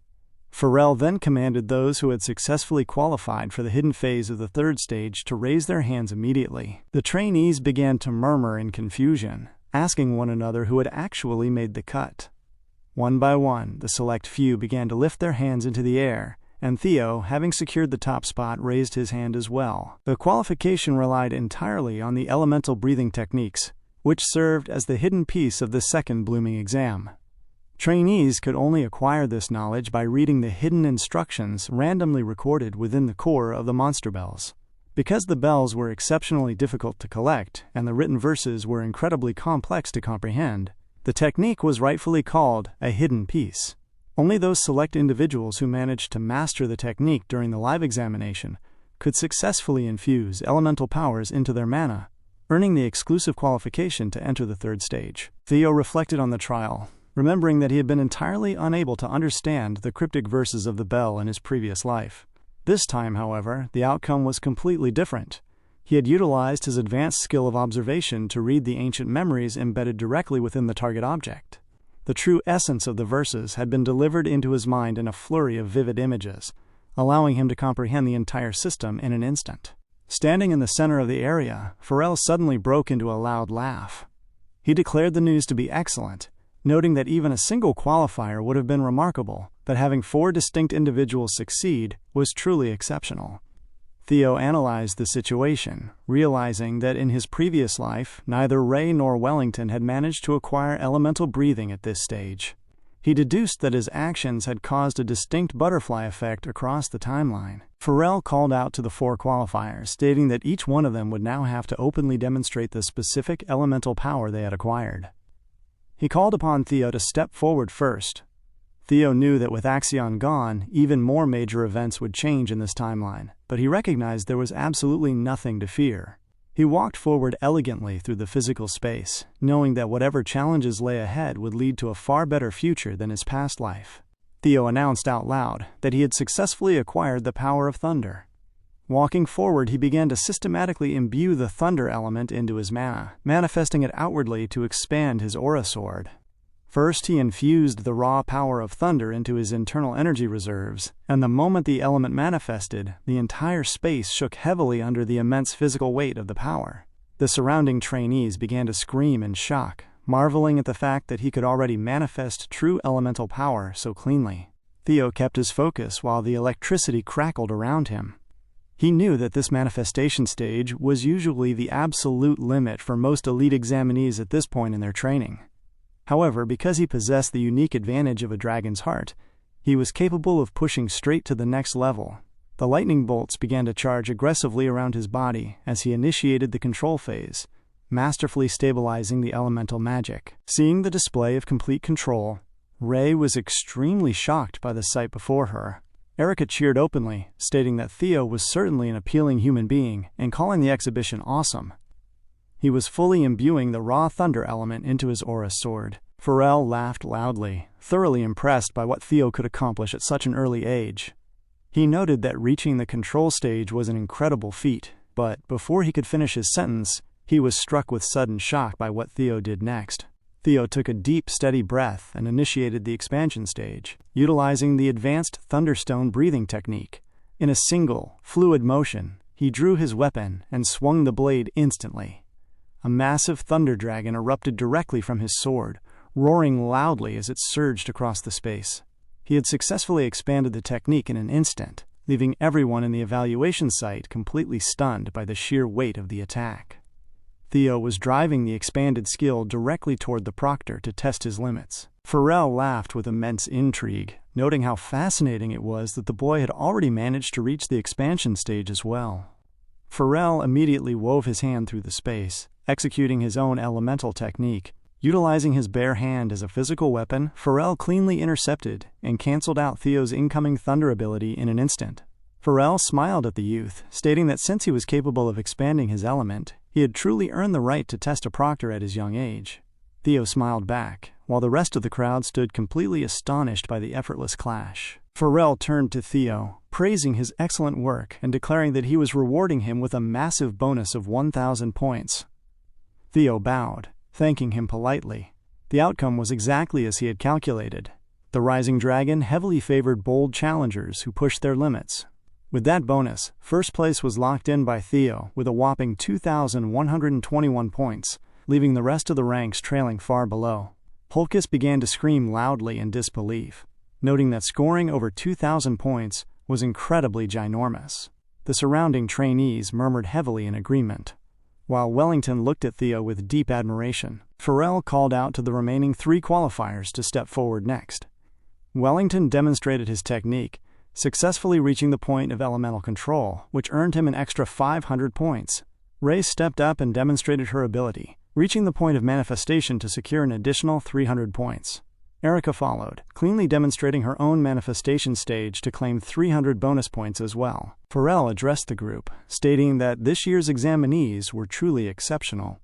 Farrell then commanded those who had successfully qualified for the hidden phase of the third stage to raise their hands immediately. The trainees began to murmur in confusion, asking one another who had actually made the cut. One by one, the select few began to lift their hands into the air, and Theo, having secured the top spot, raised his hand as well. The qualification relied entirely on the elemental breathing techniques, which served as the hidden piece of the second blooming exam. Trainees could only acquire this knowledge by reading the hidden instructions randomly recorded within the core of the monster bells. Because the bells were exceptionally difficult to collect and the written verses were incredibly complex to comprehend, the technique was rightfully called a hidden piece. Only those select individuals who managed to master the technique during the live examination could successfully infuse elemental powers into their mana, earning the exclusive qualification to enter the third stage. Theo reflected on the trial, remembering that he had been entirely unable to understand the cryptic verses of the bell in his previous life. This time, however, the outcome was completely different. He had utilized his advanced skill of observation to read the ancient memories embedded directly within the target object. The true essence of the verses had been delivered into his mind in a flurry of vivid images, allowing him to comprehend the entire system in an instant. Standing in the center of the area, Farrell suddenly broke into a loud laugh. He declared the news to be excellent, noting that even a single qualifier would have been remarkable, but having 4 distinct individuals succeed was truly exceptional. Theo analyzed the situation, realizing that in his previous life, neither Ray nor Wellington had managed to acquire elemental breathing at this stage. He deduced that his actions had caused a distinct butterfly effect across the timeline. Farrell called out to the 4 qualifiers, stating that each one of them would now have to openly demonstrate the specific elemental power they had acquired. He called upon Theo to step forward first. Theo knew that with Axion gone, even more major events would change in this timeline, but he recognized there was absolutely nothing to fear. He walked forward elegantly through the physical space, knowing that whatever challenges lay ahead would lead to a far better future than his past life. Theo announced out loud that he had successfully acquired the power of thunder. Walking forward, he began to systematically imbue the thunder element into his mana, manifesting it outwardly to expand his aura sword. First, he infused the raw power of thunder into his internal energy reserves, and the moment the element manifested, the entire space shook heavily under the immense physical weight of the power. The surrounding trainees began to scream in shock, marveling at the fact that he could already manifest true elemental power so cleanly. Theo kept his focus while the electricity crackled around him. He knew that this manifestation stage was usually the absolute limit for most elite examinees at this point in their training. However, because he possessed the unique advantage of a dragon's heart, he was capable of pushing straight to the next level. The lightning bolts began to charge aggressively around his body as he initiated the control phase, masterfully stabilizing the elemental magic. Seeing the display of complete control, Ray was extremely shocked by the sight before her. Erica cheered openly, stating that Theo was certainly an appealing human being and calling the exhibition awesome. He was fully imbuing the raw thunder element into his aura sword. Farrell laughed loudly, thoroughly impressed by what Theo could accomplish at such an early age. He noted that reaching the control stage was an incredible feat, but before he could finish his sentence, he was struck with sudden shock by what Theo did next. Theo took a deep, steady breath and initiated the expansion stage, utilizing the advanced Thunderstone breathing technique. In a single, fluid motion, he drew his weapon and swung the blade instantly. A massive thunder dragon erupted directly from his sword, roaring loudly as it surged across the space. He had successfully expanded the technique in an instant, leaving everyone in the evaluation site completely stunned by the sheer weight of the attack. Theo was driving the expanded skill directly toward the proctor to test his limits. Farrell laughed with immense intrigue, noting how fascinating it was that the boy had already managed to reach the expansion stage as well. Farrell immediately wove his hand through the space, executing his own elemental technique. Utilizing his bare hand as a physical weapon, Farrell cleanly intercepted and canceled out Theo's incoming thunder ability in an instant. Farrell smiled at the youth, stating that since he was capable of expanding his element, he had truly earned the right to test a proctor at his young age. Theo smiled back, while the rest of the crowd stood completely astonished by the effortless clash. Farrell turned to Theo, praising his excellent work and declaring that he was rewarding him with a massive bonus of 1,000 points. Theo bowed, thanking him politely. The outcome was exactly as he had calculated. The rising dragon heavily favored bold challengers who pushed their limits. With that bonus, first place was locked in by Theo with a whopping 2,121 points, leaving the rest of the ranks trailing far below. Holkis began to scream loudly in disbelief, noting that scoring over 2,000 points was incredibly ginormous. The surrounding trainees murmured heavily in agreement, while Wellington looked at Theo with deep admiration. Farrell called out to the remaining 3 qualifiers to step forward next. Wellington demonstrated his technique, successfully reaching the point of elemental control, which earned him an extra 500 points. Ray stepped up and demonstrated her ability, reaching the point of manifestation to secure an additional 300 points. Erica followed, cleanly demonstrating her own manifestation stage to claim 300 bonus points as well. Farrell addressed the group, stating that this year's examinees were truly exceptional.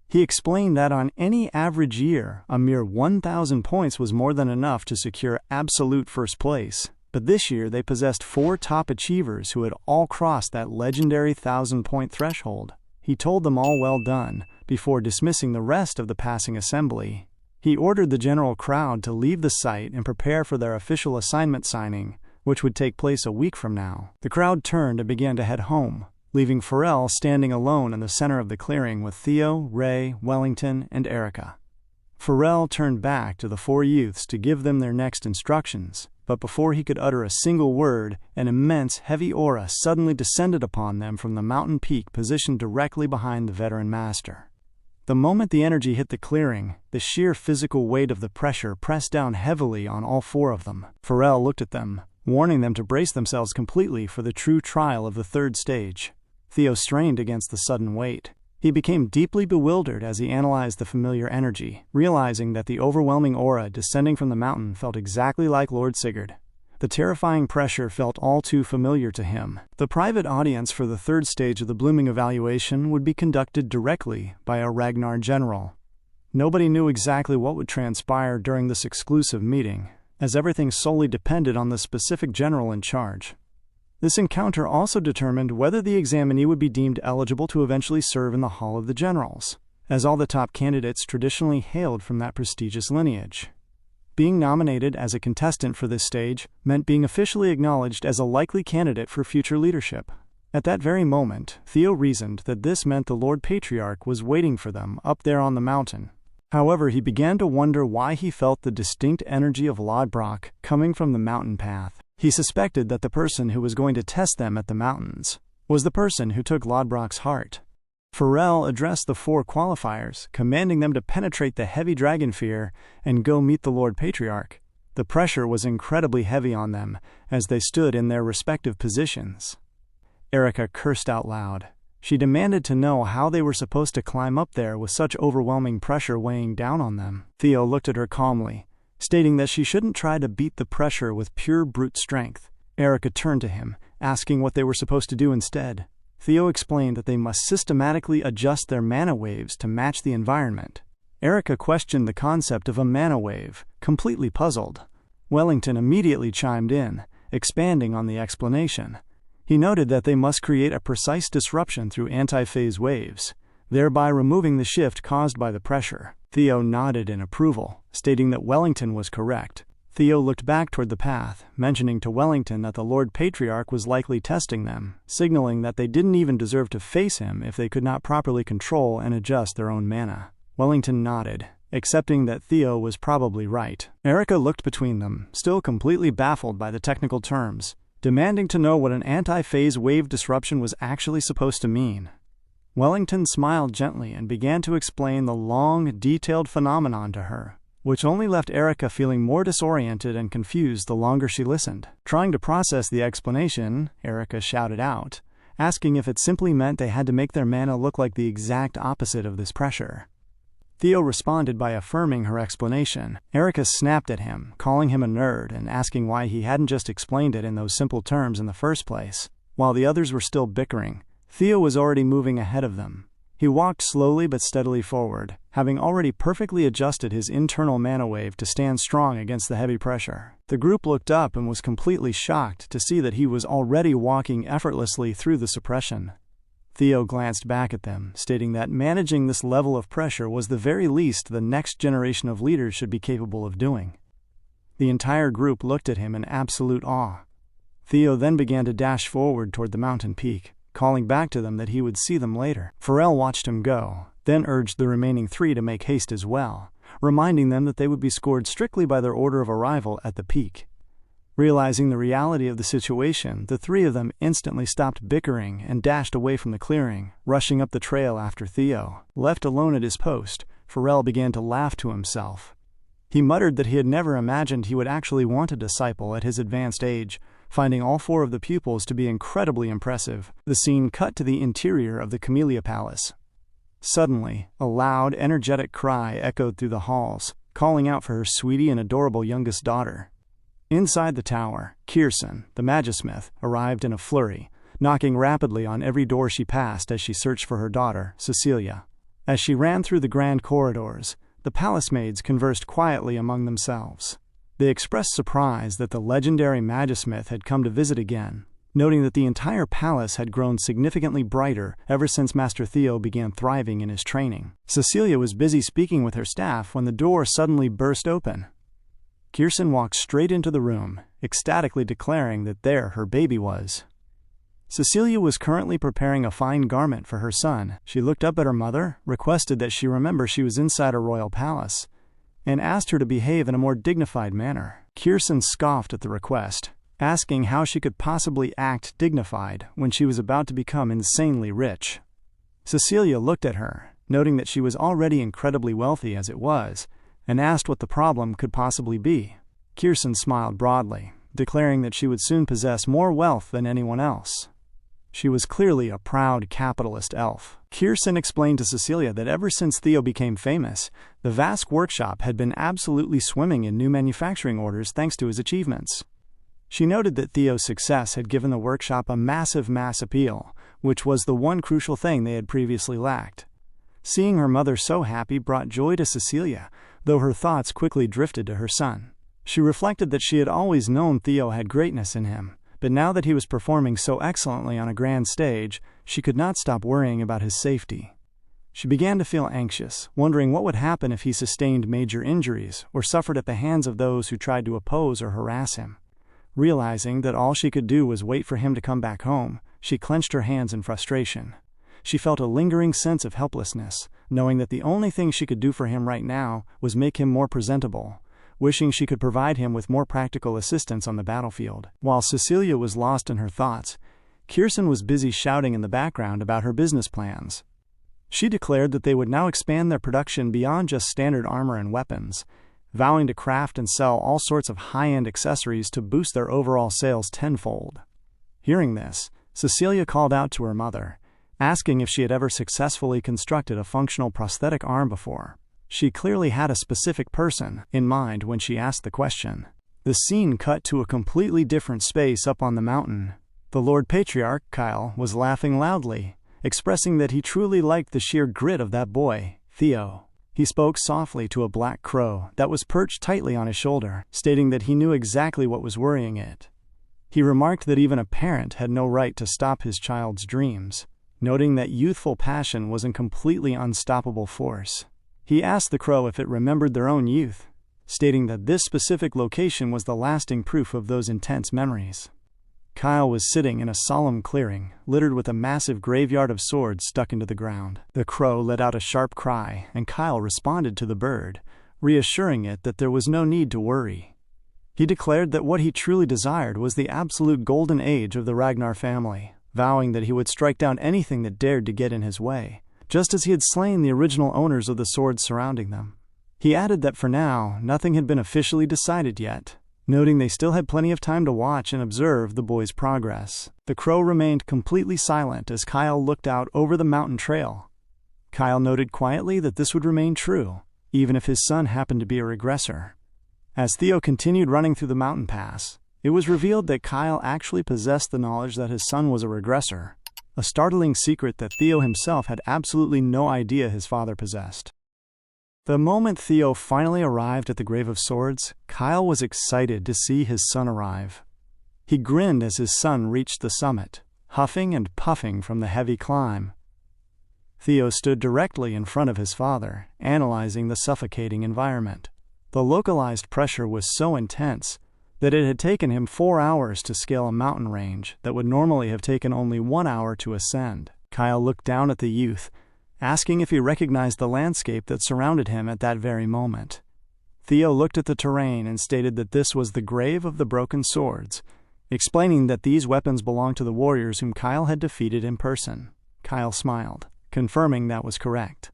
He explained that on any average year, a mere 1,000 points was more than enough to secure absolute first place, but this year they possessed 4 top achievers who had all crossed that legendary 1,000-point threshold. He told them all well done, before dismissing the rest of the passing assembly. He ordered the general crowd to leave the site and prepare for their official assignment signing, which would take place a week from now. The crowd turned and began to head home, leaving Farrell standing alone in the center of the clearing with Theo, Ray, Wellington, and Erica. Farrell turned back to the 4 youths to give them their next instructions, but before he could utter a single word, an immense, heavy aura suddenly descended upon them from the mountain peak positioned directly behind the veteran master. The moment the energy hit the clearing, the sheer physical weight of the pressure pressed down heavily on all 4 of them. Farrell looked at them, warning them to brace themselves completely for the true trial of the 3rd stage. Theo strained against the sudden weight. He became deeply bewildered as he analyzed the familiar energy, realizing that the overwhelming aura descending from the mountain felt exactly like Lord Sigurd. The terrifying pressure felt all too familiar to him. The private audience for the 3rd stage of the blooming evaluation would be conducted directly by a Ragnar general. Nobody knew exactly what would transpire during this exclusive meeting, as everything solely depended on the specific general in charge. This encounter also determined whether the examinee would be deemed eligible to eventually serve in the Hall of the Generals, as all the top candidates traditionally hailed from that prestigious lineage. Being nominated as a contestant for this stage meant being officially acknowledged as a likely candidate for future leadership. At that very moment, Theo reasoned that this meant the Lord Patriarch was waiting for them up there on the mountain. However, he began to wonder why he felt the distinct energy of Lodbrok coming from the mountain path. He suspected that the person who was going to test them at the mountains was the person who took Lodbrok's heart. Farrell addressed the 4 qualifiers, commanding them to penetrate the heavy dragon fear and go meet the Lord Patriarch. The pressure was incredibly heavy on them as they stood in their respective positions. Erica cursed out loud. She demanded to know how they were supposed to climb up there with such overwhelming pressure weighing down on them. Theo looked at her calmly, stating that she shouldn't try to beat the pressure with pure brute strength. Erica turned to him, asking what they were supposed to do instead. Theo explained that they must systematically adjust their mana waves to match the environment. Erica questioned the concept of a mana wave, completely puzzled. Wellington immediately chimed in, expanding on the explanation. He noted that they must create a precise disruption through anti-phase waves, thereby removing the shift caused by the pressure. Theo nodded in approval, stating that Wellington was correct. Theo looked back toward the path, mentioning to Wellington that the Lord Patriarch was likely testing them, signaling that they didn't even deserve to face him if they could not properly control and adjust their own mana. Wellington nodded, accepting that Theo was probably right. Erica looked between them, still completely baffled by the technical terms, demanding to know what an anti-phase wave disruption was actually supposed to mean. Wellington smiled gently and began to explain the long, detailed phenomenon to her, which only left Erica feeling more disoriented and confused the longer she listened. Trying to process the explanation, Erica shouted out, asking if it simply meant they had to make their mana look like the exact opposite of this pressure. Theo responded by affirming her explanation. Erica snapped at him, calling him a nerd and asking why he hadn't just explained it in those simple terms in the first place. While the others were still bickering, Theo was already moving ahead of them. He walked slowly but steadily forward, having already perfectly adjusted his internal mana wave to stand strong against the heavy pressure. The group looked up and was completely shocked to see that he was already walking effortlessly through the suppression. Theo glanced back at them, stating that managing this level of pressure was the very least the next generation of leaders should be capable of doing. The entire group looked at him in absolute awe. Theo then began to dash forward toward the mountain peak, calling back to them that he would see them later. Pharrell watched him go, then urged the remaining 3 to make haste as well, reminding them that they would be scored strictly by their order of arrival at the peak. Realizing the reality of the situation, the 3 of them instantly stopped bickering and dashed away from the clearing, rushing up the trail after Theo. Left alone at his post, Pharrell began to laugh to himself. He muttered that he had never imagined he would actually want a disciple at his advanced age, finding all 4 of the pupils to be incredibly impressive. The scene cut to the interior of the Camellia Palace. Suddenly, a loud, energetic cry echoed through the halls, calling out for her sweetie and adorable youngest daughter. Inside the tower, Kirsten, the magismith, arrived in a flurry, knocking rapidly on every door she passed as she searched for her daughter, Cecilia. As she ran through the grand corridors, the palace maids conversed quietly among themselves. They expressed surprise that the legendary magismith had come to visit again, noting that the entire palace had grown significantly brighter ever since Master Theo began thriving in his training. Cecilia was busy speaking with her staff when the door suddenly burst open. Kirsten walked straight into the room, ecstatically declaring that there her baby was. Cecilia was currently preparing a fine garment for her son. She looked up at her mother, requested that she remember she was inside a royal palace, and asked her to behave in a more dignified manner. Kirsten scoffed at the request, asking how she could possibly act dignified when she was about to become insanely rich. Cecilia looked at her, noting that she was already incredibly wealthy as it was, and asked what the problem could possibly be. Kirsten smiled broadly, declaring that she would soon possess more wealth than anyone else. She was clearly a proud capitalist elf. Kirsten explained to Cecilia that ever since Theo became famous, the vast workshop had been absolutely swimming in new manufacturing orders thanks to his achievements. She noted that Theo's success had given the workshop a massive mass appeal, which was the one crucial thing they had previously lacked. Seeing her mother so happy brought joy to Cecilia, though her thoughts quickly drifted to her son. She reflected that she had always known Theo had greatness in him, but now that he was performing so excellently on a grand stage, she could not stop worrying about his safety. She began to feel anxious, wondering what would happen if he sustained major injuries or suffered at the hands of those who tried to oppose or harass him. Realizing that all she could do was wait for him to come back home, she clenched her hands in frustration. She felt a lingering sense of helplessness, knowing that the only thing she could do for him right now was make him more presentable, wishing she could provide him with more practical assistance on the battlefield. While Cecilia was lost in her thoughts, Kirsten was busy shouting in the background about her business plans. She declared that they would now expand their production beyond just standard armor and weapons, vowing to craft and sell all sorts of high-end accessories to boost their overall sales tenfold. Hearing this, Cecilia called out to her mother, asking if she had ever successfully constructed a functional prosthetic arm before. She clearly had a specific person in mind when she asked the question. The scene cut to a completely different space up on the mountain. The Lord Patriarch, Kyle, was laughing loudly, expressing that he truly liked the sheer grit of that boy, Theo. He spoke softly to a black crow that was perched tightly on his shoulder, stating that he knew exactly what was worrying it. He remarked that even a parent had no right to stop his child's dreams, noting that youthful passion was a completely unstoppable force. He asked the crow if it remembered their own youth, stating that this specific location was the lasting proof of those intense memories. Kyle was sitting in a solemn clearing, littered with a massive graveyard of swords stuck into the ground. The crow let out a sharp cry, and Kyle responded to the bird, reassuring it that there was no need to worry. He declared that what he truly desired was the absolute golden age of the Ragnar family, vowing that he would strike down anything that dared to get in his way, just as he had slain the original owners of the swords surrounding them. He added that for now, nothing had been officially decided yet, noting they still had plenty of time to watch and observe the boy's progress. The crow remained completely silent as Kyle looked out over the mountain trail. Kyle noted quietly that this would remain true, even if his son happened to be a regressor. As Theo continued running through the mountain pass, it was revealed that Kyle actually possessed the knowledge that his son was a regressor, a startling secret that Theo himself had absolutely no idea his father possessed. The moment Theo finally arrived at the Grave of Swords, Kyle was excited to see his son arrive. He grinned as his son reached the summit, huffing and puffing from the heavy climb. Theo stood directly in front of his father, analyzing the suffocating environment. The localized pressure was so intense that it had taken him 4 hours to scale a mountain range that would normally have taken only 1 hour to ascend. Kyle looked down at the youth, asking if he recognized the landscape that surrounded him at that very moment. Theo looked at the terrain and stated that this was the grave of the broken swords, explaining that these weapons belonged to the warriors whom Kyle had defeated in person. Kyle smiled, confirming that was correct.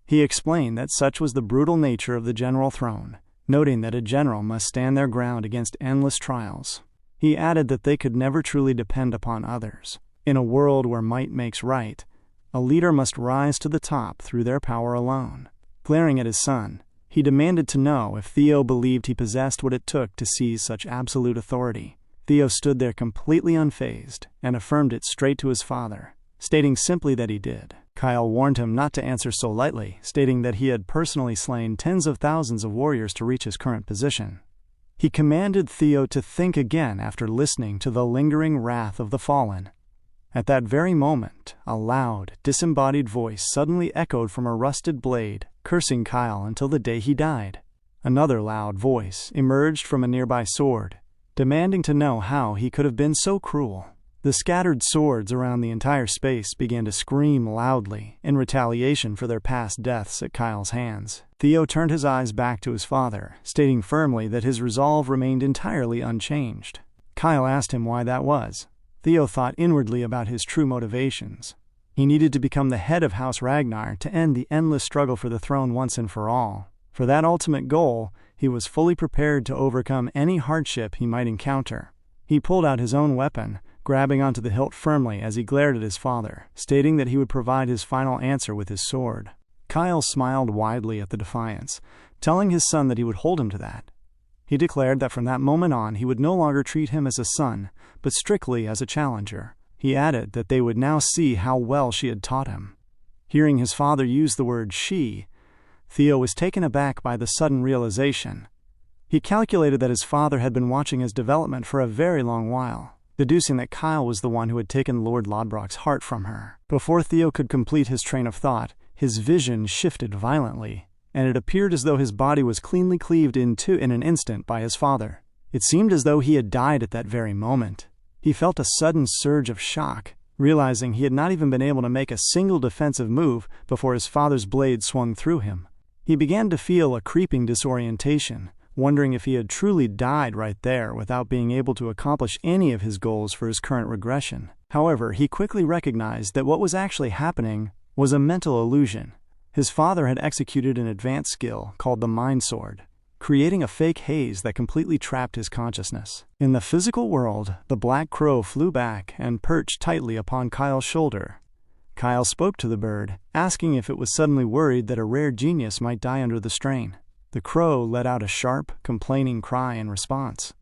He explained that such was the brutal nature of the general throne, noting that a general must stand their ground against endless trials. He added that they could never truly depend upon others. In a world where might makes right, a leader must rise to the top through their power alone. Glaring at his son, he demanded to know if Theo believed he possessed what it took to seize such absolute authority. Theo stood there completely unfazed and affirmed it straight to his father, stating simply that he did. Kyle warned him not to answer so lightly, stating that he had personally slain tens of thousands of warriors to reach his current position. He commanded Theo to think again after listening to the lingering wrath of the fallen. At that very moment, a loud, disembodied voice suddenly echoed from a rusted blade, cursing Kyle until the day he died. Another loud voice emerged from a nearby sword, demanding to know how he could have been so cruel. The scattered swords around the entire space began to scream loudly in retaliation for their past deaths at Kyle's hands. Theo turned his eyes back to his father, stating firmly that his resolve remained entirely unchanged. Kyle asked him why that was. Theo thought inwardly about his true motivations. He needed to become the head of House Ragnar to end the endless struggle for the throne once and for all. For that ultimate goal, he was fully prepared to overcome any hardship he might encounter. He pulled out his own weapon, grabbing onto the hilt firmly as he glared at his father, stating that he would provide his final answer with his sword. Kyle smiled widely at the defiance, telling his son that he would hold him to that. He declared that from that moment on he would no longer treat him as a son, but strictly as a challenger. He added that they would now see how well she had taught him. Hearing his father use the word she, Theo was taken aback by the sudden realization. He calculated that his father had been watching his development for a very long while, deducing that Kyle was the one who had taken Lord Lodbrok's heart from her. Before Theo could complete his train of thought, his vision shifted violently, and it appeared as though his body was cleanly cleaved in two in an instant by his father. It seemed as though he had died at that very moment. He felt a sudden surge of shock, realizing he had not even been able to make a single defensive move before his father's blade swung through him. He began to feel a creeping disorientation, wondering if he had truly died right there without being able to accomplish any of his goals for his current regression. However, he quickly recognized that what was actually happening was a mental illusion. His father had executed an advanced skill called the Mind Sword, creating a fake haze that completely trapped his consciousness. In the physical world, the black crow flew back and perched tightly upon Kyle's shoulder. Kyle spoke to the bird, asking if it was suddenly worried that a rare genius might die under the strain. The crow let out a sharp, complaining cry in response.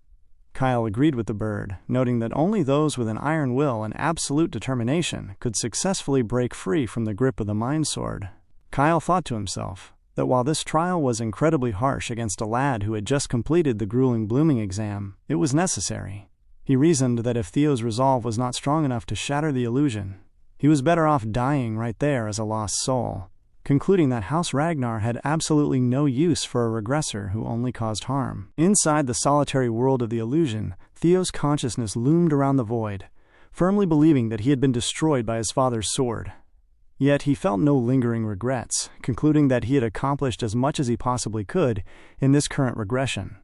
Kyle agreed with the bird, noting that only those with an iron will and absolute determination could successfully break free from the grip of the Mind Sword. Kyle thought to himself that while this trial was incredibly harsh against a lad who had just completed the grueling blooming exam, it was necessary. He reasoned that if Theo's resolve was not strong enough to shatter the illusion, he was better off dying right there as a lost soul, concluding that House Ragnar had absolutely no use for a regressor who only caused harm. Inside the solitary world of the illusion, Theo's consciousness loomed around the void, firmly believing that he had been destroyed by his father's sword. Yet he felt no lingering regrets, concluding that he had accomplished as much as he possibly could in this current regression.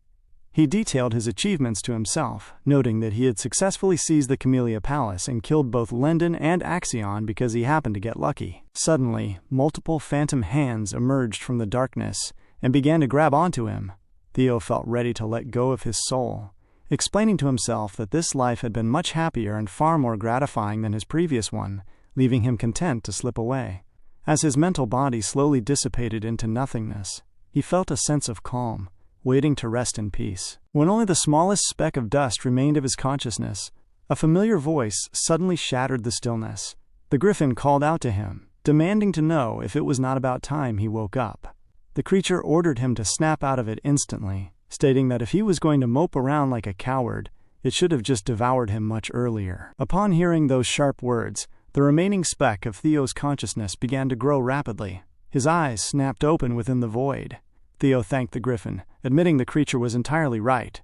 He detailed his achievements to himself, noting that he had successfully seized the Camellia Palace and killed both Lendon and Axion because he happened to get lucky. Suddenly, multiple phantom hands emerged from the darkness and began to grab onto him. Theo felt ready to let go of his soul, explaining to himself that this life had been much happier and far more gratifying than his previous one, leaving him content to slip away. As his mental body slowly dissipated into nothingness, he felt a sense of calm, waiting to rest in peace. When only the smallest speck of dust remained of his consciousness, a familiar voice suddenly shattered the stillness. The griffin called out to him, demanding to know if it was not about time he woke up. The creature ordered him to snap out of it instantly, stating that if he was going to mope around like a coward, it should have just devoured him much earlier. Upon hearing those sharp words, the remaining speck of Theo's consciousness began to grow rapidly. His eyes snapped open within the void. Theo thanked the griffin, admitting the creature was entirely right.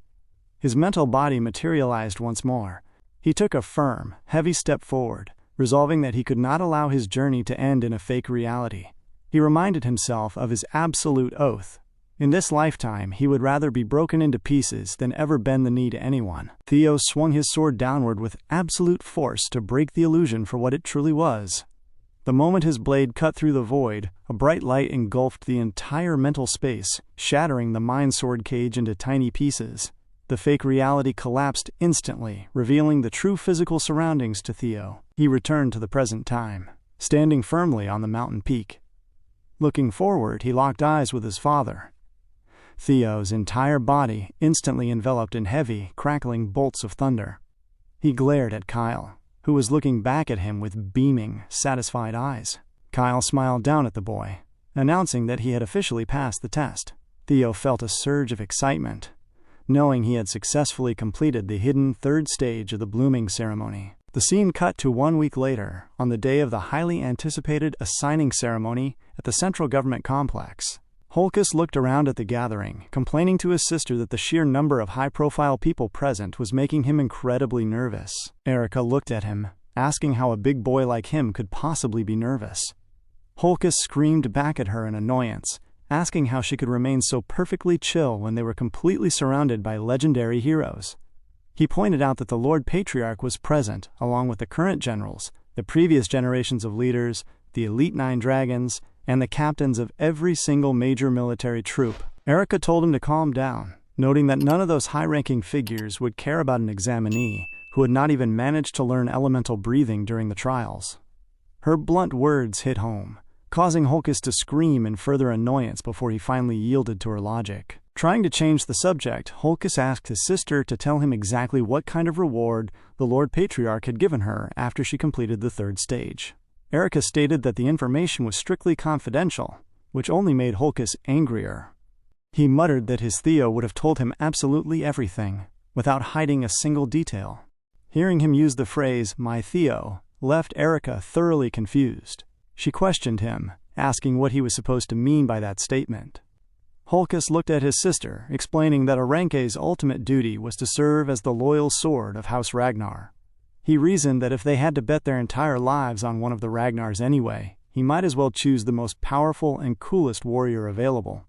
His mental body materialized once more. He took a firm, heavy step forward, resolving that he could not allow his journey to end in a fake reality. He reminded himself of his absolute oath. In this lifetime, he would rather be broken into pieces than ever bend the knee to anyone. Theo swung his sword downward with absolute force to break the illusion for what it truly was. The moment his blade cut through the void, a bright light engulfed the entire mental space, shattering the mind sword cage into tiny pieces. The fake reality collapsed instantly, revealing the true physical surroundings to Theo. He returned to the present time, standing firmly on the mountain peak. Looking forward, he locked eyes with his father. Theo's entire body instantly enveloped in heavy, crackling bolts of thunder. He glared at Kyle, who was looking back at him with beaming, satisfied eyes. Kyle smiled down at the boy, announcing that he had officially passed the test. Theo felt a surge of excitement, knowing he had successfully completed the hidden third stage of the blooming ceremony. The scene cut to 1 week later, on the day of the highly anticipated assigning ceremony at the central government complex. Holkus looked around at the gathering, complaining to his sister that the sheer number of high-profile people present was making him incredibly nervous. Erica looked at him, asking how a big boy like him could possibly be nervous. Holkus screamed back at her in annoyance, asking how she could remain so perfectly chill when they were completely surrounded by legendary heroes. He pointed out that the Lord Patriarch was present, along with the current generals, the previous generations of leaders, the elite 9 dragons, and the captains of every single major military troop. Erica told him to calm down, noting that none of those high-ranking figures would care about an examinee who had not even managed to learn elemental breathing during the trials. Her blunt words hit home, causing Holkus to scream in further annoyance before he finally yielded to her logic. Trying to change the subject, Holkus asked his sister to tell him exactly what kind of reward the Lord Patriarch had given her after she completed the third stage. Erica stated that the information was strictly confidential, which only made Holkus angrier. He muttered that his Theo would have told him absolutely everything, without hiding a single detail. Hearing him use the phrase, "my Theo," left Erica thoroughly confused. She questioned him, asking what he was supposed to mean by that statement. Holkus looked at his sister, explaining that a Ranke's ultimate duty was to serve as the loyal sword of House Ragnar. He reasoned that if they had to bet their entire lives on one of the Ragnars anyway, he might as well choose the most powerful and coolest warrior available.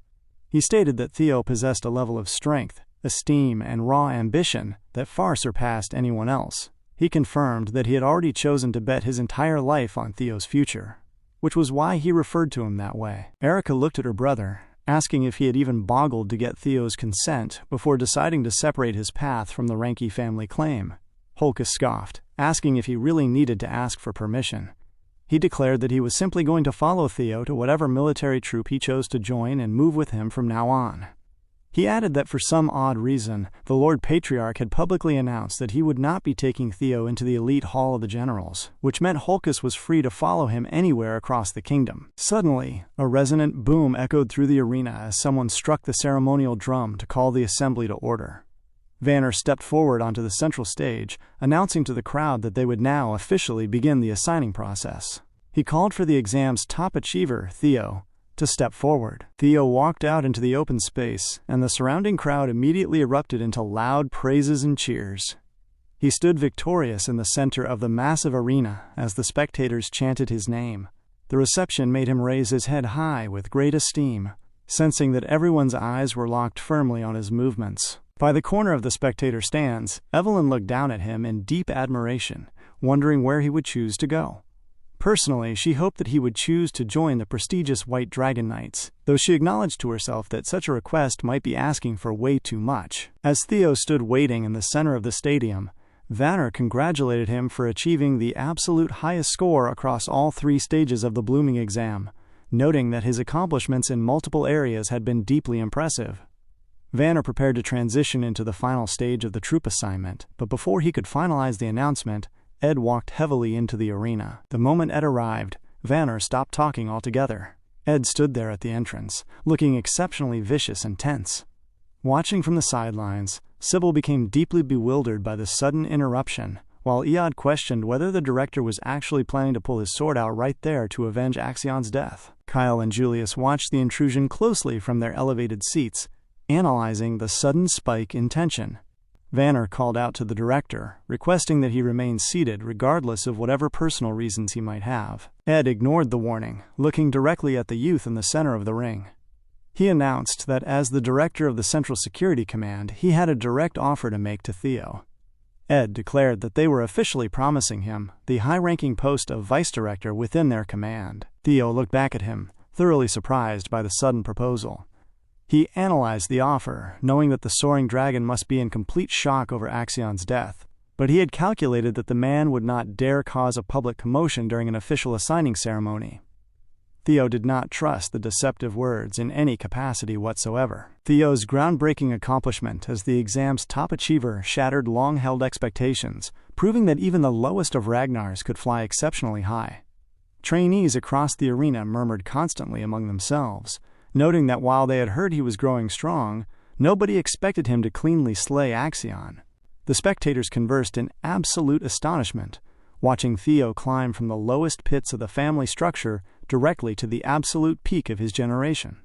He stated that Theo possessed a level of strength, esteem, and raw ambition that far surpassed anyone else. He confirmed that he had already chosen to bet his entire life on Theo's future, which was why he referred to him that way. Erica looked at her brother, asking if he had even boggled to get Theo's consent before deciding to separate his path from the Ranke family claim. Holkus scoffed, asking if he really needed to ask for permission. He declared that he was simply going to follow Theo to whatever military troop he chose to join and move with him from now on. He added that for some odd reason, the Lord Patriarch had publicly announced that he would not be taking Theo into the elite hall of the generals, which meant Holkus was free to follow him anywhere across the kingdom. Suddenly, a resonant boom echoed through the arena as someone struck the ceremonial drum to call the assembly to order. Vanner stepped forward onto the central stage, announcing to the crowd that they would now officially begin the assigning process. He called for the exam's top achiever, Theo, to step forward. Theo walked out into the open space, and the surrounding crowd immediately erupted into loud praises and cheers. He stood victorious in the center of the massive arena as the spectators chanted his name. The reception made him raise his head high with great esteem, sensing that everyone's eyes were locked firmly on his movements. By the corner of the spectator stands, Evelyn looked down at him in deep admiration, wondering where he would choose to go. Personally, she hoped that he would choose to join the prestigious White Dragon Knights, though she acknowledged to herself that such a request might be asking for way too much. As Theo stood waiting in the center of the stadium, Vanner congratulated him for achieving the absolute highest score across all 3 stages of the blooming exam, noting that his accomplishments in multiple areas had been deeply impressive. Vanner prepared to transition into the final stage of the troop assignment, but before he could finalize the announcement, Ed walked heavily into the arena. The moment Ed arrived, Vanner stopped talking altogether. Ed stood there at the entrance, looking exceptionally vicious and tense. Watching from the sidelines, Sybil became deeply bewildered by the sudden interruption, while Eod questioned whether the director was actually planning to pull his sword out right there to avenge Axion's death. Kyle and Julius watched the intrusion closely from their elevated seats, analyzing the sudden spike in tension. Vanner called out to the director, requesting that he remain seated regardless of whatever personal reasons he might have. Ed ignored the warning, looking directly at the youth in the center of the ring. He announced that as the director of the Central Security Command, he had a direct offer to make to Theo. Ed declared that they were officially promising him the high-ranking post of vice director within their command. Theo looked back at him, thoroughly surprised by the sudden proposal. He analyzed the offer, knowing that the soaring dragon must be in complete shock over Axion's death, but he had calculated that the man would not dare cause a public commotion during an official assigning ceremony. Theo did not trust the deceptive words in any capacity whatsoever. Theo's groundbreaking accomplishment as the exam's top achiever shattered long-held expectations, proving that even the lowest of Ragnars could fly exceptionally high. Trainees across the arena murmured constantly among themselves, noting that while they had heard he was growing strong, nobody expected him to cleanly slay Axion. The spectators conversed in absolute astonishment, watching Theo climb from the lowest pits of the family structure directly to the absolute peak of his generation.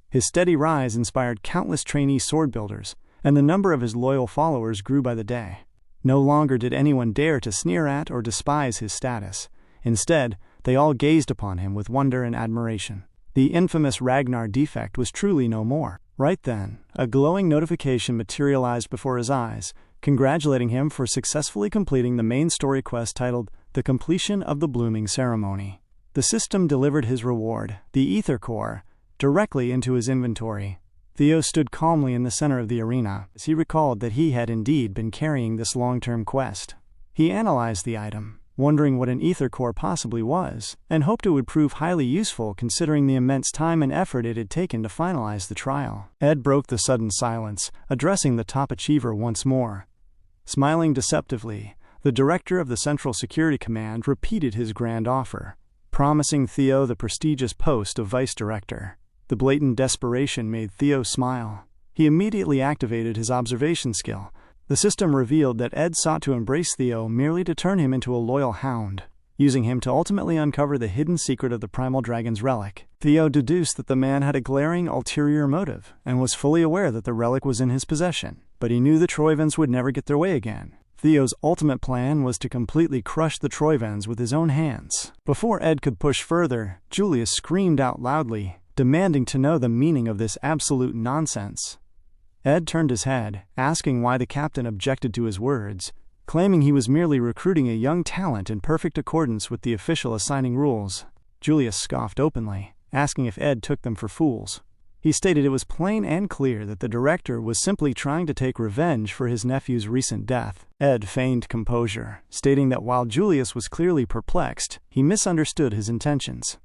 His steady rise inspired countless trainee sword builders, and the number of his loyal followers grew by the day. No longer did anyone dare to sneer at or despise his status. Instead, they all gazed upon him with wonder and admiration. The infamous Ragnar defect was truly no more. Right then, a glowing notification materialized before his eyes, congratulating him for successfully completing the main story quest titled The Completion of the Blooming Ceremony. The system delivered his reward, the Ether Core, directly into his inventory. Theo stood calmly in the center of the arena as he recalled that he had indeed been carrying this long-term quest. He analyzed the item, wondering what an Ether Core possibly was, and hoped it would prove highly useful considering the immense time and effort it had taken to finalize the trial. Ed broke the sudden silence, addressing the top achiever once more. Smiling deceptively, the director of the Central Security Command repeated his grand offer, promising Theo the prestigious post of vice director. The blatant desperation made Theo smile. He immediately activated his observation skill. The system revealed that Ed sought to embrace Theo merely to turn him into a loyal hound, using him to ultimately uncover the hidden secret of the primal dragon's relic. Theo deduced that the man had a glaring ulterior motive, and was fully aware that the relic was in his possession, but he knew the Troivens would never get their way again. Theo's ultimate plan was to completely crush the Troivens with his own hands. Before Ed could push further, Julius screamed out loudly, demanding to know the meaning of this absolute nonsense. Ed turned his head, asking why the captain objected to his words, claiming he was merely recruiting a young talent in perfect accordance with the official assigning rules. Julius scoffed openly, asking if Ed took them for fools. He stated it was plain and clear that the director was simply trying to take revenge for his nephew's recent death. Ed feigned composure, stating that while Julius was clearly perplexed, he misunderstood his intentions.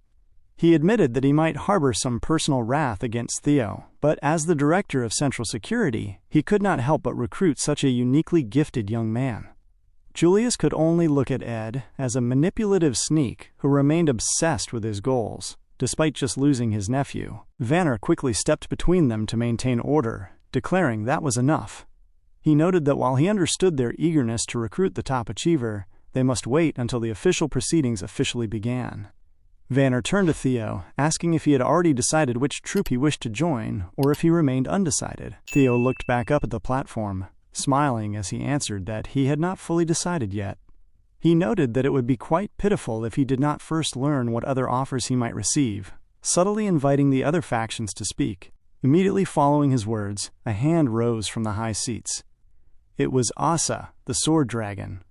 He admitted that he might harbor some personal wrath against Theo, but as the director of Central Security, he could not help but recruit such a uniquely gifted young man. Julius could only look at Ed as a manipulative sneak who remained obsessed with his goals, despite just losing his nephew. Vanner quickly stepped between them to maintain order, declaring that was enough. He noted that while he understood their eagerness to recruit the top achiever, they must wait until the official proceedings officially began. Vanner turned to Theo, asking if he had already decided which troop he wished to join, or if he remained undecided. Theo looked back up at the platform, smiling as he answered that he had not fully decided yet. He noted that it would be quite pitiful if he did not first learn what other offers he might receive, subtly inviting the other factions to speak. Immediately following his words, a hand rose from the high seats. It was Asa, the sword dragon.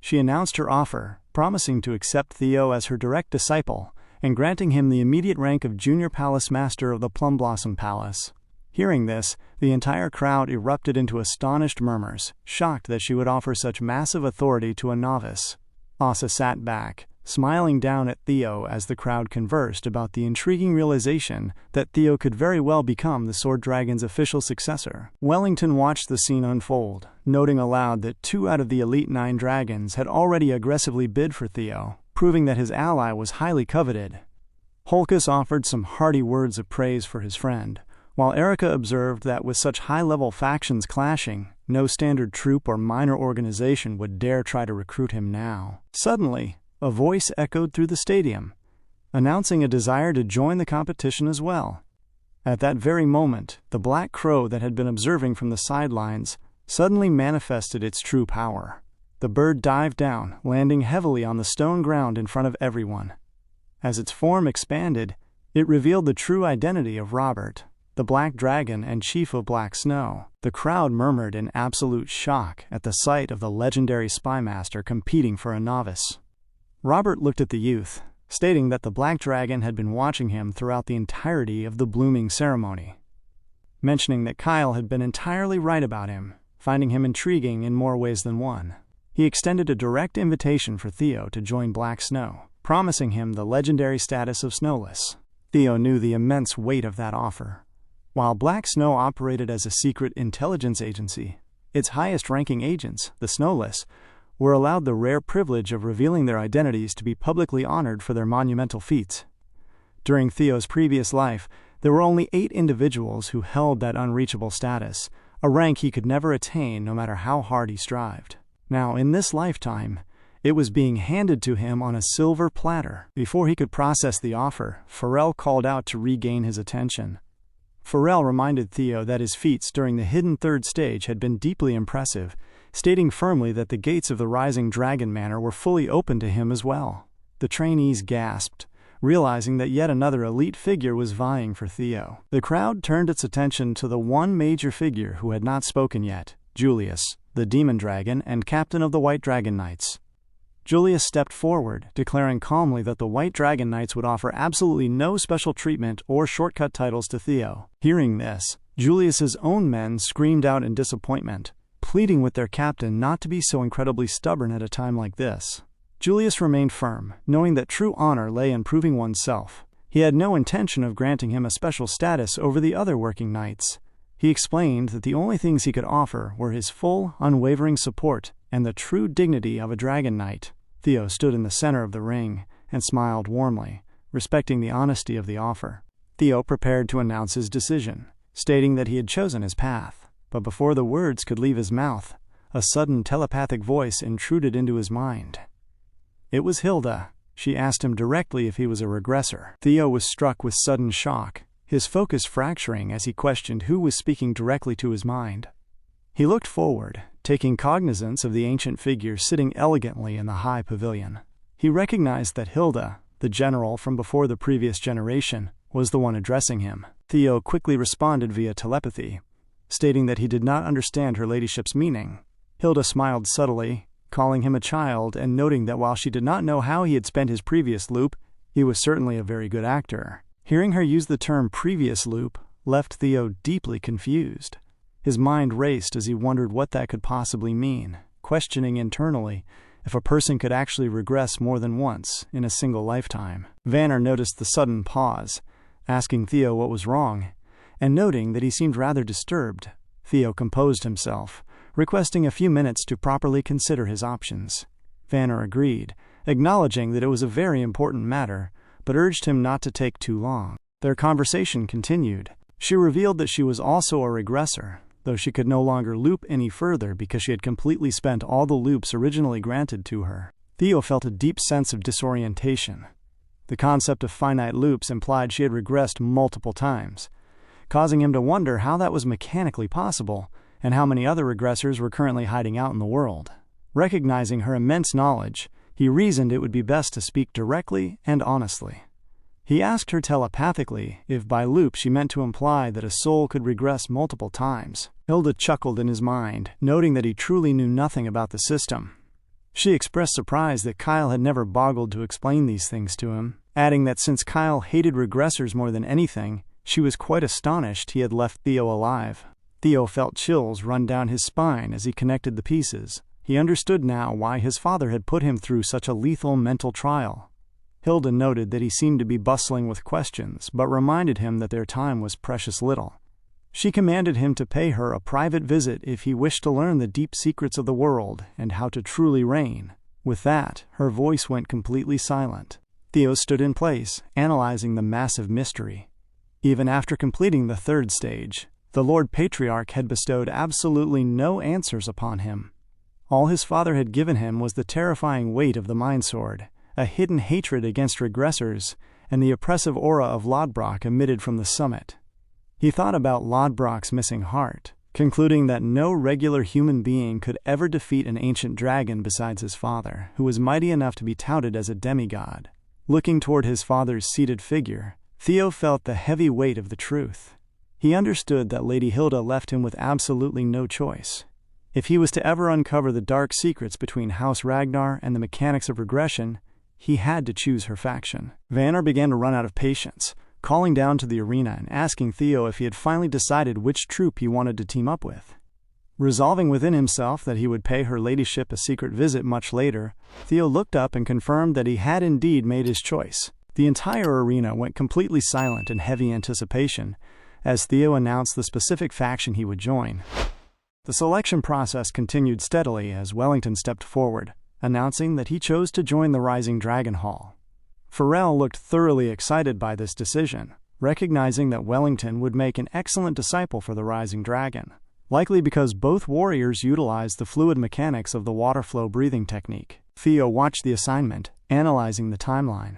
She announced her offer, promising to accept Theo as her direct disciple, and granting him the immediate rank of Junior Palace Master of the Plum Blossom Palace. Hearing this, the entire crowd erupted into astonished murmurs, shocked that she would offer such massive authority to a novice. Asa sat back, smiling down at Theo as the crowd conversed about the intriguing realization that Theo could very well become the Sword Dragon's official successor. Wellington watched the scene unfold, noting aloud that 2 out of the Elite 9 dragons had already aggressively bid for Theo, proving that his ally was highly coveted. Holkus offered some hearty words of praise for his friend, while Erica observed that with such high-level factions clashing, no standard troop or minor organization would dare try to recruit him now. Suddenly, a voice echoed through the stadium. announcing a desire to join the competition as well. At that very moment, the black crow that had been observing from the sidelines suddenly manifested its true power. The bird dived down, landing heavily on the stone ground in front of everyone. As its form expanded, it revealed the true identity of Robert, the Black Dragon and Chief of Black Snow. The crowd murmured in absolute shock at the sight of the legendary spymaster competing for a novice. Robert looked at the youth, stating that the Black Dragon had been watching him throughout the entirety of the blooming ceremony, mentioning that Kyle had been entirely right about him, finding him intriguing in more ways than one. He extended a direct invitation for Theo to join Black Snow, promising him the legendary status of Snowless. Theo knew the immense weight of that offer. While Black Snow operated as a secret intelligence agency, its highest-ranking agents, the Snowless, were allowed the rare privilege of revealing their identities to be publicly honored for their monumental feats. During Theo's previous life, there were only 8 individuals who held that unreachable status, a rank he could never attain no matter how hard he strived. Now, in this lifetime, it was being handed to him on a silver platter. Before he could process the offer, Pharrell called out to regain his attention. Pharrell reminded Theo that his feats during the hidden third stage had been deeply impressive, stating firmly that the gates of the Rising Dragon Manor were fully open to him as well. The trainees gasped, realizing that yet another elite figure was vying for Theo. The crowd turned its attention to the one major figure who had not spoken yet, Julius, the Demon Dragon and captain of the White Dragon Knights. Julius stepped forward, declaring calmly that the White Dragon Knights would offer absolutely no special treatment or shortcut titles to Theo. Hearing this, Julius's own men screamed out in disappointment, pleading with their captain not to be so incredibly stubborn at a time like this. Julius remained firm, knowing that true honor lay in proving oneself. He had no intention of granting him a special status over the other working knights. He explained that the only things he could offer were his full, unwavering support and the true dignity of a dragon knight. Theo stood in the center of the ring and smiled warmly, respecting the honesty of the offer. Theo prepared to announce his decision, stating that he had chosen his path. But before the words could leave his mouth, a sudden telepathic voice intruded into his mind. It was Hilda. She asked him directly if he was a regressor. Theo was struck with sudden shock, his focus fracturing as he questioned who was speaking directly to his mind. He looked forward, taking cognizance of the ancient figure sitting elegantly in the high pavilion. He recognized that Hilda, the general from before the previous generation, was the one addressing him. Theo quickly responded via telepathy, stating that he did not understand her ladyship's meaning. Hilda smiled subtly, calling him a child and noting that while she did not know how he had spent his previous loop, he was certainly a very good actor. Hearing her use the term previous loop left Theo deeply confused. His mind raced as he wondered what that could possibly mean, questioning internally if a person could actually regress more than once in a single lifetime. Vanner noticed the sudden pause, asking Theo what was wrong, and noting that he seemed rather disturbed. Theo composed himself, requesting a few minutes to properly consider his options. Vanner agreed, acknowledging that it was a very important matter, but urged him not to take too long. Their conversation continued. She revealed that she was also a regressor, though she could no longer loop any further because she had completely spent all the loops originally granted to her. Theo felt a deep sense of disorientation. The concept of finite loops implied she had regressed multiple times, causing him to wonder how that was mechanically possible and how many other regressors were currently hiding out in the world. Recognizing her immense knowledge, he reasoned it would be best to speak directly and honestly. He asked her telepathically if by loop she meant to imply that a soul could regress multiple times. Hilda chuckled in his mind, noting that he truly knew nothing about the system. She expressed surprise that Kyle had never boggled to explain these things to him, adding that since Kyle hated regressors more than anything, she was quite astonished he had left Theo alive. Theo felt chills run down his spine as he connected the pieces. He understood now why his father had put him through such a lethal mental trial. Hilda noted that he seemed to be bustling with questions, but reminded him that their time was precious little. She commanded him to pay her a private visit if he wished to learn the deep secrets of the world and how to truly reign. With that, her voice went completely silent. Theo stood in place, analyzing the massive mystery. Even after completing the third stage, the Lord Patriarch had bestowed absolutely no answers upon him. All his father had given him was the terrifying weight of the Mind Sword, a hidden hatred against regressors, and the oppressive aura of Lodbrok emitted from the summit. He thought about Lodbrok's missing heart, concluding that no regular human being could ever defeat an ancient dragon besides his father, who was mighty enough to be touted as a demigod. Looking toward his father's seated figure, Theo felt the heavy weight of the truth. He understood that Lady Hilda left him with absolutely no choice. If he was to ever uncover the dark secrets between House Ragnar and the mechanics of regression, he had to choose her faction. Vanner began to run out of patience, calling down to the arena and asking Theo if he had finally decided which troop he wanted to team up with. Resolving within himself that he would pay her ladyship a secret visit much later, Theo looked up and confirmed that he had indeed made his choice. The entire arena went completely silent in heavy anticipation as Theo announced the specific faction he would join. The selection process continued steadily as Wellington stepped forward, announcing that he chose to join the Rising Dragon Hall. Farrell looked thoroughly excited by this decision, recognizing that Wellington would make an excellent disciple for the Rising Dragon, likely because both warriors utilized the fluid mechanics of the water flow breathing technique. Theo watched the assignment, analyzing the timeline.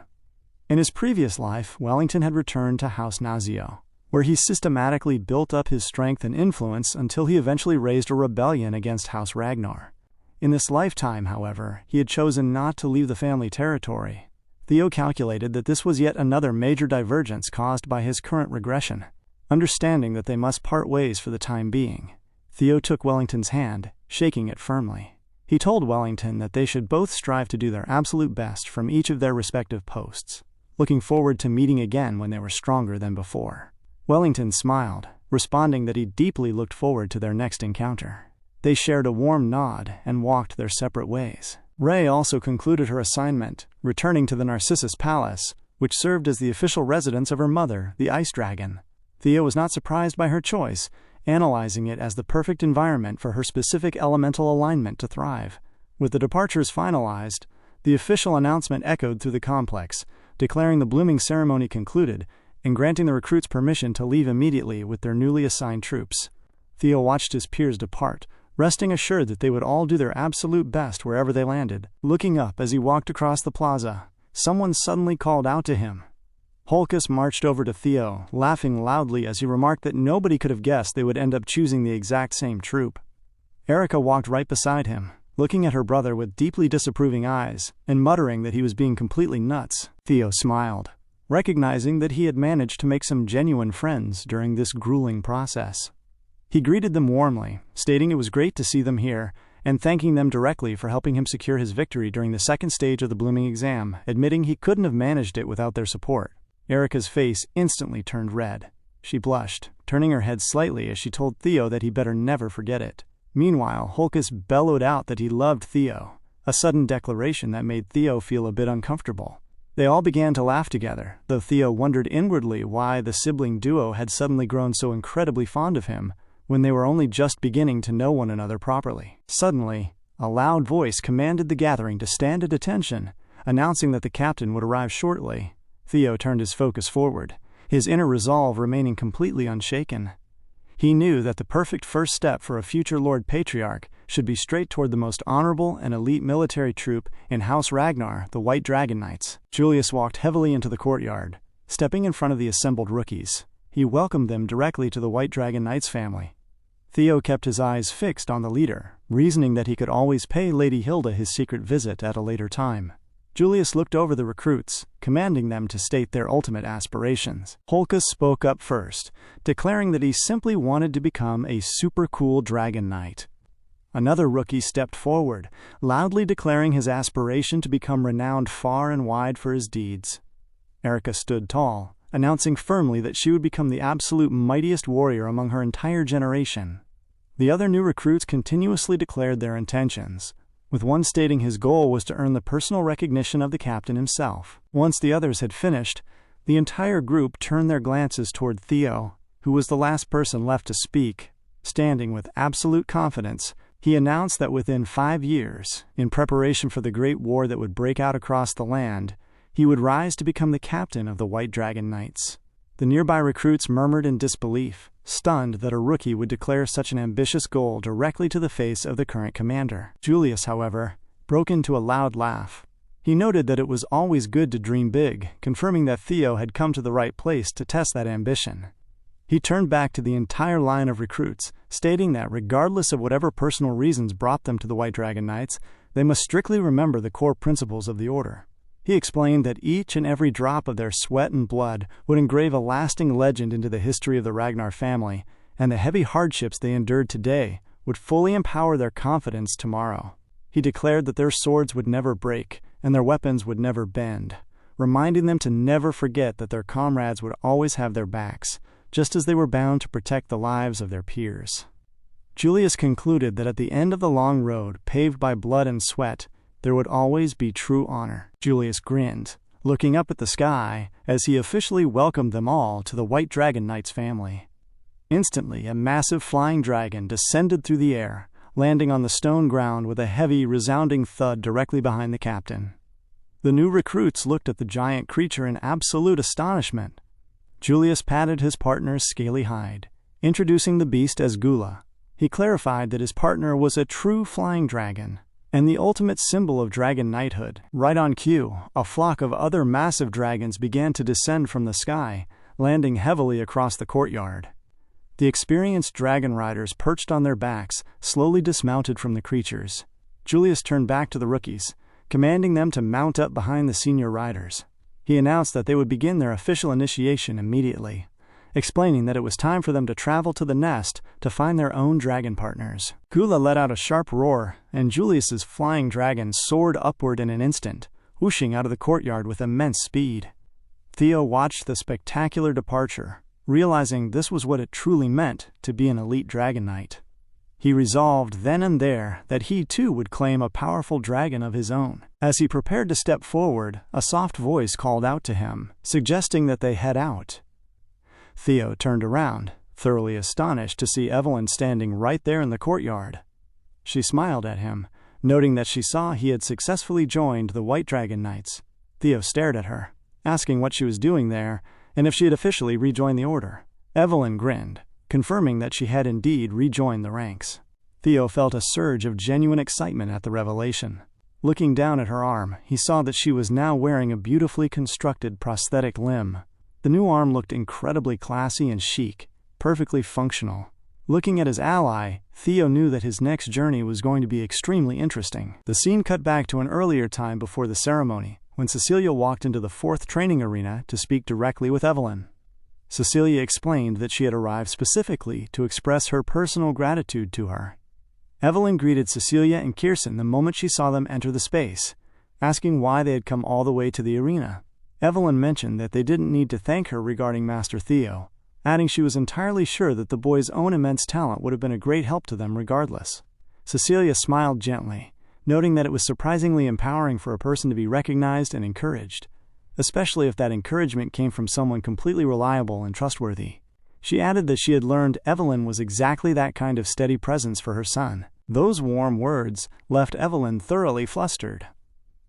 In his previous life, Wellington had returned to House Nazio, where he systematically built up his strength and influence until he eventually raised a rebellion against House Ragnar. In this lifetime, however, he had chosen not to leave the family territory. Theo calculated that this was yet another major divergence caused by his current regression. Understanding that they must part ways for the time being, Theo took Wellington's hand, shaking it firmly. He told Wellington that they should both strive to do their absolute best from each of their respective posts, looking forward to meeting again when they were stronger than before. Wellington smiled, responding that he deeply looked forward to their next encounter. They shared a warm nod and walked their separate ways. Ray also concluded her assignment, returning to the Narcissus Palace, which served as the official residence of her mother, the Ice Dragon. Theo was not surprised by her choice, analyzing it as the perfect environment for her specific elemental alignment to thrive. With the departures finalized, the official announcement echoed through the complex, declaring the blooming ceremony concluded and granting the recruits permission to leave immediately with their newly assigned troops. Theo watched his peers depart, resting assured that they would all do their absolute best wherever they landed. Looking up as he walked across the plaza, someone suddenly called out to him. Holkus marched over to Theo, laughing loudly as he remarked that nobody could have guessed they would end up choosing the exact same troop. Erica walked right beside him, looking at her brother with deeply disapproving eyes, and muttering that he was being completely nuts. Theo smiled, recognizing that he had managed to make some genuine friends during this grueling process. He greeted them warmly, stating it was great to see them here, and thanking them directly for helping him secure his victory during the second stage of the blooming exam, admitting he couldn't have managed it without their support. Erica's face instantly turned red. She blushed, turning her head slightly as she told Theo that he better never forget it. Meanwhile, Holkus bellowed out that he loved Theo, a sudden declaration that made Theo feel a bit uncomfortable. They all began to laugh together, though Theo wondered inwardly why the sibling duo had suddenly grown so incredibly fond of him, when they were only just beginning to know one another properly. Suddenly, a loud voice commanded the gathering to stand at attention, announcing that the captain would arrive shortly. Theo turned his focus forward, his inner resolve remaining completely unshaken. He knew that the perfect first step for a future Lord Patriarch should be straight toward the most honorable and elite military troop in House Ragnar, the White Dragon Knights. Julius walked heavily into the courtyard, stepping in front of the assembled rookies. He welcomed them directly to the White Dragon Knights family. Theo kept his eyes fixed on the leader, reasoning that he could always pay Lady Hilda his secret visit at a later time. Julius looked over the recruits, commanding them to state their ultimate aspirations. Holkus spoke up first, declaring that he simply wanted to become a super cool Dragon Knight. Another rookie stepped forward, loudly declaring his aspiration to become renowned far and wide for his deeds. Erica stood tall, announcing firmly that she would become the absolute mightiest warrior among her entire generation. The other new recruits continuously declared their intentions, with one stating his goal was to earn the personal recognition of the captain himself. Once the others had finished, the entire group turned their glances toward Theo, who was the last person left to speak. Standing with absolute confidence, he announced that within 5 years, in preparation for the great war that would break out across the land, he would rise to become the captain of the White Dragon Knights. The nearby recruits murmured in disbelief, stunned that a rookie would declare such an ambitious goal directly to the face of the current commander. Julius, however, broke into a loud laugh. He noted that it was always good to dream big, confirming that Theo had come to the right place to test that ambition. He turned back to the entire line of recruits, stating that regardless of whatever personal reasons brought them to the White Dragon Knights, they must strictly remember the core principles of the order. He explained that each and every drop of their sweat and blood would engrave a lasting legend into the history of the Ragnar family, and the heavy hardships they endured today would fully empower their confidence tomorrow. He declared that their swords would never break, and their weapons would never bend, reminding them to never forget that their comrades would always have their backs, just as they were bound to protect the lives of their peers. Julius concluded that at the end of the long road, paved by blood and sweat, there would always be true honor. Julius grinned, looking up at the sky as he officially welcomed them all to the White Dragon Knights family. Instantly, a massive flying dragon descended through the air, landing on the stone ground with a heavy, resounding thud directly behind the captain. The new recruits looked at the giant creature in absolute astonishment. Julius patted his partner's scaly hide, introducing the beast as Gula. He clarified that his partner was a true flying dragon, and the ultimate symbol of dragon knighthood. Right on cue, a flock of other massive dragons began to descend from the sky, landing heavily across the courtyard. The experienced dragon riders perched on their backs slowly dismounted from the creatures. Julius turned back to the rookies, commanding them to mount up behind the senior riders. He announced that they would begin their official initiation immediately, explaining that it was time for them to travel to the nest to find their own dragon partners. Gula let out a sharp roar, and Julius's flying dragon soared upward in an instant, whooshing out of the courtyard with immense speed. Theo watched the spectacular departure, realizing this was what it truly meant to be an elite dragon knight. He resolved then and there that he too would claim a powerful dragon of his own. As he prepared to step forward, a soft voice called out to him, suggesting that they head out. Theo turned around, thoroughly astonished to see Evelyn standing right there in the courtyard. She smiled at him, noting that she saw he had successfully joined the White Dragon Knights. Theo stared at her, asking what she was doing there, and if she had officially rejoined the order. Evelyn grinned, confirming that she had indeed rejoined the ranks. Theo felt a surge of genuine excitement at the revelation. Looking down at her arm, he saw that she was now wearing a beautifully constructed prosthetic limb. The new arm looked incredibly classy and chic, perfectly functional. Looking at his ally, Theo knew that his next journey was going to be extremely interesting. The scene cut back to an earlier time before the ceremony, when Cecilia walked into the 4th training arena to speak directly with Evelyn. Cecilia explained that she had arrived specifically to express her personal gratitude to her. Evelyn greeted Cecilia and Kirsten the moment she saw them enter the space, asking why they had come all the way to the arena. Evelyn mentioned that they didn't need to thank her regarding Master Theo, adding she was entirely sure that the boy's own immense talent would have been a great help to them regardless. Cecilia smiled gently, noting that it was surprisingly empowering for a person to be recognized and encouraged, especially if that encouragement came from someone completely reliable and trustworthy. She added that she had learned Evelyn was exactly that kind of steady presence for her son. Those warm words left Evelyn thoroughly flustered.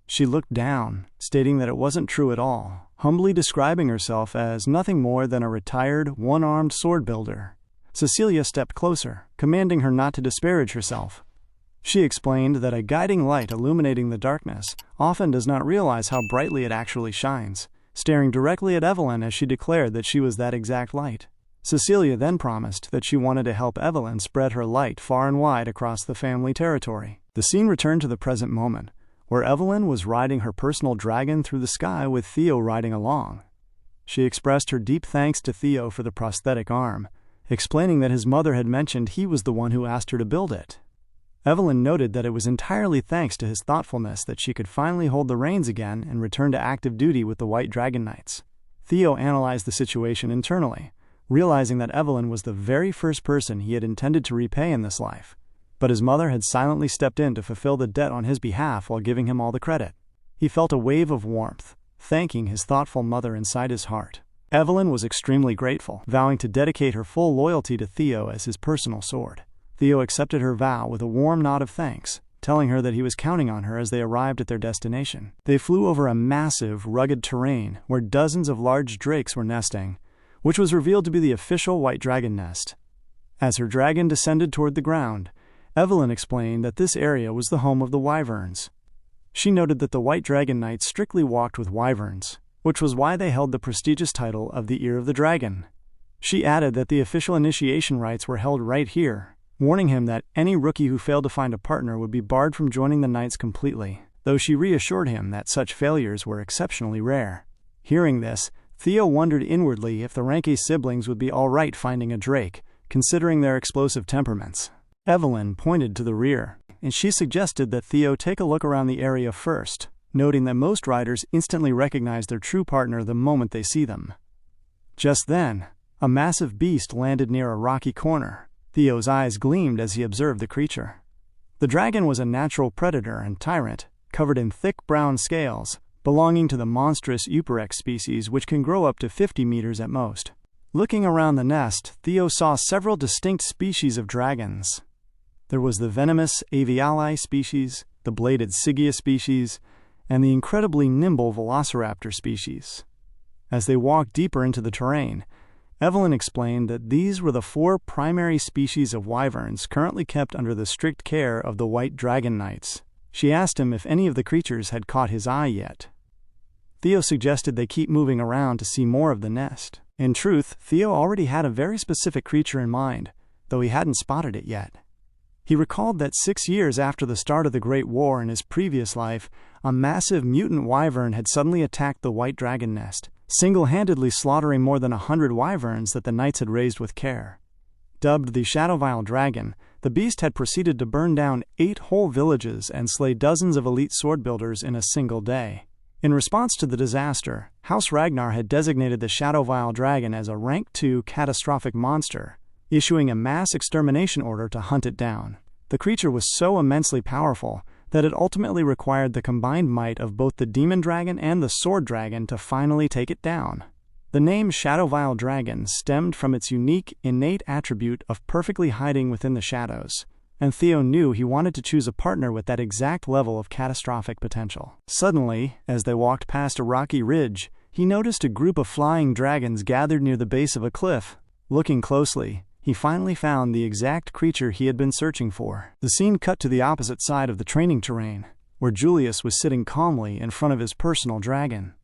She looked down, stating that it wasn't true at all, humbly describing herself as nothing more than a retired, one-armed sword builder. Cecilia stepped closer, commanding her not to disparage herself. She explained that a guiding light illuminating the darkness often does not realize how brightly it actually shines, staring directly at Evelyn as she declared that she was that exact light. Cecilia then promised that she wanted to help Evelyn spread her light far and wide across the family territory. The scene returned to the present moment, where Evelyn was riding her personal dragon through the sky with Theo riding along. She expressed her deep thanks to Theo for the prosthetic arm, explaining that his mother had mentioned he was the one who asked her to build it. Evelyn noted that it was entirely thanks to his thoughtfulness that she could finally hold the reins again and return to active duty with the White Dragon Knights. Theo analyzed the situation internally, realizing that Evelyn was the very first person he had intended to repay in this life, but his mother had silently stepped in to fulfill the debt on his behalf while giving him all the credit. He felt a wave of warmth, thanking his thoughtful mother inside his heart. Evelyn was extremely grateful, vowing to dedicate her full loyalty to Theo as his personal sword. Theo accepted her vow with a warm nod of thanks, telling her that he was counting on her as they arrived at their destination. They flew over a massive, rugged terrain where dozens of large drakes were nesting, which was revealed to be the official White Dragon nest. As her dragon descended toward the ground, Evelyn explained that this area was the home of the wyverns. She noted that the White Dragon Knights strictly walked with wyverns, which was why they held the prestigious title of the Ear of the Dragon. She added that the official initiation rites were held right here, warning him that any rookie who failed to find a partner would be barred from joining the Knights completely, though she reassured him that such failures were exceptionally rare. Hearing this, Theo wondered inwardly if the Ranke siblings would be all right finding a Drake, considering their explosive temperaments. Evelyn pointed to the rear, and she suggested that Theo take a look around the area first, noting that most riders instantly recognize their true partner the moment they see them. Just then, a massive beast landed near a rocky corner. Theo's eyes gleamed as he observed the creature. The dragon was a natural predator and tyrant, covered in thick brown scales, belonging to the monstrous Euparex species, which can grow up to 50 meters at most. Looking around the nest, Theo saw several distinct species of dragons. There was the venomous Aviali species, the bladed Sigia species, and the incredibly nimble Velociraptor species. As they walked deeper into the terrain, Evelyn explained that these were the 4 primary species of wyverns currently kept under the strict care of the White Dragon Knights. She asked him if any of the creatures had caught his eye yet. Theo suggested they keep moving around to see more of the nest. In truth, Theo already had a very specific creature in mind, though he hadn't spotted it yet. He recalled that 6 years after the start of the Great War in his previous life, a massive mutant wyvern had suddenly attacked the White Dragon nest, single-handedly slaughtering more than 100 wyverns that the knights had raised with care. Dubbed the Shadowvile Dragon, the beast had proceeded to burn down 8 whole villages and slay dozens of elite sword builders in a single day. In response to the disaster, House Ragnar had designated the Shadowvile Dragon as a Rank 2 catastrophic monster, issuing a mass extermination order to hunt it down. The creature was so immensely powerful that it ultimately required the combined might of both the Demon Dragon and the Sword Dragon to finally take it down. The name Shadowvile Dragon stemmed from its unique, innate attribute of perfectly hiding within the shadows, and Theo knew he wanted to choose a partner with that exact level of catastrophic potential. Suddenly, as they walked past a rocky ridge, he noticed a group of flying dragons gathered near the base of a cliff. Looking closely, he finally found the exact creature he had been searching for. The scene cut to the opposite side of the training terrain, where Julius was sitting calmly in front of his personal dragon.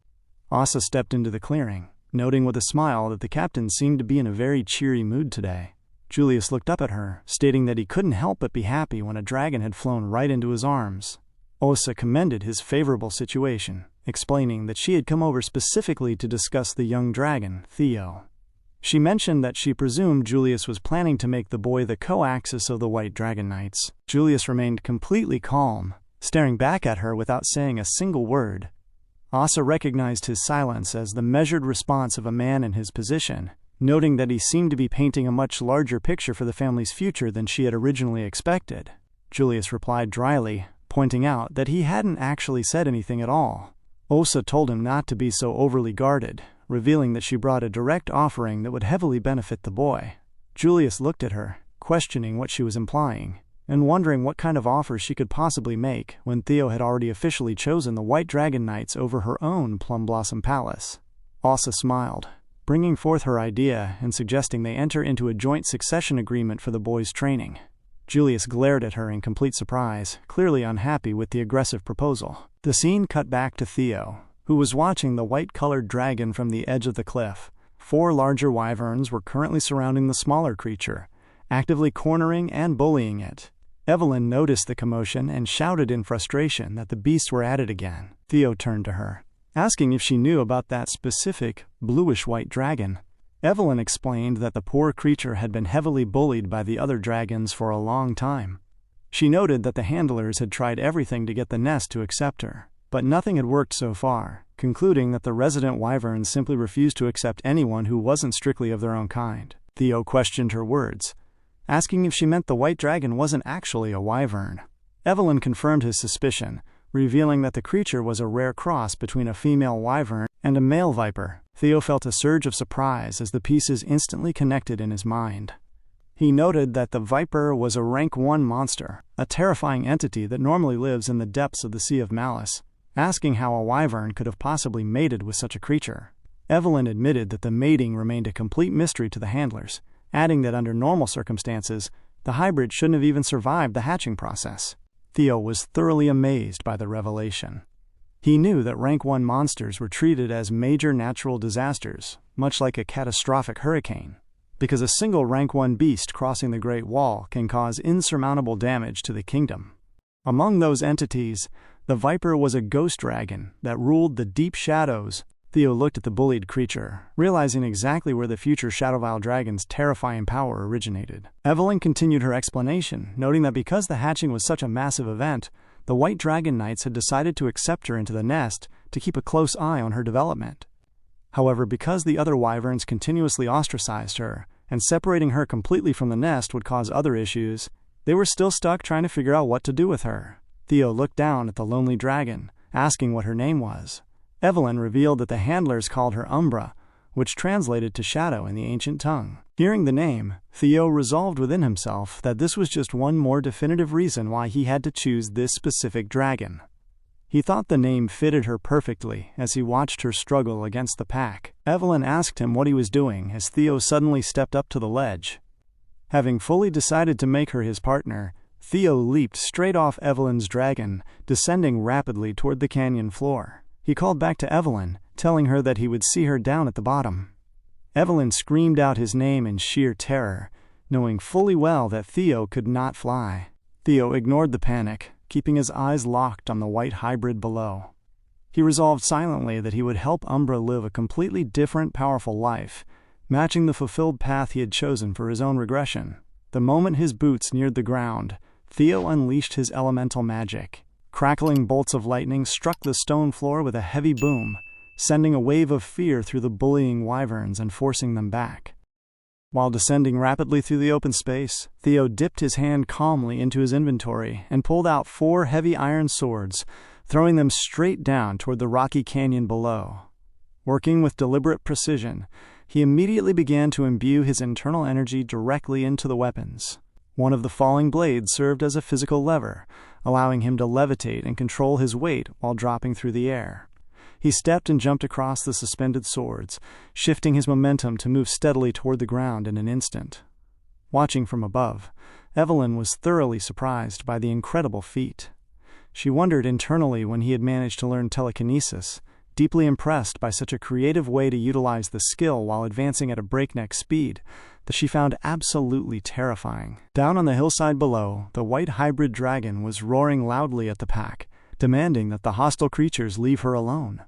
Asa stepped into the clearing, noting with a smile that the captain seemed to be in a very cheery mood today. Julius looked up at her, stating that he couldn't help but be happy when a dragon had flown right into his arms. Osa commended his favorable situation, explaining that she had come over specifically to discuss the young dragon, Theo. She mentioned that she presumed Julius was planning to make the boy the co-axis of the White Dragon Knights. Julius remained completely calm, staring back at her without saying a single word. Asa recognized his silence as the measured response of a man in his position, noting that he seemed to be painting a much larger picture for the family's future than she had originally expected. Julius replied dryly, pointing out that he hadn't actually said anything at all. Osa told him not to be so overly guarded, revealing that she brought a direct offering that would heavily benefit the boy. Julius looked at her, questioning what she was implying, and wondering what kind of offer she could possibly make when Theo had already officially chosen the White Dragon Knights over her own Plum Blossom Palace. Asa smiled, bringing forth her idea and suggesting they enter into a joint succession agreement for the boy's training. Julius glared at her in complete surprise, clearly unhappy with the aggressive proposal. The scene cut back to Theo, who was watching the white-colored dragon from the edge of the cliff. 4 larger wyverns were currently surrounding the smaller creature, actively cornering and bullying it. Evelyn noticed the commotion and shouted in frustration that the beasts were at it again. Theo turned to her, asking if she knew about that specific, bluish-white dragon. Evelyn explained that the poor creature had been heavily bullied by the other dragons for a long time. She noted that the handlers had tried everything to get the nest to accept her, but nothing had worked so far, concluding that the resident wyverns simply refused to accept anyone who wasn't strictly of their own kind. Theo questioned her words, asking if she meant the white dragon wasn't actually a wyvern. Evelyn confirmed his suspicion, revealing that the creature was a rare cross between a female wyvern and a male viper. Theo felt a surge of surprise as the pieces instantly connected in his mind. He noted that the viper was a rank 1 monster, a terrifying entity that normally lives in the depths of the Sea of Malice, asking how a wyvern could have possibly mated with such a creature. Evelyn admitted that the mating remained a complete mystery to the handlers, adding that under normal circumstances, the hybrid shouldn't have even survived the hatching process. Theo was thoroughly amazed by the revelation. He knew that rank 1 monsters were treated as major natural disasters, much like a catastrophic hurricane, because a single rank 1 beast crossing the Great Wall can cause insurmountable damage to the kingdom. Among those entities, the Viper was a ghost dragon that ruled the deep shadows. Theo looked at the bullied creature, realizing exactly where the future Shadowvile dragon's terrifying power originated. Evelyn continued her explanation, noting that because the hatching was such a massive event, the White Dragon Knights had decided to accept her into the nest to keep a close eye on her development. However, because the other wyverns continuously ostracized her, and separating her completely from the nest would cause other issues, they were still stuck trying to figure out what to do with her. Theo looked down at the lonely dragon, asking what her name was. Evelyn revealed that the handlers called her Umbra, which translated to shadow in the ancient tongue. Hearing the name, Theo resolved within himself that this was just one more definitive reason why he had to choose this specific dragon. He thought the name fitted her perfectly as he watched her struggle against the pack. Evelyn asked him what he was doing as Theo suddenly stepped up to the ledge. Having fully decided to make her his partner, Theo leaped straight off Evelyn's dragon, descending rapidly toward the canyon floor. He called back to Evelyn, telling her that he would see her down at the bottom. Evelyn screamed out his name in sheer terror, knowing fully well that Theo could not fly. Theo ignored the panic, keeping his eyes locked on the white hybrid below. He resolved silently that he would help Umbra live a completely different, powerful life, matching the fulfilled path he had chosen for his own regression. The moment his boots neared the ground, Theo unleashed his elemental magic. Crackling bolts of lightning struck the stone floor with a heavy boom, sending a wave of fear through the bullying wyverns and forcing them back. While descending rapidly through the open space, Theo dipped his hand calmly into his inventory and pulled out 4 heavy iron swords, throwing them straight down toward the rocky canyon below. Working with deliberate precision, he immediately began to imbue his internal energy directly into the weapons. One of the falling blades served as a physical lever, allowing him to levitate and control his weight while dropping through the air. He stepped and jumped across the suspended swords, shifting his momentum to move steadily toward the ground in an instant. Watching from above, Evelyn was thoroughly surprised by the incredible feat. She wondered internally when he had managed to learn telekinesis, deeply impressed by such a creative way to utilize the skill while advancing at a breakneck speed that she found absolutely terrifying. Down on the hillside below, the white hybrid dragon was roaring loudly at the pack, demanding that the hostile creatures leave her alone.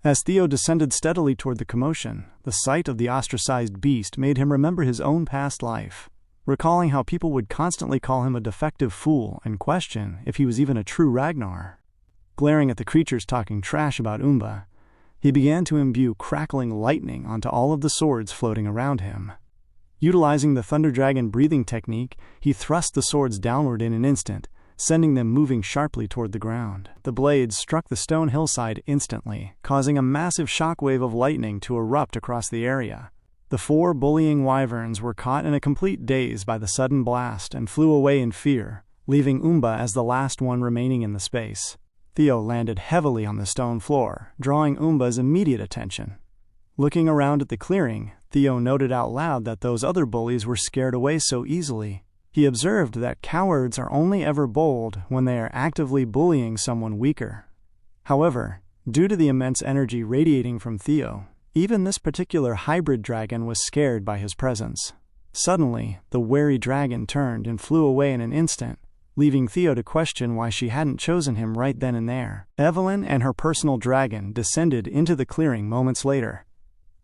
As Theo descended steadily toward the commotion, the sight of the ostracized beast made him remember his own past life, recalling how people would constantly call him a defective fool and question if he was even a true Ragnar. Glaring at the creatures talking trash about Umba, he began to imbue crackling lightning onto all of the swords floating around him. Utilizing the Thunder Dragon breathing technique, he thrust the swords downward in an instant, sending them moving sharply toward the ground. The blades struck the stone hillside instantly, causing a massive shockwave of lightning to erupt across the area. The 4 bullying wyverns were caught in a complete daze by the sudden blast and flew away in fear, leaving Umba as the last one remaining in the space. Theo landed heavily on the stone floor, drawing Umba's immediate attention. Looking around at the clearing, Theo noted out loud that those other bullies were scared away so easily. He observed that cowards are only ever bold when they are actively bullying someone weaker. However, due to the immense energy radiating from Theo, even this particular hybrid dragon was scared by his presence. Suddenly, the wary dragon turned and flew away in an instant, leaving Theo to question why she hadn't chosen him right then and there. Evelyn and her personal dragon descended into the clearing moments later.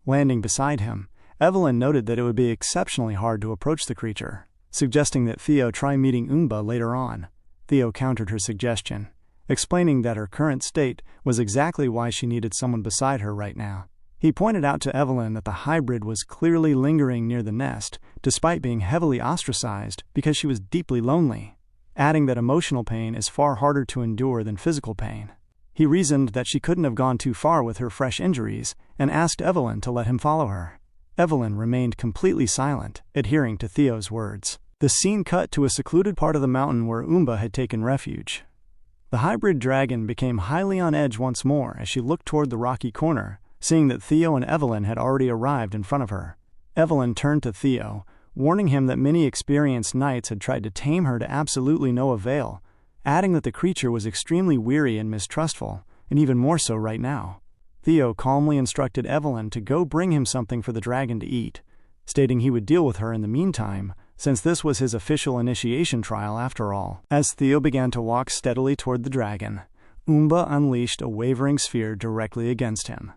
Landing beside him, Evelyn noted that it would be exceptionally hard to approach the creature, suggesting that Theo try meeting Umba later on. Theo countered her suggestion, explaining that her current state was exactly why she needed someone beside her right now. He pointed out to Evelyn that the hybrid was clearly lingering near the nest, despite being heavily ostracized because she was deeply lonely, adding that emotional pain is far harder to endure than physical pain. He reasoned that she couldn't have gone too far with her fresh injuries and asked Evelyn to let him follow her. Evelyn remained completely silent, adhering to Theo's words. The scene cut to a secluded part of the mountain where Umba had taken refuge. The hybrid dragon became highly on edge once more as she looked toward the rocky corner, seeing that Theo and Evelyn had already arrived in front of her. Evelyn turned to Theo, warning him that many experienced knights had tried to tame her to absolutely no avail, adding that the creature was extremely weary and mistrustful, and even more so right now. Theo calmly instructed Evelyn to go bring him something for the dragon to eat, stating he would deal with her in the meantime, since this was his official initiation trial after all. As Theo began to walk steadily toward the dragon, Umba unleashed a wavering sphere directly against him.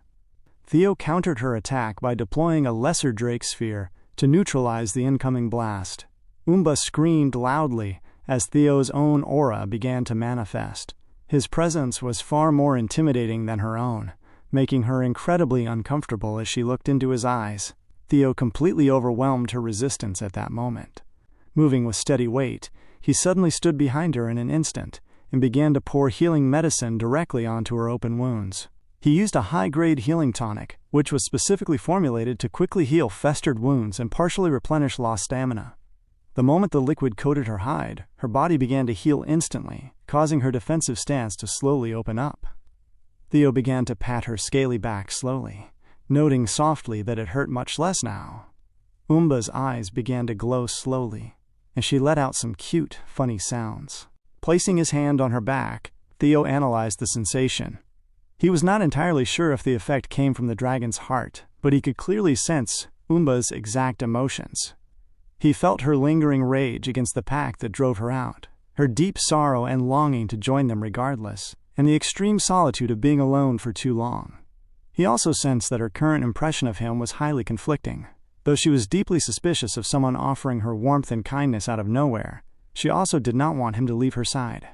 Theo countered her attack by deploying a lesser Drake sphere to neutralize the incoming blast. Umba screamed loudly as Theo's own aura began to manifest. His presence was far more intimidating than her own, making her incredibly uncomfortable as she looked into his eyes. Theo completely overwhelmed her resistance at that moment. Moving with steady weight, he suddenly stood behind her in an instant and began to pour healing medicine directly onto her open wounds. He used a high-grade healing tonic, which was specifically formulated to quickly heal festered wounds and partially replenish lost stamina. The moment the liquid coated her hide, her body began to heal instantly, causing her defensive stance to slowly open up. Theo began to pat her scaly back slowly, noting softly that it hurt much less now. Umba's eyes began to glow slowly, and she let out some cute, funny sounds. Placing his hand on her back, Theo analyzed the sensation. He was not entirely sure if the effect came from the dragon's heart, but he could clearly sense Umba's exact emotions. He felt her lingering rage against the pack that drove her out, her deep sorrow and longing to join them regardless, and the extreme solitude of being alone for too long. He also sensed that her current impression of him was highly conflicting. Though she was deeply suspicious of someone offering her warmth and kindness out of nowhere, she also did not want him to leave her side.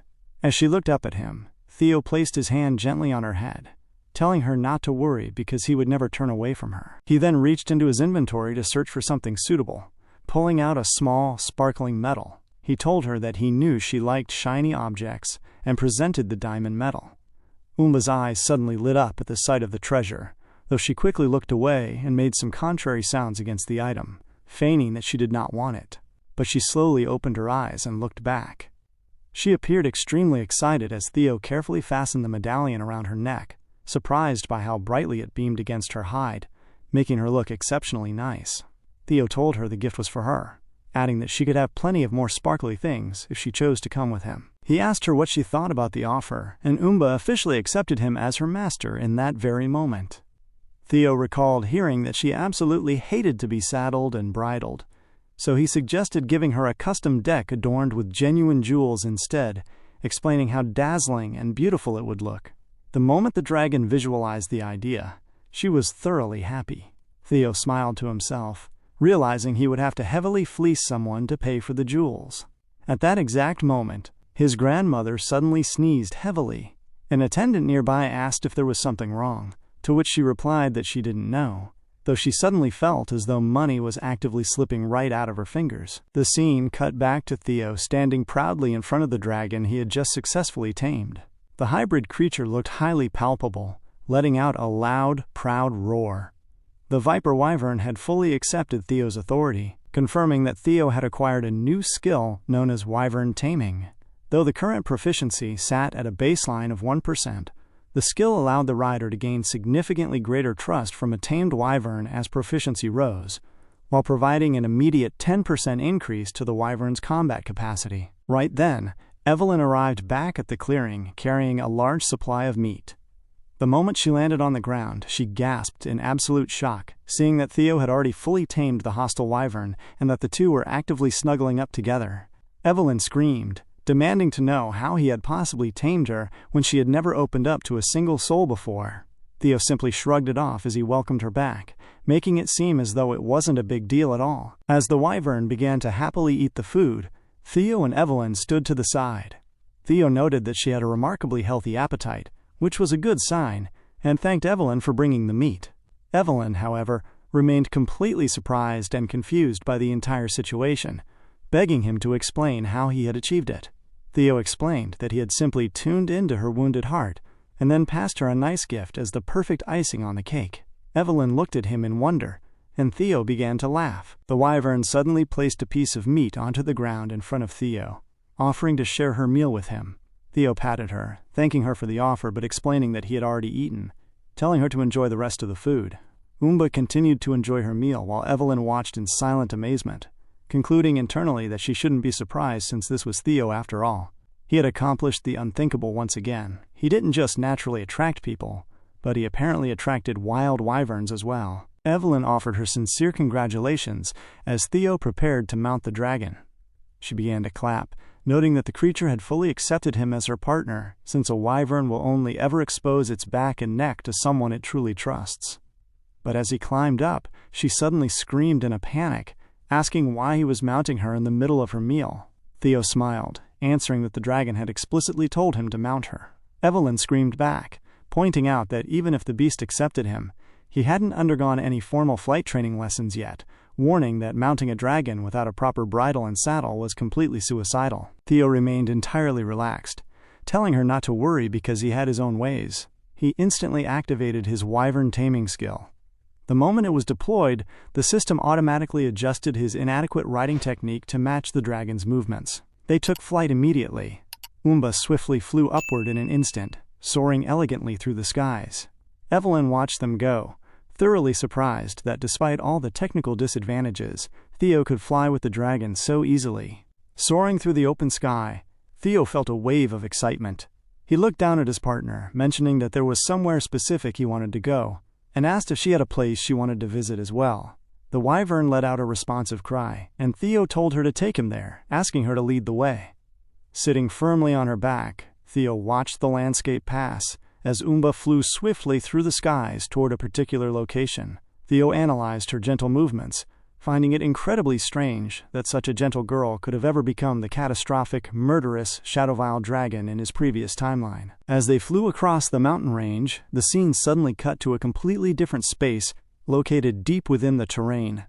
As she looked up at him, Theo placed his hand gently on her head, telling her not to worry because he would never turn away from her. He then reached into his inventory to search for something suitable. Pulling out a small, sparkling metal, he told her that he knew she liked shiny objects and presented the diamond metal. Umba's eyes suddenly lit up at the sight of the treasure, though she quickly looked away and made some contrary sounds against the item, feigning that she did not want it. But she slowly opened her eyes and looked back. She appeared extremely excited as Theo carefully fastened the medallion around her neck, surprised by how brightly it beamed against her hide, making her look exceptionally nice. Theo told her the gift was for her, adding that she could have plenty of more sparkly things if she chose to come with him. He asked her what she thought about the offer, and Umba officially accepted him as her master in that very moment. Theo recalled hearing that she absolutely hated to be saddled and bridled, so he suggested giving her a custom deck adorned with genuine jewels instead, explaining how dazzling and beautiful it would look. The moment the dragon visualized the idea, she was thoroughly happy. Theo smiled to himself, realizing he would have to heavily fleece someone to pay for the jewels. At that exact moment, his grandmother suddenly sneezed heavily. An attendant nearby asked if there was something wrong, to which she replied that she didn't know, though she suddenly felt as though money was actively slipping right out of her fingers. The scene cut back to Theo standing proudly in front of the dragon he had just successfully tamed. The hybrid creature looked highly palpable, letting out a loud, proud roar. The Viper Wyvern had fully accepted Theo's authority, confirming that Theo had acquired a new skill known as Wyvern Taming. Though the current proficiency sat at a baseline of 1%, the skill allowed the rider to gain significantly greater trust from a tamed wyvern as proficiency rose, while providing an immediate 10% increase to the wyvern's combat capacity. Right then, Evelyn arrived back at the clearing carrying a large supply of meat. The moment she landed on the ground, she gasped in absolute shock, seeing that Theo had already fully tamed the hostile wyvern and that the two were actively snuggling up together. Evelyn screamed, demanding to know how he had possibly tamed her when she had never opened up to a single soul before. Theo simply shrugged it off as he welcomed her back, making it seem as though it wasn't a big deal at all. As the wyvern began to happily eat the food, Theo and Evelyn stood to the side. Theo noted that she had a remarkably healthy appetite, which was a good sign, and thanked Evelyn for bringing the meat. Evelyn, however, remained completely surprised and confused by the entire situation, begging him to explain how he had achieved it. Theo explained that he had simply tuned into her wounded heart, and then passed her a nice gift as the perfect icing on the cake. Evelyn looked at him in wonder, and Theo began to laugh. The wyvern suddenly placed a piece of meat onto the ground in front of Theo, offering to share her meal with him. Theo patted her, thanking her for the offer but explaining that he had already eaten, telling her to enjoy the rest of the food. Umba continued to enjoy her meal while Evelyn watched in silent amazement, concluding internally that she shouldn't be surprised since this was Theo after all. He had accomplished the unthinkable once again. He didn't just naturally attract people, but he apparently attracted wild wyverns as well. Evelyn offered her sincere congratulations as Theo prepared to mount the dragon. She began to clap, noting that the creature had fully accepted him as her partner, since a wyvern will only ever expose its back and neck to someone it truly trusts. But as he climbed up, she suddenly screamed in a panic, asking why he was mounting her in the middle of her meal. Theo smiled, answering that the dragon had explicitly told him to mount her. Evelyn screamed back, pointing out that even if the beast accepted him, he hadn't undergone any formal flight training lessons yet, warning that mounting a dragon without a proper bridle and saddle was completely suicidal. Theo remained entirely relaxed, telling her not to worry because he had his own ways. He instantly activated his wyvern taming skill. The moment it was deployed, the system automatically adjusted his inadequate riding technique to match the dragon's movements. They took flight immediately. Umba swiftly flew upward in an instant, soaring elegantly through the skies. Evelyn watched them go, thoroughly surprised that despite all the technical disadvantages, Theo could fly with the dragon so easily. Soaring through the open sky, Theo felt a wave of excitement. He looked down at his partner, mentioning that there was somewhere specific he wanted to go, and asked if she had a place she wanted to visit as well. The wyvern let out a responsive cry, and Theo told her to take him there, asking her to lead the way. Sitting firmly on her back, Theo watched the landscape pass, as Umba flew swiftly through the skies toward a particular location. Theo analyzed her gentle movements, finding it incredibly strange that such a gentle girl could have ever become the catastrophic, murderous Shadowvile dragon in his previous timeline. As they flew across the mountain range, the scene suddenly cut to a completely different space located deep within the terrain.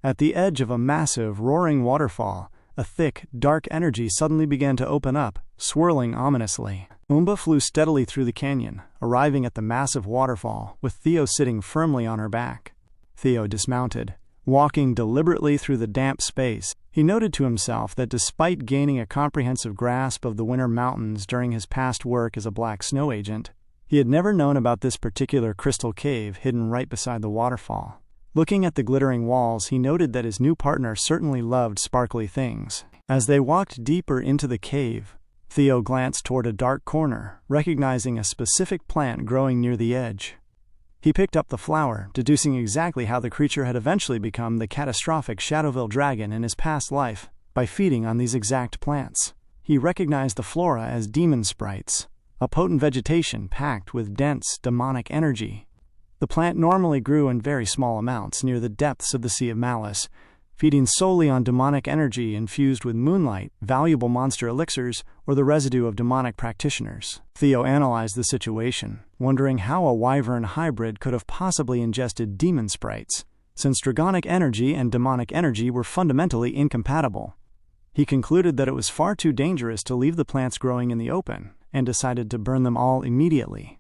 At the edge of a massive, roaring waterfall, a thick, dark energy suddenly began to open up, swirling ominously. Umba flew steadily through the canyon, arriving at the massive waterfall, with Theo sitting firmly on her back. Theo dismounted, walking deliberately through the damp space. He noted to himself that despite gaining a comprehensive grasp of the Winter Mountains during his past work as a black snow agent, he had never known about this particular crystal cave hidden right beside the waterfall. Looking at the glittering walls, he noted that his new partner certainly loved sparkly things. As they walked deeper into the cave, Theo glanced toward a dark corner, recognizing a specific plant growing near the edge. He picked up the flower, deducing exactly how the creature had eventually become the catastrophic Shadowville dragon in his past life, by feeding on these exact plants. He recognized the flora as demon sprites, a potent vegetation packed with dense, demonic energy. The plant normally grew in very small amounts near the depths of the Sea of Malice, feeding solely on demonic energy infused with moonlight, valuable monster elixirs, or the residue of demonic practitioners. Theo analyzed the situation, wondering how a wyvern hybrid could have possibly ingested demon sprites, since dragonic energy and demonic energy were fundamentally incompatible. He concluded that it was far too dangerous to leave the plants growing in the open, and decided to burn them all immediately.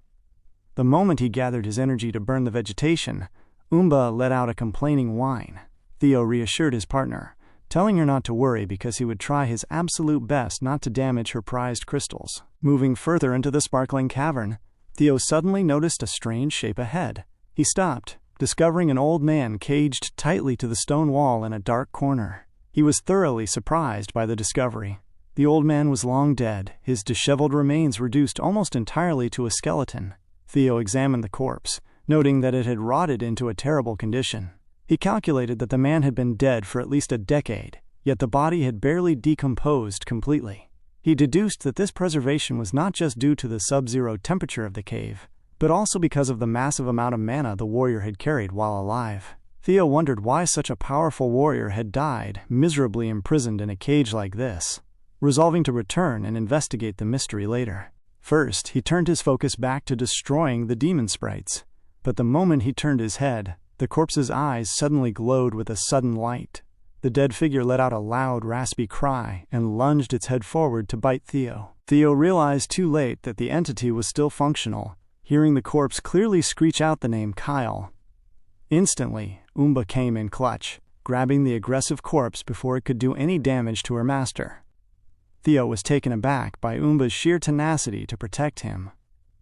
The moment he gathered his energy to burn the vegetation, Umba let out a complaining whine. Theo reassured his partner, telling her not to worry because he would try his absolute best not to damage her prized crystals. Moving further into the sparkling cavern, Theo suddenly noticed a strange shape ahead. He stopped, discovering an old man caged tightly to the stone wall in a dark corner. He was thoroughly surprised by the discovery. The old man was long dead, his disheveled remains reduced almost entirely to a skeleton. Theo examined the corpse, noting that it had rotted into a terrible condition. He calculated that the man had been dead for at least a decade, yet the body had barely decomposed completely. He deduced that this preservation was not just due to the sub-zero temperature of the cave, but also because of the massive amount of mana the warrior had carried while alive. Theo wondered why such a powerful warrior had died, miserably imprisoned in a cage like this, resolving to return and investigate the mystery later. First, he turned his focus back to destroying the demon sprites, but the moment he turned his head, the corpse's eyes suddenly glowed with a sudden light. The dead figure let out a loud, raspy cry and lunged its head forward to bite Theo. Theo realized too late that the entity was still functional, hearing the corpse clearly screech out the name Kyle. Instantly, Umba came in clutch, grabbing the aggressive corpse before it could do any damage to her master. Theo was taken aback by Umba's sheer tenacity to protect him.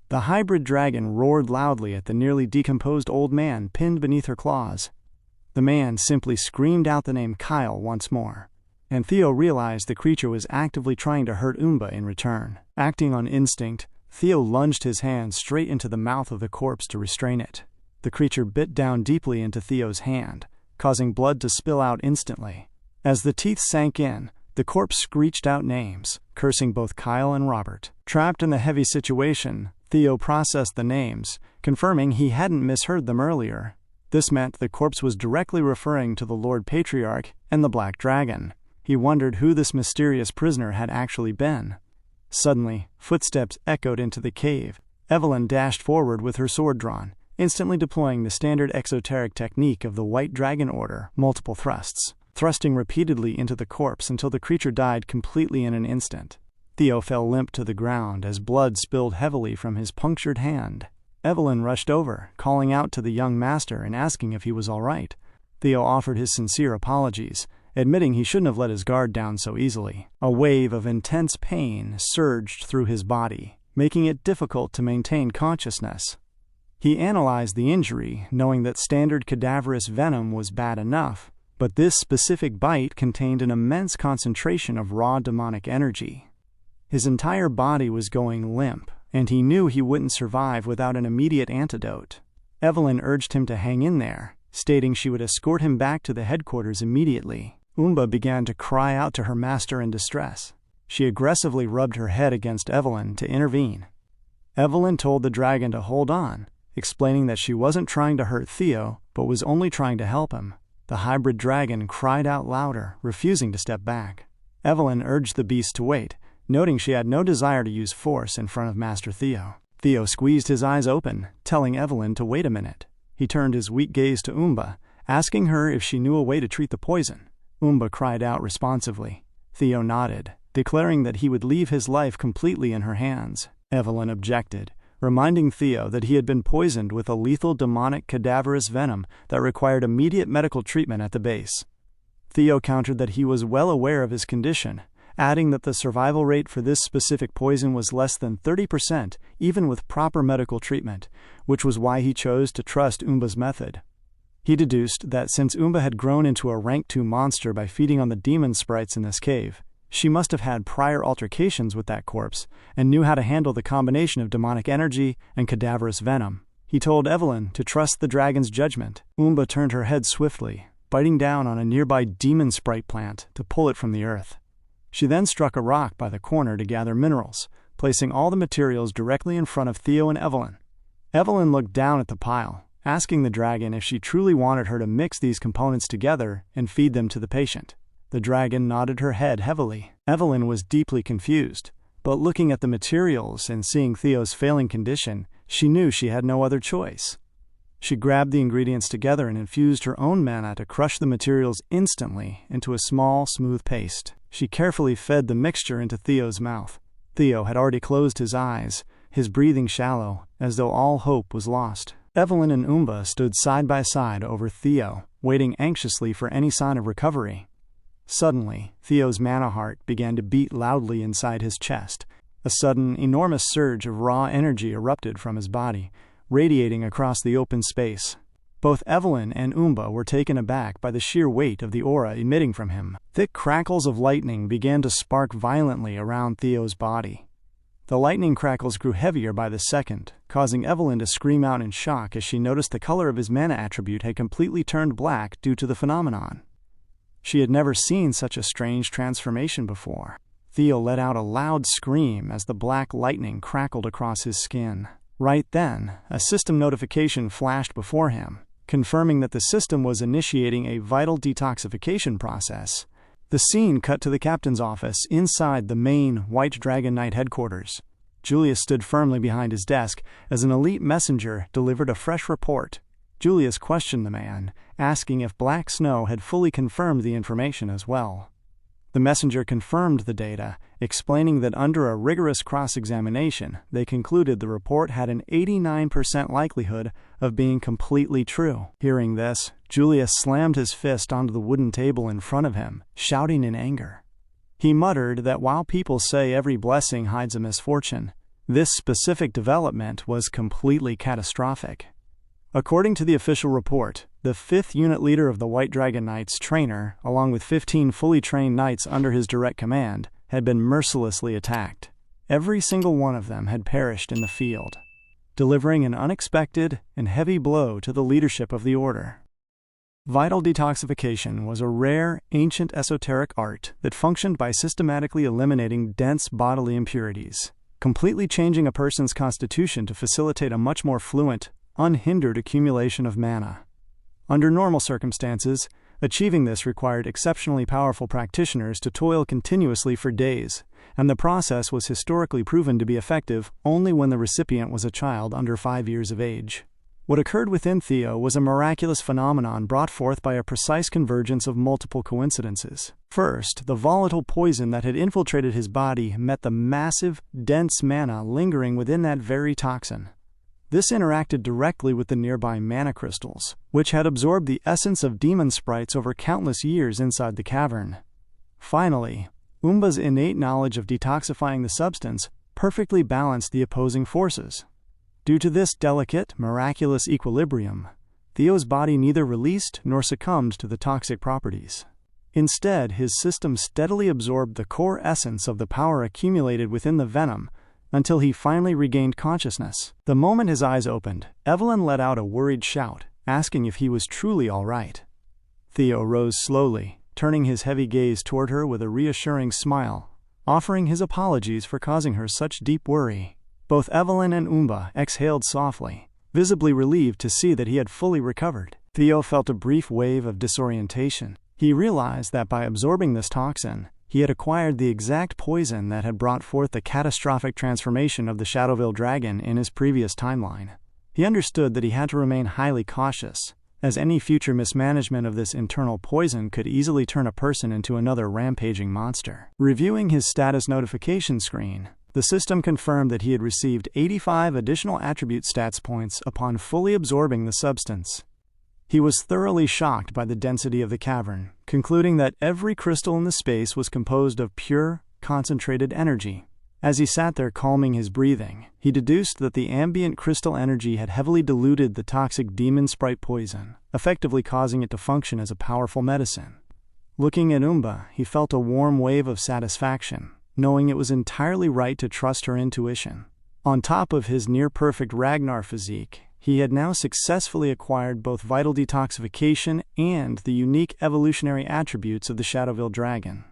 The hybrid dragon roared loudly at the nearly decomposed old man pinned beneath her claws. The man simply screamed out the name Kyle once more. and Theo realized the creature was actively trying to hurt Umba in return. Acting on instinct, Theo lunged his hand straight into the mouth of the corpse to restrain it. The creature bit down deeply into Theo's hand, causing blood to spill out instantly. As the teeth sank in, the corpse screeched out names, cursing both Kyle and Robert. Trapped in the heavy situation, Theo processed the names, confirming he hadn't misheard them earlier. This meant the corpse was directly referring to the Lord Patriarch and the Black Dragon. He wondered who this mysterious prisoner had actually been. Suddenly, footsteps echoed into the cave. Evelyn dashed forward with her sword drawn, instantly deploying the standard exoteric technique of the White Dragon Order, multiple thrusts, thrusting repeatedly into the corpse until the creature died completely in an instant. Theo fell limp to the ground as blood spilled heavily from his punctured hand. Evelyn rushed over, calling out to the young master and asking if he was all right. Theo offered his sincere apologies, admitting he shouldn't have let his guard down so easily. A wave of intense pain surged through his body, making it difficult to maintain consciousness. He analyzed the injury, knowing that standard cadaverous venom was bad enough, but this specific bite contained an immense concentration of raw demonic energy. His entire body was going limp, and he knew he wouldn't survive without an immediate antidote. Evelyn urged him to hang in there, stating she would escort him back to the headquarters immediately. Umba began to cry out to her master in distress. She aggressively rubbed her head against Evelyn to intervene. Evelyn told the dragon to hold on, explaining that she wasn't trying to hurt Theo, but was only trying to help him. The hybrid dragon cried out louder, refusing to step back. Evelyn urged the beast to wait, noting she had no desire to use force in front of Master Theo. Theo squeezed his eyes open, telling Evelyn to wait a minute. He turned his weak gaze to Umba, asking her if she knew a way to treat the poison. Umba cried out responsively. Theo nodded, declaring that he would leave his life completely in her hands. Evelyn objected, reminding Theo that he had been poisoned with a lethal demonic cadaverous venom that required immediate medical treatment at the base. Theo countered that he was well aware of his condition, adding that the survival rate for this specific poison was less than 30%, even with proper medical treatment, which was why he chose to trust Umba's method. He deduced that since Umba had grown into a rank 2 monster by feeding on the demon sprites in this cave, she must have had prior altercations with that corpse and knew how to handle the combination of demonic energy and cadaverous venom. He told Evelyn to trust the dragon's judgment. Umba turned her head swiftly, biting down on a nearby demon sprite plant to pull it from the earth. She then struck a rock by the corner to gather minerals, placing all the materials directly in front of Theo and Evelyn. Evelyn looked down at the pile, asking the dragon if she truly wanted her to mix these components together and feed them to the patient. The dragon nodded her head heavily. Evelyn was deeply confused, but looking at the materials and seeing Theo's failing condition, she knew she had no other choice. She grabbed the ingredients together and infused her own mana to crush the materials instantly into a small, smooth paste. She carefully fed the mixture into Theo's mouth. Theo had already closed his eyes, his breathing shallow, as though all hope was lost. Evelyn and Umba stood side by side over Theo, waiting anxiously for any sign of recovery. Suddenly, Theo's mana heart began to beat loudly inside his chest. A sudden, enormous surge of raw energy erupted from his body, radiating across the open space. Both Evelyn and Umba were taken aback by the sheer weight of the aura emitting from him. Thick crackles of lightning began to spark violently around Theo's body. The lightning crackles grew heavier by the second, causing Evelyn to scream out in shock as she noticed the color of his mana attribute had completely turned black due to the phenomenon. She had never seen such a strange transformation before. Theo let out a loud scream as the black lightning crackled across his skin. Right then, a system notification flashed before him, confirming that the system was initiating a vital detoxification process. The scene cut to the captain's office inside the main White Dragon Knight headquarters. Julius stood firmly behind his desk as an elite messenger delivered a fresh report. Julius questioned the man, asking if Black Snow had fully confirmed the information as well. The messenger confirmed the data, explaining that under a rigorous cross-examination, they concluded the report had an 89% likelihood of being completely true. Hearing this, Julius slammed his fist onto the wooden table in front of him, shouting in anger. He muttered that while people say every blessing hides a misfortune, this specific development was completely catastrophic. According to the official report, the 5th unit leader of the White Dragon Knights trainer, along with 15 fully trained knights under his direct command, had been mercilessly attacked. Every single one of them had perished in the field, delivering an unexpected and heavy blow to the leadership of the order. Vital detoxification was a rare, ancient esoteric art that functioned by systematically eliminating dense bodily impurities, completely changing a person's constitution to facilitate a much more fluent, unhindered accumulation of mana. Under normal circumstances, achieving this required exceptionally powerful practitioners to toil continuously for days, and the process was historically proven to be effective only when the recipient was a child under 5 years of age. What occurred within Theo was a miraculous phenomenon brought forth by a precise convergence of multiple coincidences. First, the volatile poison that had infiltrated his body met the massive, dense mana lingering within that very toxin. This interacted directly with the nearby mana crystals, which had absorbed the essence of demon sprites over countless years inside the cavern. Finally, Umba's innate knowledge of detoxifying the substance perfectly balanced the opposing forces. Due to this delicate, miraculous equilibrium, Theo's body neither released nor succumbed to the toxic properties. Instead, his system steadily absorbed the core essence of the power accumulated within the venom, until he finally regained consciousness. The moment his eyes opened, Evelyn let out a worried shout, asking if he was truly all right. Theo rose slowly, turning his heavy gaze toward her with a reassuring smile, offering his apologies for causing her such deep worry. Both Evelyn and Umba exhaled softly, visibly relieved to see that he had fully recovered. Theo felt a brief wave of disorientation. He realized that by absorbing this toxin, he had acquired the exact poison that had brought forth the catastrophic transformation of the Shadowville dragon in his previous timeline. He understood that he had to remain highly cautious, as any future mismanagement of this internal poison could easily turn a person into another rampaging monster. Reviewing his status notification screen, the system confirmed that he had received 85 additional attribute stats points upon fully absorbing the substance. He was thoroughly shocked by the density of the cavern, concluding that every crystal in the space was composed of pure, concentrated energy. As he sat there calming his breathing, he deduced that the ambient crystal energy had heavily diluted the toxic demon sprite poison, effectively causing it to function as a powerful medicine. Looking at Umba, he felt a warm wave of satisfaction, knowing it was entirely right to trust her intuition. On top of his near-perfect Ragnar physique, he had now successfully acquired both vital detoxification and the unique evolutionary attributes of the Shadowville dragon.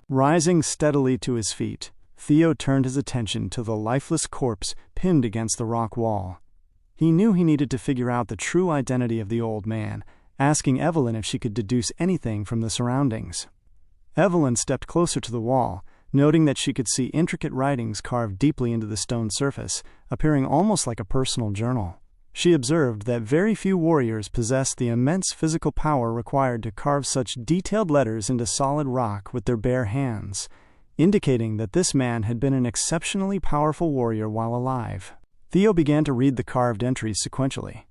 Rising steadily to his feet, Theo turned his attention to the lifeless corpse pinned against the rock wall. He knew he needed to figure out the true identity of the old man, asking Evelyn if she could deduce anything from the surroundings. Evelyn stepped closer to the wall, noting that she could see intricate writings carved deeply into the stone surface, appearing almost like a personal journal. She observed that very few warriors possessed the immense physical power required to carve such detailed letters into solid rock with their bare hands, indicating that this man had been an exceptionally powerful warrior while alive. Theo began to read the carved entries sequentially.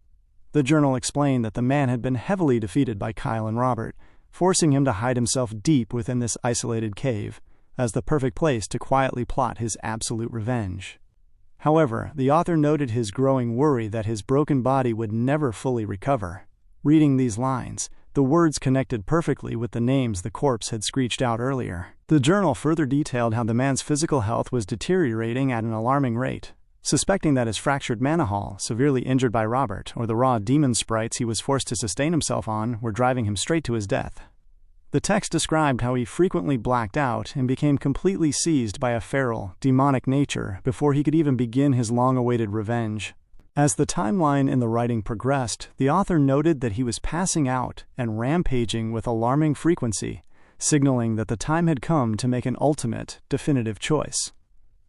The journal explained that the man had been heavily defeated by Kyle and Robert, forcing him to hide himself deep within this isolated cave, as the perfect place to quietly plot his absolute revenge. However, the author noted his growing worry that his broken body would never fully recover. Reading these lines, the words connected perfectly with the names the corpse had screeched out earlier. The journal further detailed how the man's physical health was deteriorating at an alarming rate. Suspecting that his fractured manahal, severely injured by Robert, or the raw demon sprites he was forced to sustain himself on, were driving him straight to his death. The text described how he frequently blacked out and became completely seized by a feral, demonic nature before he could even begin his long-awaited revenge. As the timeline in the writing progressed, the author noted that he was passing out and rampaging with alarming frequency, signaling that the time had come to make an ultimate, definitive choice.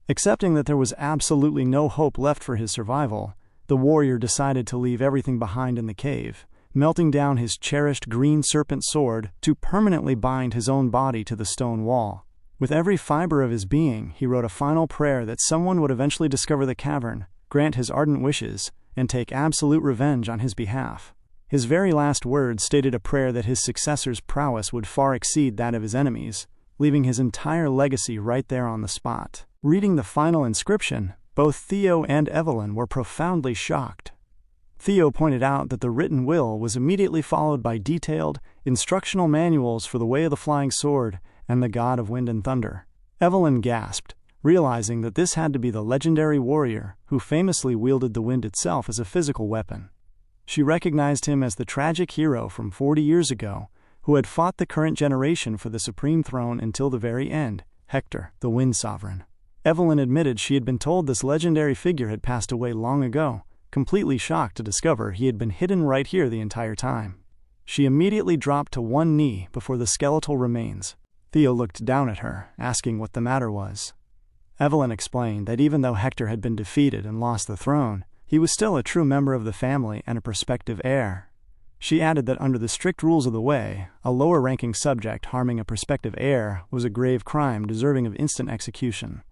Accepting that there was absolutely no hope left for his survival, the warrior decided to leave everything behind in the cave, melting down his cherished green serpent sword to permanently bind his own body to the stone wall. With every fiber of his being, he wrote a final prayer that someone would eventually discover the cavern, grant his ardent wishes, and take absolute revenge on his behalf. His very last words stated a prayer that his successor's prowess would far exceed that of his enemies, leaving his entire legacy right there on the spot. Reading the final inscription, both Theo and Evelyn were profoundly shocked. Theo pointed out that the written will was immediately followed by detailed, instructional manuals for the way of the flying sword and the god of wind and thunder. Evelyn gasped, realizing that this had to be the legendary warrior who famously wielded the wind itself as a physical weapon. She recognized him as the tragic hero from 40 years ago who had fought the current generation for the supreme throne until the very end, Hector, the Wind Sovereign. Evelyn admitted she had been told this legendary figure had passed away long ago, completely shocked to discover he had been hidden right here the entire time. She immediately dropped to one knee before the skeletal remains. Theo looked down at her, asking what the matter was. Evelyn explained that even though Hector had been defeated and lost the throne, he was still a true member of the family and a prospective heir. She added that under the strict rules of the way, a lower-ranking subject harming a prospective heir was a grave crime deserving of instant execution,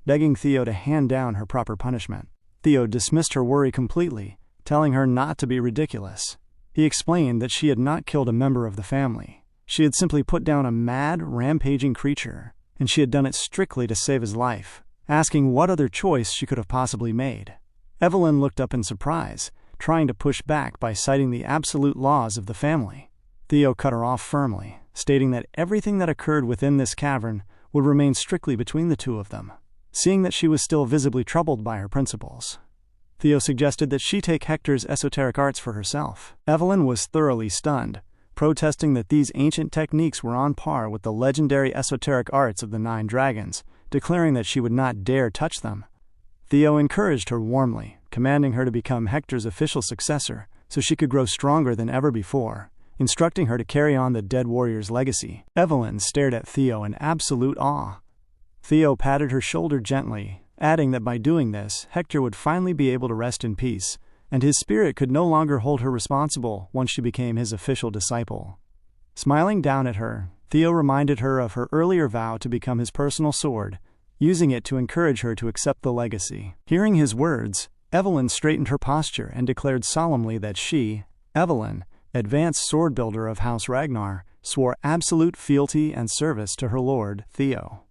begging Theo to hand down her proper punishment. Theo dismissed her worry completely, telling her not to be ridiculous. He explained that she had not killed a member of the family. She had simply put down a mad, rampaging creature, and she had done it strictly to save his life, asking what other choice she could have possibly made. Evelyn looked up in surprise, trying to push back by citing the absolute laws of the family. Theo cut her off firmly, stating that everything that occurred within this cavern would remain strictly between the two of them, seeing that she was still visibly troubled by her principles. Theo suggested that she take Hector's esoteric arts for herself. Evelyn was thoroughly stunned, protesting that these ancient techniques were on par with the legendary esoteric arts of the 9 dragons, declaring that she would not dare touch them. Theo encouraged her warmly, commanding her to become Hector's official successor so she could grow stronger than ever before, instructing her to carry on the dead warrior's legacy. Evelyn stared at Theo in absolute awe. Theo patted her shoulder gently, adding that by doing this, Hector would finally be able to rest in peace, and his spirit could no longer hold her responsible once she became his official disciple. Smiling down at her, Theo reminded her of her earlier vow to become his personal sword, using it to encourage her to accept the legacy. Hearing his words, Evelyn straightened her posture and declared solemnly that she, Evelyn, advanced sword builder of House Ragnar, swore absolute fealty and service to her lord, Theo.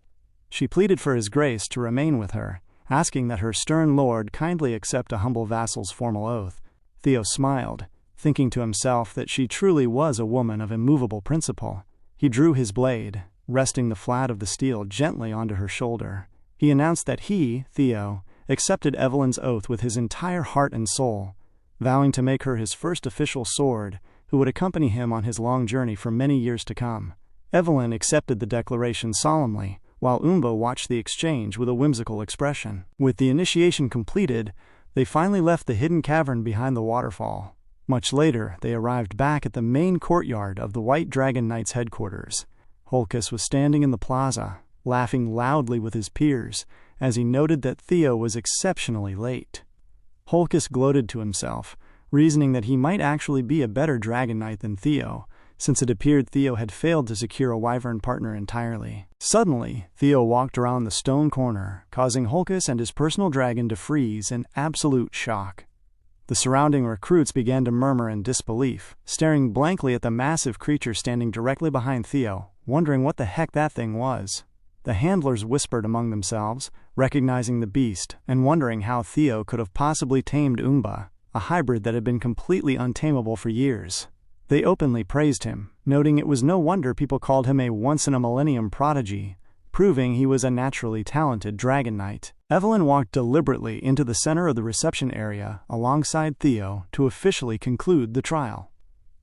She pleaded for his grace to remain with her, asking that her stern lord kindly accept a humble vassal's formal oath. Theo smiled, thinking to himself that she truly was a woman of immovable principle. He drew his blade, resting the flat of the steel gently onto her shoulder. He announced that he, Theo, accepted Evelyn's oath with his entire heart and soul, vowing to make her his first official sword, who would accompany him on his long journey for many years to come. Evelyn accepted the declaration solemnly, while Umba watched the exchange with a whimsical expression. With the initiation completed, they finally left the hidden cavern behind the waterfall. Much later, they arrived back at the main courtyard of the White Dragon Knight's headquarters. Holkis was standing in the plaza, laughing loudly with his peers, as he noted that Theo was exceptionally late. Holkis gloated to himself, reasoning that he might actually be a better Dragon Knight than Theo, since it appeared Theo had failed to secure a wyvern partner entirely. Suddenly, Theo walked around the stone corner, causing Holkis and his personal dragon to freeze in absolute shock. The surrounding recruits began to murmur in disbelief, staring blankly at the massive creature standing directly behind Theo, wondering what the heck that thing was. The handlers whispered among themselves, recognizing the beast, and wondering how Theo could have possibly tamed Umba, a hybrid that had been completely untamable for years. They openly praised him, noting it was no wonder people called him a once-in-a-millennium prodigy, proving he was a naturally talented dragon knight. Evelyn walked deliberately into the center of the reception area alongside Theo to officially conclude the trial.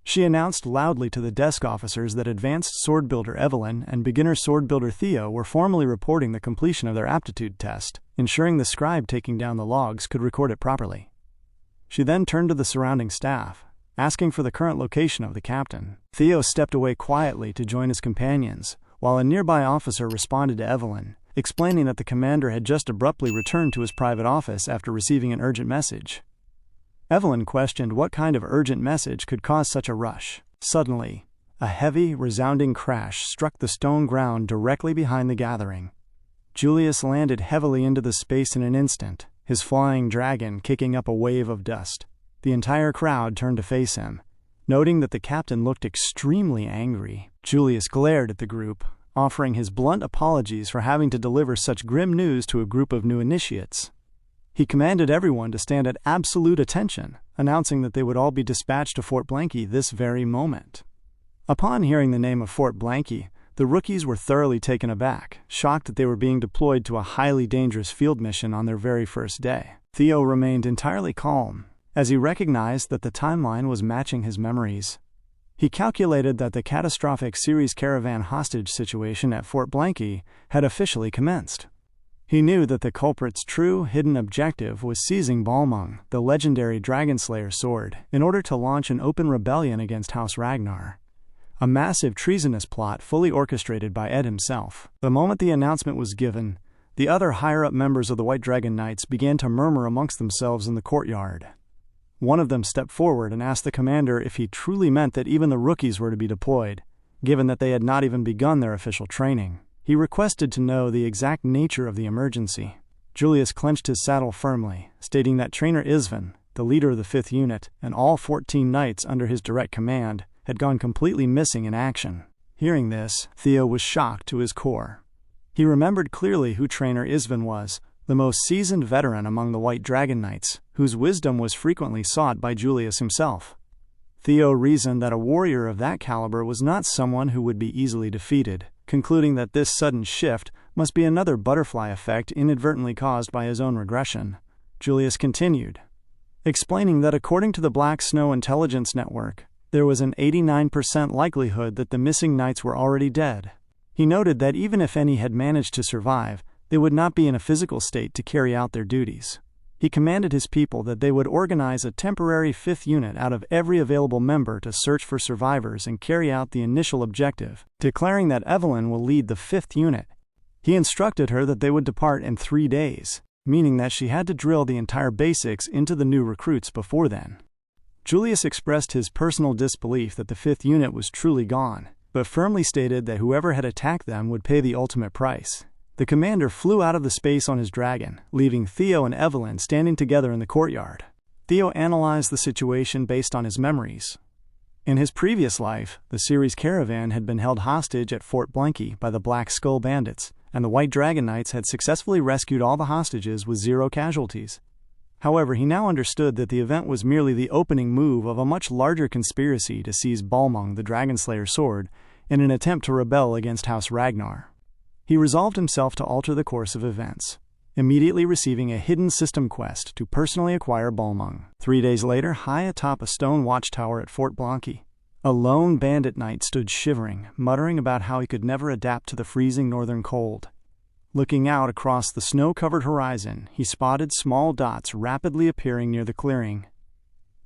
She announced loudly to the desk officers that advanced sword builder Evelyn and beginner sword builder Theo were formally reporting the completion of their aptitude test, ensuring the scribe taking down the logs could record it properly. She then turned to the surrounding staff, asking for the current location of the captain. Theo stepped away quietly to join his companions, while a nearby officer responded to Evelyn, explaining that the commander had just abruptly returned to his private office after receiving an urgent message. Evelyn questioned what kind of urgent message could cause such a rush. Suddenly, a heavy, resounding crash struck the stone ground directly behind the gathering. Julius landed heavily into the space in an instant, his flying dragon kicking up a wave of dust. The entire crowd turned to face him, noting that the captain looked extremely angry. Julius glared at the group, offering his blunt apologies for having to deliver such grim news to a group of new initiates. He commanded everyone to stand at absolute attention, announcing that they would all be dispatched to Fort Blanky this very moment. Upon hearing the name of Fort Blanky, the rookies were thoroughly taken aback, shocked that they were being deployed to a highly dangerous field mission on their very first day. Theo remained entirely calm, as he recognized that the timeline was matching his memories. He calculated that the catastrophic Ceres caravan hostage situation at Fort Blanky had officially commenced. He knew that the culprit's true, hidden objective was seizing Balmung, the legendary Dragonslayer sword, in order to launch an open rebellion against House Ragnar. A massive treasonous plot fully orchestrated by Ed himself. The moment the announcement was given, the other higher-up members of the White Dragon Knights began to murmur amongst themselves in the courtyard. One of them stepped forward and asked the commander if he truly meant that even the rookies were to be deployed, given that they had not even begun their official training. He requested to know the exact nature of the emergency. Julius clenched his saddle firmly, stating that Trainer Isvan, the leader of the 5th Unit, and all 14 knights under his direct command, had gone completely missing in action. Hearing this, Theo was shocked to his core. He remembered clearly who Trainer Isvan was, the most seasoned veteran among the White Dragon Knights, whose wisdom was frequently sought by Julius himself. Theo reasoned that a warrior of that caliber was not someone who would be easily defeated, concluding that this sudden shift must be another butterfly effect inadvertently caused by his own regression. Julius continued, explaining that according to the Black Snow Intelligence Network, there was an 89% likelihood that the missing knights were already dead. He noted that even if any had managed to survive, they would not be in a physical state to carry out their duties. He commanded his people that they would organize a temporary 5th unit out of every available member to search for survivors and carry out the initial objective, declaring that Evelyn will lead the 5th unit. He instructed her that they would depart in 3 days, meaning that she had to drill the entire basics into the new recruits before then. Julius expressed his personal disbelief that the 5th unit was truly gone, but firmly stated that whoever had attacked them would pay the ultimate price. The commander flew out of the space on his dragon, leaving Theo and Evelyn standing together in the courtyard. Theo analyzed the situation based on his memories. In his previous life, the Ceres caravan had been held hostage at Fort Blanky by the Black Skull bandits, and the White Dragon Knights had successfully rescued all the hostages with 0 casualties. However, he now understood that the event was merely the opening move of a much larger conspiracy to seize Balmung, the Dragonslayer sword, in an attempt to rebel against House Ragnar. He resolved himself to alter the course of events, immediately receiving a hidden system quest to personally acquire Balmung. 3 days later, high atop a stone watchtower at Fort Blanky, a lone bandit knight stood shivering, muttering about how he could never adapt to the freezing northern cold. Looking out across the snow-covered horizon, he spotted small dots rapidly appearing near the clearing.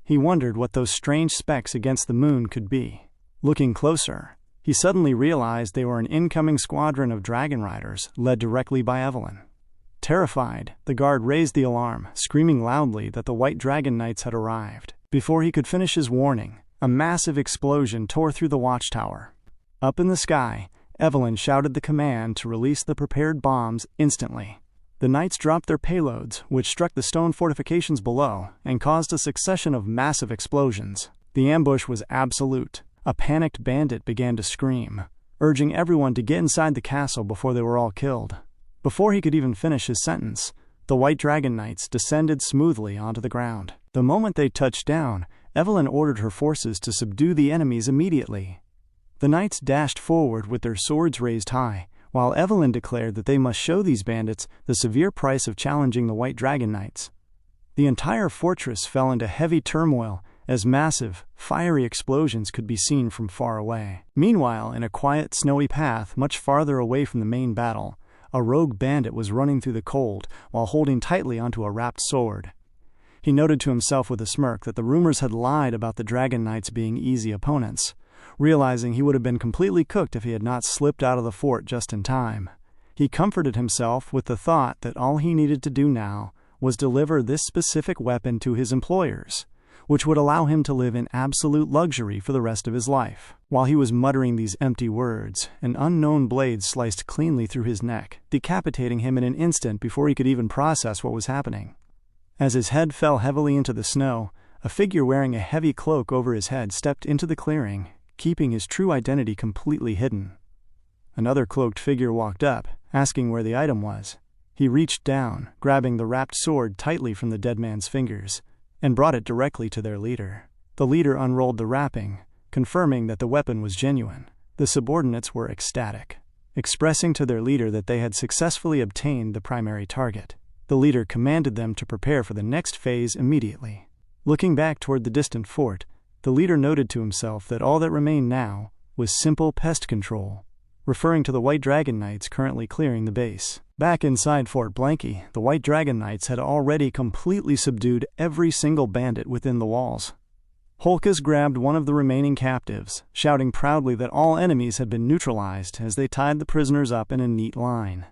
He wondered what those strange specks against the moon could be. Looking closer, he suddenly realized they were an incoming squadron of dragon riders led directly by Evelyn. Terrified, the guard raised the alarm, screaming loudly that the White Dragon Knights had arrived. Before he could finish his warning, a massive explosion tore through the watchtower. Up in the sky, Evelyn shouted the command to release the prepared bombs instantly. The knights dropped their payloads, which struck the stone fortifications below and caused a succession of massive explosions. The ambush was absolute. A panicked bandit began to scream, urging everyone to get inside the castle before they were all killed. Before he could even finish his sentence, the White Dragon Knights descended smoothly onto the ground. The moment they touched down, Evelyn ordered her forces to subdue the enemies immediately. The knights dashed forward with their swords raised high, while Evelyn declared that they must show these bandits the severe price of challenging the White Dragon Knights. The entire fortress fell into heavy turmoil as massive, fiery explosions could be seen from far away. Meanwhile, in a quiet, snowy path much farther away from the main battle, a rogue bandit was running through the cold while holding tightly onto a wrapped sword. He noted to himself with a smirk that the rumors had lied about the Dragon Knights being easy opponents, realizing he would have been completely cooked if he had not slipped out of the fort just in time. He comforted himself with the thought that all he needed to do now was deliver this specific weapon to his employers, which would allow him to live in absolute luxury for the rest of his life. While he was muttering these empty words, an unknown blade sliced cleanly through his neck, decapitating him in an instant before he could even process what was happening. As his head fell heavily into the snow, a figure wearing a heavy cloak over his head stepped into the clearing, keeping his true identity completely hidden. Another cloaked figure walked up, asking where the item was. He reached down, grabbing the wrapped sword tightly from the dead man's fingers, and brought it directly to their leader. The leader unrolled the wrapping, confirming that the weapon was genuine. The subordinates were ecstatic, expressing to their leader that they had successfully obtained the primary target. The leader commanded them to prepare for the next phase immediately. Looking back toward the distant fort, the leader noted to himself that all that remained now was simple pest control, referring to the White Dragon Knights currently clearing the base. Back inside Fort Blanky, the White Dragon Knights had already completely subdued every single bandit within the walls. Holkes grabbed one of the remaining captives, shouting proudly that all enemies had been neutralized as they tied the prisoners up in a neat line.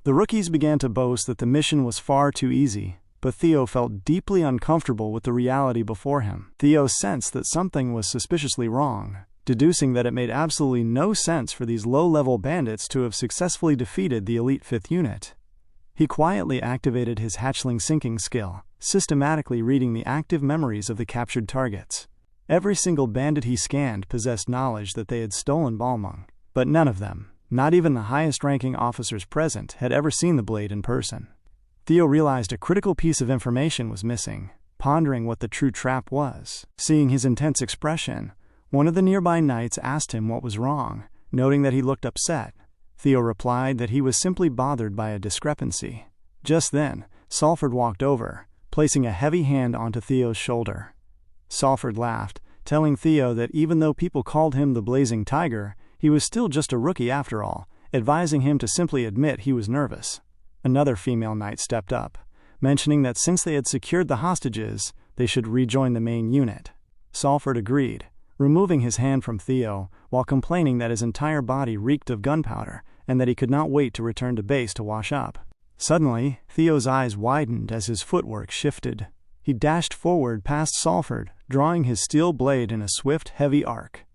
The rookies began to boast that the mission was far too easy, but Theo felt deeply uncomfortable with the reality before him. Theo sensed that something was suspiciously wrong, deducing that it made absolutely no sense for these low-level bandits to have successfully defeated the elite 5th unit. He quietly activated his hatchling syncing skill, systematically reading the active memories of the captured targets. Every single bandit he scanned possessed knowledge that they had stolen Balmung, but none of them, not even the highest-ranking officers present, had ever seen the blade in person. Theo realized a critical piece of information was missing, pondering what the true trap was. Seeing his intense expression, one of the nearby knights asked him what was wrong, noting that he looked upset. Theo replied that he was simply bothered by a discrepancy. Just then, Salford walked over, placing a heavy hand onto Theo's shoulder. Salford laughed, telling Theo that even though people called him the Blazing Tiger, he was still just a rookie after all, advising him to simply admit he was nervous. Another female knight stepped up, mentioning that since they had secured the hostages, they should rejoin the main unit. Salford agreed, removing his hand from Theo, while complaining that his entire body reeked of gunpowder and that he could not wait to return to base to wash up. Suddenly, Theo's eyes widened as his footwork shifted. He dashed forward past Salford, drawing his steel blade in a swift, heavy arc.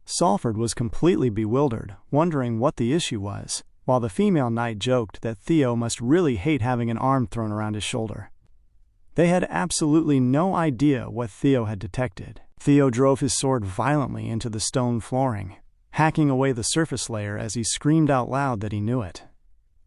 Salford was completely bewildered, wondering what the issue was, while the female knight joked that Theo must really hate having an arm thrown around his shoulder. They had absolutely no idea what Theo had detected. Theo drove his sword violently into the stone flooring, hacking away the surface layer as he screamed out loud that he knew it.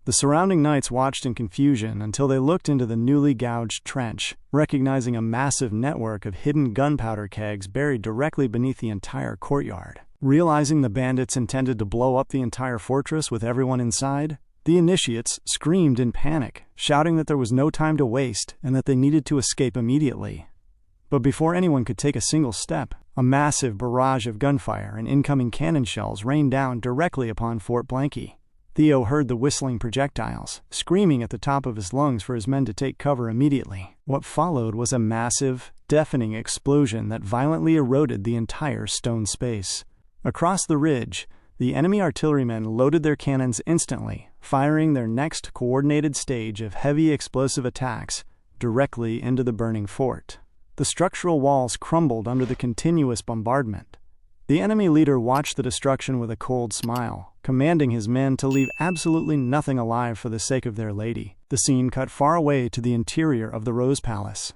The surrounding knights watched in confusion until they looked into the newly gouged trench, recognizing a massive network of hidden gunpowder kegs buried directly beneath the entire courtyard. Realizing the bandits intended to blow up the entire fortress with everyone inside, the initiates screamed in panic, shouting that there was no time to waste and that they needed to escape immediately. But before anyone could take a single step, a massive barrage of gunfire and incoming cannon shells rained down directly upon Fort Blanky. Theo heard the whistling projectiles, screaming at the top of his lungs for his men to take cover immediately. What followed was a massive, deafening explosion that violently eroded the entire stone space. Across the ridge, the enemy artillerymen loaded their cannons instantly, firing their next coordinated stage of heavy explosive attacks directly into the burning fort. The structural walls crumbled under the continuous bombardment. The enemy leader watched the destruction with a cold smile, commanding his men to leave absolutely nothing alive for the sake of their lady. The scene cut far away to the interior of the Rose Palace.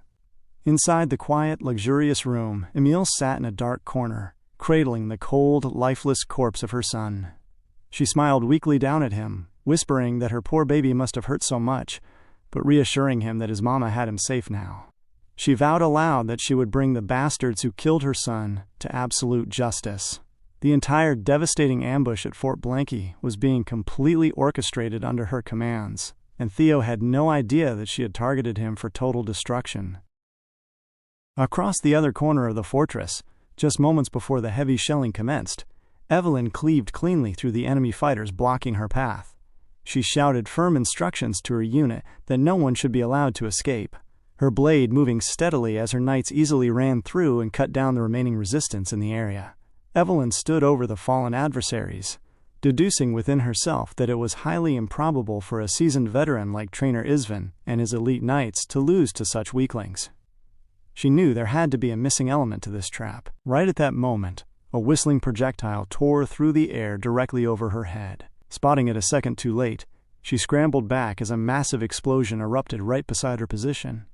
Inside the quiet, luxurious room, Emile sat in a dark corner, cradling the cold, lifeless corpse of her son. She smiled weakly down at him, whispering that her poor baby must have hurt so much, but reassuring him that his mama had him safe now. She vowed aloud that she would bring the bastards who killed her son to absolute justice. The entire devastating ambush at Fort Blanky was being completely orchestrated under her commands, and Theo had no idea that she had targeted him for total destruction. Across the other corner of the fortress, just moments before the heavy shelling commenced, Evelyn cleaved cleanly through the enemy fighters blocking her path. She shouted firm instructions to her unit that no one should be allowed to escape, her blade moving steadily as her knights easily ran through and cut down the remaining resistance in the area. Evelyn stood over the fallen adversaries, deducing within herself that it was highly improbable for a seasoned veteran like Trainer Isvan and his elite knights to lose to such weaklings. She knew there had to be a missing element to this trap. Right at that moment, a whistling projectile tore through the air directly over her head. Spotting it a second too late, she scrambled back as a massive explosion erupted right beside her position.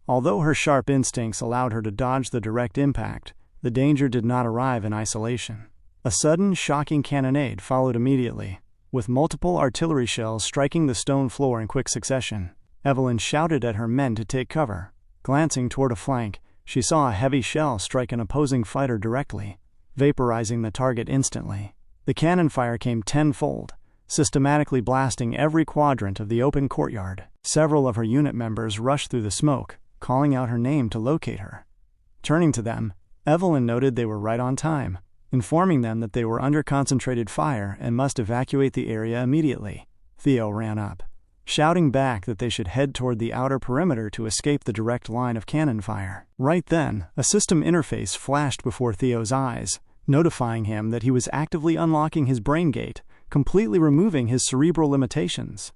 Although her sharp instincts allowed her to dodge the direct impact, the danger did not arrive in isolation. A sudden, shocking cannonade followed immediately. with multiple artillery shells striking the stone floor in quick succession. Evelyn shouted at her men to take cover. Glancing toward a flank, she saw a heavy shell strike an opposing fighter directly, vaporizing the target instantly. The cannon fire came tenfold, systematically blasting every quadrant of the open courtyard. Several of her unit members rushed through the smoke, calling out her name to locate her. Turning to them, Evelyn noted they were right on time, informing them that they were under concentrated fire and must evacuate the area immediately. Theo ran up, shouting back that they should head toward the outer perimeter to escape the direct line of cannon fire. Right then, a system interface flashed before Theo's eyes, notifying him that he was actively unlocking his brain gate, completely removing his cerebral limitations.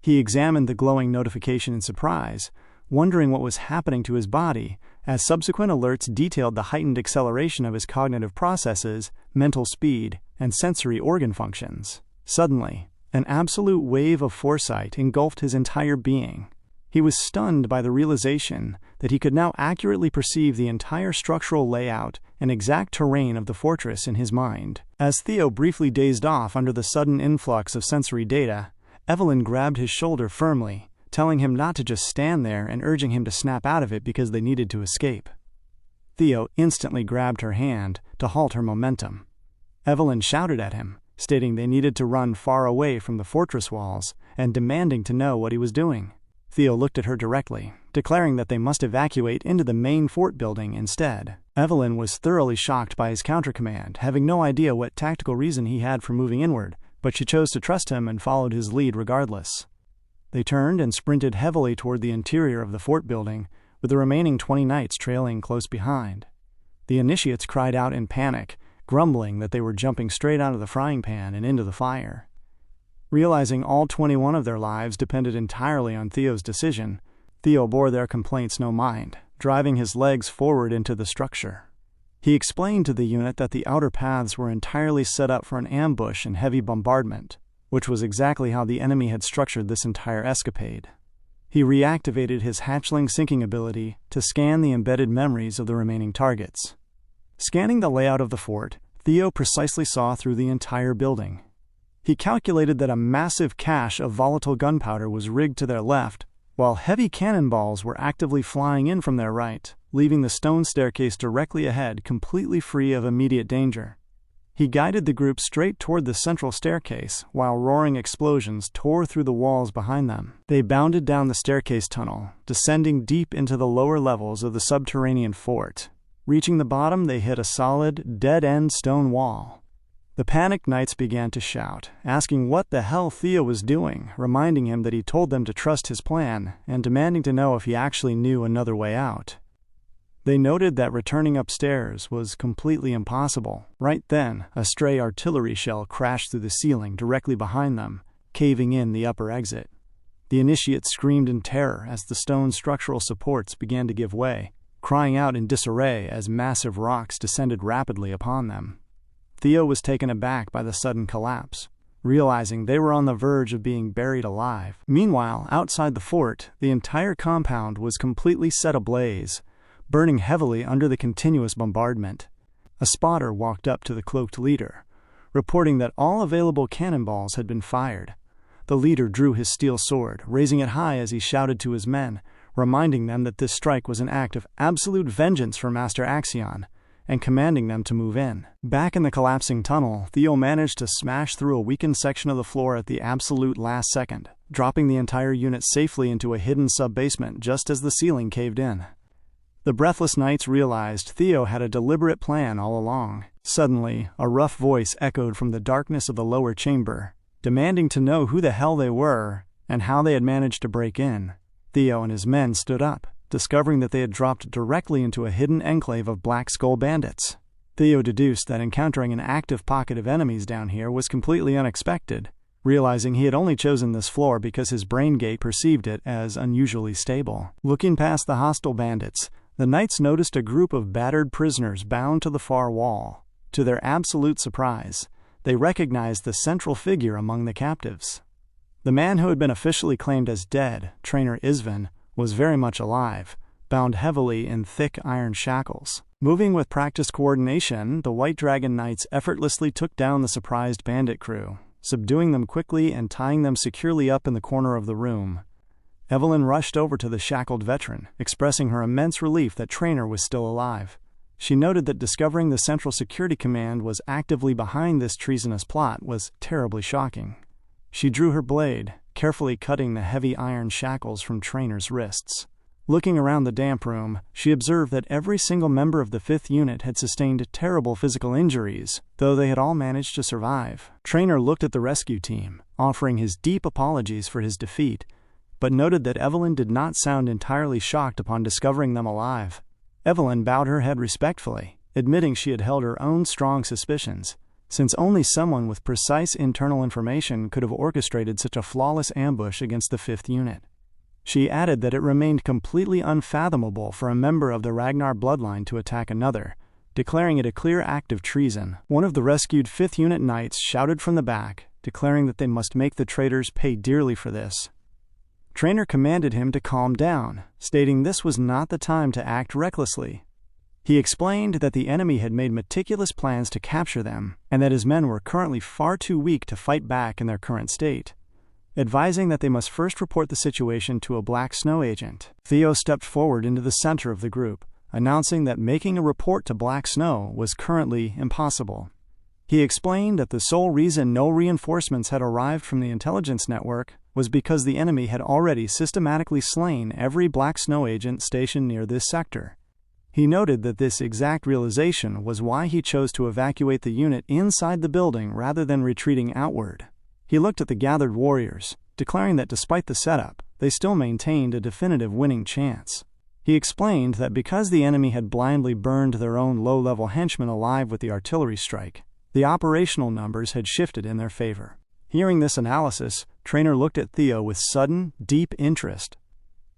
He examined the glowing notification in surprise, wondering what was happening to his body, as subsequent alerts detailed the heightened acceleration of his cognitive processes, mental speed, and sensory organ functions. Suddenly, an absolute wave of foresight engulfed his entire being. He was stunned by the realization that he could now accurately perceive the entire structural layout and exact terrain of the fortress in his mind. As Theo briefly dazed off under the sudden influx of sensory data, Evelyn grabbed his shoulder firmly, telling him not to just stand there and urging him to snap out of it because they needed to escape. Theo instantly grabbed her hand to halt her momentum. Evelyn shouted at him, stating they needed to run far away from the fortress walls and demanding to know what he was doing. Theo looked at her directly, declaring that they must evacuate into the main fort building instead. Evelyn was thoroughly shocked by his countercommand, having no idea what tactical reason he had for moving inward, but she chose to trust him and followed his lead regardless. They turned and sprinted heavily toward the interior of the fort building, with the remaining 20 knights trailing close behind. The initiates cried out in panic, grumbling that they were jumping straight out of the frying pan and into the fire. Realizing all 21 of their lives depended entirely on Theo's decision, Theo bore their complaints no mind, driving his legs forward into the structure. He explained to the unit that the outer paths were entirely set up for an ambush and heavy bombardment, which was exactly how the enemy had structured this entire escapade. He reactivated his hatchling syncing ability to scan the embedded memories of the remaining targets. Scanning the layout of the fort, Theo precisely saw through the entire building. He calculated that a massive cache of volatile gunpowder was rigged to their left, while heavy cannonballs were actively flying in from their right, leaving the stone staircase directly ahead completely free of immediate danger. He guided the group straight toward the central staircase, while roaring explosions tore through the walls behind them. They bounded down the staircase tunnel, descending deep into the lower levels of the subterranean fort. Reaching the bottom, they hit a solid, dead-end stone wall. The panicked knights began to shout, asking what the hell Theo was doing, reminding him that he told them to trust his plan, and demanding to know if he actually knew another way out. They noted that returning upstairs was completely impossible. Right then, a stray artillery shell crashed through the ceiling directly behind them, caving in the upper exit. The initiates screamed in terror as the stone structural supports began to give way, crying out in disarray as massive rocks descended rapidly upon them. Theo was taken aback by the sudden collapse, realizing they were on the verge of being buried alive. Meanwhile, outside the fort, the entire compound was completely set ablaze, burning heavily under the continuous bombardment. A spotter walked up to the cloaked leader, reporting that all available cannonballs had been fired. The leader drew his steel sword, raising it high as he shouted to his men, reminding them that this strike was an act of absolute vengeance for Master Axion, and commanding them to move in. Back in the collapsing tunnel, Theo managed to smash through a weakened section of the floor at the absolute last second, dropping the entire unit safely into a hidden sub-basement just as the ceiling caved in. The breathless knights realized Theo had a deliberate plan all along. Suddenly, a rough voice echoed from the darkness of the lower chamber, demanding to know who the hell they were and how they had managed to break in. Theo and his men stood up, discovering that they had dropped directly into a hidden enclave of Black Skull bandits. Theo deduced that encountering an active pocket of enemies down here was completely unexpected, realizing he had only chosen this floor because his brain gate perceived it as unusually stable. Looking past the hostile bandits, the knights noticed a group of battered prisoners bound to the far wall. To their absolute surprise, they recognized the central figure among the captives. The man who had been officially claimed as dead, Trainer Isvan, was very much alive, bound heavily in thick iron shackles. Moving with practiced coordination, the White Dragon Knights effortlessly took down the surprised bandit crew, subduing them quickly and tying them securely up in the corner of the room. Evelyn rushed over to the shackled veteran, expressing her immense relief that Traynor was still alive. She noted that discovering the Central Security Command was actively behind this treasonous plot was terribly shocking. She drew her blade, carefully cutting the heavy iron shackles from Traynor's wrists. Looking around the damp room, she observed that every single member of the 5th Unit had sustained terrible physical injuries, though they had all managed to survive. Traynor looked at the rescue team, offering his deep apologies for his defeat, but noted that Evelyn did not sound entirely shocked upon discovering them alive. Evelyn bowed her head respectfully, admitting she had held her own strong suspicions, since only someone with precise internal information could have orchestrated such a flawless ambush against the 5th Unit. She added that it remained completely unfathomable for a member of the Ragnar bloodline to attack another, declaring it a clear act of treason. One of the rescued 5th Unit knights shouted from the back, declaring that they must make the traitors pay dearly for this. Traynor commanded him to calm down, stating this was not the time to act recklessly. He explained that the enemy had made meticulous plans to capture them, and that his men were currently far too weak to fight back in their current state, advising that they must first report the situation to a Black Snow agent. Theo stepped forward into the center of the group, announcing that making a report to Black Snow was currently impossible. He explained that the sole reason no reinforcements had arrived from the intelligence network was because the enemy had already systematically slain every Black Snow agent stationed near this sector. He noted that this exact realization was why he chose to evacuate the unit inside the building rather than retreating outward. He looked at the gathered warriors, declaring that despite the setup, they still maintained a definitive winning chance. He explained that because the enemy had blindly burned their own low-level henchmen alive with the artillery strike, the operational numbers had shifted in their favor. Hearing this analysis, Traynor looked at Theo with sudden, deep interest.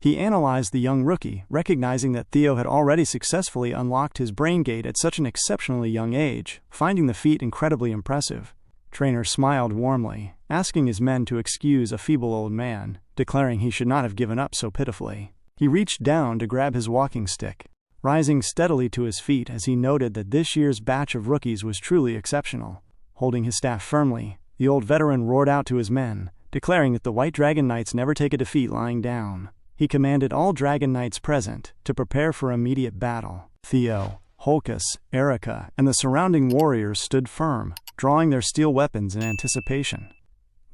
He analyzed the young rookie, recognizing that Theo had already successfully unlocked his brain gate at such an exceptionally young age, finding the feat incredibly impressive. Traynor smiled warmly, asking his men to excuse a feeble old man, declaring he should not have given up so pitifully. He reached down to grab his walking stick, rising steadily to his feet as he noted that this year's batch of rookies was truly exceptional. Holding his staff firmly, the old veteran roared out to his men, declaring that the White Dragon Knights never take a defeat lying down. He commanded all Dragon Knights present to prepare for immediate battle. Theo, Holkus, Erica, and the surrounding warriors stood firm, drawing their steel weapons in anticipation.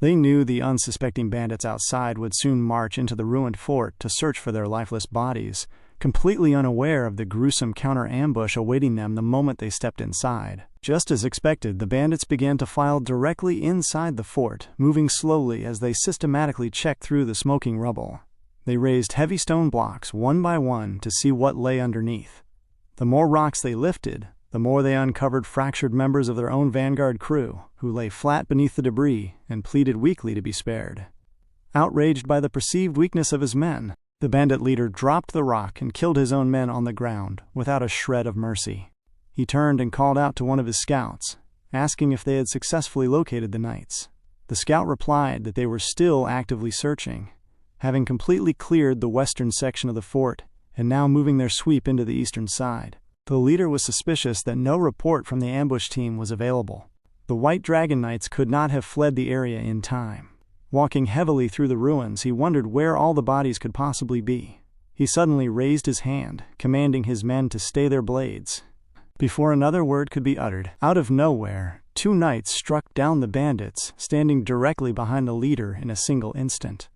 They knew the unsuspecting bandits outside would soon march into the ruined fort to search for their lifeless bodies, completely unaware of the gruesome counter-ambush awaiting them the moment they stepped inside. Just as expected, the bandits began to file directly inside the fort, moving slowly as they systematically checked through the smoking rubble. They raised heavy stone blocks one by one to see what lay underneath. The more rocks they lifted, the more they uncovered fractured members of their own vanguard crew, who lay flat beneath the debris and pleaded weakly to be spared. Outraged by the perceived weakness of his men, the bandit leader dropped the rock and killed his own men on the ground, without a shred of mercy. He turned and called out to one of his scouts, asking if they had successfully located the knights. The scout replied that they were still actively searching, having completely cleared the western section of the fort and now moving their sweep into the eastern side. The leader was suspicious that no report from the ambush team was available. The White Dragon Knights could not have fled the area in time. Walking heavily through the ruins, he wondered where all the bodies could possibly be. He suddenly raised his hand, commanding his men to stay their blades. Before another word could be uttered, out of nowhere, 2 knights struck down the bandits, standing directly behind the leader in a single instant.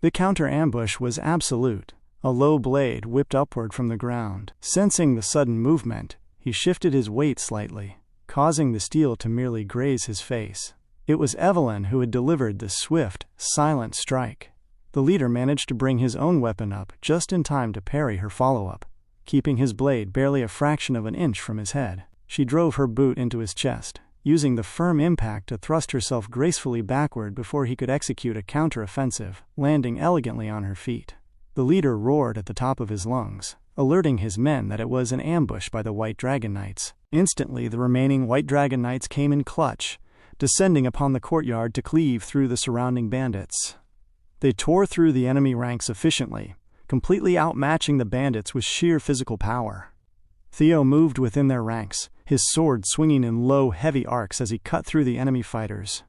The counter-ambush was absolute. A low blade whipped upward from the ground. Sensing the sudden movement, he shifted his weight slightly, causing the steel to merely graze his face. It was Evelyn who had delivered the swift, silent strike. The leader managed to bring his own weapon up just in time to parry her follow-up, keeping his blade barely a fraction of an inch from his head. She drove her boot into his chest, using the firm impact to thrust herself gracefully backward before he could execute a counter-offensive, landing elegantly on her feet. The leader roared at the top of his lungs, alerting his men that it was an ambush by the White Dragon Knights. Instantly, the remaining White Dragon Knights came in clutch, descending upon the courtyard to cleave through the surrounding bandits. They tore through the enemy ranks efficiently, completely outmatching the bandits with sheer physical power. Theo moved within their ranks, his sword swinging in low, heavy arcs as he cut through the enemy fighters.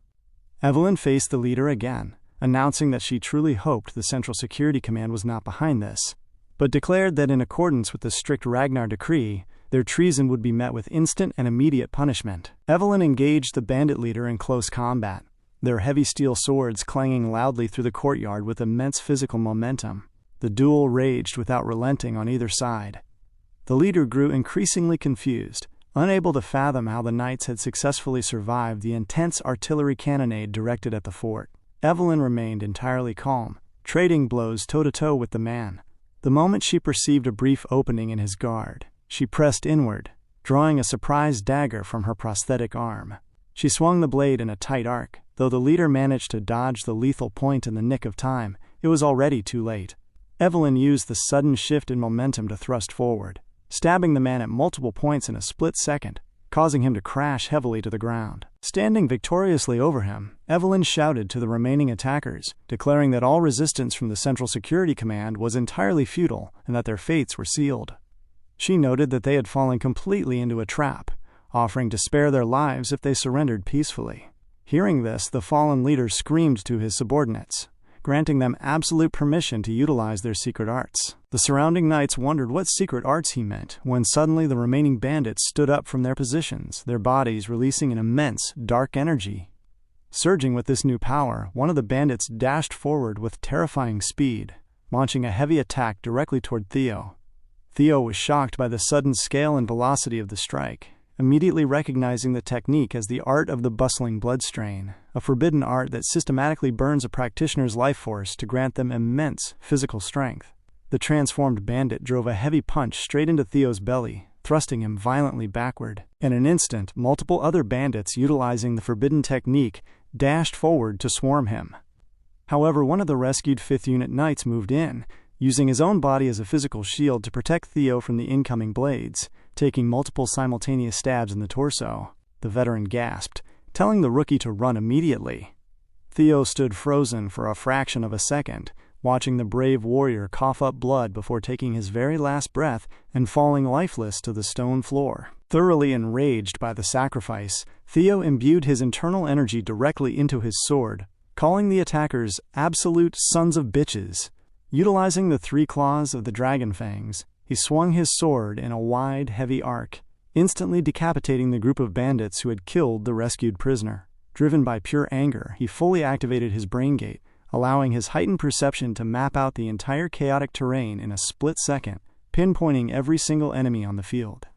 Evelyn faced the leader again, announcing that she truly hoped the Central Security Command was not behind this, but declared that in accordance with the strict Ragnar decree, their treason would be met with instant and immediate punishment. Evelyn engaged the bandit leader in close combat, their heavy steel swords clanging loudly through the courtyard with immense physical momentum. The duel raged without relenting on either side. The leader grew increasingly confused, unable to fathom how the knights had successfully survived the intense artillery cannonade directed at the fort. Evelyn remained entirely calm, trading blows toe-to-toe with the man. The moment she perceived a brief opening in his guard, she pressed inward, drawing a surprise dagger from her prosthetic arm. She swung the blade in a tight arc. Though the leader managed to dodge the lethal point in the nick of time, it was already too late. Evelyn used the sudden shift in momentum to thrust forward, stabbing the man at multiple points in a split second, causing him to crash heavily to the ground. Standing victoriously over him, Evelyn shouted to the remaining attackers, declaring that all resistance from the Central Security Command was entirely futile and that their fates were sealed. She noted that they had fallen completely into a trap, offering to spare their lives if they surrendered peacefully. Hearing this, the fallen leader screamed to his subordinates, granting them absolute permission to utilize their secret arts. The surrounding knights wondered what secret arts he meant, when suddenly the remaining bandits stood up from their positions, their bodies releasing an immense, dark energy. Surging with this new power, one of the bandits dashed forward with terrifying speed, launching a heavy attack directly toward Theo. Theo was shocked by the sudden scale and velocity of the strike, immediately recognizing the technique as the art of the bustling bloodstrain, a forbidden art that systematically burns a practitioner's life force to grant them immense physical strength. The transformed bandit drove a heavy punch straight into Theo's belly, thrusting him violently backward. In an instant, multiple other bandits utilizing the forbidden technique dashed forward to swarm him. However, one of the rescued 5th Unit Knights moved in, using his own body as a physical shield to protect Theo from the incoming blades, taking multiple simultaneous stabs in the torso. The veteran gasped, telling the rookie to run immediately. Theo stood frozen for a fraction of a second, watching the brave warrior cough up blood before taking his very last breath and falling lifeless to the stone floor. Thoroughly enraged by the sacrifice, Theo imbued his internal energy directly into his sword, calling the attackers absolute sons of bitches. Utilizing the 3 claws of the dragon fangs, he swung his sword in a wide, heavy arc, instantly decapitating the group of bandits who had killed the rescued prisoner. Driven by pure anger, he fully activated his brain gate, allowing his heightened perception to map out the entire chaotic terrain in a split second, pinpointing every single enemy on the field.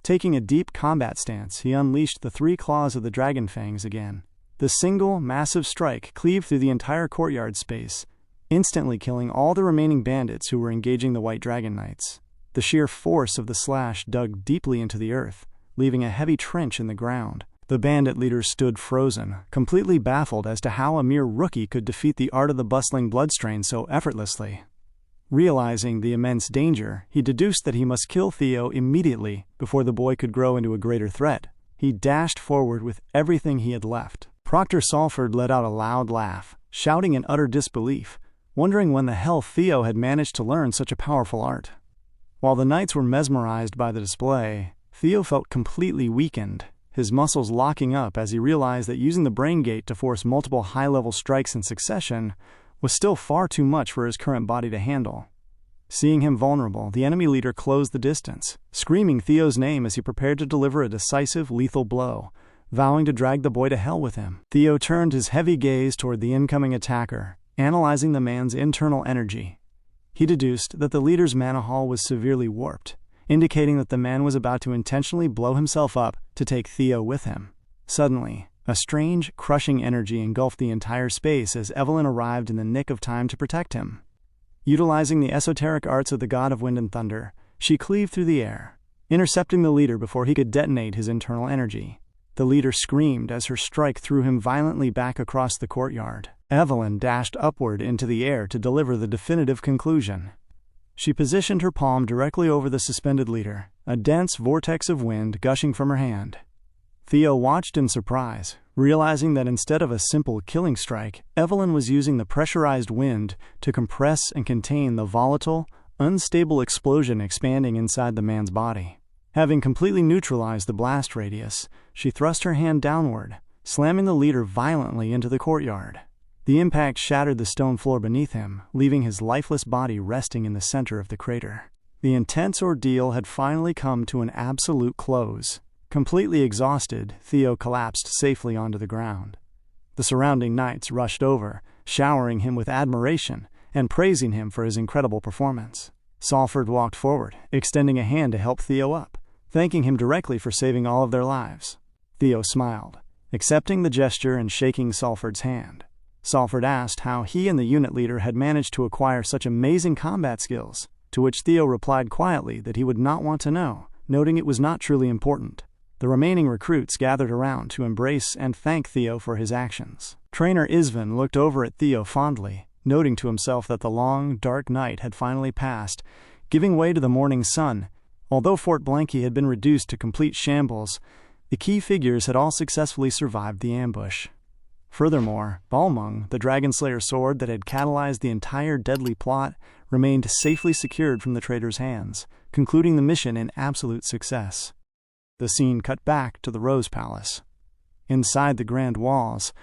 Taking a deep combat stance, he unleashed the 3 claws of the dragon fangs again. The single, massive strike cleaved through the entire courtyard space, instantly killing all the remaining bandits who were engaging the White Dragon Knights. The sheer force of the slash dug deeply into the earth, leaving a heavy trench in the ground. The bandit leader stood frozen, completely baffled as to how a mere rookie could defeat the art of the bustling bloodstrain so effortlessly. Realizing the immense danger, he deduced that he must kill Theo immediately before the boy could grow into a greater threat. He dashed forward with everything he had left. Proctor Salford let out a loud laugh, shouting in utter disbelief, wondering when the hell Theo had managed to learn such a powerful art. While the knights were mesmerized by the display, Theo felt completely weakened, his muscles locking up as he realized that using the brain gate to force multiple high-level strikes in succession was still far too much for his current body to handle. Seeing him vulnerable, the enemy leader closed the distance, screaming Theo's name as he prepared to deliver a decisive, lethal blow, vowing to drag the boy to hell with him. Theo turned his heavy gaze toward the incoming attacker, analyzing the man's internal energy. He deduced that the leader's mana hall was severely warped, indicating that the man was about to intentionally blow himself up to take Theo with him. Suddenly, a strange, crushing energy engulfed the entire space as Evelyn arrived in the nick of time to protect him. Utilizing the esoteric arts of the god of wind and thunder, she cleaved through the air, intercepting the leader before he could detonate his internal energy. The leader screamed as her strike threw him violently back across the courtyard. Evelyn dashed upward into the air to deliver the definitive conclusion. She positioned her palm directly over the suspended leader, a dense vortex of wind gushing from her hand. Theo watched in surprise, realizing that instead of a simple killing strike, Evelyn was using the pressurized wind to compress and contain the volatile, unstable explosion expanding inside the man's body. Having completely neutralized the blast radius, she thrust her hand downward, slamming the leader violently into the courtyard. The impact shattered the stone floor beneath him, leaving his lifeless body resting in the center of the crater. The intense ordeal had finally come to an absolute close. Completely exhausted, Theo collapsed safely onto the ground. The surrounding knights rushed over, showering him with admiration and praising him for his incredible performance. Salford walked forward, extending a hand to help Theo up, thanking him directly for saving all of their lives. Theo smiled, accepting the gesture and shaking Salford's hand. Salford asked how he and the unit leader had managed to acquire such amazing combat skills, to which Theo replied quietly that he would not want to know, noting it was not truly important. The remaining recruits gathered around to embrace and thank Theo for his actions. Trainer Isvan looked over at Theo fondly, noting to himself that the long, dark night had finally passed, giving way to the morning sun. Although Fort Blanky had been reduced to complete shambles, the key figures had all successfully survived the ambush. Furthermore, Balmung, the Dragonslayer sword that had catalyzed the entire deadly plot, remained safely secured from the traitor's hands, concluding the mission in absolute success. The scene cut back to the Rose Palace. Inside the grand walls,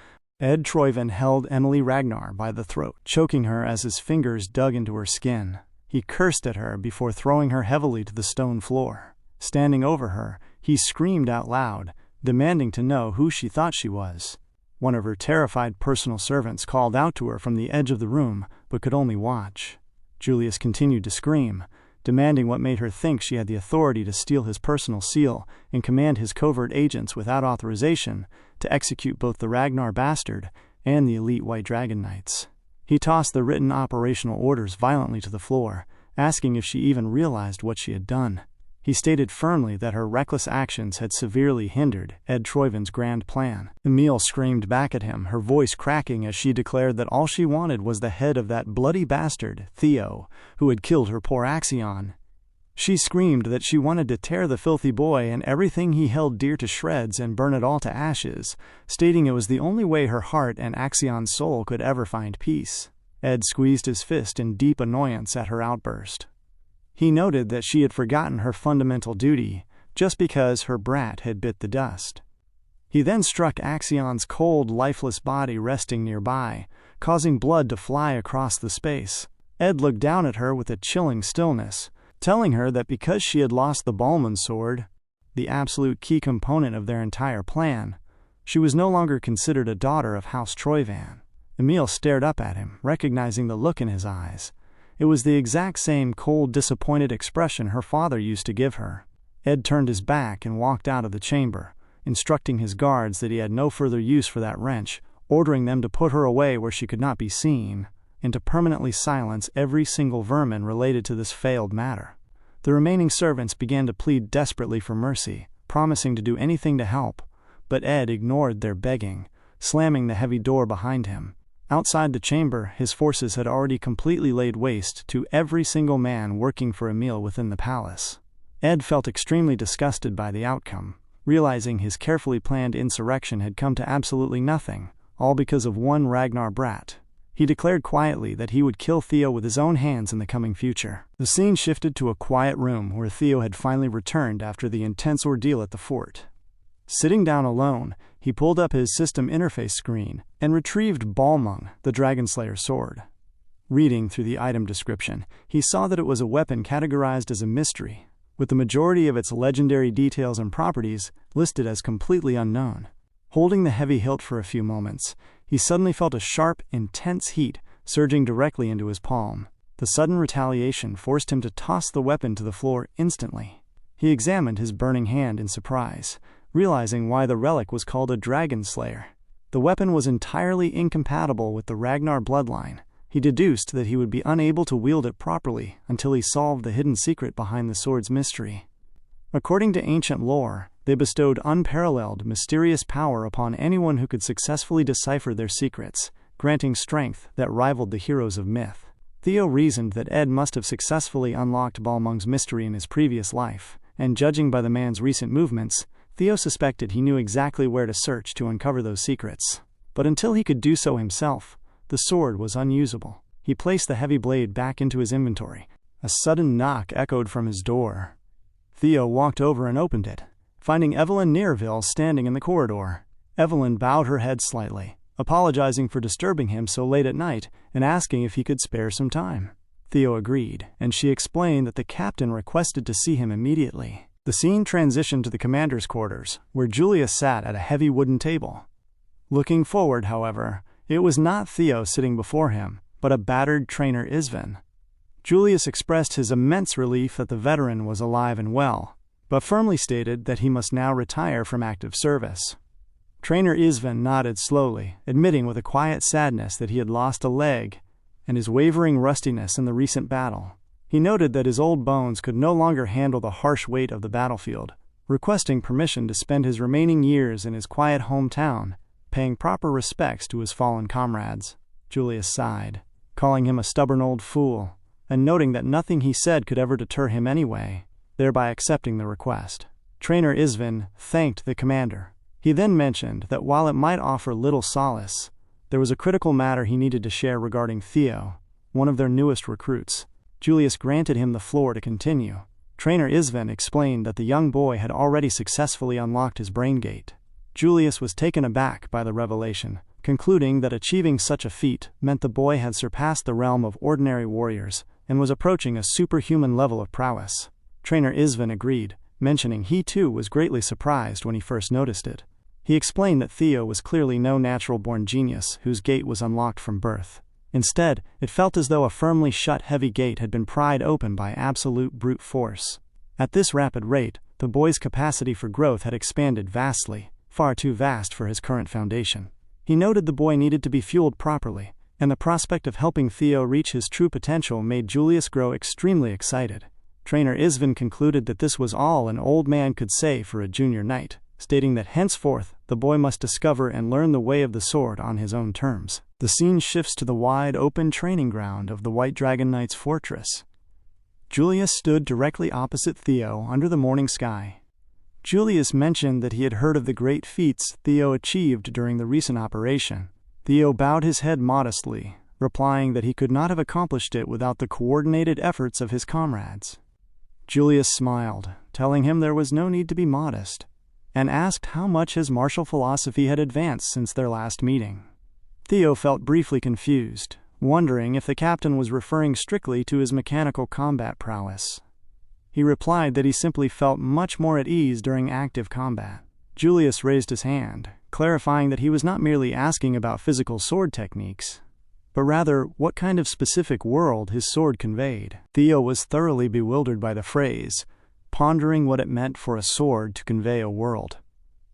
Ed Troyven held Emily Ragnar by the throat, choking her as his fingers dug into her skin. He cursed at her before throwing her heavily to the stone floor. Standing over her, he screamed out loud, demanding to know who she thought she was. One of her terrified personal servants called out to her from the edge of the room, but could only watch. Julius continued to scream, demanding what made her think she had the authority to steal his personal seal and command his covert agents without authorization to execute both the Ragnar bastard and the elite White Dragon Knights. He tossed the written operational orders violently to the floor, asking if she even realized what she had done. He stated firmly that her reckless actions had severely hindered Ed Troyven's grand plan. Emile screamed back at him, her voice cracking as she declared that all she wanted was the head of that bloody bastard, Theo, who had killed her poor Axion. She screamed that she wanted to tear the filthy boy and everything he held dear to shreds and burn it all to ashes, stating it was the only way her heart and Axion's soul could ever find peace. Ed squeezed his fist in deep annoyance at her outburst. He noted that she had forgotten her fundamental duty just because her brat had bit the dust. He then struck Axion's cold, lifeless body resting nearby, causing blood to fly across the space. Ed looked down at her with a chilling stillness, telling her that because she had lost the Balmung sword, the absolute key component of their entire plan, she was no longer considered a daughter of House Troyvan. Emile stared up at him, recognizing the look in his eyes. It was the exact same cold, disappointed expression her father used to give her. Ed turned his back and walked out of the chamber, instructing his guards that he had no further use for that wrench, ordering them to put her away where she could not be seen, and to permanently silence every single vermin related to this failed matter. The remaining servants began to plead desperately for mercy, promising to do anything to help, but Ed ignored their begging, slamming the heavy door behind him. Outside the chamber, his forces had already completely laid waste to every single man working for Emile within the palace. Ed felt extremely disgusted by the outcome, realizing his carefully planned insurrection had come to absolutely nothing, all because of one Ragnar brat. He declared quietly that he would kill Theo with his own hands in the coming future. The scene shifted to a quiet room where Theo had finally returned after the intense ordeal at the fort. Sitting down alone, he pulled up his system interface screen and retrieved Balmung, the Dragonslayer sword. Reading through the item description, he saw that it was a weapon categorized as a mystery, with the majority of its legendary details and properties listed as completely unknown. Holding the heavy hilt for a few moments, he suddenly felt a sharp, intense heat surging directly into his palm. The sudden retaliation forced him to toss the weapon to the floor instantly. He examined his burning hand in surprise, realizing why the relic was called a Dragon Slayer. The weapon was entirely incompatible with the Ragnar bloodline. He deduced that he would be unable to wield it properly until he solved the hidden secret behind the sword's mystery. According to ancient lore, they bestowed unparalleled, mysterious power upon anyone who could successfully decipher their secrets, granting strength that rivaled the heroes of myth. Theo reasoned that Ed must have successfully unlocked Balmung's mystery in his previous life, and judging by the man's recent movements, Theo suspected he knew exactly where to search to uncover those secrets. But until he could do so himself, the sword was unusable. He placed the heavy blade back into his inventory. A sudden knock echoed from his door. Theo walked over and opened it, finding Evelyn Nearville standing in the corridor. Evelyn bowed her head slightly, apologizing for disturbing him so late at night and asking if he could spare some time. Theo agreed, and she explained that the captain requested to see him immediately. The scene transitioned to the commander's quarters, where Julius sat at a heavy wooden table. Looking forward, however, it was not Theo sitting before him, but a battered trainer Isvan. Julius expressed his immense relief that the veteran was alive and well, but firmly stated that he must now retire from active service. Trainer Isvan nodded slowly, admitting with a quiet sadness that he had lost a leg and his wavering rustiness in the recent battle. He noted that his old bones could no longer handle the harsh weight of the battlefield, requesting permission to spend his remaining years in his quiet hometown, paying proper respects to his fallen comrades. Julius sighed, calling him a stubborn old fool, and noting that nothing he said could ever deter him anyway, thereby accepting the request. Trainer Isvan thanked the commander. He then mentioned that while it might offer little solace, there was a critical matter he needed to share regarding Theo, one of their newest recruits. Julius granted him the floor to continue. Trainer Isvan explained that the young boy had already successfully unlocked his brain gate. Julius was taken aback by the revelation, concluding that achieving such a feat meant the boy had surpassed the realm of ordinary warriors and was approaching a superhuman level of prowess. Trainer Isvan agreed, mentioning he too was greatly surprised when he first noticed it. He explained that Theo was clearly no natural-born genius whose gate was unlocked from birth. Instead, it felt as though a firmly shut heavy gate had been pried open by absolute brute force. At this rapid rate, the boy's capacity for growth had expanded vastly, far too vast for his current foundation. He noted the boy needed to be fueled properly, and the prospect of helping Theo reach his true potential made Julius grow extremely excited. Trainer Isvan concluded that this was all an old man could say for a junior knight, stating that henceforth the boy must discover and learn the way of the sword on his own terms. The scene shifts to the wide open training ground of the White Dragon Knight's fortress. Julius stood directly opposite Theo under the morning sky. Julius mentioned that he had heard of the great feats Theo achieved during the recent operation. Theo bowed his head modestly, replying that he could not have accomplished it without the coordinated efforts of his comrades. Julius smiled, telling him there was no need to be modest, and asked how much his martial philosophy had advanced since their last meeting. Theo felt briefly confused, wondering if the captain was referring strictly to his mechanical combat prowess. He replied that he simply felt much more at ease during active combat. Julius raised his hand, clarifying that he was not merely asking about physical sword techniques, but rather what kind of specific world his sword conveyed. Theo was thoroughly bewildered by the phrase, pondering what it meant for a sword to convey a world.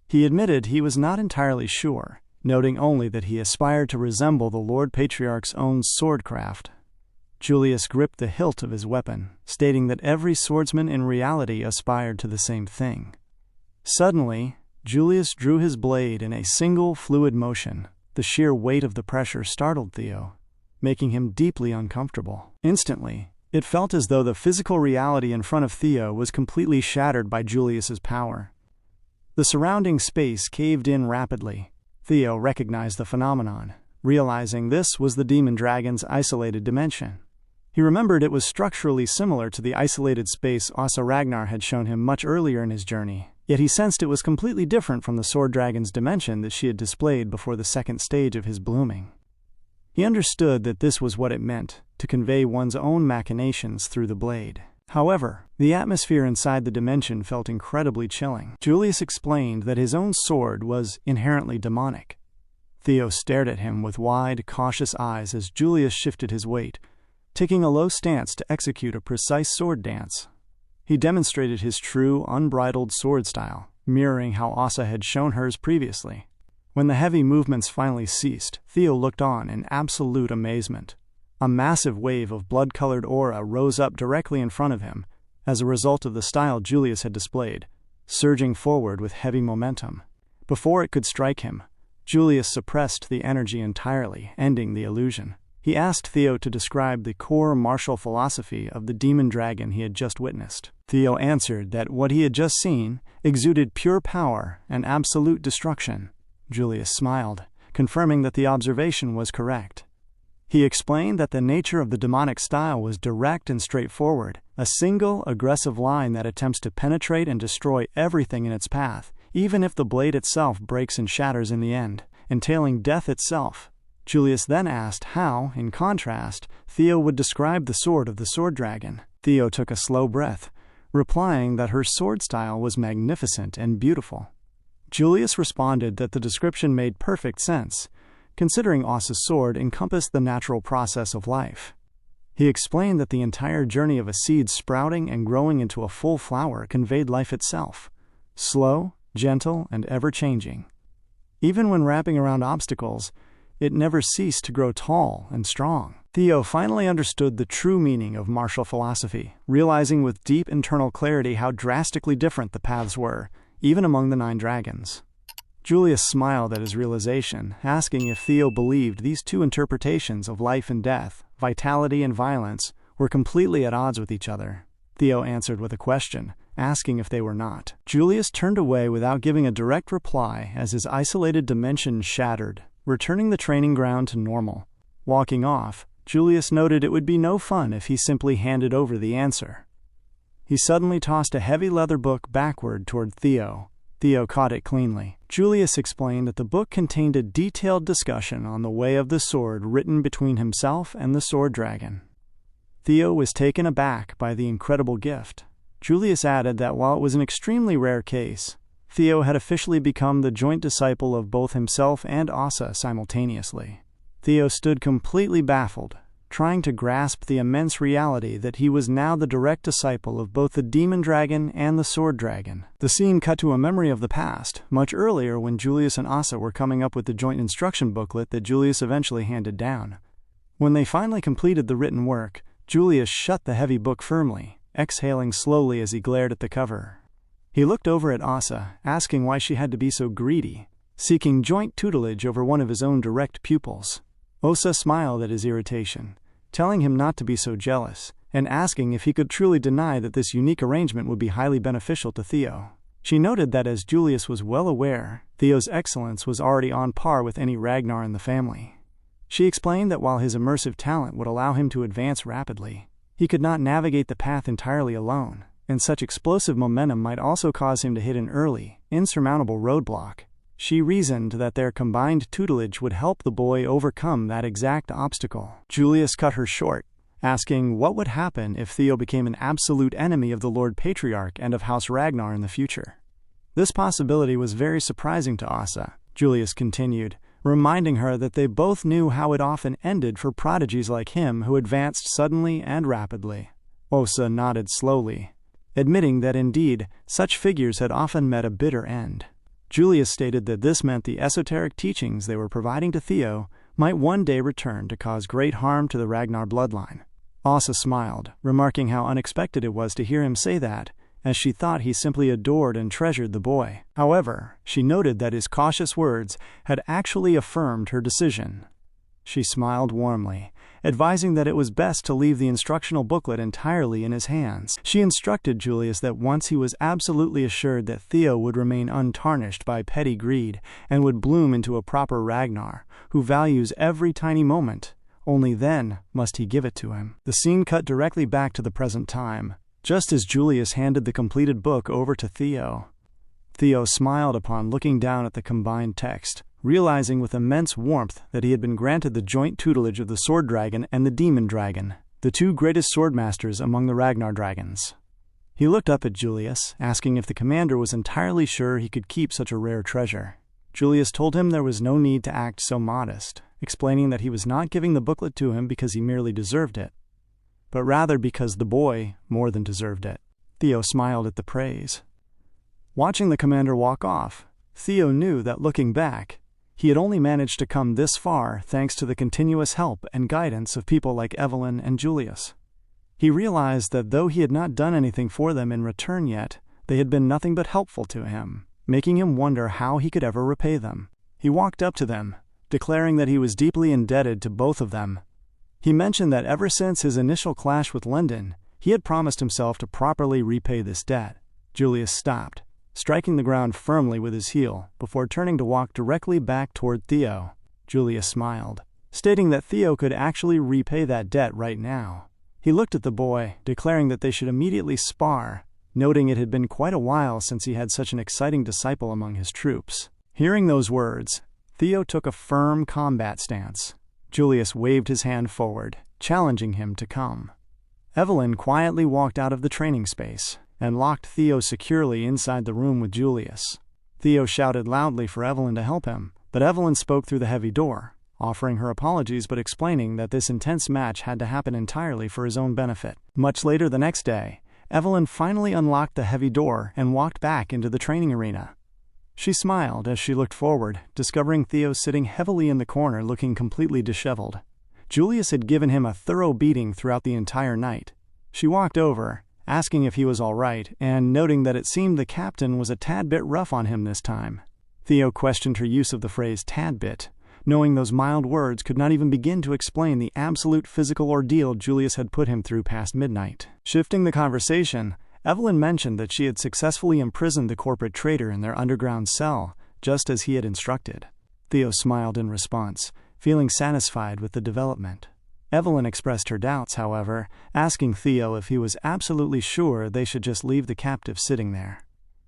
He admitted he was not entirely sure, noting only that he aspired to resemble the Lord Patriarch's own swordcraft. Julius gripped the hilt of his weapon, stating that every swordsman in reality aspired to the same thing. Suddenly, Julius drew his blade in a single fluid motion. The sheer weight of the pressure startled Theo, making him deeply uncomfortable. Instantly, it felt as though the physical reality in front of Theo was completely shattered by Julius's power. The surrounding space caved in rapidly. Theo recognized the phenomenon, realizing this was the demon dragon's isolated dimension. He remembered it was structurally similar to the isolated space Ragnar had shown him much earlier in his journey, yet he sensed it was completely different from the sword dragon's dimension that she had displayed before the second stage of his blooming. He understood that this was what it meant, to convey one's own machinations through the blade. However, the atmosphere inside the dimension felt incredibly chilling. Julius explained that his own sword was inherently demonic. Theo stared at him with wide, cautious eyes as Julius shifted his weight, taking a low stance to execute a precise sword dance. He demonstrated his true, unbridled sword style, mirroring how Asa had shown hers previously. When the heavy movements finally ceased, Theo looked on in absolute amazement. A massive wave of blood-colored aura rose up directly in front of him, as a result of the style Julius had displayed, surging forward with heavy momentum. Before it could strike him, Julius suppressed the energy entirely, ending the illusion. He asked Theo to describe the core martial philosophy of the demon dragon he had just witnessed. Theo answered that what he had just seen exuded pure power and absolute destruction. Julius smiled, confirming that the observation was correct. He explained that the nature of the demonic style was direct and straightforward, a single, aggressive line that attempts to penetrate and destroy everything in its path, even if the blade itself breaks and shatters in the end, entailing death itself. Julius then asked how, in contrast, Theo would describe the sword of the sword dragon. Theo took a slow breath, replying that her sword style was magnificent and beautiful. Julius responded that the description made perfect sense, considering Osa's sword encompassed the natural process of life. He explained that the entire journey of a seed sprouting and growing into a full flower conveyed life itself, slow, gentle, and ever-changing. Even when wrapping around obstacles, it never ceased to grow tall and strong. Theo finally understood the true meaning of martial philosophy, realizing with deep internal clarity how drastically different the paths were, even among the 9 dragons. Julius smiled at his realization, asking if Theo believed these two interpretations of life and death, vitality and violence, were completely at odds with each other. Theo answered with a question, asking if they were not. Julius turned away without giving a direct reply as his isolated dimension shattered, returning the training ground to normal. Walking off, Julius noted it would be no fun if he simply handed over the answer. He suddenly tossed a heavy leather book backward toward Theo. Theo caught it cleanly. Julius explained that the book contained a detailed discussion on the way of the sword written between himself and the sword dragon. Theo was taken aback by the incredible gift. Julius added that while it was an extremely rare case, Theo had officially become the joint disciple of both himself and Osa simultaneously. Theo stood completely baffled, trying to grasp the immense reality that he was now the direct disciple of both the demon dragon and the sword dragon. The scene cut to a memory of the past, much earlier when Julius and Osa were coming up with the joint instruction booklet that Julius eventually handed down. When they finally completed the written work, Julius shut the heavy book firmly, exhaling slowly as he glared at the cover. He looked over at Osa, asking why she had to be so greedy, seeking joint tutelage over one of his own direct pupils. Osa smiled at his irritation, telling him not to be so jealous, and asking if he could truly deny that this unique arrangement would be highly beneficial to Theo. She noted that as Julius was well aware, Theo's excellence was already on par with any Ragnar in the family. She explained that while his immersive talent would allow him to advance rapidly, he could not navigate the path entirely alone, and such explosive momentum might also cause him to hit an early, insurmountable roadblock. She reasoned that their combined tutelage would help the boy overcome that exact obstacle. Julius cut her short, asking what would happen if Theo became an absolute enemy of the Lord Patriarch and of House Ragnar in the future. This possibility was very surprising to Osa, Julius continued, reminding her that they both knew how it often ended for prodigies like him who advanced suddenly and rapidly. Osa nodded slowly, admitting that indeed, such figures had often met a bitter end. Julius stated that this meant the esoteric teachings they were providing to Theo might one day return to cause great harm to the Ragnar bloodline. Osa smiled, remarking how unexpected it was to hear him say that, as she thought he simply adored and treasured the boy. However, she noted that his cautious words had actually affirmed her decision. She smiled warmly, advising that it was best to leave the instructional booklet entirely in his hands. She instructed Julius that once he was absolutely assured that Theo would remain untarnished by petty greed and would bloom into a proper Ragnar, who values every tiny moment, only then must he give it to him. The scene cut directly back to the present time, just as Julius handed the completed book over to Theo. Theo smiled upon looking down at the combined text, realizing with immense warmth that he had been granted the joint tutelage of the sword dragon and the demon dragon, the two greatest swordmasters among the Ragnar dragons. He looked up at Julius, asking if the commander was entirely sure he could keep such a rare treasure. Julius told him there was no need to act so modest, explaining that he was not giving the booklet to him because he merely deserved it, but rather because the boy more than deserved it. Theo smiled at the praise. Watching the commander walk off, Theo knew that looking back, he had only managed to come this far thanks to the continuous help and guidance of people like Evelyn and Julius. He realized that though he had not done anything for them in return yet, they had been nothing but helpful to him, making him wonder how he could ever repay them. He walked up to them, declaring that he was deeply indebted to both of them. He mentioned that ever since his initial clash with London, he had promised himself to properly repay this debt. Julius stopped, striking the ground firmly with his heel, before turning to walk directly back toward Theo. Julius smiled, stating that Theo could actually repay that debt right now. He looked at the boy, declaring that they should immediately spar, noting it had been quite a while since he had such an exciting disciple among his troops. Hearing those words, Theo took a firm combat stance. Julius waved his hand forward, challenging him to come. Evelyn quietly walked out of the training space and locked Theo securely inside the room with Julius. Theo shouted loudly for Evelyn to help him, but Evelyn spoke through the heavy door, offering her apologies but explaining that this intense match had to happen entirely for his own benefit. Much later the next day, Evelyn finally unlocked the heavy door and walked back into the training arena. She smiled as she looked forward, discovering Theo sitting heavily in the corner looking completely disheveled. Julius had given him a thorough beating throughout the entire night. She walked over, asking if he was all right, and noting that it seemed the captain was a tad bit rough on him this time. Theo questioned her use of the phrase tad bit, knowing those mild words could not even begin to explain the absolute physical ordeal Julius had put him through past midnight. Shifting the conversation, Evelyn mentioned that she had successfully imprisoned the corporate traitor in their underground cell, just as he had instructed. Theo smiled in response, feeling satisfied with the development. Evelyn expressed her doubts, however, asking Theo if he was absolutely sure they should just leave the captive sitting there.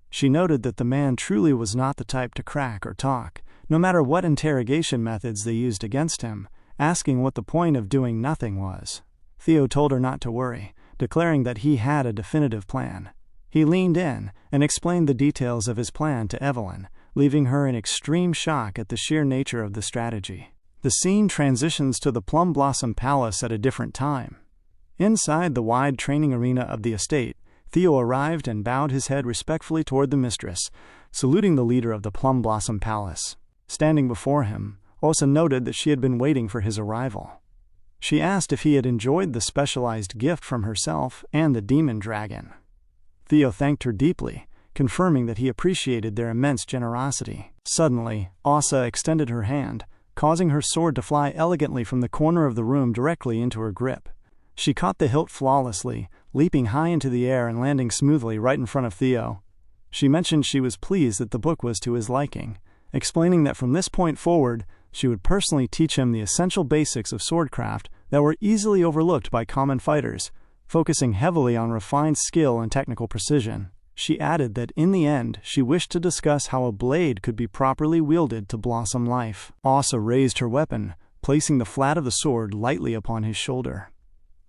She noted that the man truly was not the type to crack or talk, no matter what interrogation methods they used against him, asking what the point of doing nothing was. Theo told her not to worry, declaring that he had a definitive plan. He leaned in and explained the details of his plan to Evelyn, leaving her in extreme shock at the sheer nature of the strategy. The scene transitions to the Plum Blossom Palace at a different time. Inside the wide training arena of the estate, Theo arrived and bowed his head respectfully toward the mistress, saluting the leader of the Plum Blossom Palace. Standing before him, Osa noted that she had been waiting for his arrival. She asked if he had enjoyed the specialized gift from herself and the demon dragon. Theo thanked her deeply, confirming that he appreciated their immense generosity. Suddenly, Osa extended her hand, causing her sword to fly elegantly from the corner of the room directly into her grip. She caught the hilt flawlessly, leaping high into the air and landing smoothly right in front of Theo. She mentioned she was pleased that the book was to his liking, explaining that from this point forward, she would personally teach him the essential basics of swordcraft that were easily overlooked by common fighters, focusing heavily on refined skill and technical precision. She added that in the end, she wished to discuss how a blade could be properly wielded to blossom life. Osa raised her weapon, placing the flat of the sword lightly upon his shoulder.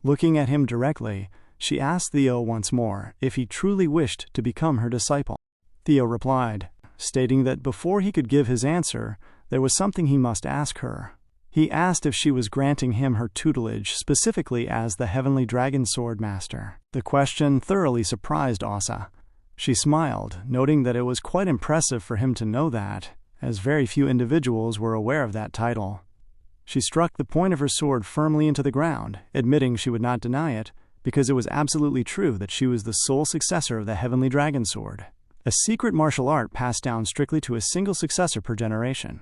Looking at him directly, she asked Theo once more if he truly wished to become her disciple. Theo replied, stating that before he could give his answer, there was something he must ask her. He asked if she was granting him her tutelage specifically as the Heavenly Dragon Swordmaster. The question thoroughly surprised Osa. She smiled, noting that it was quite impressive for him to know that, as very few individuals were aware of that title. She struck the point of her sword firmly into the ground, admitting she would not deny it, because it was absolutely true that she was the sole successor of the Heavenly Dragon Sword, a secret martial art passed down strictly to a single successor per generation.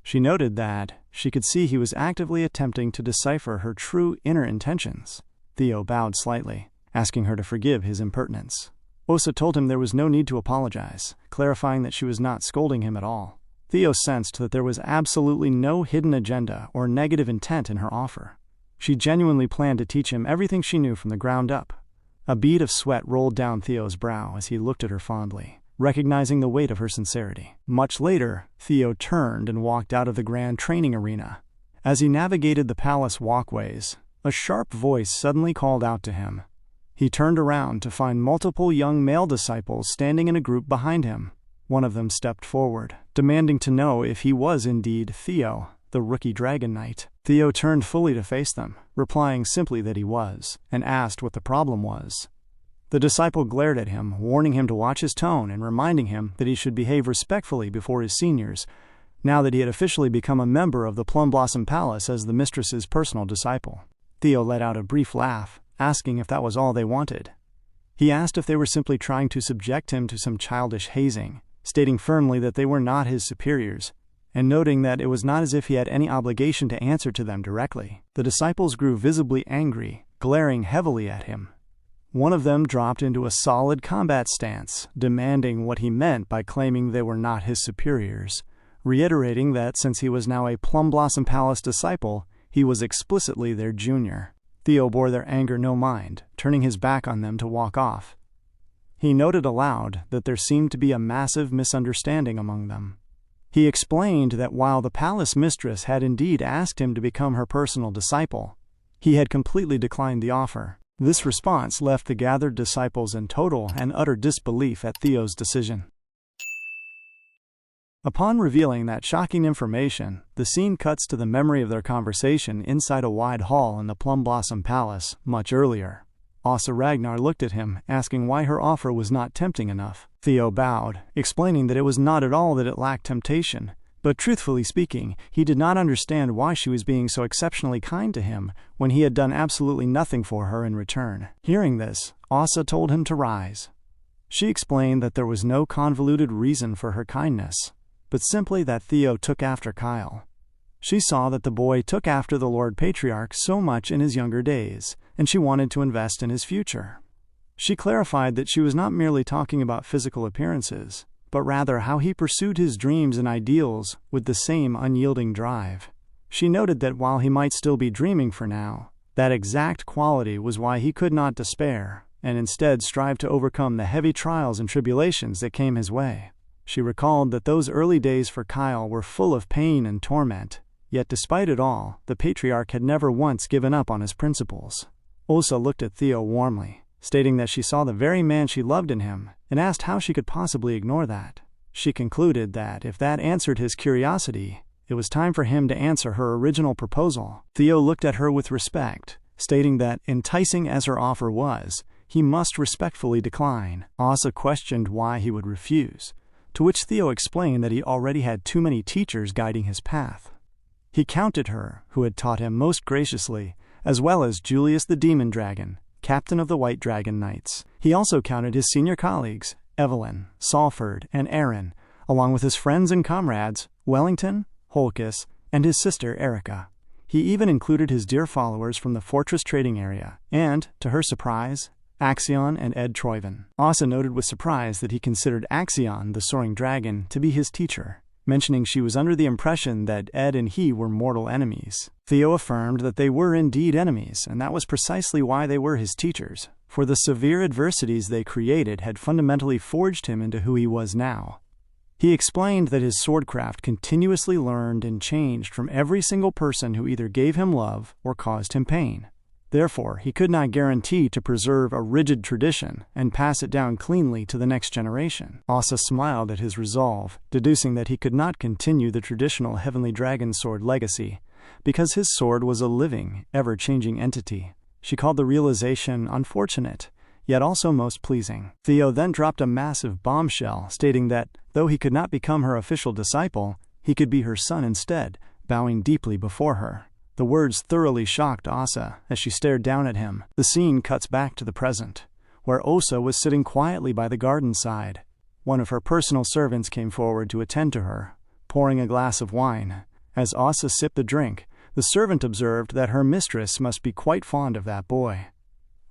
She noted that she could see he was actively attempting to decipher her true inner intentions. Theo bowed slightly, asking her to forgive his impertinence. Osa told him there was no need to apologize, clarifying that she was not scolding him at all. Theo sensed that there was absolutely no hidden agenda or negative intent in her offer. She genuinely planned to teach him everything she knew from the ground up. A bead of sweat rolled down Theo's brow as he looked at her fondly, recognizing the weight of her sincerity. Much later, Theo turned and walked out of the grand training arena. As he navigated the palace walkways, a sharp voice suddenly called out to him. He turned around to find multiple young male disciples standing in a group behind him. One of them stepped forward, demanding to know if he was indeed Theo, the rookie dragon knight. Theo turned fully to face them, replying simply that he was, and asked what the problem was. The disciple glared at him, warning him to watch his tone and reminding him that he should behave respectfully before his seniors, now that he had officially become a member of the Plum Blossom Palace as the mistress's personal disciple. Theo let out a brief laugh, asking if that was all they wanted. He asked if they were simply trying to subject him to some childish hazing, stating firmly that they were not his superiors, and noting that it was not as if he had any obligation to answer to them directly. The disciples grew visibly angry, glaring heavily at him. One of them dropped into a solid combat stance, demanding what he meant by claiming they were not his superiors, reiterating that since he was now a Plum Blossom Palace disciple, he was explicitly their junior. Theo bore their anger no mind, turning his back on them to walk off. He noted aloud that there seemed to be a massive misunderstanding among them. He explained that while the palace mistress had indeed asked him to become her personal disciple, he had completely declined the offer. This response left the gathered disciples in total and utter disbelief at Theo's decision. Upon revealing that shocking information, the scene cuts to the memory of their conversation inside a wide hall in the Plum Blossom Palace much earlier. Also, Ragnar looked at him, asking why her offer was not tempting enough. Theo bowed, explaining that it was not at all that it lacked temptation, but truthfully speaking, he did not understand why she was being so exceptionally kind to him when he had done absolutely nothing for her in return. Hearing this, Asa told him to rise. She explained that there was no convoluted reason for her kindness, but simply that Theo took after Kyle. She saw that the boy took after the Lord Patriarch so much in his younger days, and she wanted to invest in his future. She clarified that she was not merely talking about physical appearances, but rather how he pursued his dreams and ideals with the same unyielding drive. She noted that while he might still be dreaming for now, that exact quality was why he could not despair, and instead strive to overcome the heavy trials and tribulations that came his way. She recalled that those early days for Kyle were full of pain and torment, yet despite it all, the patriarch had never once given up on his principles. Osa looked at Theo warmly, stating that she saw the very man she loved in him, and asked how she could possibly ignore that. She concluded that if that answered his curiosity, it was time for him to answer her original proposal. Theo looked at her with respect, stating that, enticing as her offer was, he must respectfully decline. Asa questioned why he would refuse, to which Theo explained that he already had too many teachers guiding his path. He counted her, who had taught him most graciously, as well as Julius the Demon Dragon, captain of the White Dragon Knights. He also counted his senior colleagues, Evelyn, Salford, and Aaron, along with his friends and comrades, Wellington, Holkis, and his sister Erica. He even included his dear followers from the Fortress trading area, and, to her surprise, Axion and Ed Troyven. Asa noted with surprise that he considered Axion, the soaring dragon, to be his teacher, mentioning she was under the impression that Ed and he were mortal enemies. Theo affirmed that they were indeed enemies, and that was precisely why they were his teachers, for the severe adversities they created had fundamentally forged him into who he was now. He explained that his swordcraft continuously learned and changed from every single person who either gave him love or caused him pain. Therefore, he could not guarantee to preserve a rigid tradition and pass it down cleanly to the next generation. Asa smiled at his resolve, deducing that he could not continue the traditional Heavenly Dragon Sword legacy, because his sword was a living, ever-changing entity. She called the realization unfortunate, yet also most pleasing. Theo then dropped a massive bombshell, stating that, though he could not become her official disciple, he could be her son instead, bowing deeply before her. The words thoroughly shocked Asa as she stared down at him. The scene cuts back to the present, where Osa was sitting quietly by the garden side. One of her personal servants came forward to attend to her, pouring a glass of wine. As Asa sipped the drink, the servant observed that her mistress must be quite fond of that boy.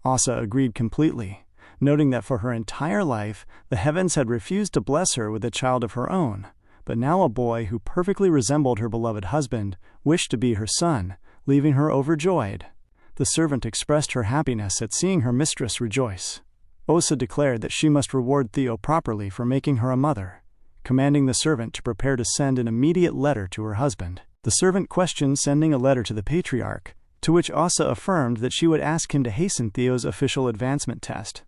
Asa agreed completely, noting that for her entire life, the heavens had refused to bless her with a child of her own. But now a boy who perfectly resembled her beloved husband wished to be her son, leaving her overjoyed. The servant expressed her happiness at seeing her mistress rejoice. Osa declared that she must reward Theo properly for making her a mother, commanding the servant to prepare to send an immediate letter to her husband. The servant questioned sending a letter to the patriarch, to which Asa affirmed that she would ask him to hasten Theo's official advancement test.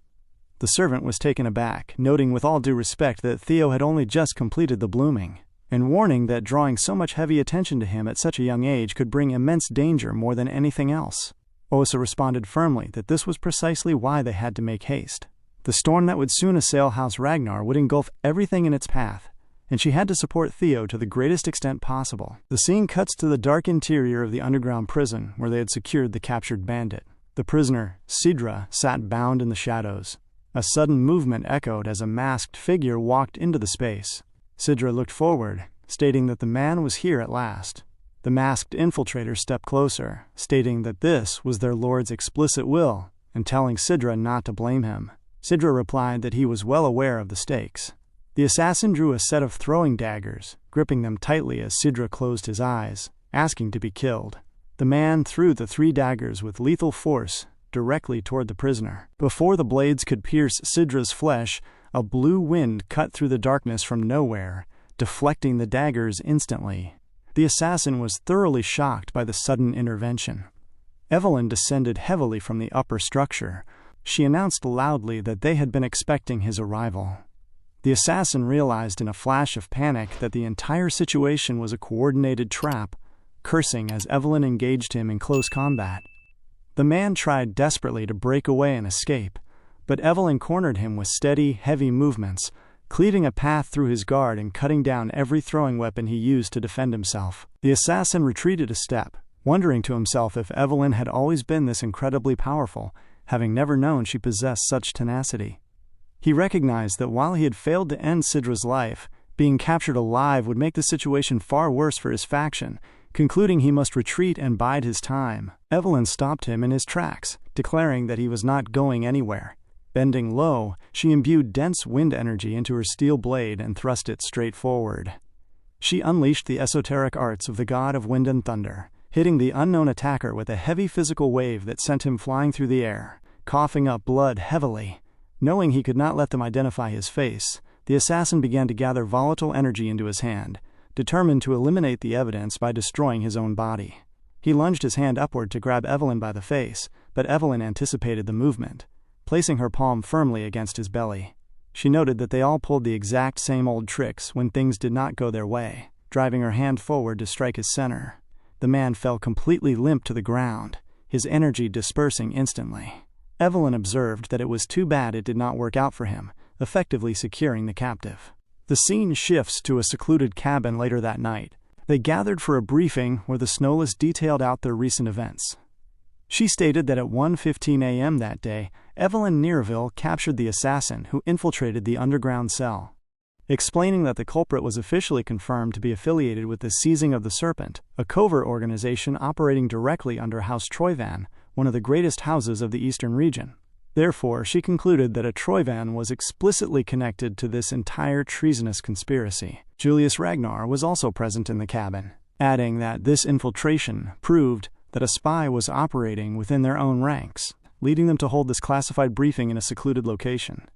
The servant was taken aback, noting with all due respect that Theo had only just completed the blooming, and warning that drawing so much heavy attention to him at such a young age could bring immense danger more than anything else. Osa responded firmly that this was precisely why they had to make haste. The storm that would soon assail House Ragnar would engulf everything in its path, and she had to support Theo to the greatest extent possible. The scene cuts to the dark interior of the underground prison where they had secured the captured bandit. The prisoner, Sidra, sat bound in the shadows. A sudden movement echoed as a masked figure walked into the space. Sidra looked forward, stating that the man was here at last. The masked infiltrator stepped closer, stating that this was their lord's explicit will, and telling Sidra not to blame him. Sidra replied that he was well aware of the stakes. The assassin drew a set of throwing daggers, gripping them tightly as Sidra closed his eyes, asking to be killed. The man threw the 3 daggers with lethal force, directly toward the prisoner. Before the blades could pierce Sidra's flesh, a blue wind cut through the darkness from nowhere, deflecting the daggers instantly. The assassin was thoroughly shocked by the sudden intervention. Evelyn descended heavily from the upper structure. She announced loudly that they had been expecting his arrival. The assassin realized in a flash of panic that the entire situation was a coordinated trap, cursing as Evelyn engaged him in close combat. The man tried desperately to break away and escape, but Evelyn cornered him with steady, heavy movements, cleaving a path through his guard and cutting down every throwing weapon he used to defend himself. The assassin retreated a step, wondering to himself if Evelyn had always been this incredibly powerful, having never known she possessed such tenacity. He recognized that while he had failed to end Sidra's life, being captured alive would make the situation far worse for his faction. Concluding he must retreat and bide his time, Evelyn stopped him in his tracks, declaring that he was not going anywhere. Bending low, she imbued dense wind energy into her steel blade and thrust it straight forward. She unleashed the esoteric arts of the god of wind and thunder, hitting the unknown attacker with a heavy physical wave that sent him flying through the air, coughing up blood heavily. Knowing he could not let them identify his face, the assassin began to gather volatile energy into his hand, determined to eliminate the evidence by destroying his own body. He lunged his hand upward to grab Evelyn by the face, but Evelyn anticipated the movement, placing her palm firmly against his belly. She noted that they all pulled the exact same old tricks when things did not go their way, driving her hand forward to strike his center. The man fell completely limp to the ground, his energy dispersing instantly. Evelyn observed that it was too bad it did not work out for him, effectively securing the captive. The scene shifts to a secluded cabin later that night. They gathered for a briefing where the Snowless detailed out their recent events. She stated that at 1:15 a.m. that day, Evelyn Nearville captured the assassin who infiltrated the underground cell. Explaining that the culprit was officially confirmed to be affiliated with the Seizing of the Serpent, a covert organization operating directly under House Troyvan, one of the greatest houses of the eastern region. Therefore, she concluded that a Troyvan was explicitly connected to this entire treasonous conspiracy. Julius Ragnar was also present in the cabin, adding that this infiltration proved that a spy was operating within their own ranks, leading them to hold this classified briefing in a secluded location.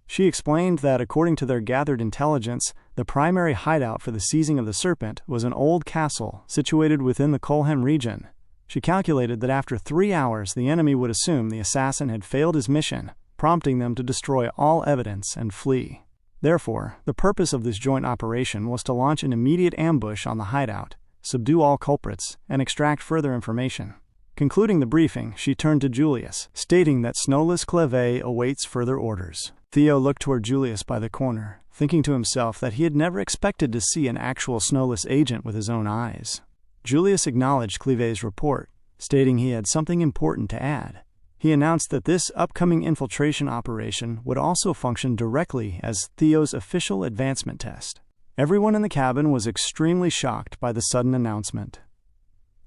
She explained that according to their gathered intelligence, the primary hideout for the Seizing of the Serpent was an old castle situated within the Kolhem region. She calculated that after 3 hours the enemy would assume the assassin had failed his mission, prompting them to destroy all evidence and flee. Therefore, the purpose of this joint operation was to launch an immediate ambush on the hideout, subdue all culprits, and extract further information. Concluding the briefing, she turned to Julius, stating that Snowless Cleve awaits further orders. Theo looked toward Julius by the corner, thinking to himself that he had never expected to see an actual Snowless agent with his own eyes. Julius acknowledged Cleve's report, stating he had something important to add. He announced that this upcoming infiltration operation would also function directly as Theo's official advancement test. Everyone in the cabin was extremely shocked by the sudden announcement.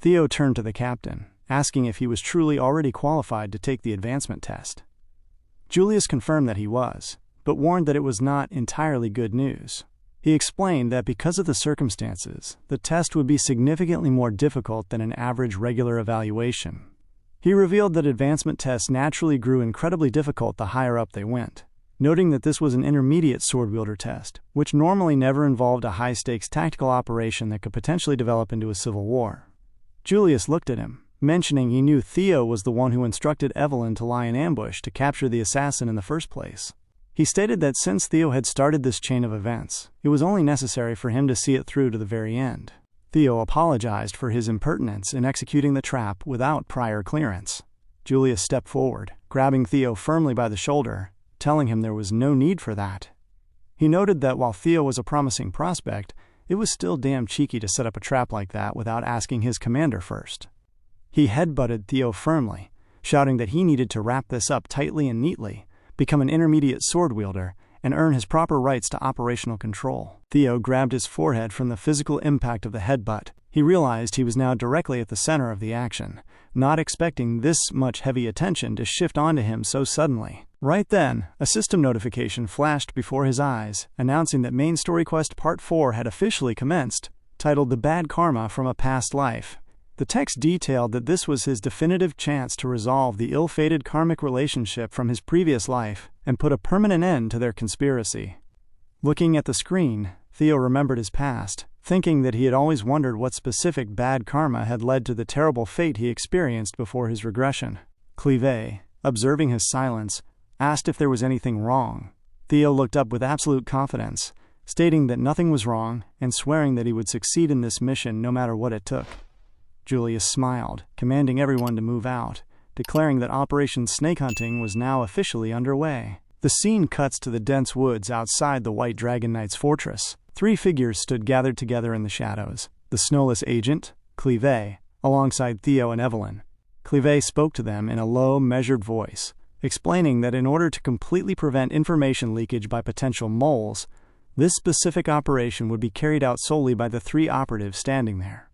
Theo turned to the captain, asking if he was truly already qualified to take the advancement test. Julius confirmed that he was, but warned that it was not entirely good news. He explained that because of the circumstances, the test would be significantly more difficult than an average regular evaluation. He revealed that advancement tests naturally grew incredibly difficult the higher up they went, noting that this was an intermediate sword wielder test, which normally never involved a high-stakes tactical operation that could potentially develop into a civil war. Julius looked at him, mentioning he knew Theo was the one who instructed Evelyn to lie in ambush to capture the assassin in the first place. He stated that since Theo had started this chain of events, it was only necessary for him to see it through to the very end. Theo apologized for his impertinence in executing the trap without prior clearance. Julius stepped forward, grabbing Theo firmly by the shoulder, telling him there was no need for that. He noted that while Theo was a promising prospect, it was still damn cheeky to set up a trap like that without asking his commander first. He headbutted Theo firmly, shouting that he needed to wrap this up tightly and neatly, become an intermediate sword wielder, and earn his proper rights to operational control. Theo grabbed his forehead from the physical impact of the headbutt. He realized he was now directly at the center of the action, not expecting this much heavy attention to shift onto him so suddenly. Right then, a system notification flashed before his eyes, announcing that Main Story Quest Part 4 had officially commenced, titled The Bad Karma from a Past Life. The text detailed that this was his definitive chance to resolve the ill-fated karmic relationship from his previous life and put a permanent end to their conspiracy. Looking at the screen, Theo remembered his past, thinking that he had always wondered what specific bad karma had led to the terrible fate he experienced before his regression. Clive, observing his silence, asked if there was anything wrong. Theo looked up with absolute confidence, stating that nothing was wrong and swearing that he would succeed in this mission no matter what it took. Julius smiled, commanding everyone to move out, declaring that Operation Snake Hunting was now officially underway. The scene cuts to the dense woods outside the White Dragon Knight's fortress. 3 figures stood gathered together in the shadows. The snowless agent, Clive, alongside Theo and Evelyn. Clive spoke to them in a low, measured voice, explaining that in order to completely prevent information leakage by potential moles, this specific operation would be carried out solely by the 3 operatives standing there.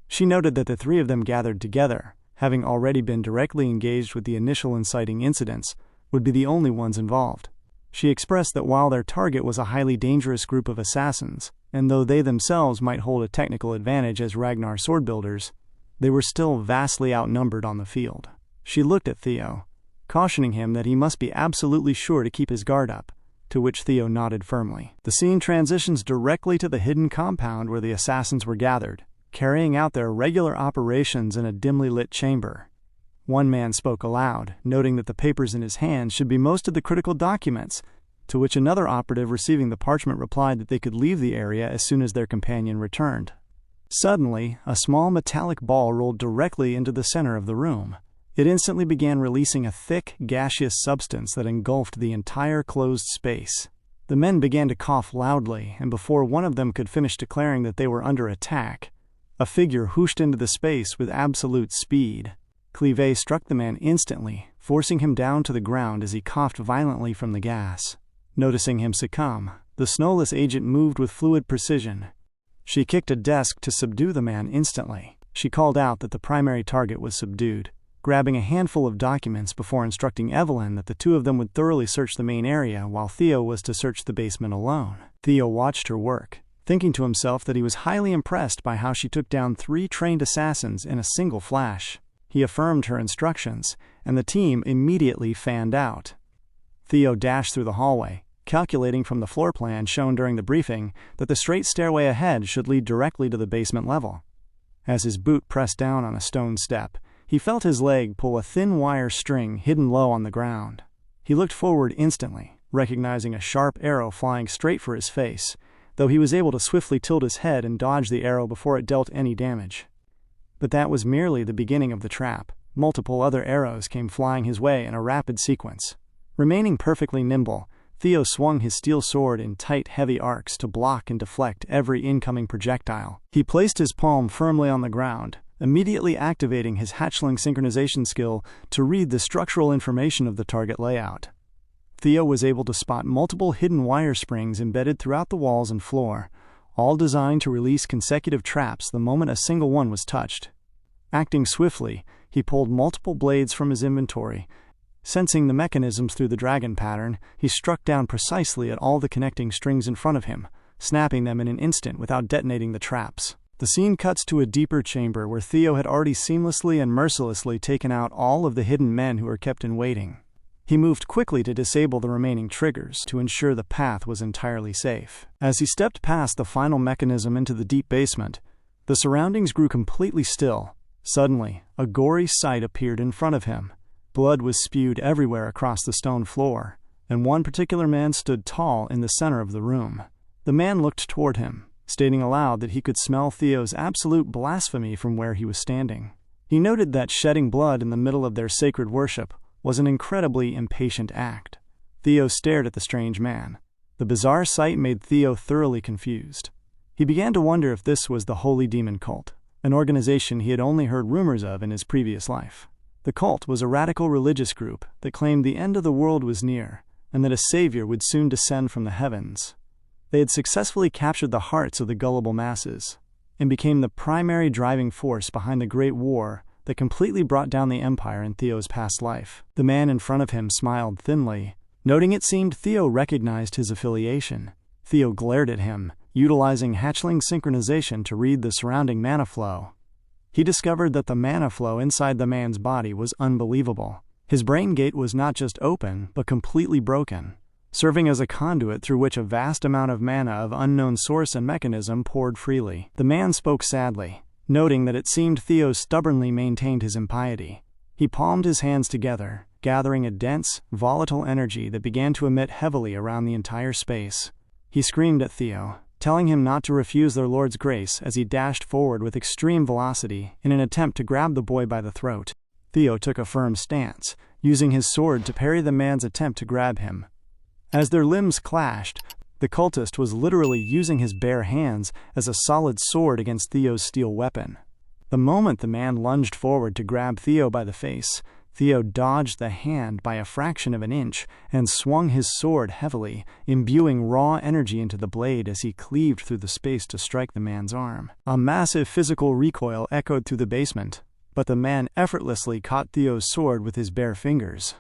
She noted that the 3 of them gathered together, having already been directly engaged with the initial inciting incidents, would be the only ones involved. She expressed that while their target was a highly dangerous group of assassins, and though they themselves might hold a technical advantage as Ragnar sword builders, they were still vastly outnumbered on the field. She looked at Theo, cautioning him that he must be absolutely sure to keep his guard up, to which Theo nodded firmly. The scene transitions directly to the hidden compound where the assassins were gathered, carrying out their regular operations in a dimly lit chamber. One man spoke aloud, noting that the papers in his hands should be most of the critical documents, to which another operative receiving the parchment replied that they could leave the area as soon as their companion returned. Suddenly, a small metallic ball rolled directly into the center of the room. It instantly began releasing a thick, gaseous substance that engulfed the entire closed space. The men began to cough loudly, and before one of them could finish declaring that they were under attack, a figure whooshed into the space with absolute speed. Clive struck the man instantly, forcing him down to the ground as he coughed violently from the gas. Noticing him succumb, the snowless agent moved with fluid precision. She kicked a desk to subdue the man instantly. She called out that the primary target was subdued, grabbing a handful of documents before instructing Evelyn that the 2 of them would thoroughly search the main area while Theo was to search the basement alone. Theo watched her work, thinking to himself that he was highly impressed by how she took down 3 trained assassins in a single flash. He affirmed her instructions, and the team immediately fanned out. Theo dashed through the hallway, calculating from the floor plan shown during the briefing that the straight stairway ahead should lead directly to the basement level. As his boot pressed down on a stone step, he felt his leg pull a thin wire string hidden low on the ground. He looked forward instantly, recognizing a sharp arrow flying straight for his face, though he was able to swiftly tilt his head and dodge the arrow before it dealt any damage. But that was merely the beginning of the trap. Multiple other arrows came flying his way in a rapid sequence. Remaining perfectly nimble, Theo swung his steel sword in tight, heavy arcs to block and deflect every incoming projectile. He placed his palm firmly on the ground, immediately activating his hatchling synchronization skill to read the structural information of the target layout. Theo was able to spot multiple hidden wire springs embedded throughout the walls and floor, all designed to release consecutive traps the moment a single one was touched. Acting swiftly, he pulled multiple blades from his inventory. Sensing the mechanisms through the dragon pattern, he struck down precisely at all the connecting strings in front of him, snapping them in an instant without detonating the traps. The scene cuts to a deeper chamber where Theo had already seamlessly and mercilessly taken out all of the hidden men who were kept in waiting. He moved quickly to disable the remaining triggers to ensure the path was entirely safe. As he stepped past the final mechanism into the deep basement, the surroundings grew completely still. Suddenly, a gory sight appeared in front of him. Blood was spewed everywhere across the stone floor, and one particular man stood tall in the center of the room. The man looked toward him, stating aloud that he could smell Theo's absolute blasphemy from where he was standing. He noted that shedding blood in the middle of their sacred worship was an incredibly impatient act. Theo stared at the strange man. The bizarre sight made Theo thoroughly confused. He began to wonder if this was the Holy Demon Cult, an organization he had only heard rumors of in his previous life. The cult was a radical religious group that claimed the end of the world was near, and that a savior would soon descend from the heavens. They had successfully captured the hearts of the gullible masses, and became the primary driving force behind the Great War that completely brought down the Empire in Theo's past life. The man in front of him smiled thinly, noting it seemed Theo recognized his affiliation. Theo glared at him, utilizing hatchling synchronization to read the surrounding mana flow. he discovered that the mana flow inside the man's body was unbelievable. His brain gate was not just open, but completely broken, serving as a conduit through which a vast amount of mana of unknown source and mechanism poured freely. The man spoke sadly, noting that it seemed Theo stubbornly maintained his impiety. He palmed his hands together, gathering a dense, volatile energy that began to emit heavily around the entire space. He screamed at Theo, telling him not to refuse their Lord's grace as he dashed forward with extreme velocity in an attempt to grab the boy by the throat. Theo took a firm stance, using his sword to parry the man's attempt to grab him. As their limbs clashed, the cultist was literally using his bare hands as a solid sword against Theo's steel weapon. The moment the man lunged forward to grab Theo by the face, Theo dodged the hand by a fraction of an inch and swung his sword heavily, imbuing raw energy into the blade as he cleaved through the space to strike the man's arm. A massive physical recoil echoed through the basement, but the man effortlessly caught Theo's sword with his bare fingers.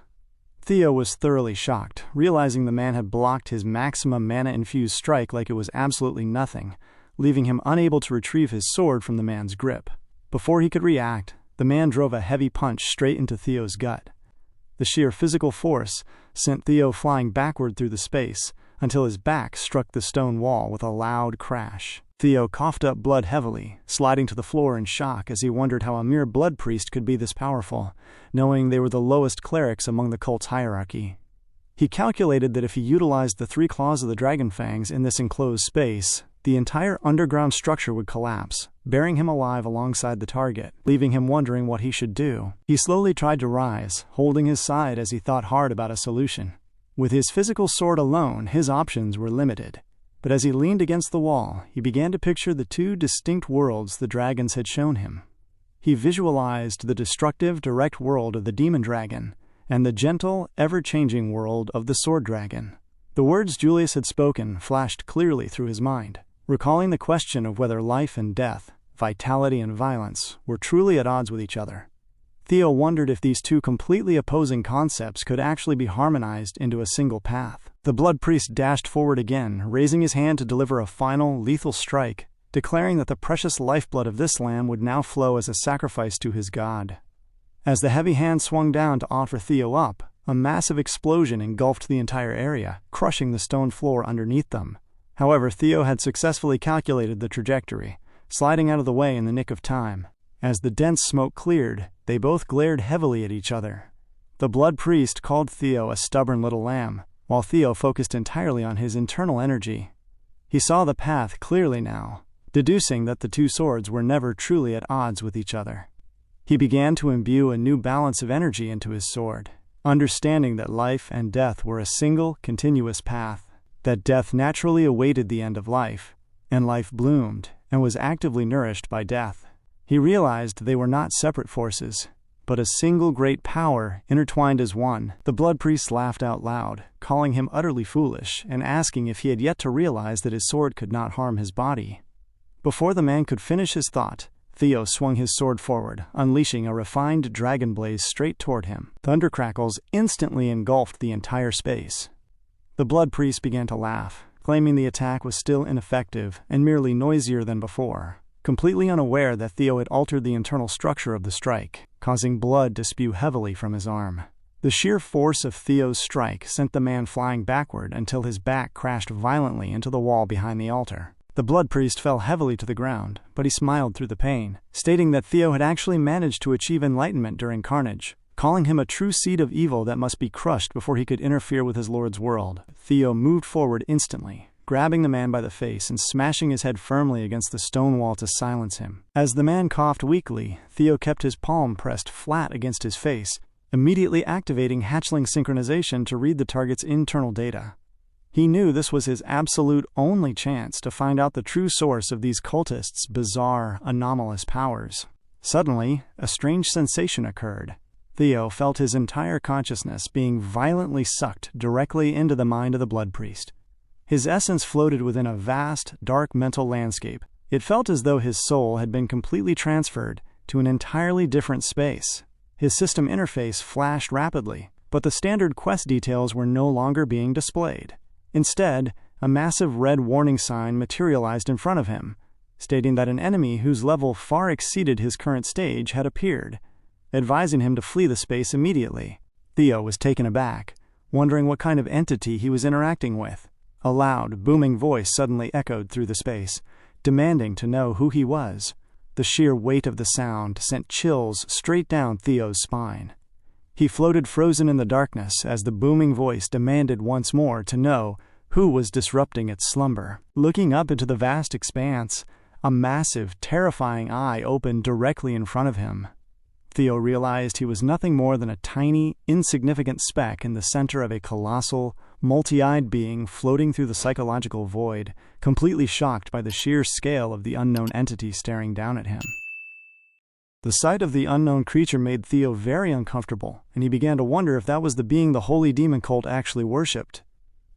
Theo was thoroughly shocked, realizing the man had blocked his maximum mana-infused strike like it was absolutely nothing, leaving him unable to retrieve his sword from the man's grip. Before he could react, the man drove a heavy punch straight into Theo's gut. The sheer physical force sent Theo flying backward through the space until his back struck the stone wall with a loud crash. Theo coughed up blood heavily, sliding to the floor in shock as he wondered how a mere blood priest could be this powerful, knowing they were the lowest clerics among the cult's hierarchy. He calculated that if he utilized the 3 claws of the dragon fangs in this enclosed space, the entire underground structure would collapse, burying him alive alongside the target, leaving him wondering what he should do. He slowly tried to rise, holding his side as he thought hard about a solution. With his physical sword alone, his options were limited. But as he leaned against the wall, he began to picture the 2 distinct worlds the dragons had shown him. He visualized the destructive, direct world of the demon dragon and the gentle, ever-changing world of the sword dragon. The words Julius had spoken flashed clearly through his mind, recalling the question of whether life and death, vitality and violence, were truly at odds with each other. Theo wondered if these 2 completely opposing concepts could actually be harmonized into a single path. The blood priest dashed forward again, raising his hand to deliver a final, lethal strike, declaring that the precious lifeblood of this lamb would now flow as a sacrifice to his god. As the heavy hand swung down to offer Theo up, a massive explosion engulfed the entire area, crushing the stone floor underneath them. However, Theo had successfully calculated the trajectory, sliding out of the way in the nick of time. As the dense smoke cleared, they both glared heavily at each other. The blood priest called Theo a stubborn little lamb, while Theo focused entirely on his internal energy. He saw the path clearly now, deducing that the 2 swords were never truly at odds with each other. He began to imbue a new balance of energy into his sword, understanding that life and death were a single, continuous path, that death naturally awaited the end of life, and life bloomed and was actively nourished by death. He realized they were not separate forces, but a single great power intertwined as one. The blood priest laughed out loud, calling him utterly foolish and asking if he had yet to realize that his sword could not harm his body. Before the man could finish his thought, Theo swung his sword forward, unleashing a refined dragon blaze straight toward him. Thunder crackles instantly engulfed the entire space. The blood priest began to laugh, claiming the attack was still ineffective and merely noisier than before, completely unaware that Theo had altered the internal structure of the strike, causing blood to spew heavily from his arm. The sheer force of Theo's strike sent the man flying backward until his back crashed violently into the wall behind the altar. The blood priest fell heavily to the ground, but he smiled through the pain, stating that Theo had actually managed to achieve enlightenment during carnage, calling him a true seed of evil that must be crushed before he could interfere with his lord's world. Theo moved forward instantly, grabbing the man by the face and smashing his head firmly against the stone wall to silence him. As the man coughed weakly, Theo kept his palm pressed flat against his face, immediately activating hatchling synchronization to read the target's internal data. He knew this was his absolute only chance to find out the true source of these cultists' bizarre, anomalous powers. Suddenly, a strange sensation occurred. Theo felt his entire consciousness being violently sucked directly into the mind of the blood priest. His essence floated within a vast, dark mental landscape. It felt as though his soul had been completely transferred to an entirely different space. His system interface flashed rapidly, but the standard quest details were no longer being displayed. Instead, a massive red warning sign materialized in front of him. stating that an enemy whose level far exceeded his current stage had appeared, advising him to flee the space immediately. Theo was taken aback, wondering what kind of entity he was interacting with. A loud, booming voice suddenly echoed through the space, demanding to know who he was. The sheer weight of the sound sent chills straight down Theo's spine. He floated frozen in the darkness as the booming voice demanded once more to know who was disrupting its slumber. Looking up into the vast expanse, a massive, terrifying eye opened directly in front of him. Theo realized he was nothing more than a tiny, insignificant speck in the center of a colossal, multi-eyed being floating through the psychological void, completely shocked by the sheer scale of the unknown entity staring down at him. The sight of the unknown creature made Theo very uncomfortable, and he began to wonder if that was the being the holy demon cult actually worshipped.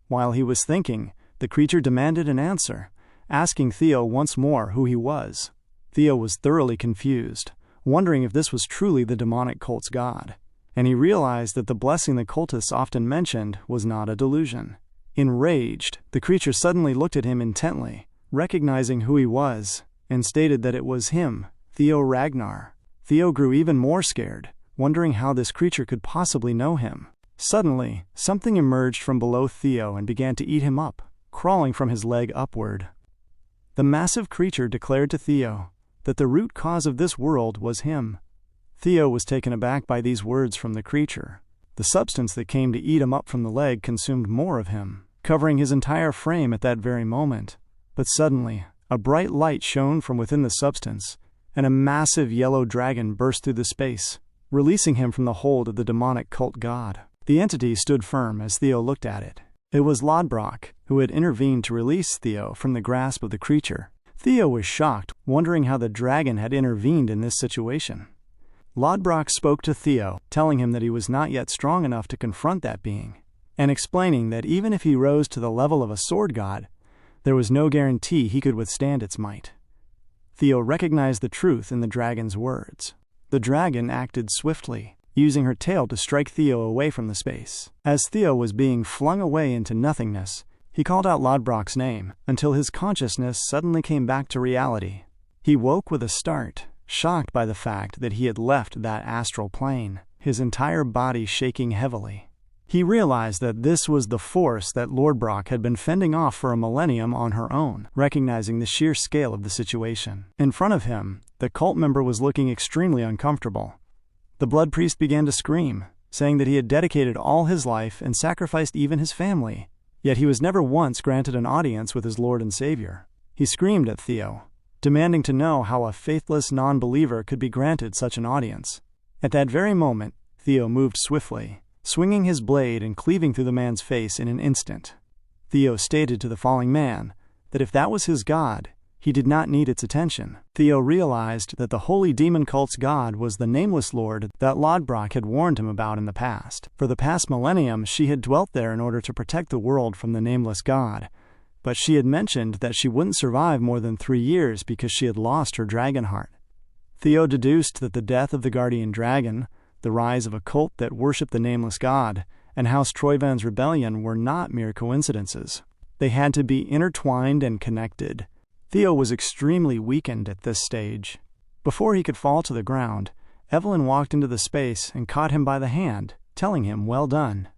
While he was thinking, the creature demanded an answer, asking Theo once more who he was. Theo was thoroughly confused, wondering if this was truly the demonic cult's god, and he realized that the blessing the cultists often mentioned was not a delusion. Enraged, the creature suddenly looked at him intently, recognizing who he was, and stated that it was him, Theo Ragnar. Theo grew even more scared, wondering how this creature could possibly know him. Suddenly, something emerged from below Theo and began to eat him up, crawling from his leg upward. The massive creature declared to Theo that the root cause of this world was him. Theo was taken aback by these words from the creature. The substance that came to eat him up from the leg consumed more of him, covering his entire frame at that very moment. But suddenly, a bright light shone from within the substance, and a massive yellow dragon burst through the space, releasing him from the hold of the demonic cult god. The entity stood firm as Theo looked at it. It was Lodbrok, who had intervened to release Theo from the grasp of the creature. Theo was shocked, wondering how the dragon had intervened in this situation. Lodbrok spoke to Theo, telling him that he was not yet strong enough to confront that being, and explaining that even if he rose to the level of a sword god, there was no guarantee he could withstand its might. Theo recognized the truth in the dragon's words. The dragon acted swiftly, using her tail to strike Theo away from the space. As Theo was being flung away into nothingness, he called out Lodbrok's name until his consciousness suddenly came back to reality. He woke with a start, shocked by the fact that he had left that astral plane, his entire body shaking heavily. He realized that this was the force that Lodbrok had been fending off for a millennium on her own, recognizing the sheer scale of the situation. In front of him, the cult member was looking extremely uncomfortable. The blood priest began to scream, saying that he had dedicated all his life and sacrificed even his family, yet he was never once granted an audience with his Lord and Savior. He screamed at Theo, demanding to know how a faithless non-believer could be granted such an audience. At that very moment, Theo moved swiftly, swinging his blade and cleaving through the man's face in an instant. Theo stated to the falling man that if that was his god, he did not need its attention. Theo realized that the holy demon cult's god was the nameless lord that Lodbrok had warned him about in the past. For the past millennium, she had dwelt there in order to protect the world from the nameless god, but she had mentioned that she wouldn't survive more than 3 years because she had lost her dragon heart. Theo deduced that the death of the guardian dragon, the rise of a cult that worshipped the nameless god, and House Troyvan's rebellion were not mere coincidences. They had to be intertwined and connected. Theo was extremely weakened at this stage. Before he could fall to the ground, Evelyn walked into the space and caught him by the hand, telling him well done.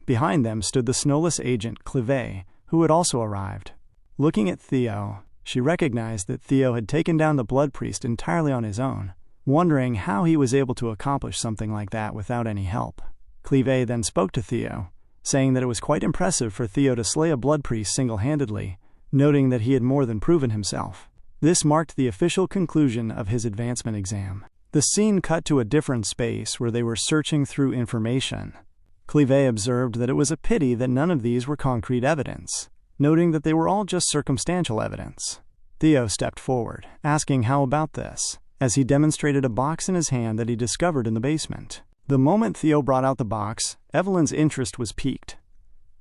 Behind them stood the snowless agent, Clive, who had also arrived. Looking at Theo, she recognized that Theo had taken down the blood priest entirely on his own, wondering how he was able to accomplish something like that without any help. Clive then spoke to Theo, saying that it was quite impressive for Theo to slay a blood priest single-handedly, noting that he had more than proven himself. This marked the official conclusion of his advancement exam. The scene cut to a different space where they were searching through information. Clive observed that it was a pity that none of these were concrete evidence, noting that they were all just circumstantial evidence. Theo stepped forward, asking how about this, as he demonstrated a box in his hand that he discovered in the basement. The moment Theo brought out the box, Evelyn's interest was piqued.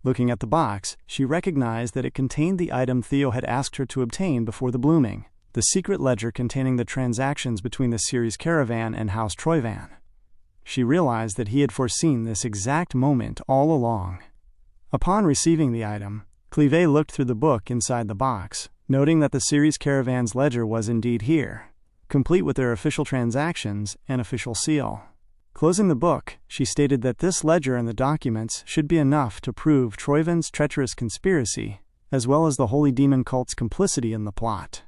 Looking at the box, she recognized that it contained the item Theo had asked her to obtain before the blooming, the secret ledger containing the transactions between the Ceres caravan and House Troyvan. She realized that he had foreseen this exact moment all along. Upon receiving the item, Clive looked through the book inside the box, noting that the Ceres caravan's ledger was indeed here, complete with their official transactions and official seal. Closing the book, she stated that this ledger and the documents should be enough to prove Troivin's treacherous conspiracy, as well as the holy demon cult's complicity in the plot.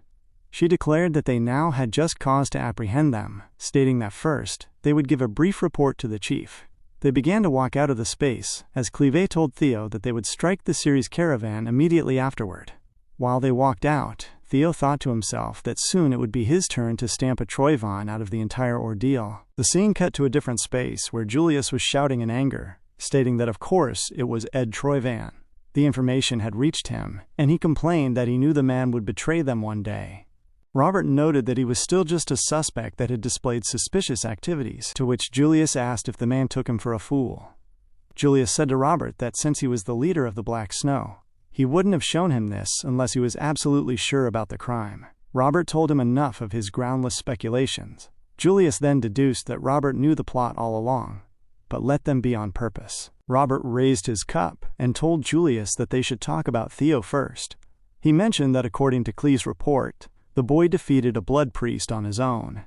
She declared that they now had just cause to apprehend them, stating that first, they would give a brief report to the chief. They began to walk out of the space, as Clive told Theo that they would strike the Ceres caravan immediately afterward. While they walked out, Theo thought to himself that soon it would be his turn to stamp a Troivon out of the entire ordeal. The scene cut to a different space where Julius was shouting in anger, stating that of course it was Ed Troivan. The information had reached him, and he complained that he knew the man would betray them one day. Robert noted that he was still just a suspect that had displayed suspicious activities, to which Julius asked if the man took him for a fool. Julius said to Robert that since he was the leader of the Black Snow, he wouldn't have shown him this unless he was absolutely sure about the crime. Robert told him enough of his groundless speculations. Julius then deduced that Robert knew the plot all along, but let them be on purpose. Robert raised his cup and told Julius that they should talk about Theo first. He mentioned that according to Clee's report, the boy defeated a blood priest on his own.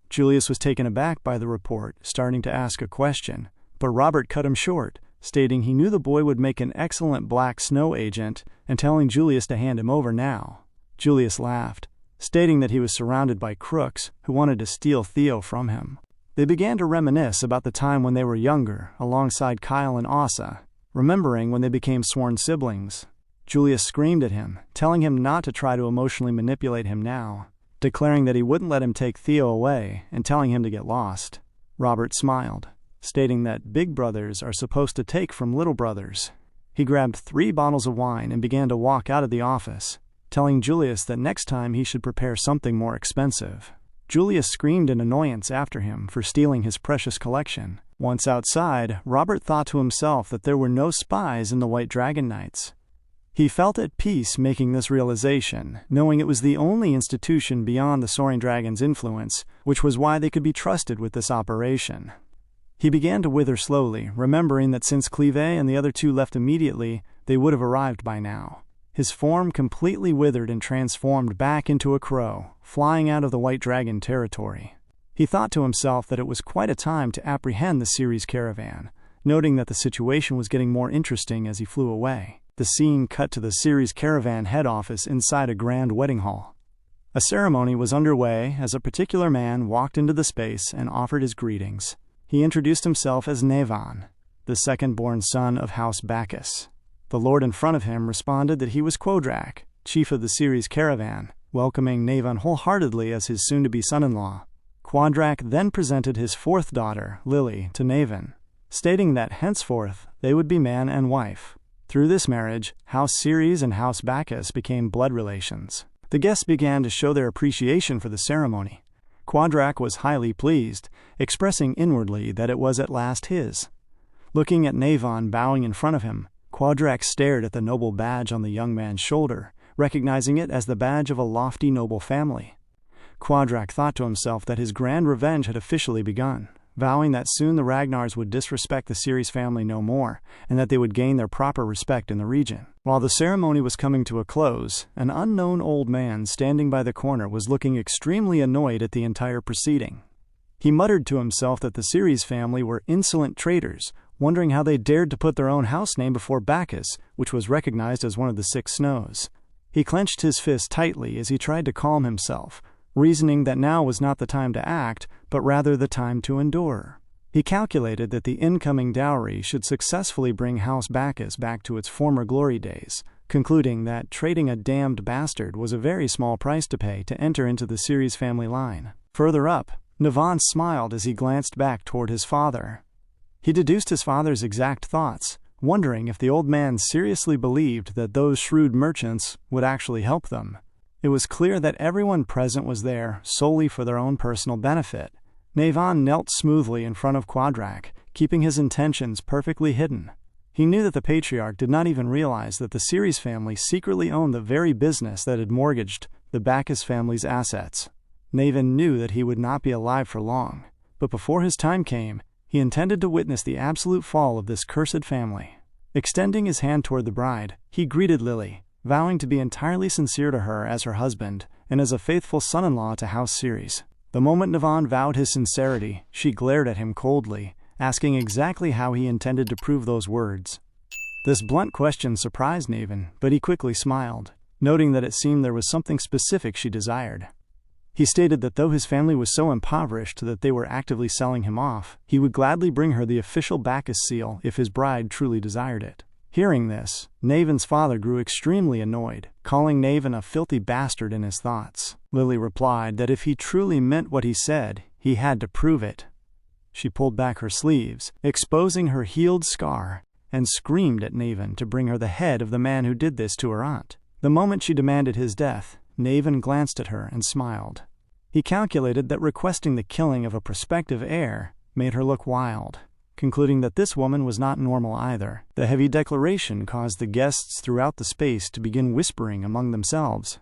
Julius was taken aback by the report, starting to ask a question, but Robert cut him short, stating he knew the boy would make an excellent Black Snow agent and telling Julius to hand him over now. Julius laughed, stating that he was surrounded by crooks who wanted to steal Theo from him. They began to reminisce about the time when they were younger, alongside Kyle and Asa, remembering when they became sworn siblings. Julius screamed at him, telling him not to try to emotionally manipulate him now, declaring that he wouldn't let him take Theo away and telling him to get lost. Robert smiled, stating that big brothers are supposed to take from little brothers. He grabbed 3 bottles of wine and began to walk out of the office, telling Julius that next time he should prepare something more expensive. Julius screamed in annoyance after him for stealing his precious collection. Once outside, Robert thought to himself that there were no spies in the White Dragon Knights. He felt at peace making this realization, knowing it was the only institution beyond the Soaring Dragon's influence, which was why they could be trusted with this operation. He began to wither slowly, remembering that since Clive and the other 2 left immediately, they would have arrived by now. His form completely withered and transformed back into a crow, flying out of the White Dragon territory. He thought to himself that it was quite a time to apprehend the Ceres caravan, noting that the situation was getting more interesting as he flew away. The scene cut to the Ceres caravan head office inside a grand wedding hall. A ceremony was underway as a particular man walked into the space and offered his greetings. He introduced himself as Nevan, the second-born son of House Bacchus. The lord in front of him responded that he was Quodrak, chief of the Ceres caravan, welcoming Nevan wholeheartedly as his soon-to-be son-in-law. Quodrak then presented his 4th daughter, Lily, to Nevan, stating that henceforth they would be man and wife. Through this marriage, House Ceres and House Bacchus became blood relations. The guests began to show their appreciation for the ceremony. Quodrak was highly pleased, expressing inwardly that it was at last his. Looking at Nevan bowing in front of him, Quodrak stared at the noble badge on the young man's shoulder, recognizing it as the badge of a lofty noble family. Quodrak thought to himself that his grand revenge had officially begun, vowing that soon the Ragnars would disrespect the Ceres family no more, and that they would gain their proper respect in the region. While the ceremony was coming to a close, an unknown old man standing by the corner was looking extremely annoyed at the entire proceeding. He muttered to himself that the Ceres family were insolent traitors, wondering how they dared to put their own house name before Bacchus, which was recognized as one of the 6 snows. He clenched his fist tightly as he tried to calm himself, reasoning that now was not the time to act, but rather the time to endure. He calculated that the incoming dowry should successfully bring House Bacchus back to its former glory days, concluding that trading a damned bastard was a very small price to pay to enter into the Ceres family line. Further up, Nevan smiled as he glanced back toward his father. He deduced his father's exact thoughts, wondering if the old man seriously believed that those shrewd merchants would actually help them. It was clear that everyone present was there solely for their own personal benefit. Nevan knelt smoothly in front of Quodrak, keeping his intentions perfectly hidden. He knew that the patriarch did not even realize that the Ceres family secretly owned the very business that had mortgaged the Bacchus family's assets. Nevan knew that he would not be alive for long, but before his time came, he intended to witness the absolute fall of this cursed family. Extending his hand toward the bride, he greeted Lily, vowing to be entirely sincere to her as her husband and as a faithful son-in-law to House Ceres. The moment Navan vowed his sincerity, she glared at him coldly, asking exactly how he intended to prove those words. This blunt question surprised Navan, but he quickly smiled, noting that it seemed there was something specific she desired. He stated that though his family was so impoverished that they were actively selling him off, he would gladly bring her the official Bacchus seal if his bride truly desired it. Hearing this, Navan's father grew extremely annoyed, calling Navan a filthy bastard in his thoughts. Lily replied that if he truly meant what he said, he had to prove it. She pulled back her sleeves, exposing her healed scar, and screamed at Navan to bring her the head of the man who did this to her aunt. The moment she demanded his death, Navan glanced at her and smiled. He calculated that requesting the killing of a prospective heir made her look wild, concluding that this woman was not normal either. The heavy declaration caused the guests throughout the space to begin whispering among themselves.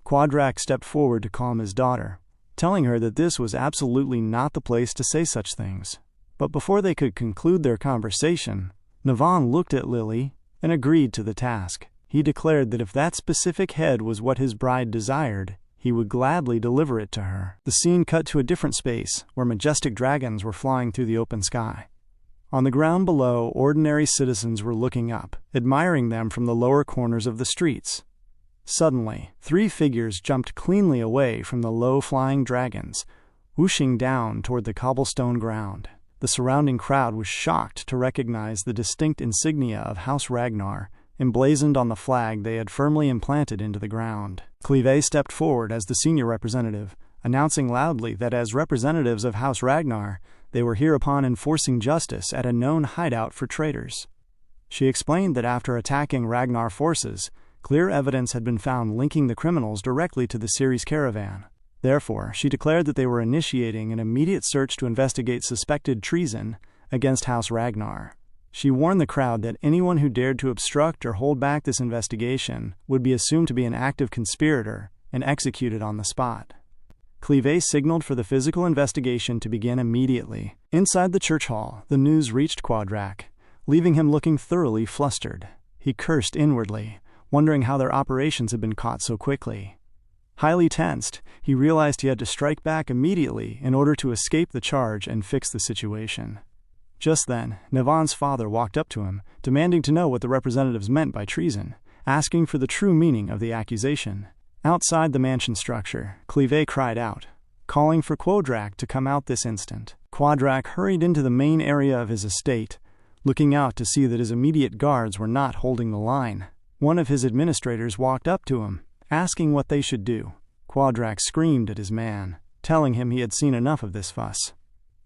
Quadrak stepped forward to calm his daughter, telling her that this was absolutely not the place to say such things. But before they could conclude their conversation, Navan looked at Lily and agreed to the task. He declared that if that specific head was what his bride desired, he would gladly deliver it to her. The scene cut to a different space, where majestic dragons were flying through the open sky. On the ground below, ordinary citizens were looking up, admiring them from the lower corners of the streets. Suddenly, 3 figures jumped cleanly away from the low-flying dragons, whooshing down toward the cobblestone ground. The surrounding crowd was shocked to recognize the distinct insignia of House Ragnar, emblazoned on the flag they had firmly implanted into the ground. Cleve stepped forward as the senior representative, announcing loudly that as representatives of House Ragnar, they were hereupon enforcing justice at a known hideout for traitors. She explained that after attacking Ragnar forces, clear evidence had been found linking the criminals directly to the Ceres caravan. Therefore, she declared that they were initiating an immediate search to investigate suspected treason against House Ragnar. She warned the crowd that anyone who dared to obstruct or hold back this investigation would be assumed to be an active conspirator and executed on the spot. Cleve signaled for the physical investigation to begin immediately. Inside the church hall, the news reached Quadrak, leaving him looking thoroughly flustered. He cursed inwardly, wondering how their operations had been caught so quickly. Highly tensed, he realized he had to strike back immediately in order to escape the charge and fix the situation. Just then, Navan's father walked up to him, demanding to know what the representatives meant by treason, asking for the true meaning of the accusation. Outside the mansion structure, Cleve cried out, calling for Quadrak to come out this instant. Quadrak hurried into the main area of his estate, looking out to see that his immediate guards were not holding the line. One of his administrators walked up to him, asking what they should do. Quadrak screamed at his man, telling him he had seen enough of this fuss.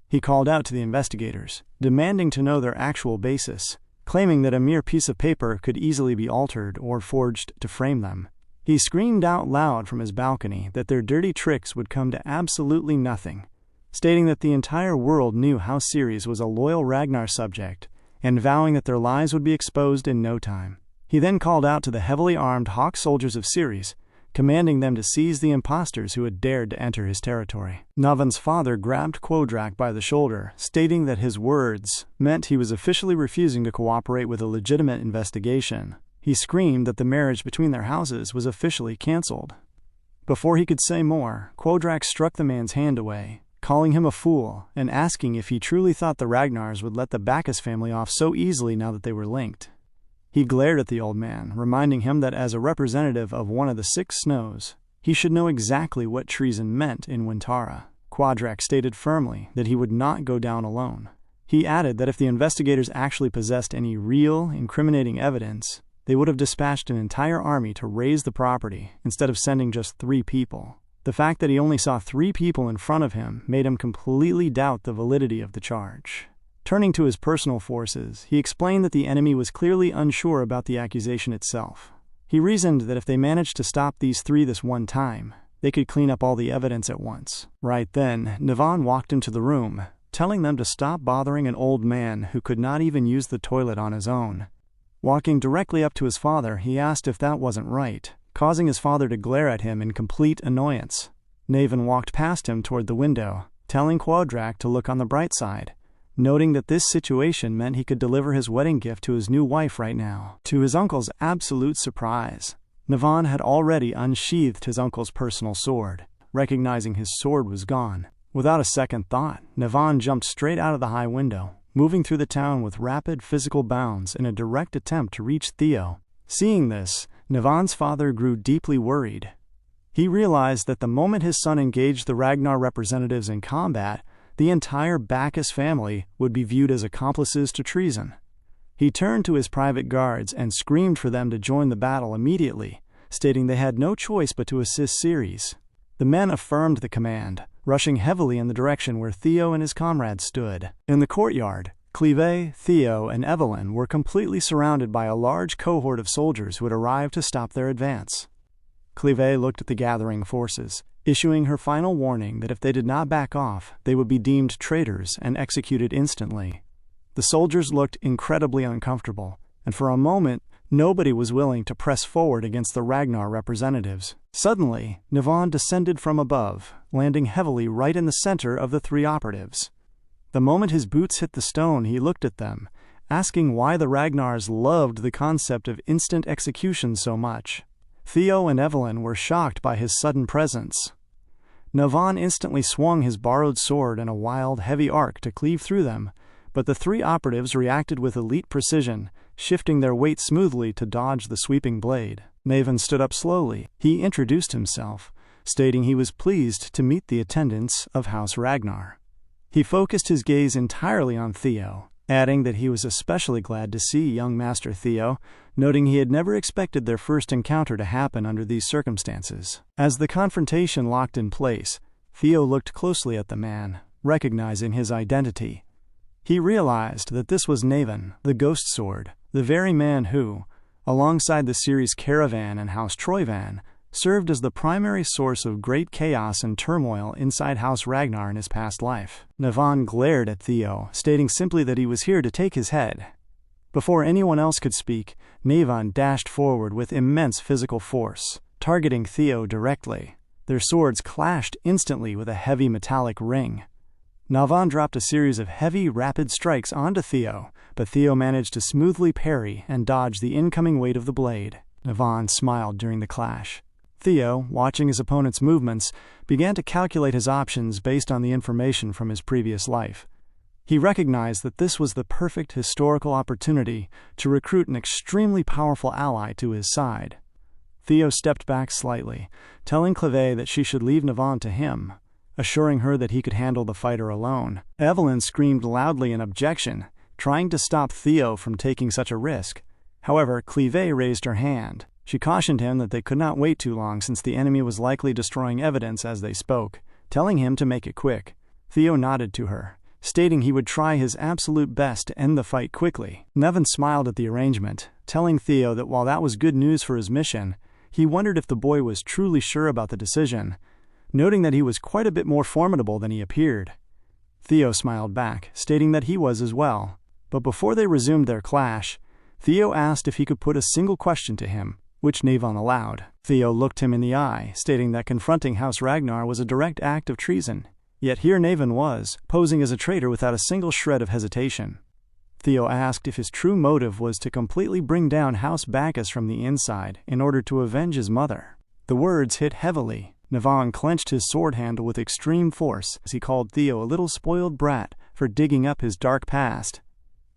He called out to the investigators, demanding to know their actual basis, claiming that a mere piece of paper could easily be altered or forged to frame them. He screamed out loud from his balcony that their dirty tricks would come to absolutely nothing, stating that the entire world knew House Ceres was a loyal Ragnar subject, and vowing that their lies would be exposed in no time. He then called out to the heavily armed hawk soldiers of Ceres, commanding them to seize the impostors who had dared to enter his territory. Navan's father grabbed Quadrak by the shoulder, stating that his words meant he was officially refusing to cooperate with a legitimate investigation. He screamed that the marriage between their houses was officially cancelled. Before he could say more, Quadrak struck the man's hand away, calling him a fool and asking if he truly thought the Ragnars would let the Bacchus family off so easily now that they were linked. He glared at the old man, reminding him that as a representative of one of the 6 snows, he should know exactly what treason meant in Wintara. Quadrak stated firmly that he would not go down alone. He added that if the investigators actually possessed any real, incriminating evidence, they would have dispatched an entire army to raise the property instead of sending just 3 people. The fact that he only saw 3 people in front of him made him completely doubt the validity of the charge. Turning to his personal forces, he explained that the enemy was clearly unsure about the accusation itself. He reasoned that if they managed to stop these 3 this one time, they could clean up all the evidence at once. Right then, Navan walked into the room, telling them to stop bothering an old man who could not even use the toilet on his own. Walking directly up to his father, he asked if that wasn't right, causing his father to glare at him in complete annoyance. Navan walked past him toward the window, telling Quadrak to look on the bright side, noting that this situation meant he could deliver his wedding gift to his new wife right now. To his uncle's absolute surprise, Navan had already unsheathed his uncle's personal sword, recognizing his sword was gone. Without a second thought, Navan jumped straight out of the high window, moving through the town with rapid physical bounds in a direct attempt to reach Theo. Seeing this, Navan's father grew deeply worried. He realized that the moment his son engaged the Ragnar representatives in combat, the entire Bacchus family would be viewed as accomplices to treason. He turned to his private guards and screamed for them to join the battle immediately, stating they had no choice but to assist Ceres. The men affirmed the command, rushing heavily in the direction where Theo and his comrades stood. In the courtyard, Cleve, Theo, and Evelyn were completely surrounded by a large cohort of soldiers who had arrived to stop their advance. Cleve looked at the gathering forces, issuing her final warning that if they did not back off, they would be deemed traitors and executed instantly. The soldiers looked incredibly uncomfortable, and for a moment, nobody was willing to press forward against the Ragnar representatives. Suddenly, Navan descended from above, landing heavily right in the center of the three operatives. The moment his boots hit the stone, he looked at them, asking why the Ragnars loved the concept of instant execution so much. Theo and Evelyn were shocked by his sudden presence. Navan instantly swung his borrowed sword in a wild, heavy arc to cleave through them, but the three operatives reacted with elite precision, shifting their weight smoothly to dodge the sweeping blade. Navan stood up slowly. He introduced himself, stating he was pleased to meet the attendants of House Ragnar. He focused his gaze entirely on Theo, adding that he was especially glad to see young Master Theo, noting he had never expected their first encounter to happen under these circumstances. As the confrontation locked in place, Theo looked closely at the man, recognizing his identity. He realized that this was Navan, the Ghost Sword, the very man who, alongside the Ceres caravan and House Troyvan, served as the primary source of great chaos and turmoil inside House Ragnar in his past life. Navan glared at Theo, stating simply that he was here to take his head. Before anyone else could speak, Navan dashed forward with immense physical force, targeting Theo directly. Their swords clashed instantly with a heavy metallic ring. Navan dropped a series of heavy, rapid strikes onto Theo, but Theo managed to smoothly parry and dodge the incoming weight of the blade. Navan smiled during the clash. Theo, watching his opponent's movements, began to calculate his options based on the information from his previous life. He recognized that this was the perfect historical opportunity to recruit an extremely powerful ally to his side. Theo stepped back slightly, telling Cleve that she should leave Navan to him, assuring her that he could handle the fighter alone. Evelyn screamed loudly in objection, trying to stop Theo from taking such a risk. However, Cleve raised her hand. She cautioned him that they could not wait too long since the enemy was likely destroying evidence as they spoke, telling him to make it quick. Theo nodded to her, stating he would try his absolute best to end the fight quickly. Navan smiled at the arrangement, telling Theo that while that was good news for his mission, he wondered if the boy was truly sure about the decision, noting that he was quite a bit more formidable than he appeared. Theo smiled back, stating that he was as well. But before they resumed their clash, Theo asked if he could put a single question to him, which Navan allowed. Theo looked him in the eye, stating that confronting House Ragnar was a direct act of treason. Yet here Navan was, posing as a traitor without a single shred of hesitation. Theo asked if his true motive was to completely bring down House Bacchus from the inside in order to avenge his mother. The words hit heavily. Navan clenched his sword handle with extreme force as he called Theo a little spoiled brat for digging up his dark past.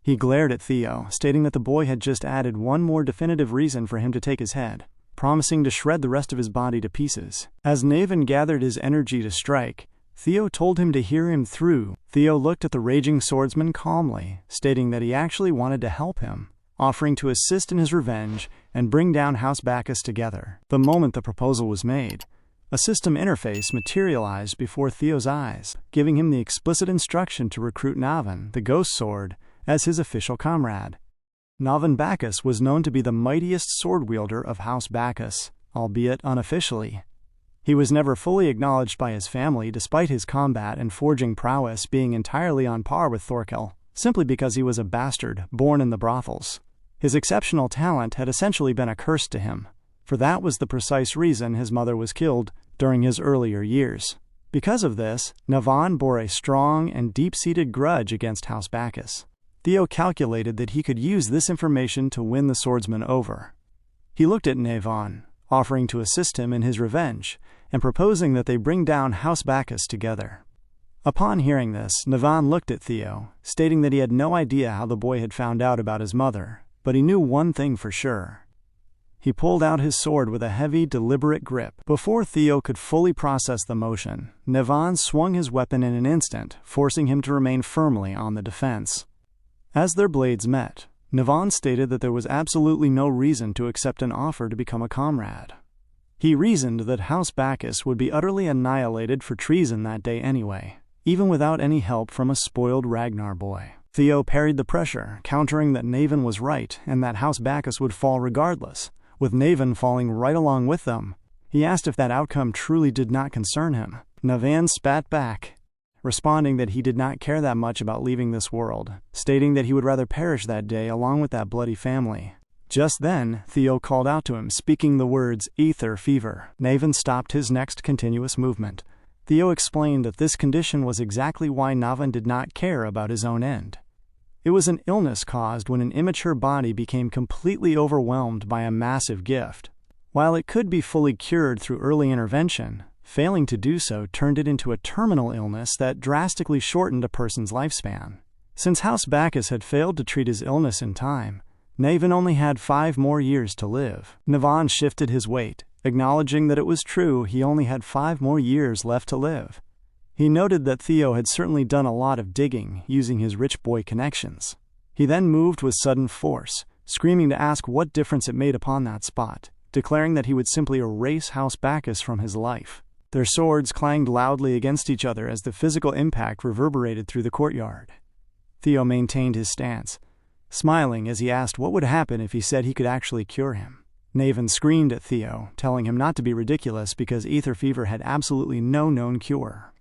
He glared at Theo, stating that the boy had just added one more definitive reason for him to take his head, promising to shred the rest of his body to pieces. As Navan gathered his energy to strike, Theo told him to hear him through. Theo looked at the raging swordsman calmly, stating that he actually wanted to help him, offering to assist in his revenge and bring down House Bacchus together. The moment the proposal was made, a system interface materialized before Theo's eyes, giving him the explicit instruction to recruit Navan, the Ghost Sword, as his official comrade. Navan Bacchus was known to be the mightiest sword wielder of House Bacchus, albeit unofficially. He was never fully acknowledged by his family despite his combat and forging prowess being entirely on par with Thorkel, simply because he was a bastard born in the brothels. His exceptional talent had essentially been a curse to him, for that was the precise reason his mother was killed during his earlier years. Because of this, Navan bore a strong and deep-seated grudge against House Bacchus. Theo calculated that he could use this information to win the swordsman over. He looked at Navan, offering to assist him in his revenge, and proposing that they bring down House Bacchus together. Upon hearing this, Navan looked at Theo, stating that he had no idea how the boy had found out about his mother, but he knew one thing for sure. He pulled out his sword with a heavy, deliberate grip. Before Theo could fully process the motion, Navan swung his weapon in an instant, forcing him to remain firmly on the defense. As their blades met, Navan stated that there was absolutely no reason to accept an offer to become a comrade. He reasoned that House Bacchus would be utterly annihilated for treason that day anyway, even without any help from a spoiled Ragnar boy. Theo parried the pressure, countering that Navan was right and that House Bacchus would fall regardless, with Navan falling right along with them. He asked if that outcome truly did not concern him. Navan spat back, responding that he did not care that much about leaving this world, stating that he would rather perish that day along with that bloody family. Just then, Theo called out to him, speaking the words, "Ether fever." Navan stopped his next continuous movement. Theo explained that this condition was exactly why Navan did not care about his own end. It was an illness caused when an immature body became completely overwhelmed by a massive gift. While it could be fully cured through early intervention, failing to do so turned it into a terminal illness that drastically shortened a person's lifespan. Since House Bacchus had failed to treat his illness in time, Navan only had 5 more years to live. Navan shifted his weight, acknowledging that it was true he only had 5 more years left to live. He noted that Theo had certainly done a lot of digging using his rich boy connections. He then moved with sudden force, screaming to ask what difference it made upon that spot, declaring that he would simply erase House Bacchus from his life. Their swords clanged loudly against each other as the physical impact reverberated through the courtyard. Theo maintained his stance, smiling as he asked what would happen if he said he could actually cure him. Navan screamed at Theo, telling him not to be ridiculous because ether fever had absolutely no known cure.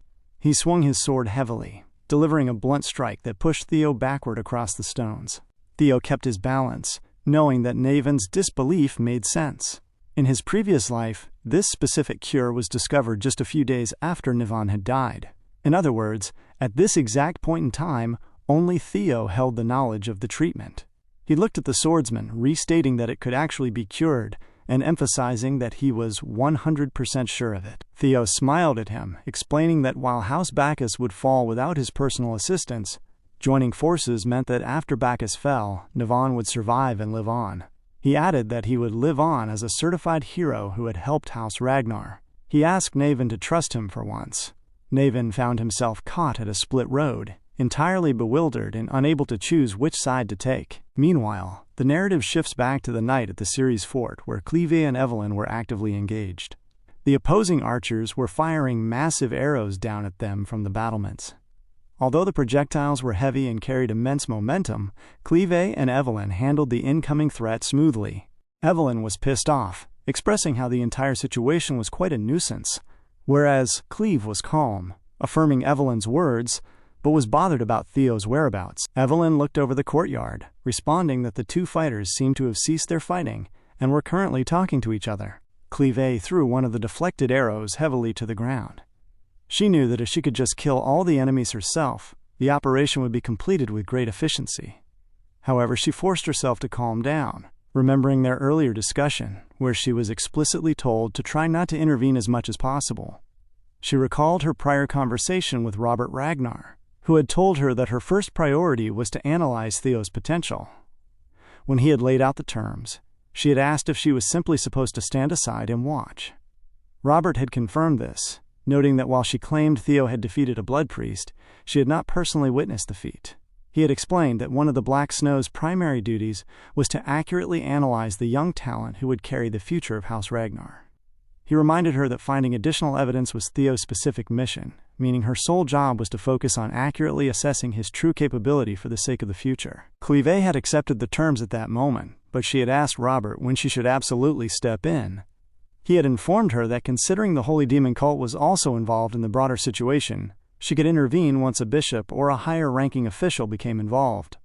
He swung his sword heavily, delivering a blunt strike that pushed Theo backward across the stones. Theo kept his balance, knowing that Navan's disbelief made sense. In his previous life, this specific cure was discovered just a few days after Navan had died. In other words, at this exact point in time, only Theo held the knowledge of the treatment. He looked at the swordsman, restating that it could actually be cured, and emphasizing that he was 100% sure of it. Theo smiled at him, explaining that while House Bacchus would fall without his personal assistance, joining forces meant that after Bacchus fell, Navan would survive and live on. He added that he would live on as a certified hero who had helped House Ragnar. He asked Navan to trust him for once. Navan found himself caught at a split road, entirely bewildered and unable to choose which side to take. Meanwhile, the narrative shifts back to the night at the Ceres fort where Cleve and Evelyn were actively engaged. The opposing archers were firing massive arrows down at them from the battlements. Although the projectiles were heavy and carried immense momentum, Cleve and Evelyn handled the incoming threat smoothly. Evelyn was pissed off, expressing how the entire situation was quite a nuisance, whereas Cleve was calm, affirming Evelyn's words, but was bothered about Theo's whereabouts. Evelyn looked over the courtyard, responding that the two fighters seemed to have ceased their fighting and were currently talking to each other. Cleve threw one of the deflected arrows heavily to the ground. She knew that if she could just kill all the enemies herself, the operation would be completed with great efficiency. However, she forced herself to calm down, remembering their earlier discussion, where she was explicitly told to try not to intervene as much as possible. She recalled her prior conversation with Robert Ragnar, who had told her that her first priority was to analyze Theo's potential. When he had laid out the terms, she had asked if she was simply supposed to stand aside and watch. Robert had confirmed this, noting that while she claimed Theo had defeated a blood priest, she had not personally witnessed the feat. He had explained that one of the Black Snow's primary duties was to accurately analyze the young talent who would carry the future of House Ragnar. He reminded her that finding additional evidence was Theo's specific mission, meaning her sole job was to focus on accurately assessing his true capability for the sake of the future. Cleve had accepted the terms at that moment, but she had asked Robert when she should absolutely step in. He had informed her that considering the Holy Demon cult was also involved in the broader situation, she could intervene once a bishop or a higher-ranking official became involved.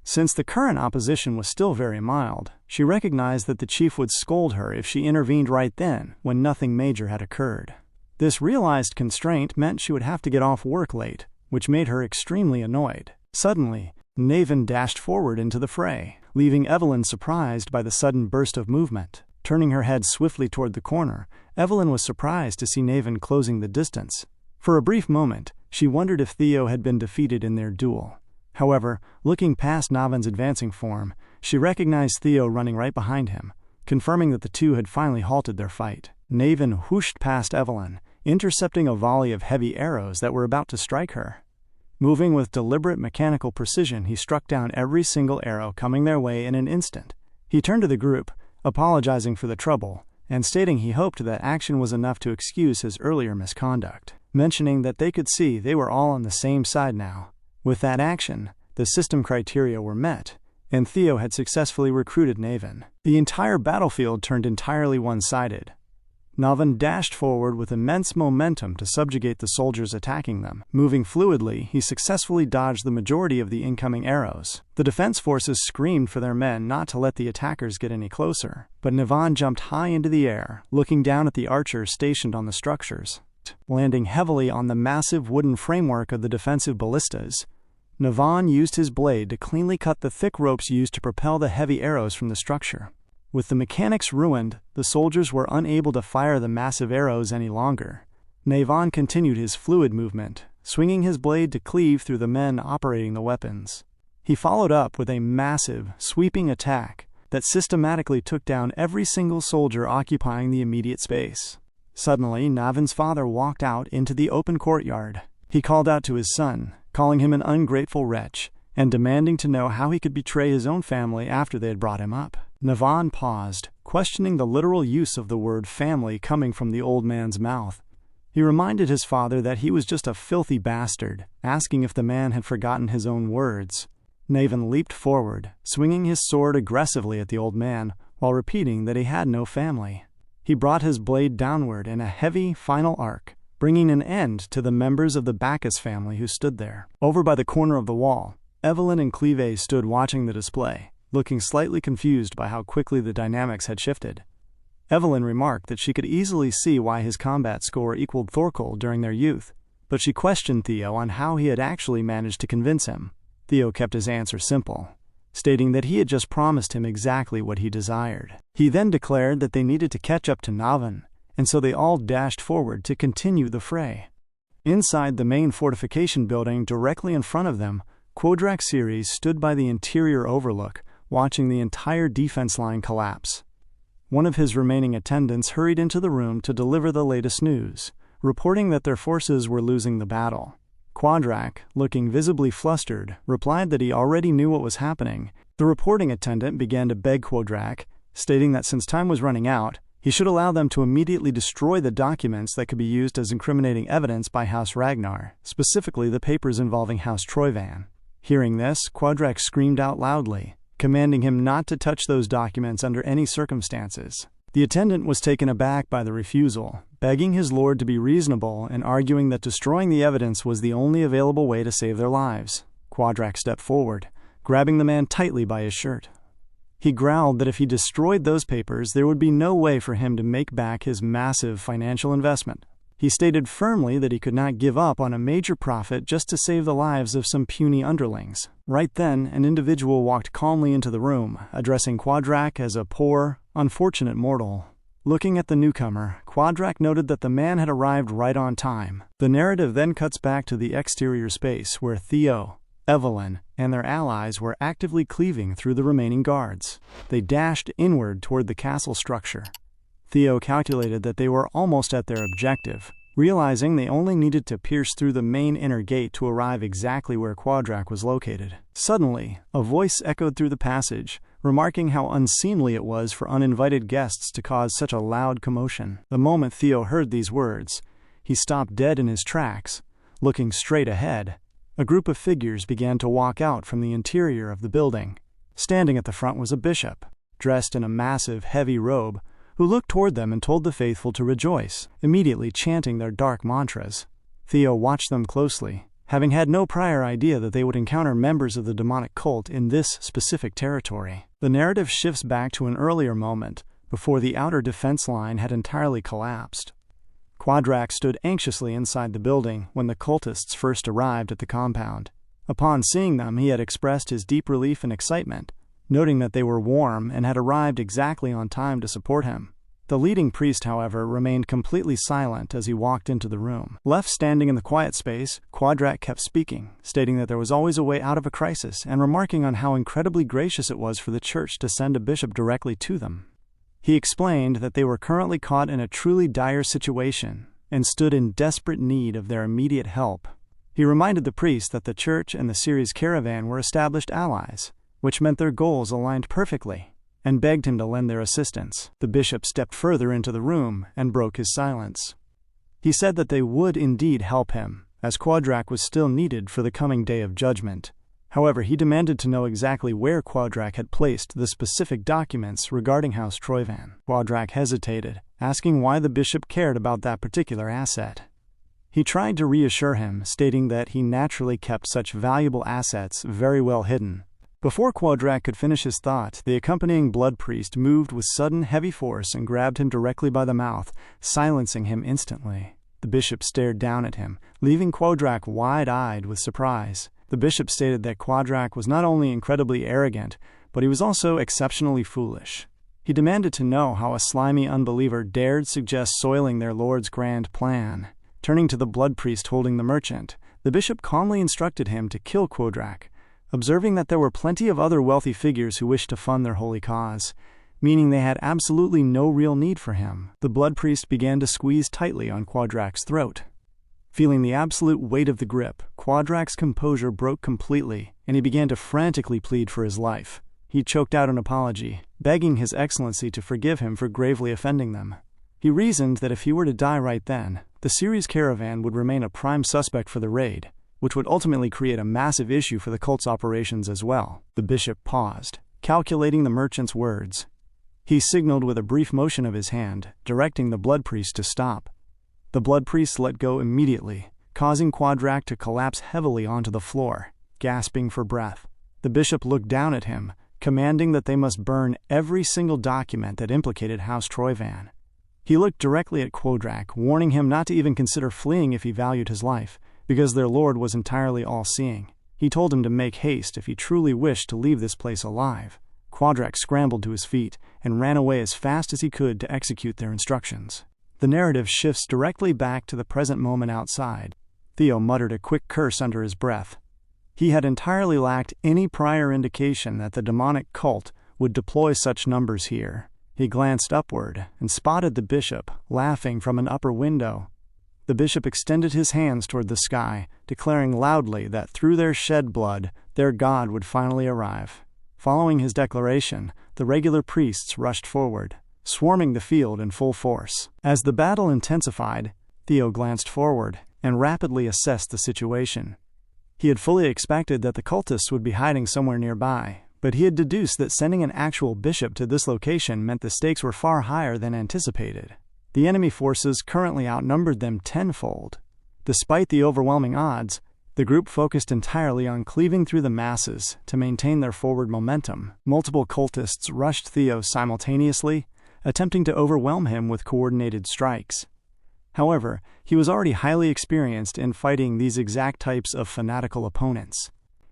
Since the current opposition was still very mild, she recognized that the chief would scold her if she intervened right then when nothing major had occurred. This realized constraint meant she would have to get off work late, which made her extremely annoyed. Suddenly, Navan dashed forward into the fray, leaving Evelyn surprised by the sudden burst of movement. Turning her head swiftly toward the corner, Evelyn was surprised to see Naven closing the distance. For a brief moment, she wondered if Theo had been defeated in their duel. However, looking past Naven's advancing form, she recognized Theo running right behind him, confirming that the two had finally halted their fight. Naven whooshed past Evelyn, intercepting a volley of heavy arrows that were about to strike her. Moving with deliberate mechanical precision, he struck down every single arrow coming their way in an instant. He turned to the group, apologizing for the trouble, and stating he hoped that action was enough to excuse his earlier misconduct, mentioning that they could see they were all on the same side now. With that action, the system criteria were met, and Theo had successfully recruited Naven. The entire battlefield turned entirely one-sided. Naven dashed forward with immense momentum to subjugate the soldiers attacking them. Moving fluidly, he successfully dodged the majority of the incoming arrows. The defense forces screamed for their men not to let the attackers get any closer, but Naven jumped high into the air, looking down at the archers stationed on the structures. Landing heavily on the massive wooden framework of the defensive ballistas, Naven used his blade to cleanly cut the thick ropes used to propel the heavy arrows from the structure. With the mechanics ruined, the soldiers were unable to fire the massive arrows any longer. Naven continued his fluid movement, swinging his blade to cleave through the men operating the weapons. He followed up with a massive, sweeping attack that systematically took down every single soldier occupying the immediate space. Suddenly, Naven's father walked out into the open courtyard. He called out to his son, calling him an ungrateful wretch, and demanding to know how he could betray his own family after they had brought him up. Naven paused, questioning the literal use of the word family coming from the old man's mouth. He reminded his father that he was just a filthy bastard, asking if the man had forgotten his own words. Naven leaped forward, swinging his sword aggressively at the old man, while repeating that he had no family. He brought his blade downward in a heavy, final arc, bringing an end to the members of the Bacchus family who stood there. Over by the corner of the wall, Evelyn and Cleve stood watching the display, looking slightly confused by how quickly the dynamics had shifted. Evelyn remarked that she could easily see why his combat score equaled Thorkel during their youth, but she questioned Theo on how he had actually managed to convince him. Theo kept his answer simple, stating that he had just promised him exactly what he desired. He then declared that they needed to catch up to Naven, and so they all dashed forward to continue the fray. Inside the main fortification building directly in front of them, Quodrak Ceres stood by the interior overlook, watching the entire defense line collapse. One of his remaining attendants hurried into the room to deliver the latest news, reporting that their forces were losing the battle. Quodrak, looking visibly flustered, replied that he already knew what was happening. The reporting attendant began to beg Quodrak, stating that since time was running out, he should allow them to immediately destroy the documents that could be used as incriminating evidence by House Ragnar, specifically the papers involving House Troyvan. Hearing this, Quodrak screamed out loudly, commanding him not to touch those documents under any circumstances. The attendant was taken aback by the refusal, begging his lord to be reasonable and arguing that destroying the evidence was the only available way to save their lives. Quodrak stepped forward, grabbing the man tightly by his shirt. He growled that if he destroyed those papers, there would be no way for him to make back his massive financial investment. He stated firmly that he could not give up on a major profit just to save the lives of some puny underlings. Right then, an individual walked calmly into the room, addressing Quodrak as a poor, unfortunate mortal. Looking at the newcomer, Quodrak noted that the man had arrived right on time. The narrative then cuts back to the exterior space where Theo, Evelyn, and their allies were actively cleaving through the remaining guards. They dashed inward toward the castle structure. Theo calculated that they were almost at their objective, realizing they only needed to pierce through the main inner gate to arrive exactly where Quodrak was located. Suddenly, a voice echoed through the passage, remarking how unseemly it was for uninvited guests to cause such a loud commotion. The moment Theo heard these words, he stopped dead in his tracks, looking straight ahead. A group of figures began to walk out from the interior of the building. Standing at the front was a bishop, dressed in a massive, heavy robe, who looked toward them and told the faithful to rejoice, immediately chanting their dark mantras. Theo watched them closely, having had no prior idea that they would encounter members of the demonic cult in this specific territory. The narrative shifts back to an earlier moment, before the outer defense line had entirely collapsed. Quodrak stood anxiously inside the building when the cultists first arrived at the compound. Upon seeing them, he had expressed his deep relief and excitement, noting that they were warm and had arrived exactly on time to support him. The leading priest, however, remained completely silent as he walked into the room. Left standing in the quiet space, Quadrak kept speaking, stating that there was always a way out of a crisis and remarking on how incredibly gracious it was for the church to send a bishop directly to them. He explained that they were currently caught in a truly dire situation and stood in desperate need of their immediate help. He reminded the priest that the church and the Ceres caravan were established allies, which meant their goals aligned perfectly, and begged him to lend their assistance. The bishop stepped further into the room and broke his silence. He said that they would indeed help him, as Quadrak was still needed for the coming day of judgment. However, he demanded to know exactly where Quadrak had placed the specific documents regarding House Troyvan. Quadrak hesitated, asking why the bishop cared about that particular asset. He tried to reassure him, stating that he naturally kept such valuable assets very well hidden. Before Quadrak could finish his thought, the accompanying blood priest moved with sudden heavy force and grabbed him directly by the mouth, silencing him instantly. The bishop stared down at him, leaving Quadrak wide-eyed with surprise. The bishop stated that Quadrak was not only incredibly arrogant, but he was also exceptionally foolish. He demanded to know how a slimy unbeliever dared suggest soiling their lord's grand plan. Turning to the blood priest holding the merchant, the bishop calmly instructed him to kill Quadrak, observing that there were plenty of other wealthy figures who wished to fund their holy cause, meaning they had absolutely no real need for him. The blood priest began to squeeze tightly on Quadrak's throat. Feeling the absolute weight of the grip, Quadrak's composure broke completely, and he began to frantically plead for his life. He choked out an apology, begging His Excellency to forgive him for gravely offending them. He reasoned that if he were to die right then, the Ceres caravan would remain a prime suspect for the raid, which would ultimately create a massive issue for the cult's operations as well. The bishop paused, calculating the merchant's words. He signaled with a brief motion of his hand, directing the blood priest to stop. The blood priest let go immediately, causing Quadrak to collapse heavily onto the floor, gasping for breath. The bishop looked down at him, commanding that they must burn every single document that implicated House Troyvan. He looked directly at Quadrak, warning him not to even consider fleeing if he valued his life, because their lord was entirely all-seeing. He told him to make haste if he truly wished to leave this place alive. Quadrak scrambled to his feet and ran away as fast as he could to execute their instructions. The narrative shifts directly back to the present moment outside. Theo muttered a quick curse under his breath. He had entirely lacked any prior indication that the demonic cult would deploy such numbers here. He glanced upward and spotted the bishop, laughing from an upper window. The bishop extended his hands toward the sky, declaring loudly that through their shed blood, their god would finally arrive. Following his declaration, the regular priests rushed forward, swarming the field in full force. As the battle intensified, Theo glanced forward and rapidly assessed the situation. He had fully expected that the cultists would be hiding somewhere nearby, but he had deduced that sending an actual bishop to this location meant the stakes were far higher than anticipated. The enemy forces currently outnumbered them tenfold. Despite the overwhelming odds, the group focused entirely on cleaving through the masses to maintain their forward momentum. Multiple cultists rushed Theo simultaneously, attempting to overwhelm him with coordinated strikes. However, he was already highly experienced in fighting these exact types of fanatical opponents.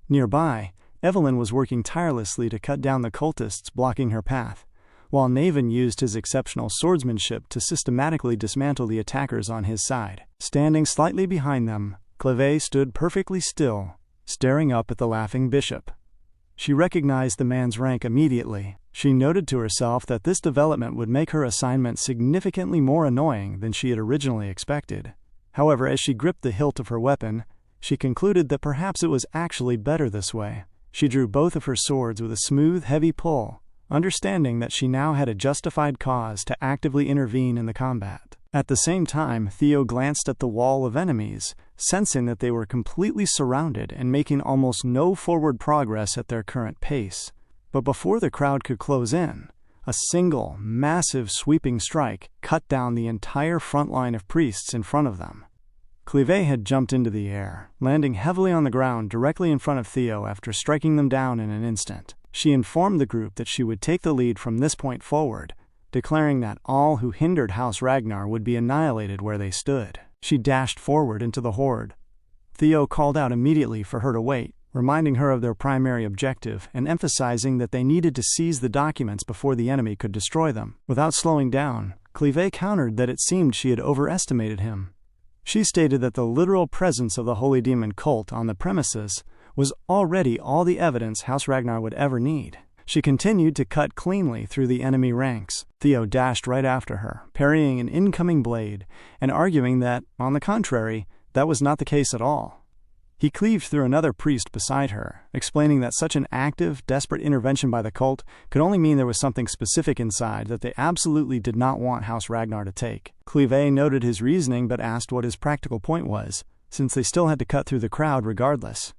Nearby, Evelyn was working tirelessly to cut down the cultists blocking her path, while Naven used his exceptional swordsmanship to systematically dismantle the attackers on his side. Standing slightly behind them, Clive stood perfectly still, staring up at the laughing bishop. She recognized the man's rank immediately. She noted to herself that this development would make her assignment significantly more annoying than she had originally expected. However, as she gripped the hilt of her weapon, she concluded that perhaps it was actually better this way. She drew both of her swords with a smooth, heavy pull, understanding that she now had a justified cause to actively intervene in the combat. At the same time, Theo glanced at the wall of enemies, sensing that they were completely surrounded and making almost no forward progress at their current pace. But before the crowd could close in, a single, massive sweeping strike cut down the entire front line of priests in front of them. Clive had jumped into the air, landing heavily on the ground directly in front of Theo after striking them down in an instant. She informed the group that she would take the lead from this point forward, declaring that all who hindered House Ragnar would be annihilated where they stood. She dashed forward into the horde. Theo called out immediately for her to wait, reminding her of their primary objective and emphasizing that they needed to seize the documents before the enemy could destroy them. Without slowing down, Clive countered that it seemed she had overestimated him. She stated that the literal presence of the Holy Demon cult on the premises was already all the evidence House Ragnar would ever need. She continued to cut cleanly through the enemy ranks. Theo dashed right after her, parrying an incoming blade and arguing that, on the contrary, that was not the case at all. He cleaved through another priest beside her, explaining that such an active, desperate intervention by the cult could only mean there was something specific inside that they absolutely did not want House Ragnar to take. Clive noted his reasoning but asked what his practical point was, since they still had to cut through the crowd regardless.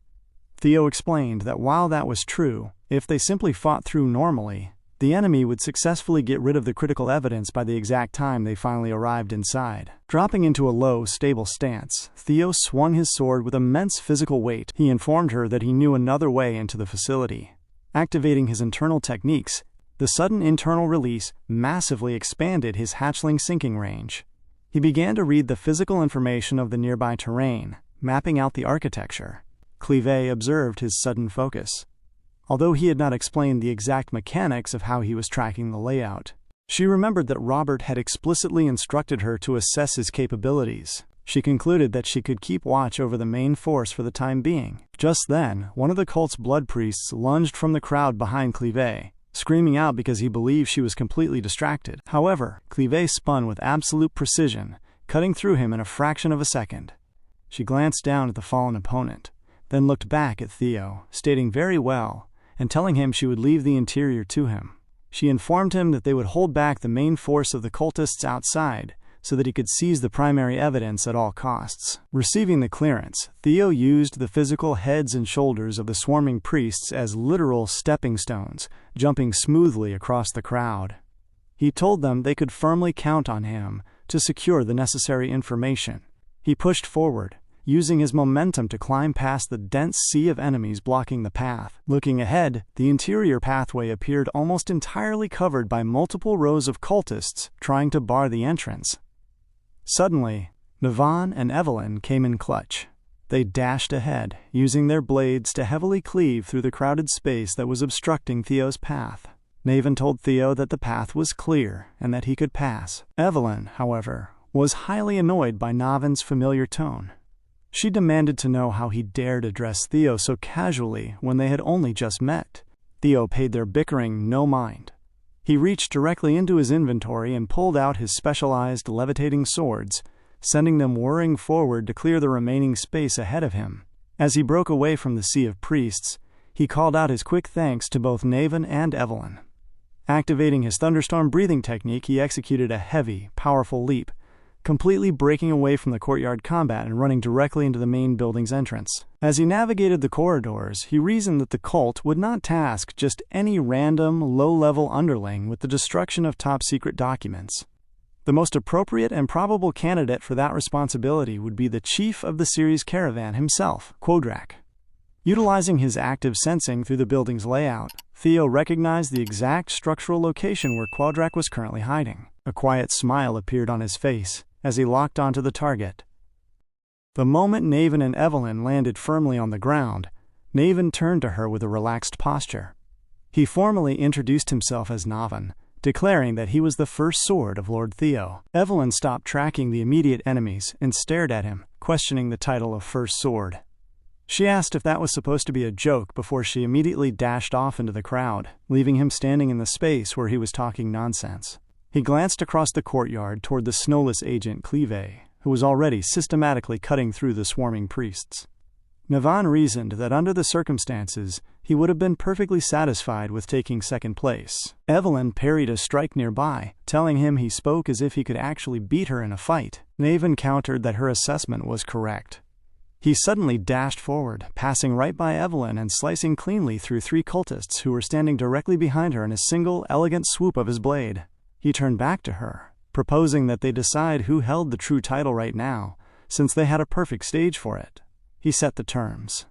Theo explained that while that was true, if they simply fought through normally, the enemy would successfully get rid of the critical evidence by the exact time they finally arrived inside. Dropping into a low, stable stance, Theo swung his sword with immense physical weight. He informed her that he knew another way into the facility. Activating his internal techniques, the sudden internal release massively expanded his hatchling sinking range. He began to read the physical information of the nearby terrain, mapping out the architecture. Clive observed his sudden focus. Although he had not explained the exact mechanics of how he was tracking the layout, she remembered that Robert had explicitly instructed her to assess his capabilities. She concluded that she could keep watch over the main force for the time being. Just then, one of the cult's blood priests lunged from the crowd behind Clive, screaming out because he believed she was completely distracted. However, Clive spun with absolute precision, cutting through him in a fraction of a second. She glanced down at the fallen opponent, then looked back at Theo, stating very well, and telling him she would leave the interior to him. She informed him that they would hold back the main force of the cultists outside so that he could seize the primary evidence at all costs. Receiving the clearance, Theo used the physical heads and shoulders of the swarming priests as literal stepping stones, jumping smoothly across the crowd. He told them they could firmly count on him to secure the necessary information. He pushed forward, using his momentum to climb past the dense sea of enemies blocking the path. Looking ahead, the interior pathway appeared almost entirely covered by multiple rows of cultists trying to bar the entrance. Suddenly, Navan and Evelyn came in clutch. They dashed ahead, using their blades to heavily cleave through the crowded space that was obstructing Theo's path. Navan told Theo that the path was clear and that he could pass. Evelyn, however, was highly annoyed by Navan's familiar tone. She demanded to know how he dared address Theo so casually when they had only just met. Theo paid their bickering no mind. He reached directly into his inventory and pulled out his specialized levitating swords, sending them whirring forward to clear the remaining space ahead of him. As he broke away from the sea of priests, he called out his quick thanks to both Navan and Evelyn. Activating his thunderstorm breathing technique, he executed a heavy, powerful leap, completely breaking away from the courtyard combat and running directly into the main building's entrance. As he navigated the corridors, he reasoned that the cult would not task just any random, low-level underling with the destruction of top-secret documents. The most appropriate and probable candidate for that responsibility would be the chief of the series caravan himself, Quodrak. Utilizing his active sensing through the building's layout, Theo recognized the exact structural location where Quodrak was currently hiding. A quiet smile appeared on his face as he locked onto the target. The moment Navan and Evelyn landed firmly on the ground, Navan turned to her with a relaxed posture. He formally introduced himself as Navan, declaring that he was the first sword of Lord Theo. Evelyn stopped tracking the immediate enemies and stared at him, questioning the title of First Sword. She asked if that was supposed to be a joke before she immediately dashed off into the crowd, leaving him standing in the space where he was talking nonsense. He glanced across the courtyard toward the snowless agent Clive, who was already systematically cutting through the swarming priests. Navan reasoned that under the circumstances, he would have been perfectly satisfied with taking second place. Evelyn parried a strike nearby, telling him he spoke as if he could actually beat her in a fight. Navan countered that her assessment was correct. He suddenly dashed forward, passing right by Evelyn and slicing cleanly through 3 cultists who were standing directly behind her in a single, elegant swoop of his blade. He turned back to her, proposing that they decide who held the true title right now, since they had a perfect stage for it. He set the terms,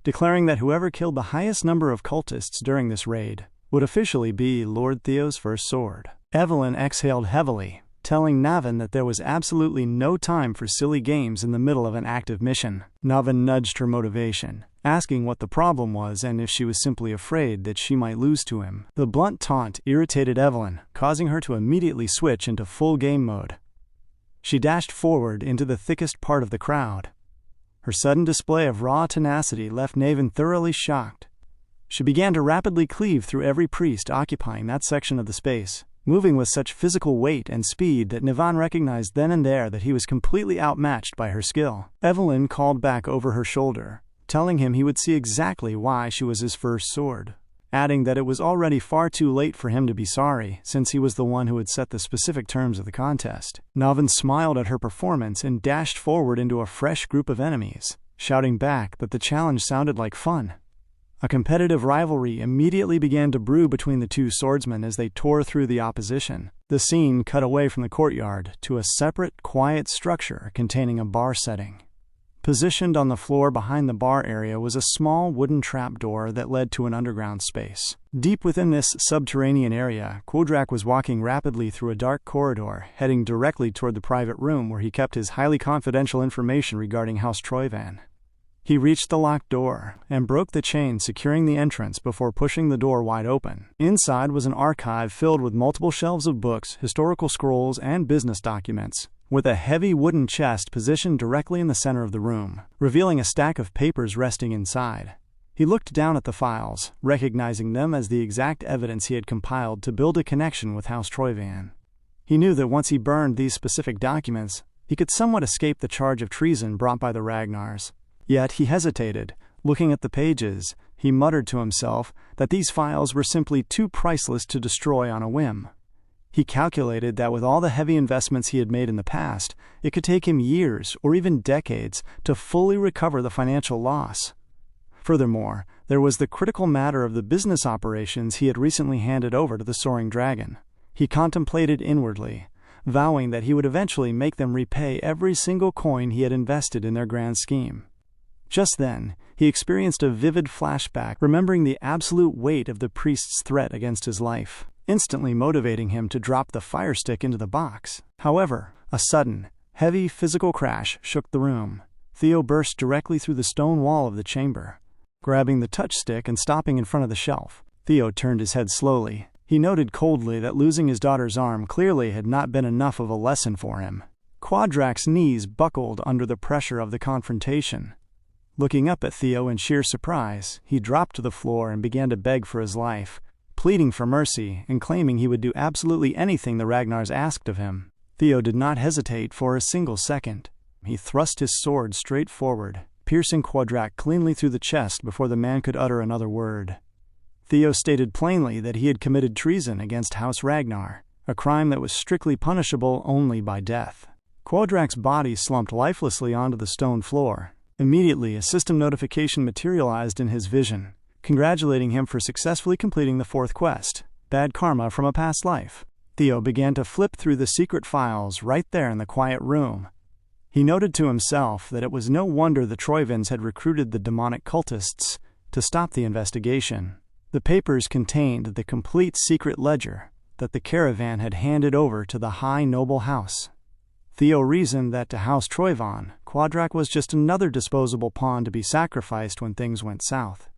declaring that whoever killed the highest number of cultists during this raid would officially be Lord Theo's first sword. Evelyn exhaled heavily, telling Navan that there was absolutely no time for silly games in the middle of an active mission. Navan nudged her motivation, asking what the problem was and if she was simply afraid that she might lose to him. The blunt taunt irritated Evelyn, causing her to immediately switch into full game mode. She dashed forward into the thickest part of the crowd. Her sudden display of raw tenacity left Naven thoroughly shocked. She began to rapidly cleave through every priest occupying that section of the space, moving with such physical weight and speed that Navan recognized then and there that he was completely outmatched by her skill. Evelyn called back over her shoulder, telling him he would see exactly why she was his first sword, adding that it was already far too late for him to be sorry, since he was the one who had set the specific terms of the contest. Navan smiled at her performance and dashed forward into a fresh group of enemies, shouting back that the challenge sounded like fun. A competitive rivalry immediately began to brew between the two swordsmen as they tore through the opposition. The scene cut away from the courtyard to a separate, quiet structure containing a bar setting. Positioned on the floor behind the bar area was a small wooden trapdoor that led to an underground space. Deep within this subterranean area, Quodrak was walking rapidly through a dark corridor, heading directly toward the private room where he kept his highly confidential information regarding House Troyvan. He reached the locked door and broke the chain securing the entrance before pushing the door wide open. Inside was an archive filled with multiple shelves of books, historical scrolls, and business documents, with a heavy wooden chest positioned directly in the center of the room, revealing a stack of papers resting inside. He looked down at the files, recognizing them as the exact evidence he had compiled to build a connection with House Troyvan. He knew that once he burned these specific documents, he could somewhat escape the charge of treason brought by the Ragnars. Yet he hesitated. Looking at the pages, he muttered to himself that these files were simply too priceless to destroy on a whim. He calculated that with all the heavy investments he had made in the past, it could take him years or even decades to fully recover the financial loss. Furthermore, there was the critical matter of the business operations he had recently handed over to the Soaring Dragon. He contemplated inwardly, vowing that he would eventually make them repay every single coin he had invested in their grand scheme. Just then, he experienced a vivid flashback, remembering the absolute weight of the priest's threat against his life, instantly motivating him to drop the fire stick into the box. However, a sudden, heavy physical crash shook the room. Theo burst directly through the stone wall of the chamber, grabbing the touchstick and stopping in front of the shelf. Theo turned his head slowly. He noted coldly that losing his daughter's arm clearly had not been enough of a lesson for him. Quadrak's knees buckled under the pressure of the confrontation. Looking up at Theo in sheer surprise, he dropped to the floor and began to beg for his life, pleading for mercy and claiming he would do absolutely anything the Ragnars asked of him. Theo did not hesitate for a single second. He thrust his sword straight forward, piercing Quadrak cleanly through the chest before the man could utter another word. Theo stated plainly that he had committed treason against House Ragnar, a crime that was strictly punishable only by death. Quadrak's body slumped lifelessly onto the stone floor. Immediately, a system notification materialized in his vision, congratulating him for successfully completing the fourth quest, Bad Karma from a Past Life. Theo began to flip through the secret files right there in the quiet room. He noted to himself that it was no wonder the Troyvans had recruited the demonic cultists to stop the investigation. The papers contained the complete secret ledger that the caravan had handed over to the High Noble House. Theo reasoned that to House Troyvan, Quadrak was just another disposable pawn to be sacrificed when things went south.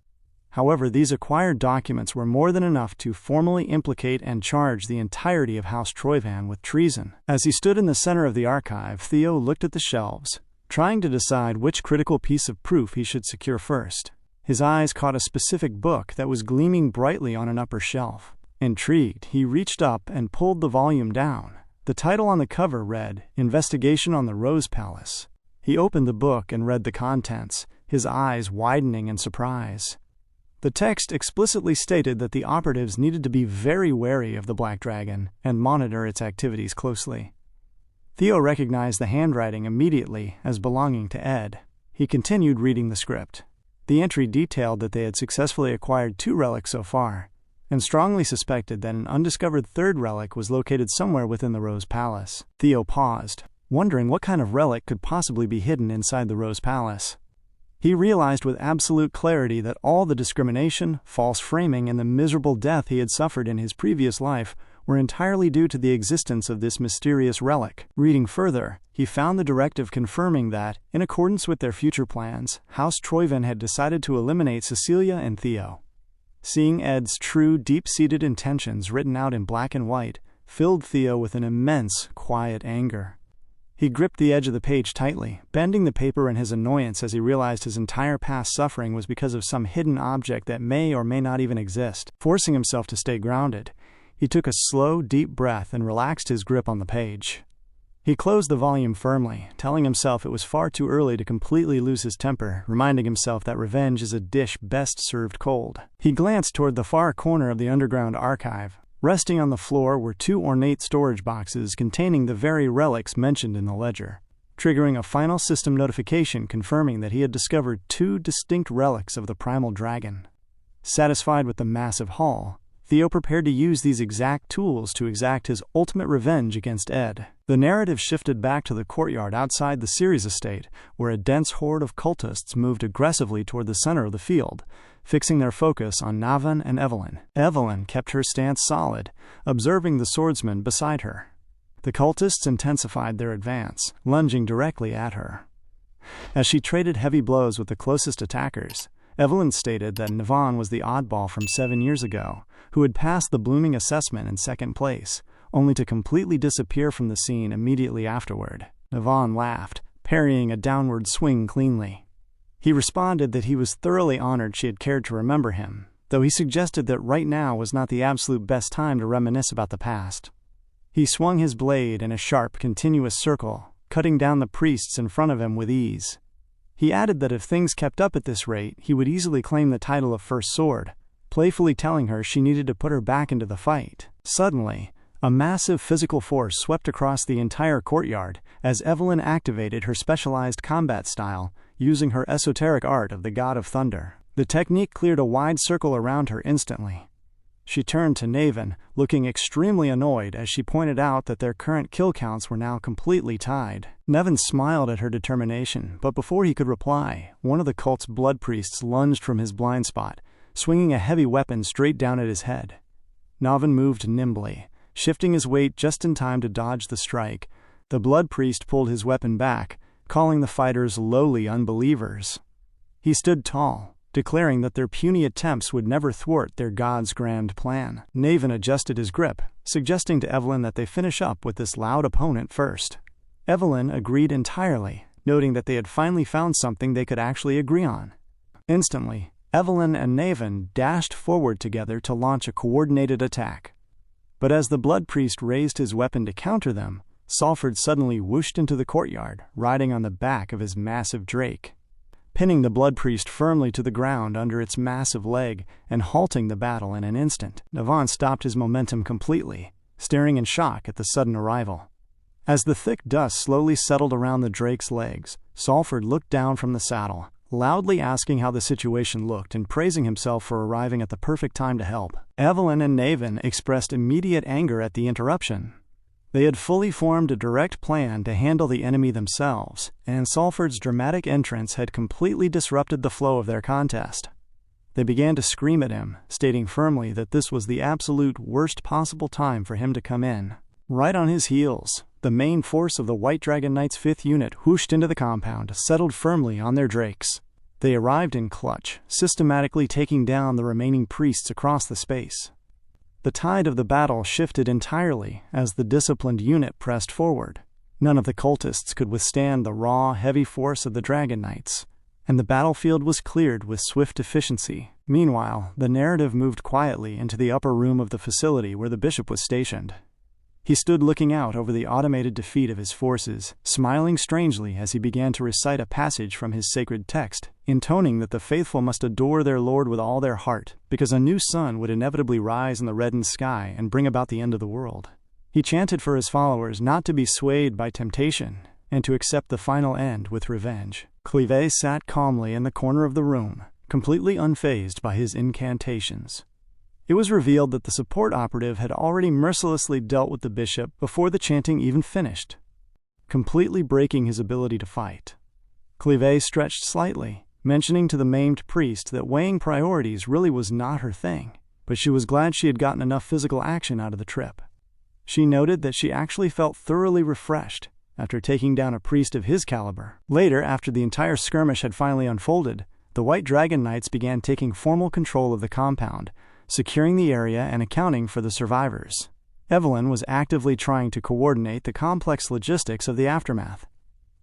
However, these acquired documents were more than enough to formally implicate and charge the entirety of House Troyvan with treason. As he stood in the center of the archive, Theo looked at the shelves, trying to decide which critical piece of proof he should secure first. His eyes caught a specific book that was gleaming brightly on an upper shelf. Intrigued, he reached up and pulled the volume down. The title on the cover read, "Investigation on the Rose Palace." He opened the book and read the contents, his eyes widening in surprise. The text explicitly stated that the operatives needed to be very wary of the Black Dragon and monitor its activities closely. Theo recognized the handwriting immediately as belonging to Ed. He continued reading the script. The entry detailed that they had successfully acquired 2 relics so far, and strongly suspected that an undiscovered 3rd relic was located somewhere within the Rose Palace. Theo paused, wondering what kind of relic could possibly be hidden inside the Rose Palace. He realized with absolute clarity that all the discrimination, false framing, and the miserable death he had suffered in his previous life were entirely due to the existence of this mysterious relic. Reading further, he found the directive confirming that, in accordance with their future plans, House Troyven had decided to eliminate Cecilia and Theo. Seeing Ed's true, deep-seated intentions written out in black and white filled Theo with an immense, quiet anger. He gripped the edge of the page tightly, bending the paper in his annoyance as he realized his entire past suffering was because of some hidden object that may or may not even exist. Forcing himself to stay grounded, he took a slow, deep breath and relaxed his grip on the page. He closed the volume firmly, telling himself it was far too early to completely lose his temper, reminding himself that revenge is a dish best served cold. He glanced toward the far corner of the underground archive. Resting on the floor were 2 ornate storage boxes containing the very relics mentioned in the ledger, triggering a final system notification confirming that he had discovered 2 distinct relics of the primal dragon. Satisfied with the massive haul, Theo prepared to use these exact tools to exact his ultimate revenge against Ed. The narrative shifted back to the courtyard outside the Ceres estate, where a dense horde of cultists moved aggressively toward the center of the field, fixing their focus on Navan and Evelyn. Evelyn kept her stance solid, observing the swordsman beside her. The cultists intensified their advance, lunging directly at her. As she traded heavy blows with the closest attackers, Evelyn stated that Navan was the oddball from 7 years ago, who had passed the blooming assessment in 2nd place, only to completely disappear from the scene immediately afterward. Navan laughed, parrying a downward swing cleanly. He responded that he was thoroughly honored she had cared to remember him, though he suggested that right now was not the absolute best time to reminisce about the past. He swung his blade in a sharp, continuous circle, cutting down the priests in front of him with ease. He added that if things kept up at this rate, he would easily claim the title of First Sword, playfully telling her she needed to put her back into the fight. Suddenly, a massive physical force swept across the entire courtyard as Evelyn activated her specialized combat style, using her esoteric art of the God of Thunder. The technique cleared a wide circle around her instantly. She turned to Navan, looking extremely annoyed as she pointed out that their current kill counts were now completely tied. Navan smiled at her determination, but before he could reply, one of the cult's blood priests lunged from his blind spot, swinging a heavy weapon straight down at his head. Navan moved nimbly, shifting his weight just in time to dodge the strike. The blood priest pulled his weapon back, calling the fighters lowly unbelievers. He stood tall, declaring that their puny attempts would never thwart their god's grand plan. Navan adjusted his grip, suggesting to Evelyn that they finish up with this loud opponent first. Evelyn agreed entirely, noting that they had finally found something they could actually agree on. Instantly, Evelyn and Navan dashed forward together to launch a coordinated attack. But as the blood priest raised his weapon to counter them, Salford suddenly whooshed into the courtyard, riding on the back of his massive drake. Pinning the blood priest firmly to the ground under its massive leg and halting the battle in an instant, Navan stopped his momentum completely, staring in shock at the sudden arrival. As the thick dust slowly settled around the drake's legs, Salford looked down from the saddle, loudly asking how the situation looked and praising himself for arriving at the perfect time to help. Evelyn and Navan expressed immediate anger at the interruption. They had fully formed a direct plan to handle the enemy themselves, and Salford's dramatic entrance had completely disrupted the flow of their contest. They began to scream at him, stating firmly that this was the absolute worst possible time for him to come in. Right on his heels, the main force of the White Dragon Knight's 5th unit whooshed into the compound, settled firmly on their drakes. They arrived in clutch, systematically taking down the remaining priests across the space. The tide of the battle shifted entirely as the disciplined unit pressed forward. None of the cultists could withstand the raw, heavy force of the Dragon Knights, and the battlefield was cleared with swift efficiency. Meanwhile, the narrative moved quietly into the upper room of the facility where the bishop was stationed. He stood looking out over the automated defeat of his forces, smiling strangely as he began to recite a passage from his sacred text, intoning that the faithful must adore their Lord with all their heart, because a new sun would inevitably rise in the reddened sky and bring about the end of the world. He chanted for his followers not to be swayed by temptation, and to accept the final end with revenge. Clive sat calmly in the corner of the room, completely unfazed by his incantations. It was revealed that the support operative had already mercilessly dealt with the bishop before the chanting even finished, completely breaking his ability to fight. Clive stretched slightly, mentioning to the maimed priest that weighing priorities really was not her thing, but she was glad she had gotten enough physical action out of the trip. She noted that she actually felt thoroughly refreshed after taking down a priest of his caliber. Later, after the entire skirmish had finally unfolded, the White Dragon Knights began taking formal control of the compound, securing the area and accounting for the survivors. Evelyn was actively trying to coordinate the complex logistics of the aftermath.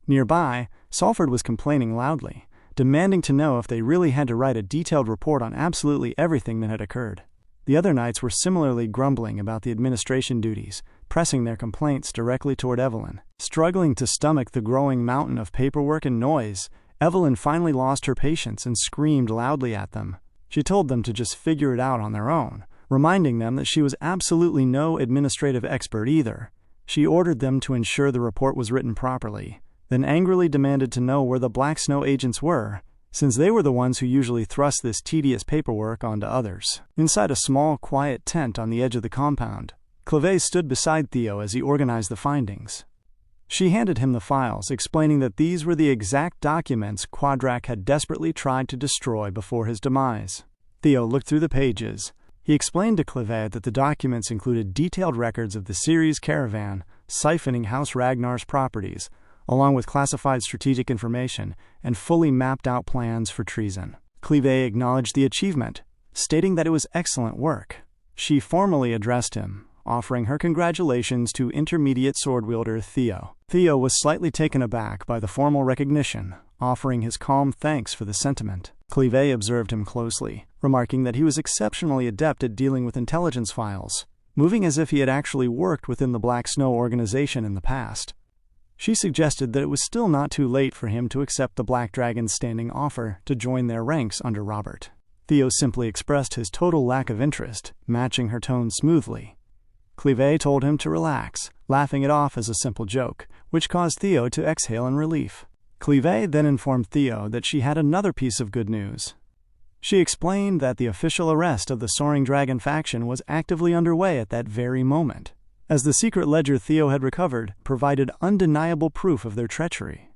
Nearby, Salford was complaining loudly, demanding to know if they really had to write a detailed report on absolutely everything that had occurred. The other knights were similarly grumbling about the administration duties, pressing their complaints directly toward Evelyn. Struggling to stomach the growing mountain of paperwork and noise, Evelyn finally lost her patience and screamed loudly at them. She told them to just figure it out on their own, reminding them that she was absolutely no administrative expert either. She ordered them to ensure the report was written properly, then angrily demanded to know where the Black Snow agents were, since they were the ones who usually thrust this tedious paperwork onto others. Inside a small, quiet tent on the edge of the compound, Clivet stood beside Theo as he organized the findings. She handed him the files, explaining that these were the exact documents Quadrak had desperately tried to destroy before his demise. Theo looked through the pages. He explained to Clivet that the documents included detailed records of the Ceres caravan, siphoning House Ragnar's properties, along with classified strategic information and fully mapped-out plans for treason. Clivet acknowledged the achievement, stating that it was excellent work. She formally addressed him, offering her congratulations to intermediate sword wielder Theo. Theo was slightly taken aback by the formal recognition, offering his calm thanks for the sentiment. Clivet observed him closely, remarking that he was exceptionally adept at dealing with intelligence files, moving as if he had actually worked within the Black Snow organization in the past. She suggested that it was still not too late for him to accept the Black Dragon's standing offer to join their ranks under Robert. Theo simply expressed his total lack of interest, matching her tone smoothly. Clivet told him to relax, laughing it off as a simple joke, which caused Theo to exhale in relief. Clivet then informed Theo that she had another piece of good news. She explained that the official arrest of the Soaring Dragon faction was actively underway at that very moment, as the secret ledger Theo had recovered provided undeniable proof of their treachery.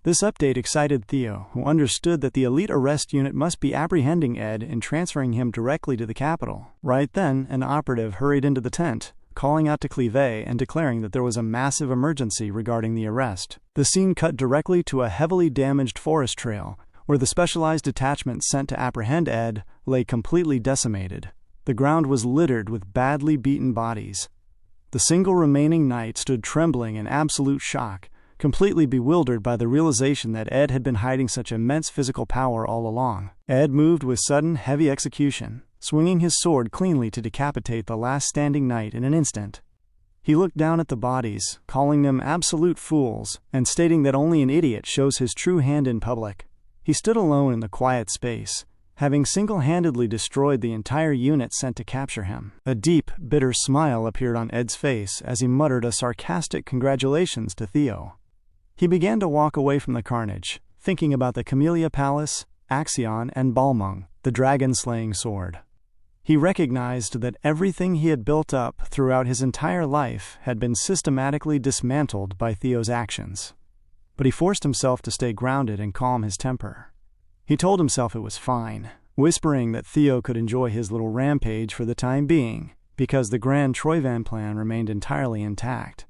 This update excited Theo, who understood that the elite arrest unit must be apprehending Ed and transferring him directly to the capital. Right then, an operative hurried into the tent, calling out to Clivet and declaring that there was a massive emergency regarding the arrest. The scene cut directly to a heavily damaged forest trail, where the specialized detachment sent to apprehend Ed lay completely decimated. The ground was littered with badly beaten bodies. The single remaining knight stood trembling in absolute shock, completely bewildered by the realization that Ed had been hiding such immense physical power all along. Ed moved with sudden, heavy execution, swinging his sword cleanly to decapitate the last standing knight in an instant. He looked down at the bodies, calling them absolute fools, and stating that only an idiot shows his true hand in public. He stood alone in the quiet space, having single-handedly destroyed the entire unit sent to capture him. A deep, bitter smile appeared on Ed's face as he muttered a sarcastic congratulations to Theo. He began to walk away from the carnage, thinking about the Camellia Palace, Axion, and Balmung, the dragon-slaying sword. He recognized that everything he had built up throughout his entire life had been systematically dismantled by Theo's actions. But he forced himself to stay grounded and calm his temper. He told himself it was fine, whispering that Theo could enjoy his little rampage for the time being, because the grand Troyvan plan remained entirely intact.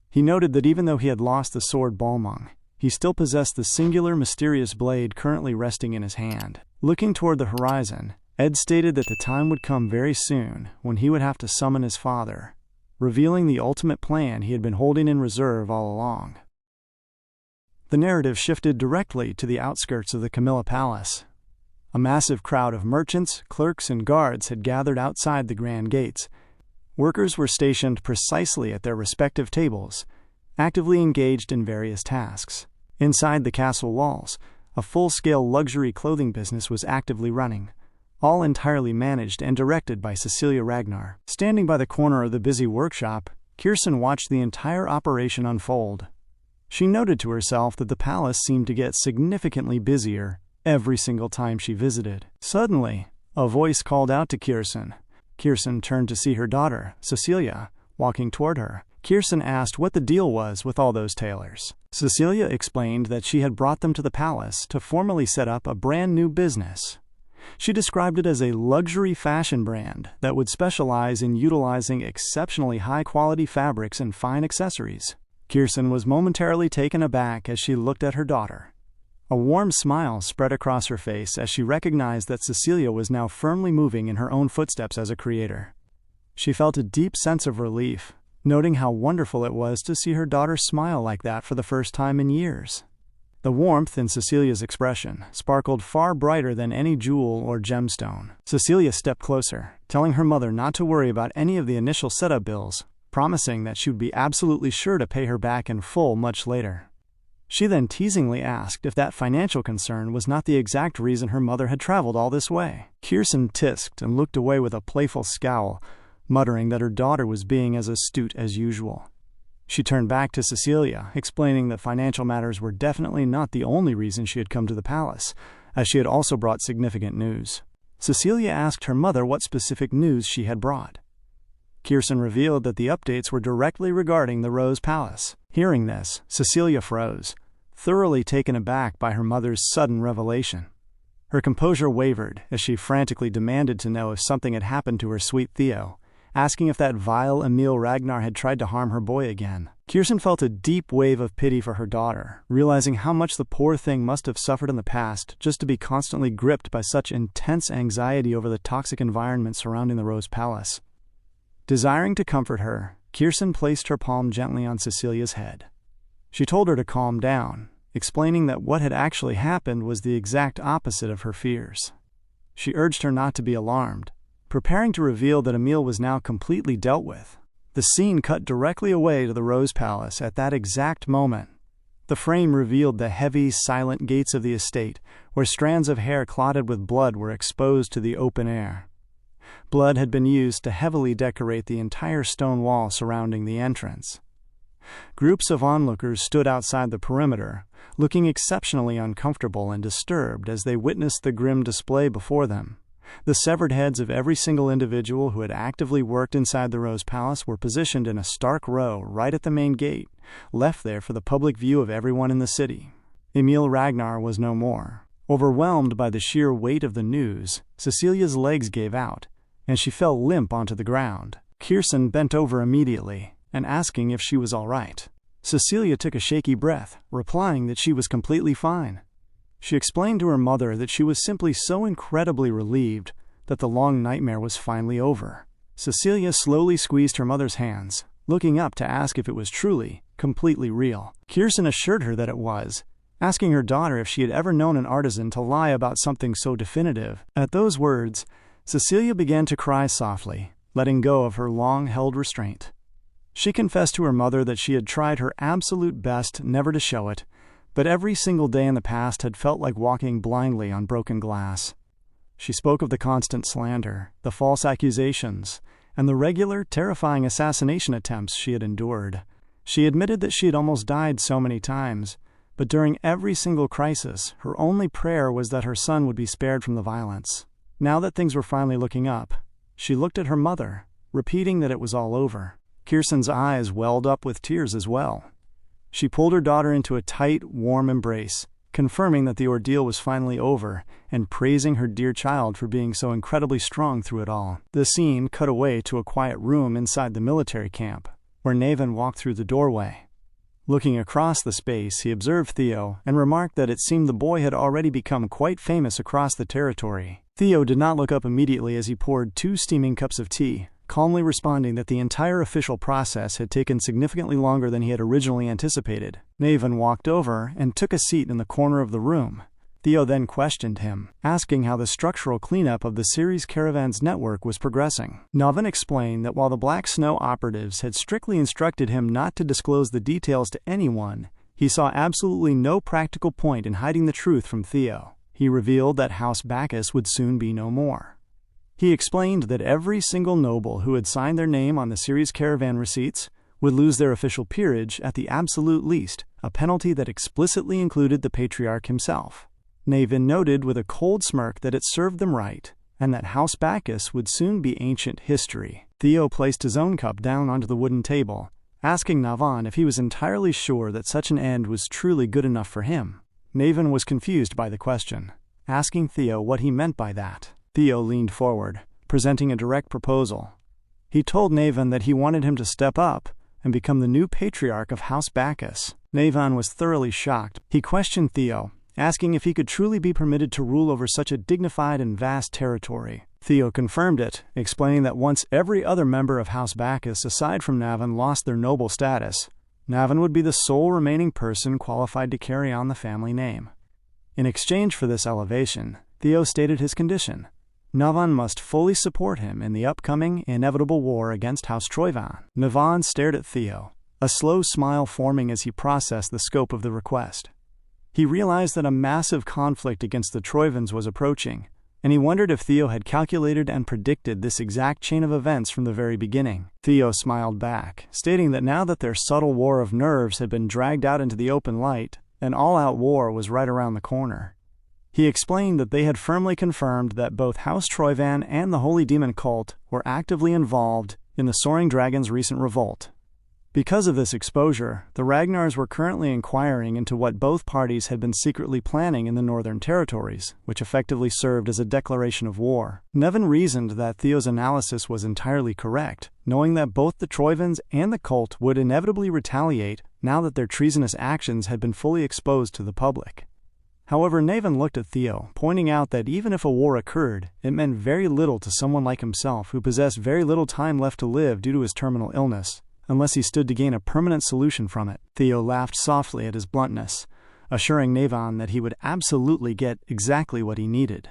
He noted that even though he had lost the sword Balmung, he still possessed the singular mysterious blade currently resting in his hand. Looking toward the horizon, Ed stated that the time would come very soon when he would have to summon his father, revealing the ultimate plan he had been holding in reserve all along. The narrative shifted directly to the outskirts of the Camilla Palace. A massive crowd of merchants, clerks, and guards had gathered outside the grand gates. Workers were stationed precisely at their respective tables, actively engaged in various tasks. Inside the castle walls, a full-scale luxury clothing business was actively running, all entirely managed and directed by Cecilia Ragnar. Standing by the corner of the busy workshop, Kirsten watched the entire operation unfold. She noted to herself that the palace seemed to get significantly busier every single time she visited. Suddenly, a voice called out to Kirsten. Kirsten turned to see her daughter, Cecilia, walking toward her. Kirsten asked what the deal was with all those tailors. Cecilia explained that she had brought them to the palace to formally set up a brand new business. She described it as a luxury fashion brand that would specialize in utilizing exceptionally high-quality fabrics and fine accessories. Kirsten was momentarily taken aback as she looked at her daughter. A warm smile spread across her face as she recognized that Cecilia was now firmly moving in her own footsteps as a creator. She felt a deep sense of relief, noting how wonderful it was to see her daughter smile like that for the first time in years. The warmth in Cecilia's expression sparkled far brighter than any jewel or gemstone. Cecilia stepped closer, telling her mother not to worry about any of the initial setup bills, promising that she would be absolutely sure to pay her back in full much later. She then teasingly asked if that financial concern was not the exact reason her mother had traveled all this way. Kirsten tisked and looked away with a playful scowl, muttering that her daughter was being as astute as usual. She turned back to Cecilia, explaining that financial matters were definitely not the only reason she had come to the palace, as she had also brought significant news. Cecilia asked her mother what specific news she had brought. Kirsten revealed that the updates were directly regarding the Rose Palace. Hearing this, Cecilia froze, thoroughly taken aback by her mother's sudden revelation. Her composure wavered as she frantically demanded to know if something had happened to her sweet Theo, asking if that vile Emil Ragnar had tried to harm her boy again. Kirsten felt a deep wave of pity for her daughter, realizing how much the poor thing must have suffered in the past just to be constantly gripped by such intense anxiety over the toxic environment surrounding the Rose Palace. Desiring to comfort her, Kirsten placed her palm gently on Cecilia's head. She told her to calm down, explaining that what had actually happened was the exact opposite of her fears. She urged her not to be alarmed, preparing to reveal that Emil was now completely dealt with. The scene cut directly away to the Rose Palace at that exact moment. The frame revealed the heavy, silent gates of the estate, where strands of hair clotted with blood were exposed to the open air. Blood had been used to heavily decorate the entire stone wall surrounding the entrance. Groups of onlookers stood outside the perimeter, looking exceptionally uncomfortable and disturbed as they witnessed the grim display before them. The severed heads of every single individual who had actively worked inside the Rose Palace were positioned in a stark row right at the main gate, left there for the public view of everyone in the city. Emil Ragnar was no more. Overwhelmed by the sheer weight of the news, Cecilia's legs gave out, and she fell limp onto the ground. Kirsten bent over immediately and asking if she was all right. Cecilia took a shaky breath, replying that she was completely fine. She explained to her mother that she was simply so incredibly relieved that the long nightmare was finally over. Cecilia slowly squeezed her mother's hands, looking up to ask if it was truly, completely real. Kirsten assured her that it was, asking her daughter if she had ever known an artisan to lie about something so definitive. At those words, Cecilia began to cry softly, letting go of her long-held restraint. She confessed to her mother that she had tried her absolute best never to show it, but every single day in the past had felt like walking blindly on broken glass. She spoke of the constant slander, the false accusations, and the regular, terrifying assassination attempts she had endured. She admitted that she had almost died so many times, but during every single crisis, her only prayer was that her son would be spared from the violence. Now that things were finally looking up, she looked at her mother, repeating that it was all over. Kirsten's eyes welled up with tears as well. She pulled her daughter into a tight, warm embrace, confirming that the ordeal was finally over and praising her dear child for being so incredibly strong through it all. The scene cut away to a quiet room inside the military camp, where Naven walked through the doorway. Looking across the space, he observed Theo and remarked that it seemed the boy had already become quite famous across the territory. Theo did not look up immediately as he poured 2 steaming cups of tea, calmly responding that the entire official process had taken significantly longer than he had originally anticipated. Naven walked over and took a seat in the corner of the room. Theo then questioned him, asking how the structural cleanup of the Ceres Caravan's network was progressing. Naven explained that while the Black Snow operatives had strictly instructed him not to disclose the details to anyone, he saw absolutely no practical point in hiding the truth from Theo. He revealed that House Bacchus would soon be no more. He explained that every single noble who had signed their name on the Ceres Caravan receipts would lose their official peerage at the absolute least, a penalty that explicitly included the patriarch himself. Naven noted with a cold smirk that it served them right, and that House Bacchus would soon be ancient history. Theo placed his own cup down onto the wooden table, asking Navan if he was entirely sure that such an end was truly good enough for him. Naven was confused by the question. asking Theo what he meant by that. Theo leaned forward, presenting a direct proposal. He told Navan that he wanted him to step up and become the new patriarch of House Bacchus. Navan was thoroughly shocked. He questioned Theo, asking if he could truly be permitted to rule over such a dignified and vast territory. Theo confirmed it, explaining that once every other member of House Bacchus aside from Navan lost their noble status, Navan would be the sole remaining person qualified to carry on the family name. In exchange for this elevation, Theo stated his condition. Navan must fully support him in the upcoming, inevitable war against House Troyvan. Navan stared at Theo, a slow smile forming as he processed the scope of the request. He realized that a massive conflict against the Troyvans was approaching, and he wondered if Theo had calculated and predicted this exact chain of events from the very beginning. Theo smiled back, stating that now that their subtle war of nerves had been dragged out into the open light, an all-out war was right around the corner. He explained that they had firmly confirmed that both House Troyvan and the Holy Demon cult were actively involved in the Soaring Dragon's recent revolt. Because of this exposure, the Ragnars were currently inquiring into what both parties had been secretly planning in the Northern Territories, which effectively served as a declaration of war. Navan reasoned that Theo's analysis was entirely correct, knowing that both the Troyvans and the cult would inevitably retaliate now that their treasonous actions had been fully exposed to the public. However, Navan looked at Theo, pointing out that even if a war occurred, it meant very little to someone like himself who possessed very little time left to live due to his terminal illness, unless he stood to gain a permanent solution from it. Theo laughed softly at his bluntness, assuring Navan that he would absolutely get exactly what he needed.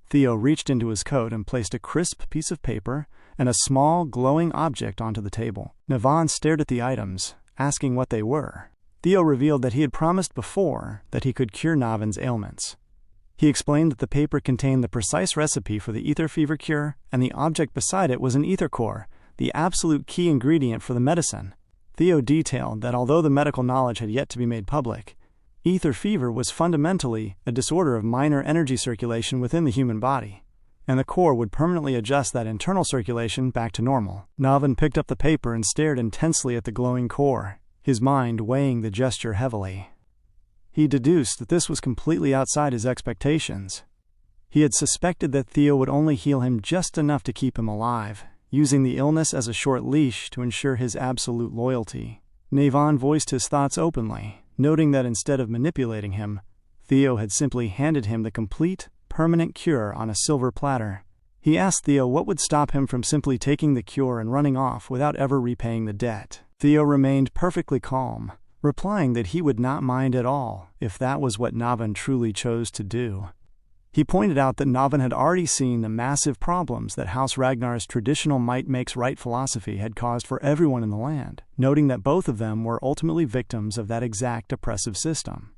Theo reached into his coat and placed a crisp piece of paper and a small, glowing object onto the table. Navan stared at the items, asking what they were. Theo revealed that he had promised before that he could cure Navan's ailments. He explained that the paper contained the precise recipe for the ether fever cure, and the object beside it was an ether core, the absolute key ingredient for the medicine. Theo detailed that although the medical knowledge had yet to be made public, ether fever was fundamentally a disorder of minor energy circulation within the human body, and the core would permanently adjust that internal circulation back to normal. Navan picked up the paper and stared intensely at the glowing core, his mind weighing the gesture heavily. He deduced that this was completely outside his expectations. He had suspected that Theo would only heal him just enough to keep him alive, using the illness as a short leash to ensure his absolute loyalty. Navan voiced his thoughts openly, noting that instead of manipulating him, Theo had simply handed him the complete, permanent cure on a silver platter. He asked Theo what would stop him from simply taking the cure and running off without ever repaying the debt. Theo remained perfectly calm, replying that he would not mind at all if that was what Navan truly chose to do. He pointed out that Navan had already seen the massive problems that House Ragnar's traditional might makes right philosophy had caused for everyone in the land, noting that both of them were ultimately victims of that exact oppressive system.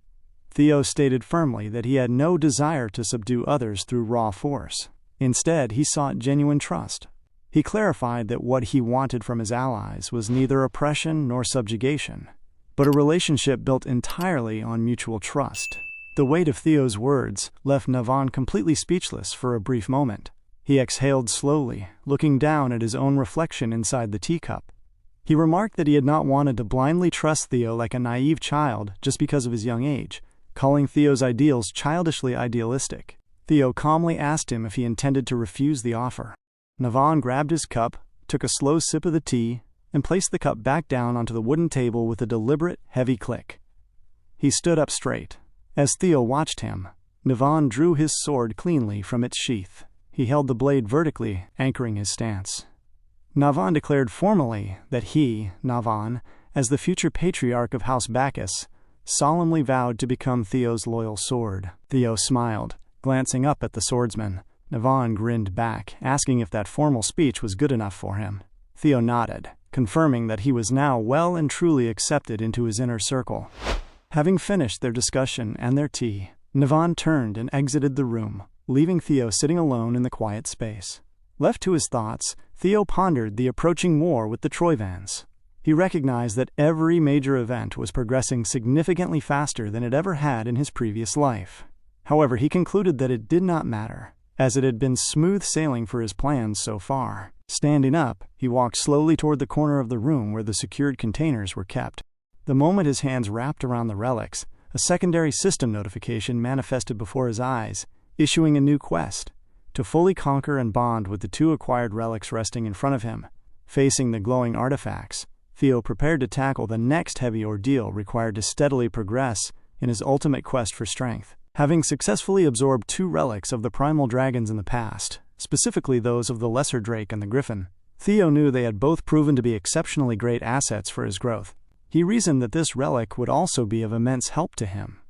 Theo stated firmly that he had no desire to subdue others through raw force. Instead, he sought genuine trust. He clarified that what he wanted from his allies was neither oppression nor subjugation, but a relationship built entirely on mutual trust. The weight of Theo's words left Navan completely speechless for a brief moment. He exhaled slowly, looking down at his own reflection inside the teacup. He remarked that he had not wanted to blindly trust Theo like a naive child just because of his young age, calling Theo's ideals childishly idealistic. Theo calmly asked him if he intended to refuse the offer. Navan grabbed his cup, took a slow sip of the tea, and placed the cup back down onto the wooden table with a deliberate, heavy click. He stood up straight. As Theo watched him, Navan drew his sword cleanly from its sheath. He held the blade vertically, anchoring his stance. Navan declared formally that he, Navan, as the future patriarch of House Bacchus, solemnly vowed to become Theo's loyal sword. Theo smiled, glancing up at the swordsman. Navan grinned back, asking if that formal speech was good enough for him. Theo nodded, confirming that he was now well and truly accepted into his inner circle. Having finished their discussion and their tea, Navan turned and exited the room, leaving Theo sitting alone in the quiet space. Left to his thoughts, Theo pondered the approaching war with the Troyvans. He recognized that every major event was progressing significantly faster than it ever had in his previous life. However, he concluded that it did not matter, as it had been smooth sailing for his plans so far. Standing up, he walked slowly toward the corner of the room where the secured containers were kept. The moment his hands wrapped around the relics, a secondary system notification manifested before his eyes, issuing a new quest to fully conquer and bond with the 2 acquired relics resting in front of him. Facing the glowing artifacts, Theo prepared to tackle the next heavy ordeal required to steadily progress in his ultimate quest for strength. Having successfully absorbed 2 relics of the primal dragons in the past, specifically those of the Lesser Drake and the Griffin, Theo knew they had both proven to be exceptionally great assets for his growth. He reasoned that this relic would also be of immense help to him.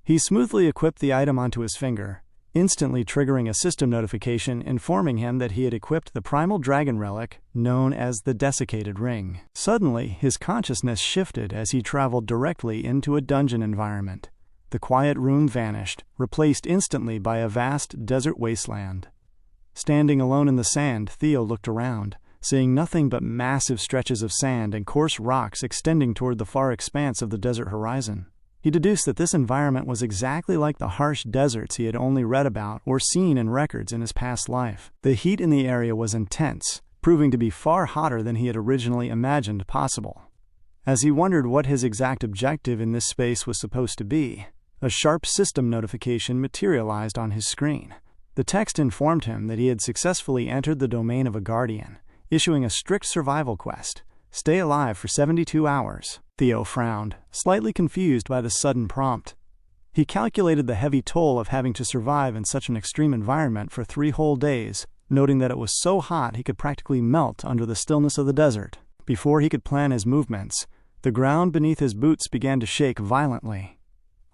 He smoothly equipped the item onto his finger, instantly triggering a system notification informing him that he had equipped the primal dragon relic known as the Desiccated Ring. Suddenly, his consciousness shifted as he traveled directly into a dungeon environment. The quiet room vanished, replaced instantly by a vast desert wasteland. Standing alone in the sand, Theo looked around, seeing nothing but massive stretches of sand and coarse rocks extending toward the far expanse of the desert horizon. He deduced that this environment was exactly like the harsh deserts he had only read about or seen in records in his past life. The heat in the area was intense, proving to be far hotter than he had originally imagined possible. As he wondered what his exact objective in this space was supposed to be, a sharp system notification materialized on his screen. The text informed him that he had successfully entered the domain of a guardian, issuing a strict survival quest: stay alive for 72 hours. Theo frowned, slightly confused by the sudden prompt. He calculated the heavy toll of having to survive in such an extreme environment for 3 whole days, noting that it was so hot he could practically melt under the stillness of the desert. Before he could plan his movements, the ground beneath his boots began to shake violently.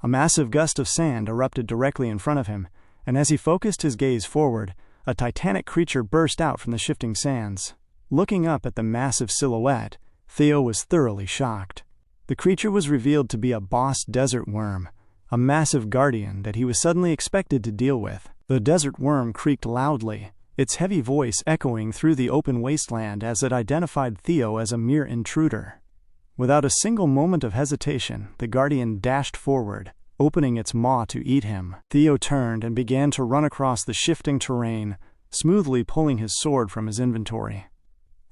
A massive gust of sand erupted directly in front of him, and as he focused his gaze forward, a titanic creature burst out from the shifting sands. Looking up at the massive silhouette, Theo was thoroughly shocked. The creature was revealed to be a boss desert worm, a massive guardian that he was suddenly expected to deal with. The desert worm creaked loudly, its heavy voice echoing through the open wasteland as it identified Theo as a mere intruder. Without a single moment of hesitation, the guardian dashed forward, opening its maw to eat him. Theo turned and began to run across the shifting terrain, smoothly pulling his sword from his inventory.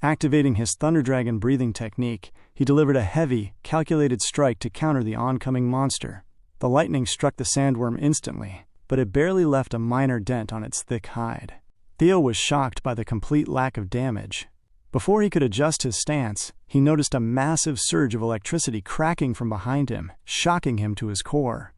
Activating his Thunder Dragon breathing technique, he delivered a heavy, calculated strike to counter the oncoming monster. The lightning struck the sandworm instantly, but it barely left a minor dent on its thick hide. Theo was shocked by the complete lack of damage. Before he could adjust his stance, he noticed a massive surge of electricity cracking from behind him, shocking him to his core.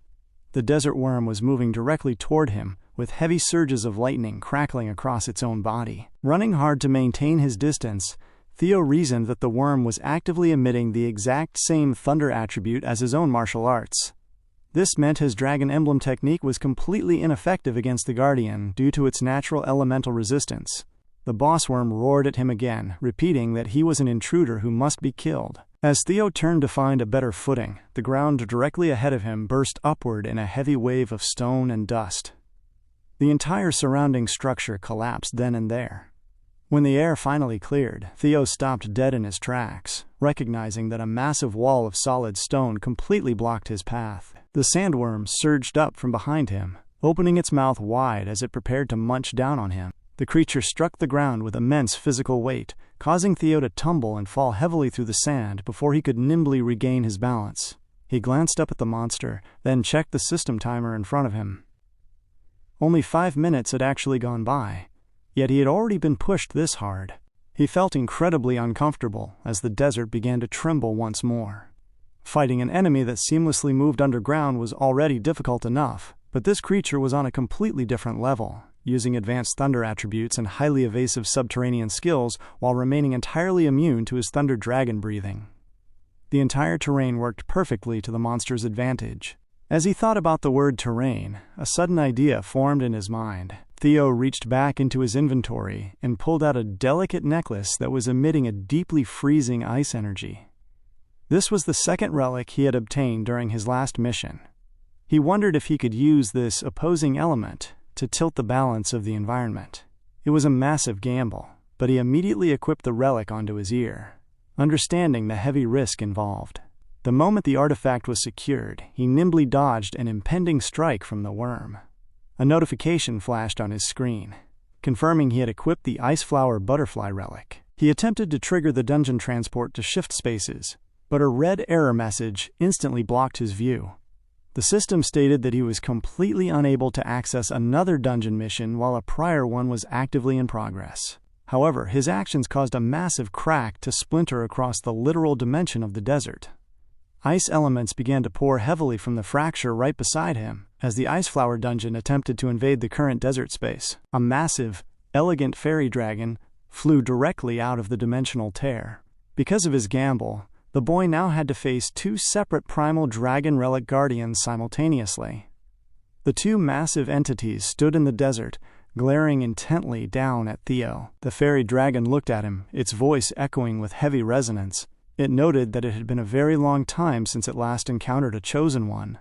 The desert worm was moving directly toward him, with heavy surges of lightning crackling across its own body. Running hard to maintain his distance, Theo reasoned that the worm was actively emitting the exact same thunder attribute as his own martial arts. This meant his dragon emblem technique was completely ineffective against the guardian due to its natural elemental resistance. The boss worm roared at him again, repeating that he was an intruder who must be killed. As Theo turned to find a better footing, the ground directly ahead of him burst upward in a heavy wave of stone and dust. The entire surrounding structure collapsed then and there. When the air finally cleared, Theo stopped dead in his tracks, recognizing that a massive wall of solid stone completely blocked his path. The sandworm surged up from behind him, opening its mouth wide as it prepared to munch down on him. The creature struck the ground with immense physical weight, causing Theo to tumble and fall heavily through the sand before he could nimbly regain his balance. He glanced up at the monster, then checked the system timer in front of him. Only 5 minutes had actually gone by, yet he had already been pushed this hard. He felt incredibly uncomfortable as the desert began to tremble once more. Fighting an enemy that seamlessly moved underground was already difficult enough, but this creature was on a completely different level, using advanced thunder attributes and highly evasive subterranean skills while remaining entirely immune to his thunder dragon breathing. The entire terrain worked perfectly to the monster's advantage. As he thought about the word terrain, a sudden idea formed in his mind. Theo reached back into his inventory and pulled out a delicate necklace that was emitting a deeply freezing ice energy. This was the second relic he had obtained during his last mission. He wondered if he could use this opposing element to tilt the balance of the environment. It was a massive gamble, but he immediately equipped the relic onto his ear, understanding the heavy risk involved. The moment the artifact was secured, he nimbly dodged an impending strike from the worm. A notification flashed on his screen, confirming he had equipped the Ice Flower Butterfly relic. He attempted to trigger the dungeon transport to shift spaces, but a red error message instantly blocked his view. The system stated that he was completely unable to access another dungeon mission while a prior one was actively in progress. However, his actions caused a massive crack to splinter across the literal dimension of the desert. Ice elements began to pour heavily from the fracture right beside him as the Ice Flower dungeon attempted to invade the current desert space. A massive, elegant fairy dragon flew directly out of the dimensional tear. Because of his gamble, the boy now had to face two separate primal dragon relic guardians simultaneously. The two massive entities stood in the desert, glaring intently down at Theo. The fairy dragon looked at him, its voice echoing with heavy resonance. It noted that it had been a very long time since it last encountered a chosen one.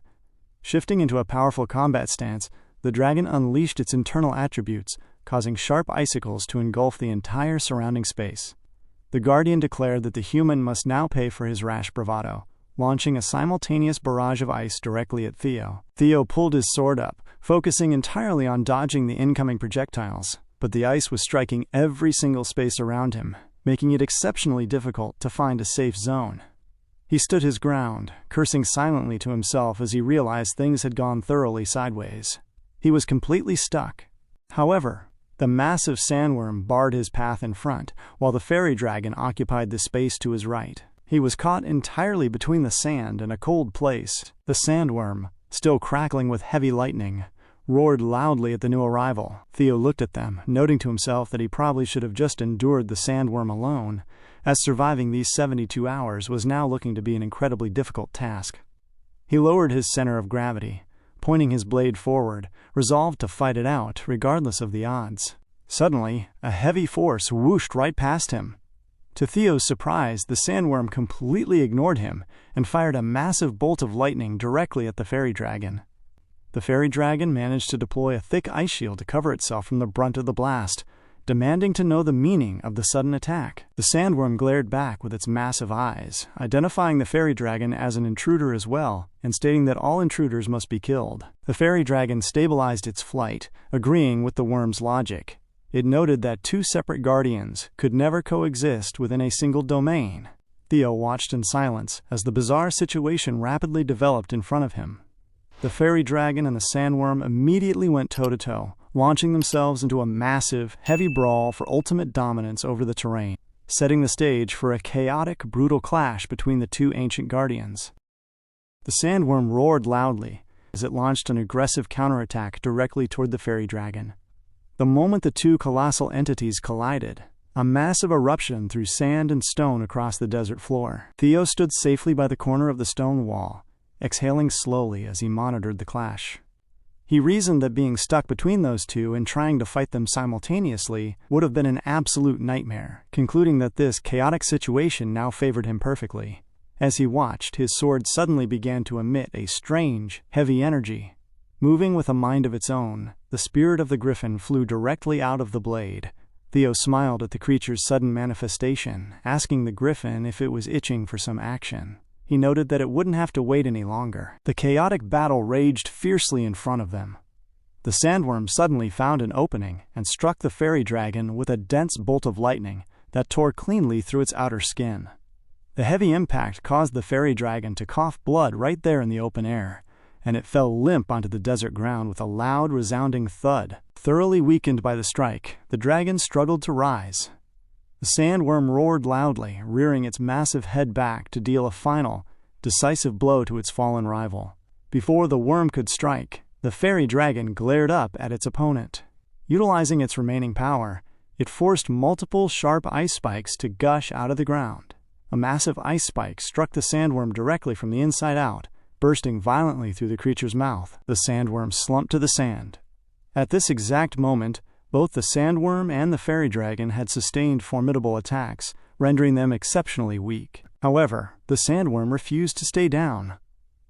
Shifting into a powerful combat stance, the dragon unleashed its internal attributes, causing sharp icicles to engulf the entire surrounding space. The guardian declared that the human must now pay for his rash bravado, launching a simultaneous barrage of ice directly at Theo. Theo pulled his sword up, focusing entirely on dodging the incoming projectiles, but the ice was striking every single space around him, making it exceptionally difficult to find a safe zone. He stood his ground, cursing silently to himself as he realized things had gone thoroughly sideways. He was completely stuck. However, the massive sandworm barred his path in front, while the fairy dragon occupied the space to his right. He was caught entirely between the sand and a cold place. The sandworm, still crackling with heavy lightning, roared loudly at the new arrival. Theo looked at them, noting to himself that he probably should have just endured the sandworm alone, as surviving these 72 hours was now looking to be an incredibly difficult task. He lowered his center of gravity, pointing his blade forward, resolved to fight it out regardless of the odds. Suddenly, a heavy force whooshed right past him. To Theo's surprise, the sandworm completely ignored him and fired a massive bolt of lightning directly at the fairy dragon. The fairy dragon managed to deploy a thick ice shield to cover itself from the brunt of the blast, demanding to know the meaning of the sudden attack. The sandworm glared back with its massive eyes, identifying the fairy dragon as an intruder as well, and stating that all intruders must be killed. The fairy dragon stabilized its flight, agreeing with the worm's logic. It noted that two separate guardians could never coexist within a single domain. Theo watched in silence as the bizarre situation rapidly developed in front of him. The fairy dragon and the sandworm immediately went toe-to-toe, launching themselves into a massive, heavy brawl for ultimate dominance over the terrain, setting the stage for a chaotic, brutal clash between the two ancient guardians. The sandworm roared loudly as it launched an aggressive counterattack directly toward the fairy dragon. The moment the two colossal entities collided, a massive eruption threw sand and stone across the desert floor. Theo stood safely by the corner of the stone wall, exhaling slowly as he monitored the clash. He reasoned that being stuck between those two and trying to fight them simultaneously would have been an absolute nightmare, concluding that this chaotic situation now favored him perfectly. As he watched, his sword suddenly began to emit a strange, heavy energy. Moving with a mind of its own, the spirit of the griffin flew directly out of the blade. Theo smiled at the creature's sudden manifestation, asking the griffin if it was itching for some action. He noted that it wouldn't have to wait any longer. The chaotic battle raged fiercely in front of them. The sandworm suddenly found an opening and struck the fairy dragon with a dense bolt of lightning that tore cleanly through its outer skin. The heavy impact caused the fairy dragon to cough blood right there in the open air, and it fell limp onto the desert ground with a loud, resounding thud. Thoroughly weakened by the strike, the dragon struggled to rise. The sandworm roared loudly, rearing its massive head back to deal a final, decisive blow to its fallen rival. Before the worm could strike, the fairy dragon glared up at its opponent. Utilizing its remaining power, it forced multiple sharp ice spikes to gush out of the ground. A massive ice spike struck the sandworm directly from the inside out, bursting violently through the creature's mouth. The sandworm slumped to the sand. At this exact moment, both the sandworm and the fairy dragon had sustained formidable attacks, rendering them exceptionally weak. However, the sandworm refused to stay down.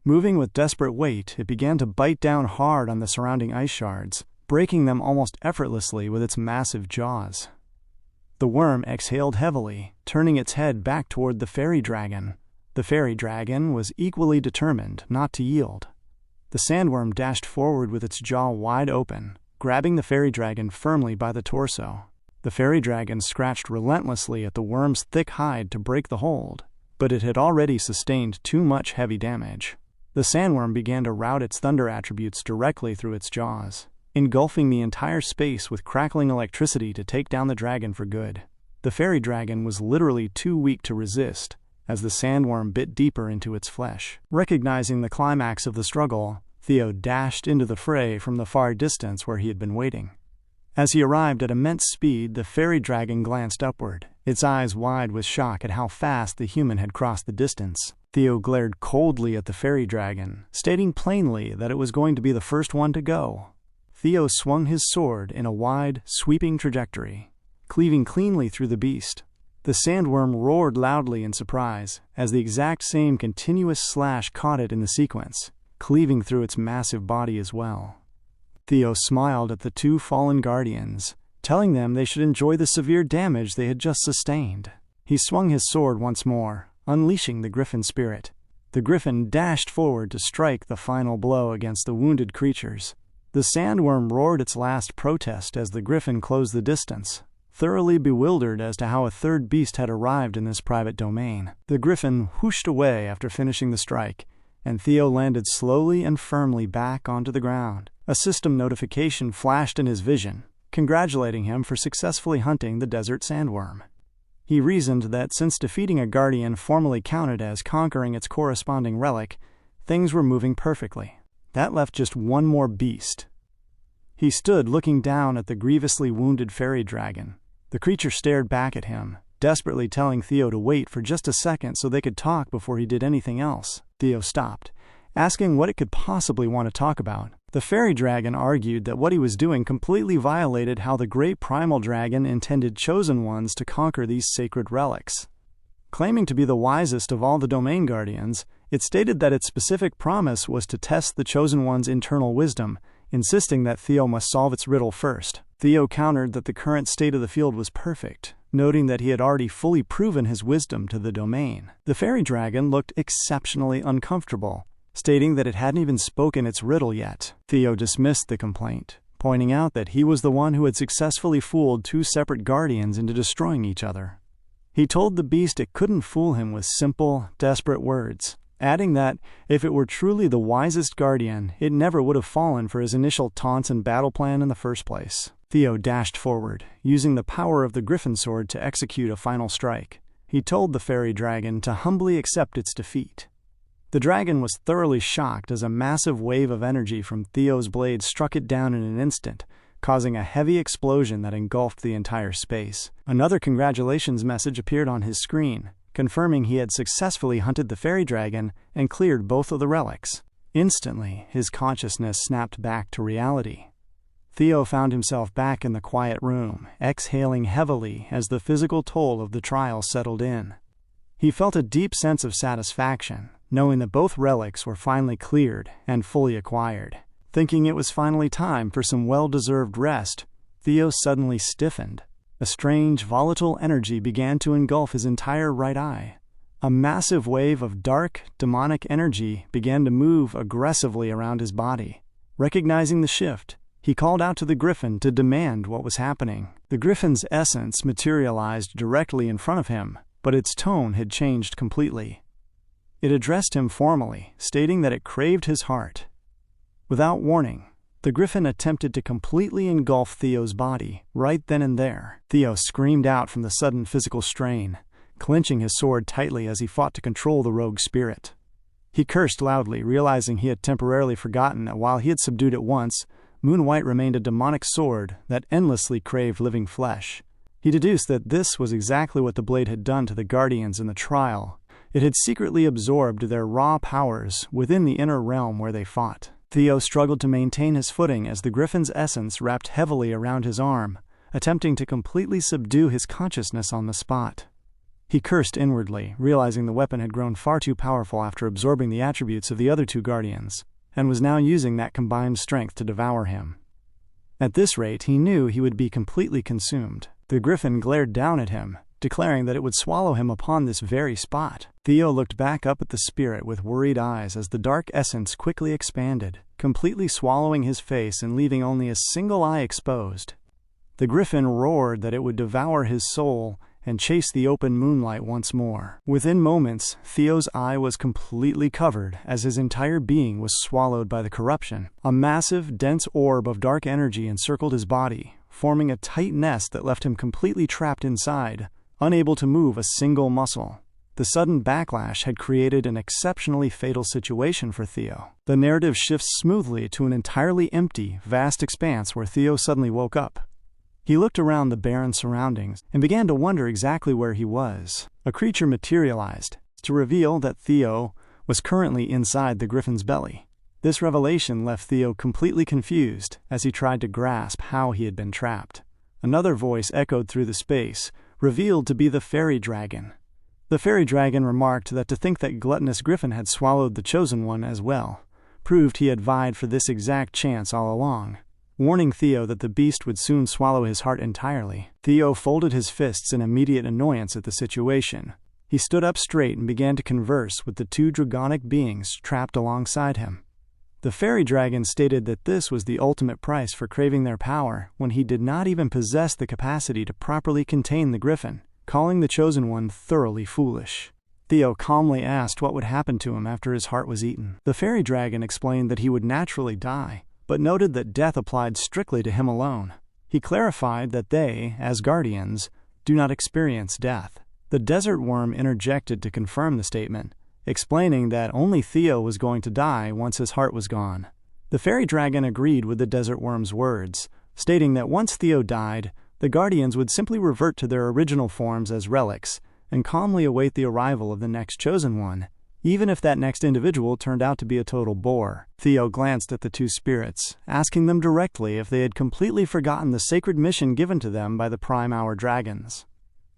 Moving with desperate weight, it began to bite down hard on the surrounding ice shards, breaking them almost effortlessly with its massive jaws. The worm exhaled heavily, turning its head back toward the fairy dragon. The fairy dragon was equally determined not to yield. The sandworm dashed forward with its jaw wide open, grabbing the fairy dragon firmly by the torso. The fairy dragon scratched relentlessly at the worm's thick hide to break the hold, but it had already sustained too much heavy damage. The sandworm began to route its thunder attributes directly through its jaws, engulfing the entire space with crackling electricity to take down the dragon for good. The fairy dragon was literally too weak to resist, as the sandworm bit deeper into its flesh. Recognizing the climax of the struggle, Theo dashed into the fray from the far distance where he had been waiting. As he arrived at immense speed, the fairy dragon glanced upward, its eyes wide with shock at how fast the human had crossed the distance. Theo glared coldly at the fairy dragon, stating plainly that it was going to be the first one to go. Theo swung his sword in a wide, sweeping trajectory, cleaving cleanly through the beast. The sandworm roared loudly in surprise, as the exact same continuous slash caught it in the sequence, cleaving through its massive body as well. Theo smiled at the two fallen guardians, telling them they should enjoy the severe damage they had just sustained. He swung his sword once more, unleashing the griffin spirit. The griffin dashed forward to strike the final blow against the wounded creatures. The sandworm roared its last protest as the griffin closed the distance, thoroughly bewildered as to how a third beast had arrived in this private domain. The griffin whooshed away after finishing the strike, and Theo landed slowly and firmly back onto the ground. A system notification flashed in his vision, congratulating him for successfully hunting the desert sandworm. He reasoned that since defeating a guardian formally counted as conquering its corresponding relic, things were moving perfectly. That left just one more beast. He stood looking down at the grievously wounded fairy dragon. The creature stared back at him, desperately telling Theo to wait for just a second so they could talk before he did anything else. Theo stopped, asking what it could possibly want to talk about. The fairy dragon argued that what he was doing completely violated how the great primal dragon intended chosen ones to conquer these sacred relics. Claiming to be the wisest of all the domain guardians, it stated that its specific promise was to test the chosen one's internal wisdom, insisting that Theo must solve its riddle first. Theo countered that the current state of the field was perfect, noting that he had already fully proven his wisdom to the domain. The fairy dragon looked exceptionally uncomfortable, stating that it hadn't even spoken its riddle yet. Theo dismissed the complaint, pointing out that he was the one who had successfully fooled two separate guardians into destroying each other. He told the beast it couldn't fool him with simple, desperate words, adding that if it were truly the wisest guardian, it never would have fallen for his initial taunts and battle plan in the first place. Theo dashed forward, using the power of the griffin sword to execute a final strike. He told the fairy dragon to humbly accept its defeat. The dragon was thoroughly shocked as a massive wave of energy from Theo's blade struck it down in an instant, causing a heavy explosion that engulfed the entire space. Another congratulations message appeared on his screen, confirming he had successfully hunted the fairy dragon and cleared both of the relics. Instantly, his consciousness snapped back to reality. Theo found himself back in the quiet room, exhaling heavily as the physical toll of the trial settled in. He felt a deep sense of satisfaction, knowing that both relics were finally cleared and fully acquired. Thinking it was finally time for some well-deserved rest, Theo suddenly stiffened. A strange, volatile energy began to engulf his entire right eye. A massive wave of dark, demonic energy began to move aggressively around his body. Recognizing the shift, he called out to the griffin to demand what was happening. The griffin's essence materialized directly in front of him, but its tone had changed completely. It addressed him formally, stating that it craved his heart. Without warning, the griffin attempted to completely engulf Theo's body, right then and there. Theo screamed out from the sudden physical strain, clenching his sword tightly as he fought to control the rogue spirit. He cursed loudly, realizing he had temporarily forgotten that while he had subdued it once, Moonwhite remained a demonic sword that endlessly craved living flesh. He deduced that this was exactly what the blade had done to the guardians in the trial. It had secretly absorbed their raw powers within the inner realm where they fought. Theo struggled to maintain his footing as the griffin's essence wrapped heavily around his arm, attempting to completely subdue his consciousness on the spot. He cursed inwardly, realizing the weapon had grown far too powerful after absorbing the attributes of the other two guardians, and was now using that combined strength to devour him. At this rate, he knew he would be completely consumed. The griffin glared down at him, declaring that it would swallow him upon this very spot. Theo looked back up at the spirit with worried eyes as the dark essence quickly expanded, completely swallowing his face and leaving only a single eye exposed. The griffin roared that it would devour his soul and chased the open moonlight once more. Within moments, Theo's eye was completely covered as his entire being was swallowed by the corruption. A massive, dense orb of dark energy encircled his body, forming a tight nest that left him completely trapped inside, unable to move a single muscle. The sudden backlash had created an exceptionally fatal situation for Theo. The narrative shifts smoothly to an entirely empty, vast expanse where Theo suddenly woke up. He looked around the barren surroundings and began to wonder exactly where he was. A creature materialized to reveal that Theo was currently inside the griffin's belly. This revelation left Theo completely confused as he tried to grasp how he had been trapped. Another voice echoed through the space, revealed to be the fairy dragon. The fairy dragon remarked that to think that gluttonous griffin had swallowed the chosen one as well proved he had vied for this exact chance all along, warning Theo that the beast would soon swallow his heart entirely. Theo folded his fists in immediate annoyance at the situation. He stood up straight and began to converse with the two dragonic beings trapped alongside him. The fairy dragon stated that this was the ultimate price for craving their power when he did not even possess the capacity to properly contain the griffin, calling the chosen one thoroughly foolish. Theo calmly asked what would happen to him after his heart was eaten. The fairy dragon explained that he would naturally die, but noted that death applied strictly to him alone. He clarified that they, as guardians, do not experience death. The desert worm interjected to confirm the statement, explaining that only Theo was going to die once his heart was gone. The fairy dragon agreed with the desert worm's words, stating that once Theo died, the guardians would simply revert to their original forms as relics and calmly await the arrival of the next chosen one, even if that next individual turned out to be a total bore. Theo glanced at the two spirits, asking them directly if they had completely forgotten the sacred mission given to them by the Prime Hour dragons.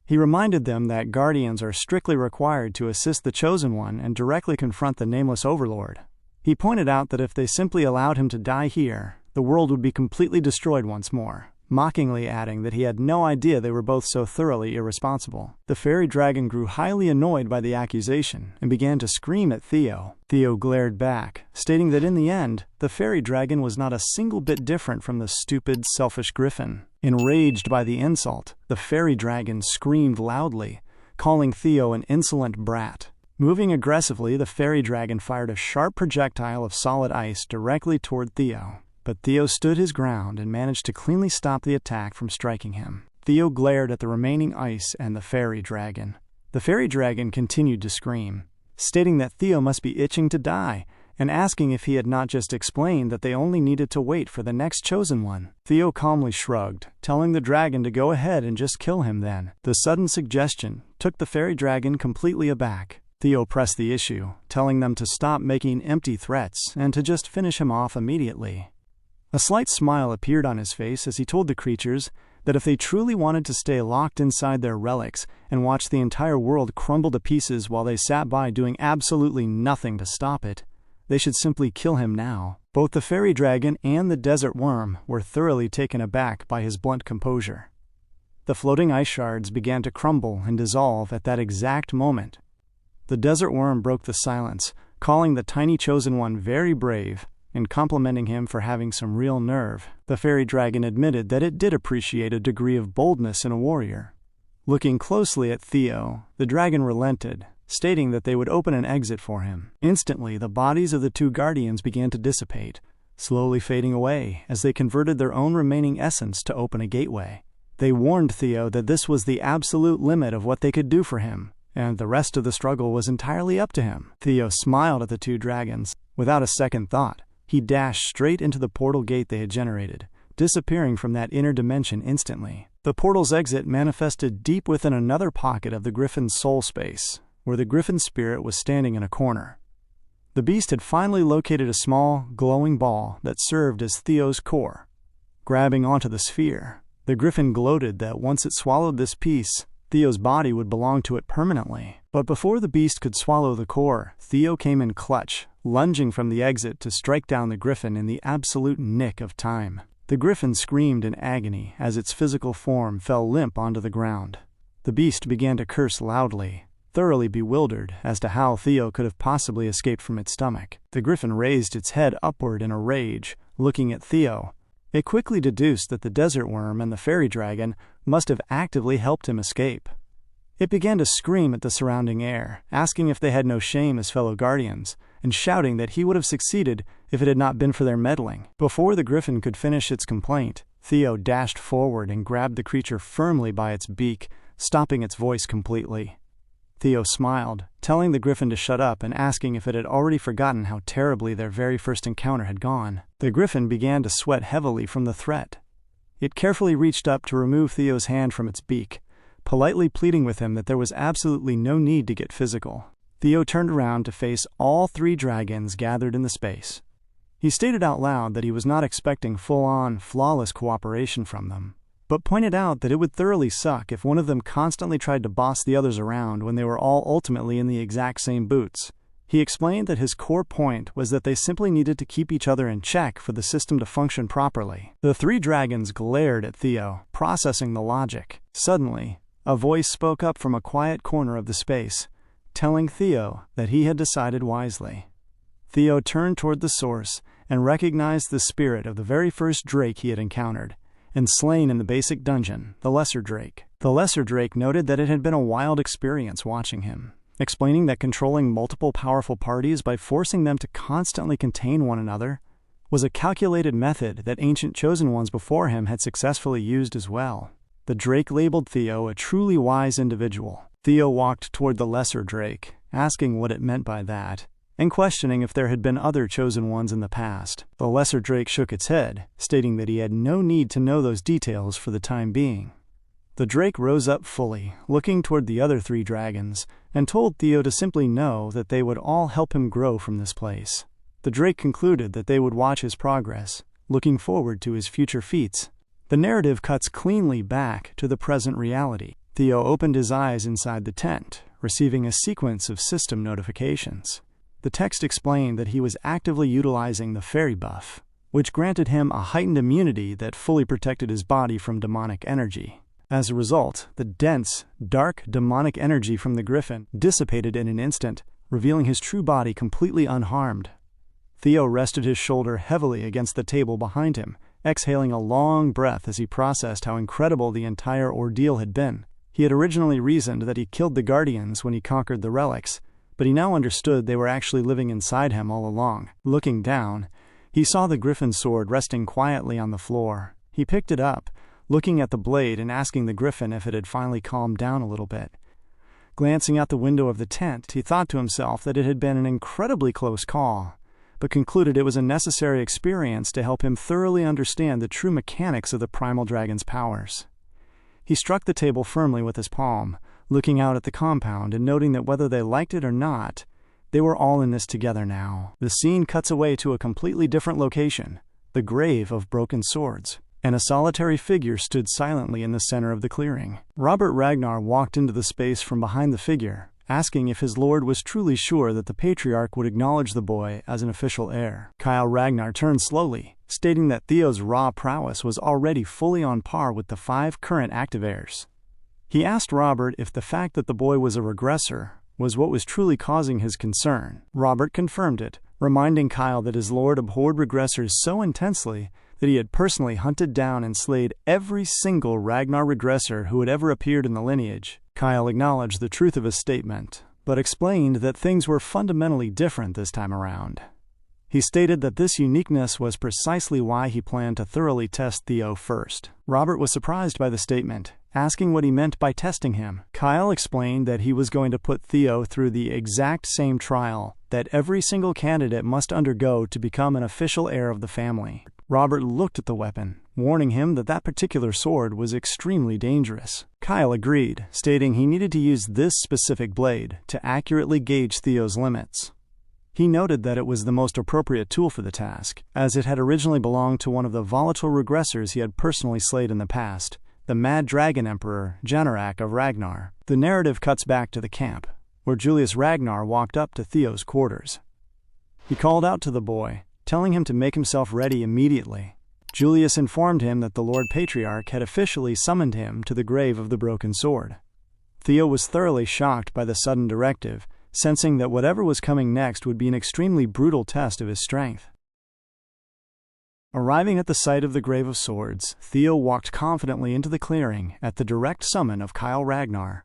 He reminded them that guardians are strictly required to assist the chosen one and directly confront the nameless overlord. He pointed out that if they simply allowed him to die here, the world would be completely destroyed once more, mockingly adding that he had no idea they were both so thoroughly irresponsible. The fairy dragon grew highly annoyed by the accusation and began to scream at Theo. Theo glared back, stating that in the end, the fairy dragon was not a single bit different from the stupid, selfish griffin. Enraged by the insult, the fairy dragon screamed loudly, calling Theo an insolent brat. Moving aggressively, the fairy dragon fired a sharp projectile of solid ice directly toward Theo. But Theo stood his ground and managed to cleanly stop the attack from striking him. Theo glared at the remaining ice and the fairy dragon. The fairy dragon continued to scream, stating that Theo must be itching to die, and asking if he had not just explained that they only needed to wait for the next chosen one. Theo calmly shrugged, telling the dragon to go ahead and just kill him then. The sudden suggestion took the fairy dragon completely aback. Theo pressed the issue, telling them to stop making empty threats and to just finish him off immediately. A slight smile appeared on his face as he told the creatures that if they truly wanted to stay locked inside their relics and watch the entire world crumble to pieces while they sat by doing absolutely nothing to stop it, they should simply kill him now. Both the fairy dragon and the desert worm were thoroughly taken aback by his blunt composure. The floating ice shards began to crumble and dissolve at that exact moment. The desert worm broke the silence, calling the tiny chosen one very brave, and complimenting him for having some real nerve. The fairy dragon admitted that it did appreciate a degree of boldness in a warrior. Looking closely at Theo, the dragon relented, stating that they would open an exit for him. Instantly, the bodies of the two guardians began to dissipate, slowly fading away as they converted their own remaining essence to open a gateway. They warned Theo that this was the absolute limit of what they could do for him, and the rest of the struggle was entirely up to him. Theo smiled at the two dragons. Without a second thought, he dashed straight into the portal gate they had generated, disappearing from that inner dimension instantly. The portal's exit manifested deep within another pocket of the griffin's soul space, where the griffin spirit was standing in a corner. The beast had finally located a small, glowing ball that served as Theo's core. Grabbing onto the sphere, the griffin gloated that once it swallowed this piece, Theo's body would belong to it permanently. But before the beast could swallow the core, Theo came in clutch, lunging from the exit to strike down the griffin in the absolute nick of time. The griffin screamed in agony as its physical form fell limp onto the ground. The beast began to curse loudly, thoroughly bewildered as to how Theo could have possibly escaped from its stomach. The griffin raised its head upward in a rage, looking at Theo. It quickly deduced that the desert worm and the fairy dragon must have actively helped him escape. It began to scream at the surrounding air, asking if they had no shame as fellow guardians, and shouting that he would have succeeded if it had not been for their meddling. Before the griffin could finish its complaint, Theo dashed forward and grabbed the creature firmly by its beak, stopping its voice completely. Theo smiled, telling the griffin to shut up and asking if it had already forgotten how terribly their very first encounter had gone. The griffin began to sweat heavily from the threat. It carefully reached up to remove Theo's hand from its beak, politely pleading with him that there was absolutely no need to get physical. Theo turned around to face all 3 dragons gathered in the space. He stated out loud that he was not expecting full-on, flawless cooperation from them, but pointed out that it would thoroughly suck if one of them constantly tried to boss the others around when they were all ultimately in the exact same boots. He explained that his core point was that they simply needed to keep each other in check for the system to function properly. The 3 dragons glared at Theo, processing the logic. Suddenly, a voice spoke up from a quiet corner of the space, telling Theo that he had decided wisely. Theo turned toward the source and recognized the spirit of the very first drake he had encountered, and slain in the basic dungeon, the lesser drake. The lesser drake noted that it had been a wild experience watching him, explaining that controlling multiple powerful parties by forcing them to constantly contain one another was a calculated method that ancient chosen ones before him had successfully used as well. The drake labeled Theo a truly wise individual. Theo walked toward the lesser drake, asking what it meant by that, and questioning if there had been other chosen ones in the past. The lesser drake shook its head, stating that he had no need to know those details for the time being. The drake rose up fully, looking toward the other 3 dragons, and told Theo to simply know that they would all help him grow from this place. The drake concluded that they would watch his progress, looking forward to his future feats. The narrative cuts cleanly back to the present reality. Theo opened his eyes inside the tent, receiving a sequence of system notifications. The text explained that he was actively utilizing the fairy buff, which granted him a heightened immunity that fully protected his body from demonic energy. As a result, the dense, dark, demonic energy from the griffin dissipated in an instant, revealing his true body completely unharmed. Theo rested his shoulder heavily against the table behind him, exhaling a long breath as he processed how incredible the entire ordeal had been. He had originally reasoned that he killed the guardians when he conquered the relics, but he now understood they were actually living inside him all along. Looking down, he saw the griffin's sword resting quietly on the floor. He picked it up, looking at the blade and asking the griffin if it had finally calmed down a little bit. Glancing out the window of the tent, he thought to himself that it had been an incredibly close call, but concluded it was a necessary experience to help him thoroughly understand the true mechanics of the primal dragon's powers. He struck the table firmly with his palm, looking out at the compound and noting that whether they liked it or not, they were all in this together now. The scene cuts away to a completely different location, the grave of broken swords, and a solitary figure stood silently in the center of the clearing. Robert Ragnar walked into the space from behind the figure, asking if his lord was truly sure that the patriarch would acknowledge the boy as an official heir. Kyle Ragnar turned slowly, stating that Theo's raw prowess was already fully on par with the 5 current active heirs. He asked Robert if the fact that the boy was a regressor was what was truly causing his concern. Robert confirmed it, reminding Kyle that his lord abhorred regressors so intensely that he had personally hunted down and slayed every single Ragnar regressor who had ever appeared in the lineage. Kyle acknowledged the truth of his statement, but explained that things were fundamentally different this time around. He stated that this uniqueness was precisely why he planned to thoroughly test Theo first. Robert was surprised by the statement, asking what he meant by testing him. Kyle explained that he was going to put Theo through the exact same trial that every single candidate must undergo to become an official heir of the family. Robert looked at the weapon, warning him that that particular sword was extremely dangerous. Kyle agreed, stating he needed to use this specific blade to accurately gauge Theo's limits. He noted that it was the most appropriate tool for the task, as it had originally belonged to one of the volatile regressors he had personally slayed in the past, the Mad Dragon Emperor, Janarak of Ragnar. The narrative cuts back to the camp, where Julius Ragnar walked up to Theo's quarters. He called out to the boy, telling him to make himself ready immediately. Julius informed him that the Lord Patriarch had officially summoned him to the grave of the broken sword. Theo was thoroughly shocked by the sudden directive, sensing that whatever was coming next would be an extremely brutal test of his strength. Arriving at the site of the Grave of Swords, Theo walked confidently into the clearing at the direct summon of Kyle Ragnar.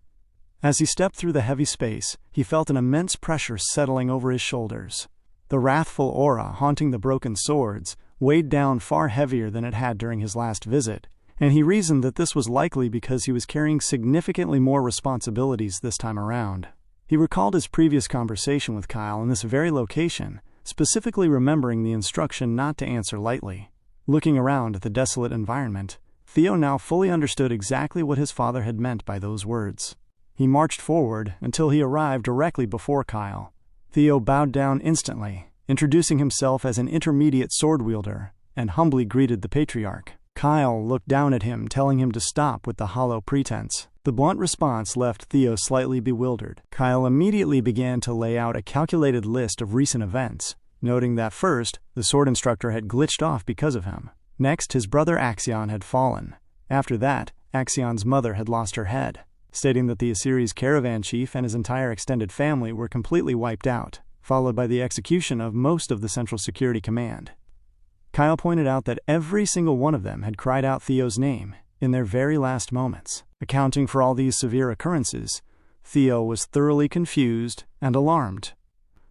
As he stepped through the heavy space, he felt an immense pressure settling over his shoulders. The wrathful aura haunting the broken swords weighed down far heavier than it had during his last visit, and he reasoned that this was likely because he was carrying significantly more responsibilities this time around. He recalled his previous conversation with Kyle in this very location, specifically remembering the instruction not to answer lightly. Looking around at the desolate environment, Theo now fully understood exactly what his father had meant by those words. He marched forward until he arrived directly before Kyle. Theo bowed down instantly, introducing himself as an intermediate sword wielder, and humbly greeted the patriarch. Kyle looked down at him, telling him to stop with the hollow pretense. The blunt response left Theo slightly bewildered. Kyle immediately began to lay out a calculated list of recent events, noting that first, the sword instructor had glitched off because of him. Next, his brother Axion had fallen. After that, Axion's mother had lost her head, stating that the Assyri's caravan chief and his entire extended family were completely wiped out, followed by the execution of most of the Central Security Command. Kyle pointed out that every single one of them had cried out Theo's name in their very last moments. Accounting for all these severe occurrences, Theo was thoroughly confused and alarmed.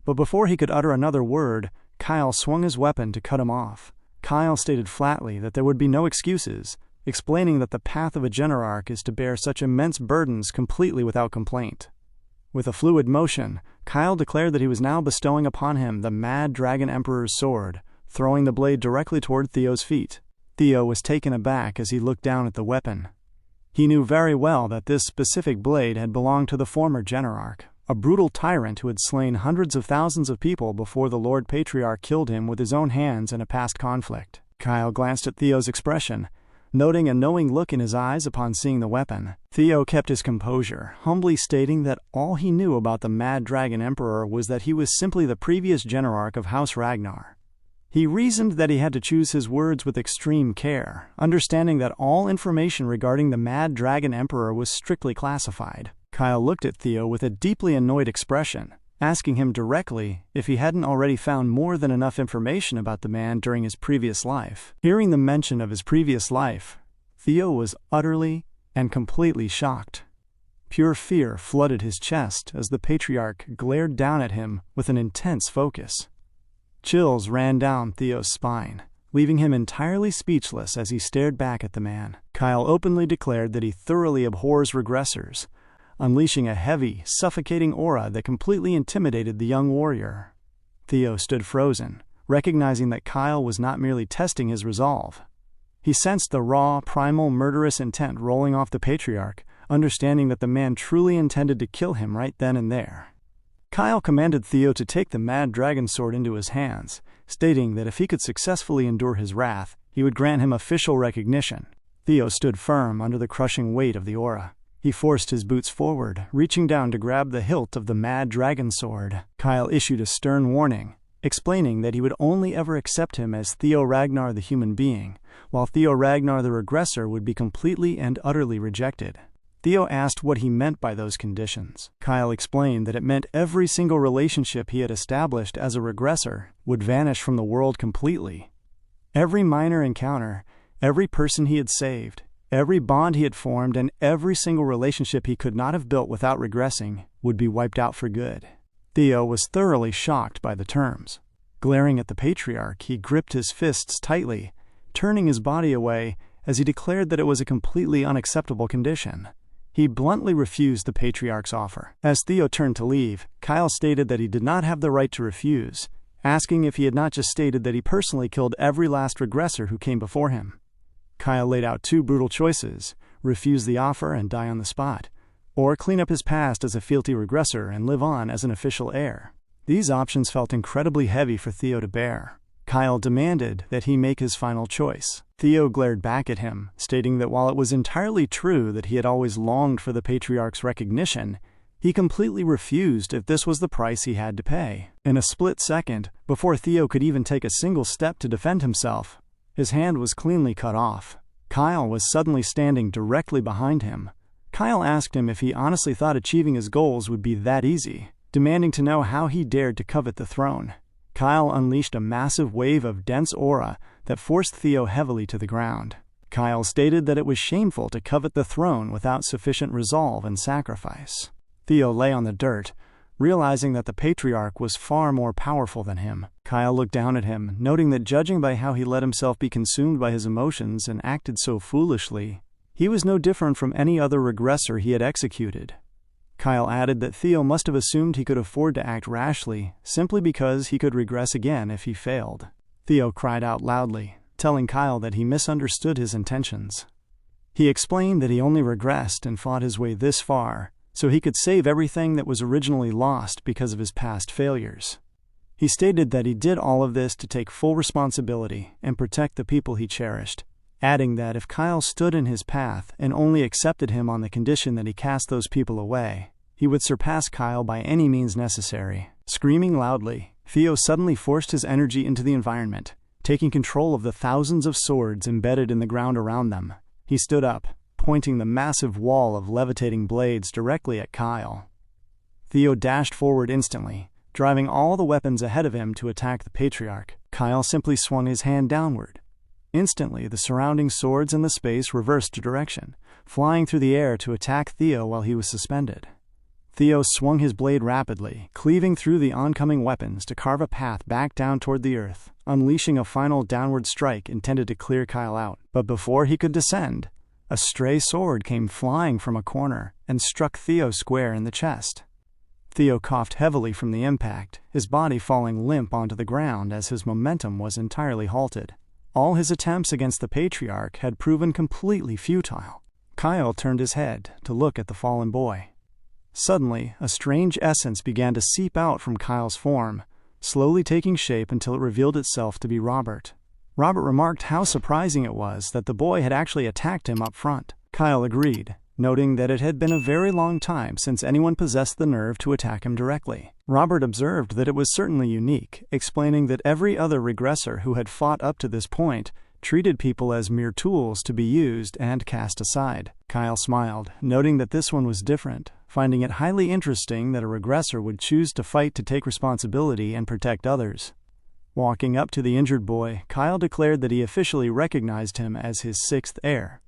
But before he could utter another word, Kyle swung his weapon to cut him off. Kyle stated flatly that there would be no excuses, explaining that the path of a generarch is to bear such immense burdens completely without complaint. With a fluid motion, Kyle declared that he was now bestowing upon him the Mad Dragon Emperor's sword, throwing the blade directly toward Theo's feet. Theo was taken aback as he looked down at the weapon. He knew very well that this specific blade had belonged to the former generarch, a brutal tyrant who had slain hundreds of thousands of people before the Lord Patriarch killed him with his own hands in a past conflict. Kyle glanced at Theo's expression, noting a knowing look in his eyes upon seeing the weapon. Theo kept his composure, humbly stating that all he knew about the Mad Dragon Emperor was that he was simply the previous generarch of House Ragnar. He reasoned that he had to choose his words with extreme care, understanding that all information regarding the Mad Dragon Emperor was strictly classified. Kyle looked at Theo with a deeply annoyed expression, asking him directly if he hadn't already found more than enough information about the man during his previous life. Hearing the mention of his previous life, Theo was utterly and completely shocked. Pure fear flooded his chest as the patriarch glared down at him with an intense focus. Chills ran down Theo's spine, leaving him entirely speechless as he stared back at the man. Kyle openly declared that he thoroughly abhors regressors, unleashing a heavy, suffocating aura that completely intimidated the young warrior. Theo stood frozen, recognizing that Kyle was not merely testing his resolve. He sensed the raw, primal, murderous intent rolling off the patriarch, understanding that the man truly intended to kill him right then and there. Kyle commanded Theo to take the Mad Dragon Sword into his hands, stating that if he could successfully endure his wrath, he would grant him official recognition. Theo stood firm under the crushing weight of the aura. He forced his boots forward, reaching down to grab the hilt of the Mad Dragon Sword. Kyle issued a stern warning, explaining that he would only ever accept him as Theo Ragnar the human being, while Theo Ragnar the regressor would be completely and utterly rejected. Theo asked what he meant by those conditions. Kyle explained that it meant every single relationship he had established as a regressor would vanish from the world completely. Every minor encounter, every person he had saved, every bond he had formed, and every single relationship he could not have built without regressing would be wiped out for good. Theo was thoroughly shocked by the terms. Glaring at the patriarch, he gripped his fists tightly, turning his body away as he declared that it was a completely unacceptable condition. He bluntly refused the patriarch's offer. As Theo turned to leave, Kyle stated that he did not have the right to refuse, asking if he had not just stated that he personally killed every last regressor who came before him. Kyle laid out two brutal choices: refuse the offer and die on the spot, or clean up his past as a fealty regressor and live on as an official heir. These options felt incredibly heavy for Theo to bear. Kyle demanded that he make his final choice. Theo glared back at him, stating that while it was entirely true that he had always longed for the patriarch's recognition, he completely refused if this was the price he had to pay. In a split second, before Theo could even take a single step to defend himself, his hand was cleanly cut off. Kyle was suddenly standing directly behind him. Kyle asked him if he honestly thought achieving his goals would be that easy, demanding to know how he dared to covet the throne. Kyle unleashed a massive wave of dense aura that forced Theo heavily to the ground. Kyle stated that it was shameful to covet the throne without sufficient resolve and sacrifice. Theo lay on the dirt, realizing that the patriarch was far more powerful than him. Kyle looked down at him, noting that judging by how he let himself be consumed by his emotions and acted so foolishly, he was no different from any other regressor he had executed. Kyle added that Theo must have assumed he could afford to act rashly, simply because he could regress again if he failed. Theo cried out loudly, telling Kyle that he misunderstood his intentions. He explained that he only regressed and fought his way this far, so he could save everything that was originally lost because of his past failures. He stated that he did all of this to take full responsibility and protect the people he cherished, adding that if Kyle stood in his path and only accepted him on the condition that he cast those people away, he would surpass Kyle by any means necessary. Screaming loudly, Theo suddenly forced his energy into the environment, taking control of the thousands of swords embedded in the ground around them. He stood up, pointing the massive wall of levitating blades directly at Kyle. Theo dashed forward instantly, driving all the weapons ahead of him to attack the patriarch. Kyle simply swung his hand downward. Instantly, the surrounding swords in the space reversed direction, flying through the air to attack Theo while he was suspended. Theo swung his blade rapidly, cleaving through the oncoming weapons to carve a path back down toward the earth, unleashing a final downward strike intended to clear Kyle out. But before he could descend, a stray sword came flying from a corner and struck Theo square in the chest. Theo coughed heavily from the impact, his body falling limp onto the ground as his momentum was entirely halted. All his attempts against the patriarch had proven completely futile. Kyle turned his head to look at the fallen boy. Suddenly, a strange essence began to seep out from Kyle's form, slowly taking shape until it revealed itself to be Robert. Robert remarked how surprising it was that the boy had actually attacked him up front. Kyle agreed, noting that it had been a very long time since anyone possessed the nerve to attack him directly. Robert observed that it was certainly unique, explaining that every other regressor who had fought up to this point treated people as mere tools to be used and cast aside. Kyle smiled, noting that this one was different, finding it highly interesting that a regressor would choose to fight to take responsibility and protect others. Walking up to the injured boy, Kyle declared that he officially recognized him as his sixth heir.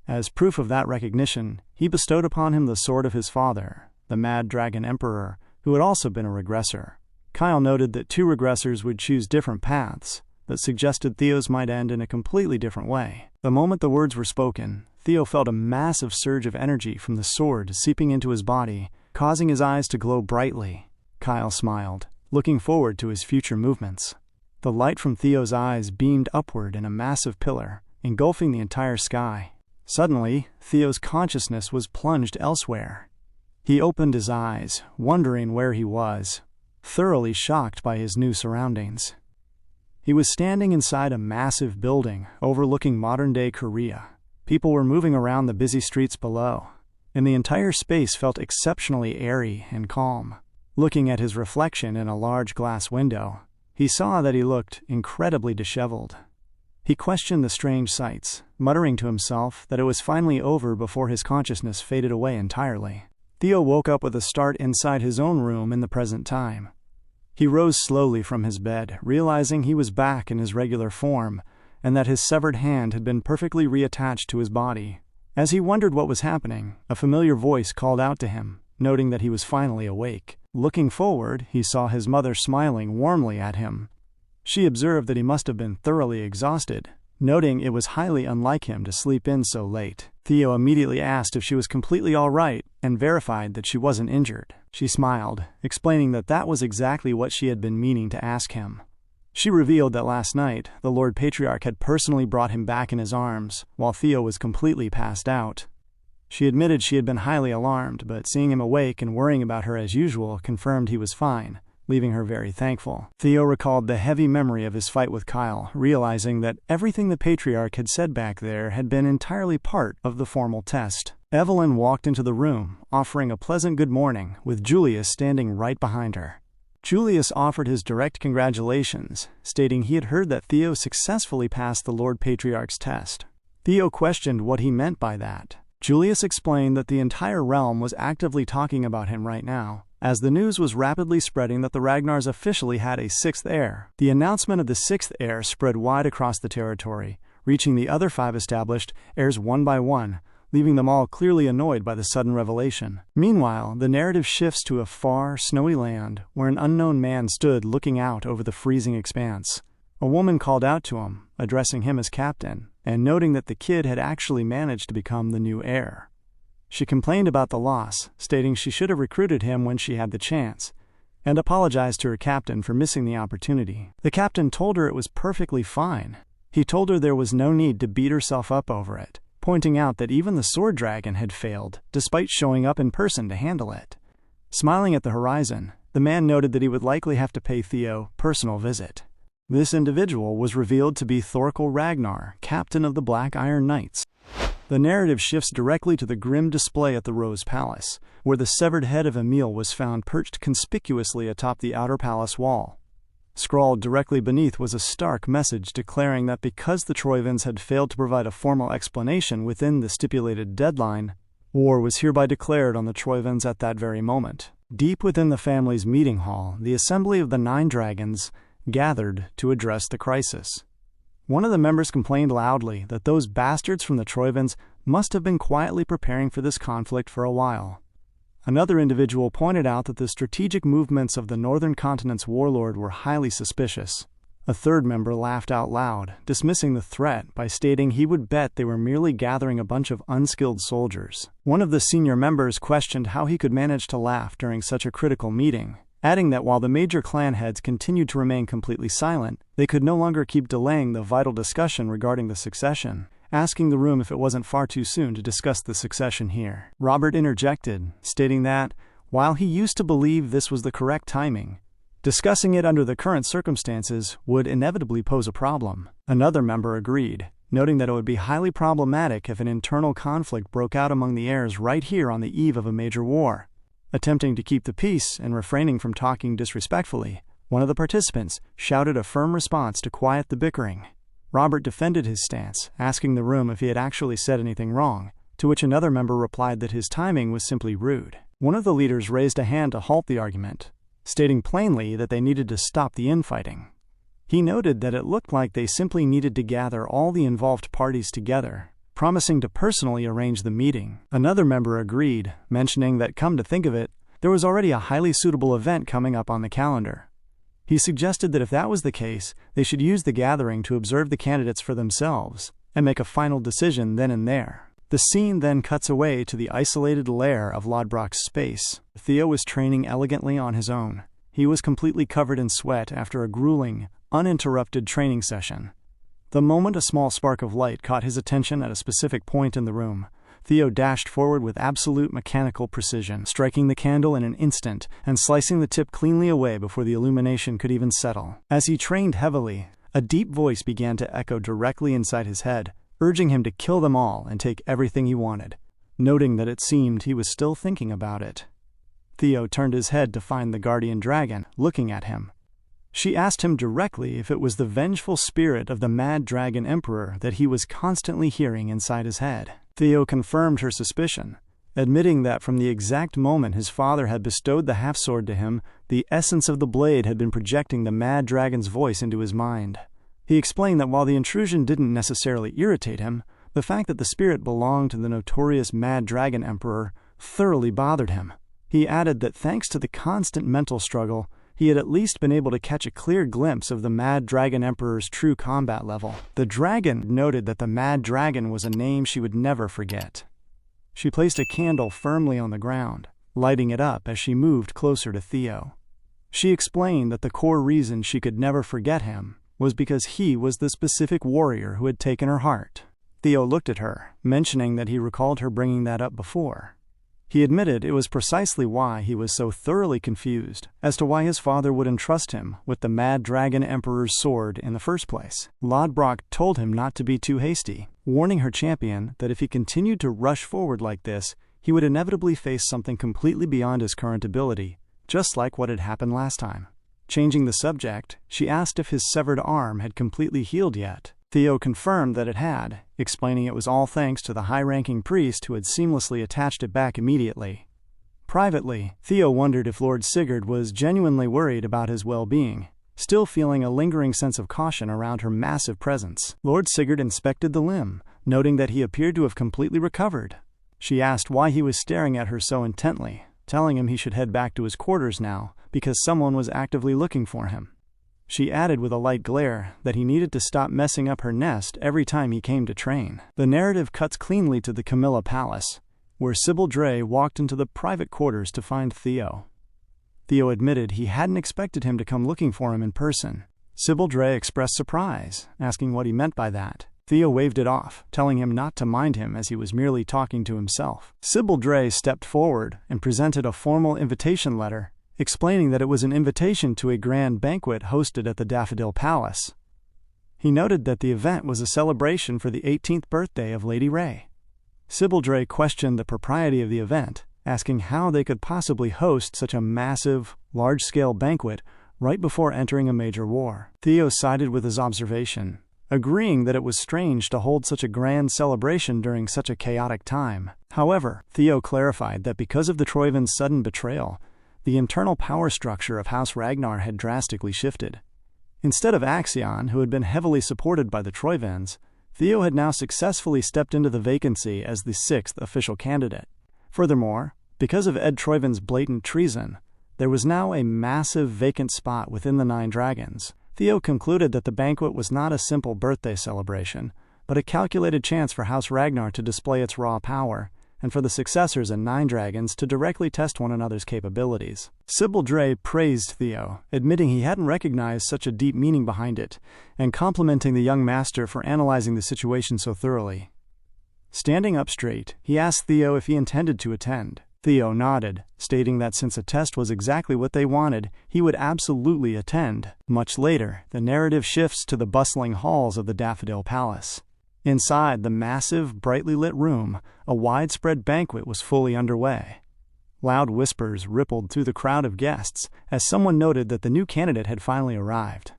As proof of that recognition, he bestowed upon him the sword of his father, the Mad Dragon Emperor, who had also been a regressor. Kyle noted that two regressors would choose different paths, but suggested Theo's might end in a completely different way. The moment the words were spoken, Theo felt a massive surge of energy from the sword seeping into his body, causing his eyes to glow brightly. Kyle smiled, looking forward to his future movements. The light from Theo's eyes beamed upward in a massive pillar, engulfing the entire sky. Suddenly, Theo's consciousness was plunged elsewhere. He opened his eyes, wondering where he was, thoroughly shocked by his new surroundings. He was standing inside a massive building overlooking modern-day Korea. People were moving around the busy streets below, and the entire space felt exceptionally airy and calm. Looking at his reflection in a large glass window, he saw that he looked incredibly disheveled. He questioned the strange sights, muttering to himself that it was finally over before his consciousness faded away entirely. Theo woke up with a start inside his own room in the present time. He rose slowly from his bed, realizing he was back in his regular form, and that his severed hand had been perfectly reattached to his body. As he wondered what was happening, a familiar voice called out to him, noting that he was finally awake. Looking forward, he saw his mother smiling warmly at him. She observed that he must have been thoroughly exhausted, noting it was highly unlike him to sleep in so late. Theo immediately asked if she was completely all right and verified that she wasn't injured. She smiled, explaining that that was exactly what she had been meaning to ask him. She revealed that last night, the Lord Patriarch had personally brought him back in his arms, while Theo was completely passed out. She admitted she had been highly alarmed, but seeing him awake and worrying about her as usual confirmed he was fine, leaving her very thankful. Theo recalled the heavy memory of his fight with Kyle, realizing that everything the Patriarch had said back there had been entirely part of the formal test. Evelyn walked into the room, offering a pleasant good morning, with Julius standing right behind her. Julius offered his direct congratulations, stating he had heard that Theo successfully passed the Lord Patriarch's test. Theo questioned what he meant by that. Julius explained that the entire realm was actively talking about him right now, as the news was rapidly spreading that the Ragnars officially had a sixth heir. The announcement of the sixth heir spread wide across the territory, reaching the other 5 established heirs one by one, leaving them all clearly annoyed by the sudden revelation. Meanwhile, the narrative shifts to a far, snowy land where an unknown man stood looking out over the freezing expanse. A woman called out to him, addressing him as captain, and noting that the kid had actually managed to become the new heir. She complained about the loss, stating she should have recruited him when she had the chance, and apologized to her captain for missing the opportunity. The captain told her it was perfectly fine. He told her there was no need to beat herself up over it, pointing out that even the sword dragon had failed, despite showing up in person to handle it. Smiling at the horizon, the man noted that he would likely have to pay Theo a personal visit. This individual was revealed to be Thorkel Ragnar, captain of the Black Iron Knights. The narrative shifts directly to the grim display at the Rose Palace, where the severed head of Emil was found perched conspicuously atop the outer palace wall. Scrawled directly beneath was a stark message declaring that because the Troivans had failed to provide a formal explanation within the stipulated deadline, war was hereby declared on the Troivans at that very moment. Deep within the family's meeting hall, the assembly of the 9 dragons gathered to address the crisis. One of the members complained loudly that those bastards from the Troivans must have been quietly preparing for this conflict for a while. Another individual pointed out that the strategic movements of the Northern Continent's warlord were highly suspicious. A third member laughed out loud, dismissing the threat by stating he would bet they were merely gathering a bunch of unskilled soldiers. One of the senior members questioned how he could manage to laugh during such a critical meeting, adding that while the major clan heads continued to remain completely silent, they could no longer keep delaying the vital discussion regarding the succession, asking the room if it wasn't far too soon to discuss the succession here. Robert interjected, stating that, while he used to believe this was the correct timing, discussing it under the current circumstances would inevitably pose a problem. Another member agreed, noting that it would be highly problematic if an internal conflict broke out among the heirs right here on the eve of a major war. Attempting to keep the peace and refraining from talking disrespectfully, one of the participants shouted a firm response to quiet the bickering. Robert defended his stance, asking the room if he had actually said anything wrong, to which another member replied that his timing was simply rude. One of the leaders raised a hand to halt the argument, stating plainly that they needed to stop the infighting. He noted that it looked like they simply needed to gather all the involved parties together, promising to personally arrange the meeting. Another member agreed, mentioning that, come to think of it, there was already a highly suitable event coming up on the calendar. He suggested that if that was the case, they should use the gathering to observe the candidates for themselves and make a final decision then and there. The scene then cuts away to the isolated lair of Lodbrok's space. Theo was training elegantly on his own. He was completely covered in sweat after a grueling, uninterrupted training session. The moment a small spark of light caught his attention at a specific point in the room, Theo dashed forward with absolute mechanical precision, striking the candle in an instant and slicing the tip cleanly away before the illumination could even settle. As he trained heavily, a deep voice began to echo directly inside his head, urging him to kill them all and take everything he wanted, noting that it seemed he was still thinking about it. Theo turned his head to find the guardian dragon, looking at him. She asked him directly if it was the vengeful spirit of the mad dragon emperor that he was constantly hearing inside his head. Theo confirmed her suspicion, admitting that from the exact moment his father had bestowed the half-sword to him, the essence of the blade had been projecting the mad dragon's voice into his mind. He explained that while the intrusion didn't necessarily irritate him, the fact that the spirit belonged to the notorious mad dragon emperor thoroughly bothered him. He added that thanks to the constant mental struggle, he had at least been able to catch a clear glimpse of the Mad Dragon Emperor's true combat level. The dragon noted that the Mad Dragon was a name she would never forget. She placed a candle firmly on the ground, lighting it up as she moved closer to Theo. She explained that the core reason she could never forget him was because he was the specific warrior who had taken her heart. Theo looked at her, mentioning that he recalled her bringing that up before. He admitted it was precisely why he was so thoroughly confused as to why his father would entrust him with the Mad Dragon Emperor's sword in the first place. Lodbrok told him not to be too hasty, warning her champion that if he continued to rush forward like this, he would inevitably face something completely beyond his current ability, just like what had happened last time. Changing the subject, she asked if his severed arm had completely healed yet. Theo confirmed that it had, explaining it was all thanks to the high-ranking priest who had seamlessly attached it back immediately. Privately, Theo wondered if Lord Sigurd was genuinely worried about his well-being, still feeling a lingering sense of caution around her massive presence. Lord Sigurd inspected the limb, noting that he appeared to have completely recovered, She asked why he was staring at her so intently, telling him he should head back to his quarters now because someone was actively looking for him. She added with a light glare that he needed to stop messing up her nest every time he came to train. The narrative cuts cleanly to the Camilla Palace, where Sybil Dre walked into the private quarters to find Theo. Theo admitted he hadn't expected him to come looking for him in person. Sybil Dre expressed surprise, asking what he meant by that. Theo waved it off, telling him not to mind him as he was merely talking to himself. Sybil Dre stepped forward and presented a formal invitation letter, explaining that it was an invitation to a grand banquet hosted at the Daffodil Palace. He noted that the event was a celebration for the 18th birthday of Lady Ray. Sybil Dre questioned the propriety of the event, asking how they could possibly host such a massive, large-scale banquet right before entering a major war. Theo sided with his observation, agreeing that it was strange to hold such a grand celebration during such a chaotic time. However, Theo clarified that because of the Troivans' sudden betrayal, the internal power structure of House Ragnar had drastically shifted. Instead of Axion, who had been heavily supported by the Troivans, Theo had now successfully stepped into the vacancy as the 6th official candidate. Furthermore, because of Ed Troivan's blatant treason, there was now a massive vacant spot within the 9 Dragons. Theo concluded that the banquet was not a simple birthday celebration, but a calculated chance for House Ragnar to display its raw power, and for the successors and 9 Dragons to directly test one another's capabilities. Sybil Dre praised Theo, admitting he hadn't recognized such a deep meaning behind it, and complimenting the young master for analyzing the situation so thoroughly. Standing up straight, he asked Theo if he intended to attend. Theo nodded, stating that since a test was exactly what they wanted, he would absolutely attend. Much later, the narrative shifts to the bustling halls of the Daffodil Palace. Inside the massive, brightly lit room, a widespread banquet was fully underway. Loud whispers rippled through the crowd of guests as someone noted that the new candidate had finally arrived.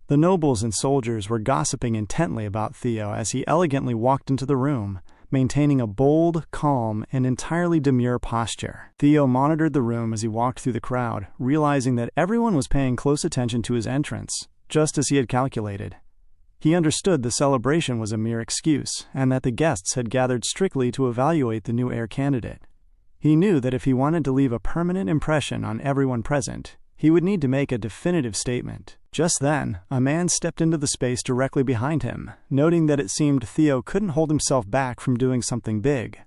The nobles and soldiers were gossiping intently about Theo as he elegantly walked into the room, maintaining a bold, calm, and entirely demure posture. Theo monitored the room as he walked through the crowd, realizing that everyone was paying close attention to his entrance, just as he had calculated. He understood the celebration was a mere excuse, and that the guests had gathered strictly to evaluate the new heir candidate. He knew that if he wanted to leave a permanent impression on everyone present, he would need to make a definitive statement. Just then, a man stepped into the space directly behind him, noting that it seemed Theo couldn't hold himself back from doing something big.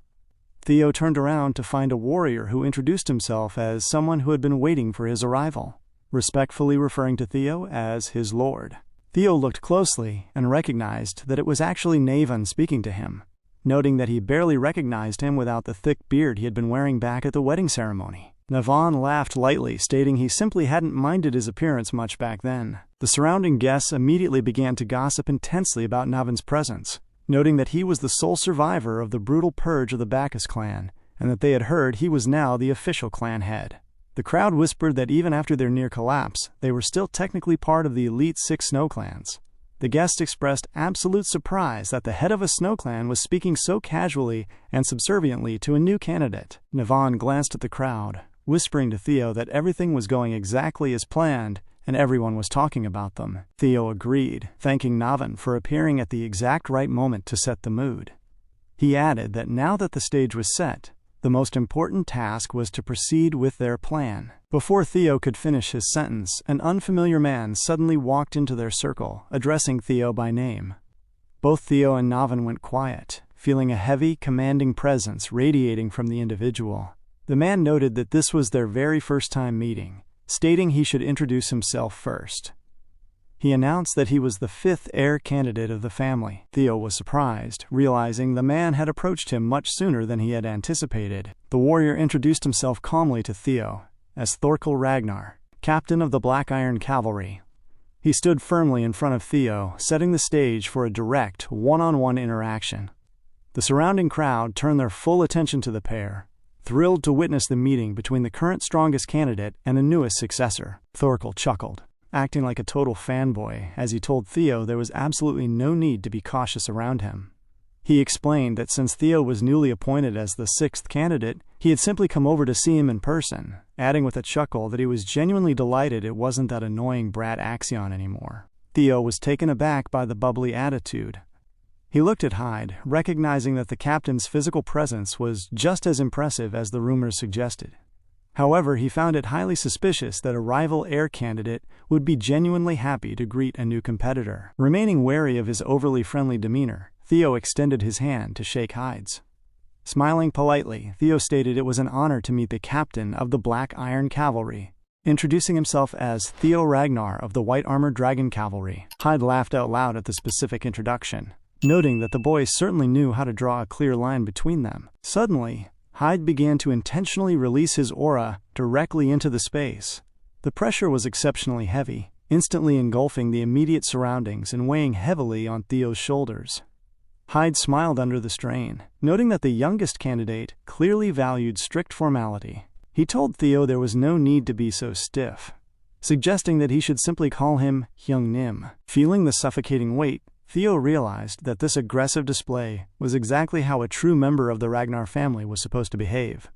Theo turned around to find a warrior who introduced himself as someone who had been waiting for his arrival, respectfully referring to Theo as his lord. Theo looked closely and recognized that it was actually Navan speaking to him, noting that he barely recognized him without the thick beard he had been wearing back at the wedding ceremony. Navan laughed lightly, stating he simply hadn't minded his appearance much back then. The surrounding guests immediately began to gossip intensely about Navan's presence, noting that he was the sole survivor of the brutal purge of the Bacchus clan, and that they had heard he was now the official clan head. The crowd whispered that even after their near collapse, they were still technically part of the elite 6 snow clans. The guests expressed absolute surprise that the head of a snow clan was speaking so casually and subserviently to a new candidate. Navan glanced at the crowd, whispering to Theo that everything was going exactly as planned and everyone was talking about them. Theo agreed, thanking Navan for appearing at the exact right moment to set the mood. He added that now that the stage was set, the most important task was to proceed with their plan. Before Theo could finish his sentence, an unfamiliar man suddenly walked into their circle, addressing Theo by name. Both Theo and Navan went quiet, feeling a heavy, commanding presence radiating from the individual. The man noted that this was their very first time meeting, stating he should introduce himself first. He announced that he was the 5th heir candidate of the family. Theo was surprised, realizing the man had approached him much sooner than he had anticipated. The warrior introduced himself calmly to Theo as Thorkel Ragnar, captain of the Black Iron Cavalry. He stood firmly in front of Theo, setting the stage for a direct, one-on-one interaction. The surrounding crowd turned their full attention to the pair, thrilled to witness the meeting between the current strongest candidate and the newest successor. Thorkel chuckled, acting like a total fanboy as he told Theo there was absolutely no need to be cautious around him. He explained that since Theo was newly appointed as the 6th candidate, he had simply come over to see him in person, adding with a chuckle that he was genuinely delighted it wasn't that annoying brat Axion anymore. Theo was taken aback by the bubbly attitude. He looked at Hyde, recognizing that the captain's physical presence was just as impressive as the rumors suggested. However, he found it highly suspicious that a rival heir candidate would be genuinely happy to greet a new competitor. Remaining wary of his overly friendly demeanor, Theo extended his hand to shake Hyde's. Smiling politely, Theo stated it was an honor to meet the captain of the Black Iron Cavalry, introducing himself as Theo Ragnar of the White Armored Dragon Cavalry. Hyde laughed out loud at the specific introduction, noting that the boys certainly knew how to draw a clear line between them. Suddenly, Hyde began to intentionally release his aura directly into the space. The pressure was exceptionally heavy, instantly engulfing the immediate surroundings and weighing heavily on Theo's shoulders. Hyde smiled under the strain, noting that the youngest candidate clearly valued strict formality. He told Theo there was no need to be so stiff, suggesting that he should simply call him Hyung Nim. Feeling the suffocating weight, Theo realized that this aggressive display was exactly how a true member of the Ragnar family was supposed to behave.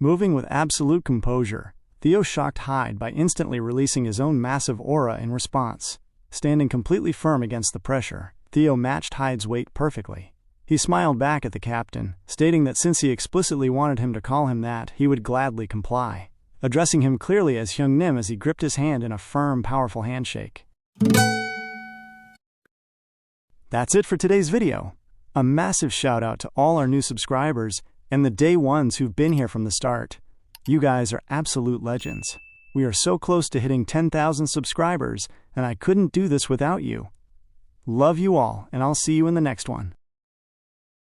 Moving with absolute composure, Theo shocked Hyde by instantly releasing his own massive aura in response. Standing completely firm against the pressure, Theo matched Hyde's weight perfectly. He smiled back at the captain, stating that since he explicitly wanted him to call him that, he would gladly comply, addressing him clearly as Hyung Nim as he gripped his hand in a firm, powerful handshake. That's it for today's video. A massive shout out to all our new subscribers and the day ones who've been here from the start. You guys are absolute legends. We are so close to hitting 10,000 subscribers, and I couldn't do this without you. Love you all, and I'll see you in the next one.